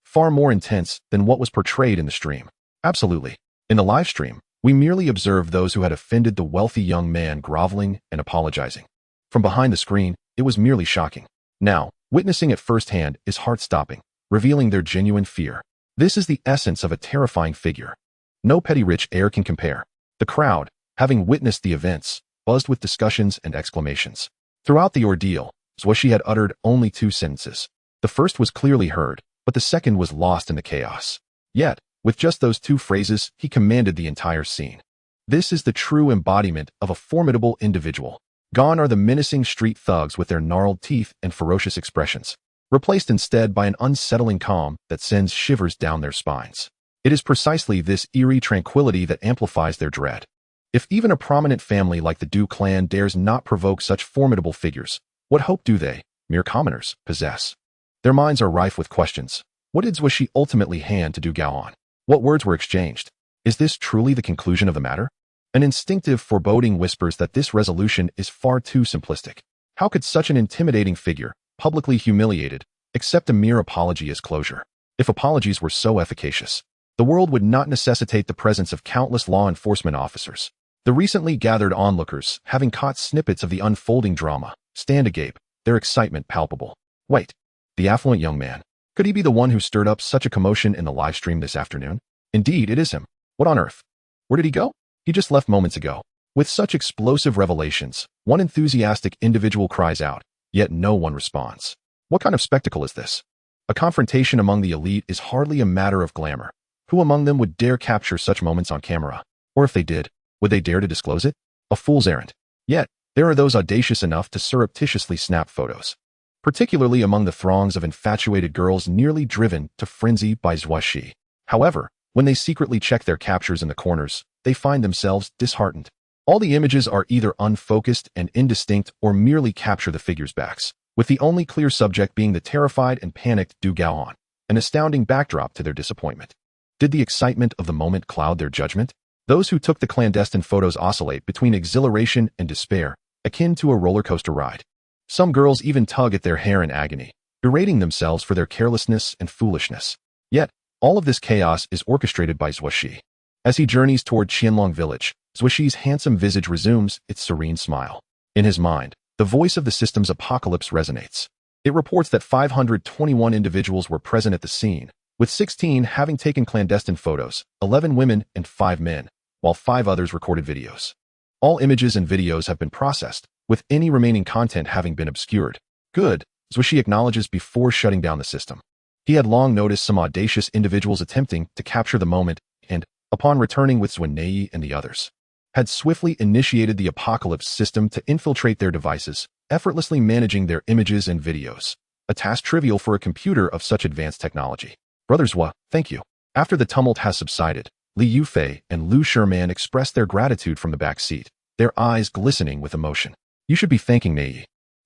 Far more intense than what was portrayed in the stream. Absolutely. In the live stream, we merely observed those who had offended the wealthy young man groveling and apologizing. From behind the screen, it was merely shocking. Now, witnessing it firsthand is heart-stopping, revealing their genuine fear. This is the essence of a terrifying figure. No petty rich heir can compare. The crowd, having witnessed the events, buzzed with discussions and exclamations. Throughout the ordeal, Zuo Xi had uttered only 2 sentences. The first was clearly heard, but the second was lost in the chaos. Yet, with just those 2 phrases, he commanded the entire scene. This is the true embodiment of a formidable individual. Gone are the menacing street thugs with their gnarled teeth and ferocious expressions, replaced instead by an unsettling calm that sends shivers down their spines. It is precisely this eerie tranquility that amplifies their dread. If even a prominent family like the Du clan dares not provoke such formidable figures, what hope do they, mere commoners, possess? Their minds are rife with questions. What did Zuo Xi ultimately hand to Du Gaoan? What words were exchanged? Is this truly the conclusion of the matter? An instinctive foreboding whispers that this resolution is far too simplistic. How could such an intimidating figure, publicly humiliated, accept a mere apology as closure? If apologies were so efficacious, the world would not necessitate the presence of countless law enforcement officers. The recently gathered onlookers, having caught snippets of the unfolding drama, stand agape, their excitement palpable. Wait, the affluent young man. Could he be the one who stirred up such a commotion in the live stream this afternoon? Indeed, it is him. What on earth? Where did he go? He just left moments ago. With such explosive revelations, one enthusiastic individual cries out, yet no one responds. What kind of spectacle is this? A confrontation among the elite is hardly a matter of glamour. Who among them would dare capture such moments on camera? Or if they did, would they dare to disclose it? A fool's errand. Yet, there are those audacious enough to surreptitiously snap photos. Particularly among the throngs of infatuated girls nearly driven to frenzy by Zuo Xi. However, when they secretly check their captures in the corners, they find themselves disheartened. All the images are either unfocused and indistinct or merely capture the figures' backs, with the only clear subject being the terrified and panicked Du Gaoan, an astounding backdrop to their disappointment. Did the excitement of the moment cloud their judgment? Those who took the clandestine photos oscillate between exhilaration and despair, akin to a roller coaster ride. Some girls even tug at their hair in agony, berating themselves for their carelessness and foolishness. Yet, all of this chaos is orchestrated by Zuo Xi. As he journeys toward Qianlong village, Zuo Xi's handsome visage resumes its serene smile. In his mind, the voice of the system's apocalypse resonates. It reports that 521 individuals were present at the scene, with 16 having taken clandestine photos, 11 women and 5 men, while 5 others recorded videos. All images and videos have been processed, with any remaining content having been obscured. Good, Zuo Xi acknowledges before shutting down the system. He had long noticed some audacious individuals attempting to capture the moment and, upon returning with Romanée and the others, had swiftly initiated the apocalypse system to infiltrate their devices, effortlessly managing their images and videos, a task trivial for a computer of such advanced technology. Brother Zuo, thank you. After the tumult has subsided, Li Yufei and Lu Sherman expressed their gratitude from the back seat, their eyes glistening with emotion. You should be thanking Nei.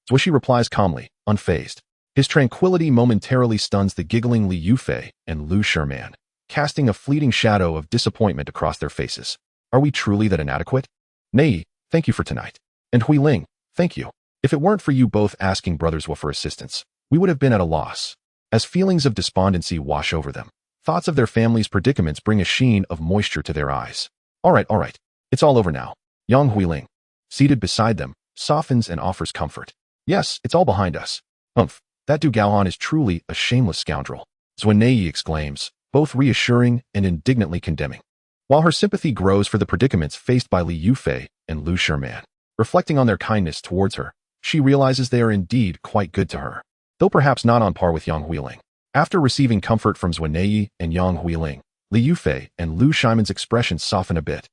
Zuo Xi replies calmly, unfazed. His tranquility momentarily stuns the giggling Li Yufei and Lu Sherman, casting a fleeting shadow of disappointment across their faces. Are we truly that inadequate? Nei, thank you for tonight. And Hui Ling, thank you. If it weren't for you both asking Brother Zuo for assistance, we would have been at a loss. As feelings of despondency wash over them, thoughts of their family's predicaments bring a sheen of moisture to their eyes. All right. It's all over now. Yang Huiling, seated beside them, softens and offers comfort. Yes, it's all behind us. That Du Gaoan is truly a shameless scoundrel. Zuo exclaims, both reassuring and indignantly condemning. While her sympathy grows for the predicaments faced by Li Yufei and Lu Sherman, reflecting on their kindness towards her, she realizes they are indeed quite good to her, though perhaps not on par with Yang Huiling. After receiving comfort from Zuo and Yang Huiling, Li Yufei and Lu Shimon's expressions soften a bit,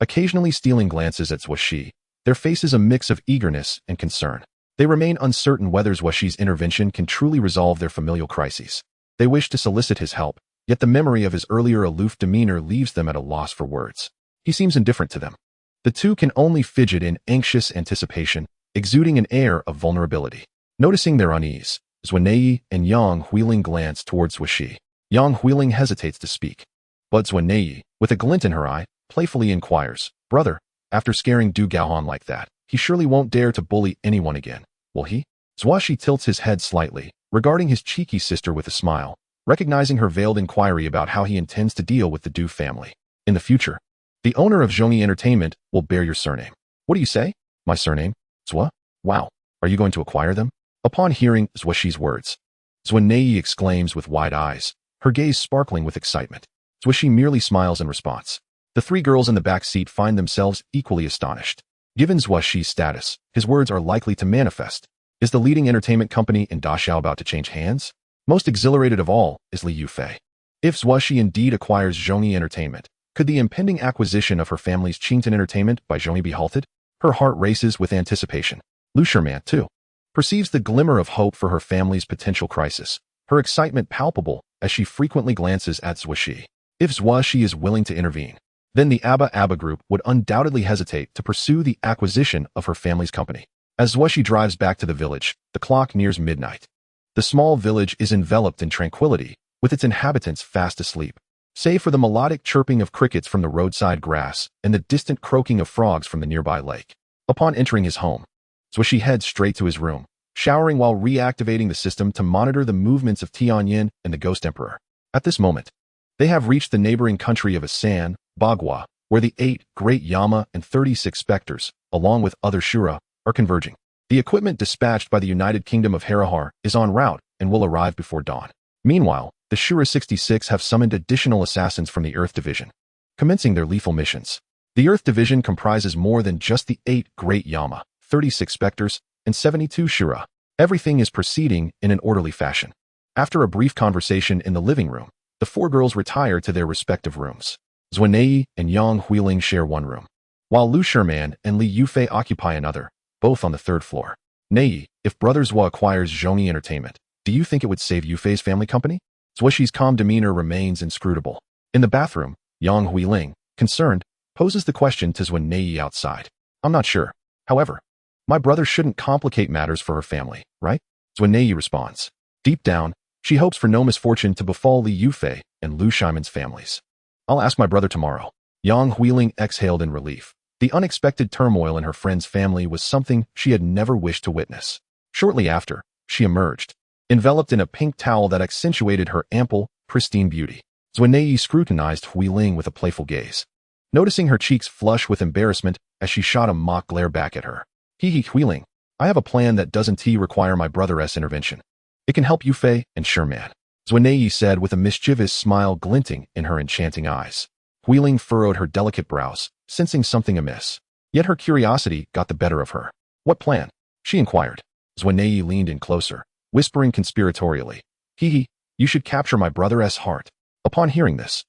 occasionally stealing glances at Zuo Xi. Their faces a mix of eagerness and concern. They remain uncertain whether Zuo Xi's intervention can truly resolve their familial crises. They wish to solicit his help, yet the memory of his earlier aloof demeanor leaves them at a loss for words. He seems indifferent to them. The two can only fidget in anxious anticipation, exuding an air of vulnerability. Noticing their unease, Romanée and Yang Huiling glance towards Zuo Xi. Yang Huiling hesitates to speak, but Romanée, with a glint in her eye, playfully inquires, "Brother, after scaring Du Gaohan like that, he surely won't dare to bully anyone again, will he?" Zuo Xi tilts his head slightly, regarding his cheeky sister with a smile, recognizing her veiled inquiry about how he intends to deal with the Du family. "In the future, the owner of Zhongyi Entertainment will bear your surname." "What do you say? My surname? Zuo? Wow, are you going to acquire them?" Upon hearing Zuo Xi's words, Romanée exclaims with wide eyes, her gaze sparkling with excitement. Zuo Xi merely smiles in response. The three girls in the back seat find themselves equally astonished. Given Zuo Xi's status, his words are likely to manifest. Is the leading entertainment company in Dachau about to change hands? Most exhilarated of all is Li Yufei. If Zuo Xi indeed acquires Zhongyi Entertainment, could the impending acquisition of her family's Qington Entertainment by Zhongyi be halted? Her heart races with anticipation. Lu Sherman, too, perceives the glimmer of hope for her family's potential crisis, her excitement palpable as she frequently glances at Zuo Xi. If Zuo Xi is willing to intervene, then the Abba Group would undoubtedly hesitate to pursue the acquisition of her family's company. As Zuo Xi drives back to the village, the clock nears midnight. The small village is enveloped in tranquility, with its inhabitants fast asleep. Save for the melodic chirping of crickets from the roadside grass and the distant croaking of frogs from the nearby lake. Upon entering his home, Zuo Xi heads straight to his room, showering while reactivating the system to monitor the movements of Tianyin and the Ghost Emperor. At this moment, they have reached the neighboring country of Asan, Bagua, where the 8 great Yama and 36 specters, along with other Shura, are converging. The equipment dispatched by the United Kingdom of Harahar is en route and will arrive before dawn. Meanwhile, the Shura 66 have summoned additional assassins from the Earth Division, commencing their lethal missions. The Earth Division comprises more than just the 8 great Yama, 36 specters, and 72 Shura. Everything is proceeding in an orderly fashion. After a brief conversation in the living room, the 4 girls retire to their respective rooms. Romanée and Yang Huiling share one room, while Lu Sherman and Li Yufei occupy another, both on the 3rd floor. "Nei, if Brother Zuo acquires Zhongyi Entertainment, do you think it would save Yufei's family company?" Zuo Xi's calm demeanor remains inscrutable. In the bathroom, Yang Huiling, concerned, poses the question to Romanée outside. "I'm not sure. However, my brother shouldn't complicate matters for her family, right?" Romanée responds. Deep down, she hopes for no misfortune to befall Li Yufei and Lu Shimon's families. "I'll ask my brother tomorrow." Yang Huiling exhaled in relief. The unexpected turmoil in her friend's family was something she had never wished to witness. Shortly after, she emerged, enveloped in a pink towel that accentuated her ample, pristine beauty. Romanée scrutinized Huiling with a playful gaze, noticing her cheeks flush with embarrassment as she shot a mock glare back at her. "Hee Huiling, I have a plan that doesn't require my brother's intervention. It can help Yufei and Sherman," Romanée said with a mischievous smile glinting in her enchanting eyes. Huiling furrowed her delicate brows, sensing something amiss. Yet her curiosity got the better of her. "What plan?" she inquired. Romanée leaned in closer, whispering conspiratorially, "You should capture my brother's heart." Upon hearing this,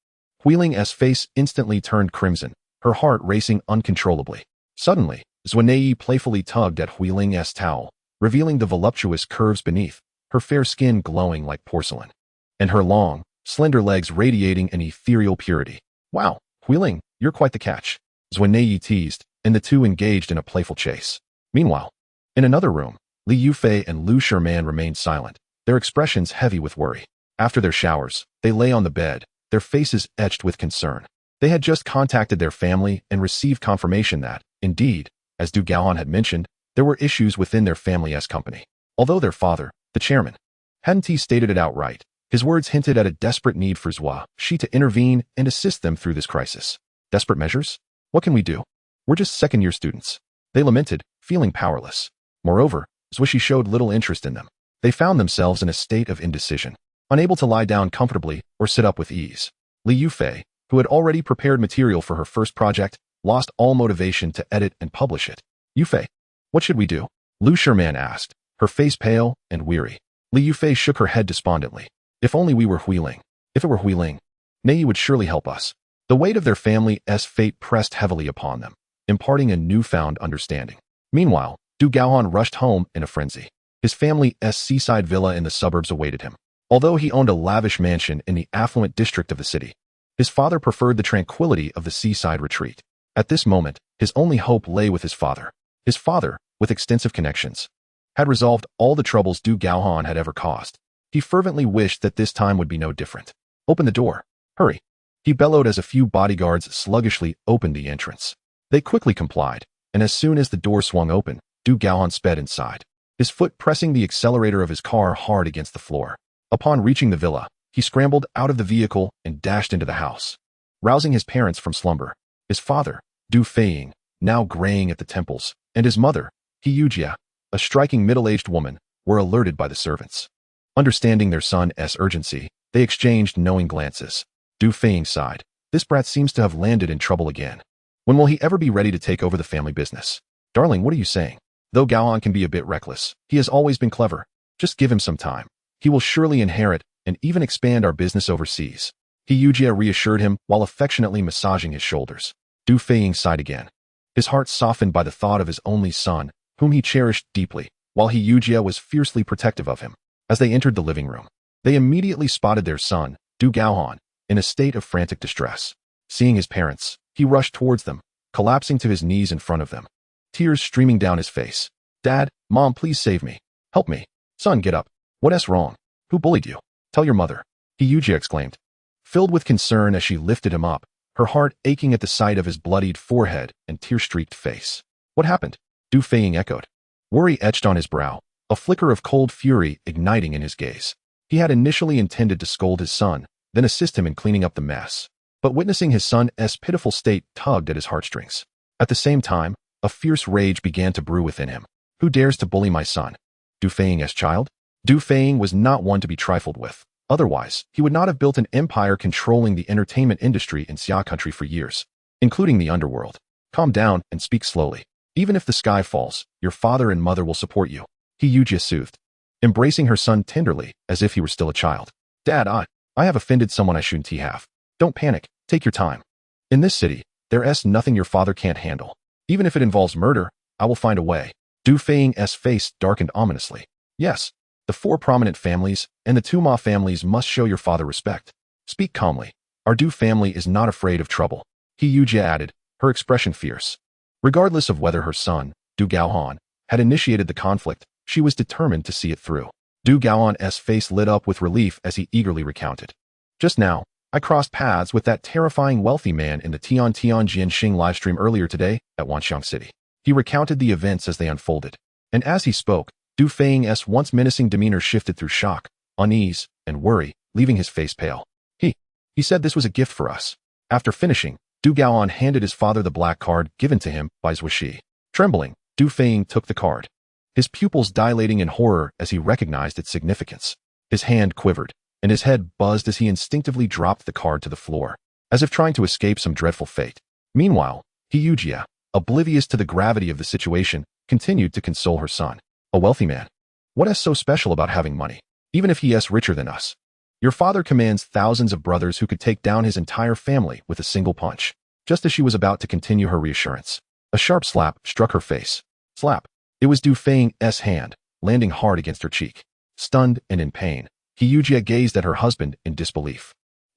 Huiling's face instantly turned crimson, her heart racing uncontrollably. Suddenly, Romanée playfully tugged at Huiling's towel, revealing the voluptuous curves beneath, her fair skin glowing like porcelain, and her long, slender legs radiating an ethereal purity. "Wow, Huiling, you're quite the catch," Romanée teased, and the two engaged in a playful chase. Meanwhile, in another room, Li Yufei and Lu Sherman remained silent, their expressions heavy with worry. After their showers, they lay on the bed, their faces etched with concern. They had just contacted their family and received confirmation that, indeed, as Du Gaohan had mentioned, there were issues within their family's company. Although their father, the chairman, hadn't stated it outright, his words hinted at a desperate need for Zuo Xi to intervene and assist them through this crisis. "Desperate measures? What can we do? We're just second-year students," they lamented, feeling powerless. Moreover, Zuo Xi showed little interest in them. They found themselves in a state of indecision, unable to lie down comfortably or sit up with ease. Li Yufei, who had already prepared material for her first project, lost all motivation to edit and publish it. "Yufei, what should we do?" Lu Sherman asked, her face pale and weary. Li Yufei shook her head despondently. "If only we were Huiling. If it were Huiling, Nei would surely help us." The weight of their family's fate pressed heavily upon them, imparting a newfound understanding. Meanwhile, Du Gaohan rushed home in a frenzy. His family's seaside villa in the suburbs awaited him. Although he owned a lavish mansion in the affluent district of the city, his father preferred the tranquility of the seaside retreat. At this moment, his only hope lay with his father. His father, with extensive connections, had resolved all the troubles Du Gaohan had ever caused. He fervently wished that this time would be no different. "Open the door. Hurry," he bellowed as a few bodyguards sluggishly opened the entrance. They quickly complied, and as soon as the door swung open, Du Gaohan sped inside, his foot pressing the accelerator of his car hard against the floor. Upon reaching the villa, he scrambled out of the vehicle and dashed into the house, rousing his parents from slumber. His father, Du Feiying, now graying at the temples, and his mother, He Yujia, a striking middle-aged woman, were alerted by the servants. Understanding their son's urgency, they exchanged knowing glances. Du Feiying sighed. This brat seems to have landed in trouble again. When will he ever be ready to take over the family business? Darling, what are you saying? Though Gaohan can be a bit reckless, he has always been clever. Just give him some time. He will surely inherit and even expand our business overseas. He Yujia reassured him while affectionately massaging his shoulders. Du Feiying sighed again. His heart softened by the thought of his only son, whom he cherished deeply, while He Yujia was fiercely protective of him. As they entered the living room, they immediately spotted their son, Du Gaohan, in a state of frantic distress. Seeing his parents, he rushed towards them, collapsing to his knees in front of them, tears streaming down his face. "Dad, Mom, please save me. Help me. Son, get up. What's wrong? Who bullied you? Tell your mother," He Yujia exclaimed, filled with concern as she lifted him up, her heart aching at the sight of his bloodied forehead and tear-streaked face. "What happened?" Du Feiying echoed. Worry etched on his brow, a flicker of cold fury igniting in his gaze. He had initially intended to scold his son, then assist him in cleaning up the mess. But witnessing his son's pitiful state tugged at his heartstrings. At the same time, a fierce rage began to brew within him. Who dares to bully my son? Du Feiying's child? Du Feiying was not one to be trifled with. Otherwise, he would not have built an empire controlling the entertainment industry in Xia country for years, including the underworld. Calm down and speak slowly. Even if the sky falls, your father and mother will support you, He Yujia soothed, embracing her son tenderly as if he were still a child. "Dad, I have offended someone I shouldn't have. Don't panic, take your time. In this city, there's nothing your father can't handle. Even if it involves murder, I will find a way." Du Feiying's face darkened ominously. "Yes, the 4 prominent families and the 2 Ma families must show your father respect. Speak calmly. Our Du family is not afraid of trouble," He Yujia added, her expression fierce. Regardless of whether her son, Du Gaohan, had initiated the conflict, she was determined to see it through. Du Gaohan's face lit up with relief as he eagerly recounted. "Just now, I crossed paths with that terrifying wealthy man in the Tian Jianxing livestream earlier today at Wanxiang City." He recounted the events as they unfolded, and as he spoke, Du Feiying's once menacing demeanor shifted through shock, unease, and worry, leaving his face pale. He said this was a gift for us." After finishing, Du Gaohan handed his father the black card given to him by Zuo Xi. Trembling, Du Feiying took the card, his pupils dilating in horror as he recognized its significance. His hand quivered, and his head buzzed as he instinctively dropped the card to the floor, as if trying to escape some dreadful fate. Meanwhile, He Yujia, oblivious to the gravity of the situation, continued to console her son. "A wealthy man. What is so special about having money? Even if he is richer than us. Your father commands thousands of brothers who could take down his entire family with a single punch." Just as she was about to continue her reassurance, a sharp slap struck her face. Slap. It was Du Feiying's hand, landing hard against her cheek. Stunned and in pain, He Yujia gazed at her husband in disbelief.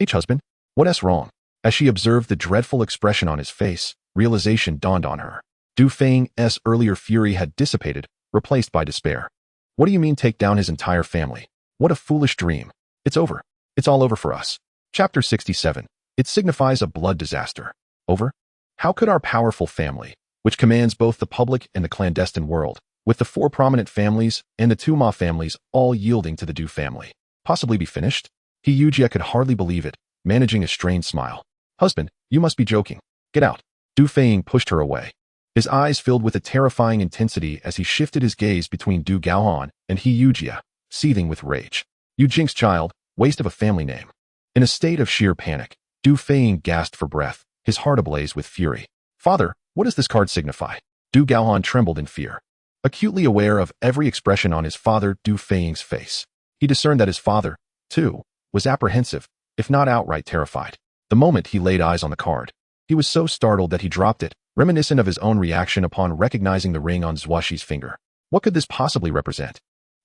"Husband? What's wrong?" As she observed the dreadful expression on his face, realization dawned on her. Du Feiying's earlier fury had dissipated, replaced by despair. "What do you mean take down his entire family? What a foolish dream. It's over. It's all over for us." Chapter 67. It signifies a blood disaster. Over? How could our powerful family, which commands both the public and the clandestine world, with the 4 prominent families and the 2 Ma families all yielding to the Du family, possibly be finished? He Yujia could hardly believe it, managing a strained smile. "Husband, you must be joking. Get out." Du Feiying pushed her away, his eyes filled with a terrifying intensity as he shifted his gaze between Du Gaohan and He Yujia, seething with rage. "You jinxed child, waste of a family name." In a state of sheer panic, Du Feiying gasped for breath, his heart ablaze with fury. "Father, what does this card signify?" Du Gaohan trembled in fear, acutely aware of every expression on his father Du Feiying's face. He discerned that his father, too, was apprehensive, if not outright terrified. The moment he laid eyes on the card, he was so startled that he dropped it, reminiscent of his own reaction upon recognizing the ring on Zuo Xi's finger. What could this possibly represent?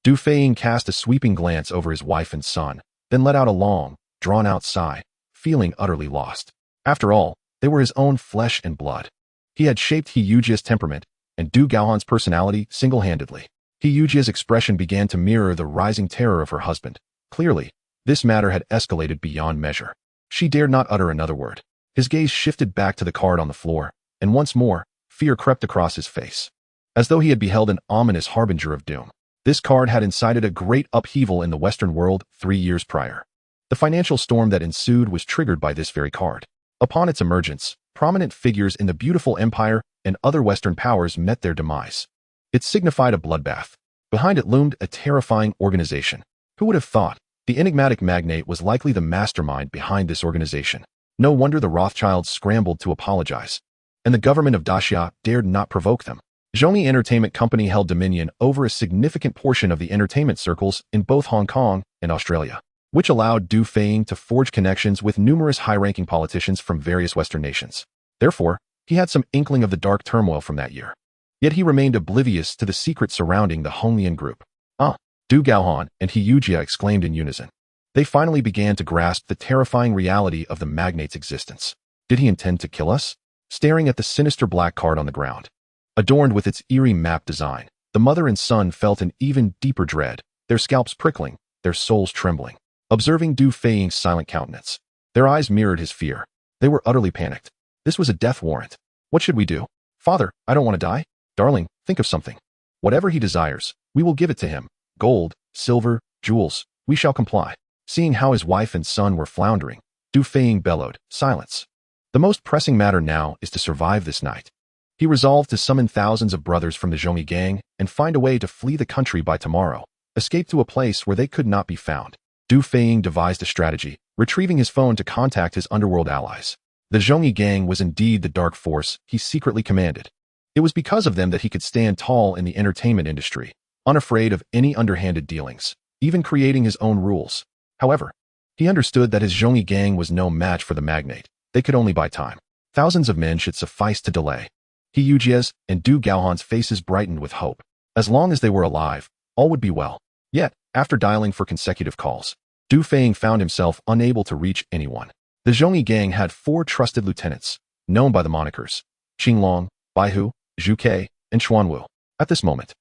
Du Feiying cast a sweeping glance over his wife and son, then let out a long, drawn-out sigh, feeling utterly lost. After all, they were his own flesh and blood. He had shaped He Yujia's temperament and Du Gaohan's personality single-handedly. He Yujia's expression began to mirror the rising terror of her husband. Clearly, this matter had escalated beyond measure. She dared not utter another word. His gaze shifted back to the card on the floor, and once more, fear crept across his face. As though he had beheld an ominous harbinger of doom. This card had incited a great upheaval in the Western world 3 years prior. The financial storm that ensued was triggered by this very card. Upon its emergence, prominent figures in the beautiful empire and other Western powers met their demise. It signified a bloodbath. Behind it loomed a terrifying organization. Who would have thought? The enigmatic magnate was likely the mastermind behind this organization. No wonder the Rothschilds scrambled to apologize. And the government of Daxia dared not provoke them. Zhongyi Entertainment Company held dominion over a significant portion of the entertainment circles in both Hong Kong and Australia, which allowed Du Feiying to forge connections with numerous high-ranking politicians from various Western nations. Therefore, he had some inkling of the dark turmoil from that year. Yet he remained oblivious to the secret surrounding the Honglian group. Du Gaohan and He Yujia exclaimed in unison. They finally began to grasp the terrifying reality of the magnate's existence. Did he intend to kill us? Staring at the sinister black card on the ground, adorned with its eerie map design, the mother and son felt an even deeper dread, their scalps prickling, their souls trembling. Observing Du Feiying's silent countenance, their eyes mirrored his fear. They were utterly panicked. This was a death warrant. What should we do? Father, I don't want to die. Darling, think of something. Whatever he desires, we will give it to him. Gold, silver, jewels, we shall comply. Seeing how his wife and son were floundering, Du Feiying bellowed, silence. The most pressing matter now is to survive this night. He resolved to summon thousands of brothers from the Zhongyi gang and find a way to flee the country by tomorrow, escape to a place where they could not be found. Du Feiying devised a strategy, retrieving his phone to contact his underworld allies. The Zhongyi gang was indeed the dark force he secretly commanded. It was because of them that he could stand tall in the entertainment industry, unafraid of any underhanded dealings, even creating his own rules. However, he understood that his Zhongyi gang was no match for the magnate. They could only buy time. Thousands of men should suffice to delay. He Yujia's and Du Gaohan's faces brightened with hope. As long as they were alive, all would be well. Yet, after dialing for consecutive calls, Du Feiying found himself unable to reach anyone. The Zhongyi gang had 4 trusted lieutenants, known by the monikers Qinglong, Baihu, Zhu Ke, and Xuanwu. At this moment,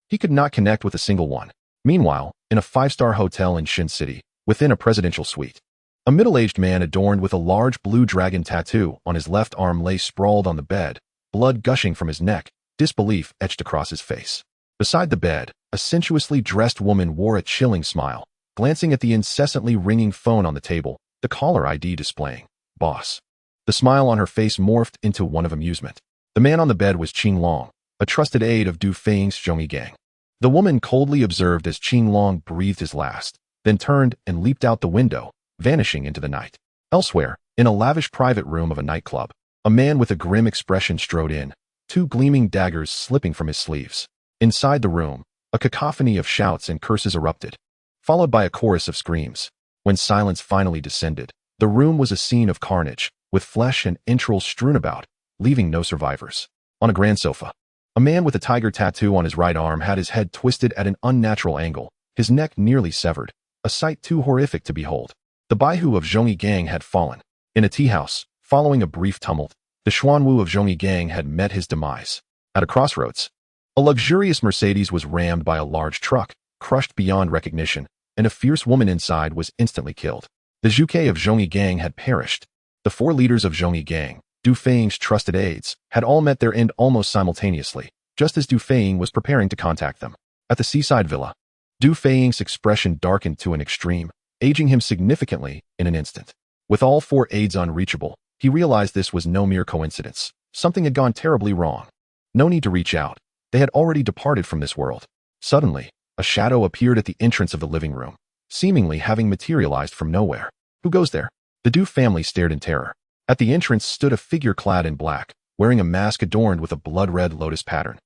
he could not connect with a single one. Meanwhile, in a 5-star hotel in Xin City, within a presidential suite, a middle-aged man adorned with a large blue dragon tattoo on his left arm lay sprawled on the bed, blood gushing from his neck, disbelief etched across his face. Beside the bed, a sensuously dressed woman wore a chilling smile, glancing at the incessantly ringing phone on the table, the caller ID displaying, "Boss." The smile on her face morphed into one of amusement. The man on the bed was Qinglong, a trusted aide of Du Feiying's Zhongyi gang. The woman coldly observed as Qinglong breathed his last, then turned and leaped out the window, vanishing into the night. Elsewhere, in a lavish private room of a nightclub, a man with a grim expression strode in, 2 gleaming daggers slipping from his sleeves. Inside the room, a cacophony of shouts and curses erupted, followed by a chorus of screams. When silence finally descended, the room was a scene of carnage, with flesh and entrails strewn about, leaving no survivors. On a grand sofa, a man with a tiger tattoo on his right arm had his head twisted at an unnatural angle, his neck nearly severed, a sight too horrific to behold. The Baihu of Zhongyi gang had fallen. In a tea house, following a brief tumult, the Xuanwu of Zhongyi gang had met his demise. At a crossroads, a luxurious Mercedes was rammed by a large truck, crushed beyond recognition, and a fierce woman inside was instantly killed. The Zhu Ke of Zhongyi gang had perished. The 4 leaders of Zhongyi gang, Du Feiying's trusted aides, had all met their end almost simultaneously, just as Du Feiying was preparing to contact them. At the seaside villa, Du Feiying's expression darkened to an extreme, aging him significantly in an instant. With all 4 aides unreachable, he realized this was no mere coincidence. Something had gone terribly wrong. No need to reach out. They had already departed from this world. Suddenly, a shadow appeared at the entrance of the living room, seemingly having materialized from nowhere. Who goes there? The Du family stared in terror. At the entrance stood a figure clad in black, wearing a mask adorned with a blood-red lotus pattern.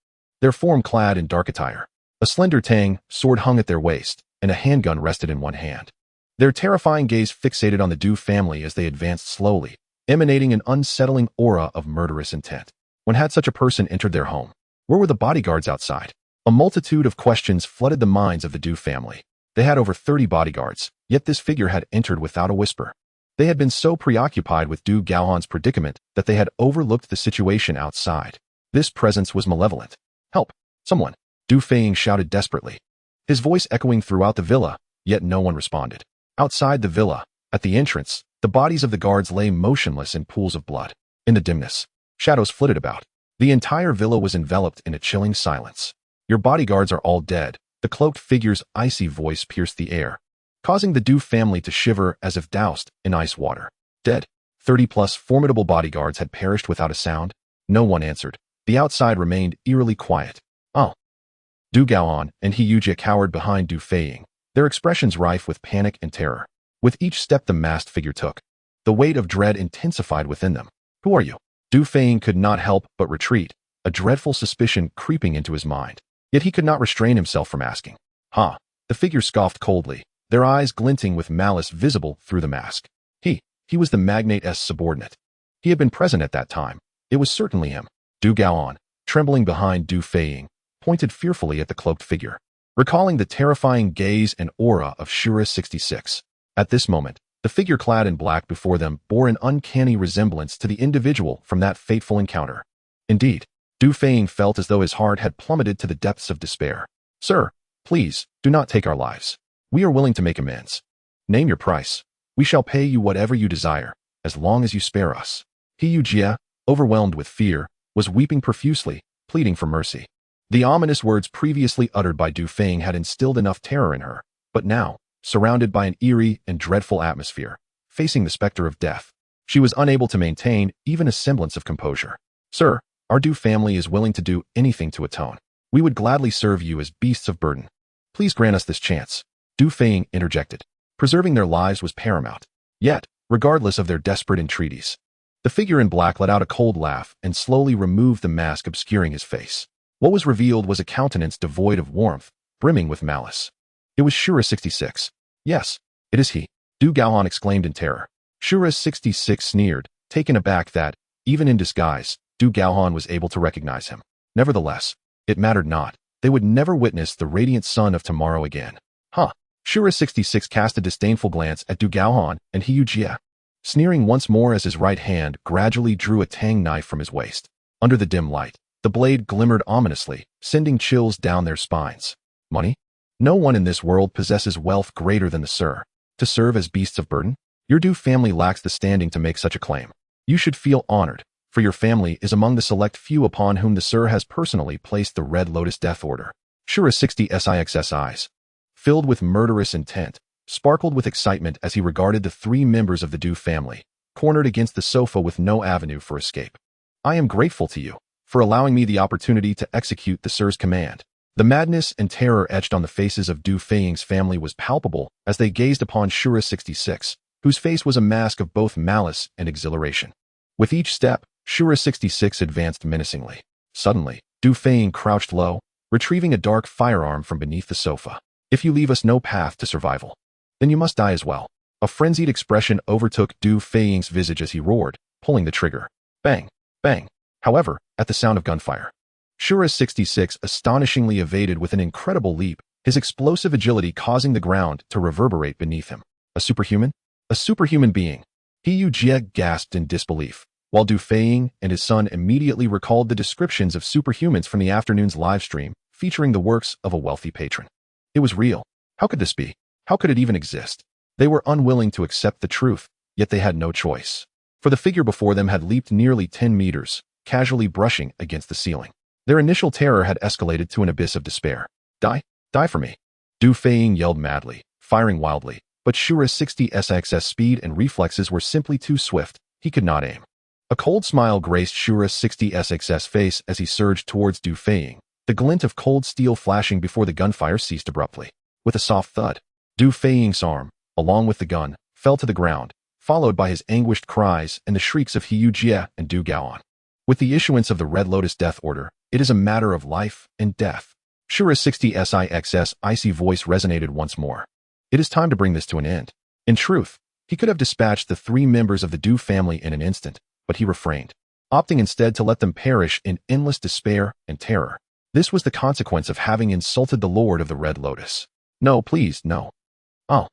Their form clad in dark attire. A slender tang sword hung at their waist, and a handgun rested in one hand. Their terrifying gaze fixated on the Du family as they advanced slowly, emanating an unsettling aura of murderous intent. When had such a person entered their home? Where were the bodyguards outside? A multitude of questions flooded the minds of the Du family. They had over 30 bodyguards, yet this figure had entered without a whisper. They had been so preoccupied with Du Gaohan's predicament that they had overlooked the situation outside. This presence was malevolent. "Help! Someone!" Du Feiying shouted desperately, his voice echoing throughout the villa, yet no one responded. Outside the villa, at the entrance, the bodies of the guards lay motionless in pools of blood. In the dimness, shadows flitted about. The entire villa was enveloped in a chilling silence. "Your bodyguards are all dead," the cloaked figure's icy voice pierced the air, causing the Du family to shiver as if doused in ice water. Dead. 30-plus formidable bodyguards had perished without a sound. No one answered. The outside remained eerily quiet. "Oh." Du Gaohan and He Yujie cowered behind Du Feiying, their expressions rife with panic and terror. With each step the masked figure took, the weight of dread intensified within them. "Who are you?" Du Feiying could not help but retreat, a dreadful suspicion creeping into his mind. Yet he could not restrain himself from asking. "Ha!" The figure scoffed coldly, their eyes glinting with malice visible through the mask. He was the magnate's subordinate. He had been present at that time. It was certainly him. Du Gaohan, trembling behind Du Feiying, pointed fearfully at the cloaked figure, recalling the terrifying gaze and aura of Shura 66. At this moment, the figure clad in black before them bore an uncanny resemblance to the individual from that fateful encounter. Indeed, Du Feiying felt as though his heart had plummeted to the depths of despair. "Sir, please, do not take our lives. We are willing to make amends. Name your price. We shall pay you whatever you desire, as long as you spare us." He Yujie, overwhelmed with fear, was weeping profusely, pleading for mercy. The ominous words previously uttered by Du Feiying had instilled enough terror in her, but now, surrounded by an eerie and dreadful atmosphere, facing the specter of death, she was unable to maintain even a semblance of composure. "Sir, our Du family is willing to do anything to atone. We would gladly serve you as beasts of burden. Please grant us this chance." Du Feiying interjected. Preserving their lives was paramount. Yet, regardless of their desperate entreaties, the figure in black let out a cold laugh and slowly removed the mask obscuring his face. What was revealed was a countenance devoid of warmth, brimming with malice. It was Shura 66. "Yes, it is he," Du Gaohan exclaimed in terror. Shura 66 sneered, taken aback that, even in disguise, Du Gaohan was able to recognize him. Nevertheless, it mattered not. They would never witness the radiant sun of tomorrow again. "Huh." Shura 66 cast a disdainful glance at Du Gaohan and He Yujie, sneering once more as his right hand gradually drew a tang knife from his waist. Under the dim light, the blade glimmered ominously, sending chills down their spines. "Money? No one in this world possesses wealth greater than the Sir. To serve as beasts of burden? Your Du family lacks the standing to make such a claim. You should feel honored, for your family is among the select few upon whom the Sir has personally placed the Red Lotus death order." Shura 66's eyes, filled with murderous intent, sparkled with excitement as he regarded the three members of the Du family, cornered against the sofa with no avenue for escape. "I am grateful to you for allowing me the opportunity to execute the Sir's command." The madness and terror etched on the faces of Du Feiying's family was palpable as they gazed upon Shura 66, whose face was a mask of both malice and exhilaration. With each step, Shura 66 advanced menacingly. Suddenly, Du Feiying crouched low, retrieving a dark firearm from beneath the sofa. "If you leave us no path to survival, then you must die as well." A frenzied expression overtook Du Feiying's visage as he roared, pulling the trigger. Bang! Bang! However, at the sound of gunfire, Shura 66 astonishingly evaded with an incredible leap, his explosive agility causing the ground to reverberate beneath him. A superhuman? A superhuman being. He Yujie gasped in disbelief, while Du Feiying and his son immediately recalled the descriptions of superhumans from the afternoon's live stream, featuring the works of a wealthy patron. It was real. How could this be? How could it even exist? They were unwilling to accept the truth, yet they had no choice. For the figure before them had leaped nearly 10 meters, casually brushing against the ceiling. Their initial terror had escalated to an abyss of despair. "Die! Die for me!" Du Feiying yelled madly, firing wildly, but Shura 66's speed and reflexes were simply too swift. He could not aim. A cold smile graced Shura 66's face as he surged towards Du Feiying, the glint of cold steel flashing before the gunfire ceased abruptly. With a soft thud, Du Feiying's arm, along with the gun, fell to the ground, followed by his anguished cries and the shrieks of He Yujie and Du Gaohan. With the issuance of the Red Lotus death order, it is a matter of life and death. Shura 66's icy voice resonated once more. It is time to bring this to an end. In truth, he could have dispatched the three members of the Du family in an instant, but he refrained, opting instead to let them perish in endless despair and terror. This was the consequence of having insulted the Lord of the Red Lotus. No, please, no. Oh.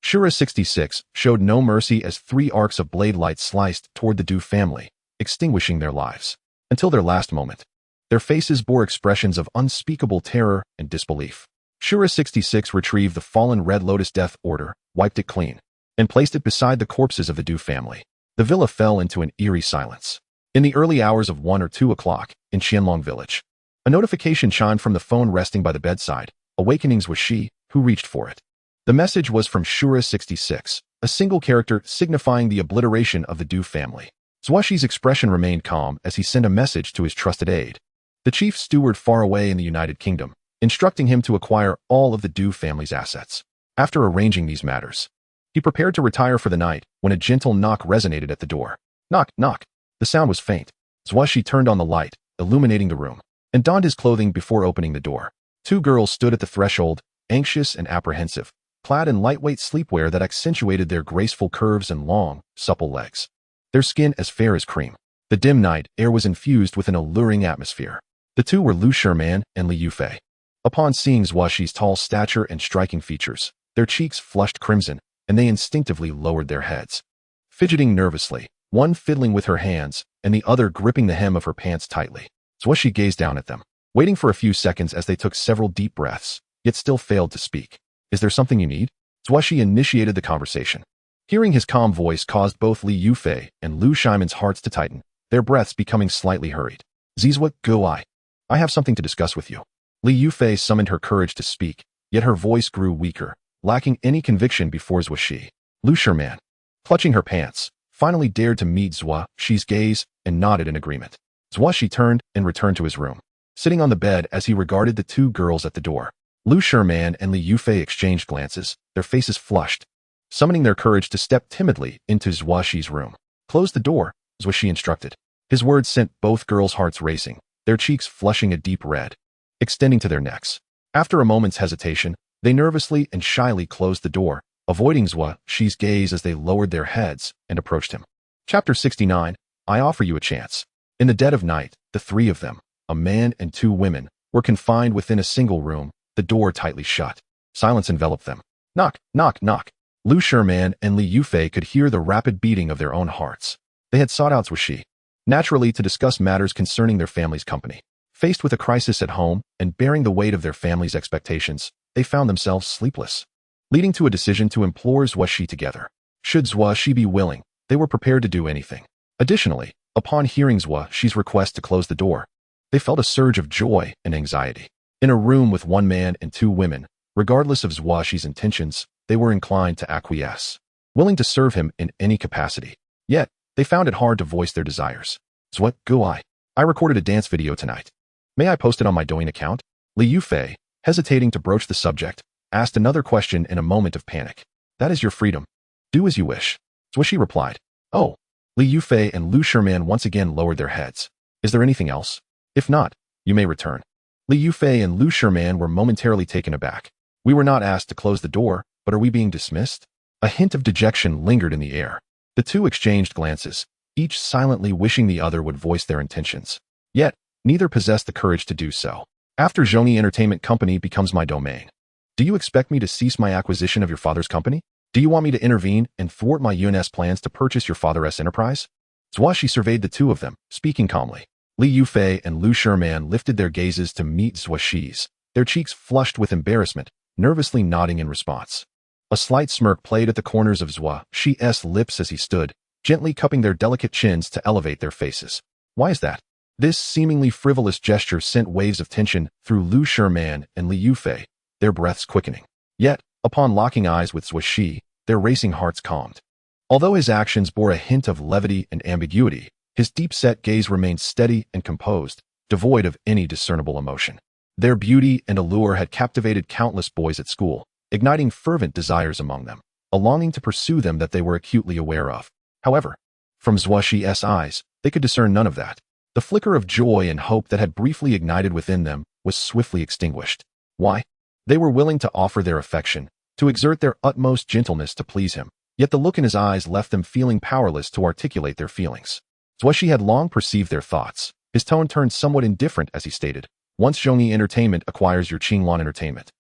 Shura 66 showed no mercy as 3 arcs of blade light sliced toward the Du family, extinguishing their lives. Until their last moment. Their faces bore expressions of unspeakable terror and disbelief. Shura 66 retrieved the fallen Red Lotus Death Order, wiped it clean, and placed it beside the corpses of the Du family. The villa fell into an eerie silence. In the early hours of 1 or 2 o'clock, in Qianlong village, a notification chimed from the phone resting by the bedside, awakening Zuo Xi, who reached for it. The message was from Shura 66, a single character signifying the obliteration of the Du family. Zuo Xi's expression remained calm as he sent a message to his trusted aide, the chief steward far away in the United Kingdom, instructing him to acquire all of the Du family's assets. After arranging these matters, he prepared to retire for the night when a gentle knock resonated at the door. Knock, knock. The sound was faint. Zuo Xi turned on the light, illuminating the room, and donned his clothing before opening the door. 2 girls stood at the threshold, anxious and apprehensive, clad in lightweight sleepwear that accentuated their graceful curves and long, supple legs. Their skin as fair as cream. The dim night air was infused with an alluring atmosphere. The 2 were Lu Sherman and Li Yufei. Upon seeing Zuo Xi's tall stature and striking features, their cheeks flushed crimson, and they instinctively lowered their heads. Fidgeting nervously, one fiddling with her hands, and the other gripping the hem of her pants tightly, Zuo Xi gazed down at them, waiting for a few seconds as they took several deep breaths, yet still failed to speak. Is there something you need? Zuo Xi initiated the conversation. Hearing his calm voice caused both Li Yufei and Lu Shimon's hearts to tighten, their breaths becoming slightly hurried. Zizwa, go I have something to discuss with you. Li Yufei summoned her courage to speak, yet her voice grew weaker, lacking any conviction before Zuo Xi. Lu Sherman, clutching her pants, finally dared to meet Zuo Xi's gaze and nodded in agreement. Zuo Xi turned and returned to his room, sitting on the bed as he regarded the 2 girls at the door. Lu Sherman and Li Yufei exchanged glances, their faces flushed, summoning their courage to step timidly into Zuo Xi's room. Close the door, Zuo Xi instructed. His words sent both girls' hearts racing, their cheeks flushing a deep red, extending to their necks. After a moment's hesitation, they nervously and shyly closed the door, avoiding Zuo Xi's gaze as they lowered their heads and approached him. Chapter 69, I offer you a chance. In the dead of night, the 3 of them, a man and 2 women, were confined within a single room, the door tightly shut. Silence enveloped them. Knock, knock, knock. Lu Sherman and Li Yufei could hear the rapid beating of their own hearts. They had sought out Zuo Xi, naturally to discuss matters concerning their family's company. Faced with a crisis at home and bearing the weight of their family's expectations, they found themselves sleepless, leading to a decision to implore Zuo Xi together. Should Zuo Xi be willing, they were prepared to do anything. Additionally, upon hearing Zuo Xi's request to close the door, they felt a surge of joy and anxiety. In a room with 1 man and 2 women, regardless of Zuo Xi's intentions, they were inclined to acquiesce, willing to serve him in any capacity. Yet, they found it hard to voice their desires. Zuo, go I recorded a dance video tonight. May I post it on my Douyin account? Li Yufei, hesitating to broach the subject, asked another question in a moment of panic. That is your freedom. Do as you wish. Zuo Xi replied. Oh. Li Yufei and Lu Sherman once again lowered their heads. Is there anything else? If not, you may return. Li Yufei and Lu Sherman were momentarily taken aback. We were not asked to close the door, but are we being dismissed? A hint of dejection lingered in the air. The 2 exchanged glances, each silently wishing the other would voice their intentions. Yet, neither possessed the courage to do so. After Zhongyi Entertainment Company becomes my domain, do you expect me to cease my acquisition of your father's company? Do you want me to intervene and thwart my UNS plans to purchase your father's enterprise? Zuo Xi surveyed the 2 of them, speaking calmly. Li Yufei and Lu Sherman lifted their gazes to meet Zuo Xi's, their cheeks flushed with embarrassment, nervously nodding in response. A slight smirk played at the corners of Zuo Xi's lips as he stood, gently cupping their delicate chins to elevate their faces. Why is that? This seemingly frivolous gesture sent waves of tension through Lu Sherman and Li Yufei, their breaths quickening. Yet, upon locking eyes with Zuo Xi, their racing hearts calmed. Although his actions bore a hint of levity and ambiguity, his deep-set gaze remained steady and composed, devoid of any discernible emotion. Their beauty and allure had captivated countless boys at school, igniting fervent desires among them, a longing to pursue them that they were acutely aware of. However, from Zuo Xi's eyes, they could discern none of that. The flicker of joy and hope that had briefly ignited within them was swiftly extinguished. Why? They were willing to offer their affection, to exert their utmost gentleness to please him, yet the look in his eyes left them feeling powerless to articulate their feelings. Zuo Xi had long perceived their thoughts. His tone turned somewhat indifferent as he stated, once Zhongyi Entertainment acquires your Qinglan Entertainment.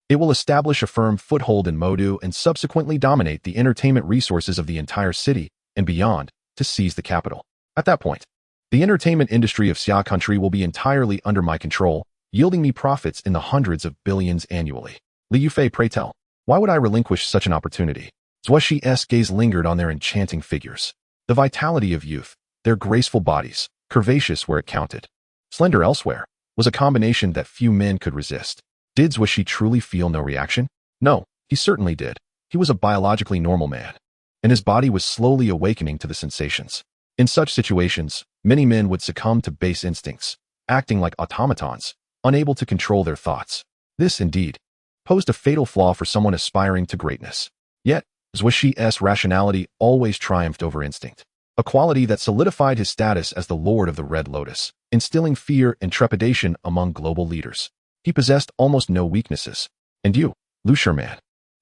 It will establish a firm foothold in Modu and subsequently dominate the entertainment resources of the entire city and beyond to seize the capital. At that point, the entertainment industry of Xia country will be entirely under my control, yielding me profits in the hundreds of billions annually. Li Yufei, pray tell, why would I relinquish such an opportunity? Zuo Xi's gaze lingered on their enchanting figures. The vitality of youth, their graceful bodies, curvaceous where it counted, slender elsewhere, was a combination that few men could resist. Did Zuo Xi truly feel no reaction? No, he certainly did. He was a biologically normal man, and his body was slowly awakening to the sensations. In such situations, many men would succumb to base instincts, acting like automatons, unable to control their thoughts. This, indeed, posed a fatal flaw for someone aspiring to greatness. Yet, Zuo Xi's rationality always triumphed over instinct, a quality that solidified his status as the Lord of the Red Lotus, instilling fear and trepidation among global leaders. He possessed almost no weaknesses. And you, Lu Sherman,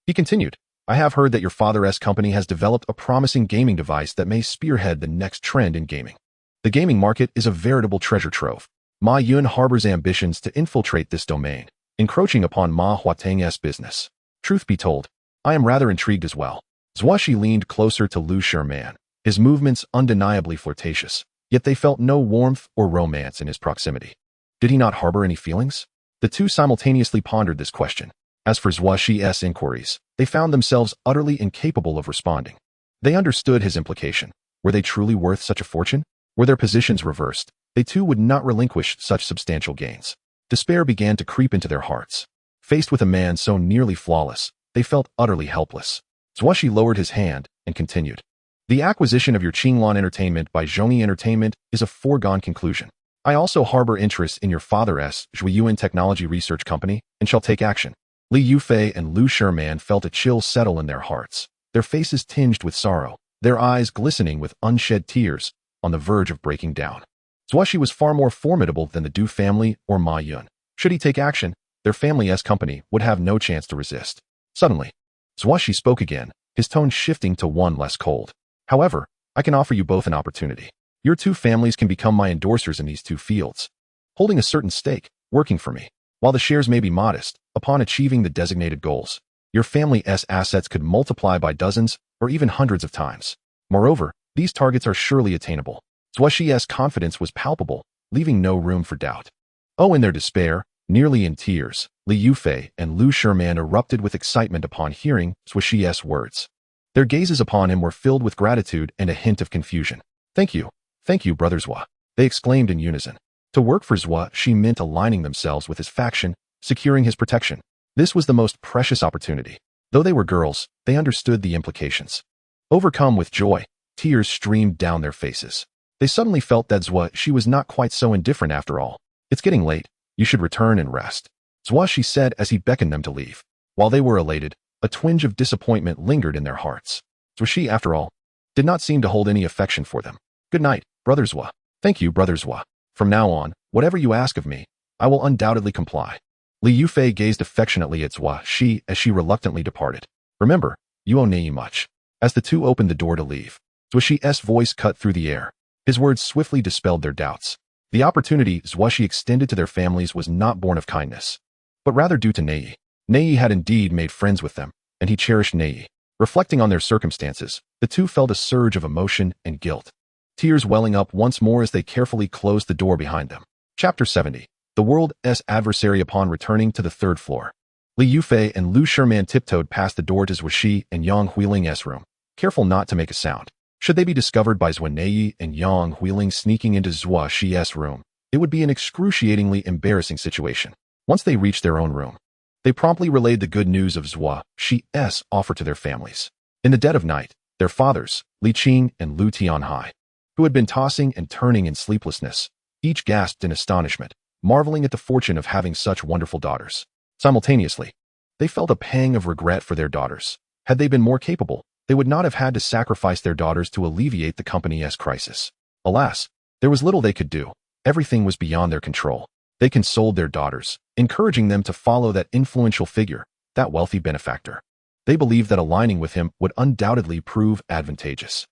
he continued, I have heard that your father's company has developed a promising gaming device that may spearhead the next trend in gaming. The gaming market is a veritable treasure trove. Ma Yun harbors ambitions to infiltrate this domain, encroaching upon Ma Huateng's business. Truth be told, I am rather intrigued as well. Zuo Xi leaned closer to Lu Sherman, his movements undeniably flirtatious, yet they felt no warmth or romance in his proximity. Did he not harbor any feelings? The two simultaneously pondered this question. As for Zuo Xi's inquiries, they found themselves utterly incapable of responding. They understood his implication. Were they truly worth such a fortune? Were their positions reversed, they too would not relinquish such substantial gains. Despair began to creep into their hearts. Faced with a man so nearly flawless, they felt utterly helpless. Zuo Xi lowered his hand and continued. The acquisition of your Qinglan Entertainment by Zhongyi Entertainment is a foregone conclusion. I also harbor interest in your father's Zhuiyuan Technology Research Company and shall take action. Li Yufei and Lu Sherman felt a chill settle in their hearts, their faces tinged with sorrow, their eyes glistening with unshed tears, on the verge of breaking down. Zuo Xi was far more formidable than the Du family or Ma Yun. Should he take action, their family's company would have no chance to resist. Suddenly, Zuo Xi spoke again, his tone shifting to one less cold. However, I can offer you both an opportunity. Your two families can become my endorsers in these two fields, holding a certain stake, working for me. While the shares may be modest, upon achieving the designated goals, your family's assets could multiply by dozens or even hundreds of times. Moreover, these targets are surely attainable. Zuo Xi's confidence was palpable, leaving no room for doubt. Oh, in their despair, nearly in tears, Li Yufei and Lu Sherman erupted with excitement upon hearing Zuo Xi's words. Their gazes upon him were filled with gratitude and a hint of confusion. Thank you, brother Zuo, they exclaimed in unison. To work for Zuo Xi meant aligning themselves with his faction, securing his protection. This was the most precious opportunity. Though they were girls, they understood the implications. Overcome with joy, tears streamed down their faces. They suddenly felt that Zuo Xi was not quite so indifferent after all. It's getting late. You should return and rest, Zuo Xi said as he beckoned them to leave. While they were elated, a twinge of disappointment lingered in their hearts. Zuo Xi, after all, did not seem to hold any affection for them. Good night, brother Zuo. Thank you, brother Zuo. From now on, whatever you ask of me, I will undoubtedly comply. Li Yufei gazed affectionately at Zuo Xi as she reluctantly departed. Remember, you owe Nei much. As the two opened the door to leave, Zuo Xi's voice cut through the air. His words swiftly dispelled their doubts. The opportunity Zuo Xi extended to their families was not born of kindness, but rather due to Nei. Nei had indeed made friends with them, and he cherished Nei. Reflecting on their circumstances, the two felt a surge of emotion and guilt, tears welling up once more as they carefully closed the door behind them. Chapter 70. The World's Adversary. Upon returning to the third floor, Li Yufei and Lu Sherman tiptoed past the door to Zuo Xi and Yang Huiling's room, careful not to make a sound. Should they be discovered by Zuo Nei and Yang Huiling sneaking into Zuo Xi's room, it would be an excruciatingly embarrassing situation. Once they reached their own room, they promptly relayed the good news of Zuo Xi's offer to their families. In the dead of night, their fathers, Li Qing and Lu Tianhai, who had been tossing and turning in sleeplessness, each gasped in astonishment, marveling at the fortune of having such wonderful daughters. Simultaneously, they felt a pang of regret for their daughters. Had they been more capable, they would not have had to sacrifice their daughters to alleviate the company's crisis. Alas, there was little they could do. Everything was beyond their control. They consoled their daughters, encouraging them to follow that influential figure, that wealthy benefactor. They believed that aligning with him would undoubtedly prove advantageous.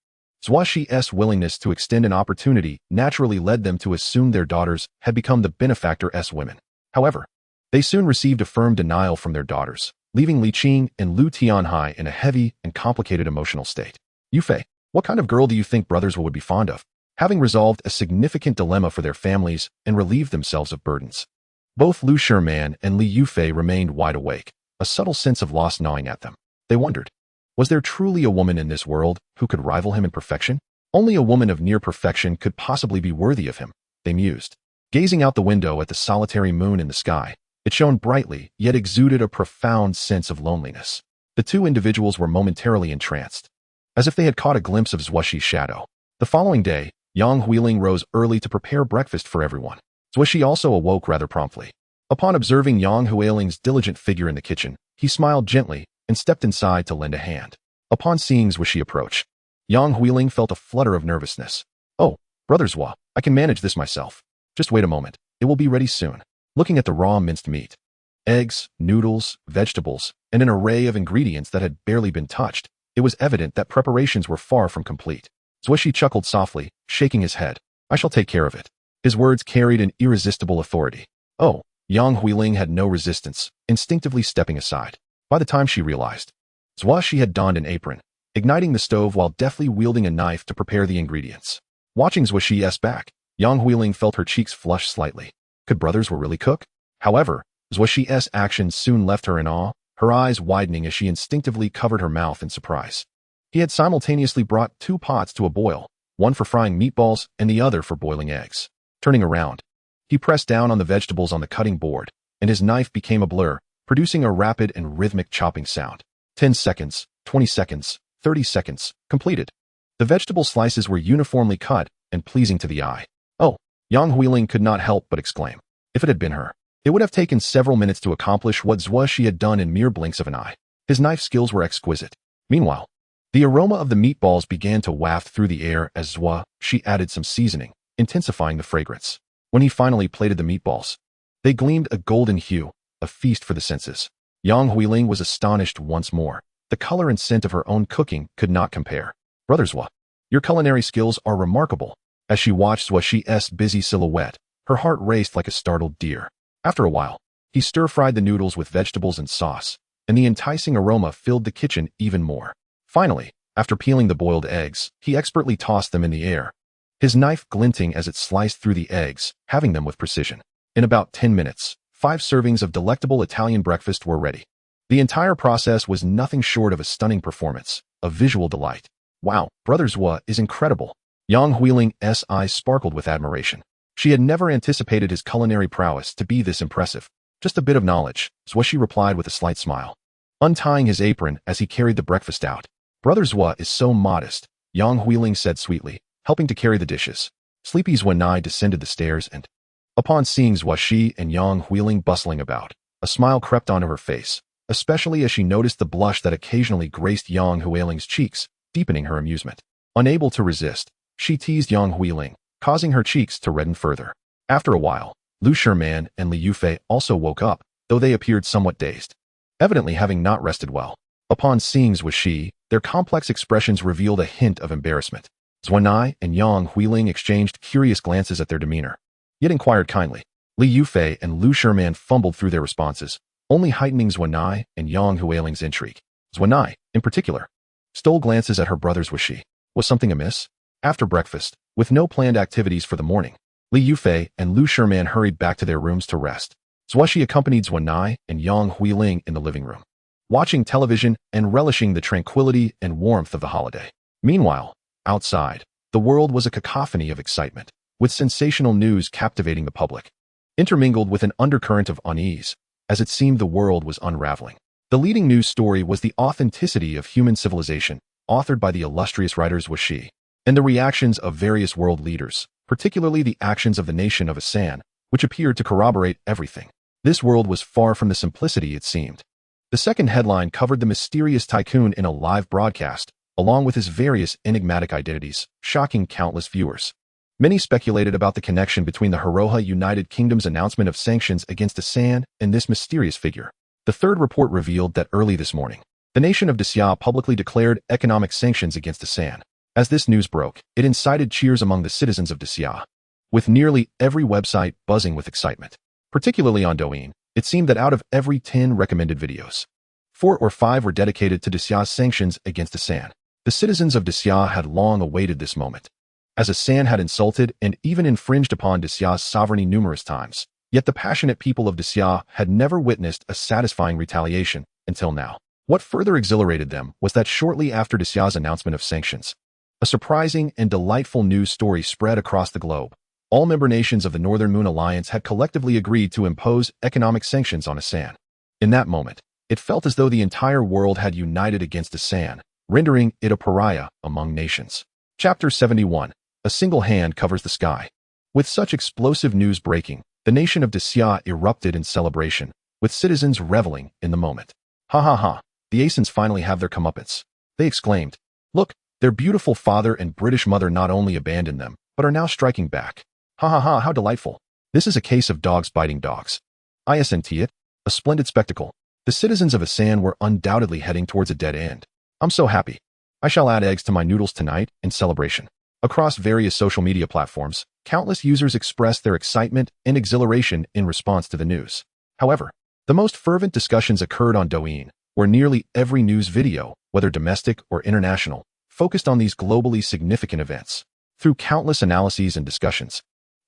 Zuo Xi's willingness to extend an opportunity naturally led them to assume their daughters had become the benefactor's women. However, they soon received a firm denial from their daughters, leaving Li Qing and Lu Tianhai in a heavy and complicated emotional state. Yufei, what kind of girl do you think brothers would be fond of? Having resolved a significant dilemma for their families and relieved themselves of burdens, both Lu Sherman and Li Yufei remained wide awake, a subtle sense of loss gnawing at them. They wondered, was there truly a woman in this world who could rival him in perfection? Only a woman of near perfection could possibly be worthy of him, they mused. Gazing out the window at the solitary moon in the sky, it shone brightly, yet exuded a profound sense of loneliness. The two individuals were momentarily entranced, as if they had caught a glimpse of Zuo Xi's shadow. The following day, Yang Huiling rose early to prepare breakfast for everyone. Zuo Xi also awoke rather promptly. Upon observing Yang Huiling's diligent figure in the kitchen, he smiled gently and stepped inside to lend a hand. Upon seeing Zuo Xi approach, Yang Huiling felt a flutter of nervousness. "Oh, Brother Zuo, I can manage this myself. Just wait a moment, it will be ready soon." Looking at the raw minced meat, eggs, noodles, vegetables, and an array of ingredients that had barely been touched, it was evident that preparations were far from complete. Zuo Xi chuckled softly, shaking his head. "I shall take care of it." His words carried an irresistible authority. "Oh," Yang Huiling had no resistance, instinctively stepping aside. By the time she realized, Zuo Xi had donned an apron, igniting the stove while deftly wielding a knife to prepare the ingredients. Watching Zuo Xi's back, Yang Huiling felt her cheeks flush slightly. Could brothers really cook? However, Zuo Xi's actions soon left her in awe, her eyes widening as she instinctively covered her mouth in surprise. He had simultaneously brought 2 pots to a boil, one for frying meatballs and the other for boiling eggs. Turning around, he pressed down on the vegetables on the cutting board, and his knife became a blur, producing a rapid and rhythmic chopping sound. 10 seconds, 20 seconds, 30 seconds, completed. The vegetable slices were uniformly cut and pleasing to the eye. "Oh," Yang Huiling could not help but exclaim. If it had been her, it would have taken several minutes to accomplish what Zuo Xi had done in mere blinks of an eye. His knife skills were exquisite. Meanwhile, the aroma of the meatballs began to waft through the air as Zuo Xi added some seasoning, intensifying the fragrance. When he finally plated the meatballs, they gleamed a golden hue, a feast for the senses. Yang Huiling was astonished once more. The color and scent of her own cooking could not compare. "Brother Zuo, your culinary skills are remarkable." As she watched Zuo Xi's busy silhouette, her heart raced like a startled deer. After a while, he stir-fried the noodles with vegetables and sauce, and the enticing aroma filled the kitchen even more. Finally, after peeling the boiled eggs, he expertly tossed them in the air, his knife glinting as it sliced through the eggs, having them with precision. In about 10 minutes, 5 servings of delectable Italian breakfast were ready. The entire process was nothing short of a stunning performance, a visual delight. "Wow, Brother Zuo is incredible." Yang Huiling's eyes sparkled with admiration. She had never anticipated his culinary prowess to be this impressive. "Just a bit of knowledge," Zuo Xi replied with a slight smile, untying his apron as he carried the breakfast out. "Brother Zuo is so modest," Yang Huiling said sweetly, helping to carry the dishes. Sleepy Zuo descended the stairs and, upon seeing Zuo Xi and Yang Huiling bustling about, a smile crept onto her face, especially as she noticed the blush that occasionally graced Yang Huiling's cheeks, deepening her amusement. Unable to resist, she teased Yang Huiling, causing her cheeks to redden further. After a while, Lu Sherman and Li Yufei also woke up, though they appeared somewhat dazed, evidently having not rested well. Upon seeing Zuo Xi, their complex expressions revealed a hint of embarrassment. Zuo and Yang Huiling exchanged curious glances at their demeanor, yet inquired kindly. Li Yufei and Lu Sherman fumbled through their responses, only heightening Zuo and Yang Huiling's intrigue. Zuo, in particular, stole glances at her brother Zuo Xi. Was something amiss? After breakfast, with no planned activities for the morning, Li Yufei and Lu Sherman hurried back to their rooms to rest. Zuo Xi accompanied Zuo and Yang Huiling in the living room, watching television and relishing the tranquility and warmth of the holiday. Meanwhile, outside, the world was a cacophony of excitement, with sensational news captivating the public, intermingled with an undercurrent of unease, as it seemed the world was unraveling. The leading news story was the authenticity of human civilization, authored by the illustrious writer Zuo Xi, and the reactions of various world leaders, particularly the actions of the nation of Asan, which appeared to corroborate everything. This world was far from the simplicity it seemed. The second headline covered the mysterious Tycoon in a live broadcast, along with his various enigmatic identities, shocking countless viewers. Many speculated about the connection between the Hiroha United Kingdom's announcement of sanctions against Asan and this mysterious figure. The third report revealed that early this morning, the nation of Xia publicly declared economic sanctions against Asan. As this news broke, it incited cheers among the citizens of Xia, with nearly every website buzzing with excitement. Particularly on Douyin, it seemed that out of every 10 recommended videos, 4 or 5 were dedicated to Daxia's sanctions against Asan. The citizens of Daxia had long awaited this moment, as Asan had insulted and even infringed upon Daxia's sovereignty numerous times. Yet the passionate people of Daxia had never witnessed a satisfying retaliation until now. What further exhilarated them was that shortly after Daxia's announcement of sanctions, a surprising and delightful news story spread across the globe. All member nations of the Northern Moon Alliance had collectively agreed to impose economic sanctions on Asan. In that moment, it felt as though the entire world had united against Asan, rendering it a pariah among nations. Chapter 71. A single hand covers the sky. With such explosive news breaking, the nation of Daxia erupted in celebration, with citizens reveling in the moment. Ha ha ha, the Asans finally have their comeuppance. They exclaimed. Look, their beautiful father and British mother not only abandoned them, but are now striking back. Ha ha ha, how delightful. This is a case of dogs biting dogs. Isn't it? A splendid spectacle. The citizens of Asan were undoubtedly heading towards a dead end. I'm so happy. I shall add eggs to my noodles tonight in celebration. Across various social media platforms, countless users expressed their excitement and exhilaration in response to the news. However, the most fervent discussions occurred on Douyin, where nearly every news video, whether domestic or international, focused on these globally significant events. Through countless analyses and discussions,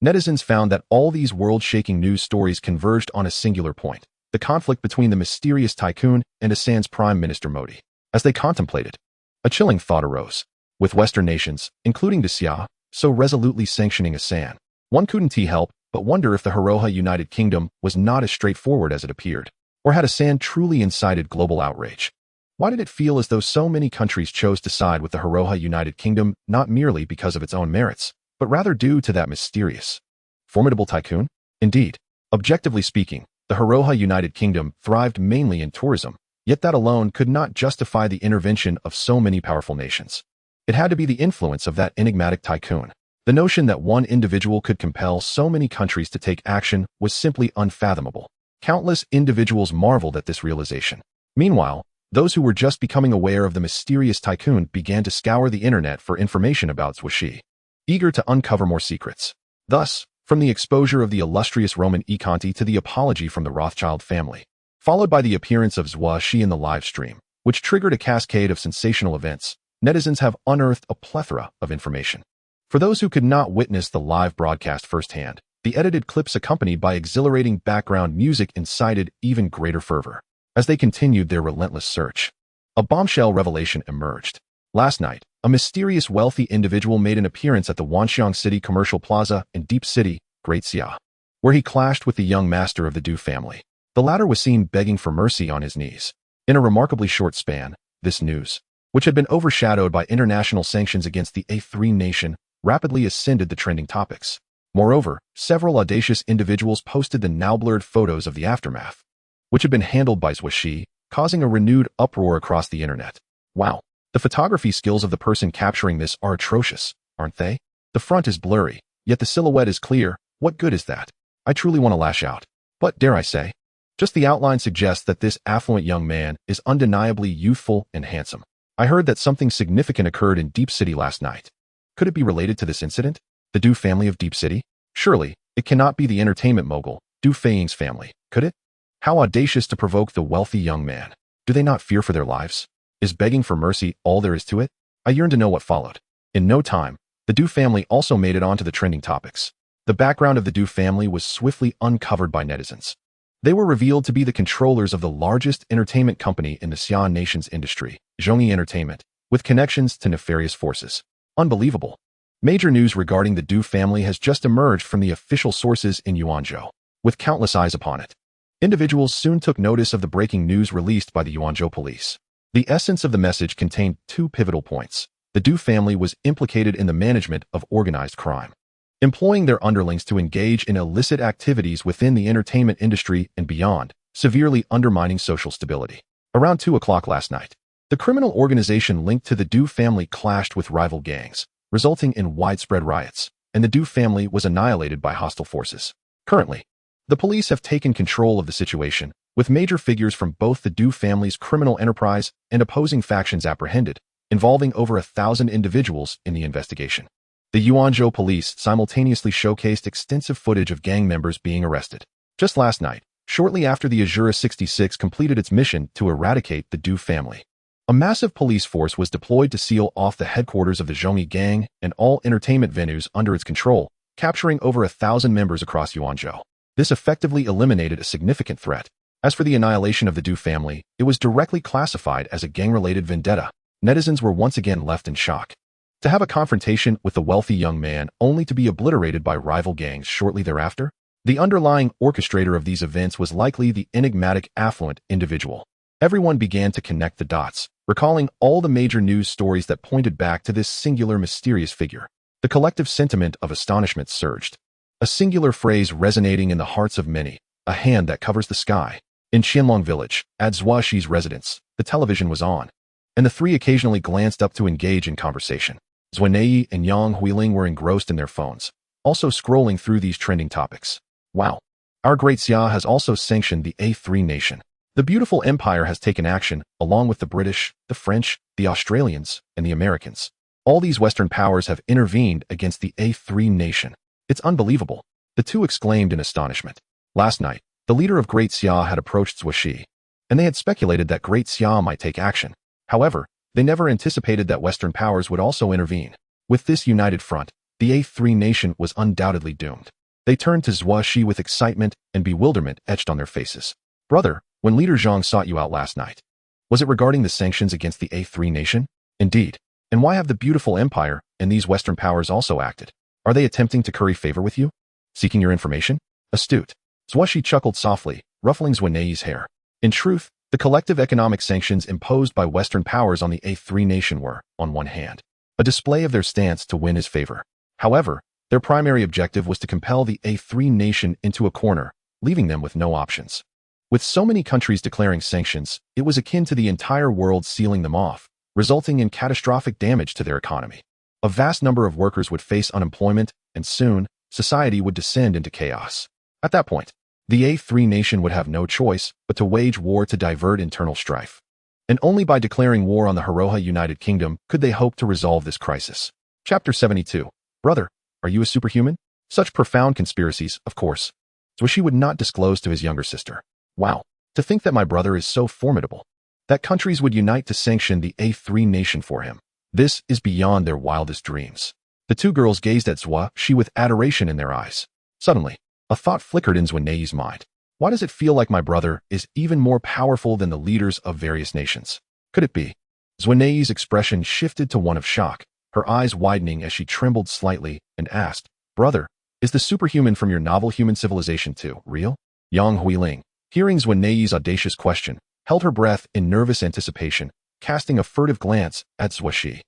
netizens found that all these world-shaking news stories converged on a singular point: the conflict between the mysterious Tycoon and Asan's Prime Minister Modi. As they contemplated, a chilling thought arose. With Western nations, including Daxia, so resolutely sanctioning Asan, one couldn't help but wonder if the Heroha United Kingdom was not as straightforward as it appeared, or had Asan truly incited global outrage. Why did it feel as though so many countries chose to side with the Heroha United Kingdom not merely because of its own merits, but rather due to that mysterious, formidable Tycoon? Indeed, objectively speaking, the Heroha United Kingdom thrived mainly in tourism, yet that alone could not justify the intervention of so many powerful nations. It had to be the influence of that enigmatic Tycoon. The notion that one individual could compel so many countries to take action was simply unfathomable. Countless individuals marveled at this realization. Meanwhile, those who were just becoming aware of the mysterious Tycoon began to scour the internet for information about Zuo Xi, eager to uncover more secrets. Thus, from the exposure of the illustrious Romanée-Conti to the apology from the Rothschild family, followed by the appearance of Zuo Xi in the live stream, which triggered a cascade of sensational events, netizens have unearthed a plethora of information. For those who could not witness the live broadcast firsthand, the edited clips accompanied by exhilarating background music incited even greater fervor. As they continued their relentless search, a bombshell revelation emerged. Last night, a mysterious wealthy individual made an appearance at the Wanxiang City Commercial Plaza in Deep City, Great Xia, where he clashed with the young master of the Du family. The latter was seen begging for mercy on his knees. In a remarkably short span, this news, which had been overshadowed by international sanctions against the A3 nation, rapidly ascended the trending topics. Moreover, several audacious individuals posted the now-blurred photos of the aftermath, which had been handled by Zuo Xi, causing a renewed uproar across the internet. Wow, the photography skills of the person capturing this are atrocious, aren't they? The front is blurry, yet the silhouette is clear. What good is that? I truly want to lash out. But dare I say, just the outline suggests that this affluent young man is undeniably youthful and handsome. I heard that something significant occurred in Deep City last night. Could it be related to this incident? The Du family of Deep City? Surely, it cannot be the entertainment mogul, Du Feiying's family, could it? How audacious to provoke the wealthy young man. Do they not fear for their lives? Is begging for mercy all there is to it? I yearn to know what followed. In no time, the Du family also made it onto the trending topics. The background of the Du family was swiftly uncovered by netizens. They were revealed to be the controllers of the largest entertainment company in the Xi'an nation's industry, Zhongyi Entertainment, with connections to nefarious forces. Unbelievable. Major news regarding the Du family has just emerged from the official sources in Yuanzhou, with countless eyes upon it. Individuals soon took notice of the breaking news released by the Yuanzhou police. The essence of the message contained 2 pivotal points. The Du family was implicated in the management of organized crime, employing their underlings to engage in illicit activities within the entertainment industry and beyond, severely undermining social stability. Around 2 o'clock last night, the criminal organization linked to the Du family clashed with rival gangs, resulting in widespread riots, and the Du family was annihilated by hostile forces. Currently, the police have taken control of the situation, with major figures from both the Du family's criminal enterprise and opposing factions apprehended, involving over 1,000 individuals in the investigation. The Yuanzhou police simultaneously showcased extensive footage of gang members being arrested. Just last night, shortly after the Azura 66 completed its mission to eradicate the Du family, a massive police force was deployed to seal off the headquarters of the Zhongyi gang and all entertainment venues under its control, capturing over 1,000 members across Yuanzhou. This effectively eliminated a significant threat. As for the annihilation of the Du family, it was directly classified as a gang-related vendetta. Netizens were once again left in shock. To have a confrontation with the wealthy young man only to be obliterated by rival gangs shortly thereafter? The underlying orchestrator of these events was likely the enigmatic affluent individual. Everyone began to connect the dots, recalling all the major news stories that pointed back to this singular mysterious figure. The collective sentiment of astonishment surged. A singular phrase resonating in the hearts of many, a hand that covers the sky. In Qianlong village, at Zuo Xi's residence, the television was on, and the three occasionally glanced up to engage in conversation. Zuo and Yang Huiling were engrossed in their phones, also scrolling through these trending topics. Wow. Our great Xia has also sanctioned the A3 nation. The beautiful empire has taken action, along with the British, the French, the Australians, and the Americans. All these Western powers have intervened against the A3 nation. It's unbelievable, the two exclaimed in astonishment. Last night, the leader of Great Xia had approached Zuo Xi, and they had speculated that Great Xia might take action. However, they never anticipated that Western powers would also intervene. With this united front, the A3 nation was undoubtedly doomed. They turned to Zuo Xi with excitement and bewilderment etched on their faces. Brother, when Leader Zhang sought you out last night, was it regarding the sanctions against the A3 nation? Indeed. And why have the beautiful empire and these Western powers also acted? Are they attempting to curry favor with you? Seeking your information? Astute. Zuo Xi chuckled softly, ruffling Zuo hair. In truth, the collective economic sanctions imposed by Western powers on the A3 nation were, on one hand, a display of their stance to win his favor. However, their primary objective was to compel the A3 nation into a corner, leaving them with no options. With so many countries declaring sanctions, it was akin to the entire world sealing them off, resulting in catastrophic damage to their economy. A vast number of workers would face unemployment, and soon, society would descend into chaos. At that point, the A3 nation would have no choice but to wage war to divert internal strife. And only by declaring war on the Hiroha United Kingdom could they hope to resolve this crisis. Chapter 72. Brother, are you a superhuman? Such profound conspiracies, of course. Zuo Xi would not disclose to his younger sister. Wow, to think that my brother is so formidable. That countries would unite to sanction the A3 nation for him. This is beyond their wildest dreams. The two girls gazed at Zuo Xi with adoration in their eyes. Suddenly, a thought flickered in Zuo mind. Why does it feel like my brother is even more powerful than the leaders of various nations? Could it be? Zuo expression shifted to one of shock, her eyes widening as she trembled slightly and asked, Brother, is the superhuman from your novel Human Civilization 2 real? Yang Huiling, hearing Zuo audacious question, held her breath in nervous anticipation, casting a furtive glance at Zuo Xi.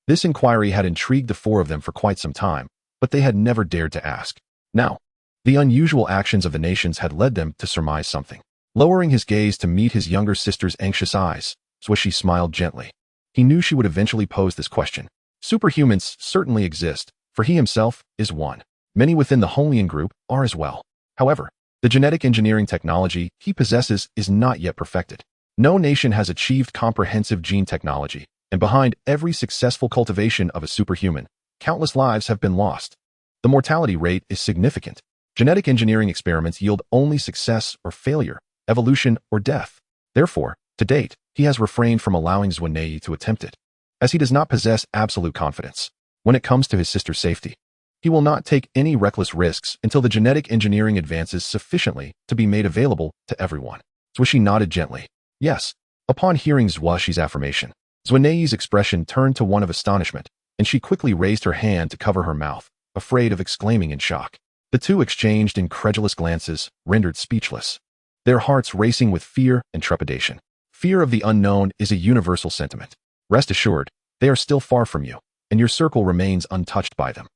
This inquiry had intrigued the four of them for quite some time, but they had never dared to ask. Now, the unusual actions of the nations had led them to surmise something. Lowering his gaze to meet his younger sister's anxious eyes, Zuo Xi smiled gently. He knew she would eventually pose this question. Superhumans certainly exist, for he himself is one. Many within the Holian group are as well. However, the genetic engineering technology he possesses is not yet perfected. No nation has achieved comprehensive gene technology, and behind every successful cultivation of a superhuman, countless lives have been lost. The mortality rate is significant. Genetic engineering experiments yield only success or failure, evolution or death. Therefore, to date, he has refrained from allowing Zuo to attempt it, as he does not possess absolute confidence. When it comes to his sister's safety, he will not take any reckless risks until the genetic engineering advances sufficiently to be made available to everyone. Zuo Xi nodded gently. Yes. Upon hearing Zuo Xi's affirmation, Zuo expression turned to one of astonishment, and she quickly raised her hand to cover her mouth, afraid of exclaiming in shock. The two exchanged incredulous glances, rendered speechless, their hearts racing with fear and trepidation. Fear of the unknown is a universal sentiment. Rest assured, they are still far from you, and your circle remains untouched by them.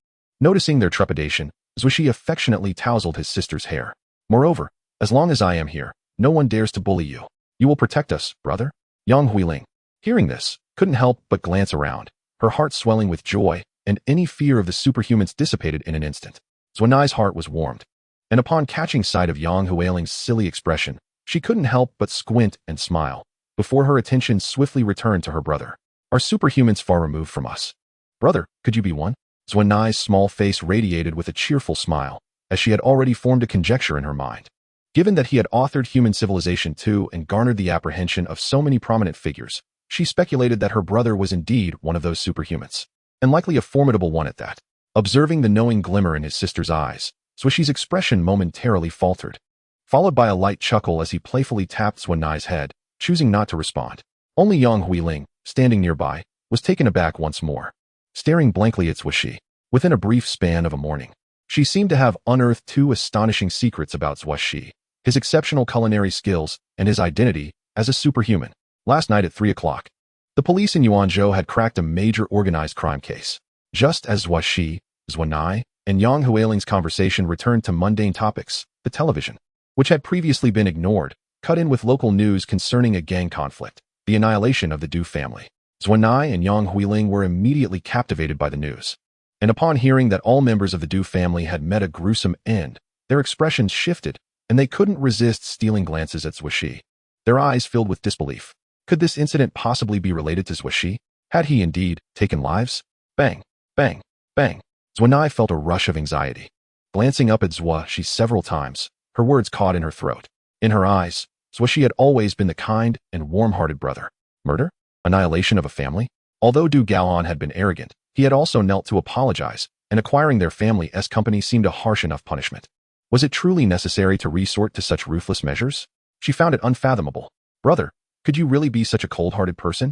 Noticing their trepidation, Zuo Xi affectionately tousled his sister's hair. Moreover, as long as I am here, no one dares to bully you. You will protect us, brother? Yang Huiling, hearing this, couldn't help but glance around, her heart swelling with joy, and any fear of the superhumans dissipated in an instant. Zuo heart was warmed, and upon catching sight of Yang Huiling's silly expression, she couldn't help but squint and smile, before her attention swiftly returned to her brother. Are superhumans far removed from us? Brother, could you be one? Zuo small face radiated with a cheerful smile, as she had already formed a conjecture in her mind. Given that he had authored Human Civilization 2 and garnered the apprehension of so many prominent figures, she speculated that her brother was indeed one of those superhumans, and likely a formidable one at that. Observing the knowing glimmer in his sister's eyes, Zuo Xi's expression momentarily faltered, followed by a light chuckle as he playfully tapped Zuo Nai's head, choosing not to respond. Only Yang Huiling, standing nearby, was taken aback once more, staring blankly at Zuo Xi. Within a brief span of a morning, she seemed to have unearthed two astonishing secrets about Zuo Xi: his exceptional culinary skills and his identity as a superhuman. Last night at 3 o'clock, the police in Yuanzhou had cracked a major organized crime case. Just as Zuo Xi, Zuo Nai, and Yang Huiling's conversation returned to mundane topics, the television, which had previously been ignored, cut in with local news concerning a gang conflict, the annihilation of the Du family. Zuo Nai and Yang Huiling were immediately captivated by the news, and upon hearing that all members of the Du family had met a gruesome end, their expressions shifted, and they couldn't resist stealing glances at Zuo Xi. Their eyes filled with disbelief. Could this incident possibly be related to Zuo Xi? Had he indeed taken lives? Bang, bang, bang. Zuo Nai felt a rush of anxiety. Glancing up at Zuo Xi several times, her words caught in her throat. In her eyes, Zuo Xi had always been the kind and warm-hearted brother. Murder? Annihilation of a family? Although Du Gaoan had been arrogant, he had also knelt to apologize, and acquiring their family's company seemed a harsh enough punishment. Was it truly necessary to resort to such ruthless measures? She found it unfathomable. Brother, could you really be such a cold-hearted person?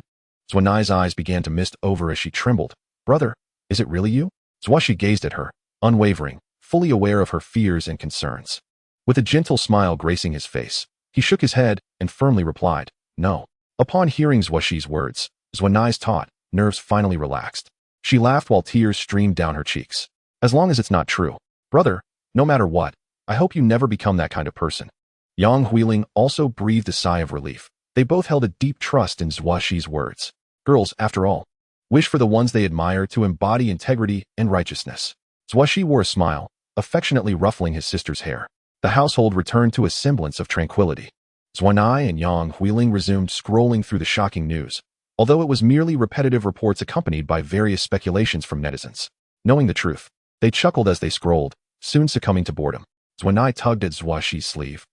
Zuo Nai's eyes began to mist over as she trembled. Brother, is it really you? Zuo Xi gazed at her, unwavering, fully aware of her fears and concerns. With a gentle smile gracing his face, he shook his head and firmly replied, no. Upon hearing Zuo Xi's words, Zuo Nai's taut nerves finally relaxed. She laughed while tears streamed down her cheeks. As long as it's not true. Brother, no matter what, I hope you never become that kind of person. Yang Huiling also breathed a sigh of relief. They both held a deep trust in Zuo Xi's words. Girls, after all, wish for the ones they admire to embody integrity and righteousness. Zuo Xi wore a smile, affectionately ruffling his sister's hair. The household returned to a semblance of tranquility. Zuo Nai and Yang Huiling resumed scrolling through the shocking news, although it was merely repetitive reports accompanied by various speculations from netizens. Knowing the truth, they chuckled as they scrolled, soon succumbing to boredom. Zuo Nai tugged at Zuo Xi's sleeve.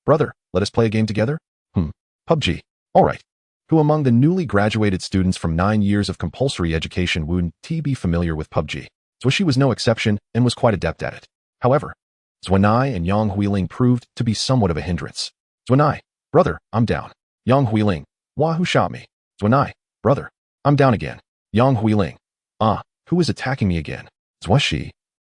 Brother, let us play a game together? PUBG. All right. Who among the newly graduated students from 9 years of compulsory education wouldn't be familiar with PUBG? Zuo Xi was no exception and was quite adept at it. However, Zuo Nai and Yang Huiling proved to be somewhat of a hindrance. Zuo Nai, brother, I'm down. Yang Huiling, who shot me? Zuo Nai, brother, I'm down again. Yang Huiling, who is attacking me again? Zuo Xi.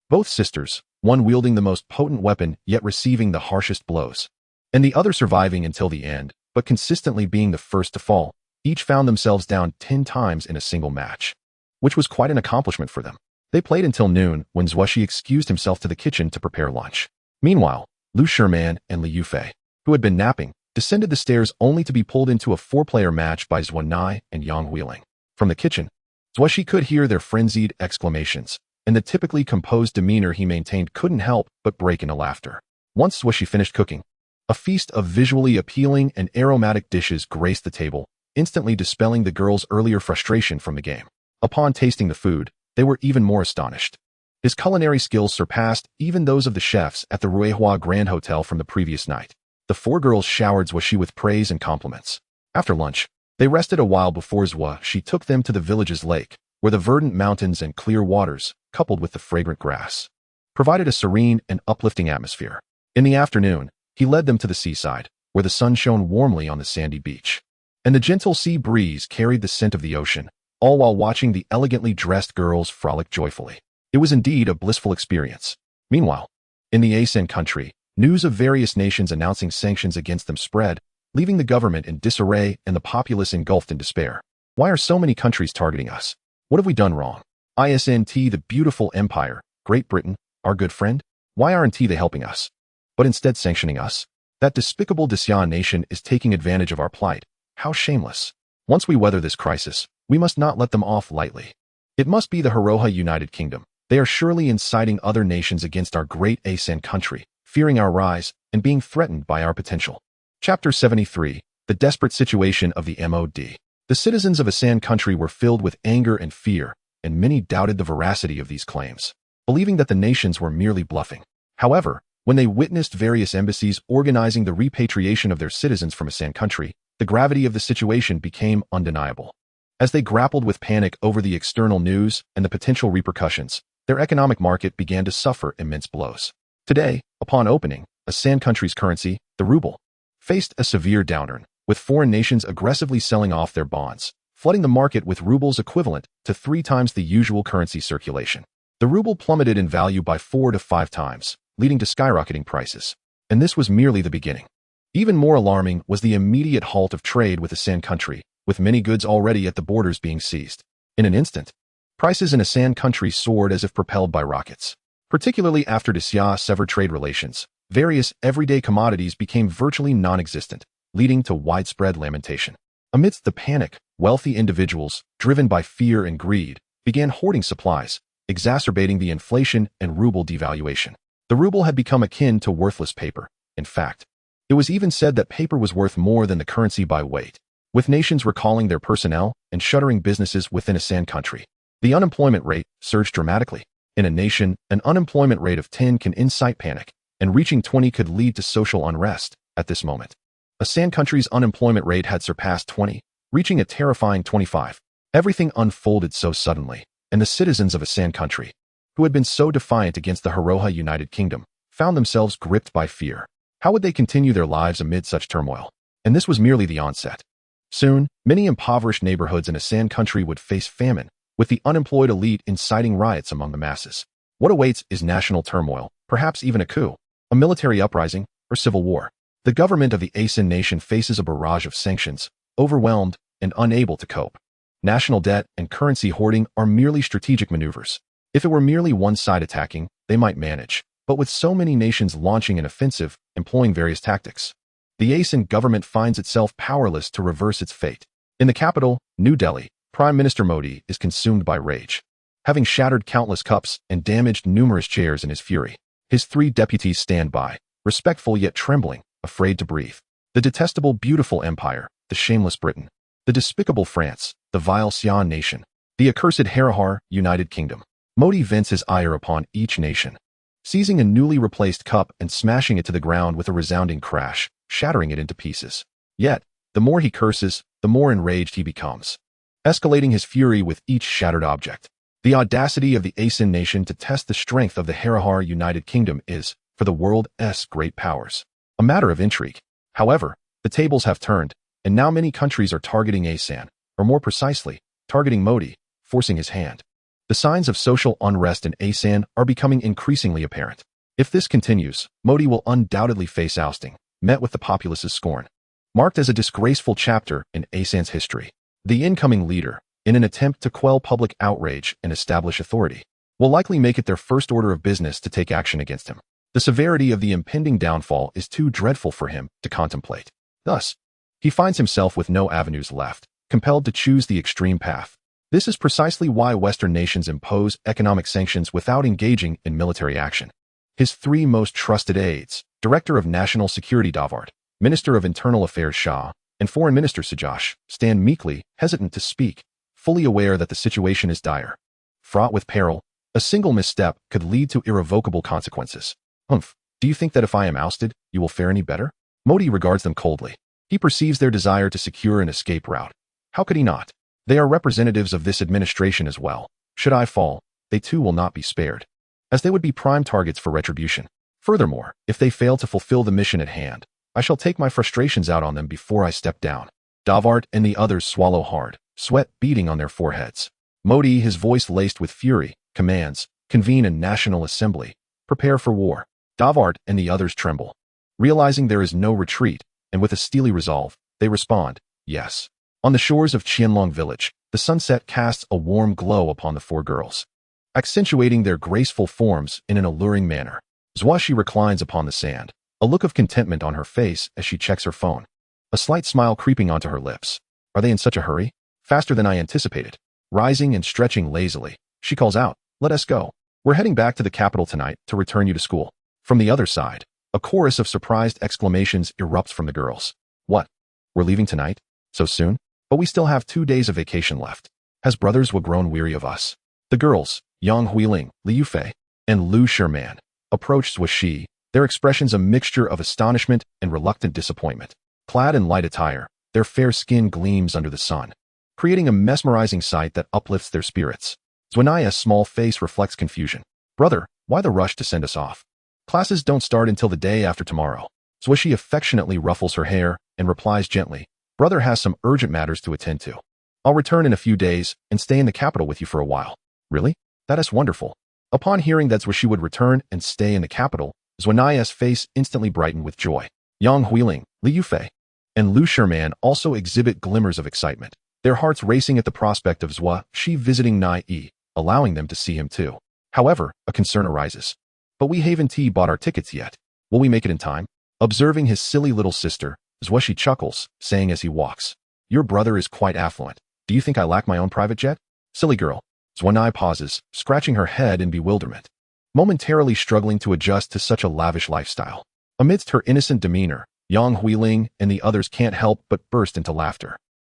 Both sisters, one wielding the most potent weapon yet receiving the harshest blows, and the other surviving until the end, but consistently being the first to fall, each found themselves down 10 times in a single match, which was quite an accomplishment for them. They played until noon when Zuo Xi excused himself to the kitchen to prepare lunch. Meanwhile, Lu Sherman and Li Yufei, who had been napping, descended the stairs only to be pulled into a 4-player match by Zuo Nai and Yang Huiling. From the kitchen, Zuo Xi could hear their frenzied exclamations, and the typically composed demeanor he maintained couldn't help but break into laughter. Once Zuo Xi finished cooking, a feast of visually appealing and aromatic dishes graced the table, instantly dispelling the girls' earlier frustration from the game. Upon tasting the food, they were even more astonished. His culinary skills surpassed even those of the chefs at the Ruihua Grand Hotel from the previous night. The 4 girls showered Zuo Xi with praise and compliments. After lunch, they rested a while before Zuo Xi took them to the village's lake, where the verdant mountains and clear waters, coupled with the fragrant grass, provided a serene and uplifting atmosphere. In the afternoon, he led them to the seaside, where the sun shone warmly on the sandy beach, and the gentle sea breeze carried the scent of the ocean, all while watching the elegantly dressed girls frolic joyfully. It was indeed a blissful experience. Meanwhile, in the ASEAN country, news of various nations announcing sanctions against them spread, leaving the government in disarray and the populace engulfed in despair. Why are so many countries targeting us? What have we done wrong? ISNT, the beautiful empire, Great Britain, our good friend? Why aren't they helping us, but instead sanctioning us? That despicable Dacian nation is taking advantage of our plight. How shameless. Once we weather this crisis, we must not let them off lightly. It must be the Hiroha United Kingdom. They are surely inciting other nations against our great ASEAN country, fearing our rise and being threatened by our potential. Chapter 73. The Desperate Situation of the MOD. The citizens of ASEAN country were filled with anger and fear, and many doubted the veracity of these claims, believing that the nations were merely bluffing. However, When they witnessed various embassies organizing the repatriation of their citizens from a San country, the gravity of the situation became undeniable. As they grappled with panic over the external news and the potential repercussions, their economic market began to suffer immense blows. Today, upon opening, a San country's currency, the ruble, faced a severe downturn, with foreign nations aggressively selling off their bonds, flooding the market with rubles equivalent to 3 times the usual currency circulation. The ruble plummeted in value by 4 to 5 times, leading to skyrocketing prices. And this was merely the beginning. Even more alarming was the immediate halt of trade with the San country, with many goods already at the borders being seized. In an instant, prices in a San country soared as if propelled by rockets. Particularly after Xi severed trade relations, various everyday commodities became virtually non-existent, leading to widespread lamentation. Amidst the panic, wealthy individuals, driven by fear and greed, began hoarding supplies, exacerbating the inflation and ruble devaluation. The ruble had become akin to worthless paper. In fact, it was even said that paper was worth more than the currency by weight, with nations recalling their personnel and shuttering businesses within a San country. The unemployment rate surged dramatically. In a nation, an unemployment rate of 10 can incite panic, and reaching 20 could lead to social unrest. At this moment, a San country's unemployment rate had surpassed 20, reaching a terrifying 25. Everything unfolded so suddenly, and the citizens of a San country, who had been so defiant against the Heroha United Kingdom, found themselves gripped by fear. How would they continue their lives amid such turmoil? And this was merely the onset. Soon, many impoverished neighborhoods in a San country would face famine, with the unemployed elite inciting riots among the masses. What awaits is national turmoil, perhaps even a coup, a military uprising, or civil war. The government of the ASEAN nation faces a barrage of sanctions, overwhelmed and unable to cope. National debt and currency hoarding are merely strategic maneuvers. If it were merely one side attacking, they might manage. But with so many nations launching an offensive, employing various tactics, the ASEAN government finds itself powerless to reverse its fate. In the capital, New Delhi, Prime Minister Modi is consumed by rage. Having shattered countless cups and damaged numerous chairs in his fury, his 3 deputies stand by, respectful yet trembling, afraid to breathe. The detestable beautiful empire, the shameless Britain, the despicable France, the vile Xi'an nation, the accursed Heroha United Kingdom. Modi vents his ire upon each nation, seizing a newly replaced cup and smashing it to the ground with a resounding crash, shattering it into pieces. Yet, the more he curses, the more enraged he becomes, escalating his fury with each shattered object. The audacity of the ASEAN nation to test the strength of the Heroha United Kingdom is, for the world's great powers, a matter of intrigue. However, the tables have turned, and now many countries are targeting ASEAN, or more precisely, targeting Modi, forcing his hand. The signs of social unrest in ASEAN are becoming increasingly apparent. If this continues, Modi will undoubtedly face ousting, met with the populace's scorn. Marked as a disgraceful chapter in ASEAN's history, the incoming leader, in an attempt to quell public outrage and establish authority, will likely make it their first order of business to take action against him. The severity of the impending downfall is too dreadful for him to contemplate. Thus, he finds himself with no avenues left, compelled to choose the extreme path. This is precisely why Western nations impose economic sanctions without engaging in military action. His 3 most trusted aides, Director of National Security Davart, Minister of Internal Affairs Shah, and Foreign Minister Sajosh, stand meekly, hesitant to speak, fully aware that the situation is dire. Fraught with peril, a single misstep could lead to irrevocable consequences. Do you think that if I am ousted, you will fare any better? Modi regards them coldly. He perceives their desire to secure an escape route. How could he not? They are representatives of this administration as well. Should I fall, they too will not be spared, as they would be prime targets for retribution. Furthermore, if they fail to fulfill the mission at hand, I shall take my frustrations out on them before I step down. Davart and the others swallow hard, sweat beading on their foreheads. Modi, his voice laced with fury, commands, convene a national assembly. Prepare for war. Davart and the others tremble. Realizing there is no retreat, and with a steely resolve, they respond, yes. On the shores of Qianlong village, the sunset casts a warm glow upon the 4 girls, accentuating their graceful forms in an alluring manner. Zuo Xi reclines upon the sand, a look of contentment on her face as she checks her phone, a slight smile creeping onto her lips. Are they in such a hurry? Faster than I anticipated. Rising and stretching lazily, she calls out, let us go. We're heading back to the capital tonight to return you to school. From the other side, a chorus of surprised exclamations erupts from the girls. What? We're leaving tonight? So soon? But we still have 2 days of vacation left. Has brothers will grown weary of us? The girls, Yang Huiling, Liu Fei, and Lu Sherman, approached Zuo Xi, their expressions a mixture of astonishment and reluctant disappointment. Clad in light attire, their fair skin gleams under the sun, creating a mesmerizing sight that uplifts their spirits. Zuonaya's small face reflects confusion. Brother, why the rush to send us off? Classes don't start until the day after tomorrow. Zuo Xi affectionately ruffles her hair and replies gently, Brother has some urgent matters to attend to. I'll return in a few days and stay in the capital with you for a while. Really? That is wonderful. Upon hearing that Zuo Xi would return and stay in the capital, Zuonaya's face instantly brightened with joy. Yang Huiling, Li Yufei, and Lu Sherman also exhibit glimmers of excitement, their hearts racing at the prospect of Zuo Xi visiting Nai Yi, allowing them to see him too. However, a concern arises. But we haven't bought our tickets yet. Will we make it in time? Observing his silly little sister, Zuo Xi chuckles, saying as he walks, Your brother is quite affluent. Do you think I lack my own private jet? Silly girl. Zuonai pauses, scratching her head in bewilderment, momentarily struggling to adjust to such a lavish lifestyle. Amidst her innocent demeanor, Yang Huiling and the others can't help but burst into laughter.